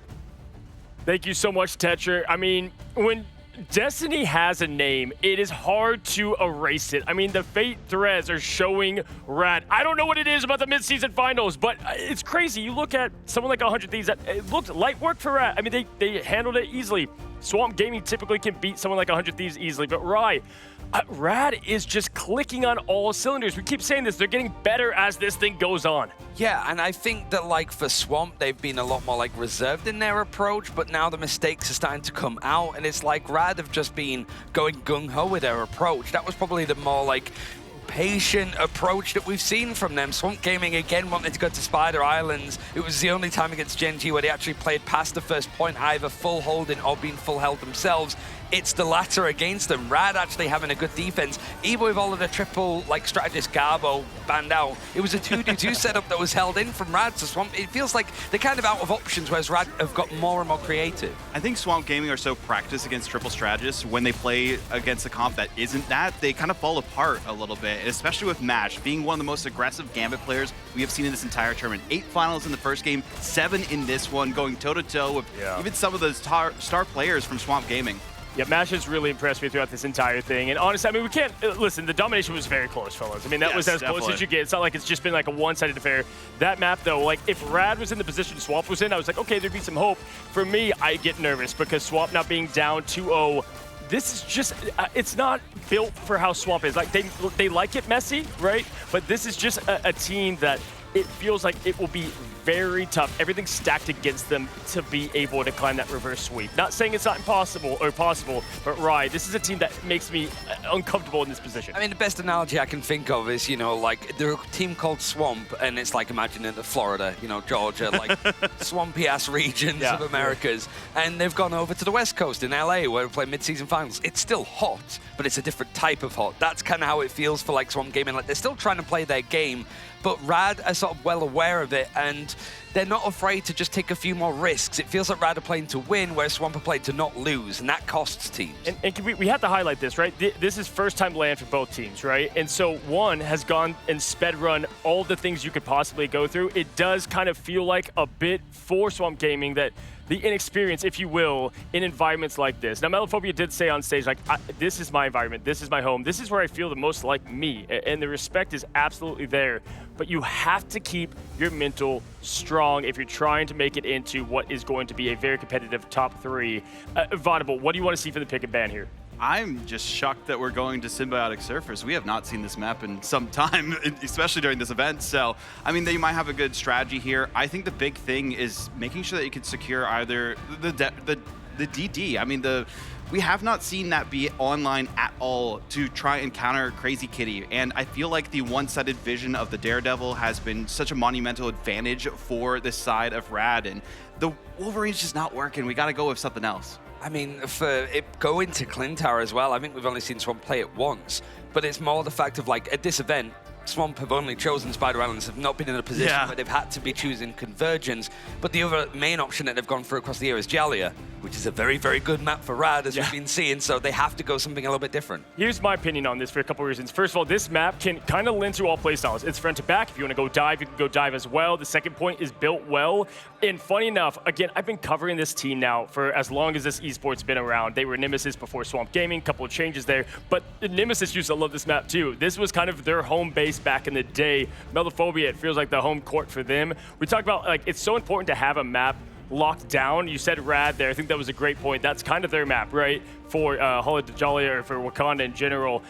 Thank you so much, Tetra. I mean, when Destiny has a name, it is hard to erase it. I mean, the Fate threads are showing Rad. I don't know what it is about the mid-season finals, but it's crazy. You look at someone like 100 Thieves, that it looked light work for Rad. I mean, they handled it easily. Swamp Gaming typically can beat someone like 100 Thieves easily, but Rad is just clicking on all cylinders. We keep saying this, they're getting better as this thing goes on. Yeah, and I think that, like, for Swamp, they've been a lot more, like, reserved in their approach, but now the mistakes are starting to come out, and it's like Rad have just been going gung-ho with their approach. That was probably the more, like, patient approach that we've seen from them. Swamp Gaming again wanted to go to Spider Islands. It was the only time against Gen G where they actually played past the first point, either full holding or being full held themselves. It's the latter against them. Rad actually having a good defense, even with all of the triple, like, strategist Garbo banned out. It was a 2-2 setup that was held in from Rad to Swamp. It feels like they're kind of out of options, whereas Rad have got more and more creative. I think Swamp Gaming are so practiced against triple strategists. When they play against a comp that isn't that, they kind of fall apart a little bit, especially with Mash being one of the most aggressive Gambit players we have seen in this entire tournament. 8 finals in the first game, 7 in this one, going toe-to-toe with even some of the star players from Swamp Gaming. Yeah, Mash has really impressed me throughout this entire thing. And honestly, I mean, we can't, listen, the domination was very close, fellas. I mean, that was as close as you get. It's not like it's just been like a one-sided affair. That map, though, like, if Rad was in the position Swamp was in, I was like, okay, there'd be some hope. For me, I get nervous because Swamp now being down 2-0, this is just, it's not built for how Swamp is. Like, they like it messy, right? But this is just a team that it feels like it will be very tough. Everything's stacked against them to be able to climb that reverse sweep. Not saying it's not impossible or possible, but Rai, this is a team that makes me uncomfortable in this position. I mean, the best analogy I can think of is, you know, like they're a team called Swamp, and it's like imagining the Florida, you know, Georgia, like swampy-ass regions of Americas, and they've gone over to the West Coast in LA where we play mid-season finals. It's still hot, but it's a different type of hot. That's kind of how it feels for like Swamp Gaming. Like they're still trying to play their game, but Rad are sort of well aware of it, and they're not afraid to just take a few more risks. It feels like Rad are playing to win, whereas Swamp are playing to not lose, and that costs teams. And we have to highlight this, right? This is first-time land for both teams, right? And so one has gone and sped run all the things you could possibly go through. It does kind of feel like a bit for Swamp Gaming that the inexperience, if you will, in environments like this. Now, Melophobia did say on stage, like, this is my environment, this is my home, this is where I feel the most like me, and the respect is absolutely there. But you have to keep your mental strong if you're trying to make it into what is going to be a very competitive top 3. Vaudable, what do you want to see for the pick and ban here? I'm just shocked that we're going to Symbiotic Surfers. We have not seen this map in some time, especially during this event. So, I mean, they might have a good strategy here. I think the big thing is making sure that you can secure either the DD. I mean, we have not seen that be online at all to try and counter Crazy Kitty. And I feel like the one-sided vision of the Daredevil has been such a monumental advantage for this side of Rad. And the Wolverine's just not working. We got to go with something else. I mean, for it going to Clintar as well, I think we've only seen Swamp play it once, but it's more the fact of, like, at this event, Swamp have only chosen Spider Islands, have not been in a position where they've had to be choosing Convergence, but the other main option that they've gone for across the year is Jalia, which is a very, very good map for Rad, as we've been seeing, so they have to go something a little bit different. Here's my opinion on this for a couple of reasons. First of all, this map can kind of lend to all playstyles. It's front to back. If you want to go dive, you can go dive as well. The second point is built well. And funny enough, again, I've been covering this team now for as long as this esports been around. They were Nemesis before Swamp Gaming, couple of changes there. But Nemesis used to love this map too. This was kind of their home base back in the day. Melophobia, it feels like the home court for them. We talked about, like, it's so important to have a map locked down. You said Rad there. I think that was a great point. That's kind of their map, right? For Jalia or for Wakanda in general.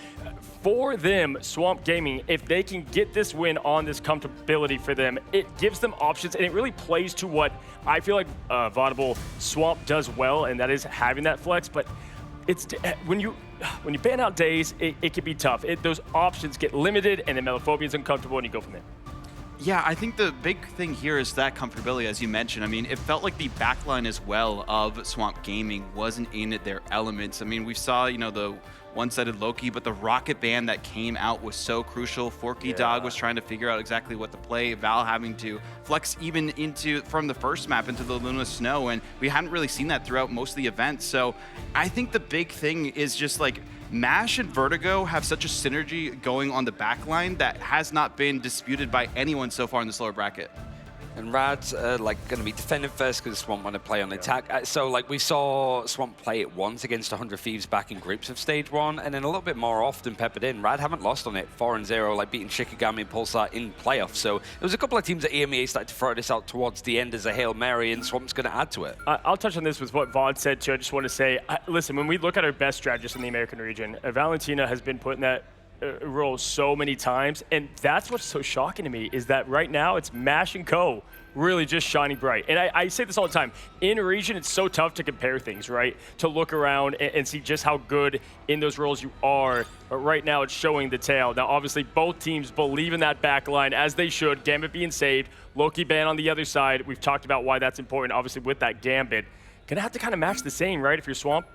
For them, Swamp Gaming, if they can get this win on this comfortability for them, it gives them options, and it really plays to what I feel like Vaudable Swamp does well, and that is having that flex. But it's when you ban out days, it can be tough. Those options get limited, and then Melophobia is uncomfortable, and you go from there. Yeah, I think the big thing here is that comfortability, as you mentioned. I mean, it felt like the backline as well of Swamp Gaming wasn't in their elements. I mean, we saw, you know, the one-sided Loki, but the rocket ban that came out was so crucial. Forky Dog was trying to figure out exactly what to play. Val having to flex even from the first map into the Luna Snow, and we hadn't really seen that throughout most of the events. So I think the big thing is just like MASH and Vertigo have such a synergy going on the backline that has not been disputed by anyone so far in this lower bracket. And Rad's like going to be defending first because Swamp want to play on attack. So like we saw Swamp play it once against 100 Thieves back in groups of stage 1, and then a little bit more often peppered in. Rad haven't lost on it 4-0, like beating Shikigami and Pulsar in playoffs. So there was a couple of teams at EMEA started to throw this out towards the end as a Hail Mary, and Swamp's going to add to it. I'll touch on this with what Vaude said too. I just want to say, listen, when we look at our best strategists in the American region, Valentina has been put in that role so many times, and that's what's so shocking to me is that right now it's MASH and Co. really just shining bright. And I say this all the time. In a region, it's so tough to compare things, right? To look around and see just how good in those roles you are. But right now, it's showing the tail. Now, obviously, both teams believe in that back line, as they should. Gambit being saved. Loki ban on the other side. We've talked about why that's important, obviously, with that Gambit. Gonna have to kind of match the same, right, if you're Swamp?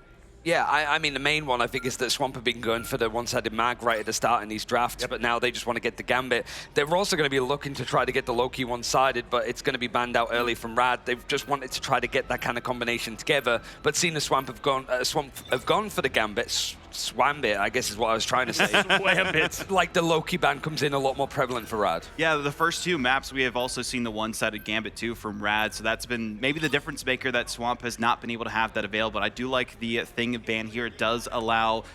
Yeah, I mean, the main one, I think, is that Swamp have been going for the one-sided mag right at the start in these drafts, but now they just want to get the Gambit. They're also going to be looking to try to get the Loki one-sided, but it's going to be banned out early from Rad. They've just wanted to try to get that kind of combination together, but seeing the Swamp have gone for the Gambit, Swambit, I guess is what I was trying to say. Swambit. Like the Loki ban comes in a lot more prevalent for Rad. Yeah, the first two maps, we have also seen the one-sided Gambit too from Rad, so that's been maybe the difference maker that Swamp has not been able to have that available. But I do like the thing ban here. It does allow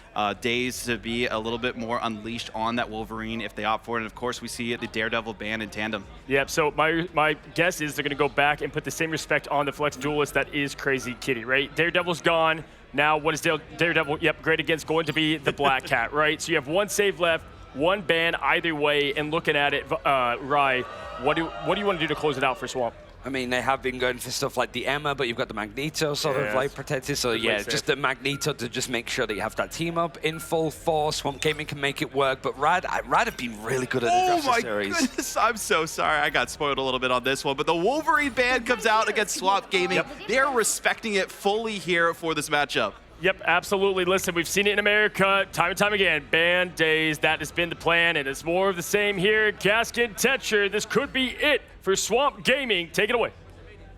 Daze to be a little bit more unleashed on that Wolverine if they opt for it. And of course, we see the Daredevil ban in tandem. Yep, so my guess is they're going to go back and put the same respect on the Flex Duelist that is Crazy Kitty, right? Daredevil's gone. Now, what is Daredevil? Yep, great against going to be the Black Cat, right? So you have one save left, one ban either way, and looking at it, Rai, What do you want to do to close it out for Swamp? I mean, they have been going for stuff like the Emma, but you've got the Magneto sort of like protected. So yeah, just the Magneto to just make sure that you have that team up in full force. Swamp Gaming can make it work, but Rad have been really good at the Drafter series. Goodness, I'm so sorry. I got spoiled a little bit on this one, but the Wolverine band comes out against Swamp Gaming. They're respecting it fully here for this matchup. Yep, absolutely. Listen, we've seen it in America time and time again. Ban days, that has been the plan, and it's more of the same here. Gaskin, Tetra, this could be it for Swamp Gaming. Take it away.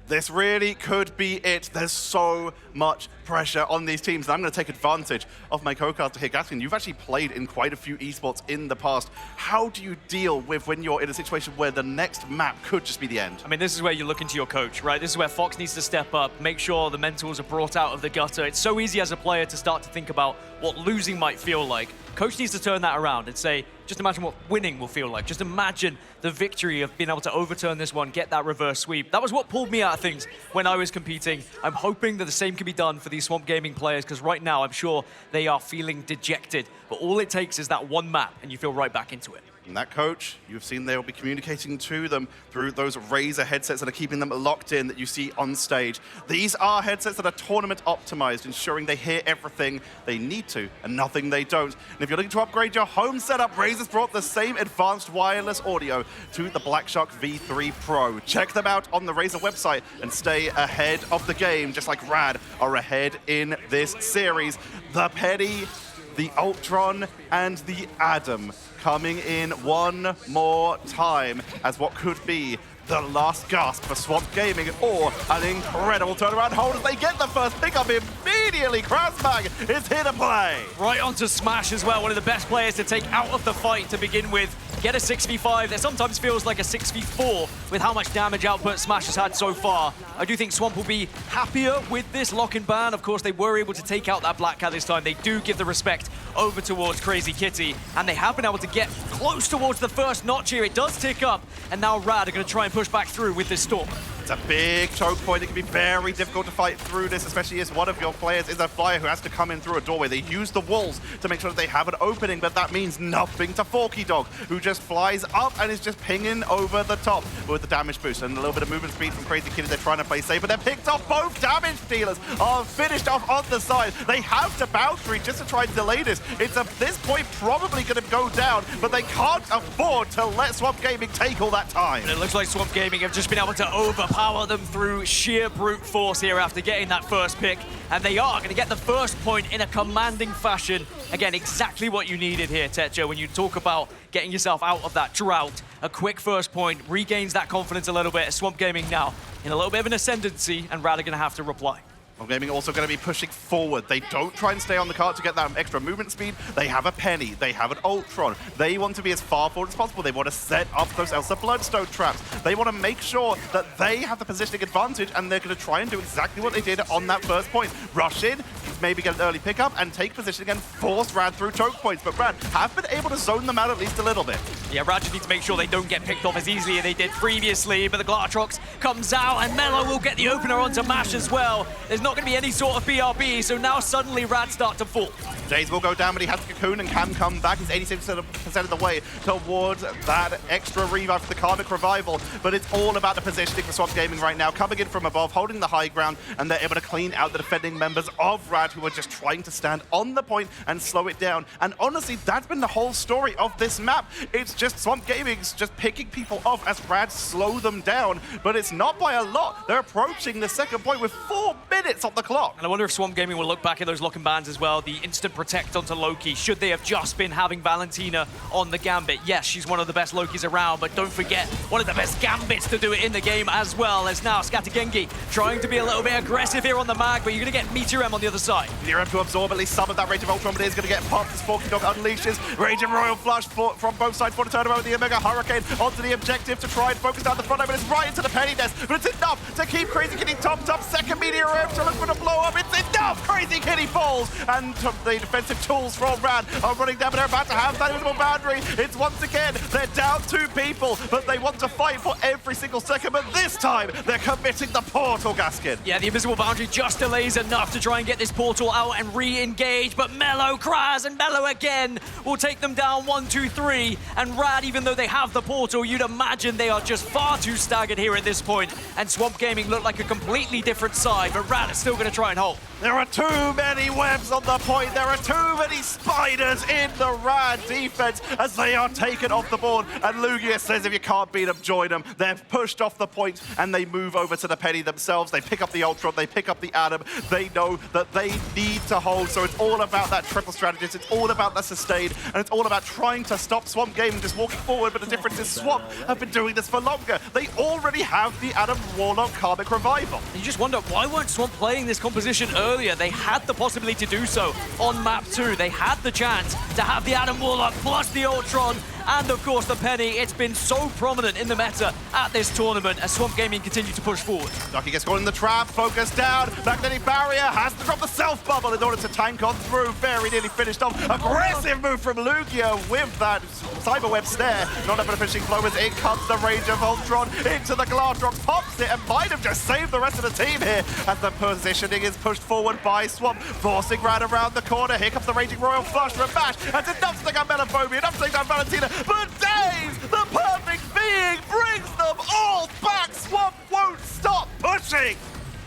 This really could be it. There's so much pressure on these teams. And I'm going to take advantage of my co-caster here. Gaskin, you've actually played in quite a few esports in the past. How do you deal with when you're in a situation where the next map could just be the end? I mean, this is where you look into your coach, right? This is where Fox needs to step up, make sure the mentals are brought out of the gutter. It's so easy as a player to start to think about what losing might feel like. Coach needs to turn that around and say, just imagine what winning will feel like. Just imagine the victory of being able to overturn this one, get that reverse sweep. That was what pulled me out of things when I was competing. I'm hoping that the same can be done for these Swamp Gaming players, because right now I'm sure they are feeling dejected. But all it takes is that one map, and you feel right back into it. And that coach, you've seen they'll be communicating to them through those Razer headsets that are keeping them locked in that you see on stage. These are headsets that are tournament optimized, ensuring they hear everything they need to and nothing they don't. And if you're looking to upgrade your home setup, Razer's brought the same advanced wireless audio to the Blackshark V3 Pro. Check them out on the Razer website and stay ahead of the game, just like Rad are ahead in this series. The Penny, the Ultron, and the Adam coming in one more time as what could be the last gasp for Swamp Gaming, or an incredible turnaround hold as they get the first pickup immediately. Krasmag is here to play. Right onto Smash as well, one of the best players to take out of the fight to begin with. Get a 6v5 that sometimes feels like a 6v4 with how much damage output Smash has had so far. I do think Swamp will be happier with this lock-in ban. Of course, they were able to take out that Black Cat this time. They do give the respect over towards Crazy Kitty, and they have been able to get close towards the first notch here. It does tick up, and now Rad are going to try and push back through with this Storm. It's a big choke point. It can be very difficult to fight through this, especially as one of your players is a flyer who has to come in through a doorway. They use the walls to make sure that they have an opening, but that means nothing to Forky Dog, who just flies up and is just pinging over the top with the damage boost and a little bit of movement speed from Crazy Kitty. They're trying to play safe, but they're picked off. Both damage dealers are finished off on the side. They have to bounce retreat just to try and delay this. It's at this point probably going to go down, but they can't afford to let Swamp Gaming take all that time. And it looks like Swamp Gaming have just been able to overpower them through sheer brute force here after getting that first pick, and they are going to get the first point in a commanding fashion. Again, exactly what you needed here, Tetra, when you talk about getting yourself out of that drought. A quick first point regains that confidence a little bit. Swamp Gaming now in a little bit of an ascendancy, and Rad are going to have to reply. Swamp Gaming also going to be pushing forward. They don't try and stay on the cart to get that extra movement speed. They have a Penny. They have an Ultron. They want to be as far forward as possible. They want to set up those Elsa Bloodstone traps. They want to make sure that they have the positioning advantage, and they're going to try and do exactly what they did on that first point. Rush in, maybe get an early pickup, and take positioning and force Rad through choke points. But Rad have been able to zone them out at least a little bit. Yeah, Rad just needs to make sure they don't get picked off as easily as they did previously, but the Glatrox comes out, and Mello will get the opener onto Mash as well. There's not going to be any sort of BRB, so now suddenly Rad start to fall. Jays will go down, but he has the Cocoon and can come back. He's 86% of the way towards that extra revive for the Karmic Revival, but it's all about the positioning for Swamp Gaming right now, coming in from above, holding the high ground, and they're able to clean out the defending members of Rad, who are just trying to stand on the point and slow it down. And honestly, that's been the whole story of this map. It's just Swamp Gaming's just picking people off as Rad slow them down, but it's not by a lot. They're approaching the second point with 4 minutes on the clock. And I wonder if Swamp Gaming will look back at those lock-in bans as well, the instant protect onto Loki. Should they have just been having Valentina on the Gambit? Yes, she's one of the best Lokis around, but don't forget, one of the best Gambits to do it in the game as well, as now Scattergengi trying to be a little bit aggressive here on the mag, but you're going to get Meteor M on the other side. Meteor M to absorb at least some of that Rage of Ultron, but it is going to get popped as Forky Dog unleashes Rage and Royal Flush from both sides for the turnaround with the Omega Hurricane onto the objective to try and focus down the front line, but it's right into the Penny Nest, but it's enough to keep Crazy Kitty top. Second Meteor M to look for the blow up. It's enough! Crazy Kitty falls! And the defensive tools from Rad are running down, but they're about to have that invisible boundary. It's once again, they're down 2 people, but they want to fight for every single second, but this time, they're committing the portal, Gaskin. Yeah, the invisible boundary just delays enough to try and get this portal out and re-engage, but Mellow, Kraz, and Mellow again will take them down 1, 2, 3, and Rad, even though they have the portal, you'd imagine they are just far too staggered here at this point, and Swamp Gaming look like a completely different side, but Rad is still going to try and hold. There are too many webs on the point. There are too many spiders in the Rad defense as they are taken off the board. And Lugia says if you can't beat them, join them. They're pushed off the point and they move over to the Penny themselves. They pick up the Ultron, they pick up the Atom. They know that they need to hold. So it's all about that triple strategist. It's all about that sustain. And it's all about trying to stop Swamp Gaming just walking forward. But the difference is Swamp have been doing this for longer. They already have the Atom Warlock Karmic Revival. You just wonder, why weren't Swamp playing this composition earlier? They had the possibility to do so on map 2. They had the chance to have the Atom Warlock plus the Ultron and of course the Penny. It's been so prominent in the meta at this tournament as Swamp Gaming continue to push forward. Ducky gets caught in the trap, focus down, magnetic barrier, has to drop the self bubble in order to tank on through. Very nearly finished off. Aggressive move from Lugia with that Cyberweb snare. Not enough of a finishing blow as in comes the Rage of Ultron into the glass rock, pops it and might have just saved the rest of the team here as the positioning is pushed forward by Swamp, forcing Rad around the corner. Here comes the Raging Royal Flush from Bash. That's enough to take out Melophobia, enough to take down Valentina. But Daze, the perfect being, brings them all back. Swamp won't stop pushing.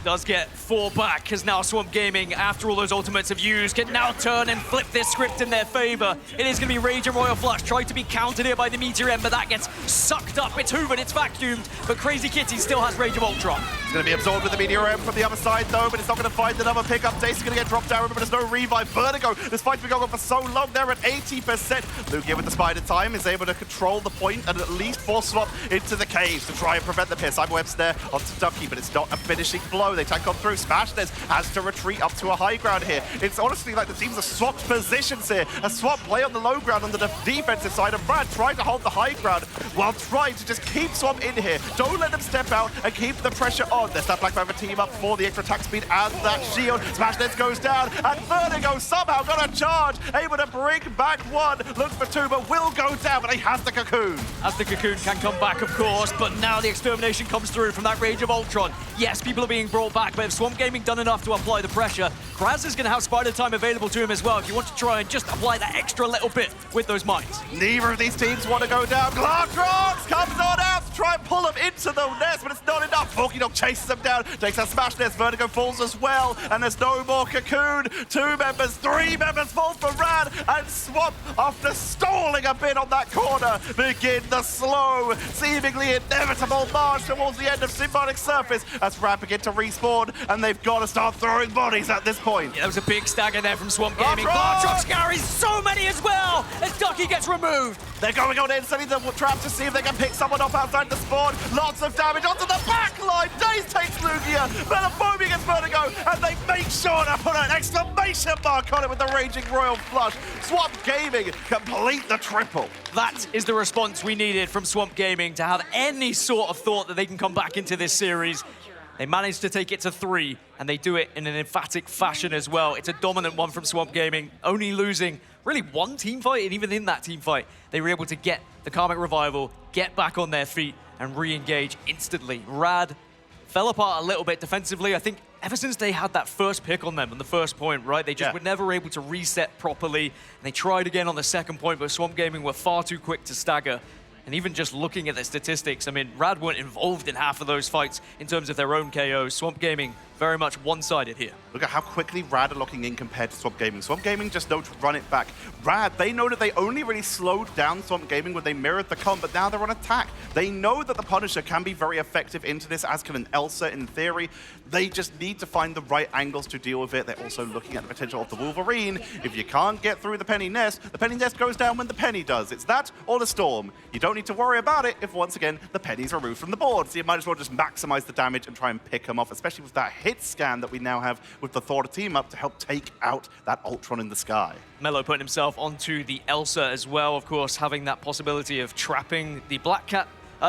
Does get 4 back, because now Swamp Gaming, after all those ultimates have used, can now turn and flip this script in their favor. It is going to be Rage and Royal Flush, tried to be countered here by the Meteor M, but that gets sucked up. It's hoovered, it's vacuumed, but Crazy Kitty still has Rage of Ultron. It's going to be absorbed with the Meteor M from the other side, though, but it's not going to find another pickup. Dace is going to get dropped down, remember there's no revive. Vertigo, this fight's been going on for so long, they're at 80%. Lugia with the spider time is able to control the point and at least force Swamp into the caves to try and prevent the pierce. Cyberweb snare onto Ducky, but it's not a finishing blow. They tank on through. Smashnes has to retreat up to a high ground here. It's honestly like the teams have swapped positions here. A Swamp play on the low ground on the defensive side, and Brad trying to hold the high ground while trying to just keep Swamp in here. Don't let them step out and keep the pressure on. There's that Black Panther team up for the extra attack speed and that shield. Smashnes goes down, and Vertigo somehow got a charge, able to bring back 1. Looks for 2, but will go down, but he has the Cocoon. As the Cocoon can come back, of course, but now the Extermination comes through from that Rage of Ultron. Yes, people are being brought back, but if Swamp Gaming done enough to apply the pressure, Kraz is going to have spider time available to him as well if you want to try and just apply that extra little bit with those mines. Neither of these teams want to go down. Glartrox comes on out to try and pull him into the nest, but it's not enough. Forky Dog chases him down, takes that smash nest. Vertigo falls as well, and there's no more Cocoon. 2 members, 3 members fall for Rad, and Swamp, after stalling a bit on that corner, begin the slow, seemingly inevitable march towards the end of Symbiotic Surface as Rad begin to respawn, and they've got to start throwing bodies at this point. Yeah, there was a big stagger there from Swamp Gaming. Glartrox carries so many as well as Ducky gets removed. They're going on in, setting the trap to see if they can pick someone off outside the spawn. Lots of damage onto the back line. Daze takes Lugia. Melophobia gets Vertigo, and they make sure to put an exclamation mark on it with the Raging Royal Flush. Swamp Gaming complete the triple. That is the response we needed from Swamp Gaming to have any sort of thought that they can come back into this series. They managed to take it to 3, and they do it in an emphatic fashion as well. It's a dominant one from Swamp Gaming, only losing really 1 team fight, and even in that team fight, they were able to get the Karmic Revival, get back on their feet, and re-engage instantly. Rad fell apart a little bit defensively. I think ever since they had that first pick on them on the first point, right, they just were never able to reset properly, and they tried again on the second point, but Swamp Gaming were far too quick to stagger. And even just looking at the statistics, I mean, Rad weren't involved in half of those fights in terms of their own KOs. Swamp Gaming very much one-sided here. Look at how quickly Rad are locking in compared to Swamp Gaming. Swamp Gaming just know to run it back. Rad, they know that they only really slowed down Swamp Gaming when they mirrored the comp, but now they're on attack. They know that the Punisher can be very effective into this, as can an Elsa in theory. They just need to find the right angles to deal with it. They're also looking at the potential of the Wolverine. If you can't get through the Penny Nest goes down when the Penny does. It's that or the Storm. You don't need to worry about it if, once again, the Penny's removed from the board. So you might as well just maximize the damage and try and pick them off, especially with that hit scan that we now have with the Thor team up to help take out that Ultron in the sky. Mello putting himself onto the Elsa as well, of course, having that possibility of trapping the Black Cat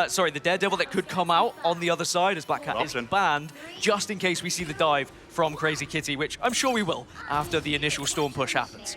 sorry, the Daredevil that could come out on the other side as Black Cat is banned, just in case we see the dive from Crazy Kitty, which I'm sure we will after the initial Storm push happens.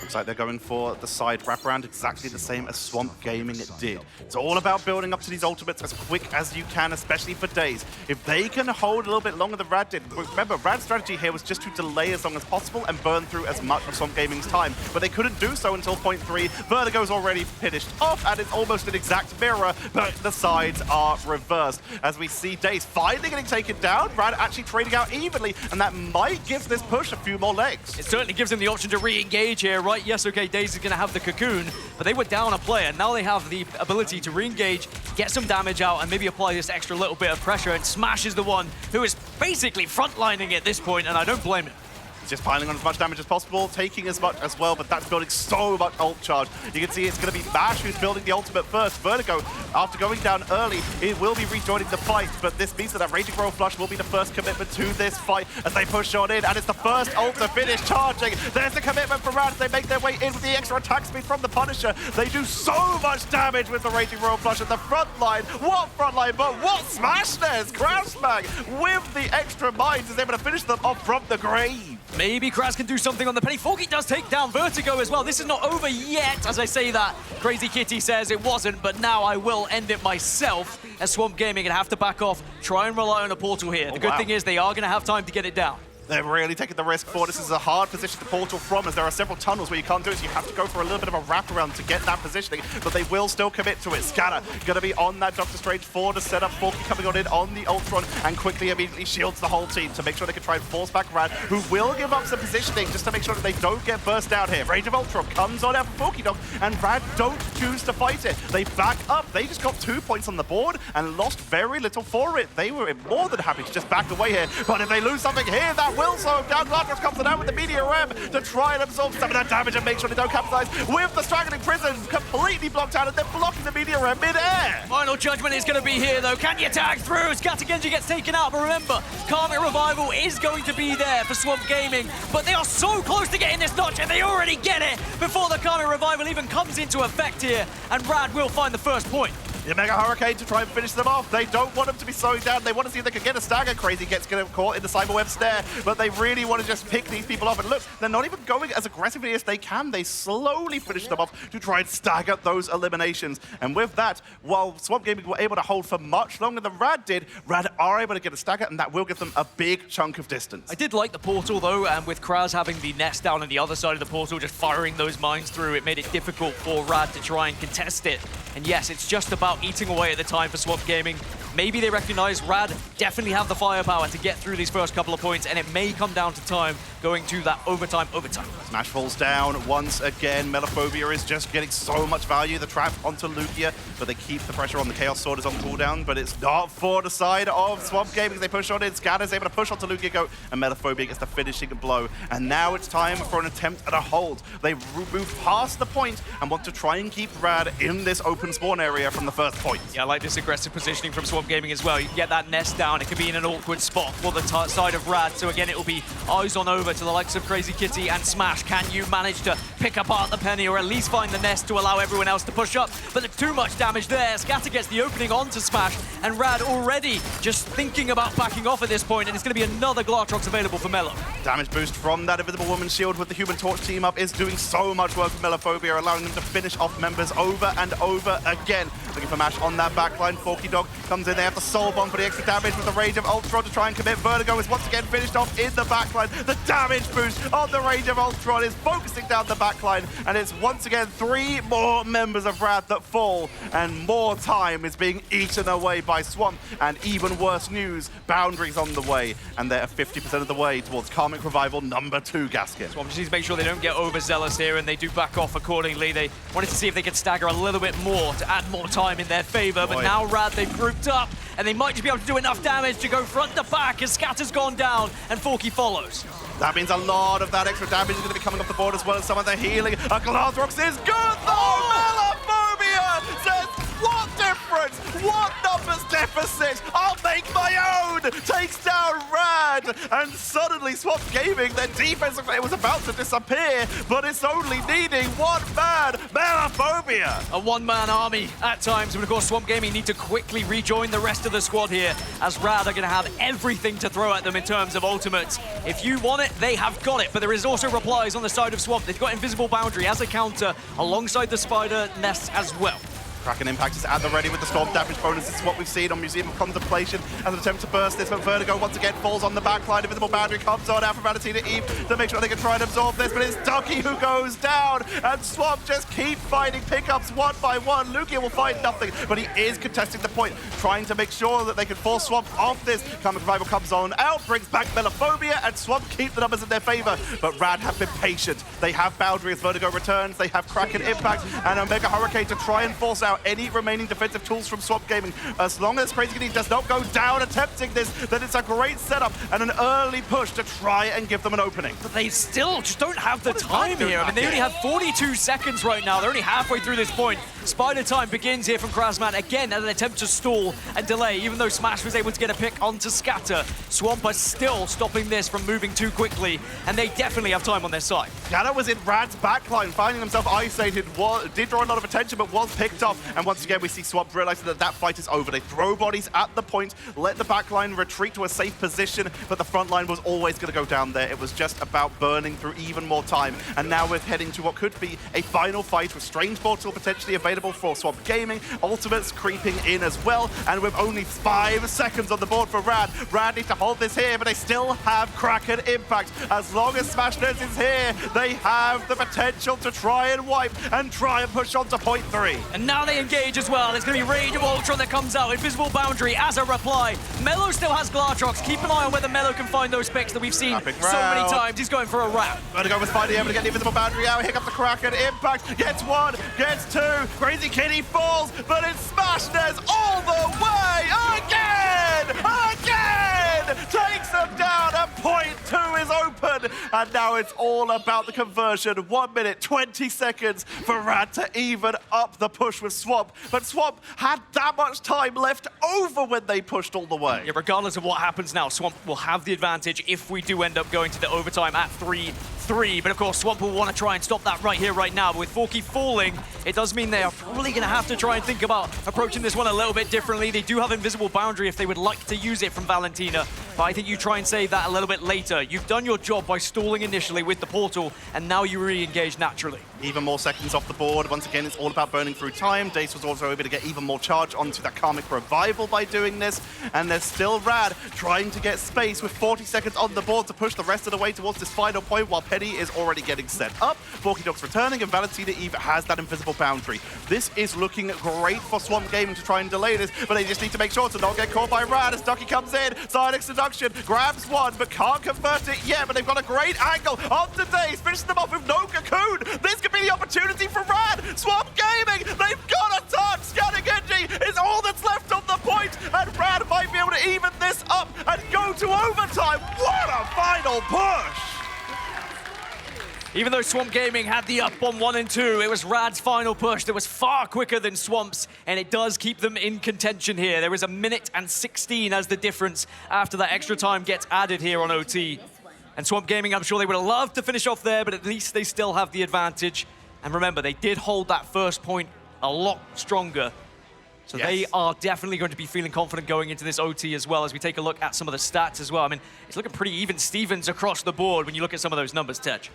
Looks like they're going for the side wraparound, exactly the same as Swamp Gaming did. It's all about building up to these ultimates as quick as you can, especially for days. If they can hold a little bit longer than Rad did, remember, Rad's strategy here was just to delay as long as possible and burn through as much of Swamp Gaming's time, but they couldn't do so until point 3. Vertigo's already finished off, and it's almost an exact mirror, but the sides are reversed. As we see Daze finally getting taken down, Rad actually trading out evenly, and that might give this push a few more legs. It certainly gives them the option to re-engage here, right? Yes, okay, Daze is going to have the cocoon, but they were down a player. Now they have the ability to re-engage, get some damage out, and maybe apply this extra little bit of pressure, and Smash is the one who is basically frontlining at this point, and I don't blame him. Just piling on as much damage as possible, taking as much as well, but that's building so much ult charge. You can see it's going to be Mash who's building the ultimate first. Vertigo, after going down early, it will be rejoining the fight, but this means that Raging Royal Flush will be the first commitment to this fight as they push on in, and it's the first ult to finish charging. There's the commitment from Rad as they make their way in with the extra attack speed from the Punisher. They do so much damage with the Raging Royal Flush at the front line. What front line, but what smash there's! Crashbang with the extra mines is able to finish them off from the grave. Maybe Kraz can do something on the Penny. Forky does take down Vertigo as well. This is not over yet. As I say that, Crazy Kitty says it wasn't, but now I will end it myself as Swamp Gaming and have to back off, try and rely on a portal here. The good thing is they are going to have time to get it down. They're really taking the risk for this. Is a hard position to portal from, as there are several tunnels where you can't do it, so you have to go for a little bit of a wraparound to get that positioning, but they will still commit to it. Scanner going to be on that Doctor Strange for the setup. Forky coming on in on the Ultron and quickly immediately shields the whole team to make sure they can try and force back Rad, who will give up some positioning just to make sure that they don't get burst out here. Rage of Ultron comes on out for Forky Dog, and Rad don't choose to fight it. They back up. They just got 2 points on the board and lost very little for it. They were more than happy to just back away here, but if they lose something here, that will slow down. Gladrox comes down with the Meteor Ram to try and absorb some of that damage and make sure they don't capitalize with the Straggling Prison completely blocked out, and they're blocking the Meteor Ram mid-air. Final judgment is going to be here, though. Can you tag through? Scattergenji gets taken out, but remember, Karmic Revival is going to be there for Swamp Gaming, but they are so close to getting this notch, and they already get it before the Karmic Revival even comes into effect here, and Rad will find the first point. The Mega Hurricane to try and finish them off. They don't want them to be slowing down. They want to see if they can get a stagger. Crazy gets caught in the Cyberweb snare, but they really want to just pick these people off. And look, they're not even going as aggressively as they can. They slowly finish them off to try and stagger those eliminations. And with that, while Swamp Gaming were able to hold for much longer than Rad did, Rad are able to get a stagger, and that will give them a big chunk of distance. I did like the portal, though, and with Kraz having the nest down on the other side of the portal, just firing those mines through, it made it difficult for Rad to try and contest it. And yes, it's just about eating away at the time for Swamp Gaming. Maybe they recognize Rad definitely have the firepower to get through these first couple of points, and it may come down to time going to that overtime. Smash falls down once again. Melophobia is just getting so much value. The trap onto Lugia, but they keep the pressure on. The Chaos Sword is on cooldown, but it's not for the side of Swamp Gaming. They push on in. Scanner's able to push onto Lugia Goat, and Melophobia gets the finishing blow. And now it's time for an attempt at a hold. They move past the point and want to try and keep Rad in this open spawn area from the first point. Yeah, I like this aggressive positioning from Swamp Gaming as well. You can get that nest down. It can be in an awkward spot for the side of Rad. So again, it will be eyes on over to the likes of Crazy Kitty and Smash. Can you manage to pick apart the Penny, or at least find the nest to allow everyone else to push up? But there's too much damage there. Scatter gets the opening onto Smash, and Rad already just thinking about backing off at this point, and it's going to be another Glartrox available for Melo. Damage boost from that Invisible Woman shield with the Human Torch team up is doing so much work for Melophobia, allowing them to finish off members over and over again. Looking for Mash on that backline. Forky Dog comes in. They have the Soul Bomb for the extra damage with the Rage of Ultron to try and commit. Vertigo is once again finished off in the backline. The damage boost on the Rage of Ultron is focusing down the backline, and it's once again 3 more members of Rad that fall, and more time is being eaten away by Swamp. And even worse news, Boundaries on the way, and they're 50% of the way towards Karmic Revival number 2, Gaskin. Swamp just needs to make sure they don't get overzealous here, and they do back off accordingly. They wanted to see if they could stagger a little bit more to add more time in their favor, but now Rad, they've grouped up, and they might just be able to do enough damage to go front to back as Scatter's gone down and Forky follows. That means a lot of that extra damage is going to be coming off the board, as well as some of the healing. Gladrox is good though! Melophobia says, what difference? What numbers deficit. I'll make my own. Takes down Rad. And suddenly Swamp Gaming, their defense was about to disappear, but it's only needing one man, Melophobia. A one-man army at times, but of course Swamp Gaming need to quickly rejoin the rest of the squad here, as Rad are going to have everything to throw at them in terms of ultimates. If you want it, they have got it, but there is also replies on the side of Swamp. They've got Invisible Boundary as a counter alongside the Spider Nest as well. Kraken Impact is at the ready with the storm damage bonus. This is what we've seen on Museum of Contemplation as an attempt to burst this, but Vertigo once again falls on the backline. Invisible Boundary comes on out from Valentina Eve to make sure they can try and absorb this, but it's Ducky who goes down, and Swamp just keep finding pickups one by one. Lugia will find nothing, but he is contesting the point, trying to make sure that they can force Swamp off this. Comic Revival comes on out, brings back Melophobia, and Swamp keep the numbers in their favor, but Rad have been patient. They have Boundary as Vertigo returns, they have Kraken Impact and Omega Hurricane to try and force out any remaining defensive tools from Swamp Gaming. As long as Crazy Kitty does not go down attempting this, then it's a great setup and an early push to try and give them an opening. But they still just don't have the time here. I mean, they only have 42 seconds right now. They're only halfway through this point. Spider time begins here from Krasman again as an attempt to stall and delay. Even though Smash was able to get a pick onto Scatter, Swamp are still stopping this from moving too quickly, and they definitely have time on their side. Gana was in Rad's backline, finding himself isolated, did draw a lot of attention, but was picked up. And once again, we see Swamp realizing that that fight is over. They throw bodies at the point, let the backline retreat to a safe position, but the front line was always going to go down there. It was just about burning through even more time. And now we're heading to what could be a final fight with Strange Portal potentially available for Swamp Gaming. Ultimates creeping in as well, and with only 5 seconds on the board for Rad. Rad need to hold this here, but they still have Kraken Impact. As long as Smashness is here, they have the potential to try and wipe and try and push on to point 3. And now they engage as well. It's going to be Rage of Ultron that comes out. Invisible Boundary as a reply. Melo still has Glartrox. Keep an eye on whether Melo can find those picks that we've seen so many times. He's going for a wrap. Vertigo was finally able to get the Invisible Boundary out. Here comes the Kraken Impact. Gets 1, gets 2. Crazy Kitty falls, but it's Smashness all the way again! Again! Takes them down, and point 2 is open. And now it's all about the conversion. 1 minute, 20 seconds for Rad to even up the push with Swamp. But Swamp had that much time left over when they pushed all the way. Yeah, regardless of what happens now, Swamp will have the advantage if we do end up going to the overtime at 3-3. But of course, Swamp will want to try and stop that right here, right now. But with Forky falling, it does mean they are probably going to have to try and think about approaching this one a little bit differently. They do have Invisible Boundary if they would like to use it from Valentina, but I think you try and save that a little bit later. You've done your job by stalling initially with the portal, and now you re-engage naturally. Even more seconds off the board. Once again, it's all about burning through time. Dace was also able to get even more charge onto that Karmic Revival by doing this, and there's still Rad trying to get space with 40 seconds on the board to push the rest of the way towards this final point, while Penny is already getting set up. Forky Dog's returning, and Valentina Eve has that Invisible Boundary. This is looking great for Swamp Gaming to try and delay this, but they just need to make sure to not get caught by Rad as Ducky comes in. Psyonix Seduction grabs 1, but can't convert it yet, but they've got a great angle onto Dace, finishes them off with no Cocoon. This could be the opportunity for Rad. Swamp Gaming, they've got a touch. Scanning Genji is all that's left on the point, and Rad might be able to even this up and go to overtime. What a final push! Even though Swamp Gaming had the up on 1 and 2, it was Rad's final push that was far quicker than Swamp's, and it does keep them in contention here. There is 1 minute and 16 as the difference after that extra time gets added here on OT. And Swamp Gaming, I'm sure they would have loved to finish off there, but at least they still have the advantage. And remember, they did hold that first point a lot stronger. So they are definitely going to be feeling confident going into this OT as well, as we take a look at some of the stats as well. I mean, it's looking pretty even Stevens across the board when you look at some of those numbers, Tej.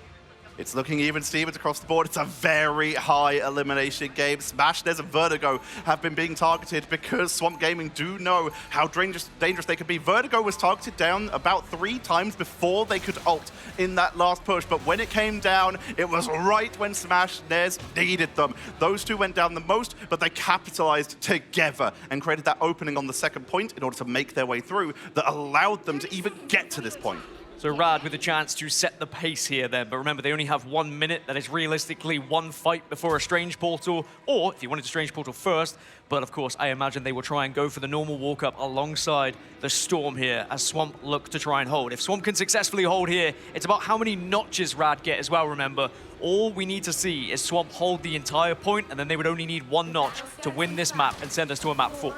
It's looking even Stevens across the board. It's a very high elimination game. Smashness and Vertigo have been being targeted because Swamp Gaming do know how dangerous they could be. Vertigo was targeted down about 3 times before they could ult in that last push, but when it came down, it was right when Smashness needed them. Those two went down the most, but they capitalized together and created that opening on the second point in order to make their way through that allowed them to even get to this point. So Rad with a chance to set the pace here then, but remember they only have 1 minute. That is realistically 1 fight before a Strange Portal, or if you wanted a Strange Portal first, but of course I imagine they will try and go for the normal walk up alongside the Storm here as Swamp look to try and hold. If Swamp can successfully hold here, it's about how many notches Rad get as well, remember. All we need to see is Swamp hold the entire point, and then they would only need 1 notch to win this map and send us to a map 4.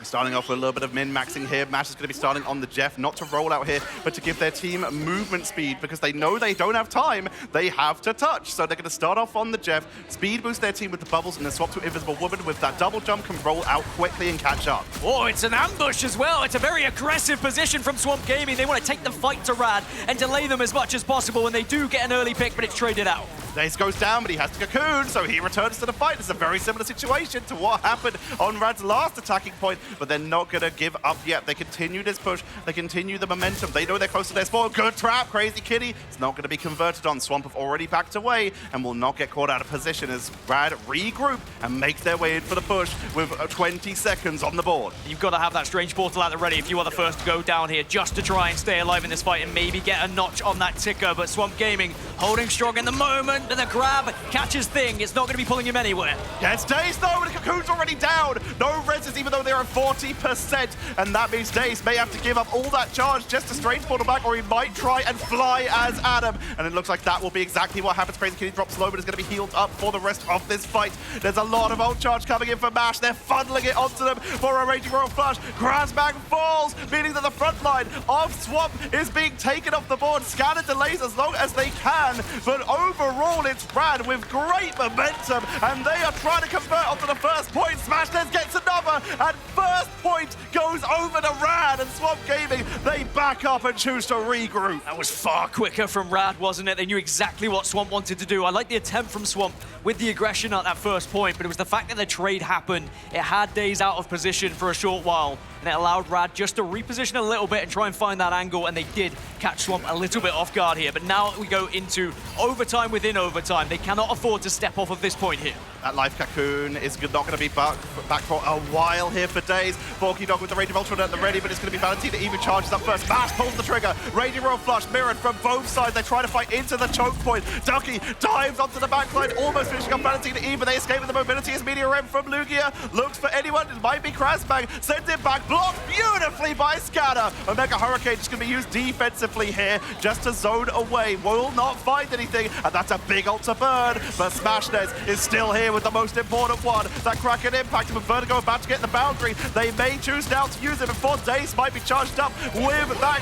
Starting off with a little bit of min-maxing here. Mash is going to be starting on the Jeff, not to roll out here, but to give their team movement speed because they know they don't have time. They have to touch. So they're going to start off on the Jeff, speed boost their team with the bubbles, and then swap to Invisible Woman with that double jump, can roll out quickly and catch up. Oh, it's an ambush as well. It's a very aggressive position from Swamp Gaming. They want to take the fight to Rad and delay them as much as possible, and they do get an early pick, but it's traded out. Dace goes down, but he has to cocoon, so he returns to the fight. It's a very similar situation to what happened on Rad's last attacking point, but they're not going to give up yet. They continue this push. They continue the momentum. They know they're close to their spawn. Good trap, Crazy Kitty. It's not going to be converted on. Swamp have already backed away and will not get caught out of position as Rad regroup and make their way in for the push with 20 seconds on the board. You've got to have that strange portal at the ready if you are the first to go down here, just to try and stay alive in this fight and maybe get a notch on that ticker. But Swamp Gaming holding strong in the moment, and the grab catches Thing. It's not going to be pulling him anywhere. Gets Dace though, and the Cocoon's already down. No reses, even though they're at 40%. And that means Dace may have to give up all that charge just to strange portal back, or he might try and fly as Adam. And it looks like that will be exactly what happens. Crazy Kitty drops low, but is going to be healed up for the rest of this fight. There's a lot of ult charge coming in for Mash. They're funneling it onto them for a Raging Royal Flush. Grasbag falls, meaning that the front line of Swamp is being taken off the board. Scanner delays as long as they can, but overall it's Rad with great momentum, and they are trying to convert onto the first point. Smashness gets another, and first point goes over to Rad, and Swamp Gaming, they back up and choose to regroup. That was far quicker from Rad, wasn't it? They knew exactly what Swamp wanted to do. I like the attempt from Swamp with the aggression at that first point, but it was the fact that the trade happened. It had Daze out of position for a short while, and it allowed Rad just to reposition a little bit and try and find that angle, and they did catch Swamp a little bit off guard here. But now we go into overtime within overtime. They cannot afford to step off of this point here. That life cocoon is not going to be back for a while here for Daze. Forky Dog with the Rage of Ultron at the ready, but it's going to be Valentina even charges up first. Mash pulls the trigger. Raging Royal Flush mirrored from both sides. They try to fight into the choke point. Ducky dives onto the backline, almost finishing up Valentina even. They escape with the mobility as Meteor M from Lugia. Looks for anyone. It might be Krasbang. Sends it back. Blocked beautifully by Scanner. Omega Hurricane just going to be used defensively here just to zone away. Will not find anything, and that's a big ult to burn. But Smashness is still here with the most important one. That Kraken impact, with Vertigo about to get the boundary. They may choose now to use it before Dace might be charged up with that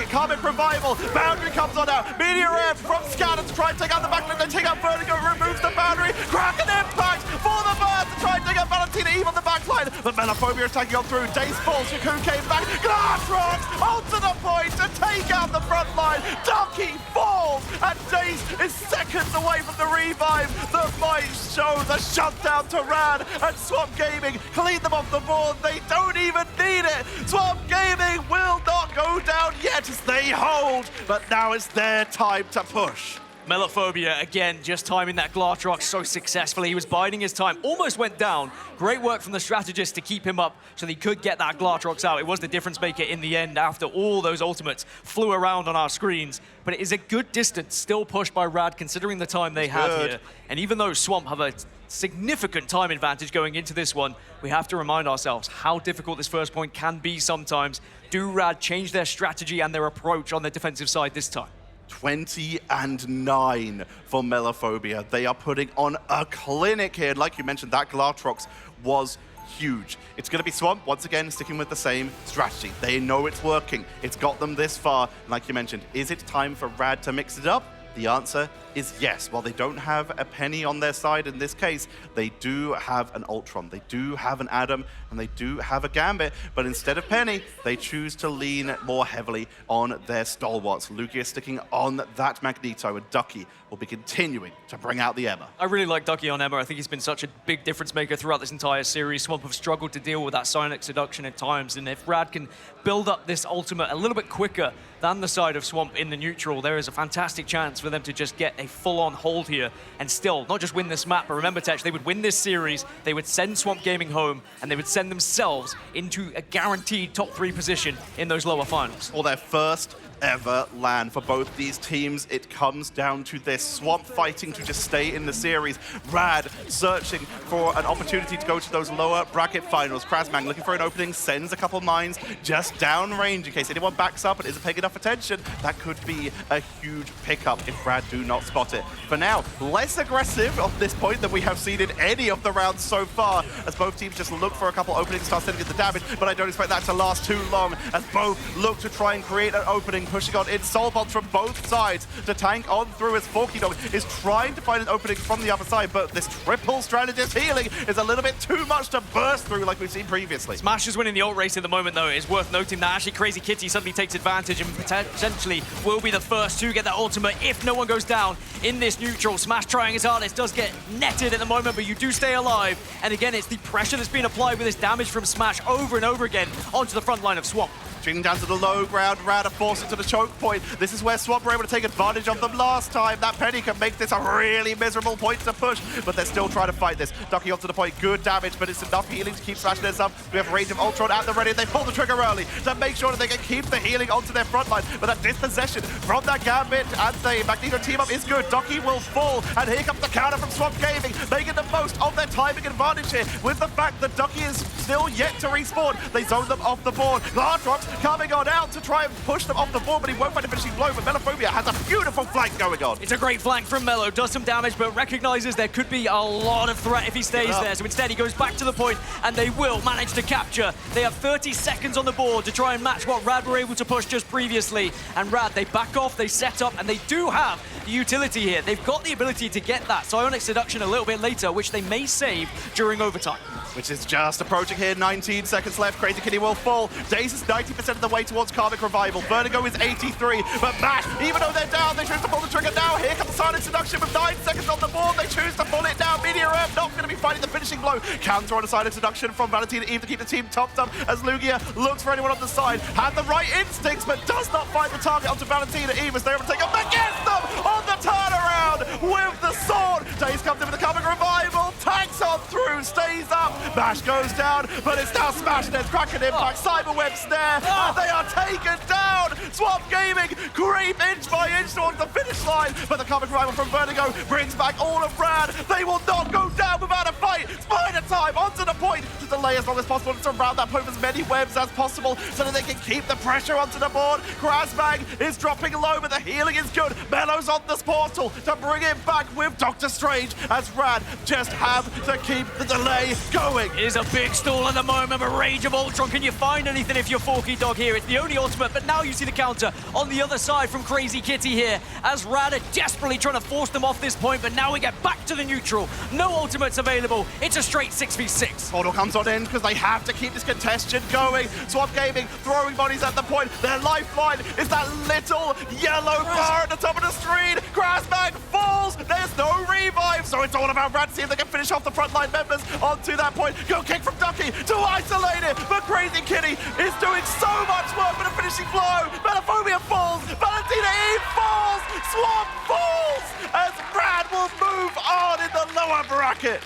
Karmic Revival. Boundary comes on out. Meteor M from Scanner to try and take out the backline. They take out Vertigo, removes the boundary. Kraken impact for the burn to try and take out Valentina Eve on the backline. But Melophobia attacking on through. Dace falls. Cocoon came back. Glassrock onto the point to take out the front line. Ducky falls, and Dace is seconds away from the revive. The fight shows a shutdown to Rad, and Swamp Gaming clean them off the board. They don't even need it. Swamp Gaming will not go down yet as they hold, but now it's their time to push. Melophobia, again, just timing that Glartrox so successfully. He was biding his time, almost went down. Great work from the strategist to keep him up so they could get that Glartrox out. It was the difference maker in the end after all those ultimates flew around on our screens. But it is a good distance, still pushed by Rad, considering the time they have here. And even though Swamp have a significant time advantage going into this one, we have to remind ourselves how difficult this first point can be sometimes. Do Rad change their strategy and their approach on the defensive side this time? 20-9 for Melophobia. They are putting on a clinic here. Like you mentioned, that Glartrox was huge. It's going to be Swamp, once again, sticking with the same strategy. They know it's working. It's got them this far. Like you mentioned, is it time for Rad to mix it up? The answer is yes. While they don't have a Penny on their side in this case, they do have an Ultron, they do have an Adam, and they do have a Gambit. But instead of Penny, they choose to lean more heavily on their stalwarts. Lugia sticking on that Magneto, and Ducky will be continuing to bring out the Emma. I really like Ducky on Emma. I think he's been such a big difference maker throughout this entire series. Swamp have struggled to deal with that Psionic Seduction at times, and if Rad can build up this ultimate a little bit quicker than the side of Swamp in the neutral, there is a fantastic chance for them to just get a full-on hold here and still not just win this map, but remember, Tech, they would win this series, they would send Swamp Gaming home, and they would send themselves into a guaranteed top 3 position in those lower finals. For their first ever LAN for both these teams, it comes down to this. Swamp fighting to just stay in the series. Rad searching for an opportunity to go to those lower bracket finals. Krasmang looking for an opening, sends a couple mines just downrange in case anyone backs up and isn't paying enough attention. That could be a huge pickup if Rad do not spot it. For now, less aggressive at this point than we have seen in any of the rounds so far, as both teams just look for a couple openings, start sending in the damage, but I don't expect that to last too long, as both look to try and create an opening, pushing on in soul bombs from both sides to tank on through as Forkydog is trying to find an opening from the other side, but this triple strategist healing is a little bit too much to burst through like we've seen previously. Smash is winning the ult race at the moment, though. It is worth noting that actually Crazy Kitty suddenly takes advantage and potentially will be the first to get that ultimate if no one goes down in this neutral. Smash trying his hardest, does get netted at the moment, but you do stay alive. And again, it's the pressure that's being applied with this damage from Smash over and over again onto the front line of Swamp. Shooting down to the low ground, Rad are forced into the choke point. This is where Swamp were able to take advantage of them last time. That Penny can make this a really miserable point to push, but they're still trying to fight this. Ducky onto the point, good damage, but it's enough healing to keep smashing this up. We have Rage of Ultron at the ready. They pull the trigger early to make sure that they can keep the healing onto their front line. But that dispossession from that Gambit and the Magneto team up is good. Ducky will fall, and here comes the counter from Swamp Gaming, making the most of their timing advantage here with the fact that Ducky is still yet to respawn. They zone them off the board. Lartrox coming on out to try and push them off the board, but he won't find a finishing blow. But Melophobia has a beautiful flank going on. It's a great flank from Melo, does some damage, but recognizes there could be a lot of threat if he stays there. So instead, he goes back to the point, and they will manage to capture. They have 30 seconds on the board to try and match what Rad were able to push just previously. And Rad, they back off, they set up, and they do have the utility here. They've got the ability to get that Psionic Seduction a little bit later, which they may save during overtime. Which is just approaching here, 19 seconds left. Crazy Kitty will fall. Daze is 90% of the way towards Karmic Revival. Vertigo is 83, but Mash, even though they're down, they choose to pull the trigger now. Here comes the Silent Seduction with 9 seconds on the board. They choose to pull it down. Meteor Earth not going to be finding the finishing blow. Counter on a Silent Seduction from Valentina Eve to keep the team topped up as Lugia looks for anyone on the side. Had the right instincts, but does not find the target onto Valentina Eve as they're able to take up against them on the turnaround with the sword. Daze comes in with the Karmic Revival, tanks on through, stays up. Mash goes down, but it's now Smash. There's Kraken Impact, Cyberweb Snare, and they are taken down. Swamp Gaming creep inch by inch towards the finish line, but the Karmic Revival from Vertigo brings back all of Rad. They will not go down without a fight. Spider time onto the point to delay as long as possible, to surround that point with as many webs as possible so that they can keep the pressure onto the board. Krasbang is dropping low, but the healing is good. Melo's on this portal to bring it back with Doctor Strange as Rad just have to keep the delay going. It is a big stall at the moment, but Rage of Ultron, can you find anything if you're Forkydog here? It's the only ultimate, but now you see the counter on the other side from Crazy Kitty here, as Rad are desperately trying to force them off this point, but now we get back to the neutral. No ultimates available. It's a straight 6v6. Portal comes on in because they have to keep this contention going. Swamp Gaming throwing bodies at the point. Their lifeline is that little yellow bar at the top of the screen. Krasbang falls. There's no revive, so it's all about Rad to see if they can finish off the frontline members onto that point. Go kick from Ducky to isolate it, but Crazy Kitty is doing so much work for the finishing blow. Melophobia falls. Valentina Eve falls. Swamp falls as Rad will move on in the lower bracket.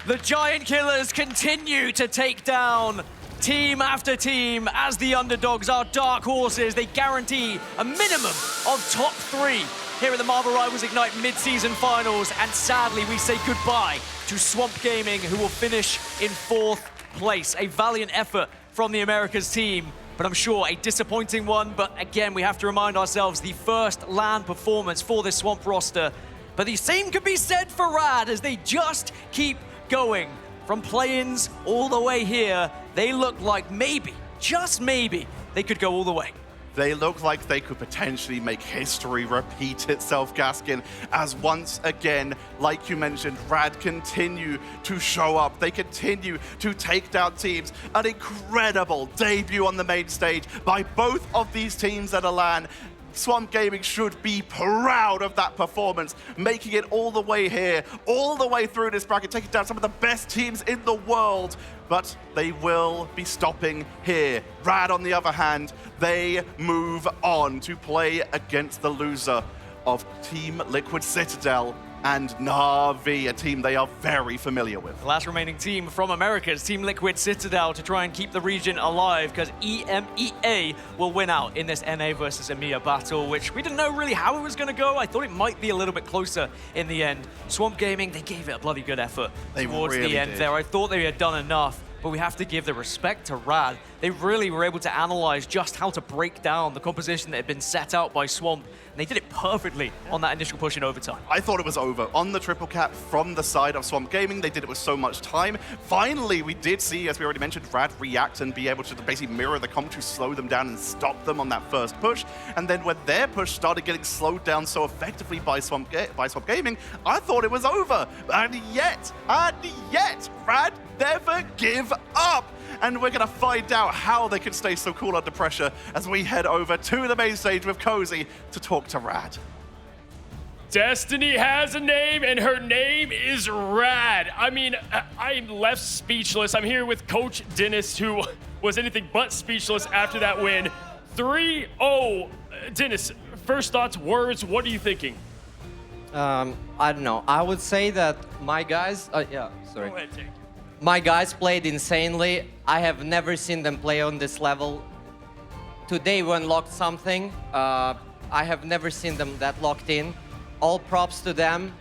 The Giant Killers continue to take down team after team as the underdogs are dark horses. They guarantee a minimum of top 3 here at the Marvel Rivals Ignite mid-season finals. And sadly, we say goodbye to Swamp Gaming, who will finish in 4th place. A valiant effort from the Americas team, but I'm sure a disappointing one. But again, we have to remind ourselves, the first LAN performance for this Swamp roster. But the same could be said for Rad as they just keep going. From play-ins all the way here, they look like maybe, just maybe, they could go all the way. They look like they could potentially make history repeat itself, Gaskin, as once again, like you mentioned, Rad continue to show up. They continue to take down teams. An incredible debut on the main stage by both of these teams at LAN. Swamp Gaming should be proud of that performance, making it all the way here, all the way through this bracket, taking down some of the best teams in the world. But they will be stopping here. Rad, on the other hand, they move on to play against the loser of Team Liquid Citadel and Na'Vi, a team they are very familiar with. The last remaining team from Americas, Team Liquid Citadel, to try and keep the region alive, because EMEA will win out in this NA versus EMEA battle, which we didn't know really how it was going to go. I thought it might be a little bit closer in the end. Swamp Gaming, they gave it a bloody good effort towards the end there. I thought they had done enough, but we have to give the respect to Rad they really were able to analyze just how to break down the composition that had been set out by Swamp. And they did it perfectly on that initial push in overtime. I thought it was over. On the triple cap from the side of Swamp Gaming, they did it with so much time. Finally, we did see, as we already mentioned, Rad react and be able to basically mirror the comp to slow them down and stop them on that first push. And then when their push started getting slowed down so effectively by Swamp Gaming, I thought it was over. And yet, Rad never give up. And we're going to find out how they can stay so cool under pressure as we head over to the main stage with Cozy to talk to Rad. Destiny has a name, and her name is Rad. I mean, I'm left speechless. I'm here with Coach Dennis, who was anything but speechless after that win. 3-0. Dennis, first thoughts, words, what are you thinking? I don't know. I would say that my guys... Go ahead, Jake. My guys played insanely. I have never seen them play on this level. Today we unlocked something. I have never seen them that locked in. All props to them.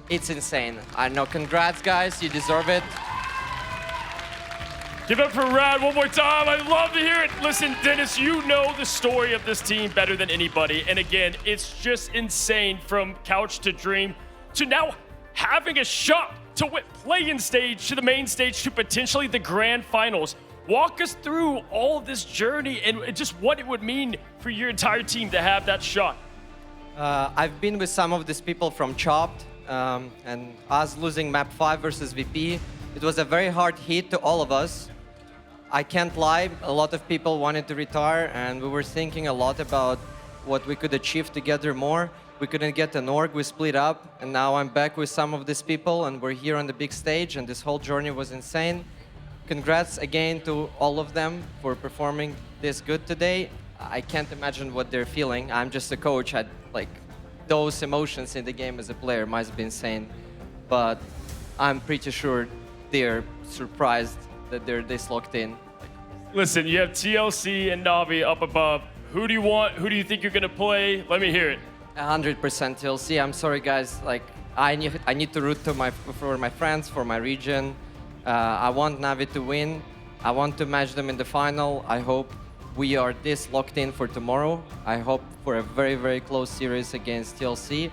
It's insane. I know. Congrats, guys. You deserve it. Give it up for Rad one more time. I love to hear it. Listen, Dennis, you know the story of this team better than anybody. And again, it's just insane from couch to dream to now having a shot to play-in stage, to the main stage, to potentially the grand finals. Walk us through all of this journey and just what it would mean for your entire team to have that shot. I've been with some of these people from Chopped, and us losing map 5 versus VP. It was a very hard hit to all of us. I can't lie, a lot of people wanted to retire, and we were thinking a lot about what we could achieve together more. We couldn't get an org, we split up, and now I'm back with some of these people, and we're here on the big stage, and this whole journey was insane. Congrats again to all of them for performing this good today. I can't imagine what they're feeling. I'm just a coach. Those emotions in the game as a player must be insane. But I'm pretty sure they're surprised that they're this locked in. Listen, you have TLC and Na'Vi up above. Who do you want? Who do you think you're going to play? Let me hear it. 100% TLC. I'm sorry, guys. I need to root for my friends, for my region. I want Na'Vi to win. I want to match them in the final. I hope we are this locked in for tomorrow. I hope for a very, very close series against TLC.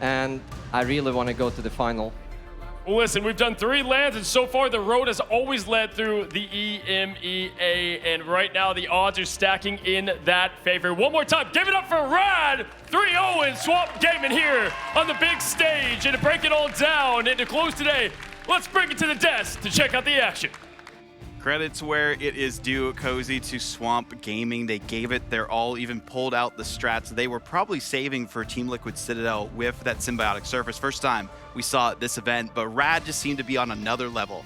And I really want to go to the final. Well, listen, we've done 3 lands, and so far the road has always led through the EMEA, and right now the odds are stacking in that favor. One more time, give it up for Rad! 3-0 in Swamp Gaming here on the big stage. And to break it all down and to close today, let's bring it to the desk to check out the action. Credits where it is due, Cozy, to Swamp Gaming. They gave it their all, even pulled out the strats they were probably saving for Team Liquid Citadel with that symbiotic surface. First time we saw at this event, but Rad just seemed to be on another level.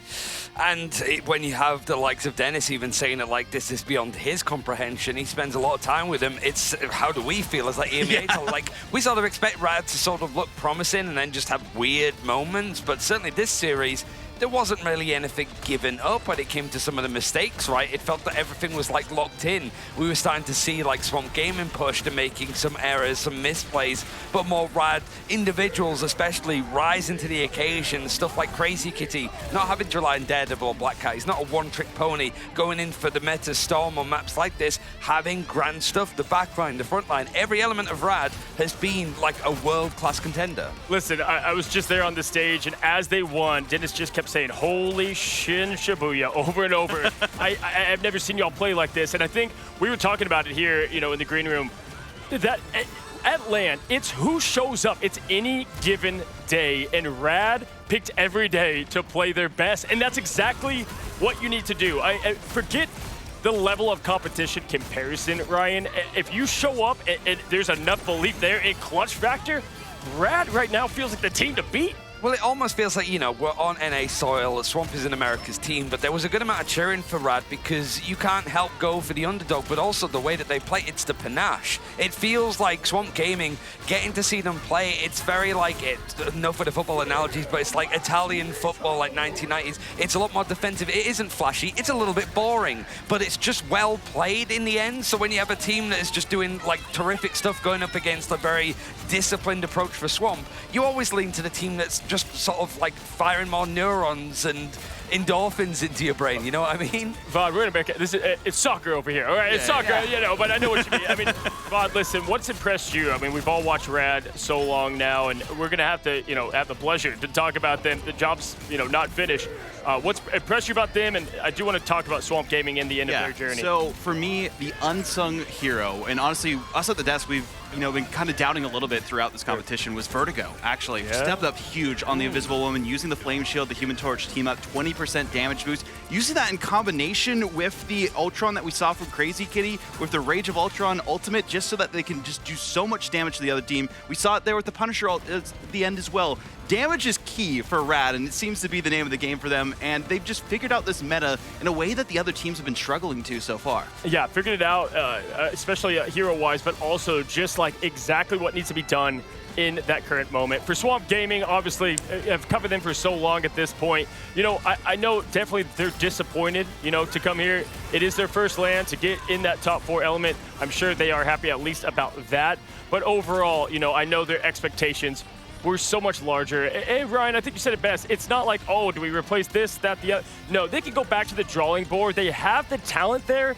And when you have the likes of Dennis even saying it like this is beyond his comprehension, he spends a lot of time with him. It's how do we feel as EMEA? So, we sort of expect Rad to sort of look promising and then just have weird moments, but certainly this series, there wasn't really anything given up when it came to some of the mistakes, right? It felt that everything was locked in. We were starting to see Swamp Gaming push to making some errors, some misplays, but more Rad individuals especially rising to the occasion. Stuff like Crazy Kitty, not having to rely on Daredevil or Black Cat. He's not a one-trick pony going in for the meta Storm on maps like this, having grand stuff, the back line, the front line. Every element of Rad has been a world-class contender. Listen, I was just there on the stage, and as they won, Dennis just kept saying, holy Shin Shibuya, over and over. I've never seen y'all play like this, and I think we were talking about it here, in the green room, that at LAN, it's who shows up. It's any given day, and Rad picked every day to play their best, and that's exactly what you need to do. I forget the level of competition comparison, Ryan. If you show up and there's enough belief there in clutch factor, Rad right now feels like the team to beat. Well, it almost feels like, we're on NA soil, Swamp is in America's team, but there was a good amount of cheering for Rad because you can't help go for the underdog, but also the way that they play, it's the panache. It feels like Swamp Gaming, getting to see them play, it's very no for the football analogies, but it's like Italian football, 1990s. It's a lot more defensive. It isn't flashy. It's a little bit boring, but it's just well played in the end. So when you have a team that is just doing terrific stuff going up against a very disciplined approach for Swamp, you always lean to the team that's just sort of firing more neurons and endorphins into your brain. You know what I mean? Vod, we're gonna make it. It's soccer over here. All right, it's soccer, you know. But I know what you mean. I mean, Vod, listen, what's impressed you? I mean, we've all watched Rad so long now, and we're gonna have to, have the pleasure to talk about them. The job's, not finished. What's impressed you about them? And I do want to talk about Swamp Gaming and the end of their journey. So for me, the unsung hero, and honestly, us at the desk, we've been kind of doubting a little bit throughout this competition, was Vertigo, actually. Stepped up huge on the Invisible Woman, using the Flame Shield, the Human Torch team up, 20% damage boost. Using that in combination with the Ultron that we saw from Crazy Kitty, with the Rage of Ultron ultimate, just so that they can just do so much damage to the other team. We saw it there with the Punisher ult at the end as well. Damage is key for Rad, and it seems to be the name of the game for them, and they've just figured out this meta in a way that the other teams have been struggling to so far. Yeah, figured it out, especially hero-wise, but also just like exactly what needs to be done in that current moment. For Swamp Gaming, obviously, I've covered them for so long at this point. I know definitely they're disappointed, to come here. It is their first land to get in that top 4 element. I'm sure they are happy at least about that. But overall, I know their expectations were so much larger. Hey, Ryan, I think you said it best. It's not like, oh, do we replace this, that, the other? No, they can go back to the drawing board. They have the talent there.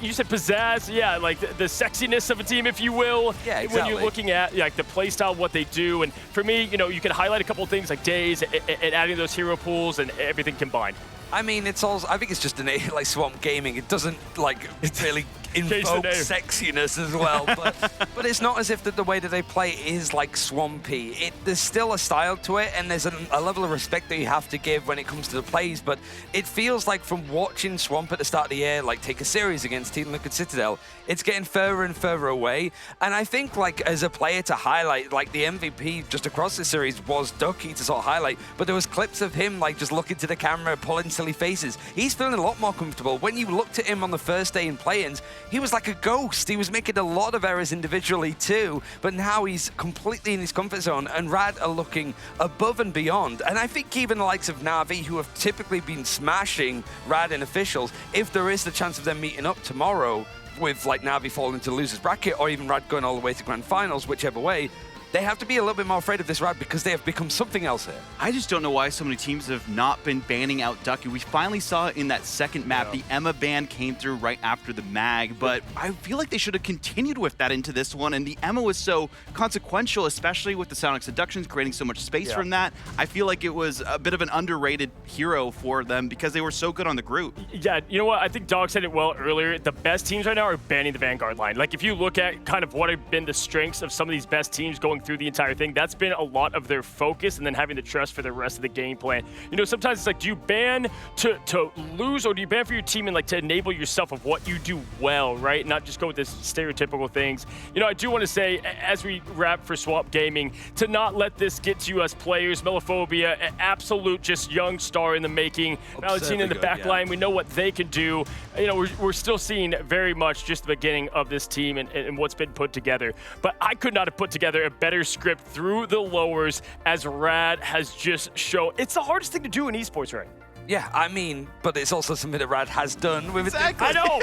You said pizzazz, yeah, like the sexiness of a team, if you will. Yeah, exactly. When you're looking at like the play style, what they do. And for me, you can highlight a couple of things like Daze and adding those hero pools and everything combined. I mean, I think it's just like Swamp Gaming. It doesn't really invoke sexiness as well, but it's not as if the way that they play is like swampy. There's still a style to it, and there's a level of respect that you have to give when it comes to the plays. But it feels like from watching Swamp at the start of the year, like take a series against Team Liquid Citadel, it's getting further and further away. And I think like as a player to highlight, like the MVP just across the series was Ducky to sort of highlight, but there was clips of him like just looking to the camera, pulling silly faces. He's feeling a lot more comfortable. When you looked at him on the first day in play-ins, he was like a ghost. He was making a lot of errors individually too, but now he's completely in his comfort zone, and Rad are looking above and beyond. And I think even the likes of Na'Vi, who have typically been smashing Rad in officials, if there is the chance of them meeting up tomorrow with like Na'Vi falling into losers bracket, or even Rad going all the way to grand finals, whichever way, they have to be a little bit more afraid of this Rad because they have become something else here. I just don't know why so many teams have not been banning out Ducky. We finally saw it in that second map. The Emma ban came through right after the mag, but I feel like they should have continued with that into this one, and the Emma was so consequential, especially with the Sonic Seductions, creating so much space from that. I feel like it was a bit of an underrated hero for them because they were so good on the group. Yeah, you know what? I think Dog said it well earlier. The best teams right now are banning the Vanguard line. Like, if you look at kind of what have been the strengths of some of these best teams going through the entire thing, that's been a lot of their focus, and then having the trust for the rest of the game plan. Sometimes it's like, do you ban to lose, or do you ban for your team and like to enable yourself of what you do well, right? Not just go with this stereotypical things. I do want to say, as we wrap for Swamp Gaming, to not let this get to you as players. Melophobia, an absolute just young star in the making. Valentina in the back line, we know what they can do. We're still seeing very much just the beginning of this team and what's been put together. But I could not have put together a better script through the lowers, as Rad has just shown. It's the hardest thing to do in esports, right? Yeah, I mean, but it's also something that Rad has done with exactly. I know.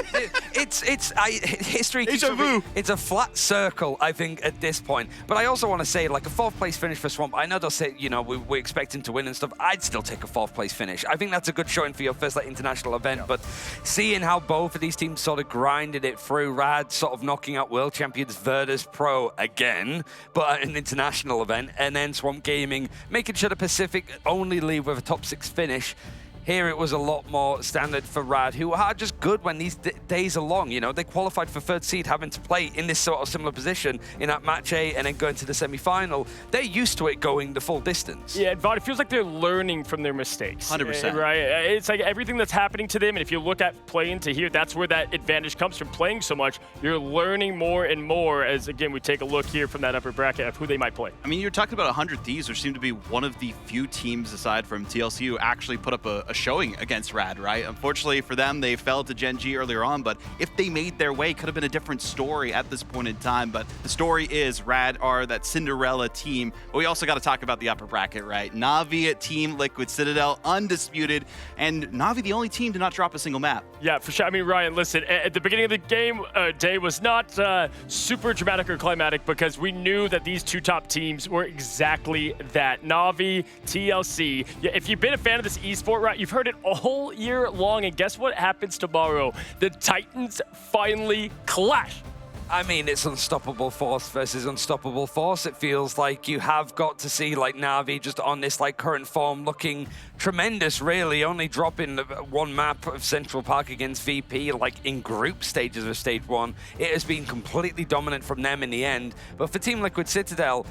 History keeps it's a flat circle, I think, at this point. But I also want to say, like, a 4th place finish for Swamp. I know they'll say, we expect him to win and stuff. I'd still take a 4th place finish. I think that's a good showing for your first international event. But seeing how both of these teams sort of grinded it through, Rad sort of knocking out world champions Virtus Pro again, but at an international event, and then Swamp Gaming making sure the Pacific only leave with a top 6 finish. Here it was a lot more standard for Rad, who are just good when these days are long. They qualified for 3rd seed, having to play in this sort of similar position in that match A and then going to the semi-final. They're used to it going the full distance. Yeah, Vod, it feels like they're learning from their mistakes. 100%. Right? It's like everything that's happening to them, and if you look at playing to here, that's where that advantage comes from, playing so much. You're learning more and more as, again, we take a look here from that upper bracket of who they might play. I mean, you're talking about 100 Thieves, which seem to be one of the few teams, aside from TLC, who actually put up a showing against Rad, right? Unfortunately for them, they fell to Gen G earlier on, but if they made their way, could have been a different story at this point in time. But the story is Rad are that Cinderella team. But we also got to talk about the upper bracket, right? Na'Vi at Team Liquid Citadel, undisputed, and Na'Vi the only team to not drop a single map. Yeah, for sure. I mean, Ryan, listen, at the beginning of the game, day was not super dramatic or climatic because we knew that these two top teams were exactly that. Na'Vi, TLC. Yeah, if you've been a fan of this esport, right, you We've heard it all year long, and guess what happens tomorrow? The Titans finally clash. I mean, it's unstoppable force versus unstoppable force. It feels like you have got to see like Na'Vi just on this like current form looking tremendous, really, only dropping one map of Central Park against VP like in group stages of Stage 1. It has been completely dominant from them in the end. But for Team Liquid Citadel,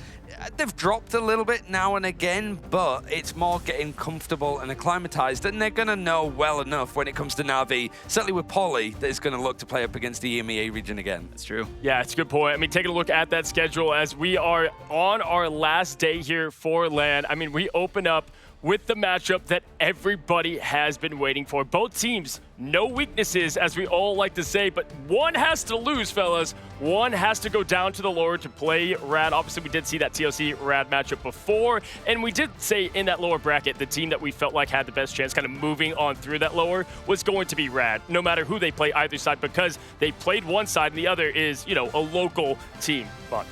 they've dropped a little bit now and again, but it's more getting comfortable and acclimatized, and they're going to know well enough when it comes to Na'Vi, certainly with Poly, that is going to look to play up against the EMEA region again. That's true. Yeah, it's a good point. I mean, taking a look at that schedule as we are on our last day here for LAN. I mean, we open up with the matchup that everybody has been waiting for. Both teams, no weaknesses, as we all like to say, but one has to lose, fellas. One has to go down to the lower to play Rad. Obviously, we did see that TLC Rad matchup before, and we did say in that lower bracket, the team that we felt like had the best chance kind of moving on through that lower was going to be Rad, no matter who they play either side, because they played one side and the other is, you know, a local team. But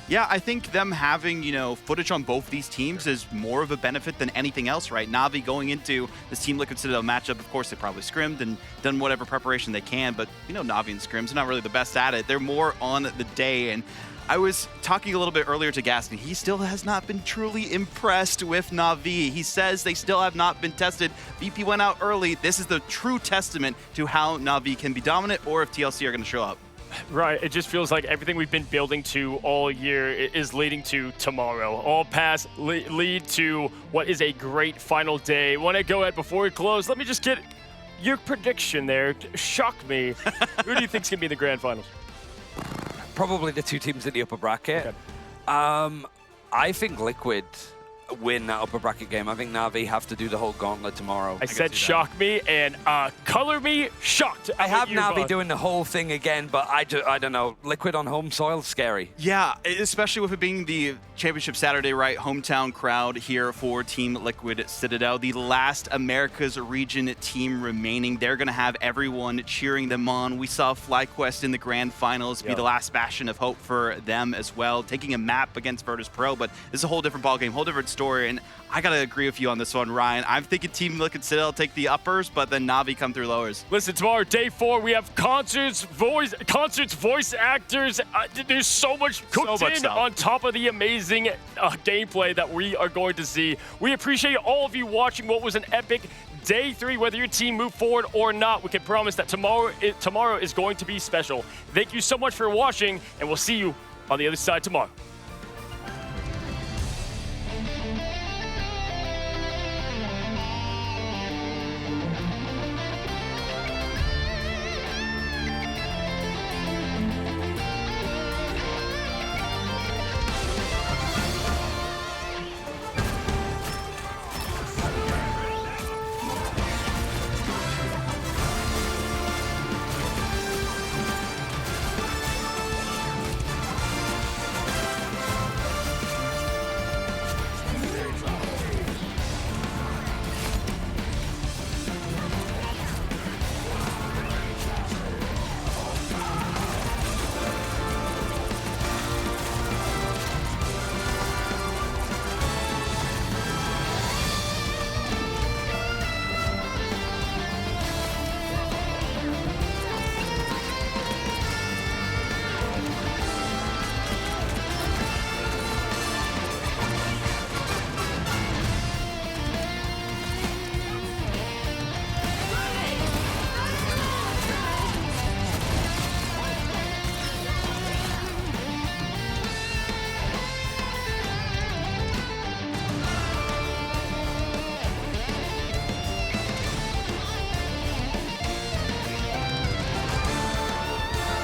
yeah, I think them having, you know, footage on both these teams is more of a benefit than anything else, right? Na'Vi going into this Team Liquid Citadel matchup, of course, they probably scrimmed and done whatever preparation they can, but, you know, Na'Vi and scrims are not really the best at it. They're more on the day, and I was talking a little bit earlier to Gaskin. He still has not been truly impressed with Na'Vi. He says they still have not been tested. VP went out early. This is the true testament to how Na'Vi can be dominant or if TLC are going to show up. Right, it just feels like everything we've been building to all year is leading to tomorrow. All paths lead to what is a great final day. Want to go ahead before we close? Let me just get your prediction there. Shock me. Who do you think's gonna be in the grand finals? Probably the two teams in the upper bracket. Okay. I think Liquid win that upper bracket game. I think Na'Vi have to do the whole gauntlet tomorrow. I said shock me and color me shocked. I have Na'Vi doing the whole thing again, but I don't know. Liquid on home soil, scary. Yeah, especially with it being the Championship Saturday, right? Hometown crowd here for Team Liquid Citadel. The last Americas region team remaining. They're going to have everyone cheering them on. We saw FlyQuest in the grand finals be the last bastion of hope for them as well, taking a map against Virtus Pro, but this is a whole different ballgame, whole different story. And I gotta agree with you on this one, Ryan. I'm thinking Team Liquid Citadel take the uppers, but then Na'Vi come through lowers. Listen, tomorrow, day 4, we have concerts, voice actors. There's so much cooked in on top of the amazing gameplay that we are going to see. We appreciate all of you watching what was an epic Day 3, whether your team moved forward or not. We can promise that tomorrow is going to be special. Thank you so much for watching, and we'll see you on the other side tomorrow.